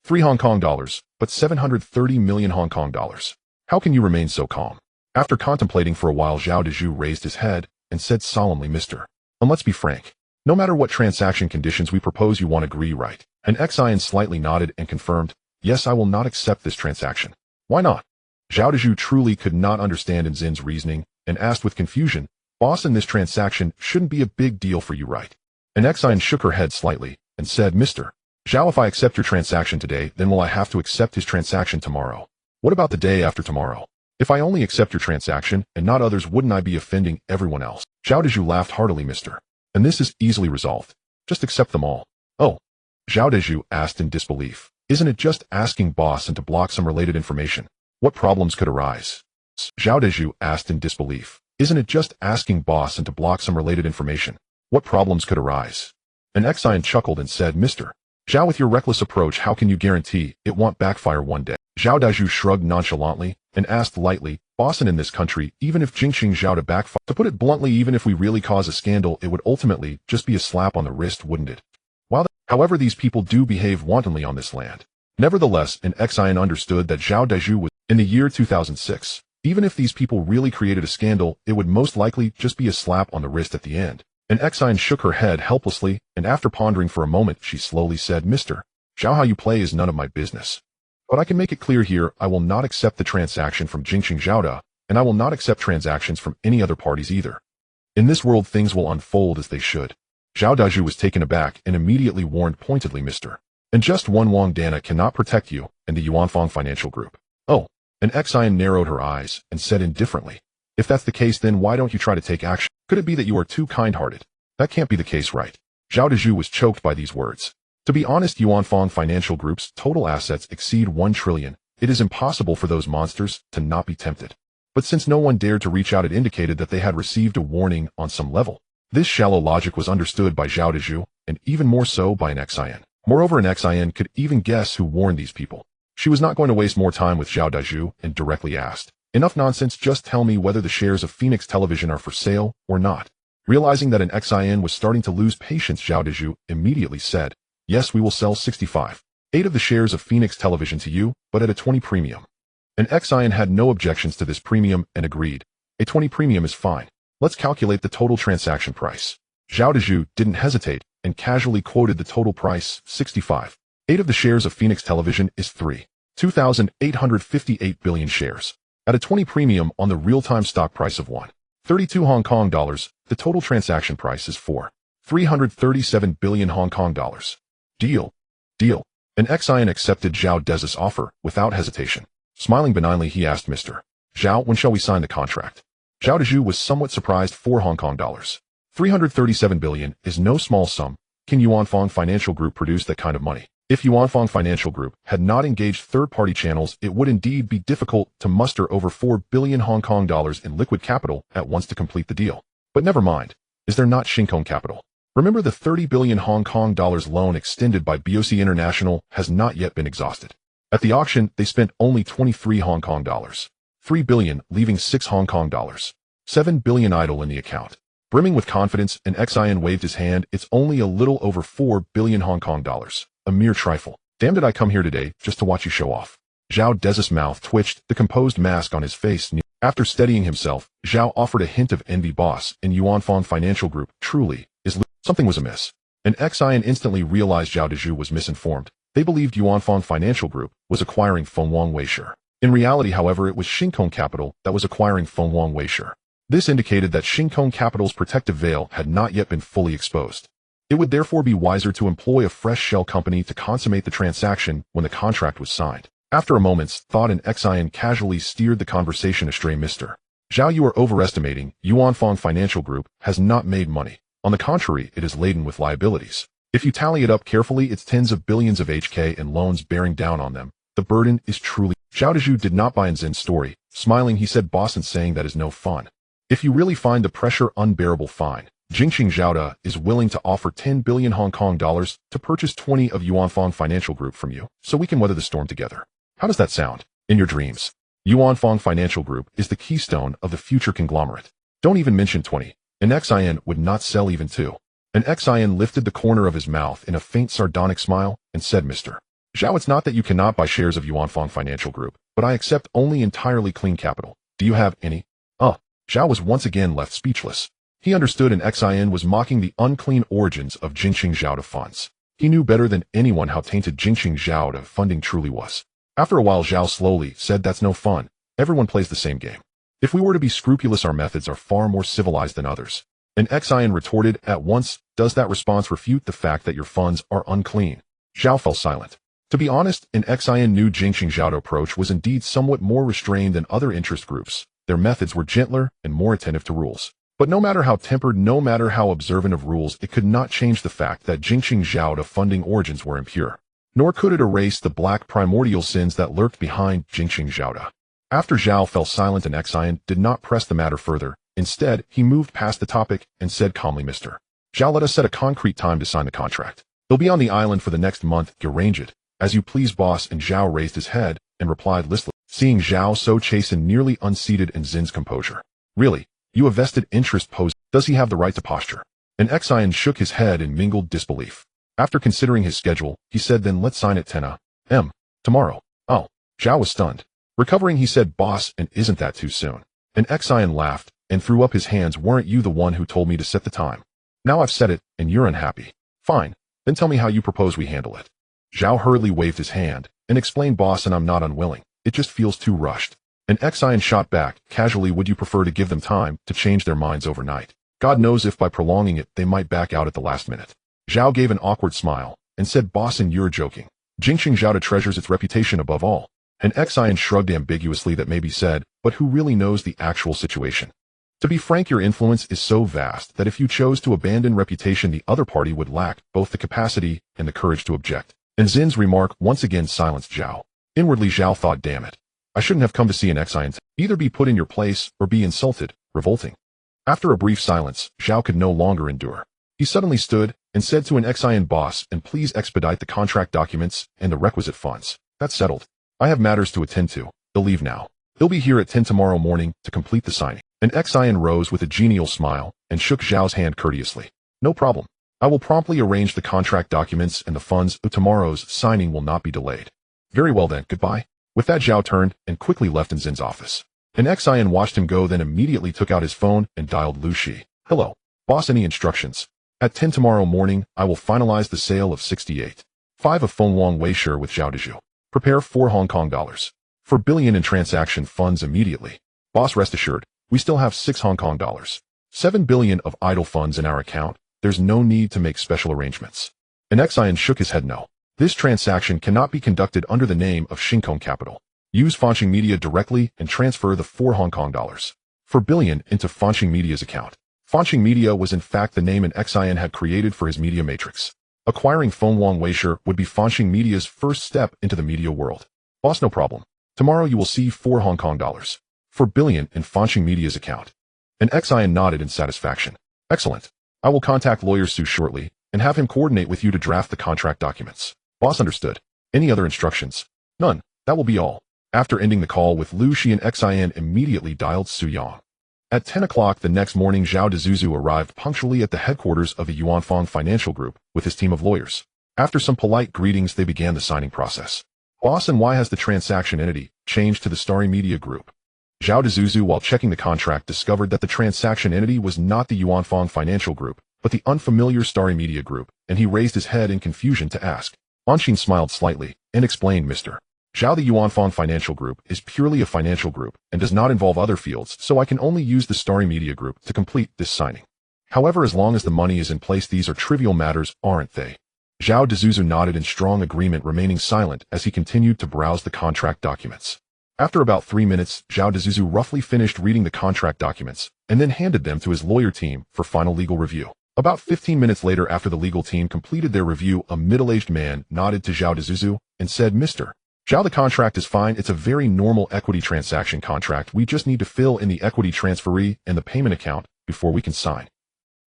3 Hong Kong dollars, but 730 million Hong Kong dollars. How can you remain so calm? After contemplating for a while, Zhao Deju raised his head and said solemnly, "Mr. And let's be frank. No matter what transaction conditions we propose, you won't agree, right?" An Xin slightly nodded and confirmed, "Yes, I will not accept this transaction." "Why not?" Zhao Deju truly could not understand Nzin's reasoning and asked with confusion, "Boss, in this transaction shouldn't be a big deal for you, right?" An Xin shook her head slightly and said, "Mr. Zhao, if I accept your transaction today, then will I have to accept his transaction tomorrow? What about the day after tomorrow? If I only accept your transaction and not others, wouldn't I be offending everyone else?" Zhao Deju laughed heartily, "Mr. And this is easily resolved. Just accept them all." "Oh?" Zhao Deju asked in disbelief. Isn't it just asking boss and to block some related information? What problems could arise? Zhao Dezhu asked in disbelief. Isn't it just asking boss and to block some related information? What problems could arise? An Xian chuckled and said, Mr. Zhao, with your reckless approach, how can you guarantee it won't backfire one day? Zhao Dezhu shrugged nonchalantly and asked lightly, Bossin in this country, even if Jingxing Zhao to backfire, to put it bluntly, even if we really cause a scandal, it would ultimately just be a slap on the wrist, wouldn't it? However, these people do behave wantonly on this land. Nevertheless, an Xian understood that Zhao Dezhu was in the year 2006. Even if these people really created a scandal, it would most likely just be a slap on the wrist at the end. An Xian shook her head helplessly, and after pondering for a moment, she slowly said, Mr. Zhao, how you play is none of my business. But I can make it clear here, I will not accept the transaction from Jingxing Zhao, and I will not accept transactions from any other parties either. In this world, things will unfold as they should. Zhao Dezhu was taken aback and immediately warned pointedly, Mr. And just one Wang Dana cannot protect you and the Yuanfang Financial Group. Oh. An Xian narrowed her eyes and said indifferently, If that's the case, then why don't you try to take action? Could it be that you are too kind-hearted? That can't be the case, right? Zhao Dezhu was choked by these words. To be honest, Yuanfang Financial Group's total assets exceed 1 trillion. It is impossible for those monsters to not be tempted. But since no one dared to reach out, it indicated that they had received a warning on some level. This shallow logic was understood by Zhao Dezhu, and even more so by an Xian. Moreover, an Xian could even guess who warned these people. She was not going to waste more time with Zhao Dezhu and directly asked, Enough nonsense, just tell me whether the shares of Phoenix Television are for sale or not. Realizing that an Xian was starting to lose patience, Zhao Dezhu immediately said, Yes, we will sell 65.8 of the shares of Phoenix Television to you, but at a 20 premium. An Xian had no objections to this premium and agreed, A 20 premium is fine. Let's calculate the total transaction price. Zhao Dezhu didn't hesitate and casually quoted the total price, 65.8 of the shares of Phoenix Television is 2,858 billion shares. At a 20 premium on the real-time stock price of 1.32 Hong Kong dollars, the total transaction price is 337 billion Hong Kong dollars. Deal. An Xian accepted Zhao Dezhu's offer without hesitation. Smiling benignly, he asked, Mr. Zhao, when shall we sign the contract? Zhao Dezhu was somewhat surprised. 4 Hong Kong dollars. 337 billion is no small sum. Can Yuanfang Financial Group produce that kind of money? If Yuanfang Financial Group had not engaged third-party channels, it would indeed be difficult to muster over 4 billion Hong Kong dollars in liquid capital at once to complete the deal. But never mind. Is there not Shinkong capital? Remember, the 30 billion Hong Kong dollars loan extended by BOC International has not yet been exhausted. At the auction, they spent only 23 Hong Kong dollars. 3 billion, leaving 6 Hong Kong dollars. 7 billion idle in the account. Brimming with confidence, an Xian waved his hand. It's only a little over 4 billion Hong Kong dollars. A mere trifle. Damn, did I come here today just to watch you show off? Zhao Dezhu's mouth twitched, the composed mask on his face. After steadying himself, Zhao offered a hint of envy. Boss, in Yuanfang Financial Group, truly, something was amiss. An Xian instantly realized Zhao Dezhu was misinformed. They believed Yuanfang Financial Group was acquiring Fengwang Weishur. In reality, however, it was Shinkong Capital that was acquiring Fengwang Weishur. This indicated that Shinkong Capital's protective veil had not yet been fully exposed. It would therefore be wiser to employ a fresh shell company to consummate the transaction when the contract was signed. After a moment's thought, an Xian casually steered the conversation astray. Mr. Zhao, you are overestimating. Yuanfang Financial Group has not made money. On the contrary, it is laden with liabilities. If you tally it up carefully, it's tens of billions of HK and loans bearing down on them. The burden is truly... Zhao Dezhu did not buy Zen's story. Smiling, he said, Boss, and saying that is no fun. If you really find the pressure unbearable, fine. Jingxing Zhao is willing to offer 10 billion Hong Kong dollars to purchase 20 of Yuanfang Financial Group from you, so we can weather the storm together. How does that sound? In your dreams. Yuanfang Financial Group is the keystone of the future conglomerate. Don't even mention 20. An Xian would not sell even 2. An Xian lifted the corner of his mouth in a faint sardonic smile and said, Mr. Zhao, it's not that you cannot buy shares of Yuanfang Financial Group, but I accept only entirely clean capital. Do you have any? Zhao was once again left speechless. He understood an Xian was mocking the unclean origins of Jingxing Zhao funds. He knew better than anyone how tainted Jingxing Zhao funding truly was. After a while, Zhao slowly said, That's no fun. Everyone plays the same game. If we were to be scrupulous, our methods are far more civilized than others. An Xian retorted at once, Does that response refute the fact that your funds are unclean? Zhao fell silent. To be honest, an Xian knew Jingxing Zhao approach was indeed somewhat more restrained than other interest groups. Their methods were gentler and more attentive to rules. But no matter how tempered, no matter how observant of rules, it could not change the fact that Jingxing Zhao funding origins were impure. nor could it erase the black primordial sins that lurked behind Jingxing Zhaoda. After Zhao fell silent and Xian did not press the matter further. Instead, he moved past the topic and said calmly, Mr. Zhao, let us set a concrete time to sign the contract. They'll be on the island for the next month. Arrange it. As you please, boss. And Zhao raised his head and replied listlessly, seeing Zhao so chastened, nearly unseated in Zin's composure. Really? You have vested interest posed. Does he have the right to posture? And Xian shook his head in mingled disbelief. After considering his schedule, he said, then let's sign at 10 a.m. tomorrow. Oh. Zhao was stunned. Recovering, he said, boss, and isn't that too soon? And Xian laughed and threw up his hands. Weren't you the one who told me to set the time? Now I've set it, and you're unhappy. Fine. Then tell me how you propose we handle it. Zhao hurriedly waved his hand and explained, boss, and I'm not unwilling. It just feels too rushed. And Xian shot back, casually, would you prefer to give them time to change their minds overnight? God knows if by prolonging it they might back out at the last minute. Zhao gave an awkward smile and said, boss, and you're joking. Jingxing Zhaoda treasures its reputation above all. And Xian shrugged ambiguously. That may be said, but who really knows the actual situation? To be frank, your influence is so vast that if you chose to abandon reputation, the other party would lack both the capacity and the courage to object. And Zin's remark once again silenced Zhao. Inwardly, Zhao thought, damn it. I shouldn't have come to see an Xian. Either be put in your place or be insulted. Revolting. After a brief silence, Zhao could no longer endure. He suddenly stood and said to an Xian, boss, and please expedite the contract documents and the requisite funds. That's settled. I have matters to attend to. They'll leave now. They'll be here at 10 tomorrow morning to complete the signing. And Xian rose with a genial smile and shook Zhao's hand courteously. No problem. I will promptly arrange the contract documents and the funds. Tomorrow's signing will not be delayed. Very well then, goodbye. With that, Zhao turned and quickly left in Zin's office. And Xian watched him go, then immediately took out his phone and dialed Lu Shi. Hello. Boss, any instructions? At 10 tomorrow morning, I will finalize the sale of 68.5 of Feng Wang Weishur with Zhao Dezhu. Prepare $4 Hong Kong for billion in transaction funds immediately. Boss, rest assured, we still have 6 Hong Kong dollars. 7 billion of idle funds in our account. There's no need to make special arrangements. And Xian shook his head. No. This transaction cannot be conducted under the name of Shinkong Capital. Use Fanqing Media directly and transfer the 4 Hong Kong dollars for billion into Fanqing Media's account. Fanqing Media was in fact the name Xian had created for his media matrix. Acquiring Feng Wang Weishur would be Fanqing Media's first step into the media world. Boss, no problem. Tomorrow you will see 4 Hong Kong dollars for billion in Fanqing Media's account. And Xian nodded in satisfaction. Excellent. I will contact lawyer Su shortly and have him coordinate with you to draft the contract documents. Boss, understood. Any other instructions? None. That will be all. After ending the call with Lu Shi, and Xian immediately dialed Su Yang. At 10 o'clock the next morning, Zhao Dezhu arrived punctually at the headquarters of the Yuanfang Financial Group with his team of lawyers. After some polite greetings, they began the signing process. Boss, and why has the transaction entity changed to the Starry Media Group? Zhao Dezhu, while checking the contract, discovered that the transaction entity was not the Yuanfang Financial Group, but the unfamiliar Starry Media Group, and he raised his head in confusion to ask. Anshin smiled slightly and explained, Mr. Zhao, the Yuanfang Financial Group is purely a financial group and does not involve other fields, so I can only use the Starry Media Group to complete this signing. However, as long as the money is in place, these are trivial matters, aren't they? Zhao Dezhu nodded in strong agreement, remaining silent as he continued to browse the contract documents. After about 3 minutes, Zhao Dezhu roughly finished reading the contract documents and then handed them to his lawyer team for final legal review. About 15 minutes later, after the legal team completed their review, a middle-aged man nodded to Zhao Dezhu and said, Mr. Zhao, the contract is fine. It's a very normal equity transaction contract. We just need to fill in the equity transferee and the payment account before we can sign.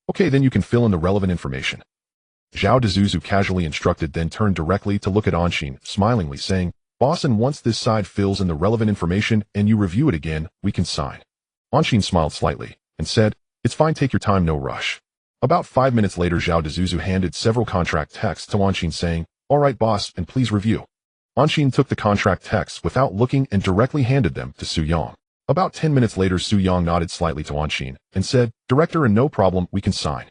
Okay, then you can fill in the relevant information. Zhao Dezhu casually instructed, then turned directly to look at Anshin, smilingly saying, Boss, and once this side fills in the relevant information and you review it again, we can sign. Anshin smiled slightly and said, It's fine, take your time, no rush. About 5 minutes later, Zhao Dezhu handed several contract texts to Anshin saying, All right, boss, and please review. Anshin took the contract texts without looking and directly handed them to Su Yang. About 10 minutes later, Su Yang nodded slightly to Anshin and said, Director, and no problem, we can sign.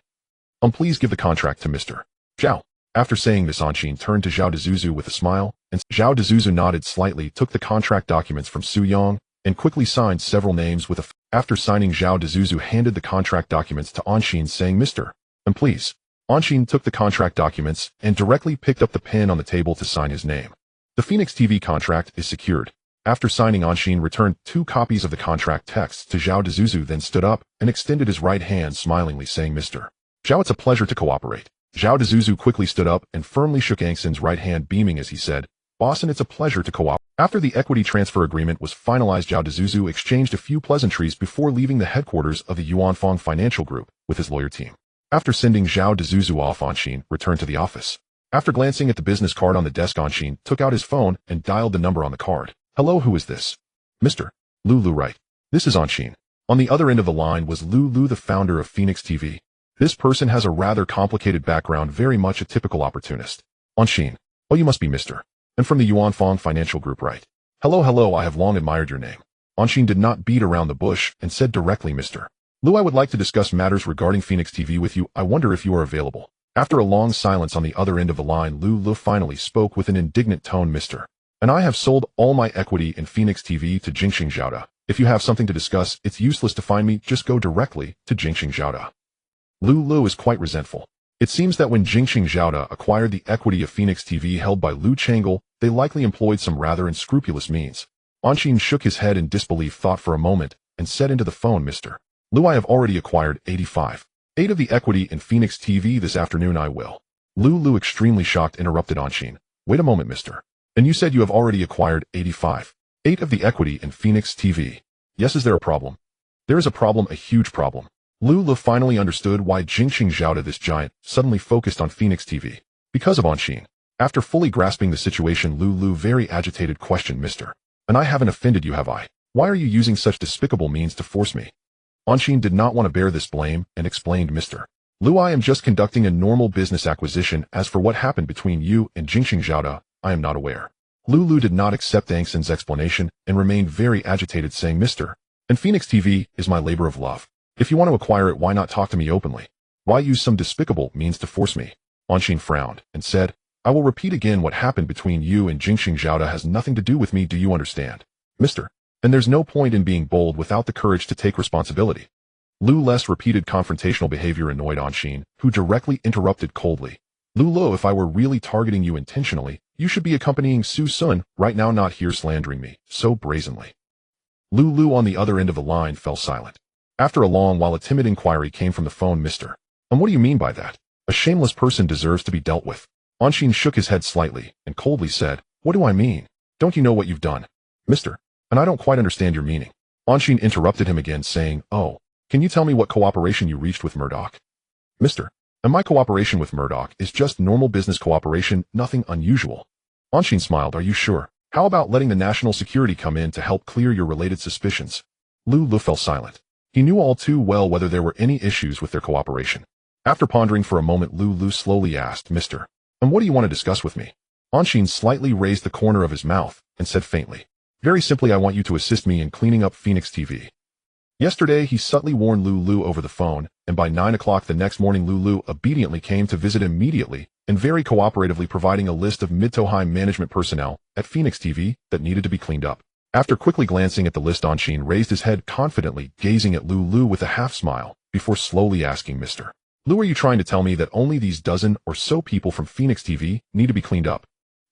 Please give the contract to Mr. Zhao. After saying this, Anshin turned to Zhao Dezhu with a smile, and Zhao Dezhu nodded slightly, took the contract documents from Su Yang, and quickly signed several names with a After signing, Zhao Dezhu handed the contract documents to Anshin saying, Mr. And please. Anshin took the contract documents and directly picked up the pen on the table to sign his name. The Phoenix TV contract is secured. After signing, Anshin returned 2 copies of the contract texts to Zhao Dezhu, then stood up and extended his right hand smilingly saying, Mr. Zhao, it's a pleasure to cooperate. Zhao Dezuzu quickly stood up and firmly shook Angson's right hand, beaming as he said, "Boston, it's a pleasure to cooperate." After the equity transfer agreement was finalized, Zhao Dezuzu exchanged a few pleasantries before leaving the headquarters of the Yuanfang Financial Group with his lawyer team. After sending Zhao Dezuzu off, Anshin returned to the office. After glancing at the business card on the desk, Anshin took out his phone and dialed the number on the card. "Hello, who is this?" "Mr. Lulu, right. This is Anshin." On the other end of the line was Lulu, the founder of Phoenix TV. This person has a rather complicated background, very much a typical opportunist. "Anshin. Oh, you must be Mr. And from the Yuanfang Financial Group, right? Hello, I have long admired your name." Anshin did not beat around the bush and said directly, "Mr. Lu, I would like to discuss matters regarding Phoenix TV with you. I wonder if you are available." After a long silence on the other end of the line, Lulu finally spoke with an indignant tone, "Mr. And I have sold all my equity in Phoenix TV to Jingxing Zhaoda. If you have something to discuss, it's useless to find me, just go directly to Jingxing Zhaoda." Lulu is quite resentful. It seems that when Jingxing Zhaoda acquired the equity of Phoenix TV held by Lu Changle, they likely employed some rather unscrupulous means. Anshin shook his head in disbelief, thought for a moment, and said into the phone, "Mr. Lu, I have already acquired 85.8 of the equity in Phoenix TV this afternoon. I will." Lulu, extremely shocked, interrupted Anshin. "Wait a moment, Mr. And you said you have already acquired 85.8 of the equity in Phoenix TV. Yes, is there a problem?" "There is a problem, a huge problem." Lulu finally understood why Jingxing Zhaoda, this giant, suddenly focused on Phoenix TV. Because of Anshin. After fully grasping the situation, Lulu, very agitated, questioned, "Mr. And I haven't offended you, have I? Why are you using such despicable means to force me?" Anshin did not want to bear this blame and explained, "Mr. Lu, I am just conducting a normal business acquisition. As for what happened between you and Jingxing Zhaoda, I am not aware." Lulu did not accept Angson's explanation and remained very agitated, saying, "Mr. And Phoenix TV is my labor of love. If you want to acquire it, why not talk to me openly? Why use some despicable means to force me?" Anshin frowned and said, "I will repeat again, what happened between you and Jingxing Zhaoda has nothing to do with me. Do you understand, Mr. And there's no point in being bold without the courage to take responsibility." Lu's repeated confrontational behavior annoyed Anshin, who directly interrupted coldly, "Lulu, if I were really targeting you intentionally, you should be accompanying Su Sun right now, not here slandering me so brazenly." Lulu on the other end of the line fell silent. After a long while, a timid inquiry came from the phone, "Mr. And what do you mean by that? A shameless person deserves to be dealt with." Anshin shook his head slightly and coldly said, "What do I mean? Don't you know what you've done, Mr. And I don't quite understand your meaning." Anshin interrupted him again, saying, "Oh, can you tell me what cooperation you reached with Murdoch, Mr. And my cooperation with Murdoch is just normal business cooperation, nothing unusual." Anshin smiled. "Are you sure? How about letting the national security come in to help clear your related suspicions?" Lulu fell silent. He knew all too well whether there were any issues with their cooperation. After pondering for a moment, Lulu slowly asked, "Mr. And what do you want to discuss with me?" Anshin slightly raised the corner of his mouth and said faintly, "Very simply, I want you to assist me in cleaning up Phoenix TV." Yesterday, he subtly warned Lulu over the phone, and by 9 o'clock the next morning, Lulu obediently came to visit immediately and very cooperatively, providing a list of mid to high management personnel at Phoenix TV that needed to be cleaned up. After quickly glancing at the list, Anshin raised his head confidently, gazing at Lulu with a half smile, before slowly asking, "Mr. Lu, are you trying to tell me that only these dozen or so people from Phoenix TV need to be cleaned up?"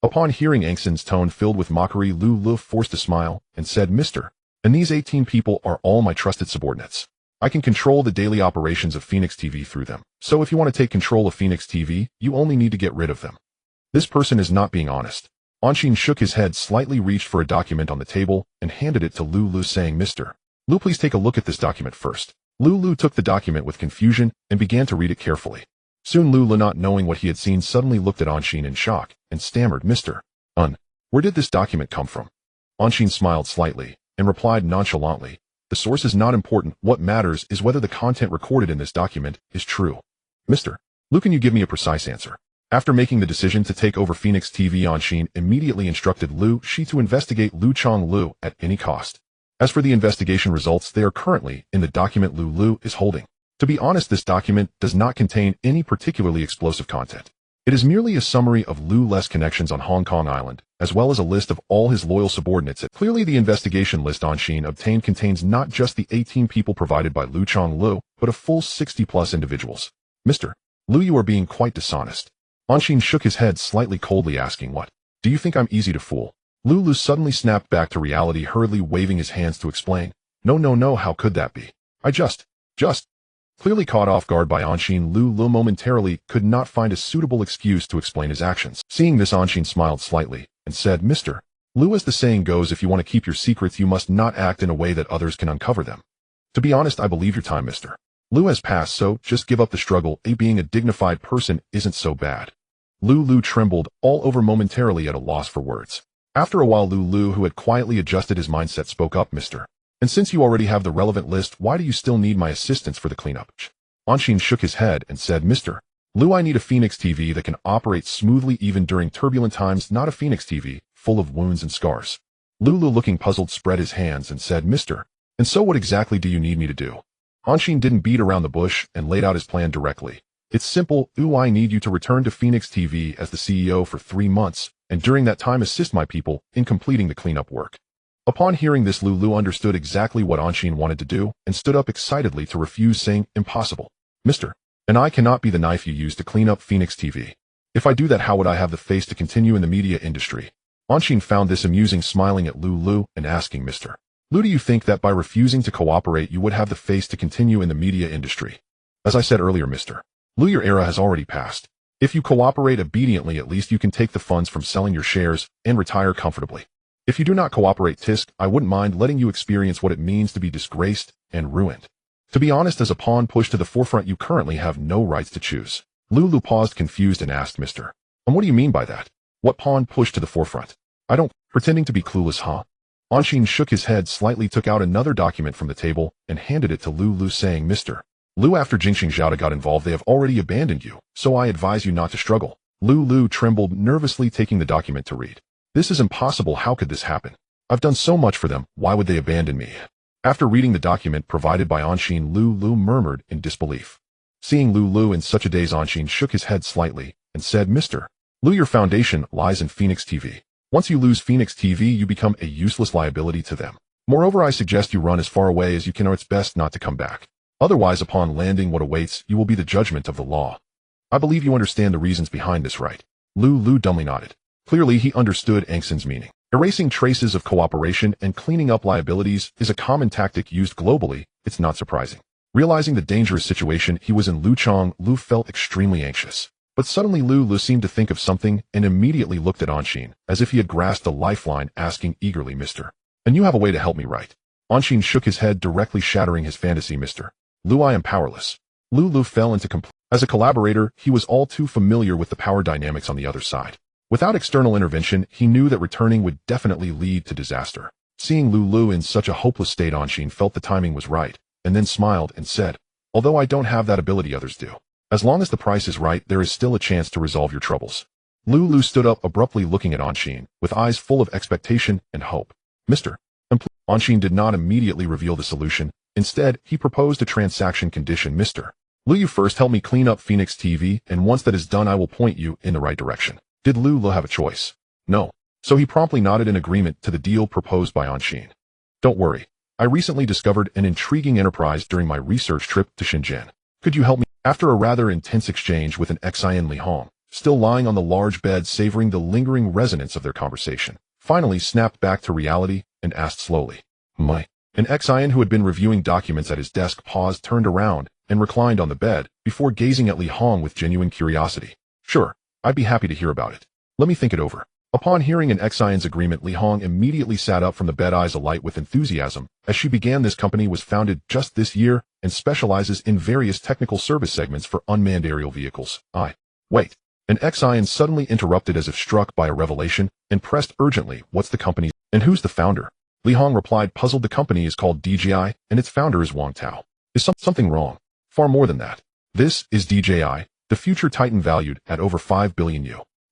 Upon hearing Angson's tone filled with mockery, Lulu forced a smile and said, "Mr. And these 18 people are all my trusted subordinates. I can control the daily operations of Phoenix TV through them. So if you want to take control of Phoenix TV, you only need to get rid of them." This person is not being honest. Anshin shook his head slightly, reached for a document on the table, and handed it to Lulu, saying, "Mr. Lu, please take a look at this document first." Lulu took the document with confusion and began to read it carefully. Soon Lulu, not knowing what he had seen, suddenly looked at Anshin in shock and stammered, "Mr. Where did this document come from?" Anshin smiled slightly and replied nonchalantly, "The source is not important. What matters is whether the content recorded in this document is true. Mr. Lu, can you give me a precise answer?" After making the decision to take over Phoenix TV, Anshin immediately instructed Lu Shi to investigate Lu Chonglu at any cost. As for the investigation results, they are currently in the document Lulu is holding. To be honest, this document does not contain any particularly explosive content. It is merely a summary of Lu's connections on Hong Kong Island, as well as a list of all his loyal subordinates. Clearly, the investigation list Anshin obtained contains not just the 18 people provided by Lu Chonglu, but a full 60+ individuals. "Mr. Lu, you are being quite dishonest." Anshin shook his head slightly coldly, asking, "What? Do you think I'm easy to fool?" Lulu suddenly snapped back to reality, hurriedly waving his hands to explain, No, how could that be? I just. Clearly caught off guard by Anshin, Lu momentarily could not find a suitable excuse to explain his actions. Seeing this, Anshin smiled slightly and said, Mr. Lu, as the saying goes, if you want to keep your secrets, you must not act in a way that others can uncover them. To be honest, I believe your time, Mr. Lu, has passed, so just give up the struggle. Being a dignified person isn't so bad. Lu trembled all over, momentarily at a loss for words. After a while, Lu, who had quietly adjusted his mindset, spoke up, Mr. And since you already have the relevant list, why do you still need my assistance for the cleanup? Anshin shook his head and said, Mr. Lu, I need a Phoenix TV that can operate smoothly even during turbulent times, not a Phoenix TV full of wounds and scars. Lu, looking puzzled, spread his hands and said, Mr. And so what exactly do you need me to do? Anshin didn't beat around the bush and laid out his plan directly. It's simple. I need you to return to Phoenix TV as the CEO for 3 months, and during that time assist my people in completing the cleanup work. Upon hearing this, Lu understood exactly what Anshin wanted to do and stood up excitedly to refuse, saying, Impossible. Mr. And I cannot be the knife you use to clean up Phoenix TV. If I do that, how would I have the face to continue in the media industry? Anshin found this amusing, smiling at Lu and asking, Mr. Lu, do you think that by refusing to cooperate you would have the face to continue in the media industry? As I said earlier, Mr. Lu, your era has already passed. If you cooperate obediently, at least you can take the funds from selling your shares and retire comfortably. If you do not cooperate, Tisk, I wouldn't mind letting you experience what it means to be disgraced and ruined. To be honest, as a pawn pushed to the forefront, you currently have no rights to choose. Lu paused, confused, and asked, Mr. And what do you mean by that? What pawn pushed to the forefront? I don't, pretending to be clueless, huh? Anshin shook his head slightly, took out another document from the table, and handed it to Lu, saying, Mr. Lu, after Jingxing Zhao got involved, they have already abandoned you, so I advise you not to struggle. Lu trembled nervously, taking the document to read. This is impossible. How could this happen? I've done so much for them. Why would they abandon me? After reading the document provided by Anshin, Lu murmured in disbelief. Seeing Lu in such a daze, Anshin shook his head slightly and said, Mr. Lu, your foundation lies in Phoenix TV. Once you lose Phoenix TV, you become a useless liability to them. Moreover, I suggest you run as far away as you can, or it's best not to come back. Otherwise, upon landing, what awaits you will be the judgment of the law. I believe you understand the reasons behind this, right? Lu dumbly nodded. Clearly, he understood Angson's meaning. Erasing traces of cooperation and cleaning up liabilities is a common tactic used globally. It's not surprising. Realizing the dangerous situation he was in, Lu felt extremely anxious. But suddenly Lu seemed to think of something and immediately looked at Anshin, as if he had grasped a lifeline, asking eagerly, Mr. And you have a way to help me, right? Anshin shook his head, directly shattering his fantasy, Mr. Lu, I am powerless. Lu fell into complete. As a collaborator, he was all too familiar with the power dynamics on the other side. Without external intervention, he knew that returning would definitely lead to disaster. Seeing Lu in such a hopeless state, Anshin felt the timing was right, and then smiled and said, Although I don't have that ability, others do. As long as the price is right, there is still a chance to resolve your troubles. Lu stood up abruptly, looking at Anshin, with eyes full of expectation and hope. Mr. Anshin did not immediately reveal the solution. Instead, he proposed a transaction condition. Mr. Lu, you first help me clean up Phoenix TV, and once that is done, I will point you in the right direction. Did Lu have a choice? No. So he promptly nodded in agreement to the deal proposed by Anshin. Don't worry. I recently discovered an intriguing enterprise during my research trip to Shenzhen. Could you help me? After a rather intense exchange with an Xian Li Hong, still lying on the large bed, savoring the lingering resonance of their conversation, finally snapped back to reality and asked slowly, An Xian, who had been reviewing documents at his desk, paused, turned around, and reclined on the bed before gazing at Li Hong with genuine curiosity. Sure, I'd be happy to hear about it. Let me think it over. Upon hearing an Xian's agreement, Li Hong immediately sat up from the bed, eyes alight with enthusiasm, as she began. This company was founded just this year and specializes in various technical service segments for unmanned aerial vehicles. Wait. An Xian suddenly interrupted as if struck by a revelation and pressed urgently, What's the company, and who's the founder? Li Hong replied, puzzled. The company is called DJI, and its founder is Wang Tao. Is something wrong? Far more than that. This is DJI, the future titan valued at over $5 billion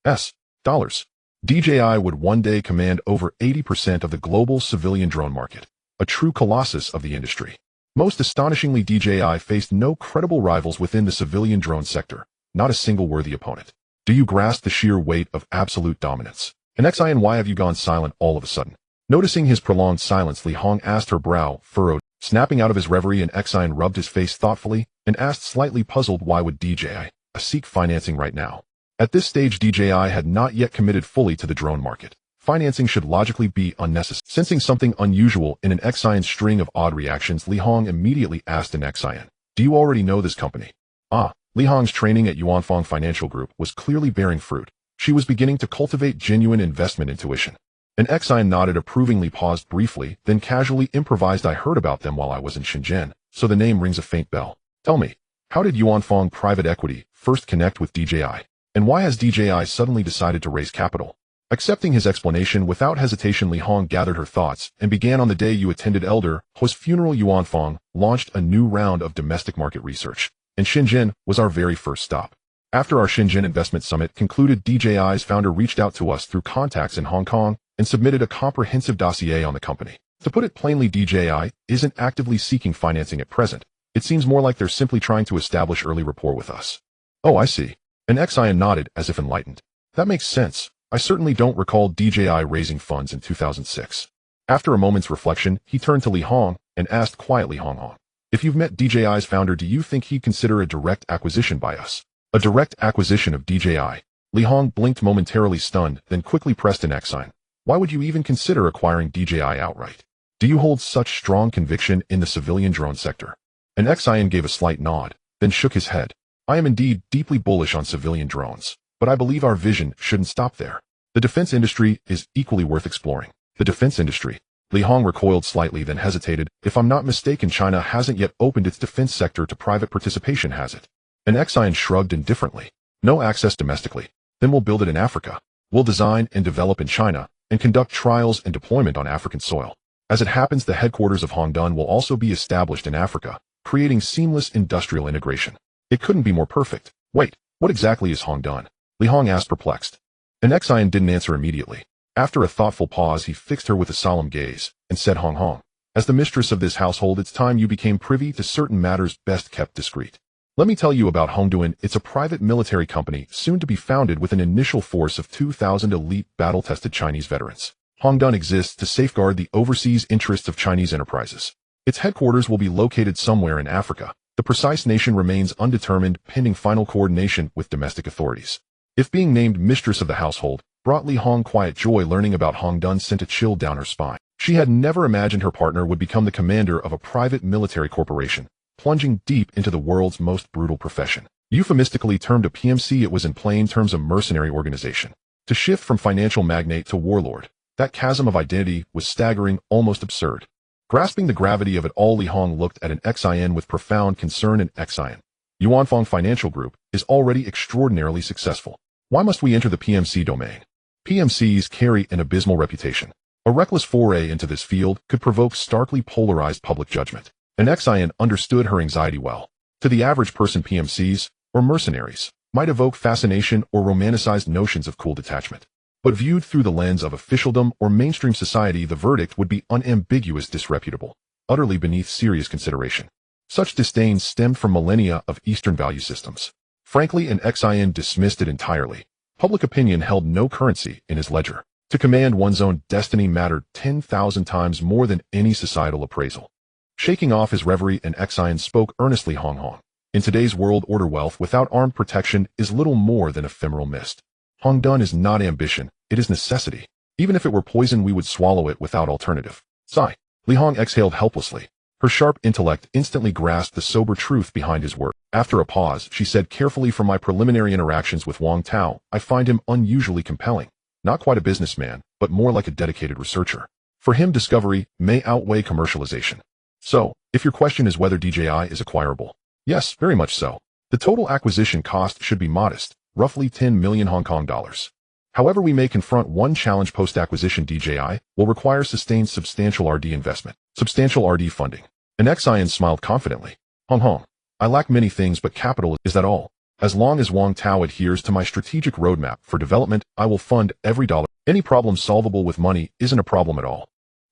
US dollars. DJI would one day command over 80% of the global civilian drone market, a true colossus of the industry. Most astonishingly, DJI faced no credible rivals within the civilian drone sector, not a single worthy opponent. Do you grasp the sheer weight of absolute dominance? An Xian, why have you gone silent all of a sudden? Noticing his prolonged silence, Li Hong asked, her brow furrowed. Snapping out of his reverie, an Xian rubbed his face thoughtfully and asked, slightly puzzled, why would DJI seek financing right now? At this stage, DJI had not yet committed fully to the drone market. Financing should logically be unnecessary. Sensing something unusual in an Xian's string of odd reactions, Li Hong immediately asked an Xian, Do you already know this company? Ah, Li Hong's training at Yuanfang Financial Group was clearly bearing fruit. She was beginning to cultivate genuine investment intuition. An Exine nodded approvingly, paused briefly, then casually improvised, I heard about them while I was in Shenzhen, so the name rings a faint bell. Tell me, how did Yuanfang Private Equity first connect with DJI? And why has DJI suddenly decided to raise capital? Accepting his explanation without hesitation, Li Hong gathered her thoughts and began. On the day you attended Elder Ho's funeral, Yuanfang launched a new round of domestic market research, and Shenzhen was our very first stop. After our Shenzhen Investment Summit concluded, DJI's founder reached out to us through contacts in Hong Kong and submitted a comprehensive dossier on the company. To put it plainly, DJI isn't actively seeking financing at present. It seems more like they're simply trying to establish early rapport with us. Oh, I see. An Exine nodded as if enlightened. That makes sense. I certainly don't recall DJI raising funds in 2006. After a moment's reflection, he turned to Li Hong and asked quietly, Hong, if you've met DJI's founder, do you think he'd consider a direct acquisition by us? A direct acquisition of DJI? Li Hong blinked momentarily, stunned, then quickly pressed an Exine. Why would you even consider acquiring DJI outright? Do you hold such strong conviction in the civilian drone sector? An Exine gave a slight nod, then shook his head. I am indeed deeply bullish on civilian drones, but I believe our vision shouldn't stop there. The defense industry is equally worth exploring. The defense industry? Li Hong recoiled slightly, then hesitated. If I'm not mistaken, China hasn't yet opened its defense sector to private participation, has it? An Exine shrugged indifferently. No access domestically. Then we'll build it in Africa. We'll design and develop in China and conduct trials and deployment on African soil. As it happens, the headquarters of Hongdun will also be established in Africa, creating seamless industrial integration. It couldn't be more perfect. Wait, what exactly is Hongdun? Li Hong asked, perplexed. An Exine didn't answer immediately. After a thoughtful pause, he fixed her with a solemn gaze and said, Hong, as the mistress of this household, it's time you became privy to certain matters best kept discreet. Let me tell you about Hongdun. It's a private military company soon to be founded with an initial force of 2,000 elite battle-tested Chinese veterans. Hongdun exists to safeguard the overseas interests of Chinese enterprises. Its headquarters will be located somewhere in Africa. The precise nation remains undetermined, pending final coordination with domestic authorities. If being named mistress of the household brought Li Hong quiet joy, learning about Hongdun sent a chill down her spine. She had never imagined her partner would become the commander of a private military corporation, plunging deep into the world's most brutal profession. Euphemistically termed a PMC, it was in plain terms a mercenary organization. To shift from financial magnate to warlord, that chasm of identity was staggering, almost absurd. Grasping the gravity of it all, Li Hong looked at an Exine with profound concern. An Exine, Yuanfang Financial Group, is already extraordinarily successful. Why must we enter the PMC domain? PMCs carry an abysmal reputation. A reckless foray into this field could provoke starkly polarized public judgment. An Exine understood her anxiety well. To the average person, PMCs, or mercenaries, might evoke fascination or romanticized notions of cool detachment. But viewed through the lens of officialdom or mainstream society, the verdict would be unambiguous: disreputable, utterly beneath serious consideration. Such disdain stemmed from millennia of Eastern value systems. Frankly, an Exine dismissed it entirely. Public opinion held no currency in his ledger. To command one's own destiny mattered 10,000 times more than any societal appraisal. Shaking off his reverie, an Exine spoke earnestly, Hong. In today's world order, wealth without armed protection is little more than ephemeral mist. Hongdun is not ambition, it is necessity. Even if it were poison, we would swallow it without alternative. Sigh. Li Hong exhaled helplessly. Her sharp intellect instantly grasped the sober truth behind his work. After a pause, she said carefully, from my preliminary interactions with Wang Tao, I find him unusually compelling. Not quite a businessman, but more like a dedicated researcher. For him, discovery may outweigh commercialization. So, if your question is whether DJI is acquirable, yes, very much so. The total acquisition cost should be modest, roughly 10 million Hong Kong dollars. However, we may confront one challenge: post-acquisition DJI will require sustained substantial RD investment, substantial RD funding. An Exine smiled confidently. Hong, I lack many things, but capital, is that all? As long as Wang Tao adheres to my strategic roadmap for development, I will fund every dollar. Any problem solvable with money isn't a problem at all.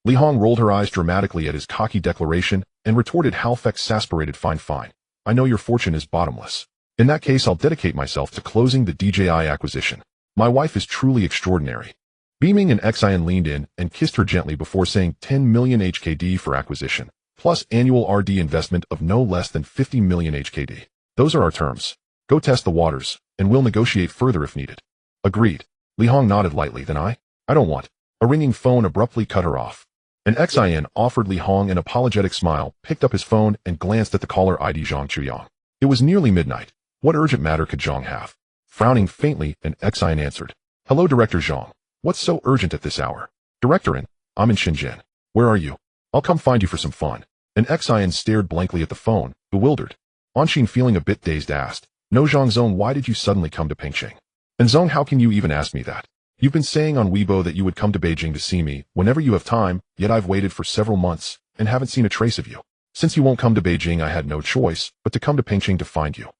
Li Hong rolled her eyes dramatically at his cocky declaration and retorted, half exasperated, fine. I know your fortune is bottomless. In that case, I'll dedicate myself to closing the DJI acquisition. My wife is truly extraordinary. Beaming, an Exine leaned in and kissed her gently before saying 10 million HKD for acquisition, plus annual RD investment of no less than 50 million HKD. Those are our terms. Go test the waters, and we'll negotiate further if needed. Agreed. Li Hong nodded lightly. Then I don't want. A ringing phone abruptly cut her off. An XIN offered Li Hong an apologetic smile, picked up his phone, and glanced at the caller ID Zhang Chuyang. It was nearly midnight. What urgent matter could Zhang have? Frowning faintly, an XIN answered. Hello, Director Zhang. What's so urgent at this hour? Directorin, I'm in Shenzhen. Where are you? I'll come find you for some fun. An XIN stared blankly at the phone, bewildered. Anshin, feeling a bit dazed, asked, No, Zhang Zong, why did you suddenly come to Pingqing? And Zong, how can you even ask me that? You've been saying on Weibo that you would come to Beijing to see me whenever you have time, yet I've waited for several months and haven't seen a trace of you. Since you won't come to Beijing, I had no choice but to come to Pingqing to find you.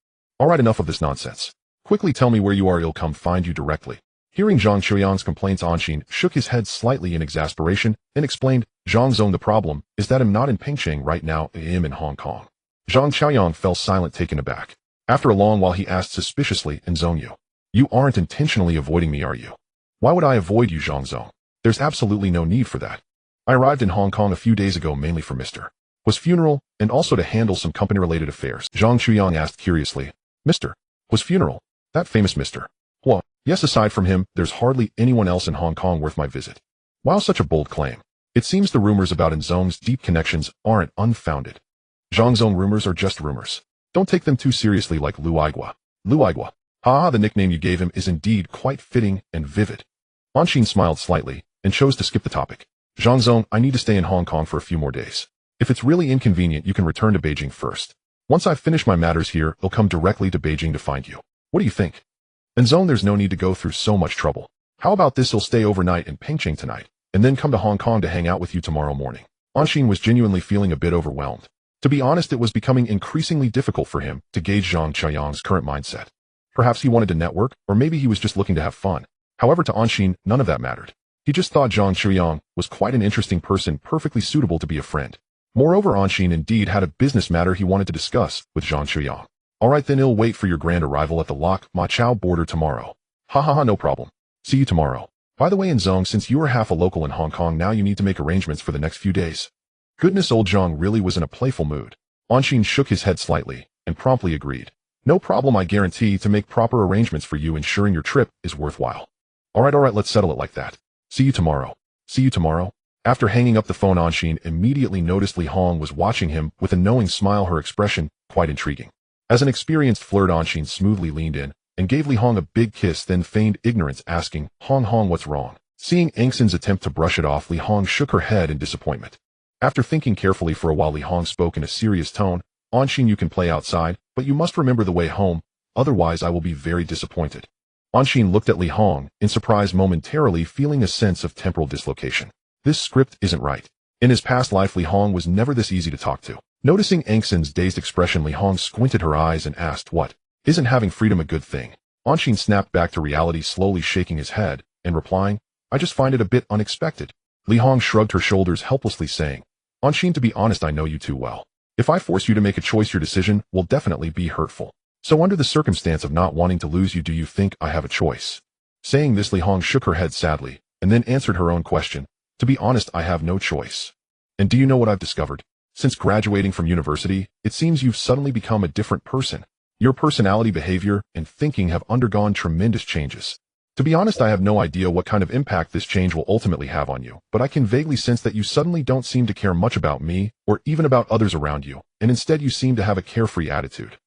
All right, enough of this nonsense. Quickly tell me where you are, I'll come find you directly. Hearing Zhang Chuyang's complaints, Anshin shook his head slightly in exasperation and explained, Zhang Zong, the problem is that I'm not in Pingqing right now, I'm in Hong Kong. Zhang Chuyang fell silent, taken aback. After a long while, he asked suspiciously, And Zong, you aren't intentionally avoiding me, are you? Why would I avoid you, Zhang Zong? There's absolutely no need for that. I arrived in Hong Kong a few days ago mainly for Mr. Was funeral, and also to handle some company-related affairs. Zhang Chuyang asked curiously, Mr. Was funeral? That famous Mr. Hua? Yes, aside from him, there's hardly anyone else in Hong Kong worth my visit. Wow, such a bold claim. It seems the rumors about Zong's deep connections aren't unfounded. Zhang Zong, rumors are just rumors. Don't take them too seriously like Lu Aigua. Lu Aigua. Ha, the nickname you gave him is indeed quite fitting and vivid. Anshin smiled slightly and chose to skip the topic. Zhang Zong, I need to stay in Hong Kong for a few more days. If it's really inconvenient, you can return to Beijing first. Once I've finished my matters here, I'll come directly to Beijing to find you. What do you think? And Zong, there's no need to go through so much trouble. How about this, I'll stay overnight in Pingqing tonight, and then come to Hong Kong to hang out with you tomorrow morning. Anshin was genuinely feeling a bit overwhelmed. To be honest, it was becoming increasingly difficult for him to gauge Zhang Chuyang's current mindset. Perhaps he wanted to network, or maybe he was just looking to have fun. However, to Anshin, none of that mattered. He just thought Zhang Chuyang was quite an interesting person, perfectly suitable to be a friend. Moreover, Anshin indeed had a business matter he wanted to discuss with Zhang Chuyang. All right, then I'll wait for your grand arrival at the Lok Ma Chau border tomorrow. Ha ha ha, no problem. See you tomorrow. By the way, in Zong, since you are half a local in Hong Kong now, you need to make arrangements for the next few days. Goodness, old Zhang really was in a playful mood. Anshin shook his head slightly and promptly agreed. No problem, I guarantee to make proper arrangements for you, ensuring your trip is worthwhile. All right, let's settle it like that. See you tomorrow. See you tomorrow. After hanging up the phone, Anshin immediately noticed Li Hong was watching him with a knowing smile, her expression quite intriguing. As an experienced flirt, Anshin smoothly leaned in and gave Li Hong a big kiss, then feigned ignorance, asking, Hong, what's wrong? Seeing Angson's attempt to brush it off, Li Hong shook her head in disappointment. After thinking carefully for a while, Li Hong spoke in a serious tone, Anshin, you can play outside, but you must remember the way home, otherwise I will be very disappointed. Anshin looked at Li Hong in surprise, momentarily feeling a sense of temporal dislocation. This script isn't right. In his past life, Li Hong was never this easy to talk to. Noticing Angson's dazed expression, Li Hong squinted her eyes and asked, What? Isn't having freedom a good thing? Anshin snapped back to reality, slowly shaking his head and replying, I just find it a bit unexpected. Li Hong shrugged her shoulders helplessly, saying, Anshin, to be honest, I know you too well. If I force you to make a choice, your decision will definitely be hurtful. So under the circumstance of not wanting to lose you, do you think I have a choice? Saying this, Li Hong shook her head sadly, and then answered her own question. To be honest, I have no choice. And do you know what I've discovered? Since graduating from university, it seems you've suddenly become a different person. Your personality, behavior, and thinking have undergone tremendous changes. To be honest, I have no idea what kind of impact this change will ultimately have on you, but I can vaguely sense that you suddenly don't seem to care much about me, or even about others around you, and instead you seem to have a carefree attitude.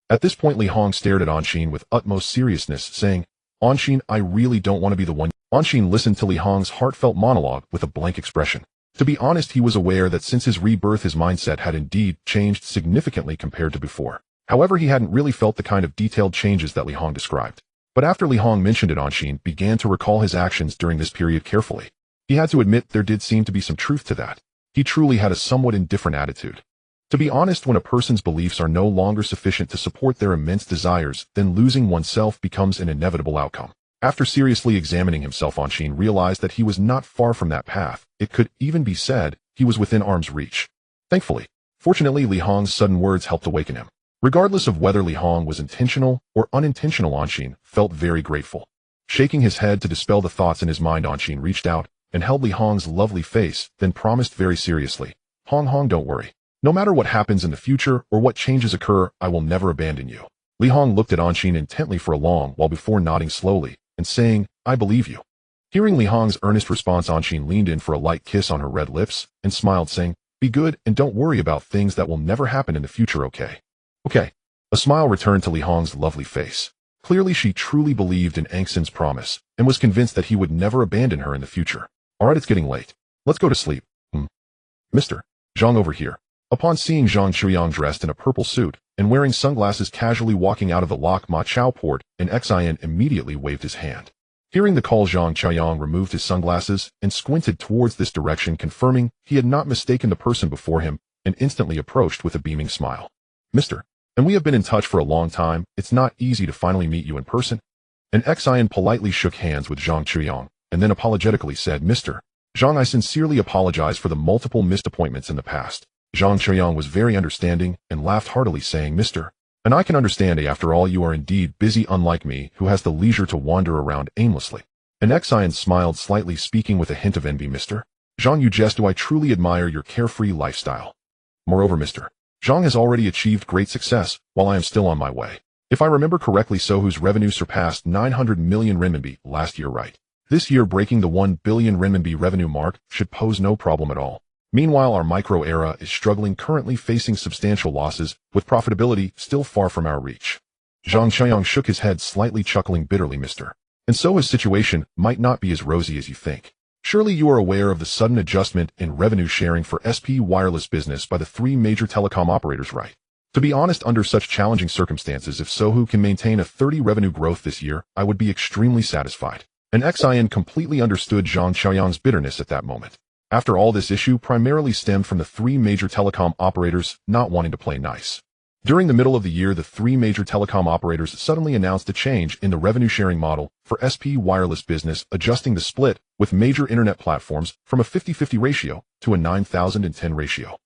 At this point, Li Hong stared at Anshin with utmost seriousness, saying, Anshin, I really don't want to be the one. Anshin listened to Li Hong's heartfelt monologue with a blank expression. To be honest, he was aware that since his rebirth, his mindset had indeed changed significantly compared to before. However, he hadn't really felt the kind of detailed changes that Li Hong described. But after Li Hong mentioned it, Anshin began to recall his actions during this period carefully. He had to admit there did seem to be some truth to that. He truly had a somewhat indifferent attitude. To be honest, when a person's beliefs are no longer sufficient to support their immense desires, then losing oneself becomes an inevitable outcome. After seriously examining himself, Anshin realized that he was not far from that path. It could even be said he was within arm's reach. Thankfully, fortunately, Li Hong's sudden words helped awaken him. Regardless of whether Li Hong was intentional or unintentional, Anshin felt very grateful. Shaking his head to dispel the thoughts in his mind, Anshin reached out and held Li Hong's lovely face, then promised very seriously, Hong, don't worry. No matter what happens in the future or what changes occur, I will never abandon you. Li Hong looked at Anshin intently for a long while before nodding slowly and saying, I believe you. Hearing Li Hong's earnest response, Anshin leaned in for a light kiss on her red lips and smiled, saying, "Be good and don't worry about things that will never happen in the future, okay?" "Okay." A smile returned to Li Hong's lovely face. Clearly she truly believed in Angxin's promise and was convinced that he would never abandon her in the future. "Alright, it's getting late. Let's go to sleep." Mr. Zhang, over here." Upon seeing Zhang Chuyang dressed in a purple suit and wearing sunglasses casually walking out of the Lok Ma Chao port, an Xian immediately waved his hand. Hearing the call, Zhang Chuyang removed his sunglasses and squinted towards this direction, confirming he had not mistaken the person before him, and instantly approached with a beaming smile. "Mr. And we have been in touch for a long time. It's not easy to finally meet you in person." An Xian politely shook hands with Zhang Chuyang and then apologetically said, "Mr. Zhang, I sincerely apologize for the multiple missed appointments in the past." Zhang Chuyang was very understanding and laughed heartily, saying, "Mr. And I can understand, after all, you are indeed busy, unlike me, who has the leisure to wander around aimlessly." An Xian smiled slightly, speaking with a hint of envy, "Mr. Zhang, you jest. Do I truly admire your carefree lifestyle? Moreover, Mr. Zhang has already achieved great success, while I am still on my way. If I remember correctly, Sohu's revenue surpassed 900 million renminbi last year, right? This year, breaking the 1 billion renminbi revenue mark should pose no problem at all. Meanwhile, our micro era is struggling, currently facing substantial losses, with profitability still far from our reach." Zhang Chuyang shook his head slightly, chuckling bitterly, "Mr. And so his situation might not be as rosy as you think. Surely you are aware of the sudden adjustment in revenue sharing for SP wireless business by the 3 major telecom operators, right? To be honest, under such challenging circumstances, if Sohu can maintain a 30 revenue growth this year, I would be extremely satisfied." An Xian completely understood Zhang Chuyang's bitterness at that moment. After all, this issue primarily stemmed from the 3 major telecom operators not wanting to play nice. During the middle of the year, the 3 major telecom operators suddenly announced a change in the revenue-sharing model for SP wireless business, adjusting the split with major internet platforms from a 50-50 ratio to a 9,010 ratio.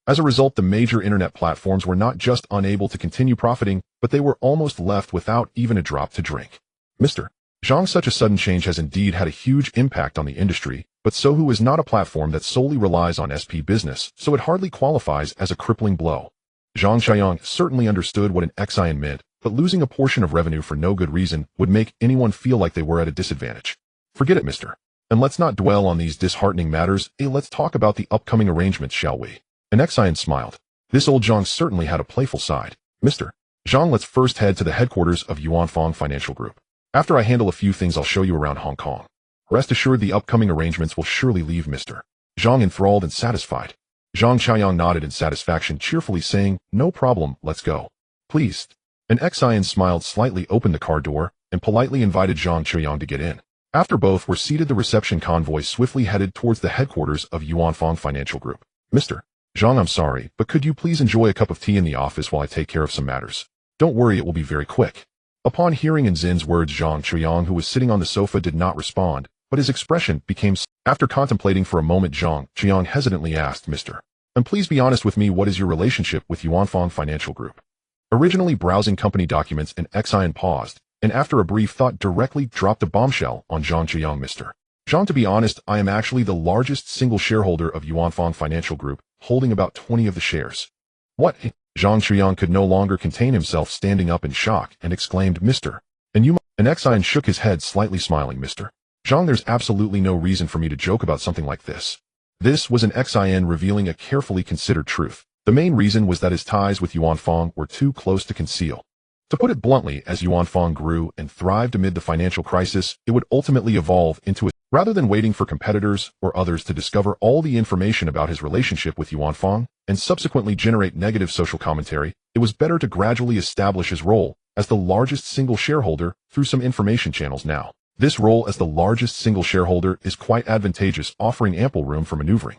As a result, the major internet platforms were not just unable to continue profiting, but they were almost left without even a drop to drink. "Mr. Zhang, such a sudden change has indeed had a huge impact on the industry, but Sohu is not a platform that solely relies on SP business, so it hardly qualifies as a crippling blow." Zhang Chuyang certainly understood what an Xian meant, but losing a portion of revenue for no good reason would make anyone feel like they were at a disadvantage. "Forget it, Mr. And let's not dwell on these disheartening matters. Let's talk about the upcoming arrangements, shall we?" An Xian smiled. This old Zhang certainly had a playful side. "Mr. Zhang, let's first head to the headquarters of Yuanfang Financial Group. After I handle a few things, I'll show you around Hong Kong. Rest assured the upcoming arrangements will surely leave Mr. Zhang enthralled and satisfied." Zhang Chuyang nodded in satisfaction, cheerfully saying, "No problem, let's go." "Please." An Xian smiled slightly, opened the car door, and politely invited Zhang Chuyang to get in. After both were seated, the reception convoy swiftly headed towards the headquarters of Yuanfang Financial Group. "Mr. Zhang, I'm sorry, but could you please enjoy a cup of tea in the office while I take care of some matters? Don't worry, it will be very quick." Upon hearing Nzin's words, Zhang Chuyang, who was sitting on the sofa, did not respond, but his expression became... After contemplating for a moment, Zhang Chuyang hesitantly asked, "Mr. And please be honest with me, what is your relationship with Yuanfang Financial Group?" Originally browsing company documents, an Xian paused, and after a brief thought directly dropped a bombshell on Zhang Chuyang. "Mr. Zhang, to be honest, I am actually the largest single shareholder of Yuanfang Financial Group, holding about 20 of the shares." "What?" Zhang Chuyang could no longer contain himself, standing up in shock, and exclaimed, "Mr. And you..." An Xian shook his head slightly, smiling, "Mr. Zhang, there's absolutely no reason for me to joke about something like this." This was an Xian revealing a carefully considered truth. The main reason was that his ties with Yuanfang were too close to conceal. To put it bluntly, as Yuanfang grew and thrived amid the financial crisis, it would ultimately evolve into a... Rather than waiting for competitors or others to discover all the information about his relationship with Yuanfang and subsequently generate negative social commentary, it was better to gradually establish his role as the largest single shareholder through some information channels. Now, this role as the largest single shareholder is quite advantageous, offering ample room for maneuvering.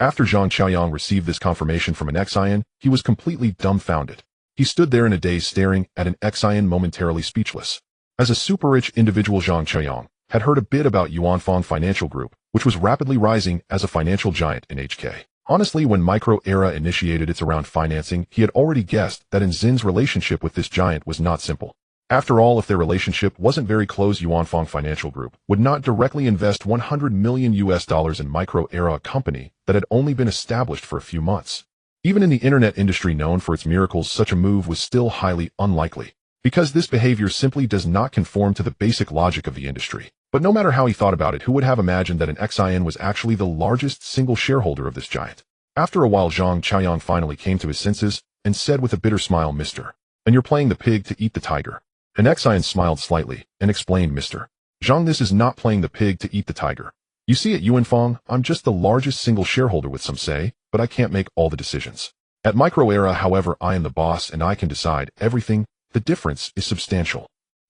After Zhang Chuyang received this confirmation from an Xian, he was completely dumbfounded. He stood there in a daze, staring at an Xian, momentarily speechless. As a super-rich individual, Zhang Chuyang had heard a bit about Yuanfang Financial Group, which was rapidly rising as a financial giant in HK. Honestly, when Micro Era initiated its round financing, he had already guessed that Nzin's relationship with this giant was not simple. After all, if their relationship wasn't very close, Yuanfang Financial Group would not directly invest $100 million in Micro Era, a company that had only been established for a few months. Even in the internet industry known for its miracles, such a move was still highly unlikely, because this behavior simply does not conform to the basic logic of the industry. But no matter how he thought about it, who would have imagined that an XIN was actually the largest single shareholder of this giant? After a while, Zhang Chaoyang finally came to his senses and said with a bitter smile, "Mister, and you're playing the pig to eat the tiger." An XIN smiled slightly and explained, "Mr. Zhang, this is not playing the pig to eat the tiger. You see, at Yuanfang, I'm just the largest single shareholder with some say, but I can't make all the decisions. At Micro Era, however, I am the boss and I can decide everything. The difference is substantial."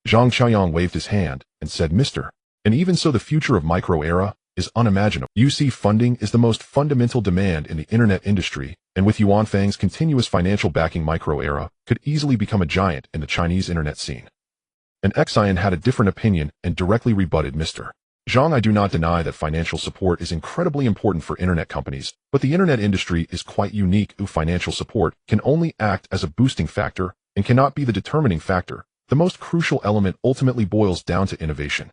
Zhang Chaoyang waved his hand and said, "Mister, and even so the future of Micro Era is unimaginable. You see, funding is the most fundamental demand in the internet industry, and with Yuanfang's continuous financial backing, Micro Era could easily become a giant in the Chinese internet scene." An XIN had a different opinion and directly rebutted, "Mr. Zhang, I do not deny that financial support is incredibly important for internet companies, but the internet industry is quite unique. Financial support can only act as a boosting factor and cannot be the determining factor. The most crucial element ultimately boils down to innovation.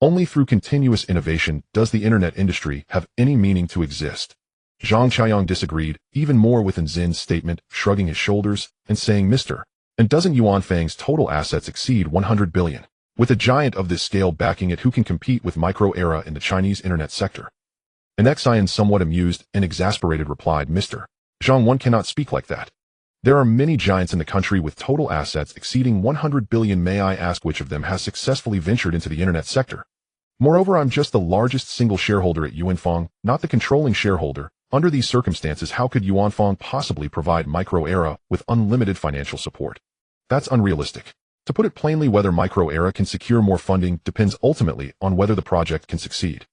Only through continuous innovation does the internet industry have any meaning to exist." Zhang Chaoyang disagreed even more with Zin's statement, shrugging his shoulders and saying, "Mr. And doesn't Yuanfang's total assets exceed 100 billion? With a giant of this scale backing it, who can compete with Micro Era in the Chinese internet sector?" An XIN, somewhat amused and exasperated, replied, "Mr. Zhang, one cannot speak like that. There are many giants in the country with total assets exceeding 100 billion. May I ask which of them has successfully ventured into the internet sector? Moreover, I'm just the largest single shareholder at Yuanfang, not the controlling shareholder. Under these circumstances, how could Yuanfang possibly provide Micro Era with unlimited financial support? That's unrealistic. To put it plainly, whether Micro Era can secure more funding depends ultimately on whether the project can succeed."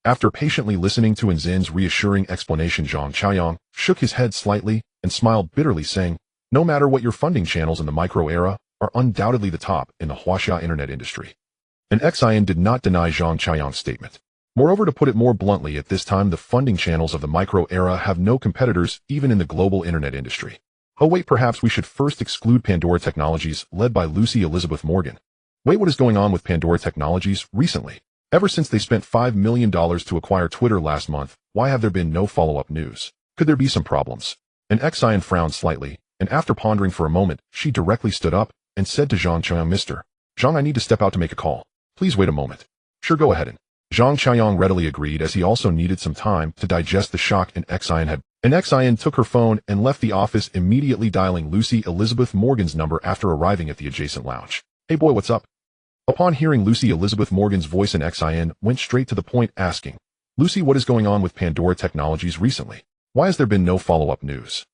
After patiently listening to Zin's reassuring explanation, Zhang Chaoyang shook his head slightly and smiled bitterly, saying, "No matter what, your funding channels in the Micro Era are undoubtedly the top in the Huaxia internet industry." An XIN did not deny Zhang Chaoyang's statement. Moreover, to put it more bluntly, at this time the funding channels of the Micro Era have no competitors even in the global internet industry. Oh wait, perhaps we should first exclude Pandora Technologies, led by Lucy Elizabeth Morgan. Wait, what is going on with Pandora Technologies recently? Ever since they spent $5 million to acquire Twitter last month, why have there been no follow-up news? Could there be some problems? An XIN frowned slightly, and after pondering for a moment, she directly stood up and said to Zhang Chaoyang, "Mr. Zhang, I need to step out to make a call. Please wait a moment." "Sure, go ahead." And Zhang Chaoyang readily agreed, as he also needed some time to digest the shock an XIN had. An XIN took her phone and left the office, immediately dialing Lucy Elizabeth Morgan's number after arriving at the adjacent lounge. "Hey boy, what's up?" Upon hearing Lucy Elizabeth Morgan's voice, an XIN went straight to the point, asking, "Lucy, what is going on with Pandora Technologies recently? Why has there been no follow-up news?"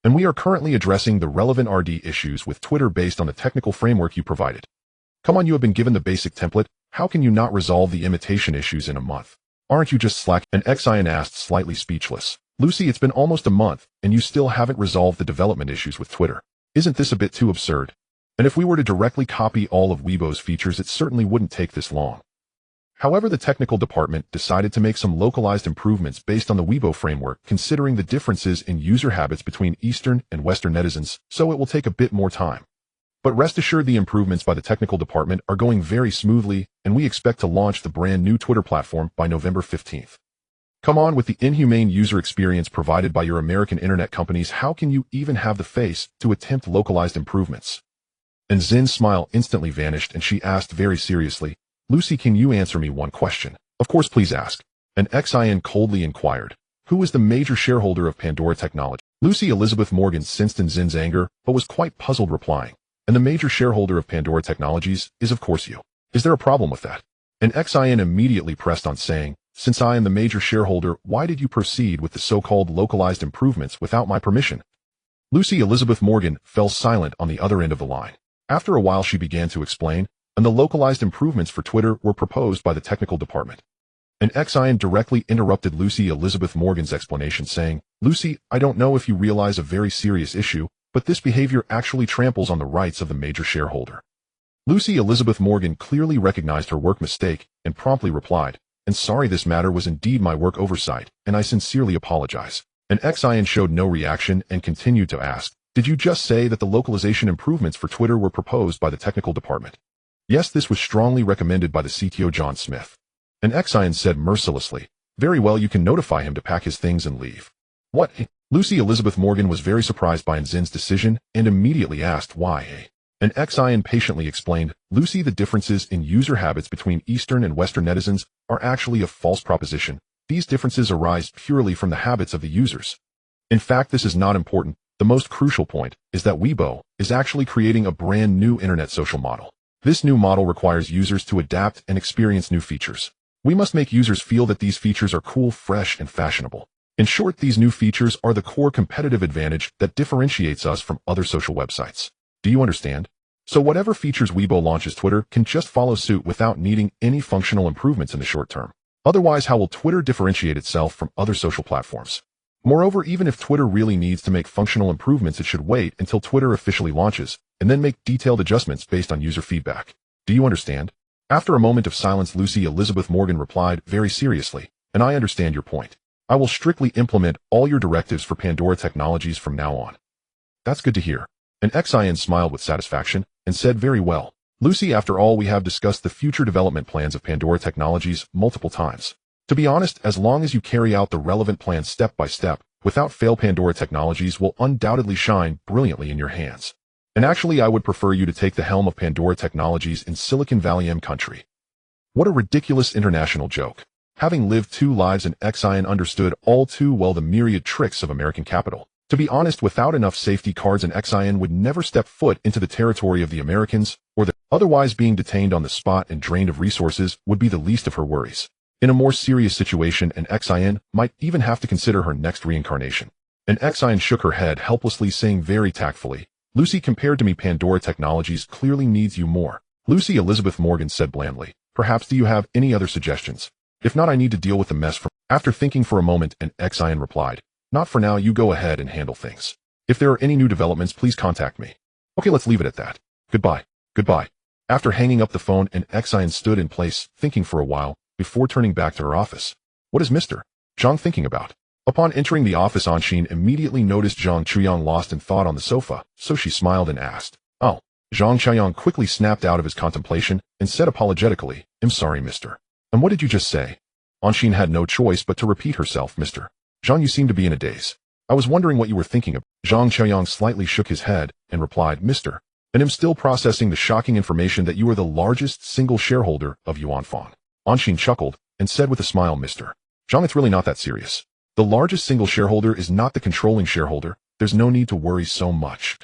"And we are currently addressing the relevant RD issues with Twitter based on the technical framework you provided." "Come on, you have been given the basic template. How can you not resolve the imitation issues in a month? Aren't you just slack?" An XIN asked, slightly speechless. "Lucy, it's been almost a month, and you still haven't resolved the development issues with Twitter. Isn't this a bit too absurd? And if we were to directly copy all of Weibo's features, it certainly wouldn't take this long." However, the technical department decided to make some localized improvements based on the Weibo framework, considering the differences in user habits between Eastern and Western netizens, so it will take a bit more time. But rest assured, the improvements by the technical department are going very smoothly, and we expect to launch the brand new Twitter platform by November 15th. Come on, with the inhumane user experience provided by your American internet companies, how can you even have the face to attempt localized improvements? And Zin's smile instantly vanished, and she asked very seriously, "Lucy, can you answer me one question?" "Of course, please ask." An XIN coldly inquired, "Who is the major shareholder of Pandora Technology?" Lucy Elizabeth Morgan sensed in Zin's anger, but was quite puzzled, replying, "And the major shareholder of Pandora Technologies is of course you. Is there a problem with that?" An XIN immediately pressed on, saying, "Since I am the major shareholder, why did you proceed with the so-called localized improvements without my permission?" Lucy Elizabeth Morgan fell silent on the other end of the line. After a while, she began to explain, "And the localized improvements for Twitter were proposed by the technical department." An XIN directly interrupted Lucy Elizabeth Morgan's explanation, saying, "Lucy, I don't know if you realize a very serious issue, but this behavior actually tramples on the rights of the major shareholder." Lucy Elizabeth Morgan clearly recognized her work mistake and promptly replied, "And sorry, this matter was indeed my work oversight, and I sincerely apologize." An XIN showed no reaction and continued to ask, "Did you just say that the localization improvements for Twitter were proposed by the technical department?" "Yes, this was strongly recommended by the CTO John Smith." An XIN said mercilessly, "Very well, you can notify him to pack his things and leave." "What?" Lucy Elizabeth Morgan was very surprised by Zin's decision and immediately asked why. An XI impatiently explained, Lucy, the differences in user habits between Eastern and Western netizens are actually a false proposition. These differences arise purely from the habits of the users. In fact, this is not important. The most crucial point is that Weibo is actually creating a brand new internet social model. This new model requires users to adapt and experience new features. We must make users feel that these features are cool, fresh, and fashionable. In short, these new features are the core competitive advantage that differentiates us from other social websites. Do you understand? So whatever features Weibo launches, Twitter can just follow suit without needing any functional improvements in the short term. Otherwise, how will Twitter differentiate itself from other social platforms? Moreover, even if Twitter really needs to make functional improvements, it should wait until Twitter officially launches and then make detailed adjustments based on user feedback. Do you understand? After a moment of silence, Lucy Elizabeth Morgan replied very seriously, and I understand your point. I will strictly implement all your directives for Pandora Technologies from now on. That's good to hear. And XIN smiled with satisfaction and said, very well. Lucy, after all, we have discussed the future development plans of Pandora Technologies multiple times. To be honest, as long as you carry out the relevant plans step by step, without fail, Pandora Technologies will undoubtedly shine brilliantly in your hands. And actually, I would prefer you to take the helm of Pandora Technologies in Silicon Valley country. What a ridiculous international joke. Having lived 2 lives, and XIN understood all too well the myriad tricks of American capital. To be honest, without enough safety cards, an XIN would never step foot into the territory of the Americans, or that otherwise being detained on the spot and drained of resources would be the least of her worries. In a more serious situation, an XIN might even have to consider her next reincarnation. An XIN shook her head helplessly, saying very tactfully, Lucy, compared to me, Pandora Technologies clearly needs you more. Lucy Elizabeth Morgan said blandly, perhaps do you have any other suggestions? If not, I need to deal with the mess from. After thinking for a moment, an XIN replied, not for now, you go ahead and handle things. If there are any new developments, please contact me. Okay, let's leave it at that. Goodbye. Goodbye. After hanging up the phone, an XIN stood in place, thinking for a while, before turning back to her office. What is Mr. Zhang thinking about? Upon entering the office, Anshin immediately noticed Zhang Chuyang lost in thought on the sofa, so she smiled and asked, oh. Zhang Chuyang quickly snapped out of his contemplation and said apologetically, I'm sorry, Mr. And what did you just say? Anshin had no choice but to repeat herself, Mr. Zhang, you seem to be in a daze. I was wondering what you were thinking of. Zhang Chuyang slightly shook his head and replied, Mr. And I'm still processing the shocking information that you are the largest single shareholder of Yuanfang. Anshin chuckled and said with a smile, Mr. Zhang, it's really not that serious. The largest single shareholder is not the controlling shareholder. There's no need to worry so much.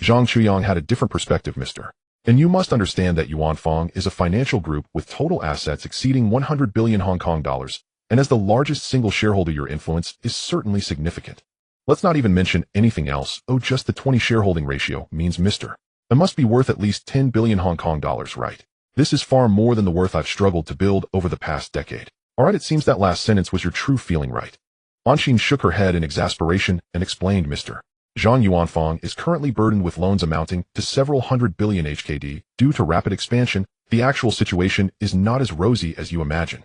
Zhang Chuyang had a different perspective, Mr. And you must understand that Yuanfang is a financial group with total assets exceeding 100 billion Hong Kong dollars. And as the largest single shareholder, your influence is certainly significant. Let's not even mention anything else. Oh, just the 20 shareholding ratio means Mr. It must be worth at least 10 billion Hong Kong dollars, right? This is far more than the worth I've struggled to build over the past decade. Alright, it seems that last sentence was your true feeling, right? Anshin shook her head in exasperation and explained, Mr. Zhang, Yuanfang is currently burdened with loans amounting to several hundred billion HKD due to rapid expansion. The actual situation is not as rosy as you imagine.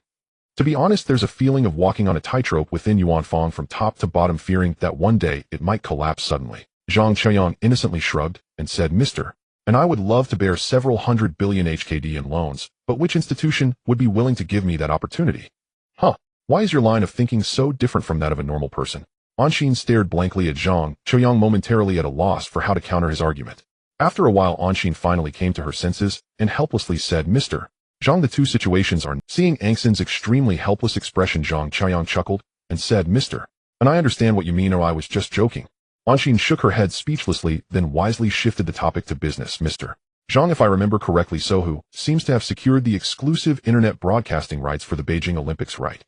To be honest, there's a feeling of walking on a tightrope within Yuanfang from top to bottom, fearing that one day it might collapse suddenly. Zhang Chuyang innocently shrugged and said, Mr. And I would love to bear several hundred billion HKD in loans, but which institution would be willing to give me that opportunity? Huh, why is your line of thinking so different from that of a normal person? Anshin stared blankly at Zhang Chuyang, momentarily at a loss for how to counter his argument. After a while, Anshin finally came to her senses and helplessly said, Mr. Zhang, the two situations are. Seeing Angson's extremely helpless expression, Zhang Chuyang chuckled and said, Mr. And I understand what you mean, or I was just joking. Anshin shook her head speechlessly, then wisely shifted the topic to business. Mr. Zhang, if I remember correctly, Sohu seems to have secured the exclusive internet broadcasting rights for the Beijing Olympics, right?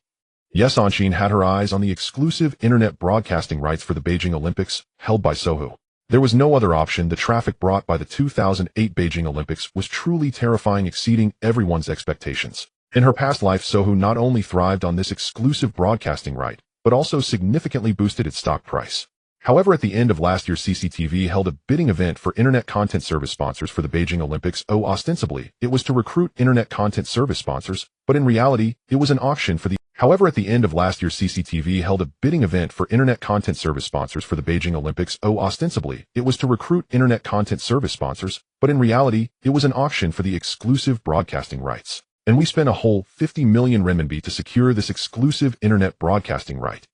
Yes, Anshin had her eyes on the exclusive internet broadcasting rights for the Beijing Olympics, held by Sohu. There was no other option. The traffic brought by the 2008 Beijing Olympics was truly terrifying, exceeding everyone's expectations. In her past life, Sohu not only thrived on this exclusive broadcasting right, but also significantly boosted its stock price. However, at the end of last year, CCTV held a bidding event for internet content service sponsors for the Beijing Olympics. Ostensibly, it was to recruit internet content service sponsors, but in reality, it was an auction for the. However, at the end of last year, CCTV held a bidding event for internet content service sponsors for the Beijing Olympics. Ostensibly, it was to recruit internet content service sponsors, but in reality, it was an auction for the exclusive broadcasting rights. And we spent a whole 50 million renminbi to secure this exclusive internet broadcasting right.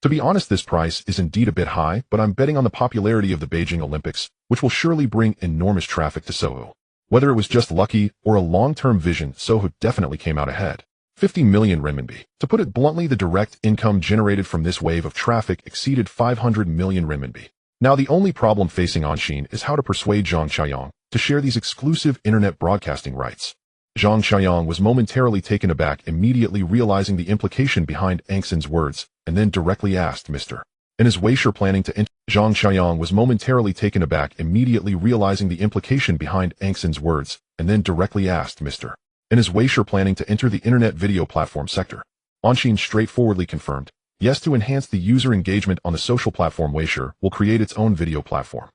To be honest, this price is indeed a bit high, but I'm betting on the popularity of the Beijing Olympics, which will surely bring enormous traffic to Sohu. Whether it was just lucky or a long-term vision, Sohu definitely came out ahead. 50 million renminbi. To put it bluntly, the direct income generated from this wave of traffic exceeded 500 million renminbi. Now, the only problem facing Anshin is how to persuade Zhang Qiayong to share these exclusive internet broadcasting rights. Zhang Qiayong was momentarily taken aback, immediately realizing the implication behind Angxin's words, and then directly asked, Mr. And is Weisher planning to enter? Zhang Qiayong was momentarily taken aback, immediately realizing the implication behind Angxin's words, and then directly asked, Mr. And is Weisher planning to enter the internet video platform sector? Anshin straightforwardly confirmed, yes. To enhance the user engagement on the social platform, Weisher will create its own video platform.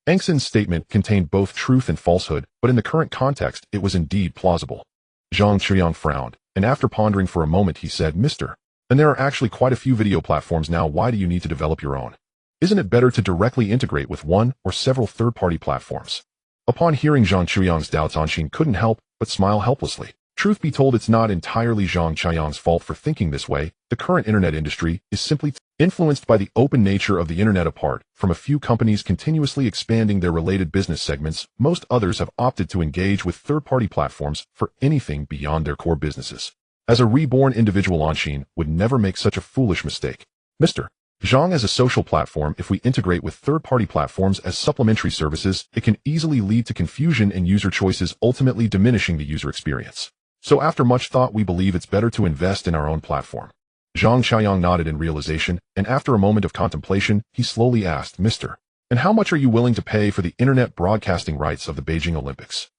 Angxin's statement contained both truth and falsehood, but in the current context, it was indeed plausible. Zhang Qiayong frowned, and after pondering for a moment, he said, Mr. And there are actually quite a few video platforms now. Why do you need to develop your own? Isn't it better to directly integrate with one or several third-party platforms? Upon hearing Zhang Qiayong's doubts, Anshin couldn't help but smile helplessly. Truth be told, it's not entirely Zhang Qiayong's fault for thinking this way. The current internet industry is simply influenced by the open nature of the internet. Apart from a few companies continuously expanding their related business segments, most others have opted to engage with third-party platforms for anything beyond their core businesses. As a reborn individual, Anshin would never make such a foolish mistake. Mr. Zhang, as a social platform, if we integrate with third-party platforms as supplementary services, it can easily lead to confusion and user choices, ultimately diminishing the user experience. So after much thought, we believe it's better to invest in our own platform. Zhang Qiayong nodded in realization, and after a moment of contemplation, he slowly asked, Mr. And how much are you willing to pay for the internet broadcasting rights of the Beijing Olympics?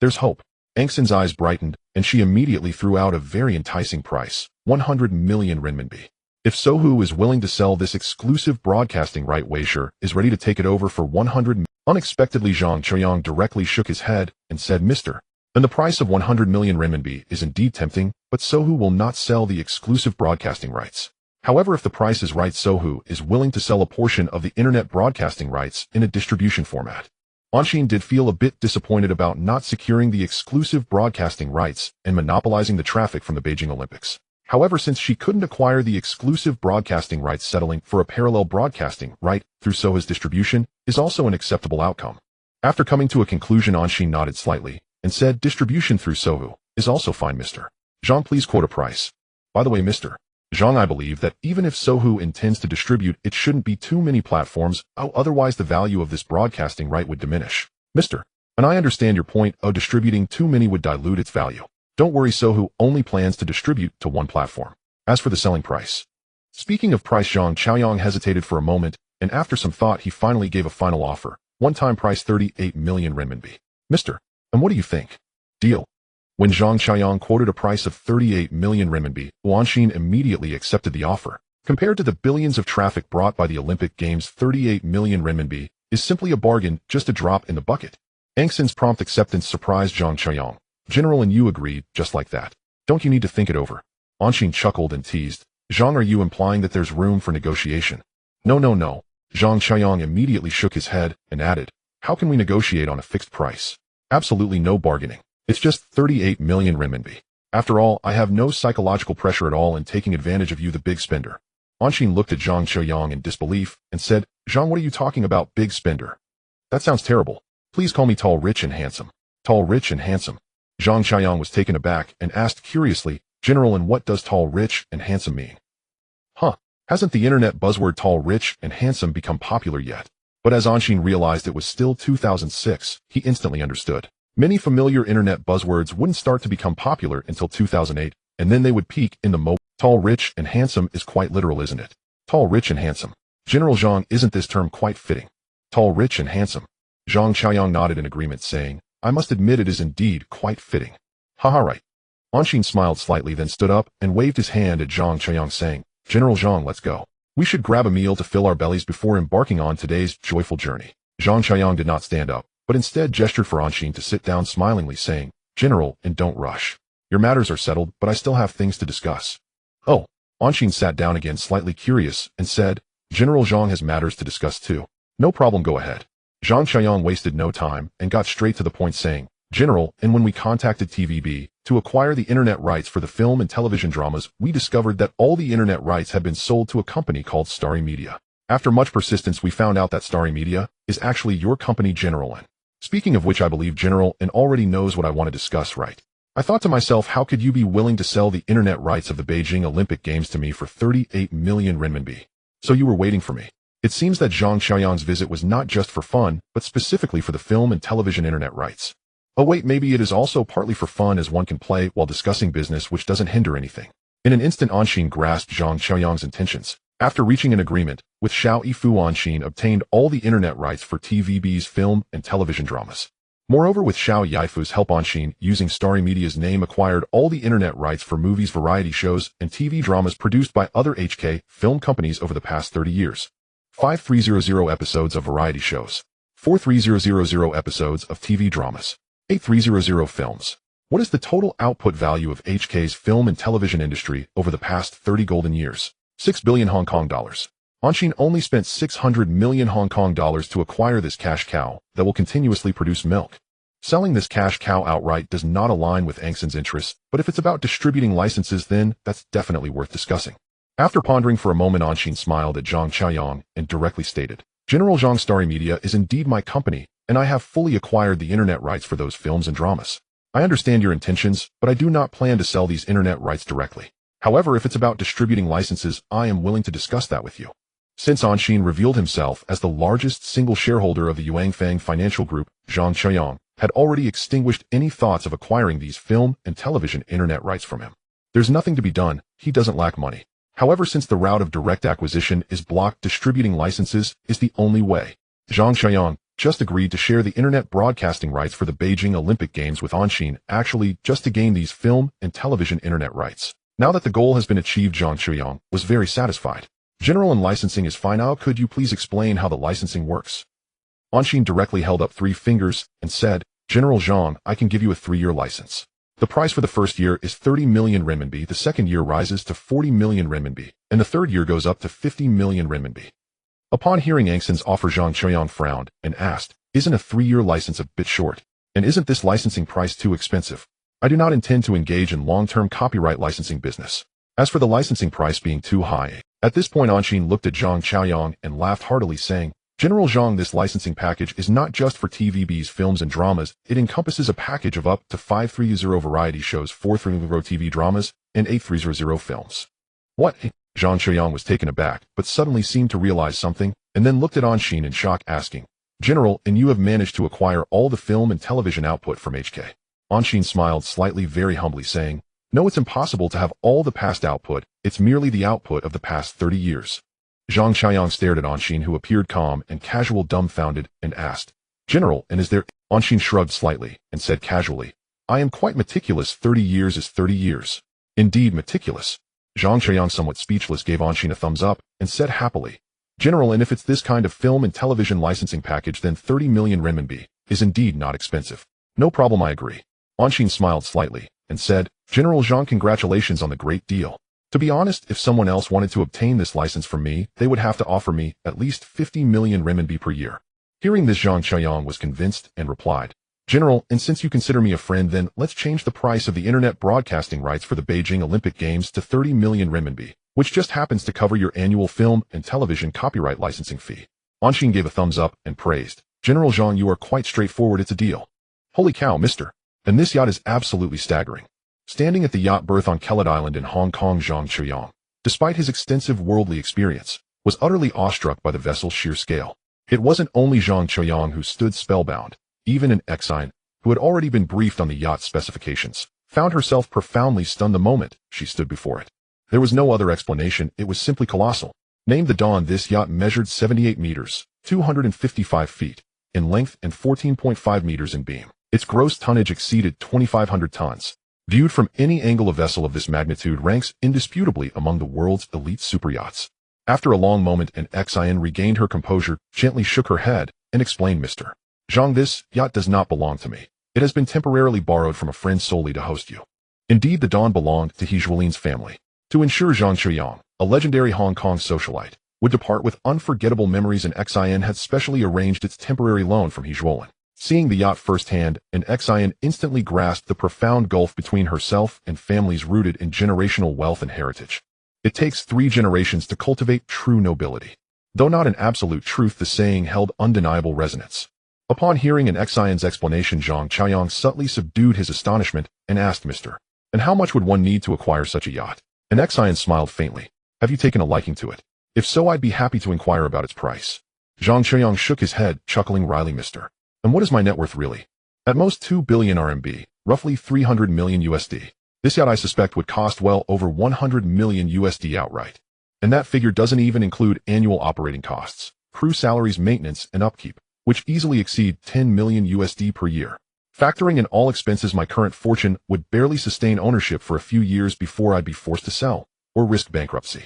There's hope. Angxin's eyes brightened, and she immediately threw out a very enticing price, 100 million renminbi. If Sohu is willing to sell this exclusive broadcasting right, Weisher is ready to take it over for 100 million. Unexpectedly, Zhang Qiayong directly shook his head and said, Mr. And the price of 100 million renminbi is indeed tempting, but Sohu will not sell the exclusive broadcasting rights. However, if the price is right, Sohu is willing to sell a portion of the internet broadcasting rights in a distribution format. Anshin did feel a bit disappointed about not securing the exclusive broadcasting rights and monopolizing the traffic from the Beijing Olympics. However, since she couldn't acquire the exclusive broadcasting rights, settling for a parallel broadcasting right through Sohu's distribution is also an acceptable outcome. After coming to a conclusion, Anshin nodded slightly and said, distribution through Sohu is also fine, Mr. Zhang, please quote a price. By the way, Mr. Zhang, I believe that even if Sohu intends to distribute, it shouldn't be too many platforms, otherwise the value of this broadcasting right would diminish. Mr. And I understand your point, distributing too many would dilute its value. Don't worry, Sohu only plans to distribute to one platform. As for the selling price. Speaking of price, Zhang Qiayong hesitated for a moment, and after some thought, he finally gave a final offer. One-time price 38 million renminbi. Mr. And what do you think? Deal. When Zhang Qiayong quoted a price of 38 million renminbi, Anshin immediately accepted the offer. Compared to the billions of traffic brought by the Olympic Games, 38 million renminbi is simply a bargain, just a drop in the bucket. Angxin's prompt acceptance surprised Zhang Qiayong. General, and you agreed, just like that. Don't you need to think it over? Anshin chuckled and teased. Zhang, are you implying that there's room for negotiation? No. Zhang Qiayong immediately shook his head and added, how can we negotiate on a fixed price? Absolutely no bargaining. It's just 38 million renminbi. After all, I have no psychological pressure at all in taking advantage of you, the big spender. Anshin looked at Zhang Qiayong in disbelief and said, Zhang, what are you talking about, big spender? That sounds terrible. Please call me tall, rich, and handsome. Tall, rich, and handsome. Zhang Qiayong was taken aback and asked curiously, General, and what does tall, rich, and handsome mean? Hasn't the internet buzzword tall, rich, and handsome become popular yet? But as Anshin realized it was still 2006, he instantly understood. Many familiar internet buzzwords wouldn't start to become popular until 2008, and then they would peak in the mobile. Tall, rich, and handsome is quite literal, isn't it? Tall, rich, and handsome. General Zhang, isn't this term quite fitting? Tall, rich, and handsome. Zhang Qiayong nodded in agreement, saying, I must admit it is indeed quite fitting. Haha, right. Anshin smiled slightly, then stood up and waved his hand at Zhang Qiayong, saying, General Zhang, let's go. We should grab a meal to fill our bellies before embarking on today's joyful journey. Zhang Qiayong did not stand up, but instead gestured for Anshin to sit down, smilingly saying, General, and don't rush. Your matters are settled, but I still have things to discuss. Oh. Anshin sat down again, slightly curious, and said, General Zhang has matters to discuss too. No problem, go ahead. Zhang Qiayong wasted no time and got straight to the point, saying, General, and when we contacted TVB to acquire the internet rights for the film and television dramas, we discovered that all the internet rights had been sold to a company called Starry Media. After much persistence, we found out that Starry Media is actually your company, General. And speaking of which, I believe General and already knows what I want to discuss, right? I thought to myself, how could you be willing to sell the internet rights of the Beijing Olympic Games to me for 38 million renminbi? So you were waiting for me. It seems that Zhang Xiaoyang's visit was not just for fun, but specifically for the film and television internet rights. Oh wait, maybe it is also partly for fun, as one can play while discussing business, which doesn't hinder anything. In an instant, Anshin grasped Zhang Xiaoyang's intentions. After reaching an agreement with Xiao Yifu, Anshin obtained all the internet rights for TVB's film and television dramas. Moreover, with Xiao Yifu's help, Anshin, using Starry Media's name, acquired all the internet rights for movies, variety shows, and TV dramas produced by other HK film companies over the past 30 years. 5300 episodes of variety shows, 43000 episodes of TV dramas, 8300 films. What is the total output value of HK's film and television industry over the past 30 golden years? 6 billion Hong Kong dollars. Anshin only spent 600 million Hong Kong dollars to acquire this cash cow that will continuously produce milk. Selling this cash cow outright does not align with Angshan's interests, but if it's about distributing licenses, then that's definitely worth discussing. After pondering for a moment, Anshin smiled at Zhang Xiaoyang and directly stated, General Zhang, Starry Media is indeed my company, and I have fully acquired the internet rights for those films and dramas. I understand your intentions, but I do not plan to sell these internet rights directly. However, if it's about distributing licenses, I am willing to discuss that with you. Since Anshin revealed himself as the largest single shareholder of the Yuanfang Financial Group, Zhang Xiaoyang had already extinguished any thoughts of acquiring these film and television internet rights from him. There's nothing to be done, he doesn't lack money. However, since the route of direct acquisition is blocked, distributing licenses is the only way. Zhang Xiaoyang just agreed to share the internet broadcasting rights for the Beijing Olympic Games with Anshin, actually just to gain these film and television internet rights. Now that the goal has been achieved, Zhang Xiaoyang was very satisfied. General, and licensing is fine. Now, could you please explain how the licensing works? Anshin directly held up 3 fingers and said, General Zhang, I can give you a 3-year license. The price for the first year is 30 million renminbi, the second year rises to 40 million renminbi, and the third year goes up to 50 million renminbi. Upon hearing Angshan's offer, Zhang Xiaoyang frowned and asked, isn't a 3-year license a bit short? And isn't this licensing price too expensive? I do not intend to engage in long-term copyright licensing business. As for the licensing price being too high, at this point Anshin looked at Zhang Xiaoyang and laughed heartily, saying, General Zhang, this licensing package is not just for TVB's films and dramas, it encompasses a package of up to 530 variety shows, 430 TV dramas, and 8300 films. What? Zhang Xiaoyang was taken aback, but suddenly seemed to realize something, and then looked at Anshin in shock, asking, General, and you have managed to acquire all the film and television output from HK? Anshin smiled slightly, very humbly, saying, no, it's impossible to have all the past output, it's merely the output of the past 30 years. Zhang Xiaoyang stared at Anshin, who appeared calm and casual, dumbfounded, and asked, General, and is there? Anshin shrugged slightly and said casually, I am quite meticulous, 30 years is 30 years. Indeed, meticulous. Zhang Xiaoyang, somewhat speechless, gave Anshin a thumbs up and said happily, General, and if it's this kind of film and television licensing package, then 30 million renminbi is indeed not expensive. No problem, I agree. Anshin smiled slightly and said, General Zhang, congratulations on the great deal. To be honest, if someone else wanted to obtain this license from me, they would have to offer me at least 50 million renminbi per year. Hearing this, Zhang Xiaoyang was convinced and replied, General, and since you consider me a friend, then let's change the price of the internet broadcasting rights for the Beijing Olympic Games to 30 million renminbi, which just happens to cover your annual film and television copyright licensing fee. Anshin gave a thumbs up and praised, General Zhang, you are quite straightforward, it's a deal. Holy cow, mister. And this yacht is absolutely staggering. Standing at the yacht berth on Kellet Island in Hong Kong, Zhang Xiaoyang, despite his extensive worldly experience, was utterly awestruck by the vessel's sheer scale. It wasn't only Zhang Xiaoyang who stood spellbound. Even an Exine, who had already been briefed on the yacht's specifications, found herself profoundly stunned the moment she stood before it. There was no other explanation, it was simply colossal. Named the Dawn, this yacht measured 78 meters, 255 feet, in length and 14.5 meters in beam. Its gross tonnage exceeded 2,500 tons. Viewed from any angle, a vessel of this magnitude ranks indisputably among the world's elite superyachts. After a long moment, an Exine regained her composure, gently shook her head, and explained, Mr. Zhang, this yacht does not belong to me. It has been temporarily borrowed from a friend solely to host you. Indeed, the Dawn belonged to He Zhuolin's family. To ensure Zhang Xiaoyang, a legendary Hong Kong socialite, would depart with unforgettable memories, and Exine had specially arranged its temporary loan from He Zhuolin. Seeing the yacht firsthand, an Xian instantly grasped the profound gulf between herself and families rooted in generational wealth and heritage. It takes 3 generations to cultivate true nobility. Though not an absolute truth, the saying held undeniable resonance. Upon hearing an Xian's explanation, Zhang Qianyang subtly subdued his astonishment and asked, "Mr. And how much would one need to acquire such a yacht?" An Xian smiled faintly. "Have you taken a liking to it? If so, I'd be happy to inquire about its price." Zhang Qianyang shook his head, chuckling wryly, "Mr. And what is my net worth really?" "At most 2 billion RMB, roughly 300 million USD. This yacht I suspect would cost well over 100 million USD outright. And that figure doesn't even include annual operating costs, crew salaries, maintenance, and upkeep, which easily exceed 10 million USD per year. Factoring in all expenses, my current fortune would barely sustain ownership for a few years before I'd be forced to sell, or risk bankruptcy."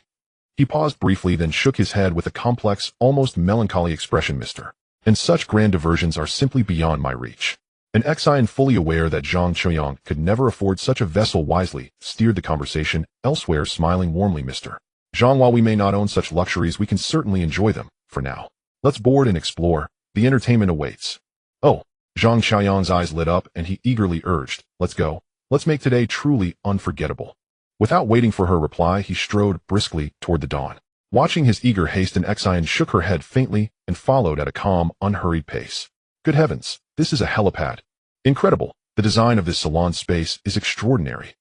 He paused briefly, then shook his head with a complex, almost melancholy expression, "Mr. And such grand diversions are simply beyond my reach." An Xian, fully aware that Zhang Qianyang could never afford such a vessel, wisely steered the conversation elsewhere, smiling warmly, "Mr. Zhang, while we may not own such luxuries, we can certainly enjoy them, for now. Let's board and explore. The entertainment awaits." "Oh." Zhang Qianyang's eyes lit up and he eagerly urged, "Let's go. Let's make today truly unforgettable." Without waiting for her reply, he strode briskly toward the dawn. Watching his eager haste, an Xian shook her head faintly and followed at a calm, unhurried pace. "Good heavens, this is a helipad. Incredible. The design of this salon space is extraordinary.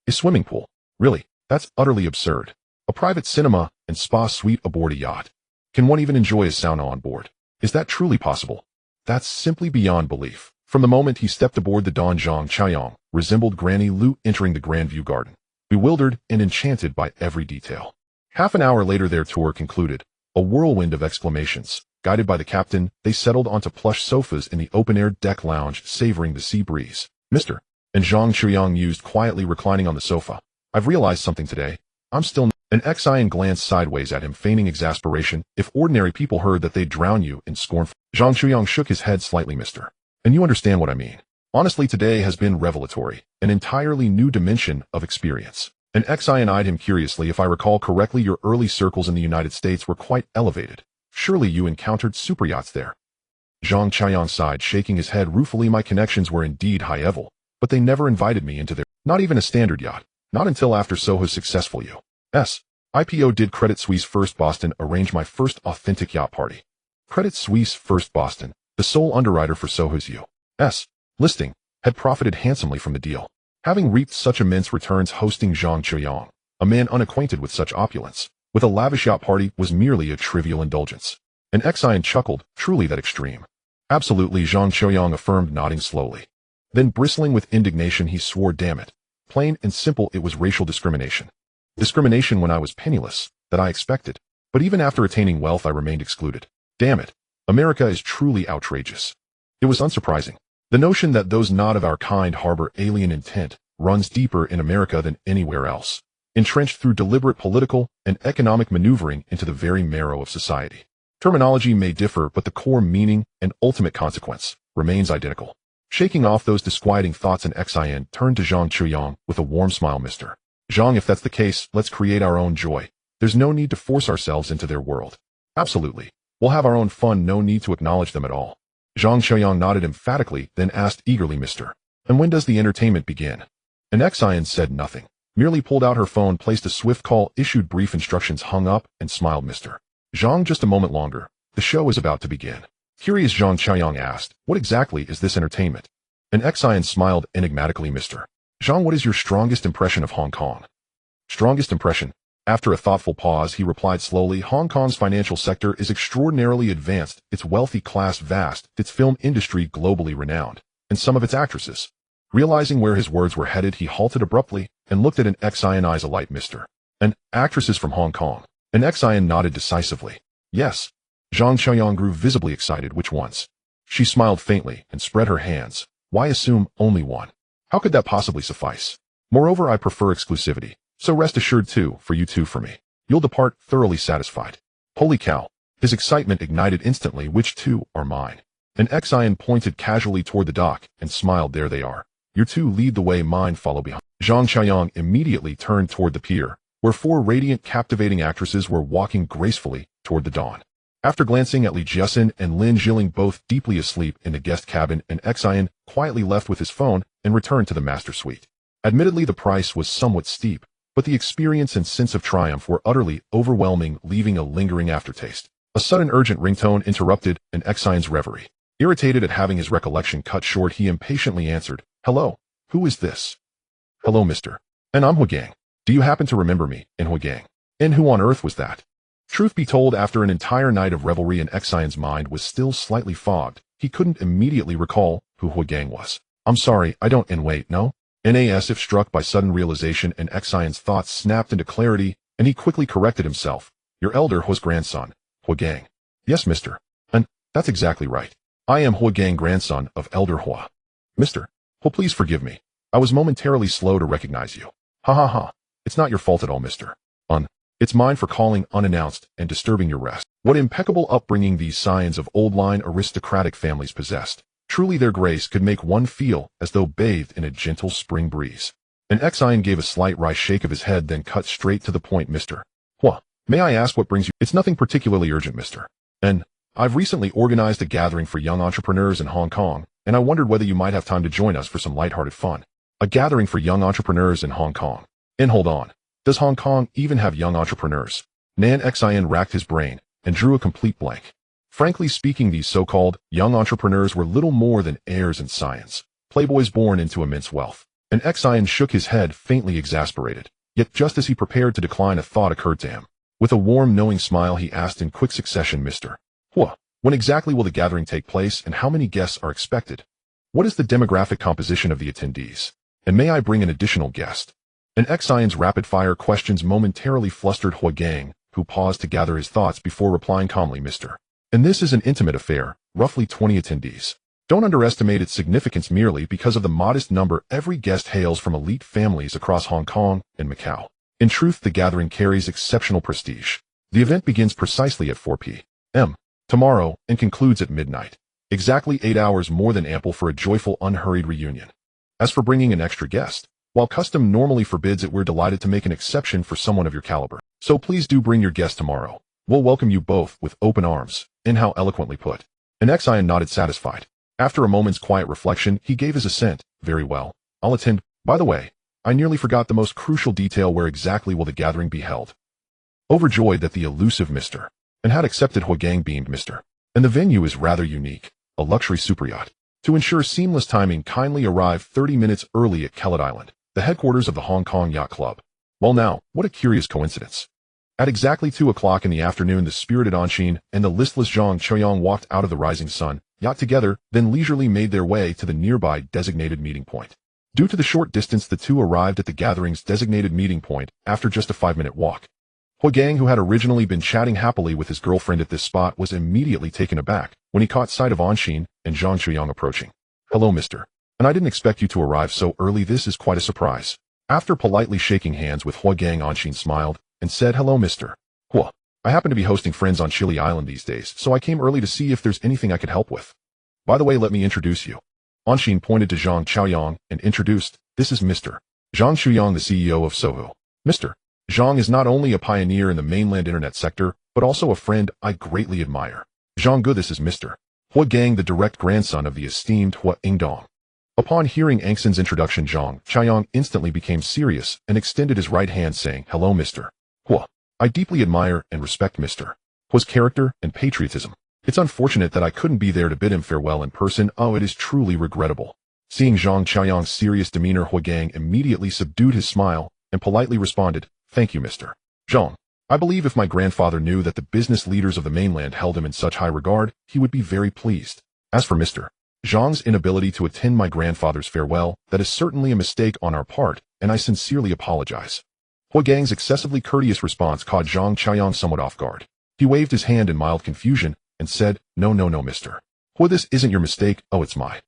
A swimming pool. Really, that's utterly absurd. A private cinema and spa suite aboard a yacht. Can one even enjoy a sauna on board? Is that truly possible? That's simply beyond belief." From the moment he stepped aboard the Dawn, Zhang Qianyang resembled Granny Lu entering the Grandview Garden, bewildered and enchanted by every detail. Half an hour later, their tour concluded. A whirlwind of exclamations. Guided by the captain, they settled onto plush sofas in the open-air deck lounge, savoring the sea breeze. "Mr. And Zhang Qianyang mused, quietly reclining on the sofa. "I've realized something today. I'm still..." An Xian glanced sideways at him, feigning exasperation. "If ordinary people heard that, they'd drown you in scornful..." Zhang Qianyang shook his head slightly, "Mr. And you understand what I mean. Honestly, today has been revelatory, an entirely new dimension of experience." An Xian eyed him curiously. "If I recall correctly, your early circles in the United States were quite elevated. Surely you encountered superyachts there." Zhang Qianyang sighed, shaking his head ruefully. "My connections were indeed high-level, but they never invited me into their... Not even a standard yacht. Not until after Soho's successful U.S. IPO did Credit Suisse First Boston arrange my first authentic yacht party. Credit Suisse First Boston, the sole underwriter for Soho's U.S. listing, had profited handsomely from the deal, having reaped such immense returns. Hosting Zhang Qianyang, a man unacquainted with such opulence, with a lavish yacht party was merely a trivial indulgence." An Xian chuckled. "Truly that extreme." "Absolutely," Zhang Qianyang affirmed, nodding slowly. Then, bristling with indignation, he swore, "Damn it. Plain and simple, it was racial discrimination. Discrimination when I was penniless, that I expected. But even after attaining wealth, I remained excluded. Damn it. America is truly outrageous." It was unsurprising. The notion that those not of our kind harbor alien intent runs deeper in America than anywhere else, entrenched through deliberate political and economic maneuvering into the very marrow of society. Terminology may differ, but the core meaning and ultimate consequence remains identical. Shaking off those disquieting thoughts, an Xian turned to Zhang Qianyang with a warm smile. "Mr. Zhang, if that's the case, let's create our own joy. There's no need to force ourselves into their world." "Absolutely. We'll have our own fun, no need to acknowledge them at all." Zhang Qianyang nodded emphatically, then asked eagerly, "Mr. And when does the entertainment begin?" An Xian said nothing, merely pulled out her phone, placed a swift call, issued brief instructions, hung up, and smiled. "Mr. Zhang, just a moment longer. The show is about to begin." Curious, Zhang Qianyang asked, "What exactly is this entertainment?" An Xian smiled enigmatically. "Mr. Zhang, what is your strongest impression of Hong Kong?" "Strongest impression?" After a thoughtful pause, he replied slowly, "Hong Kong's financial sector is extraordinarily advanced, its wealthy class vast, its film industry globally renowned, and some of its actresses." Realizing where his words were headed, he halted abruptly and looked at an Xian, eyes alight. "Mr. And actresses from Hong Kong?" An Xian nodded decisively. "Yes." Zhang Qianyang grew visibly excited. "Which ones?" She smiled faintly and spread her hands. "Why assume only one? How could that possibly suffice? Moreover, I prefer exclusivity. So rest assured, too, for you, two for me. You'll depart thoroughly satisfied." "Holy cow." His excitement ignited instantly. "Which two are mine?" An Xian pointed casually toward the dock and smiled. "There they are. Your two lead the way, mine follow behind." Zhang Qianyang immediately turned toward the pier, where 4 radiant, captivating actresses were walking gracefully toward the dawn. After glancing at Li Jiasin and Lin Jilin both deeply asleep in the guest cabin, and Xian quietly left with his phone and returned to the master suite. Admittedly, the price was somewhat steep, but the experience and sense of triumph were utterly overwhelming, leaving a lingering aftertaste. A sudden urgent ringtone interrupted Xian's reverie. Irritated at having his recollection cut short, he impatiently answered, "Hello, who is this?" "Hello, mister. And I'm Huagang. Do you happen to remember me, and Huagang? And who on earth was that?" Truth be told, after an entire night of revelry and Xian's mind was still slightly fogged, he couldn't immediately recall who Huagang was. "I'm sorry, I don't wait, no?" As if struck by sudden realization, and Xian's thoughts snapped into clarity, and he quickly corrected himself. "Your elder Hua's grandson, Huagang." "Yes, mister. And that's exactly right. I am Huagang, grandson of Elder Hua." "Mister Hua, please forgive me. I was momentarily slow to recognize you." "Ha ha ha. It's not your fault at all, mister. It's mine for calling unannounced and disturbing your rest." What impeccable upbringing these scions of old-line aristocratic families possessed. Truly their grace could make one feel as though bathed in a gentle spring breeze. And Xian gave a slight wry shake of his head, then cut straight to the point. "Mister Hua, may I ask what brings you?" "It's nothing particularly urgent, mister. And I've recently organized a gathering for young entrepreneurs in Hong Kong, and I wondered whether you might have time to join us for some lighthearted fun." "A gathering for young entrepreneurs in Hong Kong? And hold on. Does Hong Kong even have young entrepreneurs?" Xian racked his brain and drew a complete blank. Frankly speaking, these so-called young entrepreneurs were little more than heirs and scions, playboys born into immense wealth. And Xian shook his head, faintly exasperated. Yet just as he prepared to decline, a thought occurred to him. With a warm, knowing smile, he asked in quick succession, "Mister Hua, when exactly will the gathering take place, and how many guests are expected? What is the demographic composition of the attendees? And may I bring an additional guest?" And Xian's rapid-fire questions momentarily flustered Huagang, who paused to gather his thoughts before replying calmly, "Mister. And this is an intimate affair, roughly 20 attendees. Don't underestimate its significance merely because of the modest number. Every guest hails from elite families across Hong Kong and Macau. In truth, the gathering carries exceptional prestige. The event begins precisely at 4 p.m. tomorrow and concludes at midnight. Exactly 8 hours, more than ample for a joyful, unhurried reunion. As for bringing an extra guest, while custom normally forbids it, we're delighted to make an exception for someone of your caliber. So please do bring your guest tomorrow. We'll welcome you both with open arms." And how eloquently put. And Xian nodded, satisfied. After a moment's quiet reflection, he gave his assent. "Very well. I'll attend. By the way, I nearly forgot the most crucial detail. Where exactly will the gathering be held?" Overjoyed that the elusive Mr. and had accepted, Huagang beamed, "Mister. And the venue is rather unique, a luxury superyacht. To ensure seamless timing, kindly arrive 30 minutes early at Kellet Island, the headquarters of the Hong Kong Yacht Club." Well now, what a curious coincidence. At exactly 2 o'clock in the afternoon, the spirited Anshin and the listless Zhang Qiuyang walked out of the Rising Sun yacht together, then leisurely made their way to the nearby designated meeting point. Due to the short distance, the two arrived at the gathering's designated meeting point after just a 5-minute walk. Huagang, who had originally been chatting happily with his girlfriend at this spot, was immediately taken aback when he caught sight of Anshin and Zhang Qiuyang approaching. "Hello, mister. And I didn't expect you to arrive so early. This is quite a surprise." After politely shaking hands with Huagang, Anshin smiled and said, "Hello, Mr. Hua. I happen to be hosting friends on Chili Island these days, so I came early to see if there's anything I could help with. By the way, let me introduce you." Anshin pointed to Zhang Qiuyang and introduced, "This is Mr. Zhang Qiuyang, the CEO of Soho." Mr. Zhang is not only a pioneer in the mainland internet sector, but also a friend I greatly admire. Zhang Gu, this is Mr. Huagang, the direct grandson of the esteemed Hua Ingdong. Upon hearing Angson's introduction, Zhang Qiuyang instantly became serious and extended his right hand, saying, "Hello, Mr. Hua. I deeply admire and respect Mr. Hua's character and patriotism. It's unfortunate that I couldn't be there to bid him farewell in person. Oh, it is truly regrettable." Seeing Zhang Qiuyang's serious demeanor, Huagang immediately subdued his smile and politely responded, "Thank you, Mr. Zhang. I believe if my grandfather knew that the business leaders of the mainland held him in such high regard, he would be very pleased. As for Mr. Zhang's inability to attend my grandfather's farewell, that is certainly a mistake on our part, and I sincerely apologize." Huagang's excessively courteous response caught Zhang Qiuyang somewhat off guard. He waved his hand in mild confusion and said, No, Mr. Hua, this isn't your mistake, oh, it's mine."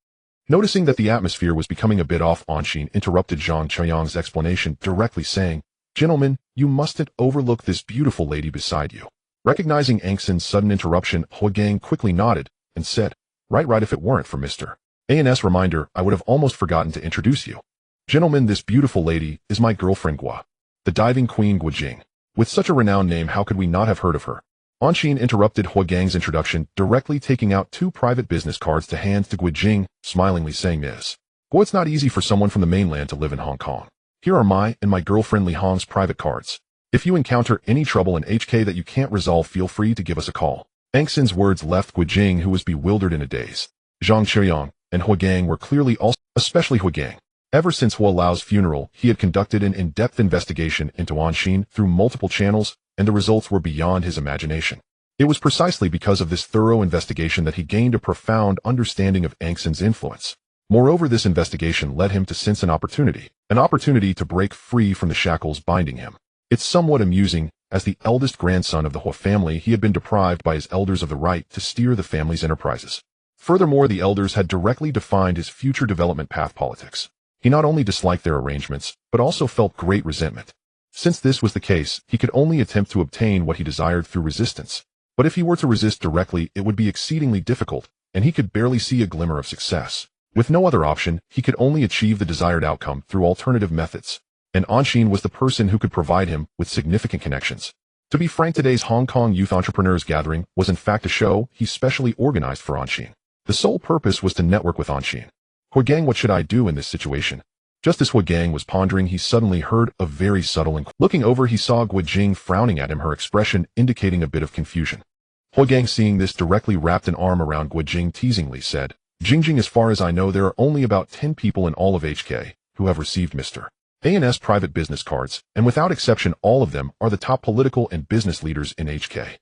Noticing that the atmosphere was becoming a bit off, Anshin interrupted Zhang Qiuyang's explanation, directly saying, "Gentlemen, you mustn't overlook this beautiful lady beside you." Recognizing Angson's sudden interruption, Huagang quickly nodded and said, Right, if it weren't for Mr. A&S reminder, I would have almost forgotten to introduce you. Gentlemen, this beautiful lady is my girlfriend Gua, the diving queen Gua Jing. With such a renowned name, how could we not have heard of her? Anshin interrupted Huagang's introduction, directly taking out 2 private business cards to hand to Guijing, smilingly saying, Ms. Guo, it's not easy for someone from the mainland to live in Hong Kong. Here are my and my girlfriend Li Hong's private cards. If you encounter any trouble in HK that you can't resolve, feel free to give us a call. Angxin's words left Guijing, who was bewildered in a daze. Zhang Qiuyang and Huagang were clearly also, especially Huagang. Ever since Hua Lao's funeral, he had conducted an in-depth investigation into Anshin through multiple channels, and the results were beyond his imagination. It was precisely because of this thorough investigation that he gained a profound understanding of Angxin's influence. Moreover, this investigation led him to sense an opportunity to break free from the shackles binding him. It's somewhat amusing, as the eldest grandson of the Hua family, he had been deprived by his elders of the right to steer the family's enterprises. Furthermore, the elders had directly defined his future development path politics. He not only disliked their arrangements, but also felt great resentment. Since this was the case, he could only attempt to obtain what he desired through resistance. But if he were to resist directly, it would be exceedingly difficult, and he could barely see a glimmer of success. With no other option, he could only achieve the desired outcome through alternative methods. And Anshin was the person who could provide him with significant connections. To be frank, today's Hong Kong Youth Entrepreneurs Gathering was in fact a show he specially organized for Anshin. The sole purpose was to network with Anshin. Huagang, what should I do in this situation? Just as Huagang was pondering, he suddenly heard a very subtle inquiry. Looking over, he saw Guijing frowning at him, her expression indicating a bit of confusion. Huagang, seeing this, directly wrapped an arm around Guijing, teasingly said, Jingjing, as far as I know, there are only about 10 people in all of HK who have received Mr. A&S private business cards, and without exception, all of them are the top political and business leaders in HK.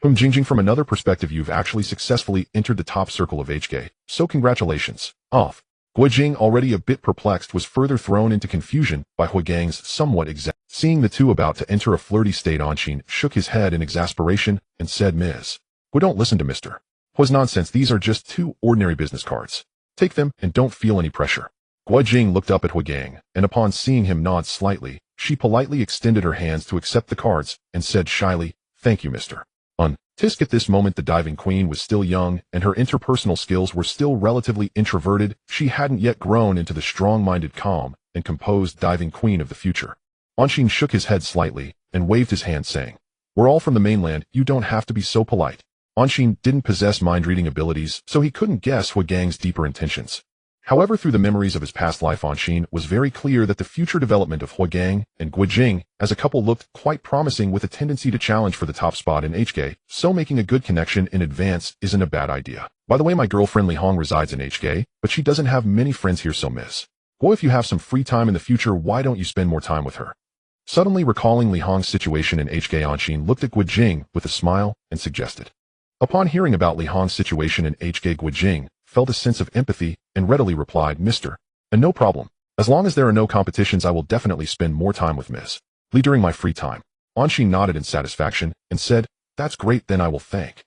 Jingjing, from another perspective, you've actually successfully entered the top circle of HK, so congratulations. Off. Guijing, already a bit perplexed, was further thrown into confusion by Huagang's somewhat Seeing the two about to enter a flirty state, Anshin shook his head in exasperation and said, Ms. Hu, don't listen to Mr. Hua's nonsense. These are just 2 ordinary business cards. Take them and don't feel any pressure. Guijing looked up at Huagang, and upon seeing him nod slightly, she politely extended her hands to accept the cards and said shyly, Thank you, Mr. Tisk. At this moment, the diving queen was still young, and her interpersonal skills were still relatively introverted. She hadn't yet grown into the strong-minded, calm, and composed diving queen of the future. Anshin shook his head slightly and waved his hand, saying, We're all from the mainland, you don't have to be so polite. Anshin didn't possess mind-reading abilities, so he couldn't guess Huagang's deeper intentions. However, through the memories of his past life, Anshin was very clear that the future development of Huagang and Guijing as a couple looked quite promising, with a tendency to challenge for the top spot in HK, so making a good connection in advance isn't a bad idea. By the way, my girlfriend Li Hong resides in HK, but she doesn't have many friends here, so Miss Guo, if you have some free time in the future, why don't you spend more time with her? Suddenly recalling Li Hong's situation in HK, Anshin looked at Guijing with a smile and suggested. Upon hearing about Li Hong's situation in HK, Guijing felt a sense of empathy and readily replied, Mr. And no problem. As long as there are no competitions, I will definitely spend more time with Ms. Li during my free time. Anshin nodded in satisfaction and said, That's great, then I will thank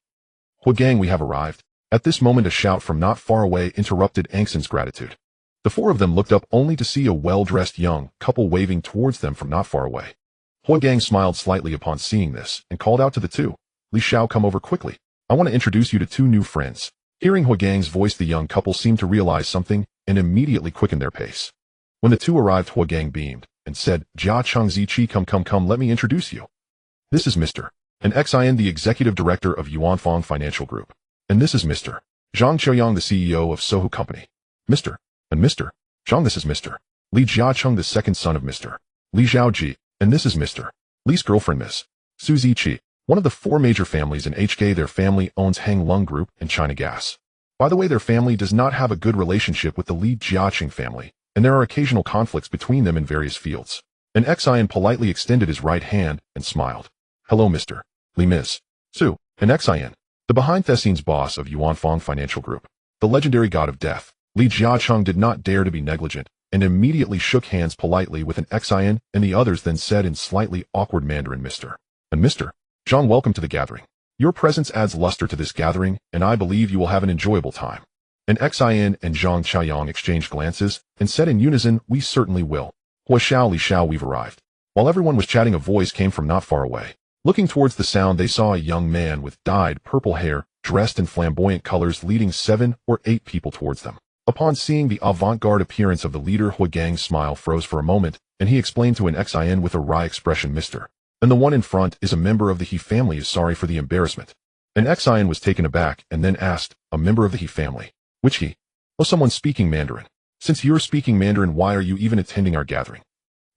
Huagang, we have arrived. At this moment, a shout from not far away interrupted Angxin's gratitude. The 4 of them looked up only to see a well-dressed young couple waving towards them from not far away. Huagang smiled slightly upon seeing this and called out to the 2, Li Xiao, come over quickly. I want to introduce you to 2 new friends. Hearing Huagang's voice, the young couple seemed to realize something and immediately quickened their pace. When the 2 arrived, Huagang beamed and said, Jia Cheng Ziqi, come, let me introduce you. This is Mr. and Xin, the executive director of Yuanfang Financial Group. And this is Mr. Zhang Qiuyang, the CEO of Sohu Company. Mr. and Mr. Zhang, this is Mr. Li Jiacheng, the second son of Mr. Li Zhaoji, and this is Mr. Li's girlfriend, Miss Su Ziqi. One of the 4 major families in HK. Their family owns Hang Lung Group and China Gas. By the way, their family does not have a good relationship with the Li Jiaqing family, and there are occasional conflicts between them in various fields. And Xin politely extended his right hand and smiled. Hello, Mr. Li, Miss Su, and Xin, the behind-the-scenes boss of Yuanfang Financial Group. The legendary god of death, Li Jiacheng, did not dare to be negligent, and immediately shook hands politely with an Xin, and the others then said in slightly awkward Mandarin, Mr. and Mr. Zhang, welcome to the gathering. Your presence adds luster to this gathering, and I believe you will have an enjoyable time. And Xin and Zhang Qiuyang exchanged glances and said in unison, We certainly will. Hua Xiao, Li Xiao, we've arrived. While everyone was chatting, a voice came from not far away. Looking towards the sound, they saw a young man with dyed purple hair, dressed in flamboyant colors, leading 7 or 8 people towards them. Upon seeing the avant-garde appearance of the leader, Huagang's smile froze for a moment, and he explained to an Xin with a wry expression, Mr. and the one in front is a member of the He family is sorry for the embarrassment. An Xian was taken aback and then asked, a member of the He family? Which He? Oh, someone speaking Mandarin. Since you're speaking Mandarin, why are you even attending our gathering?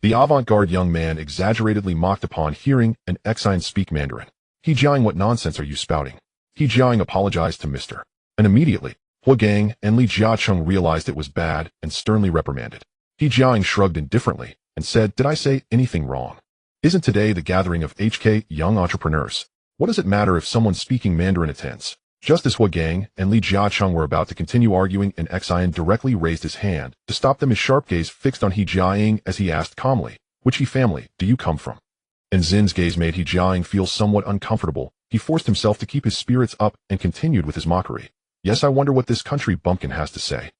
The avant-garde young man exaggeratedly mocked upon hearing an Xian speak Mandarin. He Jiang, what nonsense are you spouting? He Jiang apologized to Mr. And immediately, Hua Gang and Li Jiacheng realized it was bad and sternly reprimanded. He Jiang shrugged indifferently and said, did I say anything wrong? Isn't today the gathering of HK young entrepreneurs? What does it matter if someone speaking Mandarin attends? Just as Hua Gang and Li Jiacheng were about to continue arguing, an Xian directly raised his hand to stop them, his sharp gaze fixed on He Jiang as he asked calmly, which He family do you come from? And Zin's gaze made He Jiang feel somewhat uncomfortable. He forced himself to keep his spirits up and continued with his mockery. Yes, I wonder what this country bumpkin has to say.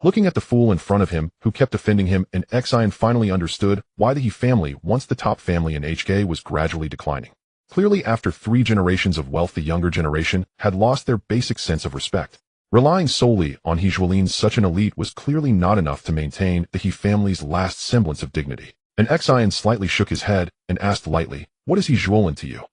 Looking at the fool in front of him, who kept offending him, an Xian finally understood why the He family, once the top family in HK, was gradually declining. Clearly, after 3 generations of wealth, the younger generation had lost their basic sense of respect. Relying solely on He Zhuolin's such an elite was clearly not enough to maintain the He family's last semblance of dignity. An Xian slightly shook his head and asked lightly, what is He Zhuolin to you?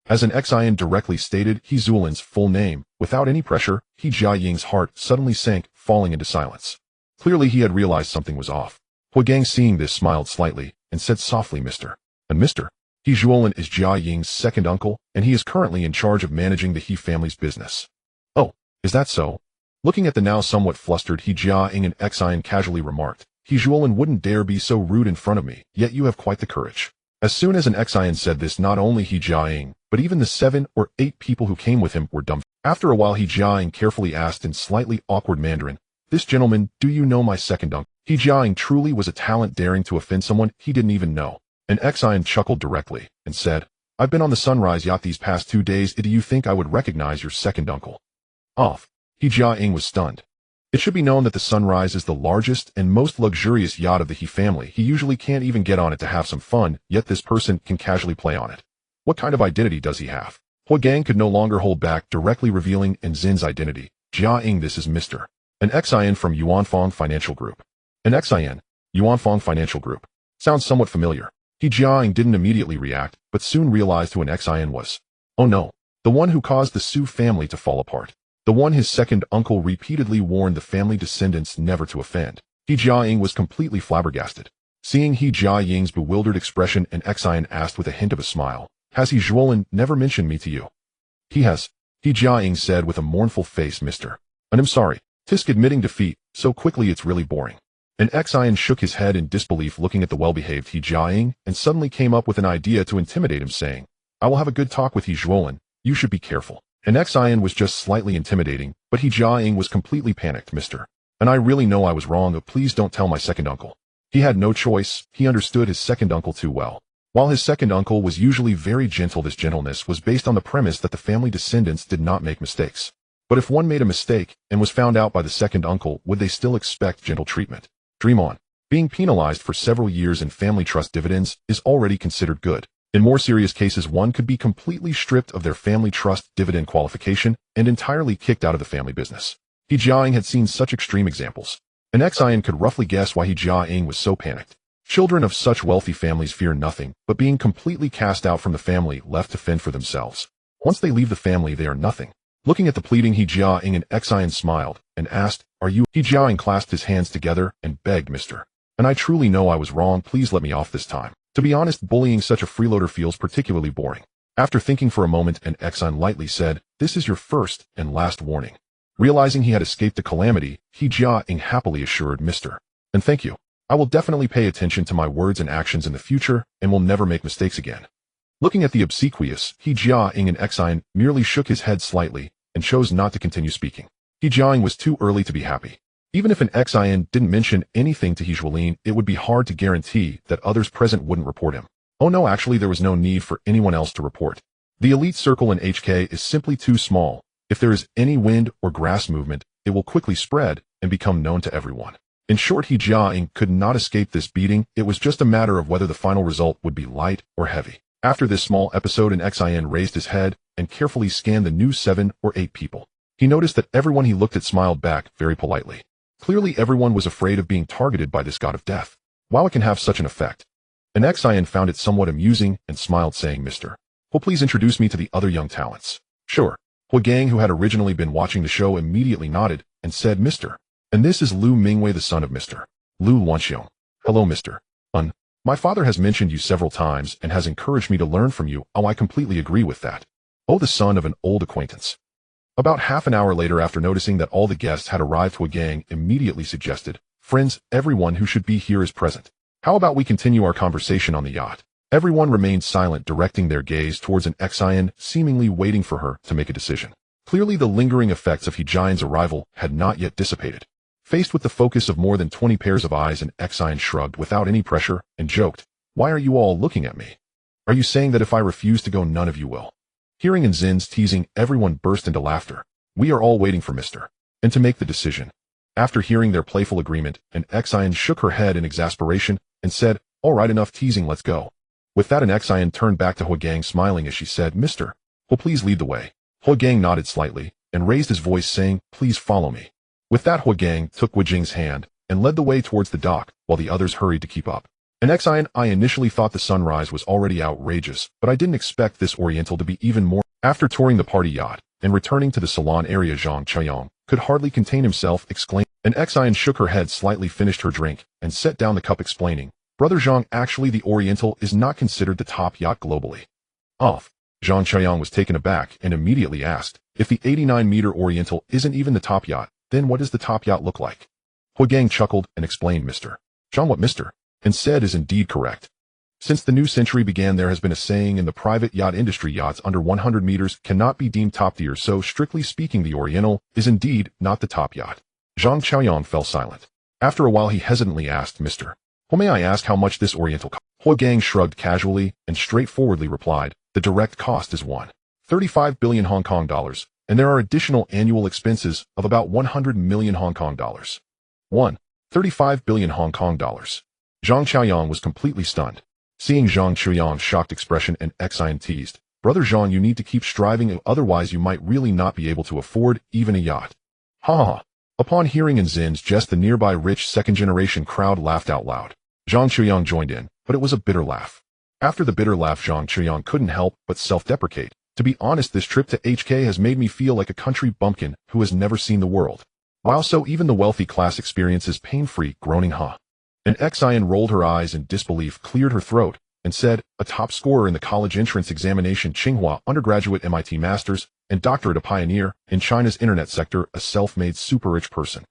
As an Xian directly stated He Zhuolin's full name, without any pressure, He Jiaying's heart suddenly sank, falling into silence. Clearly he had realized something was off. Hua Gang, seeing this, smiled slightly and said softly, Mr. And Mr. He Zhuolin is Jia Ying's second uncle, and he is currently in charge of managing the He family's business. Oh, is that so? Looking at the now somewhat flustered He Jiaying, an Xian casually remarked, He Zhuolin wouldn't dare be so rude in front of me, yet you have quite the courage. As soon as an Xian said this, not only He Jiaying, but even the 7 or 8 people who came with him were dumb. After a while, He Jiaying carefully asked in slightly awkward Mandarin, this gentleman, do you know my second uncle? He Jiaying truly was a talent, daring to offend someone he didn't even know. An Xian chuckled directly and said, I've been on the Sunrise yacht these past 2 days. Do you think I would recognize your second uncle? Off. He Jiaying was stunned. It should be known that the Sunrise is the largest and most luxurious yacht of the He family. He usually can't even get on it to have some fun, yet this person can casually play on it. What kind of identity does he have? Hua Gang could no longer hold back, directly revealing Zin's identity. Jiaying, this is Mr. An Xian from Yuanfang Financial Group. An Xian, Yuanfang Financial Group. Sounds somewhat familiar. He Jiaying didn't immediately react, but soon realized who an Xian was. Oh no, the one who caused the Su family to fall apart. The one his second uncle repeatedly warned the family descendants never to offend. He Jiaying was completely flabbergasted. Seeing He Jiaying's bewildered expression, an Xian asked with a hint of a smile, has He Zhuolin never mentioned me to you? He has. He Jiaying said with a mournful face, Mr. And I'm sorry. Tisk, admitting defeat so quickly it's really boring. An Xian shook his head in disbelief, looking at the well-behaved He Jiaying, and suddenly came up with an idea to intimidate him, saying, I will have a good talk with He Zhuolin. You should be careful. An Xian was just slightly intimidating, but He Jiaying was completely panicked, Mr. And I really know I was wrong, but please don't tell my second uncle. He had no choice. He understood his second uncle too well. While his second uncle was usually very gentle, this gentleness was based on the premise that the family descendants did not make mistakes. But if one made a mistake and was found out by the second uncle, would they still expect gentle treatment? Dream on. Being penalized for several years in family trust dividends is already considered good. In more serious cases, one could be completely stripped of their family trust dividend qualification and entirely kicked out of the family business. He Jiaying had seen such extreme examples. An Xian could roughly guess why He Jiaying was so panicked. Children of such wealthy families fear nothing but being completely cast out from the family, left to fend for themselves. Once they leave the family, they are nothing. Looking at the pleading He Jiaying, an Xian smiled and asked, are you? He Jiaying clasped his hands together and begged, Mr. And I truly know I was wrong, please let me off this time. To be honest, bullying such a freeloader feels particularly boring. After thinking for a moment, an Xian lightly said, this is your first and last warning. Realizing he had escaped the calamity, He Jiaying happily assured, Mr. And thank you. I will definitely pay attention to my words and actions in the future and will never make mistakes again. Looking at the obsequious He Jiaying, an Xian merely shook his head slightly and chose not to continue speaking. He Jiaying was too early to be happy. Even if an Xian didn't mention anything to He Zhuolin, it would be hard to guarantee that others present wouldn't report him. Oh no, actually there was no need for anyone else to report. The elite circle in HK is simply too small. If there is any wind or grass movement, it will quickly spread and become known to everyone. In short, He Jiaying could not escape this beating. It was just a matter of whether the final result would be light or heavy. After this small episode, an Xian raised his head and carefully scanned the new 7 or 8 people. He noticed that everyone he looked at smiled back very politely. Clearly everyone was afraid of being targeted by this god of death. Wow, it can have such an effect. An Xian found it somewhat amusing and smiled, saying, Mr. Will please introduce me to the other young talents? Sure. Huagang, who had originally been watching the show, immediately nodded and said, Mr. And this is Lu Mingwei, the son of Mr. Lu Wanxiong. Hello, Mr. My father has mentioned you several times and has encouraged me to learn from you. Oh, I completely agree with that. Oh, the son of an old acquaintance. About half an hour later, after noticing that all the guests had arrived, Huagang immediately suggested, Friends, everyone who should be here is present. How about we continue our conversation on the yacht? Everyone remained silent, directing their gaze towards an Xian, seemingly waiting for her to make a decision. Clearly, the lingering effects of Hejian's arrival had not yet dissipated. Faced with the focus of more than 20 pairs of eyes, an Xian shrugged without any pressure and joked, Why are you all looking at me? Are you saying that if I refuse to go, none of you will? Hearing Nzin's teasing, everyone burst into laughter. We are all waiting for Mr. And to make the decision. After hearing their playful agreement, an Xian shook her head in exasperation and said, All right, enough teasing, let's go. With that, an Xian turned back to Huagang, smiling as she said, Mr. Will please lead the way. Huagang nodded slightly and raised his voice, saying, Please follow me. With that, Huagang took Wujing's hand and led the way towards the dock, while the others hurried to keep up. An Xian, I initially thought the sunrise was already outrageous, but I didn't expect this Oriental to be even more. After touring the party yacht and returning to the salon area, Zhang Chaoyang could hardly contain himself, exclaiming. An Xian shook her head slightly, finished her drink, and set down the cup, explaining, Brother Zhang, actually the Oriental is not considered the top yacht globally. Off. Zhang Chaoyang was taken aback and immediately asked, If the 89-meter Oriental isn't even the top yacht, then what does the top yacht look like? Huagang chuckled and explained, Mr. Zhang, what Mr. and said is indeed correct. Since the new century began, there has been a saying in the private yacht industry, yachts under 100 meters cannot be deemed top tier, so strictly speaking, the Oriental is indeed not the top yacht. Zhang Chaoyang fell silent. After a while, he hesitantly asked, Mr. May I ask how much this Oriental cost? Huagang shrugged casually and straightforwardly replied, The direct cost is 1.35 billion Hong Kong dollars, and there are additional annual expenses of about 100 million Hong Kong dollars. 1.35 billion Hong Kong dollars. Zhang Chaoyang was completely stunned. Seeing Zhang Chaoyang's shocked expression, an Xian teased, Brother Zhang, you need to keep striving, otherwise you might really not be able to afford even a yacht. Ha ha ha. Upon hearing Nzin's jest, the nearby rich second-generation crowd laughed out loud. Zhang Chaoyang joined in, but it was a bitter laugh. After the bitter laugh, Zhang Chaoyang couldn't help but self-deprecate. To be honest, this trip to HK has made me feel like a country bumpkin who has never seen the world. Wow, so even the wealthy class experiences pain-free, groaning, huh? An Xian rolled her eyes in disbelief, cleared her throat, and said, A top scorer in the college entrance examination, Tsinghua undergraduate, MIT masters, and doctorate, a pioneer in China's internet sector, a self-made super-rich person.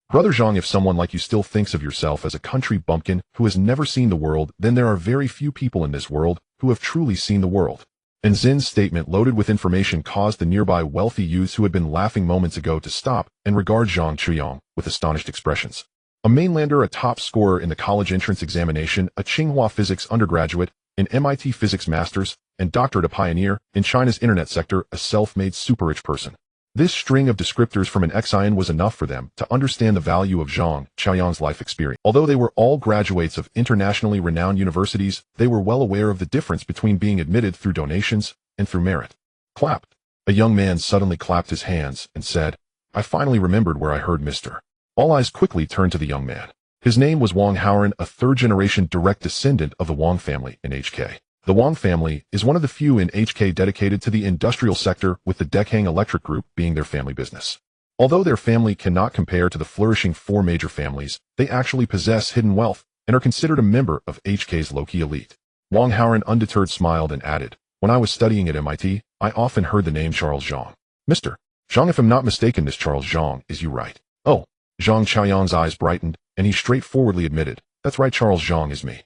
Brother Zhang, if someone like you still thinks of yourself as a country bumpkin who has never seen the world, then there are very few people in this world who have truly seen the world. And Zin's statement, loaded with information, caused the nearby wealthy youths who had been laughing moments ago to stop and regard Zhang Chaoyang with astonished expressions. A mainlander, a top scorer in the college entrance examination, a Tsinghua physics undergraduate, an MIT physics masters, and doctorate, a pioneer in China's internet sector, a self-made super-rich person. This string of descriptors from an Xian was enough for them to understand the value of Zhang Chaoyang's life experience. Although they were all graduates of internationally renowned universities, they were well aware of the difference between being admitted through donations and through merit. Clap. A young man suddenly clapped his hands and said, I finally remembered where I heard Mr. All eyes quickly turned to the young man. His name was Wang Haoran, a third-generation direct descendant of the Wang family in HK. The Wang family is one of the few in HK dedicated to the industrial sector, with the Dekhang Electric Group being their family business. Although their family cannot compare to the flourishing four major families, they actually possess hidden wealth and are considered a member of HK's low-key elite. Wang Haoran undeterred smiled and added, When I was studying at MIT, I often heard the name Charles Zhang. Mr. Zhang, if I'm not mistaken, this Charles Zhang is you, right? Oh. Zhang Chaoyang's eyes brightened, and he straightforwardly admitted, That's right, Charles Zhang is me.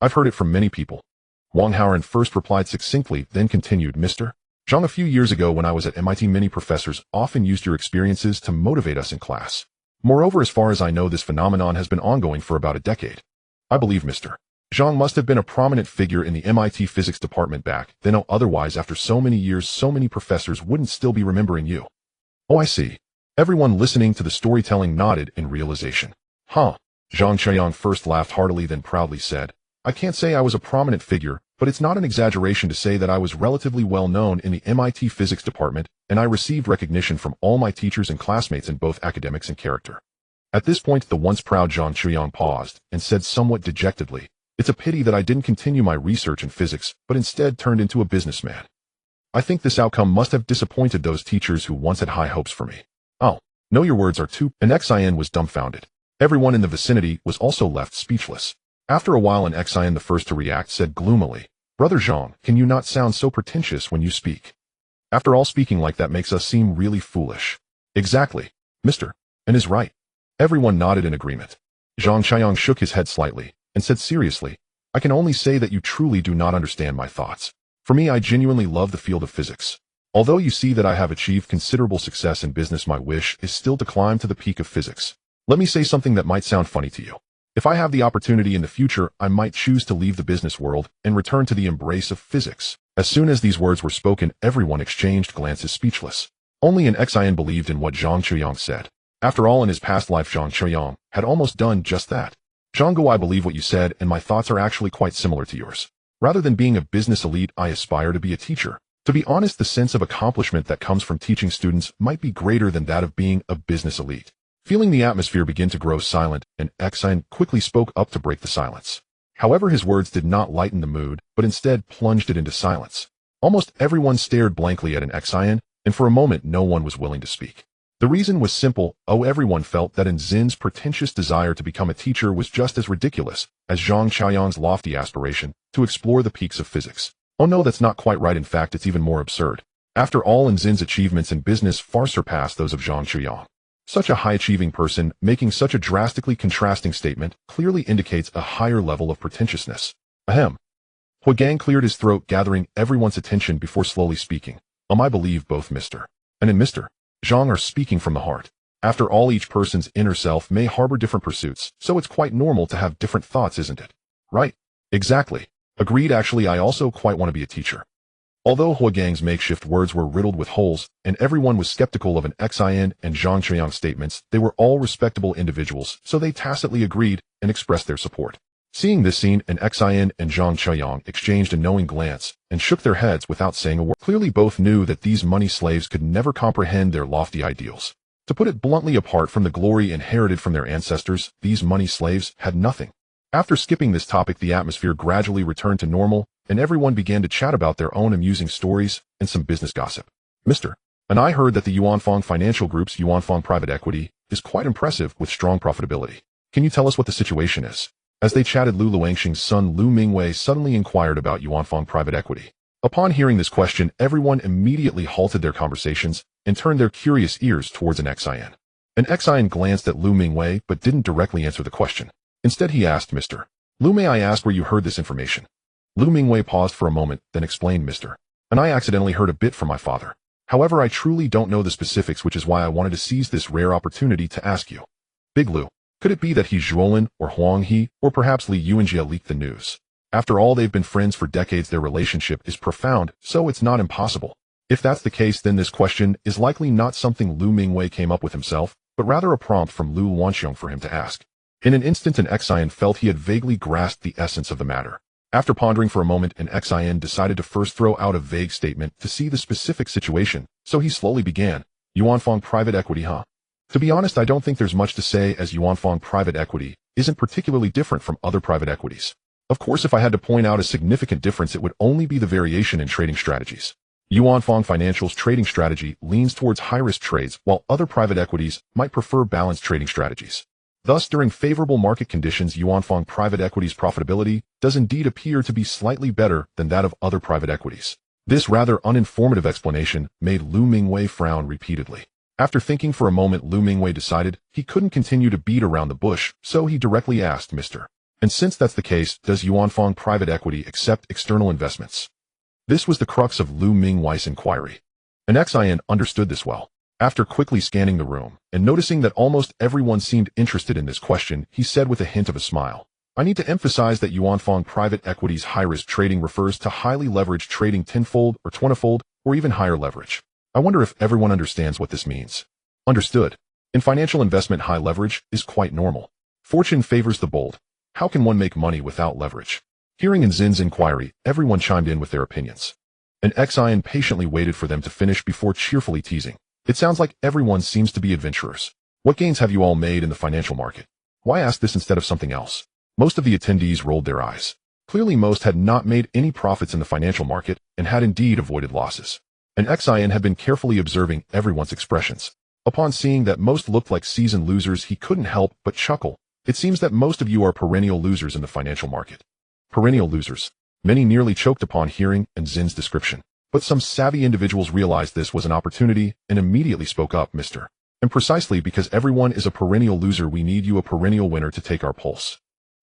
I've heard it from many people. Wang Haoran first replied succinctly, then continued, Mr. Zhang, a few years ago when I was at MIT, many professors often used your experiences to motivate us in class. Moreover, as far as I know, this phenomenon has been ongoing for about a decade. I believe Mr. Zhang must have been a prominent figure in the MIT physics department back then, otherwise after so many years so many professors wouldn't still be remembering you. Oh, I see. Everyone listening to the storytelling nodded in realization. Huh. Zhang Chaoyang first laughed heartily, then proudly said, I can't say I was a prominent figure, but it's not an exaggeration to say that I was relatively well known in the MIT physics department, and I received recognition from all my teachers and classmates in both academics and character. At this point, the once proud Zhang Chaoyang paused and said somewhat dejectedly, It's a pity that I didn't continue my research in physics, but instead turned into a businessman. I think this outcome must have disappointed those teachers who once had high hopes for me. Oh, no, your words are too— And Xin was dumbfounded. Everyone in the vicinity was also left speechless. After a while, Xin, the first to react, said gloomily, "Brother Zhang, can you not sound so pretentious when you speak? After all, speaking like that makes us seem really foolish." "Exactly, mister, and is right." Everyone nodded in agreement. Zhang Qiang shook his head slightly and said seriously, "I can only say that you truly do not understand my thoughts. For me, I genuinely love the field of physics. Although you see that I have achieved considerable success in business, my wish is still to climb to the peak of physics. Let me say something that might sound funny to you. If I have the opportunity in the future, I might choose to leave the business world and return to the embrace of physics." As soon as these words were spoken, everyone exchanged glances, speechless. Only Xin believed in what Zhang Qiang said. After all, in his past life, Zhang Qiang had almost done just that. "Zhang, I believe what you said, and my thoughts are actually quite similar to yours. Rather than being a business elite, I aspire to be a teacher. To be honest, the sense of accomplishment that comes from teaching students might be greater than that of being a business elite." Feeling the atmosphere begin to grow silent, Xin quickly spoke up to break the silence. However, his words did not lighten the mood, but instead plunged it into silence. Almost everyone stared blankly at Xin, and for a moment no one was willing to speak. The reason was simple. Everyone felt that Zin's pretentious desire to become a teacher was just as ridiculous as Zhang Qiang's lofty aspiration to explore the peaks of physics. Oh no, that's not quite right. In fact, it's even more absurd. After all, Zin's achievements in business far surpass those of Zhang Qiang. Such a high-achieving person making such a drastically contrasting statement clearly indicates a higher level of pretentiousness. Ahem. Huagang cleared his throat, gathering everyone's attention before slowly speaking. I believe both Mr. and Mr. Zhang are speaking from the heart. After all, each person's inner self may harbor different pursuits, so it's quite normal to have different thoughts, isn't it? Right. Exactly. Agreed. Actually, I also quite want to be a teacher. Although Huagang's makeshift words were riddled with holes, and everyone was skeptical of Xin and Zhang Qiang's statements, they were all respectable individuals, so they tacitly agreed and expressed their support. Seeing this scene, Xin and Zhang Qiang exchanged a knowing glance and shook their heads without saying a word. Clearly both knew that these money slaves could never comprehend their lofty ideals. To put it bluntly, apart from the glory inherited from their ancestors, these money slaves had nothing. After skipping this topic, the atmosphere gradually returned to normal, and everyone began to chat about their own amusing stories and some business gossip. "Mr. and I heard that the Yuanfang Financial Group's Yuanfang Private Equity is quite impressive with strong profitability. Can you tell us what the situation is?" As they chatted, Lu Luangxing's son Lu Mingwei suddenly inquired about Yuanfang Private Equity. Upon hearing this question, everyone immediately halted their conversations and turned their curious ears towards Xin. Xin glanced at Lu Mingwei but didn't directly answer the question. Instead, he asked, "Mr. Lu, may I ask where you heard this information?" Lu Mingwei paused for a moment, then explained, "Mr. and I accidentally heard a bit from my father. However, I truly don't know the specifics, which is why I wanted to seize this rare opportunity to ask you." "Big Lu, could it be that he Zhuolin or Huang He or perhaps Li Yuanjie leaked the news? After all, they've been friends for decades. Their relationship is profound, so it's not impossible. If that's the case, then this question is likely not something Lu Mingwei came up with himself, but rather a prompt from Lu Wanxiong for him to ask." In an instant, Xin felt he had vaguely grasped the essence of the matter. After pondering for a moment, Xin decided to first throw out a vague statement to see the specific situation, so he slowly began, "Yuanfang Private Equity, huh? To be honest, I don't think there's much to say, as Yuanfang Private Equity isn't particularly different from other private equities. Of course, if I had to point out a significant difference, it would only be the variation in trading strategies. Yuanfang Financial's trading strategy leans towards high-risk trades, while other private equities might prefer balanced trading strategies. Thus, during favorable market conditions, Yuanfang Private Equity's profitability does indeed appear to be slightly better than that of other private equities." This rather uninformative explanation made Lu Mingwei frown repeatedly. After thinking for a moment, Lu Mingwei decided he couldn't continue to beat around the bush, so he directly asked, "Mr. and since that's the case, does Yuanfang Private Equity accept external investments?" This was the crux of Lu Mingwei's inquiry. Xin understood this well. After quickly scanning the room and noticing that almost everyone seemed interested in this question, he said with a hint of a smile, "I need to emphasize that Yuanfang Private Equity's high-risk trading refers to highly leveraged trading, 10-fold or 20-fold or even higher leverage. I wonder if everyone understands what this means." "Understood. In financial investment, high leverage is quite normal. Fortune favors the bold. How can one make money without leverage?" Hearing Zin's inquiry, everyone chimed in with their opinions. Xin patiently waited for them to finish before cheerfully teasing, "It sounds like everyone seems to be adventurers. What gains have you all made in the financial market? Why ask this instead of something else?" Most of the attendees rolled their eyes. Clearly most had not made any profits in the financial market and had indeed avoided losses. And XIN had been carefully observing everyone's expressions. Upon seeing that most looked like seasoned losers, he couldn't help but chuckle. It seems that most of you are perennial losers in the financial market. Perennial losers. Many nearly choked upon hearing Zin's description. But some savvy individuals realized this was an opportunity and immediately spoke up, Mr. And precisely because everyone is a perennial loser, we need you, a perennial winner, to take our pulse.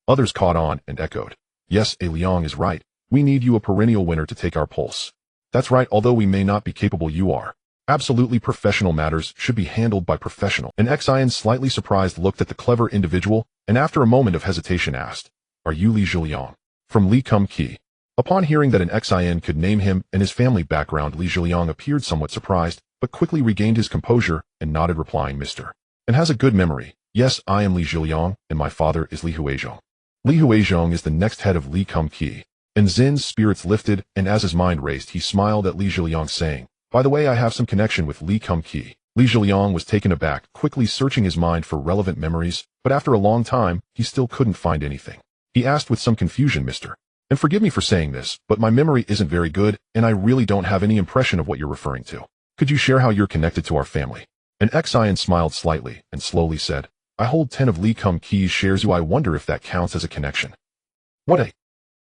Others caught on and echoed. Yes, A. Liang is right. We need you, a perennial winner, to take our pulse. That's right, although we may not be capable, you are. Absolutely, professional matters should be handled by professional. And XIN, slightly surprised, looked at the clever individual and after a moment of hesitation asked, Are you Li Zhiliang? From Li Kum Ki. Upon hearing that an XIN could name him and his family background, Li Zhiliang appeared somewhat surprised, but quickly regained his composure and nodded, replying, Mr. And has a good memory. Yes, I am Li Zhiliang, and my father is Li Huizhong. Li Huizhong is the next head of Li Kum Ki. And Zin's spirits lifted, and as his mind raced, he smiled at Li Zhiliang, saying, By the way, I have some connection with Li Kum Ki. Li Zhiliang was taken aback, quickly searching his mind for relevant memories, but after a long time, he still couldn't find anything. He asked with some confusion, Mr. And forgive me for saying this, but my memory isn't very good, and I really don't have any impression of what you're referring to. Could you share how you're connected to our family? And XIN smiled slightly and slowly said, I hold 10 of Li Kum Ki's shares. I wonder if that counts as a connection. What a...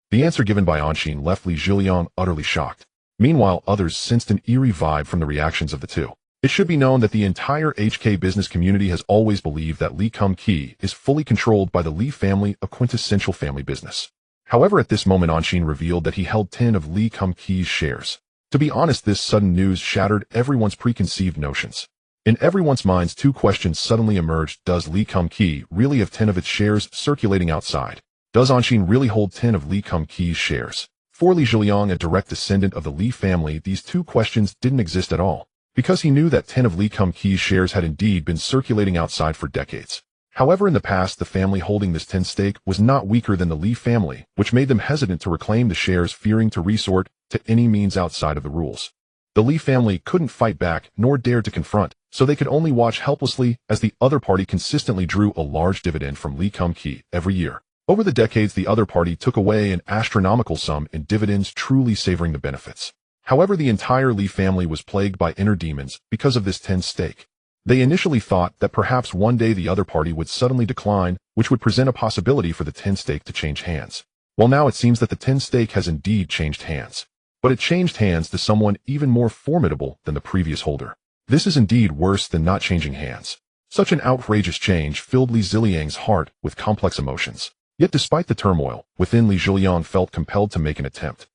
The answer given by Anshin left Li Zhiliang utterly shocked. Meanwhile, others sensed an eerie vibe from the reactions of the two. It should be known that the entire HK business community has always believed that Li Kum Ki is fully controlled by the Li family, a quintessential family business. However, at this moment, Anshin revealed that he held 10 of Li Kum Ki's shares. To be honest, this sudden news shattered everyone's preconceived notions. In everyone's minds, two questions suddenly emerged. Does Li Kum Ki really have 10 of its shares circulating outside? Does Anshin really hold 10 of Li Kum Ki's shares? For Li Zhiliang, a direct descendant of the Li family, these two questions didn't exist at all, because he knew that 10 of Li Kum Ki's shares had indeed been circulating outside for decades. However, in the past, the family holding this 10 stake was not weaker than the Li family, which made them hesitant to reclaim the shares, fearing to resort to any means outside of the rules. The Li family couldn't fight back nor dared to confront, so they could only watch helplessly as the other party consistently drew a large dividend from Li Kum Ki every year. Over the decades, the other party took away an astronomical sum in dividends, truly savoring the benefits. However, the entire Li family was plagued by inner demons because of this 10 stake. They initially thought that perhaps one day the other party would suddenly decline, which would present a possibility for the 10 stake to change hands. Well, now it seems that the 10 stake has indeed changed hands. But it changed hands to someone even more formidable than the previous holder. This is indeed worse than not changing hands. Such an outrageous change filled Li Zhiliang's heart with complex emotions. Yet despite the turmoil within, Li Zhiliang felt compelled to make an attempt.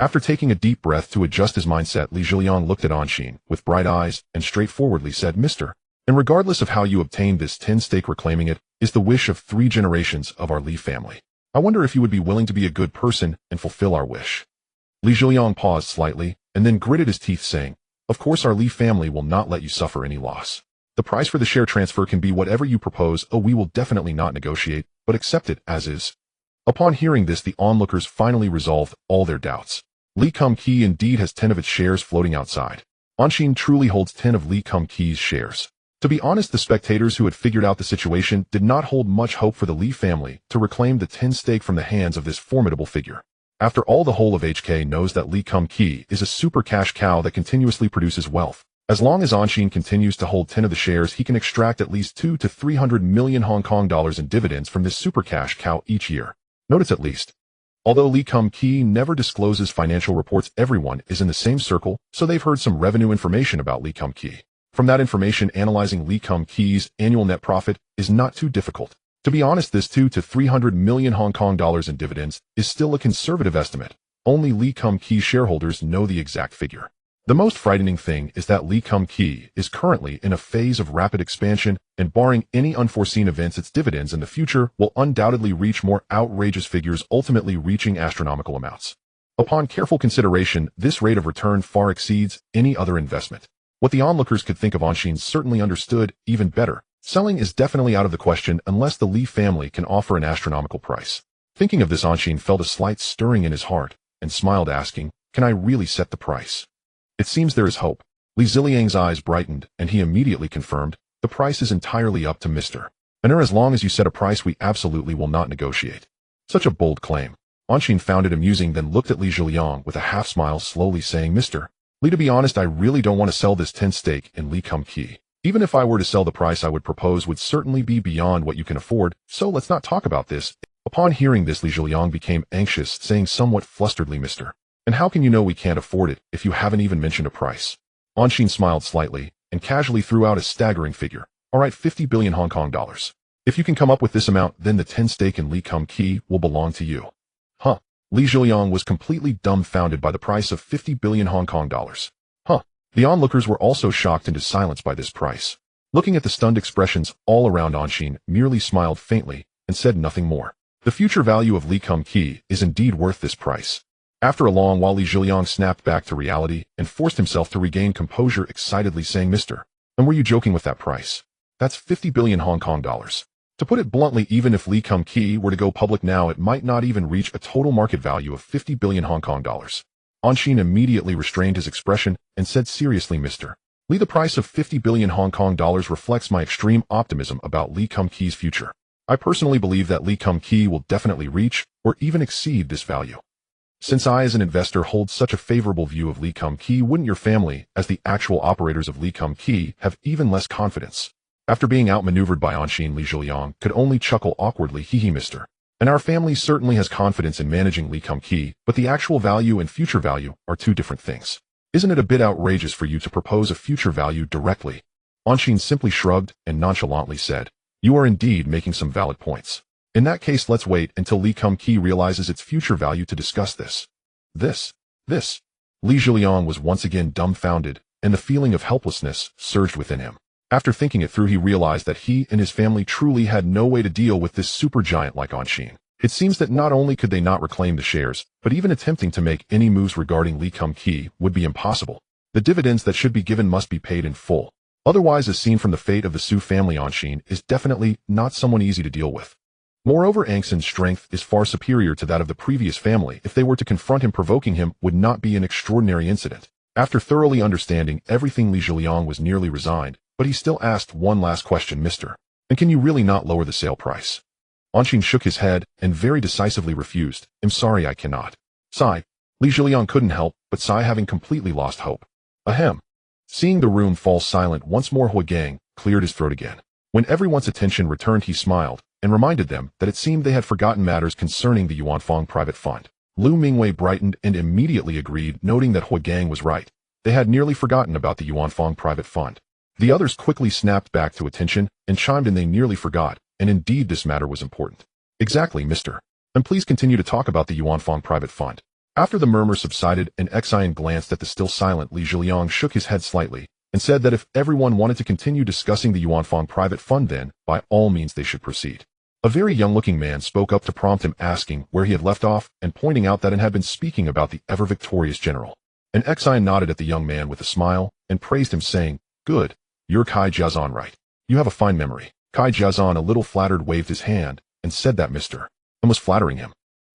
After taking a deep breath to adjust his mindset, Li Zhiliang looked at Anshin with bright eyes and straightforwardly said, Mr. And regardless of how you obtained this 10 stake, reclaiming it is the wish of 3 generations of our Li family. I wonder if you would be willing to be a good person and fulfill our wish. Li Zhiliang paused slightly and then gritted his teeth, saying, Of course, our Li family will not let you suffer any loss. The price for the share transfer can be whatever you propose. We will definitely not negotiate, but accept it as is. Upon hearing this, the onlookers finally resolved all their doubts. Li Kum Ki indeed has 10 of its shares floating outside. Anshin truly holds 10 of Li Kum Ki's shares. To be honest, the spectators who had figured out the situation did not hold much hope for the Li family to reclaim the 10 stake from the hands of this formidable figure. After all, the whole of HK knows that Li Kum Ki is a super cash cow that continuously produces wealth. As long as Anshin continues to hold 10 of the shares, he can extract at least 2 to 300 million Hong Kong dollars in dividends from this super cash cow each year. Notice at least. Although Li Kum Ki never discloses financial reports, everyone is in the same circle, so they've heard some revenue information about Li Kum Ki. From that information, analyzing Li Kum Ki's annual net profit is not too difficult. To be honest, this 2 to 300 million Hong Kong dollars in dividends is still a conservative estimate. Only Li Kum Ki shareholders know the exact figure. The most frightening thing is that Li Kum Ki is currently in a phase of rapid expansion, and barring any unforeseen events, its dividends in the future will undoubtedly reach more outrageous figures, ultimately reaching astronomical amounts. Upon careful consideration, this rate of return far exceeds any other investment. What the onlookers could think of, Anshin certainly understood even better. Selling is definitely out of the question unless the Li family can offer an astronomical price. Thinking of this, Anshin felt a slight stirring in his heart and smiled, asking, Can I really set the price? It seems there is hope. Li Zhiliang's eyes brightened, and he immediately confirmed, The price is entirely up to Mr. And as long as you set a price, we absolutely will not negotiate. Such a bold claim. Anshin found it amusing, then looked at Li Zhiliang with a half-smile, slowly saying, Mr. Li, to be honest, I really don't want to sell this 10 stake in Li Kum Ki. Even if I were to sell, the price I would propose would certainly be beyond what you can afford, so let's not talk about this. Upon hearing this, Li Zhiliang became anxious, saying somewhat flusteredly, Mr. And how can you know we can't afford it if you haven't even mentioned a price? Anshin smiled slightly and casually threw out a staggering figure. All right, 50 billion Hong Kong dollars. If you can come up with this amount, then the 10 stake in Li Kum Ki will belong to you. Huh. Li Zhiliang was completely dumbfounded by the price of 50 billion Hong Kong dollars. Huh. The onlookers were also shocked into silence by this price. Looking at the stunned expressions all around, Anshin merely smiled faintly and said nothing more. The future value of Li Kum Ki is indeed worth this price. After a long while, Li Zhiliang snapped back to reality and forced himself to regain composure, excitedly saying, Mr. And were you joking with that price? That's 50 billion Hong Kong dollars. To put it bluntly, even if Li Kum Ki were to go public now, it might not even reach a total market value of 50 billion Hong Kong dollars. Anshin immediately restrained his expression and said seriously, Mr. Li, the price of 50 billion Hong Kong dollars reflects my extreme optimism about Li Kum Ki's future. I personally believe that Li Kum Ki will definitely reach or even exceed this value. Since I, as an investor, hold such a favorable view of Li Kum Ki, wouldn't your family, as the actual operators of Li Kum Ki, have even less confidence? After being outmaneuvered by Anshin, Li Zhiliang could only chuckle awkwardly, hee, Mr. And our family certainly has confidence in managing Li Kum Ki, but the actual value and future value are two different things. Isn't it a bit outrageous for you to propose a future value directly? Anshin simply shrugged and nonchalantly said, You are indeed making some valid points. In that case, let's wait until Li Kum Ki realizes its future value to discuss this. This. Li Zhiliang was once again dumbfounded, and the feeling of helplessness surged within him. After thinking it through, he realized that he and his family truly had no way to deal with this supergiant like Anshin. It seems that not only could they not reclaim the shares, but even attempting to make any moves regarding Li Kum Ki would be impossible. The dividends that should be given must be paid in full. Otherwise, as seen from the fate of the Su family, Anshin is definitely not someone easy to deal with. Moreover, Angson's strength is far superior to that of the previous family. If they were to confront him, provoking him would not be an extraordinary incident. After thoroughly understanding everything, Li Zhiliang was nearly resigned, but he still asked one last question, Mr. And can you really not lower the sale price? Anshin shook his head and very decisively refused. I'm sorry, I cannot. Sigh. Li Zhiliang couldn't help but sigh, having completely lost hope. Ahem. Seeing the room fall silent once more, Huagang cleared his throat again. When everyone's attention returned, he smiled and reminded them that it seemed they had forgotten matters concerning the Yuanfang private fund. Lu Mingwei brightened and immediately agreed, noting that Huagang was right. They had nearly forgotten about the Yuanfang private fund. The others quickly snapped back to attention and chimed in. They nearly forgot, and indeed this matter was important. Exactly, Mr. And please continue to talk about the Yuanfang private fund. After the murmur subsided and Xian glanced at the still silent Li Zhiliang, shook his head slightly and said that if everyone wanted to continue discussing the Yuanfang private fund, then, by all means, they should proceed. A very young-looking man spoke up to prompt him, asking where he had left off and pointing out that it had been speaking about the ever-victorious general. And Xian nodded at the young man with a smile and praised him, saying, Good, you're Kai Jiazan, right? You have a fine memory. Kai Jiazan, a little flattered, waved his hand and said that Mr. and was flattering him.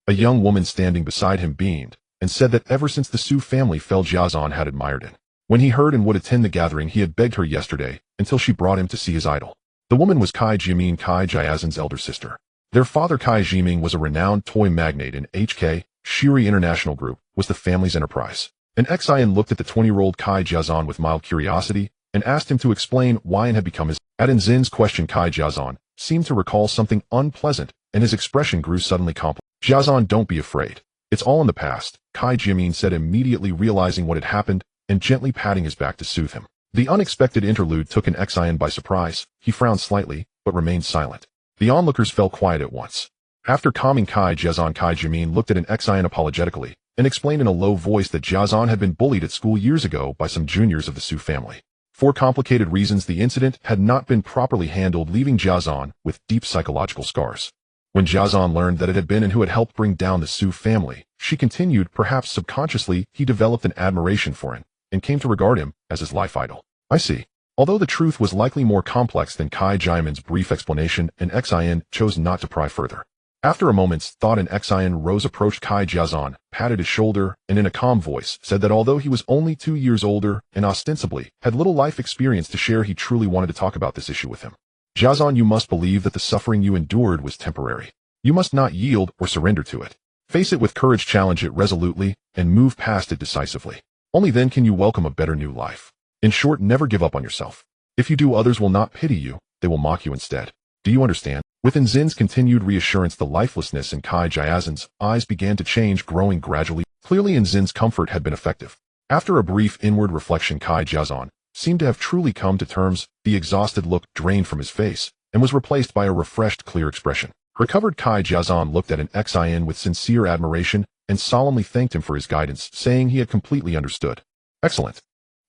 A young woman standing beside him beamed and said that ever since the Su family fell, Jiazan had admired him. When he heard and would attend the gathering, he had begged her yesterday until she brought him to see his idol. The woman was Kai Jiming, Kai Jiazan's elder sister. Their father, Kai Jiming, was a renowned toy magnate, and HK, Shiri International Group, was the family's enterprise. And Xian looked at the 20-year-old Kai Jiazan with mild curiosity and asked him to explain why and had become his. At Zin's question, Kai Jiazan seemed to recall something unpleasant, and his expression grew suddenly complex. Jiazan, don't be afraid. It's all in the past, Kai Jiming said, immediately realizing what had happened and gently patting his back to soothe him. The unexpected interlude took an Xian by surprise. He frowned slightly, but remained silent. The onlookers fell quiet at once. After calming Kai Jiazan, Kai Jiming looked at an Xian apologetically and explained in a low voice that Jiazan had been bullied at school years ago by some juniors of the Su family. For complicated reasons, the incident had not been properly handled, leaving Jiazan with deep psychological scars. When Jiazan learned that it had been and who had helped bring down the Su family, she continued, perhaps subconsciously, he developed an admiration for him and came to regard him as his life idol. I see. Although the truth was likely more complex than Kai Jimin's brief explanation, and Xian chose not to pry further. After a moment's thought, an Xian rose, approached Kai Jiazan, patted his shoulder, and in a calm voice said that although he was only 2 years older and ostensibly had little life experience to share, he truly wanted to talk about this issue with him. Jiazan, you must believe that the suffering you endured was temporary. You must not yield or surrender to it. Face it with courage, challenge it resolutely, and move past it decisively. Only then can you welcome a better new life. In short, never give up on yourself. If you do, others will not pity you, they will mock you instead. Do you understand? Within Zin's continued reassurance, the lifelessness in Kai Jiazan's eyes began to change, growing gradually. Clearly, Zin's comfort had been effective. After a brief inward reflection, Kai Jiazan seemed to have truly come to terms. The exhausted look drained from his face and was replaced by a refreshed, clear expression. Recovered, Kai Jiazan looked at an Xin with sincere admiration and solemnly thanked him for his guidance, saying he had completely understood. Excellent.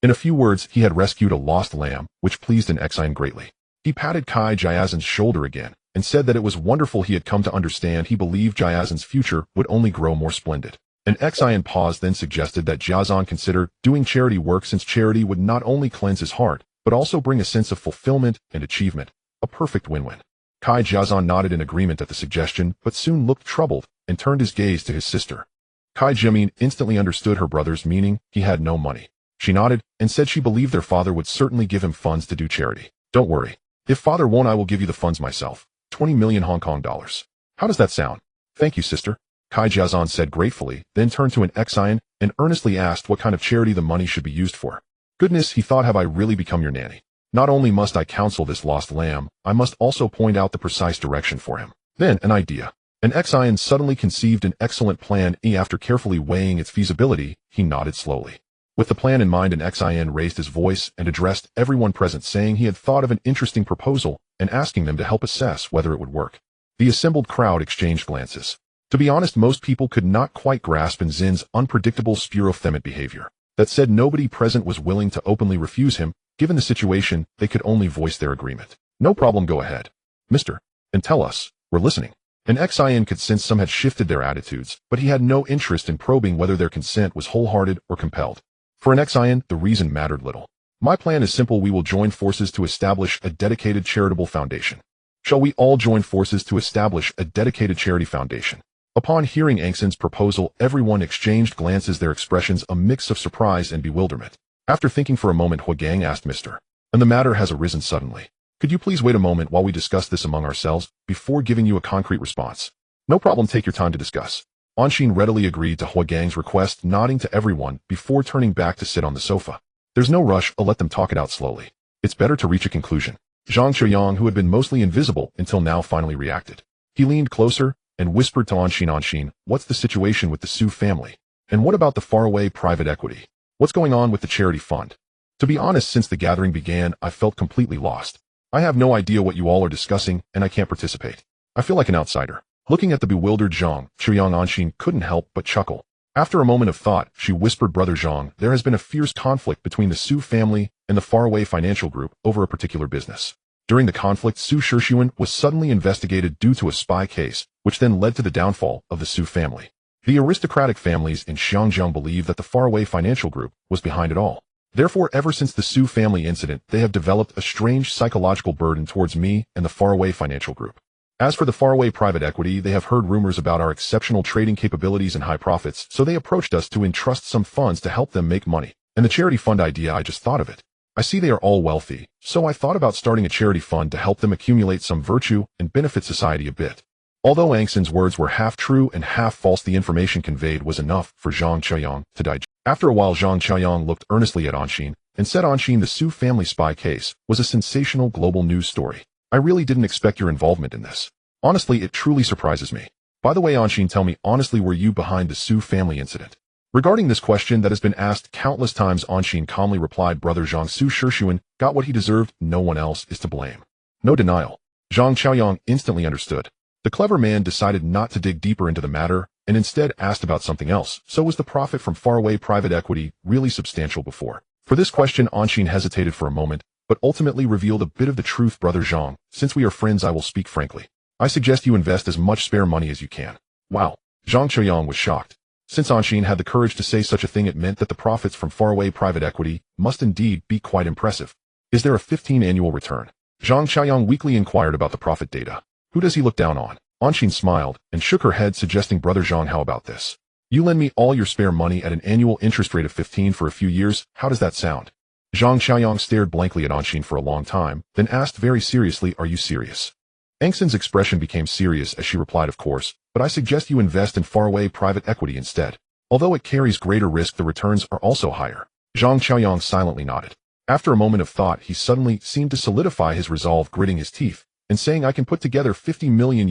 In a few words, he had rescued a lost lamb, which pleased an Xin greatly. He patted Kai Jiazan's shoulder again and said that it was wonderful he had come to understand. He believed Jiazan's future would only grow more splendid. An Xin paused, then suggested that Jiazan consider doing charity work, since charity would not only cleanse his heart, but also bring a sense of fulfillment and achievement. A perfect win-win. Kai Jiazan nodded in agreement at the suggestion, but soon looked troubled and turned his gaze to his sister. Kai Jimin instantly understood her brother's meaning. He had no money. She nodded and said she believed their father would certainly give him funds to do charity. Don't worry. If father won't, I will give you the funds myself. 20 million Hong Kong dollars. How does that sound? Thank you, sister. Kai Jiazan said gratefully, then turned to an Xin and earnestly asked what kind of charity the money should be used for. Goodness, he thought, have I really become your nanny? Not only must I counsel this lost lamb, I must also point out the precise direction for him. Then, an idea. An Xin suddenly conceived an excellent plan. After carefully weighing its feasibility, he nodded slowly. With the plan in mind, an Xin raised his voice and addressed everyone present, saying he had thought of an interesting proposal and asking them to help assess whether it would work. The assembled crowd exchanged glances. To be honest, most people could not quite grasp Zin's unpredictable spurofemate behavior. That said, nobody present was willing to openly refuse him. Given the situation, they could only voice their agreement. No problem, go ahead, mister, and tell us. We're listening. An Xin could sense some had shifted their attitudes, but he had no interest in probing whether their consent was wholehearted or compelled. For an Xin, the reason mattered little. My plan is simple. We will join forces to establish a dedicated charitable foundation. Shall we all join forces to establish a dedicated charity foundation? Upon hearing Angxin's proposal, everyone exchanged glances, their expressions a mix of surprise and bewilderment. After thinking for a moment, Huagang asked, Mister, and the matter has arisen suddenly. Could you please wait a moment while we discuss this among ourselves before giving you a concrete response? No problem, take your time to discuss. Anshin readily agreed to Huagang's request, nodding to everyone before turning back to sit on the sofa. There's no rush, I'll let them talk it out slowly. It's better to reach a conclusion. Zhang Qiuyang, who had been mostly invisible until now, finally reacted. He leaned closer and whispered to Anshin, what's the situation with the Su family? And what about the faraway private equity? What's going on with the charity fund? To be honest, since the gathering began, I felt completely lost. I have no idea what you all are discussing, and I can't participate. I feel like an outsider. Looking at the bewildered Zhang Qiuyang, Anshin couldn't help but chuckle. After a moment of thought, she whispered, Brother Zhang, there has been a fierce conflict between the Su family and the faraway financial group over a particular business. During the conflict, Su Shixuan was suddenly investigated due to a spy case, which then led to the downfall of the Su family. The aristocratic families in Xiangjiang believe that the faraway financial group was behind it all. Therefore, ever since the Su family incident, they have developed a strange psychological burden towards me and the faraway financial group. As for the faraway private equity, they have heard rumors about our exceptional trading capabilities and high profits, so they approached us to entrust some funds to help them make money. And the charity fund idea, I just thought of it. I see they are all wealthy, so I thought about starting a charity fund to help them accumulate some virtue and benefit society a bit. Although Angxin's words were half true and half false, the information conveyed was enough for Zhang Qiuyang to digest. After a while, Zhang Qiuyang looked earnestly at Anshin and said, Anshin, the Su family spy case was a sensational global news story. I really didn't expect your involvement in this. Honestly, it truly surprises me. By the way, Anshin, tell me honestly, were you behind the Su family incident? Regarding this question that has been asked countless times, Anshin calmly replied, Brother Zhang, Su Shixuan got what he deserved. No one else is to blame. No denial. Zhang Qiuyang instantly understood. The clever man decided not to dig deeper into the matter and instead asked about something else. So was the profit from faraway private equity really substantial before? For this question, Anshin hesitated for a moment, but ultimately revealed a bit of the truth. Brother Zhang, since we are friends, I will speak frankly. I suggest you invest as much spare money as you can. Wow. Zhang Qiuyang was shocked. Since Anshin had the courage to say such a thing, it meant that the profits from faraway private equity must indeed be quite impressive. Is there a 15 annual return? Zhang Qiuyang weakly inquired about the profit data. Who does he look down on? Anshin smiled and shook her head, suggesting, Brother Zhang, how about this? You lend me all your spare money at an annual interest rate of 15 for a few years. How does that sound? Zhang Xiaoyang stared blankly at Anshin for a long time, then asked very seriously, "Are you serious?" Engsen's expression became serious as she replied, "Of course, but I suggest you invest in faraway private equity instead. Although it carries greater risk, the returns are also higher." Zhang Xiaoyang silently nodded. After a moment of thought, he suddenly seemed to solidify his resolve, gritting his teeth and saying, "I can put together $50 million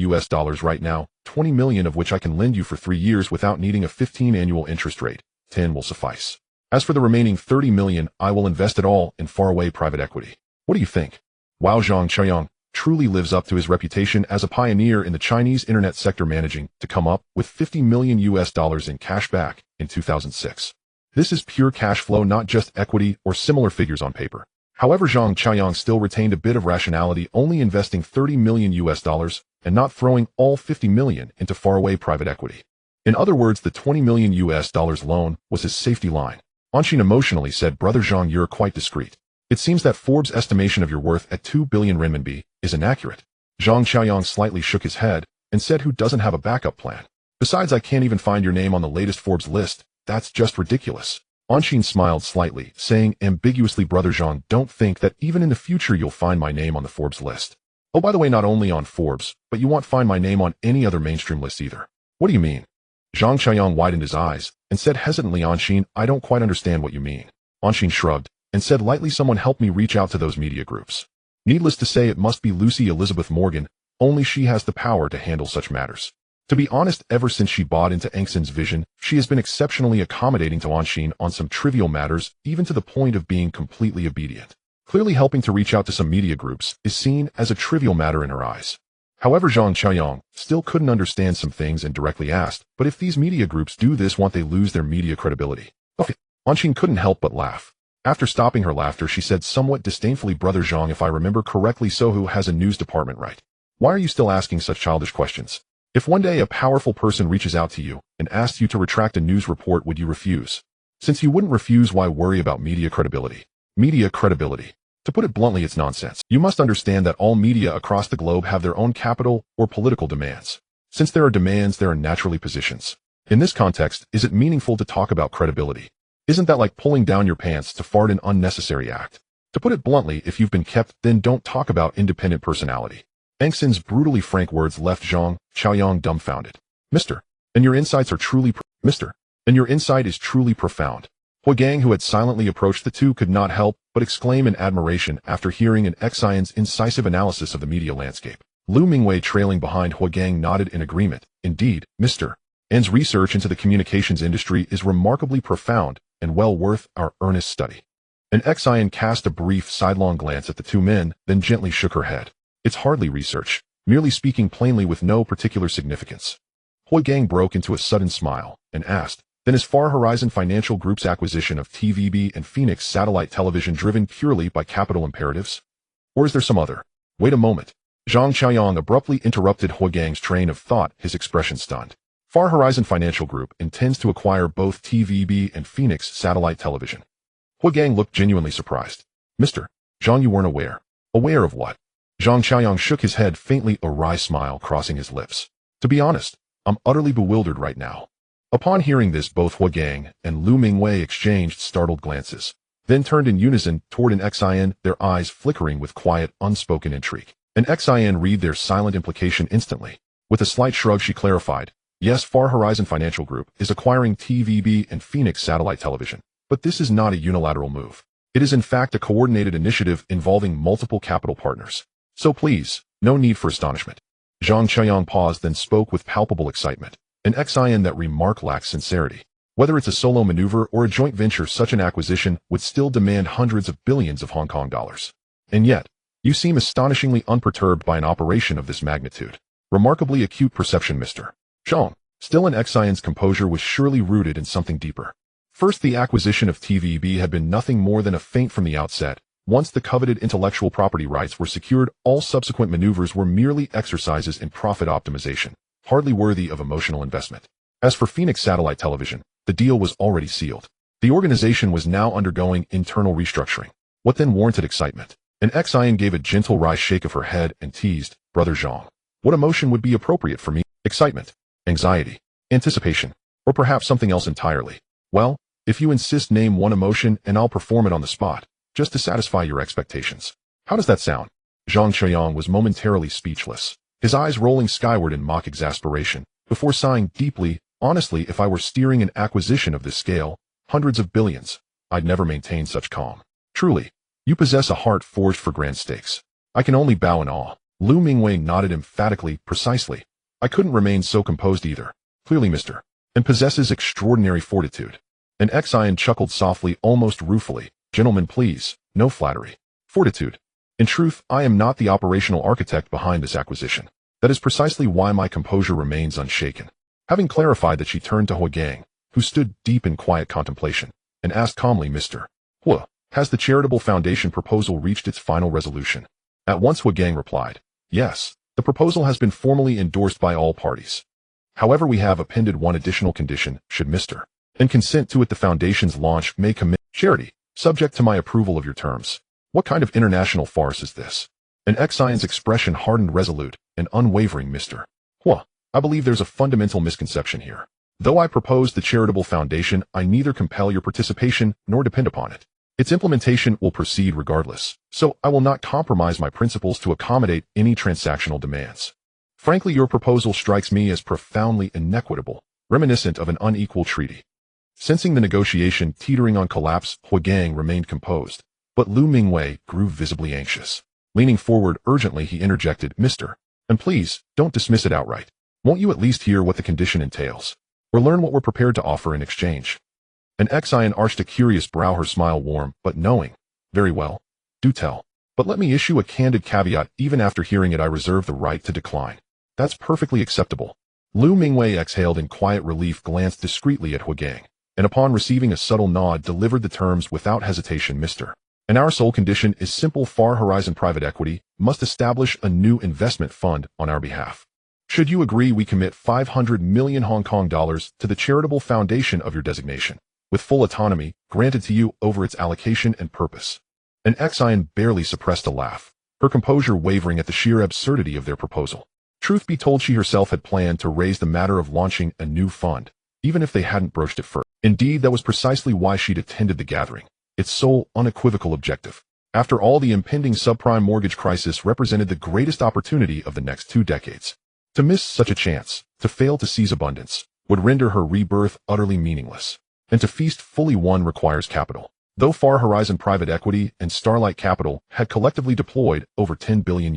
right now, 20 million of which I can lend you for 3 years without needing a 15 annual interest rate. 10 will suffice. As for the remaining 30 million, I will invest it all in faraway private equity. What do you think?" Wow, Zhang Xiaoyang truly lives up to his reputation as a pioneer in the Chinese internet sector, managing to come up with $50 million in cash back in 2006. This is pure cash flow, not just equity or similar figures on paper. However, Zhang Xiaoyang still retained a bit of rationality, only investing $30 million and not throwing all 50 million into faraway private equity. In other words, the $20 million loan was his safety line. Anshin emotionally said, "Brother Zhang, you're quite discreet. It seems that Forbes' estimation of your worth at 2 billion renminbi is inaccurate." Zhang Xiaoyang slightly shook his head and said, "Who doesn't have a backup plan? Besides, I can't even find your name on the latest Forbes list. That's just ridiculous." Anshin smiled slightly, saying ambiguously, "Brother Zhang, don't think that even in the future you'll find my name on the Forbes list. Oh, by the way, not only on Forbes, but you won't find my name on any other mainstream list either." "What do you mean?" Zhang Xiaoyang widened his eyes and said hesitantly, "Anshin, I don't quite understand what you mean." Anshin shrugged and said lightly, "Someone help me reach out to those media groups. Needless to say, it must be Lucy Elizabeth Morgan. Only she has the power to handle such matters." To be honest, ever since she bought into Engsen's vision, she has been exceptionally accommodating to Anshin on some trivial matters, even to the point of being completely obedient. Clearly, helping to reach out to some media groups is seen as a trivial matter in her eyes. However, Zhang Xiaoyang still couldn't understand some things and directly asked, "But if these media groups do this, won't they lose their media credibility?" Anshin couldn't help but laugh. After stopping her laughter, she said somewhat disdainfully, "Brother Zhang, if I remember correctly, Sohu has a news department, right? Why are you still asking such childish questions? If one day a powerful person reaches out to you and asks you to retract a news report, would you refuse? Since you wouldn't refuse, why worry about media credibility?" Media credibility. To put it bluntly, it's nonsense. You must understand that all media across the globe have their own capital or political demands. Since there are demands, there are naturally positions. In this context, is it meaningful to talk about credibility? Isn't that like pulling down your pants to fart, an unnecessary act? To put it bluntly, if you've been kept, then don't talk about independent personality. Engsen's brutally frank words left Zhang Xiaoyang dumbfounded. "Mr. And your insights are truly and your insight is truly profound." Huigang, who had silently approached the two, could not help but exclaim in admiration after hearing an Xian's incisive analysis of the media landscape. Lu Mingwei, trailing behind Huigang, nodded in agreement. "Indeed, Mr. N's research into the communications industry is remarkably profound and well worth our earnest study." An Xian cast a brief sidelong glance at the two men, then gently shook her head. "It's hardly research, merely speaking plainly with no particular significance." Huigang broke into a sudden smile and asked, "Then is Far Horizon Financial Group's acquisition of TVB and Phoenix Satellite Television driven purely by capital imperatives? Or is there some other?" "Wait a moment." Zhang Xiaoyang abruptly interrupted Huigang's train of thought, his expression stunned. "Far Horizon Financial Group intends to acquire both TVB and Phoenix Satellite Television." Huigang looked genuinely surprised. "Mr. Zhang, you weren't aware." "Aware of what?" Zhang Xiaoyang shook his head faintly, a wry smile crossing his lips. "To be honest, I'm utterly bewildered right now." Upon hearing this, both Huigang and Lu Mingwei exchanged startled glances, then turned in unison toward an Xian, their eyes flickering with quiet, unspoken intrigue. An Xian read their silent implication instantly. With a slight shrug, she clarified, "Yes, Far Horizon Financial Group is acquiring TVB and Phoenix Satellite Television, but this is not a unilateral move. It is in fact a coordinated initiative involving multiple capital partners. So please, no need for astonishment." Zhang Xiaoyang paused, then spoke with palpable excitement. An Xian, that remark lacks sincerity. Whether it's a solo maneuver or a joint venture, such an acquisition would still demand hundreds of billions of Hong Kong dollars. And yet, you seem astonishingly unperturbed by an operation of this magnitude. Remarkably acute perception, Mr. Zhang. Still, an Xian's composure was surely rooted in something deeper. First, the acquisition of TVB had been nothing more than a feint from the outset. Once the coveted intellectual property rights were secured, all subsequent maneuvers were merely exercises in profit optimization, hardly worthy of emotional investment. As for Phoenix Satellite Television, the deal was already sealed. The organization was now undergoing internal restructuring. What then warranted excitement? An Xian gave a gentle wry shake of her head and teased, "Brother Zhang, what emotion would be appropriate for me? Excitement, anxiety, anticipation, or perhaps something else entirely?" "Well, if you insist, name one emotion and I'll perform it on the spot." just to satisfy your expectations. How does that sound? Zhang Qiang was momentarily speechless, his eyes rolling skyward in mock exasperation, before sighing deeply. Honestly, if I were steering an acquisition of this scale, hundreds of billions, I'd never maintain such calm. Truly, you possess a heart forged for grand stakes. I can only bow in awe. Lu Mingwei nodded emphatically. Precisely. I couldn't remain so composed either. Clearly, Mr. And possesses extraordinary fortitude. An Xian chuckled softly, almost ruefully. Gentlemen, please, no flattery. Fortitude. In truth, I am not the operational architect behind this acquisition. That is precisely why my composure remains unshaken. Having clarified that, she turned to Huagang, who stood deep in quiet contemplation, and asked calmly, Mr. Hua, has the charitable foundation proposal reached its final resolution? At once Huagang replied, yes, the proposal has been formally endorsed by all parties. However, we have appended one additional condition: should Mr. and consent to it, the foundation's launch may commit charity, subject to my approval of your terms. What kind of international farce is this? An Xian's expression hardened. Resolute and unwavering, Mr. Hua, I believe there's a fundamental misconception here. Though I propose the charitable foundation, I neither compel your participation nor depend upon it. Its implementation will proceed regardless, so I will not compromise my principles to accommodate any transactional demands. Frankly, your proposal strikes me as profoundly inequitable, reminiscent of an unequal treaty. Sensing the negotiation teetering on collapse, Huagang remained composed, but Lu Mingwei grew visibly anxious. Leaning forward urgently, he interjected, Mr. And please, don't dismiss it outright. Won't you at least hear what the condition entails, or learn what we're prepared to offer in exchange? An Xian arched a curious brow, her smile warm but knowing. Very well, do tell. But let me issue a candid caveat: even after hearing it, I reserve the right to decline. That's perfectly acceptable. Lu Mingwei exhaled in quiet relief, glanced discreetly at Huagang, and upon receiving a subtle nod, delivered the terms without hesitation. Mr. And our sole condition is simple: Far Horizon Private Equity must establish a new investment fund on our behalf. Should you agree, we commit 500 million Hong Kong dollars to the charitable foundation of your designation, with full autonomy granted to you over its allocation and purpose. An Xian barely suppressed a laugh, her composure wavering at the sheer absurdity of their proposal. Truth be told, she herself had planned to raise the matter of launching a new fund, even if they hadn't broached it first. Indeed, that was precisely why she'd attended the gathering, its sole, unequivocal objective. After all, the impending subprime mortgage crisis represented the greatest opportunity of the next 2 decades. To miss such a chance, to fail to seize abundance, would render her rebirth utterly meaningless. And to feast fully one requires capital. Though Far Horizon Private Equity and Starlight Capital had collectively deployed over 10 billion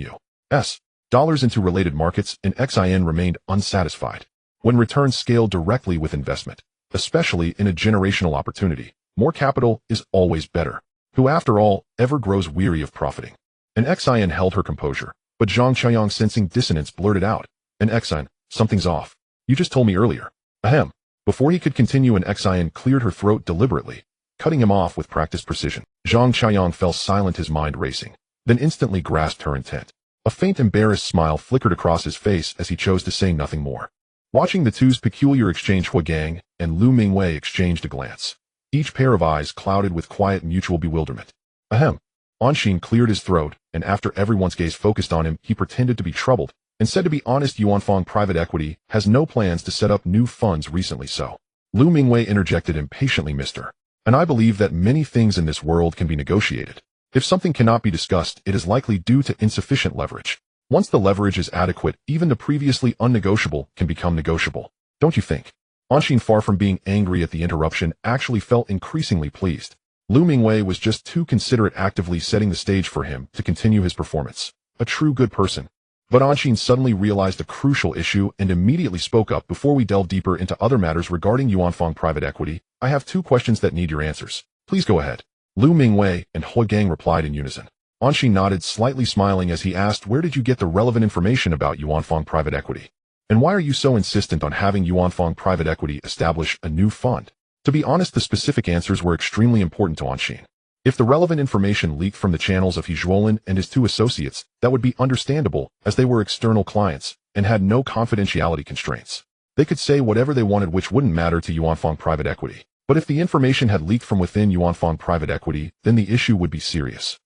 US dollars into related markets, an Xian remained unsatisfied. When returns scale directly with investment, especially in a generational opportunity, more capital is always better. Who, after all, ever grows weary of profiting? An Xian held her composure, but Zhang Qiang, sensing dissonance, blurted out, An Xian, something's off. You just told me earlier. Ahem. Before he could continue, an Xian cleared her throat deliberately, cutting him off with practiced precision. Zhang Qiang fell silent, his mind racing, then instantly grasped her intent. A faint embarrassed smile flickered across his face as he chose to say nothing more. Watching the two's peculiar exchange, Huagang and Lu Mingwei exchanged a glance, each pair of eyes clouded with quiet mutual bewilderment. Ahem. Anshin cleared his throat, and after everyone's gaze focused on him, he pretended to be troubled, and said, to be honest, Yuanfang Private Equity has no plans to set up new funds recently, so. Lu Mingwei interjected impatiently, Mr. And I believe that many things in this world can be negotiated. If something cannot be discussed, it is likely due to insufficient leverage. Once the leverage is adequate, even the previously unnegotiable can become negotiable. Don't you think? Anshin, far from being angry at the interruption, actually felt increasingly pleased. Lu Mingwei was just too considerate, actively setting the stage for him to continue his performance. A true good person. But Anshin suddenly realized a crucial issue and immediately spoke up. Before we delve deeper into other matters regarding Yuanfang Private Equity, I have 2 questions that need your answers. Please go ahead. Lu Mingwei and Huagang replied in unison. Anshin nodded, slightly smiling as he asked, where did you get the relevant information about Yuanfang Private Equity? And why are you so insistent on having Yuanfang Private Equity establish a new fund? To be honest, the specific answers were extremely important to Anshin. If the relevant information leaked from the channels of Zhuolin and his 2 associates, that would be understandable, as they were external clients and had no confidentiality constraints. They could say whatever they wanted, which wouldn't matter to Yuanfang Private Equity. But if the information had leaked from within Yuanfang Private Equity, then the issue would be serious.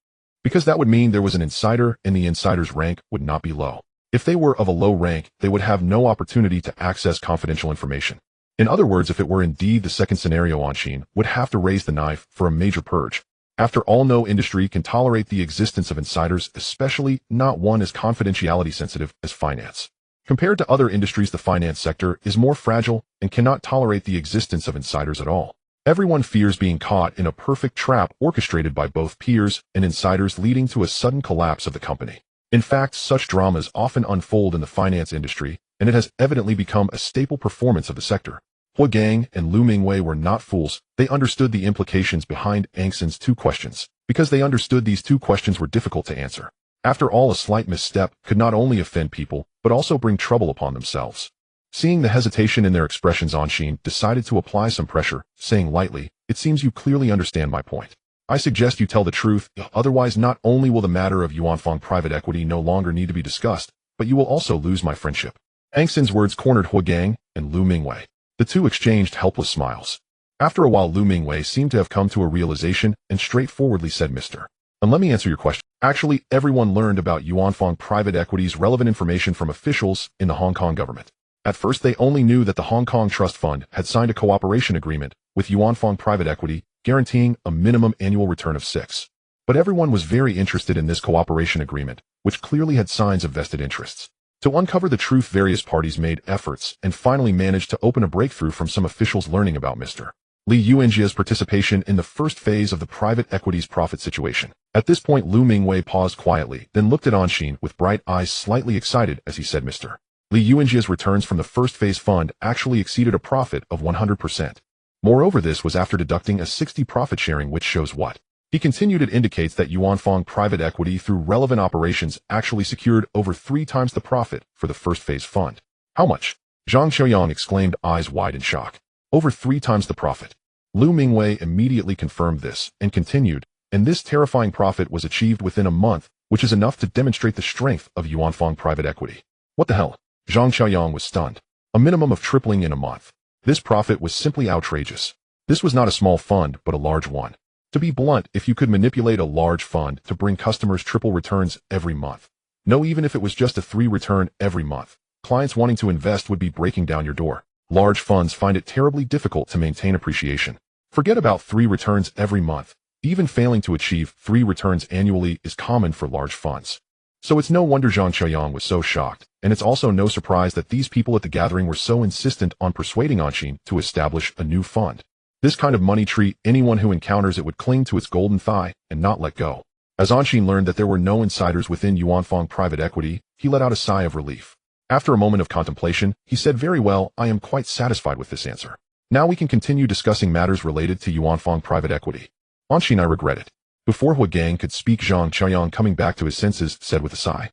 Because that would mean there was an insider, and the insider's rank would not be low. If they were of a low rank, they would have no opportunity to access confidential information. In other words, if it were indeed the second scenario, Anshin would have to raise the knife for a major purge. After all, no industry can tolerate the existence of insiders, especially not one as confidentiality sensitive as finance. Compared to other industries, the finance sector is more fragile and cannot tolerate the existence of insiders at all. Everyone fears being caught in a perfect trap orchestrated by both peers and insiders, leading to a sudden collapse of the company. In fact, such dramas often unfold in the finance industry, and it has evidently become a staple performance of the sector. Hua Gang and Lu Mingwei were not fools. They understood the implications behind Angsen's two questions, because they understood these two questions were difficult to answer. After all, a slight misstep could not only offend people, but also bring trouble upon themselves. Seeing the hesitation in their expressions, Anshin decided to apply some pressure, saying lightly, "It seems you clearly understand my point. I suggest you tell the truth, otherwise not only will the matter of Yuanfang private equity no longer need to be discussed, but you will also lose my friendship." Angsen's words cornered Hua Gang and Lu Mingwei. The two exchanged helpless smiles. After a while, Lu Mingwei seemed to have come to a realization and straightforwardly said, "Mr. And let me answer your question. Actually, everyone learned about Yuanfang private equity's relevant information from officials in the Hong Kong government. At first, they only knew that the Hong Kong Trust Fund had signed a cooperation agreement with Yuanfang private equity, guaranteeing a minimum annual return of 6. But everyone was very interested in this cooperation agreement, which clearly had signs of vested interests. To uncover the truth, various parties made efforts and finally managed to open a breakthrough from some officials learning about Mr. Li Yuanjia's participation in the first phase of the private equity's profit situation. At this point, Lu Mingwei paused quietly, then looked at Anshin with bright eyes, slightly excited as he said, "Mr. Li Yuanjia's returns from the first phase fund actually exceeded a profit of 100%. Moreover, this was after deducting a 60 profit sharing, which shows what?" He continued, "It indicates that Yuanfang private equity through relevant operations actually secured over 3 times the profit for the first phase fund." "How much?" Zhang Xiaoyang exclaimed, eyes wide in shock. "Over 3 times the profit." Lu Mingwei immediately confirmed this and continued, "And this terrifying profit was achieved within a month, which is enough to demonstrate the strength of Yuanfang private equity." "What the hell?" Zhang Xiaoyang was stunned. A minimum of tripling in a month. This profit was simply outrageous. This was not a small fund, but a large one. To be blunt, if you could manipulate a large fund to bring customers triple returns every month, no, even if it was just a 3 return every month, clients wanting to invest would be breaking down your door. Large funds find it terribly difficult to maintain appreciation. Forget about 3 returns every month. Even failing to achieve 3 returns annually is common for large funds. So it's no wonder Zhang Xiaoyang was so shocked, and it's also no surprise that these people at the gathering were so insistent on persuading Anshin to establish a new fund. This kind of money tree, anyone who encounters it would cling to its golden thigh and not let go. As Anshin learned that there were no insiders within Yuanfang private equity, he let out a sigh of relief. After a moment of contemplation, he said, "Very well, I am quite satisfied with this answer. Now we can continue discussing matters related to Yuanfang private equity." Anshin, I regret it. Before Hua Gang could speak, Zhang Qiuyang, coming back to his senses, said with a sigh.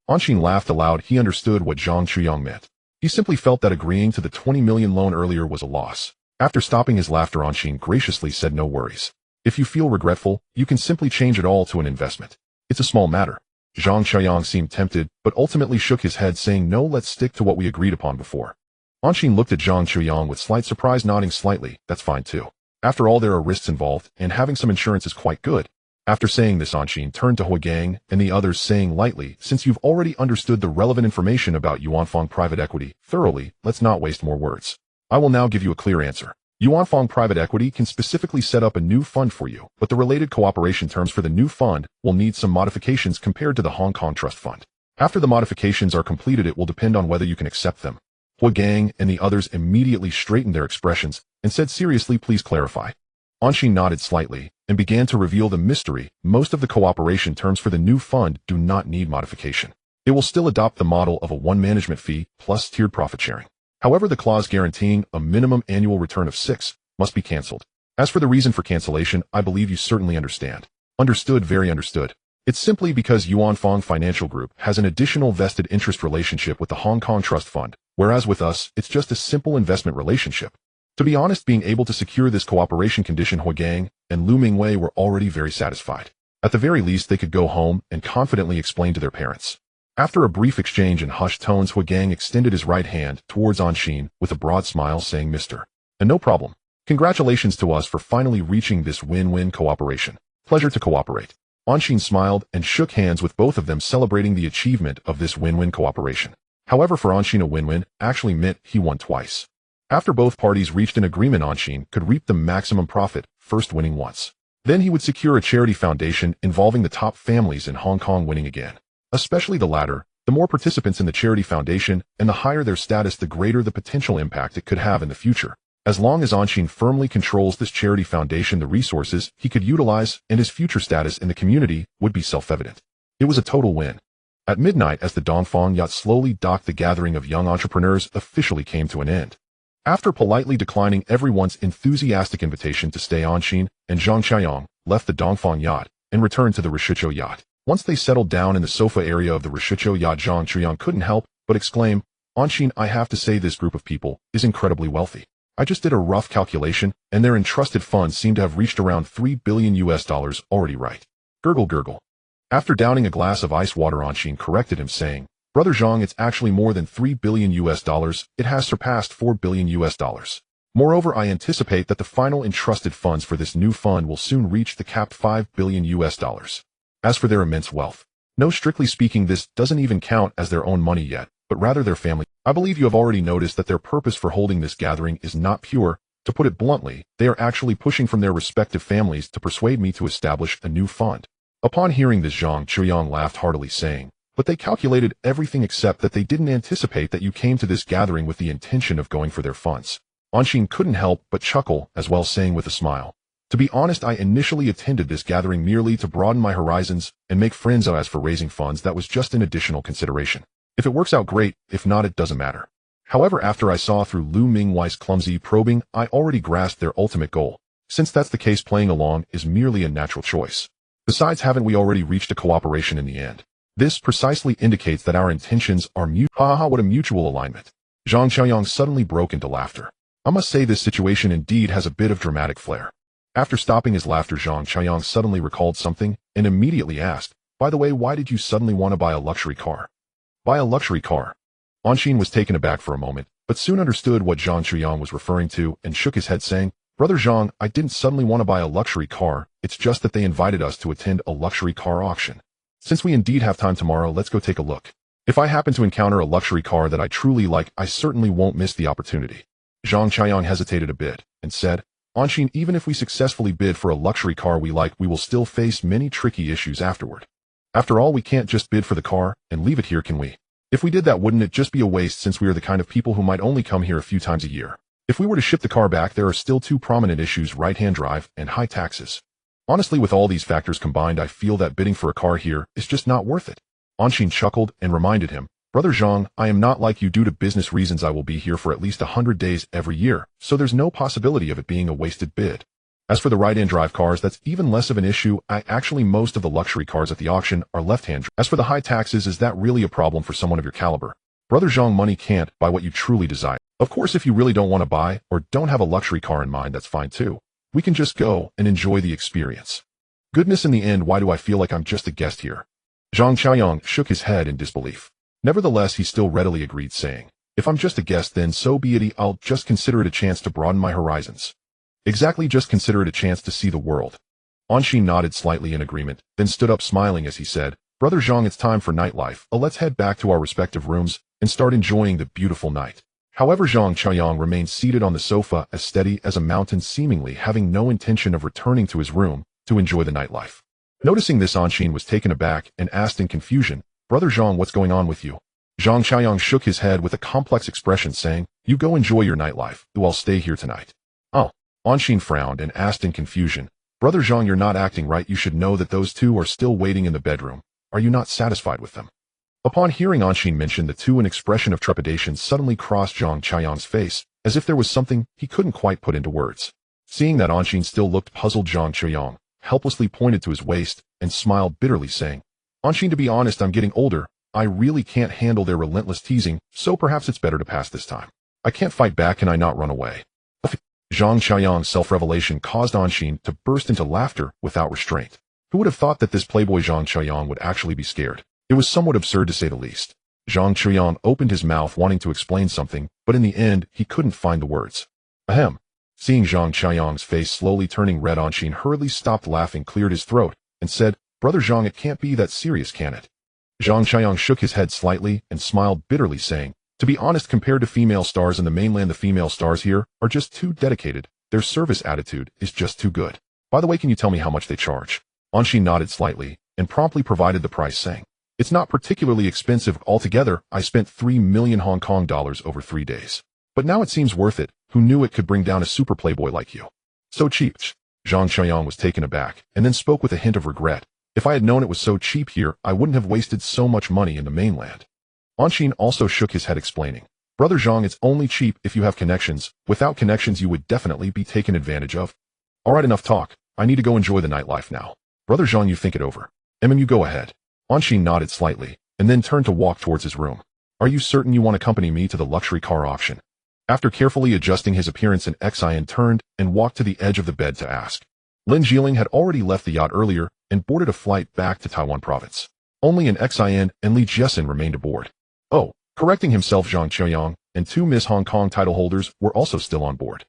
Anshin laughed aloud. He understood what Zhang Qiuyang meant. He simply felt that agreeing to the 20 million loan earlier was a loss. After stopping his laughter, Anshin graciously said, "No worries. If you feel regretful, you can simply change it all to an investment. It's a small matter." Zhang Qiuyang seemed tempted, but ultimately shook his head, saying, "No, let's stick to what we agreed upon before." Anshin looked at Zhang Qiuyang with slight surprise, nodding slightly. "That's fine too. After all, there are risks involved, and having some insurance is quite good." After saying this, Anshin turned to Hua Gang and the others, saying lightly, "Since you've already understood the relevant information about Yuanfang private equity thoroughly, let's not waste more words. I will now give you a clear answer. Yuanfang private equity can specifically set up a new fund for you, but the related cooperation terms for the new fund will need some modifications compared to the Hong Kong Trust Fund. After the modifications are completed, it will depend on whether you can accept them." Hua Gang and the others immediately straightened their expressions and said seriously, "Please clarify." Anshin nodded slightly and began to reveal the mystery. Most of the cooperation terms for the new fund do not need modification. It will still adopt the model of a 1 management fee plus tiered profit sharing. However, the clause guaranteeing a minimum annual return of 6 must be cancelled. As for the reason for cancellation, I believe you certainly understand. Understood, very understood. It's simply because Yuanfang Financial Group has an additional vested interest relationship with the Hong Kong Trust Fund, whereas with us, it's just a simple investment relationship. To be honest, being able to secure this cooperation condition, Hua Gang and Lu Mingwei were already very satisfied. At the very least, they could go home and confidently explain to their parents. After a brief exchange in hushed tones, Hua Gang extended his right hand towards Anshin with a broad smile, saying, "Mr. And no problem. Congratulations to us for finally reaching this win-win cooperation. Pleasure to cooperate." Anshin smiled and shook hands with both of them, celebrating the achievement of this win-win cooperation. However, for Anshin, a win-win actually meant he won twice. After both parties reached an agreement, Anshin could reap the maximum profit, first winning once, Then he would secure a charity foundation involving the top families in Hong Kong winning again. Especially the latter, the more participants in the charity foundation and the higher their status, the greater the potential impact it could have in the future. As long as Anshin firmly controls this charity foundation, the resources he could utilize and his future status in the community would be self-evident. It was a total win. At midnight, as the Dongfang yacht slowly docked, the gathering of young entrepreneurs officially came to an end. After politely declining everyone's enthusiastic invitation to stay, Anshin and Zhang Qiayong left the Dongfang yacht and returned to the Rishicho yacht. Once they settled down in the sofa area of the Rishicho yacht, Zhang Qiayong couldn't help but exclaim, "Anshin, I have to say this group of people is incredibly wealthy. I just did a rough calculation, and their entrusted funds seem to have reached around $3 billion already, right?" Gurgle gurgle. After downing a glass of ice water, Anshin corrected him, saying, "Brother Zhang, it's actually more than $3 billion. It has surpassed $4 billion. Moreover, I anticipate that the final entrusted funds for this new fund will soon reach the capped $5 billion. As for their immense wealth, no, strictly speaking, this doesn't even count as their own money yet, but rather their family. I believe you have already noticed that their purpose for holding this gathering is not pure. To put it bluntly, they are actually pushing from their respective families to persuade me to establish a new fund." Upon hearing this, Zhang Qiayong laughed heartily, saying, "But they calculated everything except that they didn't anticipate that you came to this gathering with the intention of going for their funds." Anshin couldn't help but chuckle as well, saying with a smile, "To be honest, I initially attended this gathering merely to broaden my horizons and make friends. As for raising funds, that was just an additional consideration. If it works out, great. If not, it doesn't matter. However, after I saw through Lu Mingwei's clumsy probing, I already grasped their ultimate goal. Since that's the case, playing along is merely a natural choice. Besides, haven't we already reached a cooperation in the end? This precisely indicates that our intentions are mutual." Ha, what a mutual alignment. Zhang Qiayong suddenly broke into laughter. I must say this situation indeed has a bit of dramatic flair. After stopping his laughter, Zhang Qiayong suddenly recalled something and immediately asked, "By the way, why did you suddenly want to buy a luxury car?" Buy a luxury car? Anshin was taken aback for a moment, but soon understood what Zhang Qiayong was referring to and shook his head, saying, "Brother Zhang, I didn't suddenly want to buy a luxury car. It's just that they invited us to attend a luxury car auction. Since we indeed have time tomorrow, let's go take a look. If I happen to encounter a luxury car that I truly like, I certainly won't miss the opportunity." Zhang Qiayong hesitated a bit and said, "Anshin, even if we successfully bid for a luxury car we like, we will still face many tricky issues afterward. After all, we can't just bid for the car and leave it here, can we? If we did that, wouldn't it just be a waste, since we are the kind of people who might only come here a few times a year? If we were to ship the car back, there are still two prominent issues: right-hand drive and high taxes. Honestly, with all these factors combined, I feel that bidding for a car here is just not worth it." Anshin chuckled and reminded him, "Brother Zhang, I am not like you. Due to business reasons, I will be here for at least 100 days every year, so there's no possibility of it being a wasted bid. As for the right-hand drive cars, that's even less of an issue. Actually, most of the luxury cars at the auction are left-hand drive. As for the high taxes, is that really a problem for someone of your caliber? Brother Zhang, money can't buy what you truly desire. Of course, if you really don't want to buy or don't have a luxury car in mind, that's fine too. We can just go and enjoy the experience. Goodness, in the end, why do I feel like I'm just a guest here?" Zhang Qiayong shook his head in disbelief. Nevertheless, he still readily agreed, saying, "If I'm just a guest, then so be it. I'll just consider it a chance to broaden my horizons." "Exactly, just consider it a chance to see the world." Anshin nodded slightly in agreement, then stood up smiling as he said, "Brother Zhang, it's time for nightlife. Let's head back to our respective rooms and start enjoying the beautiful night." However, Zhang Qiayong remained seated on the sofa, as steady as a mountain, seemingly having no intention of returning to his room to enjoy the nightlife. Noticing this, Anshin was taken aback and asked in confusion, "Brother Zhang, what's going on with you?" Zhang Qiayong shook his head with a complex expression, saying, "You go enjoy your nightlife. I'll stay here tonight." "Oh." Anshin frowned and asked in confusion, "Brother Zhang, you're not acting right. You should know that those two are still waiting in the bedroom. Are you not satisfied with them?" Upon hearing Anshin mention the two, an expression of trepidation suddenly crossed Zhang Qiayong's face, as if there was something he couldn't quite put into words. Seeing that Anshin still looked puzzled, Zhang Qiayong helplessly pointed to his waist and smiled bitterly, saying, "Anshin, to be honest, I'm getting older. I really can't handle their relentless teasing, so perhaps it's better to pass this time. I can't fight back, can I not run away?" Zhang Qiayong's self-revelation caused Anshin to burst into laughter without restraint. Who would have thought that this playboy Zhang Qiayong would actually be scared? It was somewhat absurd, to say the least. Zhang Qiayong opened his mouth wanting to explain something, but in the end, he couldn't find the words. Ahem. Seeing Zhang Qiayong's face slowly turning red, Anshin hurriedly stopped laughing, cleared his throat, and said, "Brother Zhang, it can't be that serious, can it?" Zhang Qiayong shook his head slightly and smiled bitterly, saying, "To be honest, compared to female stars in the mainland, the female stars here are just too dedicated. Their service attitude is just too good. By the way, can you tell me how much they charge? Anshin nodded slightly and promptly provided the price, saying, "It's not particularly expensive altogether. I spent 3 million Hong Kong dollars over 3 days. But now it seems worth it. Who knew it could bring down a super playboy like you? So cheap." Zhang Qianyang was taken aback and then spoke with a hint of regret. "If I had known it was so cheap here, I wouldn't have wasted so much money in the mainland." Anshin also shook his head, explaining, "Brother Zhang, it's only cheap if you have connections. Without connections, you would definitely be taken advantage of." "Alright, enough talk. I need to go enjoy the nightlife now. Brother Zhang, you think it over. You go ahead." Anshin nodded slightly and then turned to walk towards his room. "Are you certain you want to accompany me to the luxury car auction?" After carefully adjusting his appearance, Xian turned and walked to the edge of the bed to ask. Lin Jieling had already left the yacht earlier and boarded a flight back to Taiwan province. Only Xian and Li Jiesin remained aboard. Oh, correcting himself, Zhang Qianyang and 2 Miss Hong Kong title holders were also still on board.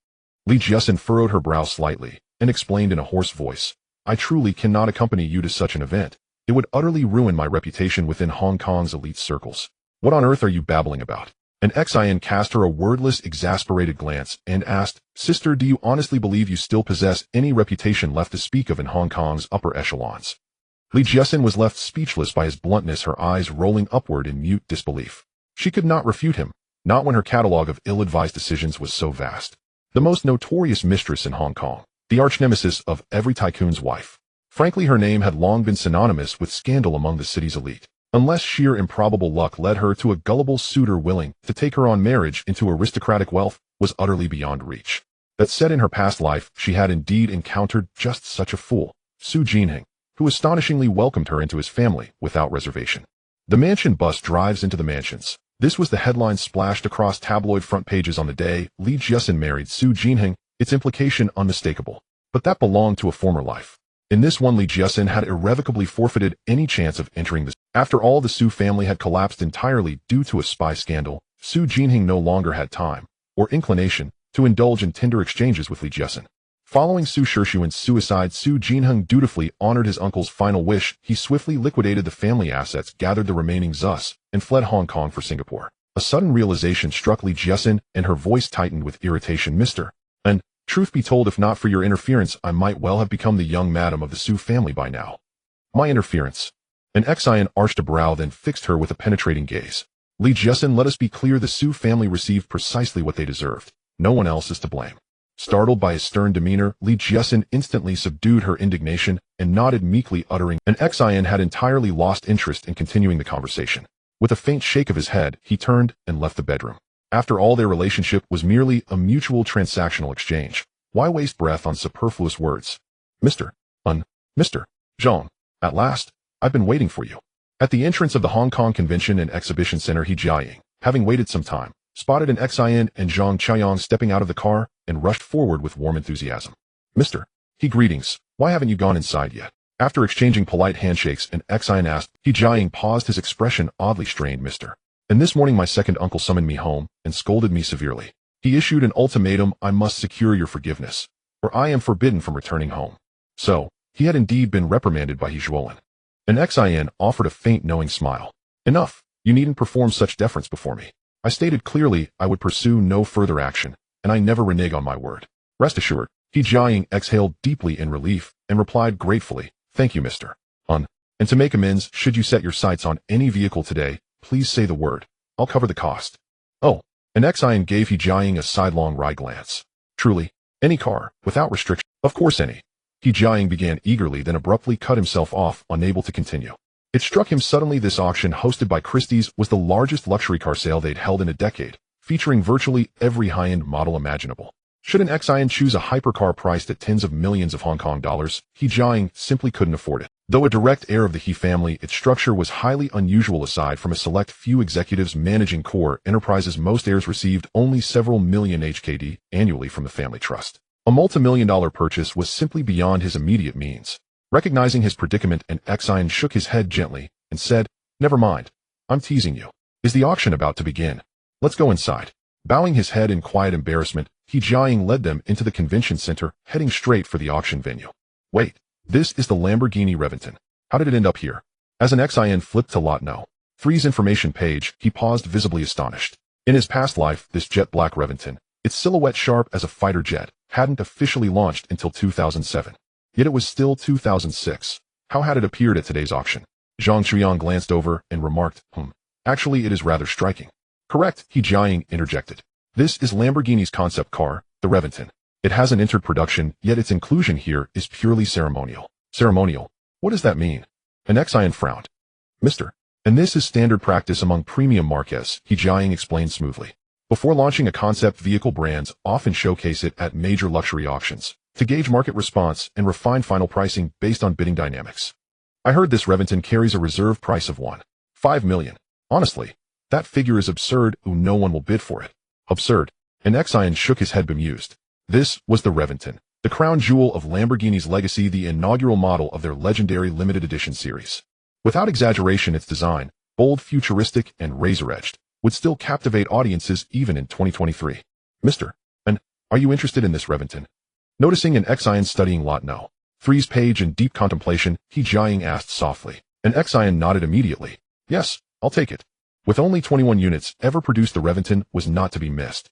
Li Jiesin furrowed her brow slightly and explained in a hoarse voice, "I truly cannot accompany you to such an event. It would utterly ruin my reputation within Hong Kong's elite circles. What on earth are you babbling about?" And Xian cast her a wordless, exasperated glance and asked, "Sister, do you honestly believe you still possess any reputation left to speak of in Hong Kong's upper echelons?" Li Jiesin was left speechless by his bluntness, her eyes rolling upward in mute disbelief. She could not refute him, not when her catalogue of ill-advised decisions was so vast. The most notorious mistress in Hong Kong, the arch-nemesis of every tycoon's wife. Frankly, her name had long been synonymous with scandal among the city's elite. Unless sheer improbable luck led her to a gullible suitor willing to take her on marriage into aristocratic wealth, was utterly beyond reach. That said, in her past life, she had indeed encountered just such a fool, Su Jinheng, who astonishingly welcomed her into his family without reservation. "The mansion bus drives into the mansions." This was the headline splashed across tabloid front pages on the day Li Jiesin married Su Jinheng, its implication unmistakable. But that belonged to a former life. In this one, Li Jiesin had irrevocably forfeited any chance of entering the. After all, the Su family had collapsed entirely due to a spy scandal. Su Jinheng no longer had time, or inclination, to indulge in tender exchanges with Li Jiesin. Following Su Shishuan's suicide, Su Jinheng dutifully honored his uncle's final wish. He swiftly liquidated the family assets, gathered the remaining Zus, and fled Hong Kong for Singapore. A sudden realization struck Li Jiesin, and her voice tightened with irritation. "Mr. And, truth be told, if not for your interference, I might well have become the young madam of the Su family by now." "My interference?" And Xian arched a brow, then fixed her with a penetrating gaze. "Li Jiesin, let us be clear, the Su family received precisely what they deserved. No one else is to blame." Startled by his stern demeanor, Li Jiesin instantly subdued her indignation and nodded meekly, uttering, and Xian had entirely lost interest in continuing the conversation. With a faint shake of his head, he turned and left the bedroom. After all, their relationship was merely a mutual transactional exchange. Why waste breath on superfluous words? Mr. Zhang, at last, I've been waiting for you." At the entrance of the Hong Kong Convention and Exhibition Center, He Jiaying, having waited some time, spotted Xian and Zhang Qianyang stepping out of the car and rushed forward with warm enthusiasm. "Mr. He, greetings. Why haven't you gone inside yet?" After exchanging polite handshakes, Xian asked, He Jiaying paused, his expression oddly strained. "Mr. And this morning my second uncle summoned me home and scolded me severely. He issued an ultimatum: I must secure your forgiveness, or I am forbidden from returning home." So, he had indeed been reprimanded by He Zhuolin. And Xian offered a faint knowing smile. "Enough, you needn't perform such deference before me. I stated clearly I would pursue no further action, and I never renege on my word. Rest assured." He Jiaying exhaled deeply in relief and replied gratefully, "Thank you, Mr. Un. And to make amends, should you set your sights on any vehicle today, please say the word. I'll cover the cost." "Oh." And Xian gave He Jiaying a sidelong wry glance. "Truly, any car, without restriction." "Of course, any." He Jiaying began eagerly, then abruptly cut himself off, unable to continue. It struck him suddenly this auction, hosted by Christie's, was the largest luxury car sale they'd held in a decade, featuring virtually every high-end model imaginable. Should an Xian choose a hypercar priced at tens of millions of Hong Kong dollars, He Jiaying simply couldn't afford it. Though a direct heir of the He family, its structure was highly unusual. Aside from a select few executives managing core enterprises, most heirs received only several million HKD annually from the family trust. A multi-million-dollar purchase was simply beyond his immediate means. Recognizing his predicament, Xian shook his head gently and said, "Never mind. I'm teasing you. Is the auction about to begin? Let's go inside." Bowing his head in quiet embarrassment, He Jiaying led them into the convention center, heading straight for the auction venue. "Wait, this is the Lamborghini Reventon. How did it end up here?" As Xian flipped to Lot No. 3's information page, he paused, visibly astonished. In his past life, this jet-black Reventon, its silhouette sharp as a fighter jet, hadn't officially launched until 2007. Yet it was still 2006. How had it appeared at today's auction? Zhang Qiang glanced over and remarked, actually it is rather striking. Correct, He Jiaying interjected. This is Lamborghini's concept car, the Reventon. It hasn't entered production, yet its inclusion here is purely ceremonial. Ceremonial? What does that mean? An Xian frowned. Mr. And this is standard practice among premium marques, He Jiaying explained smoothly. Before launching a concept vehicle, brands often showcase it at major luxury auctions to gauge market response and refine final pricing based on bidding dynamics. I heard this Reventon carries a reserve price of $1.5 million. Honestly, that figure is absurd. No one will bid for it. Absurd. And Xian shook his head bemused. This was the Reventon, the crown jewel of Lamborghini's legacy, the inaugural model of their legendary limited edition series. Without exaggeration, its design, bold, futuristic, and razor-edged, would still captivate audiences even in 2023. Mr. And are you interested in this Reventon? Noticing an Xian studying lot No. 3's page in deep contemplation, He Jiaying asked softly. An Xian nodded immediately. Yes, I'll take it. With only 21 units ever produced, the Reventon was not to be missed.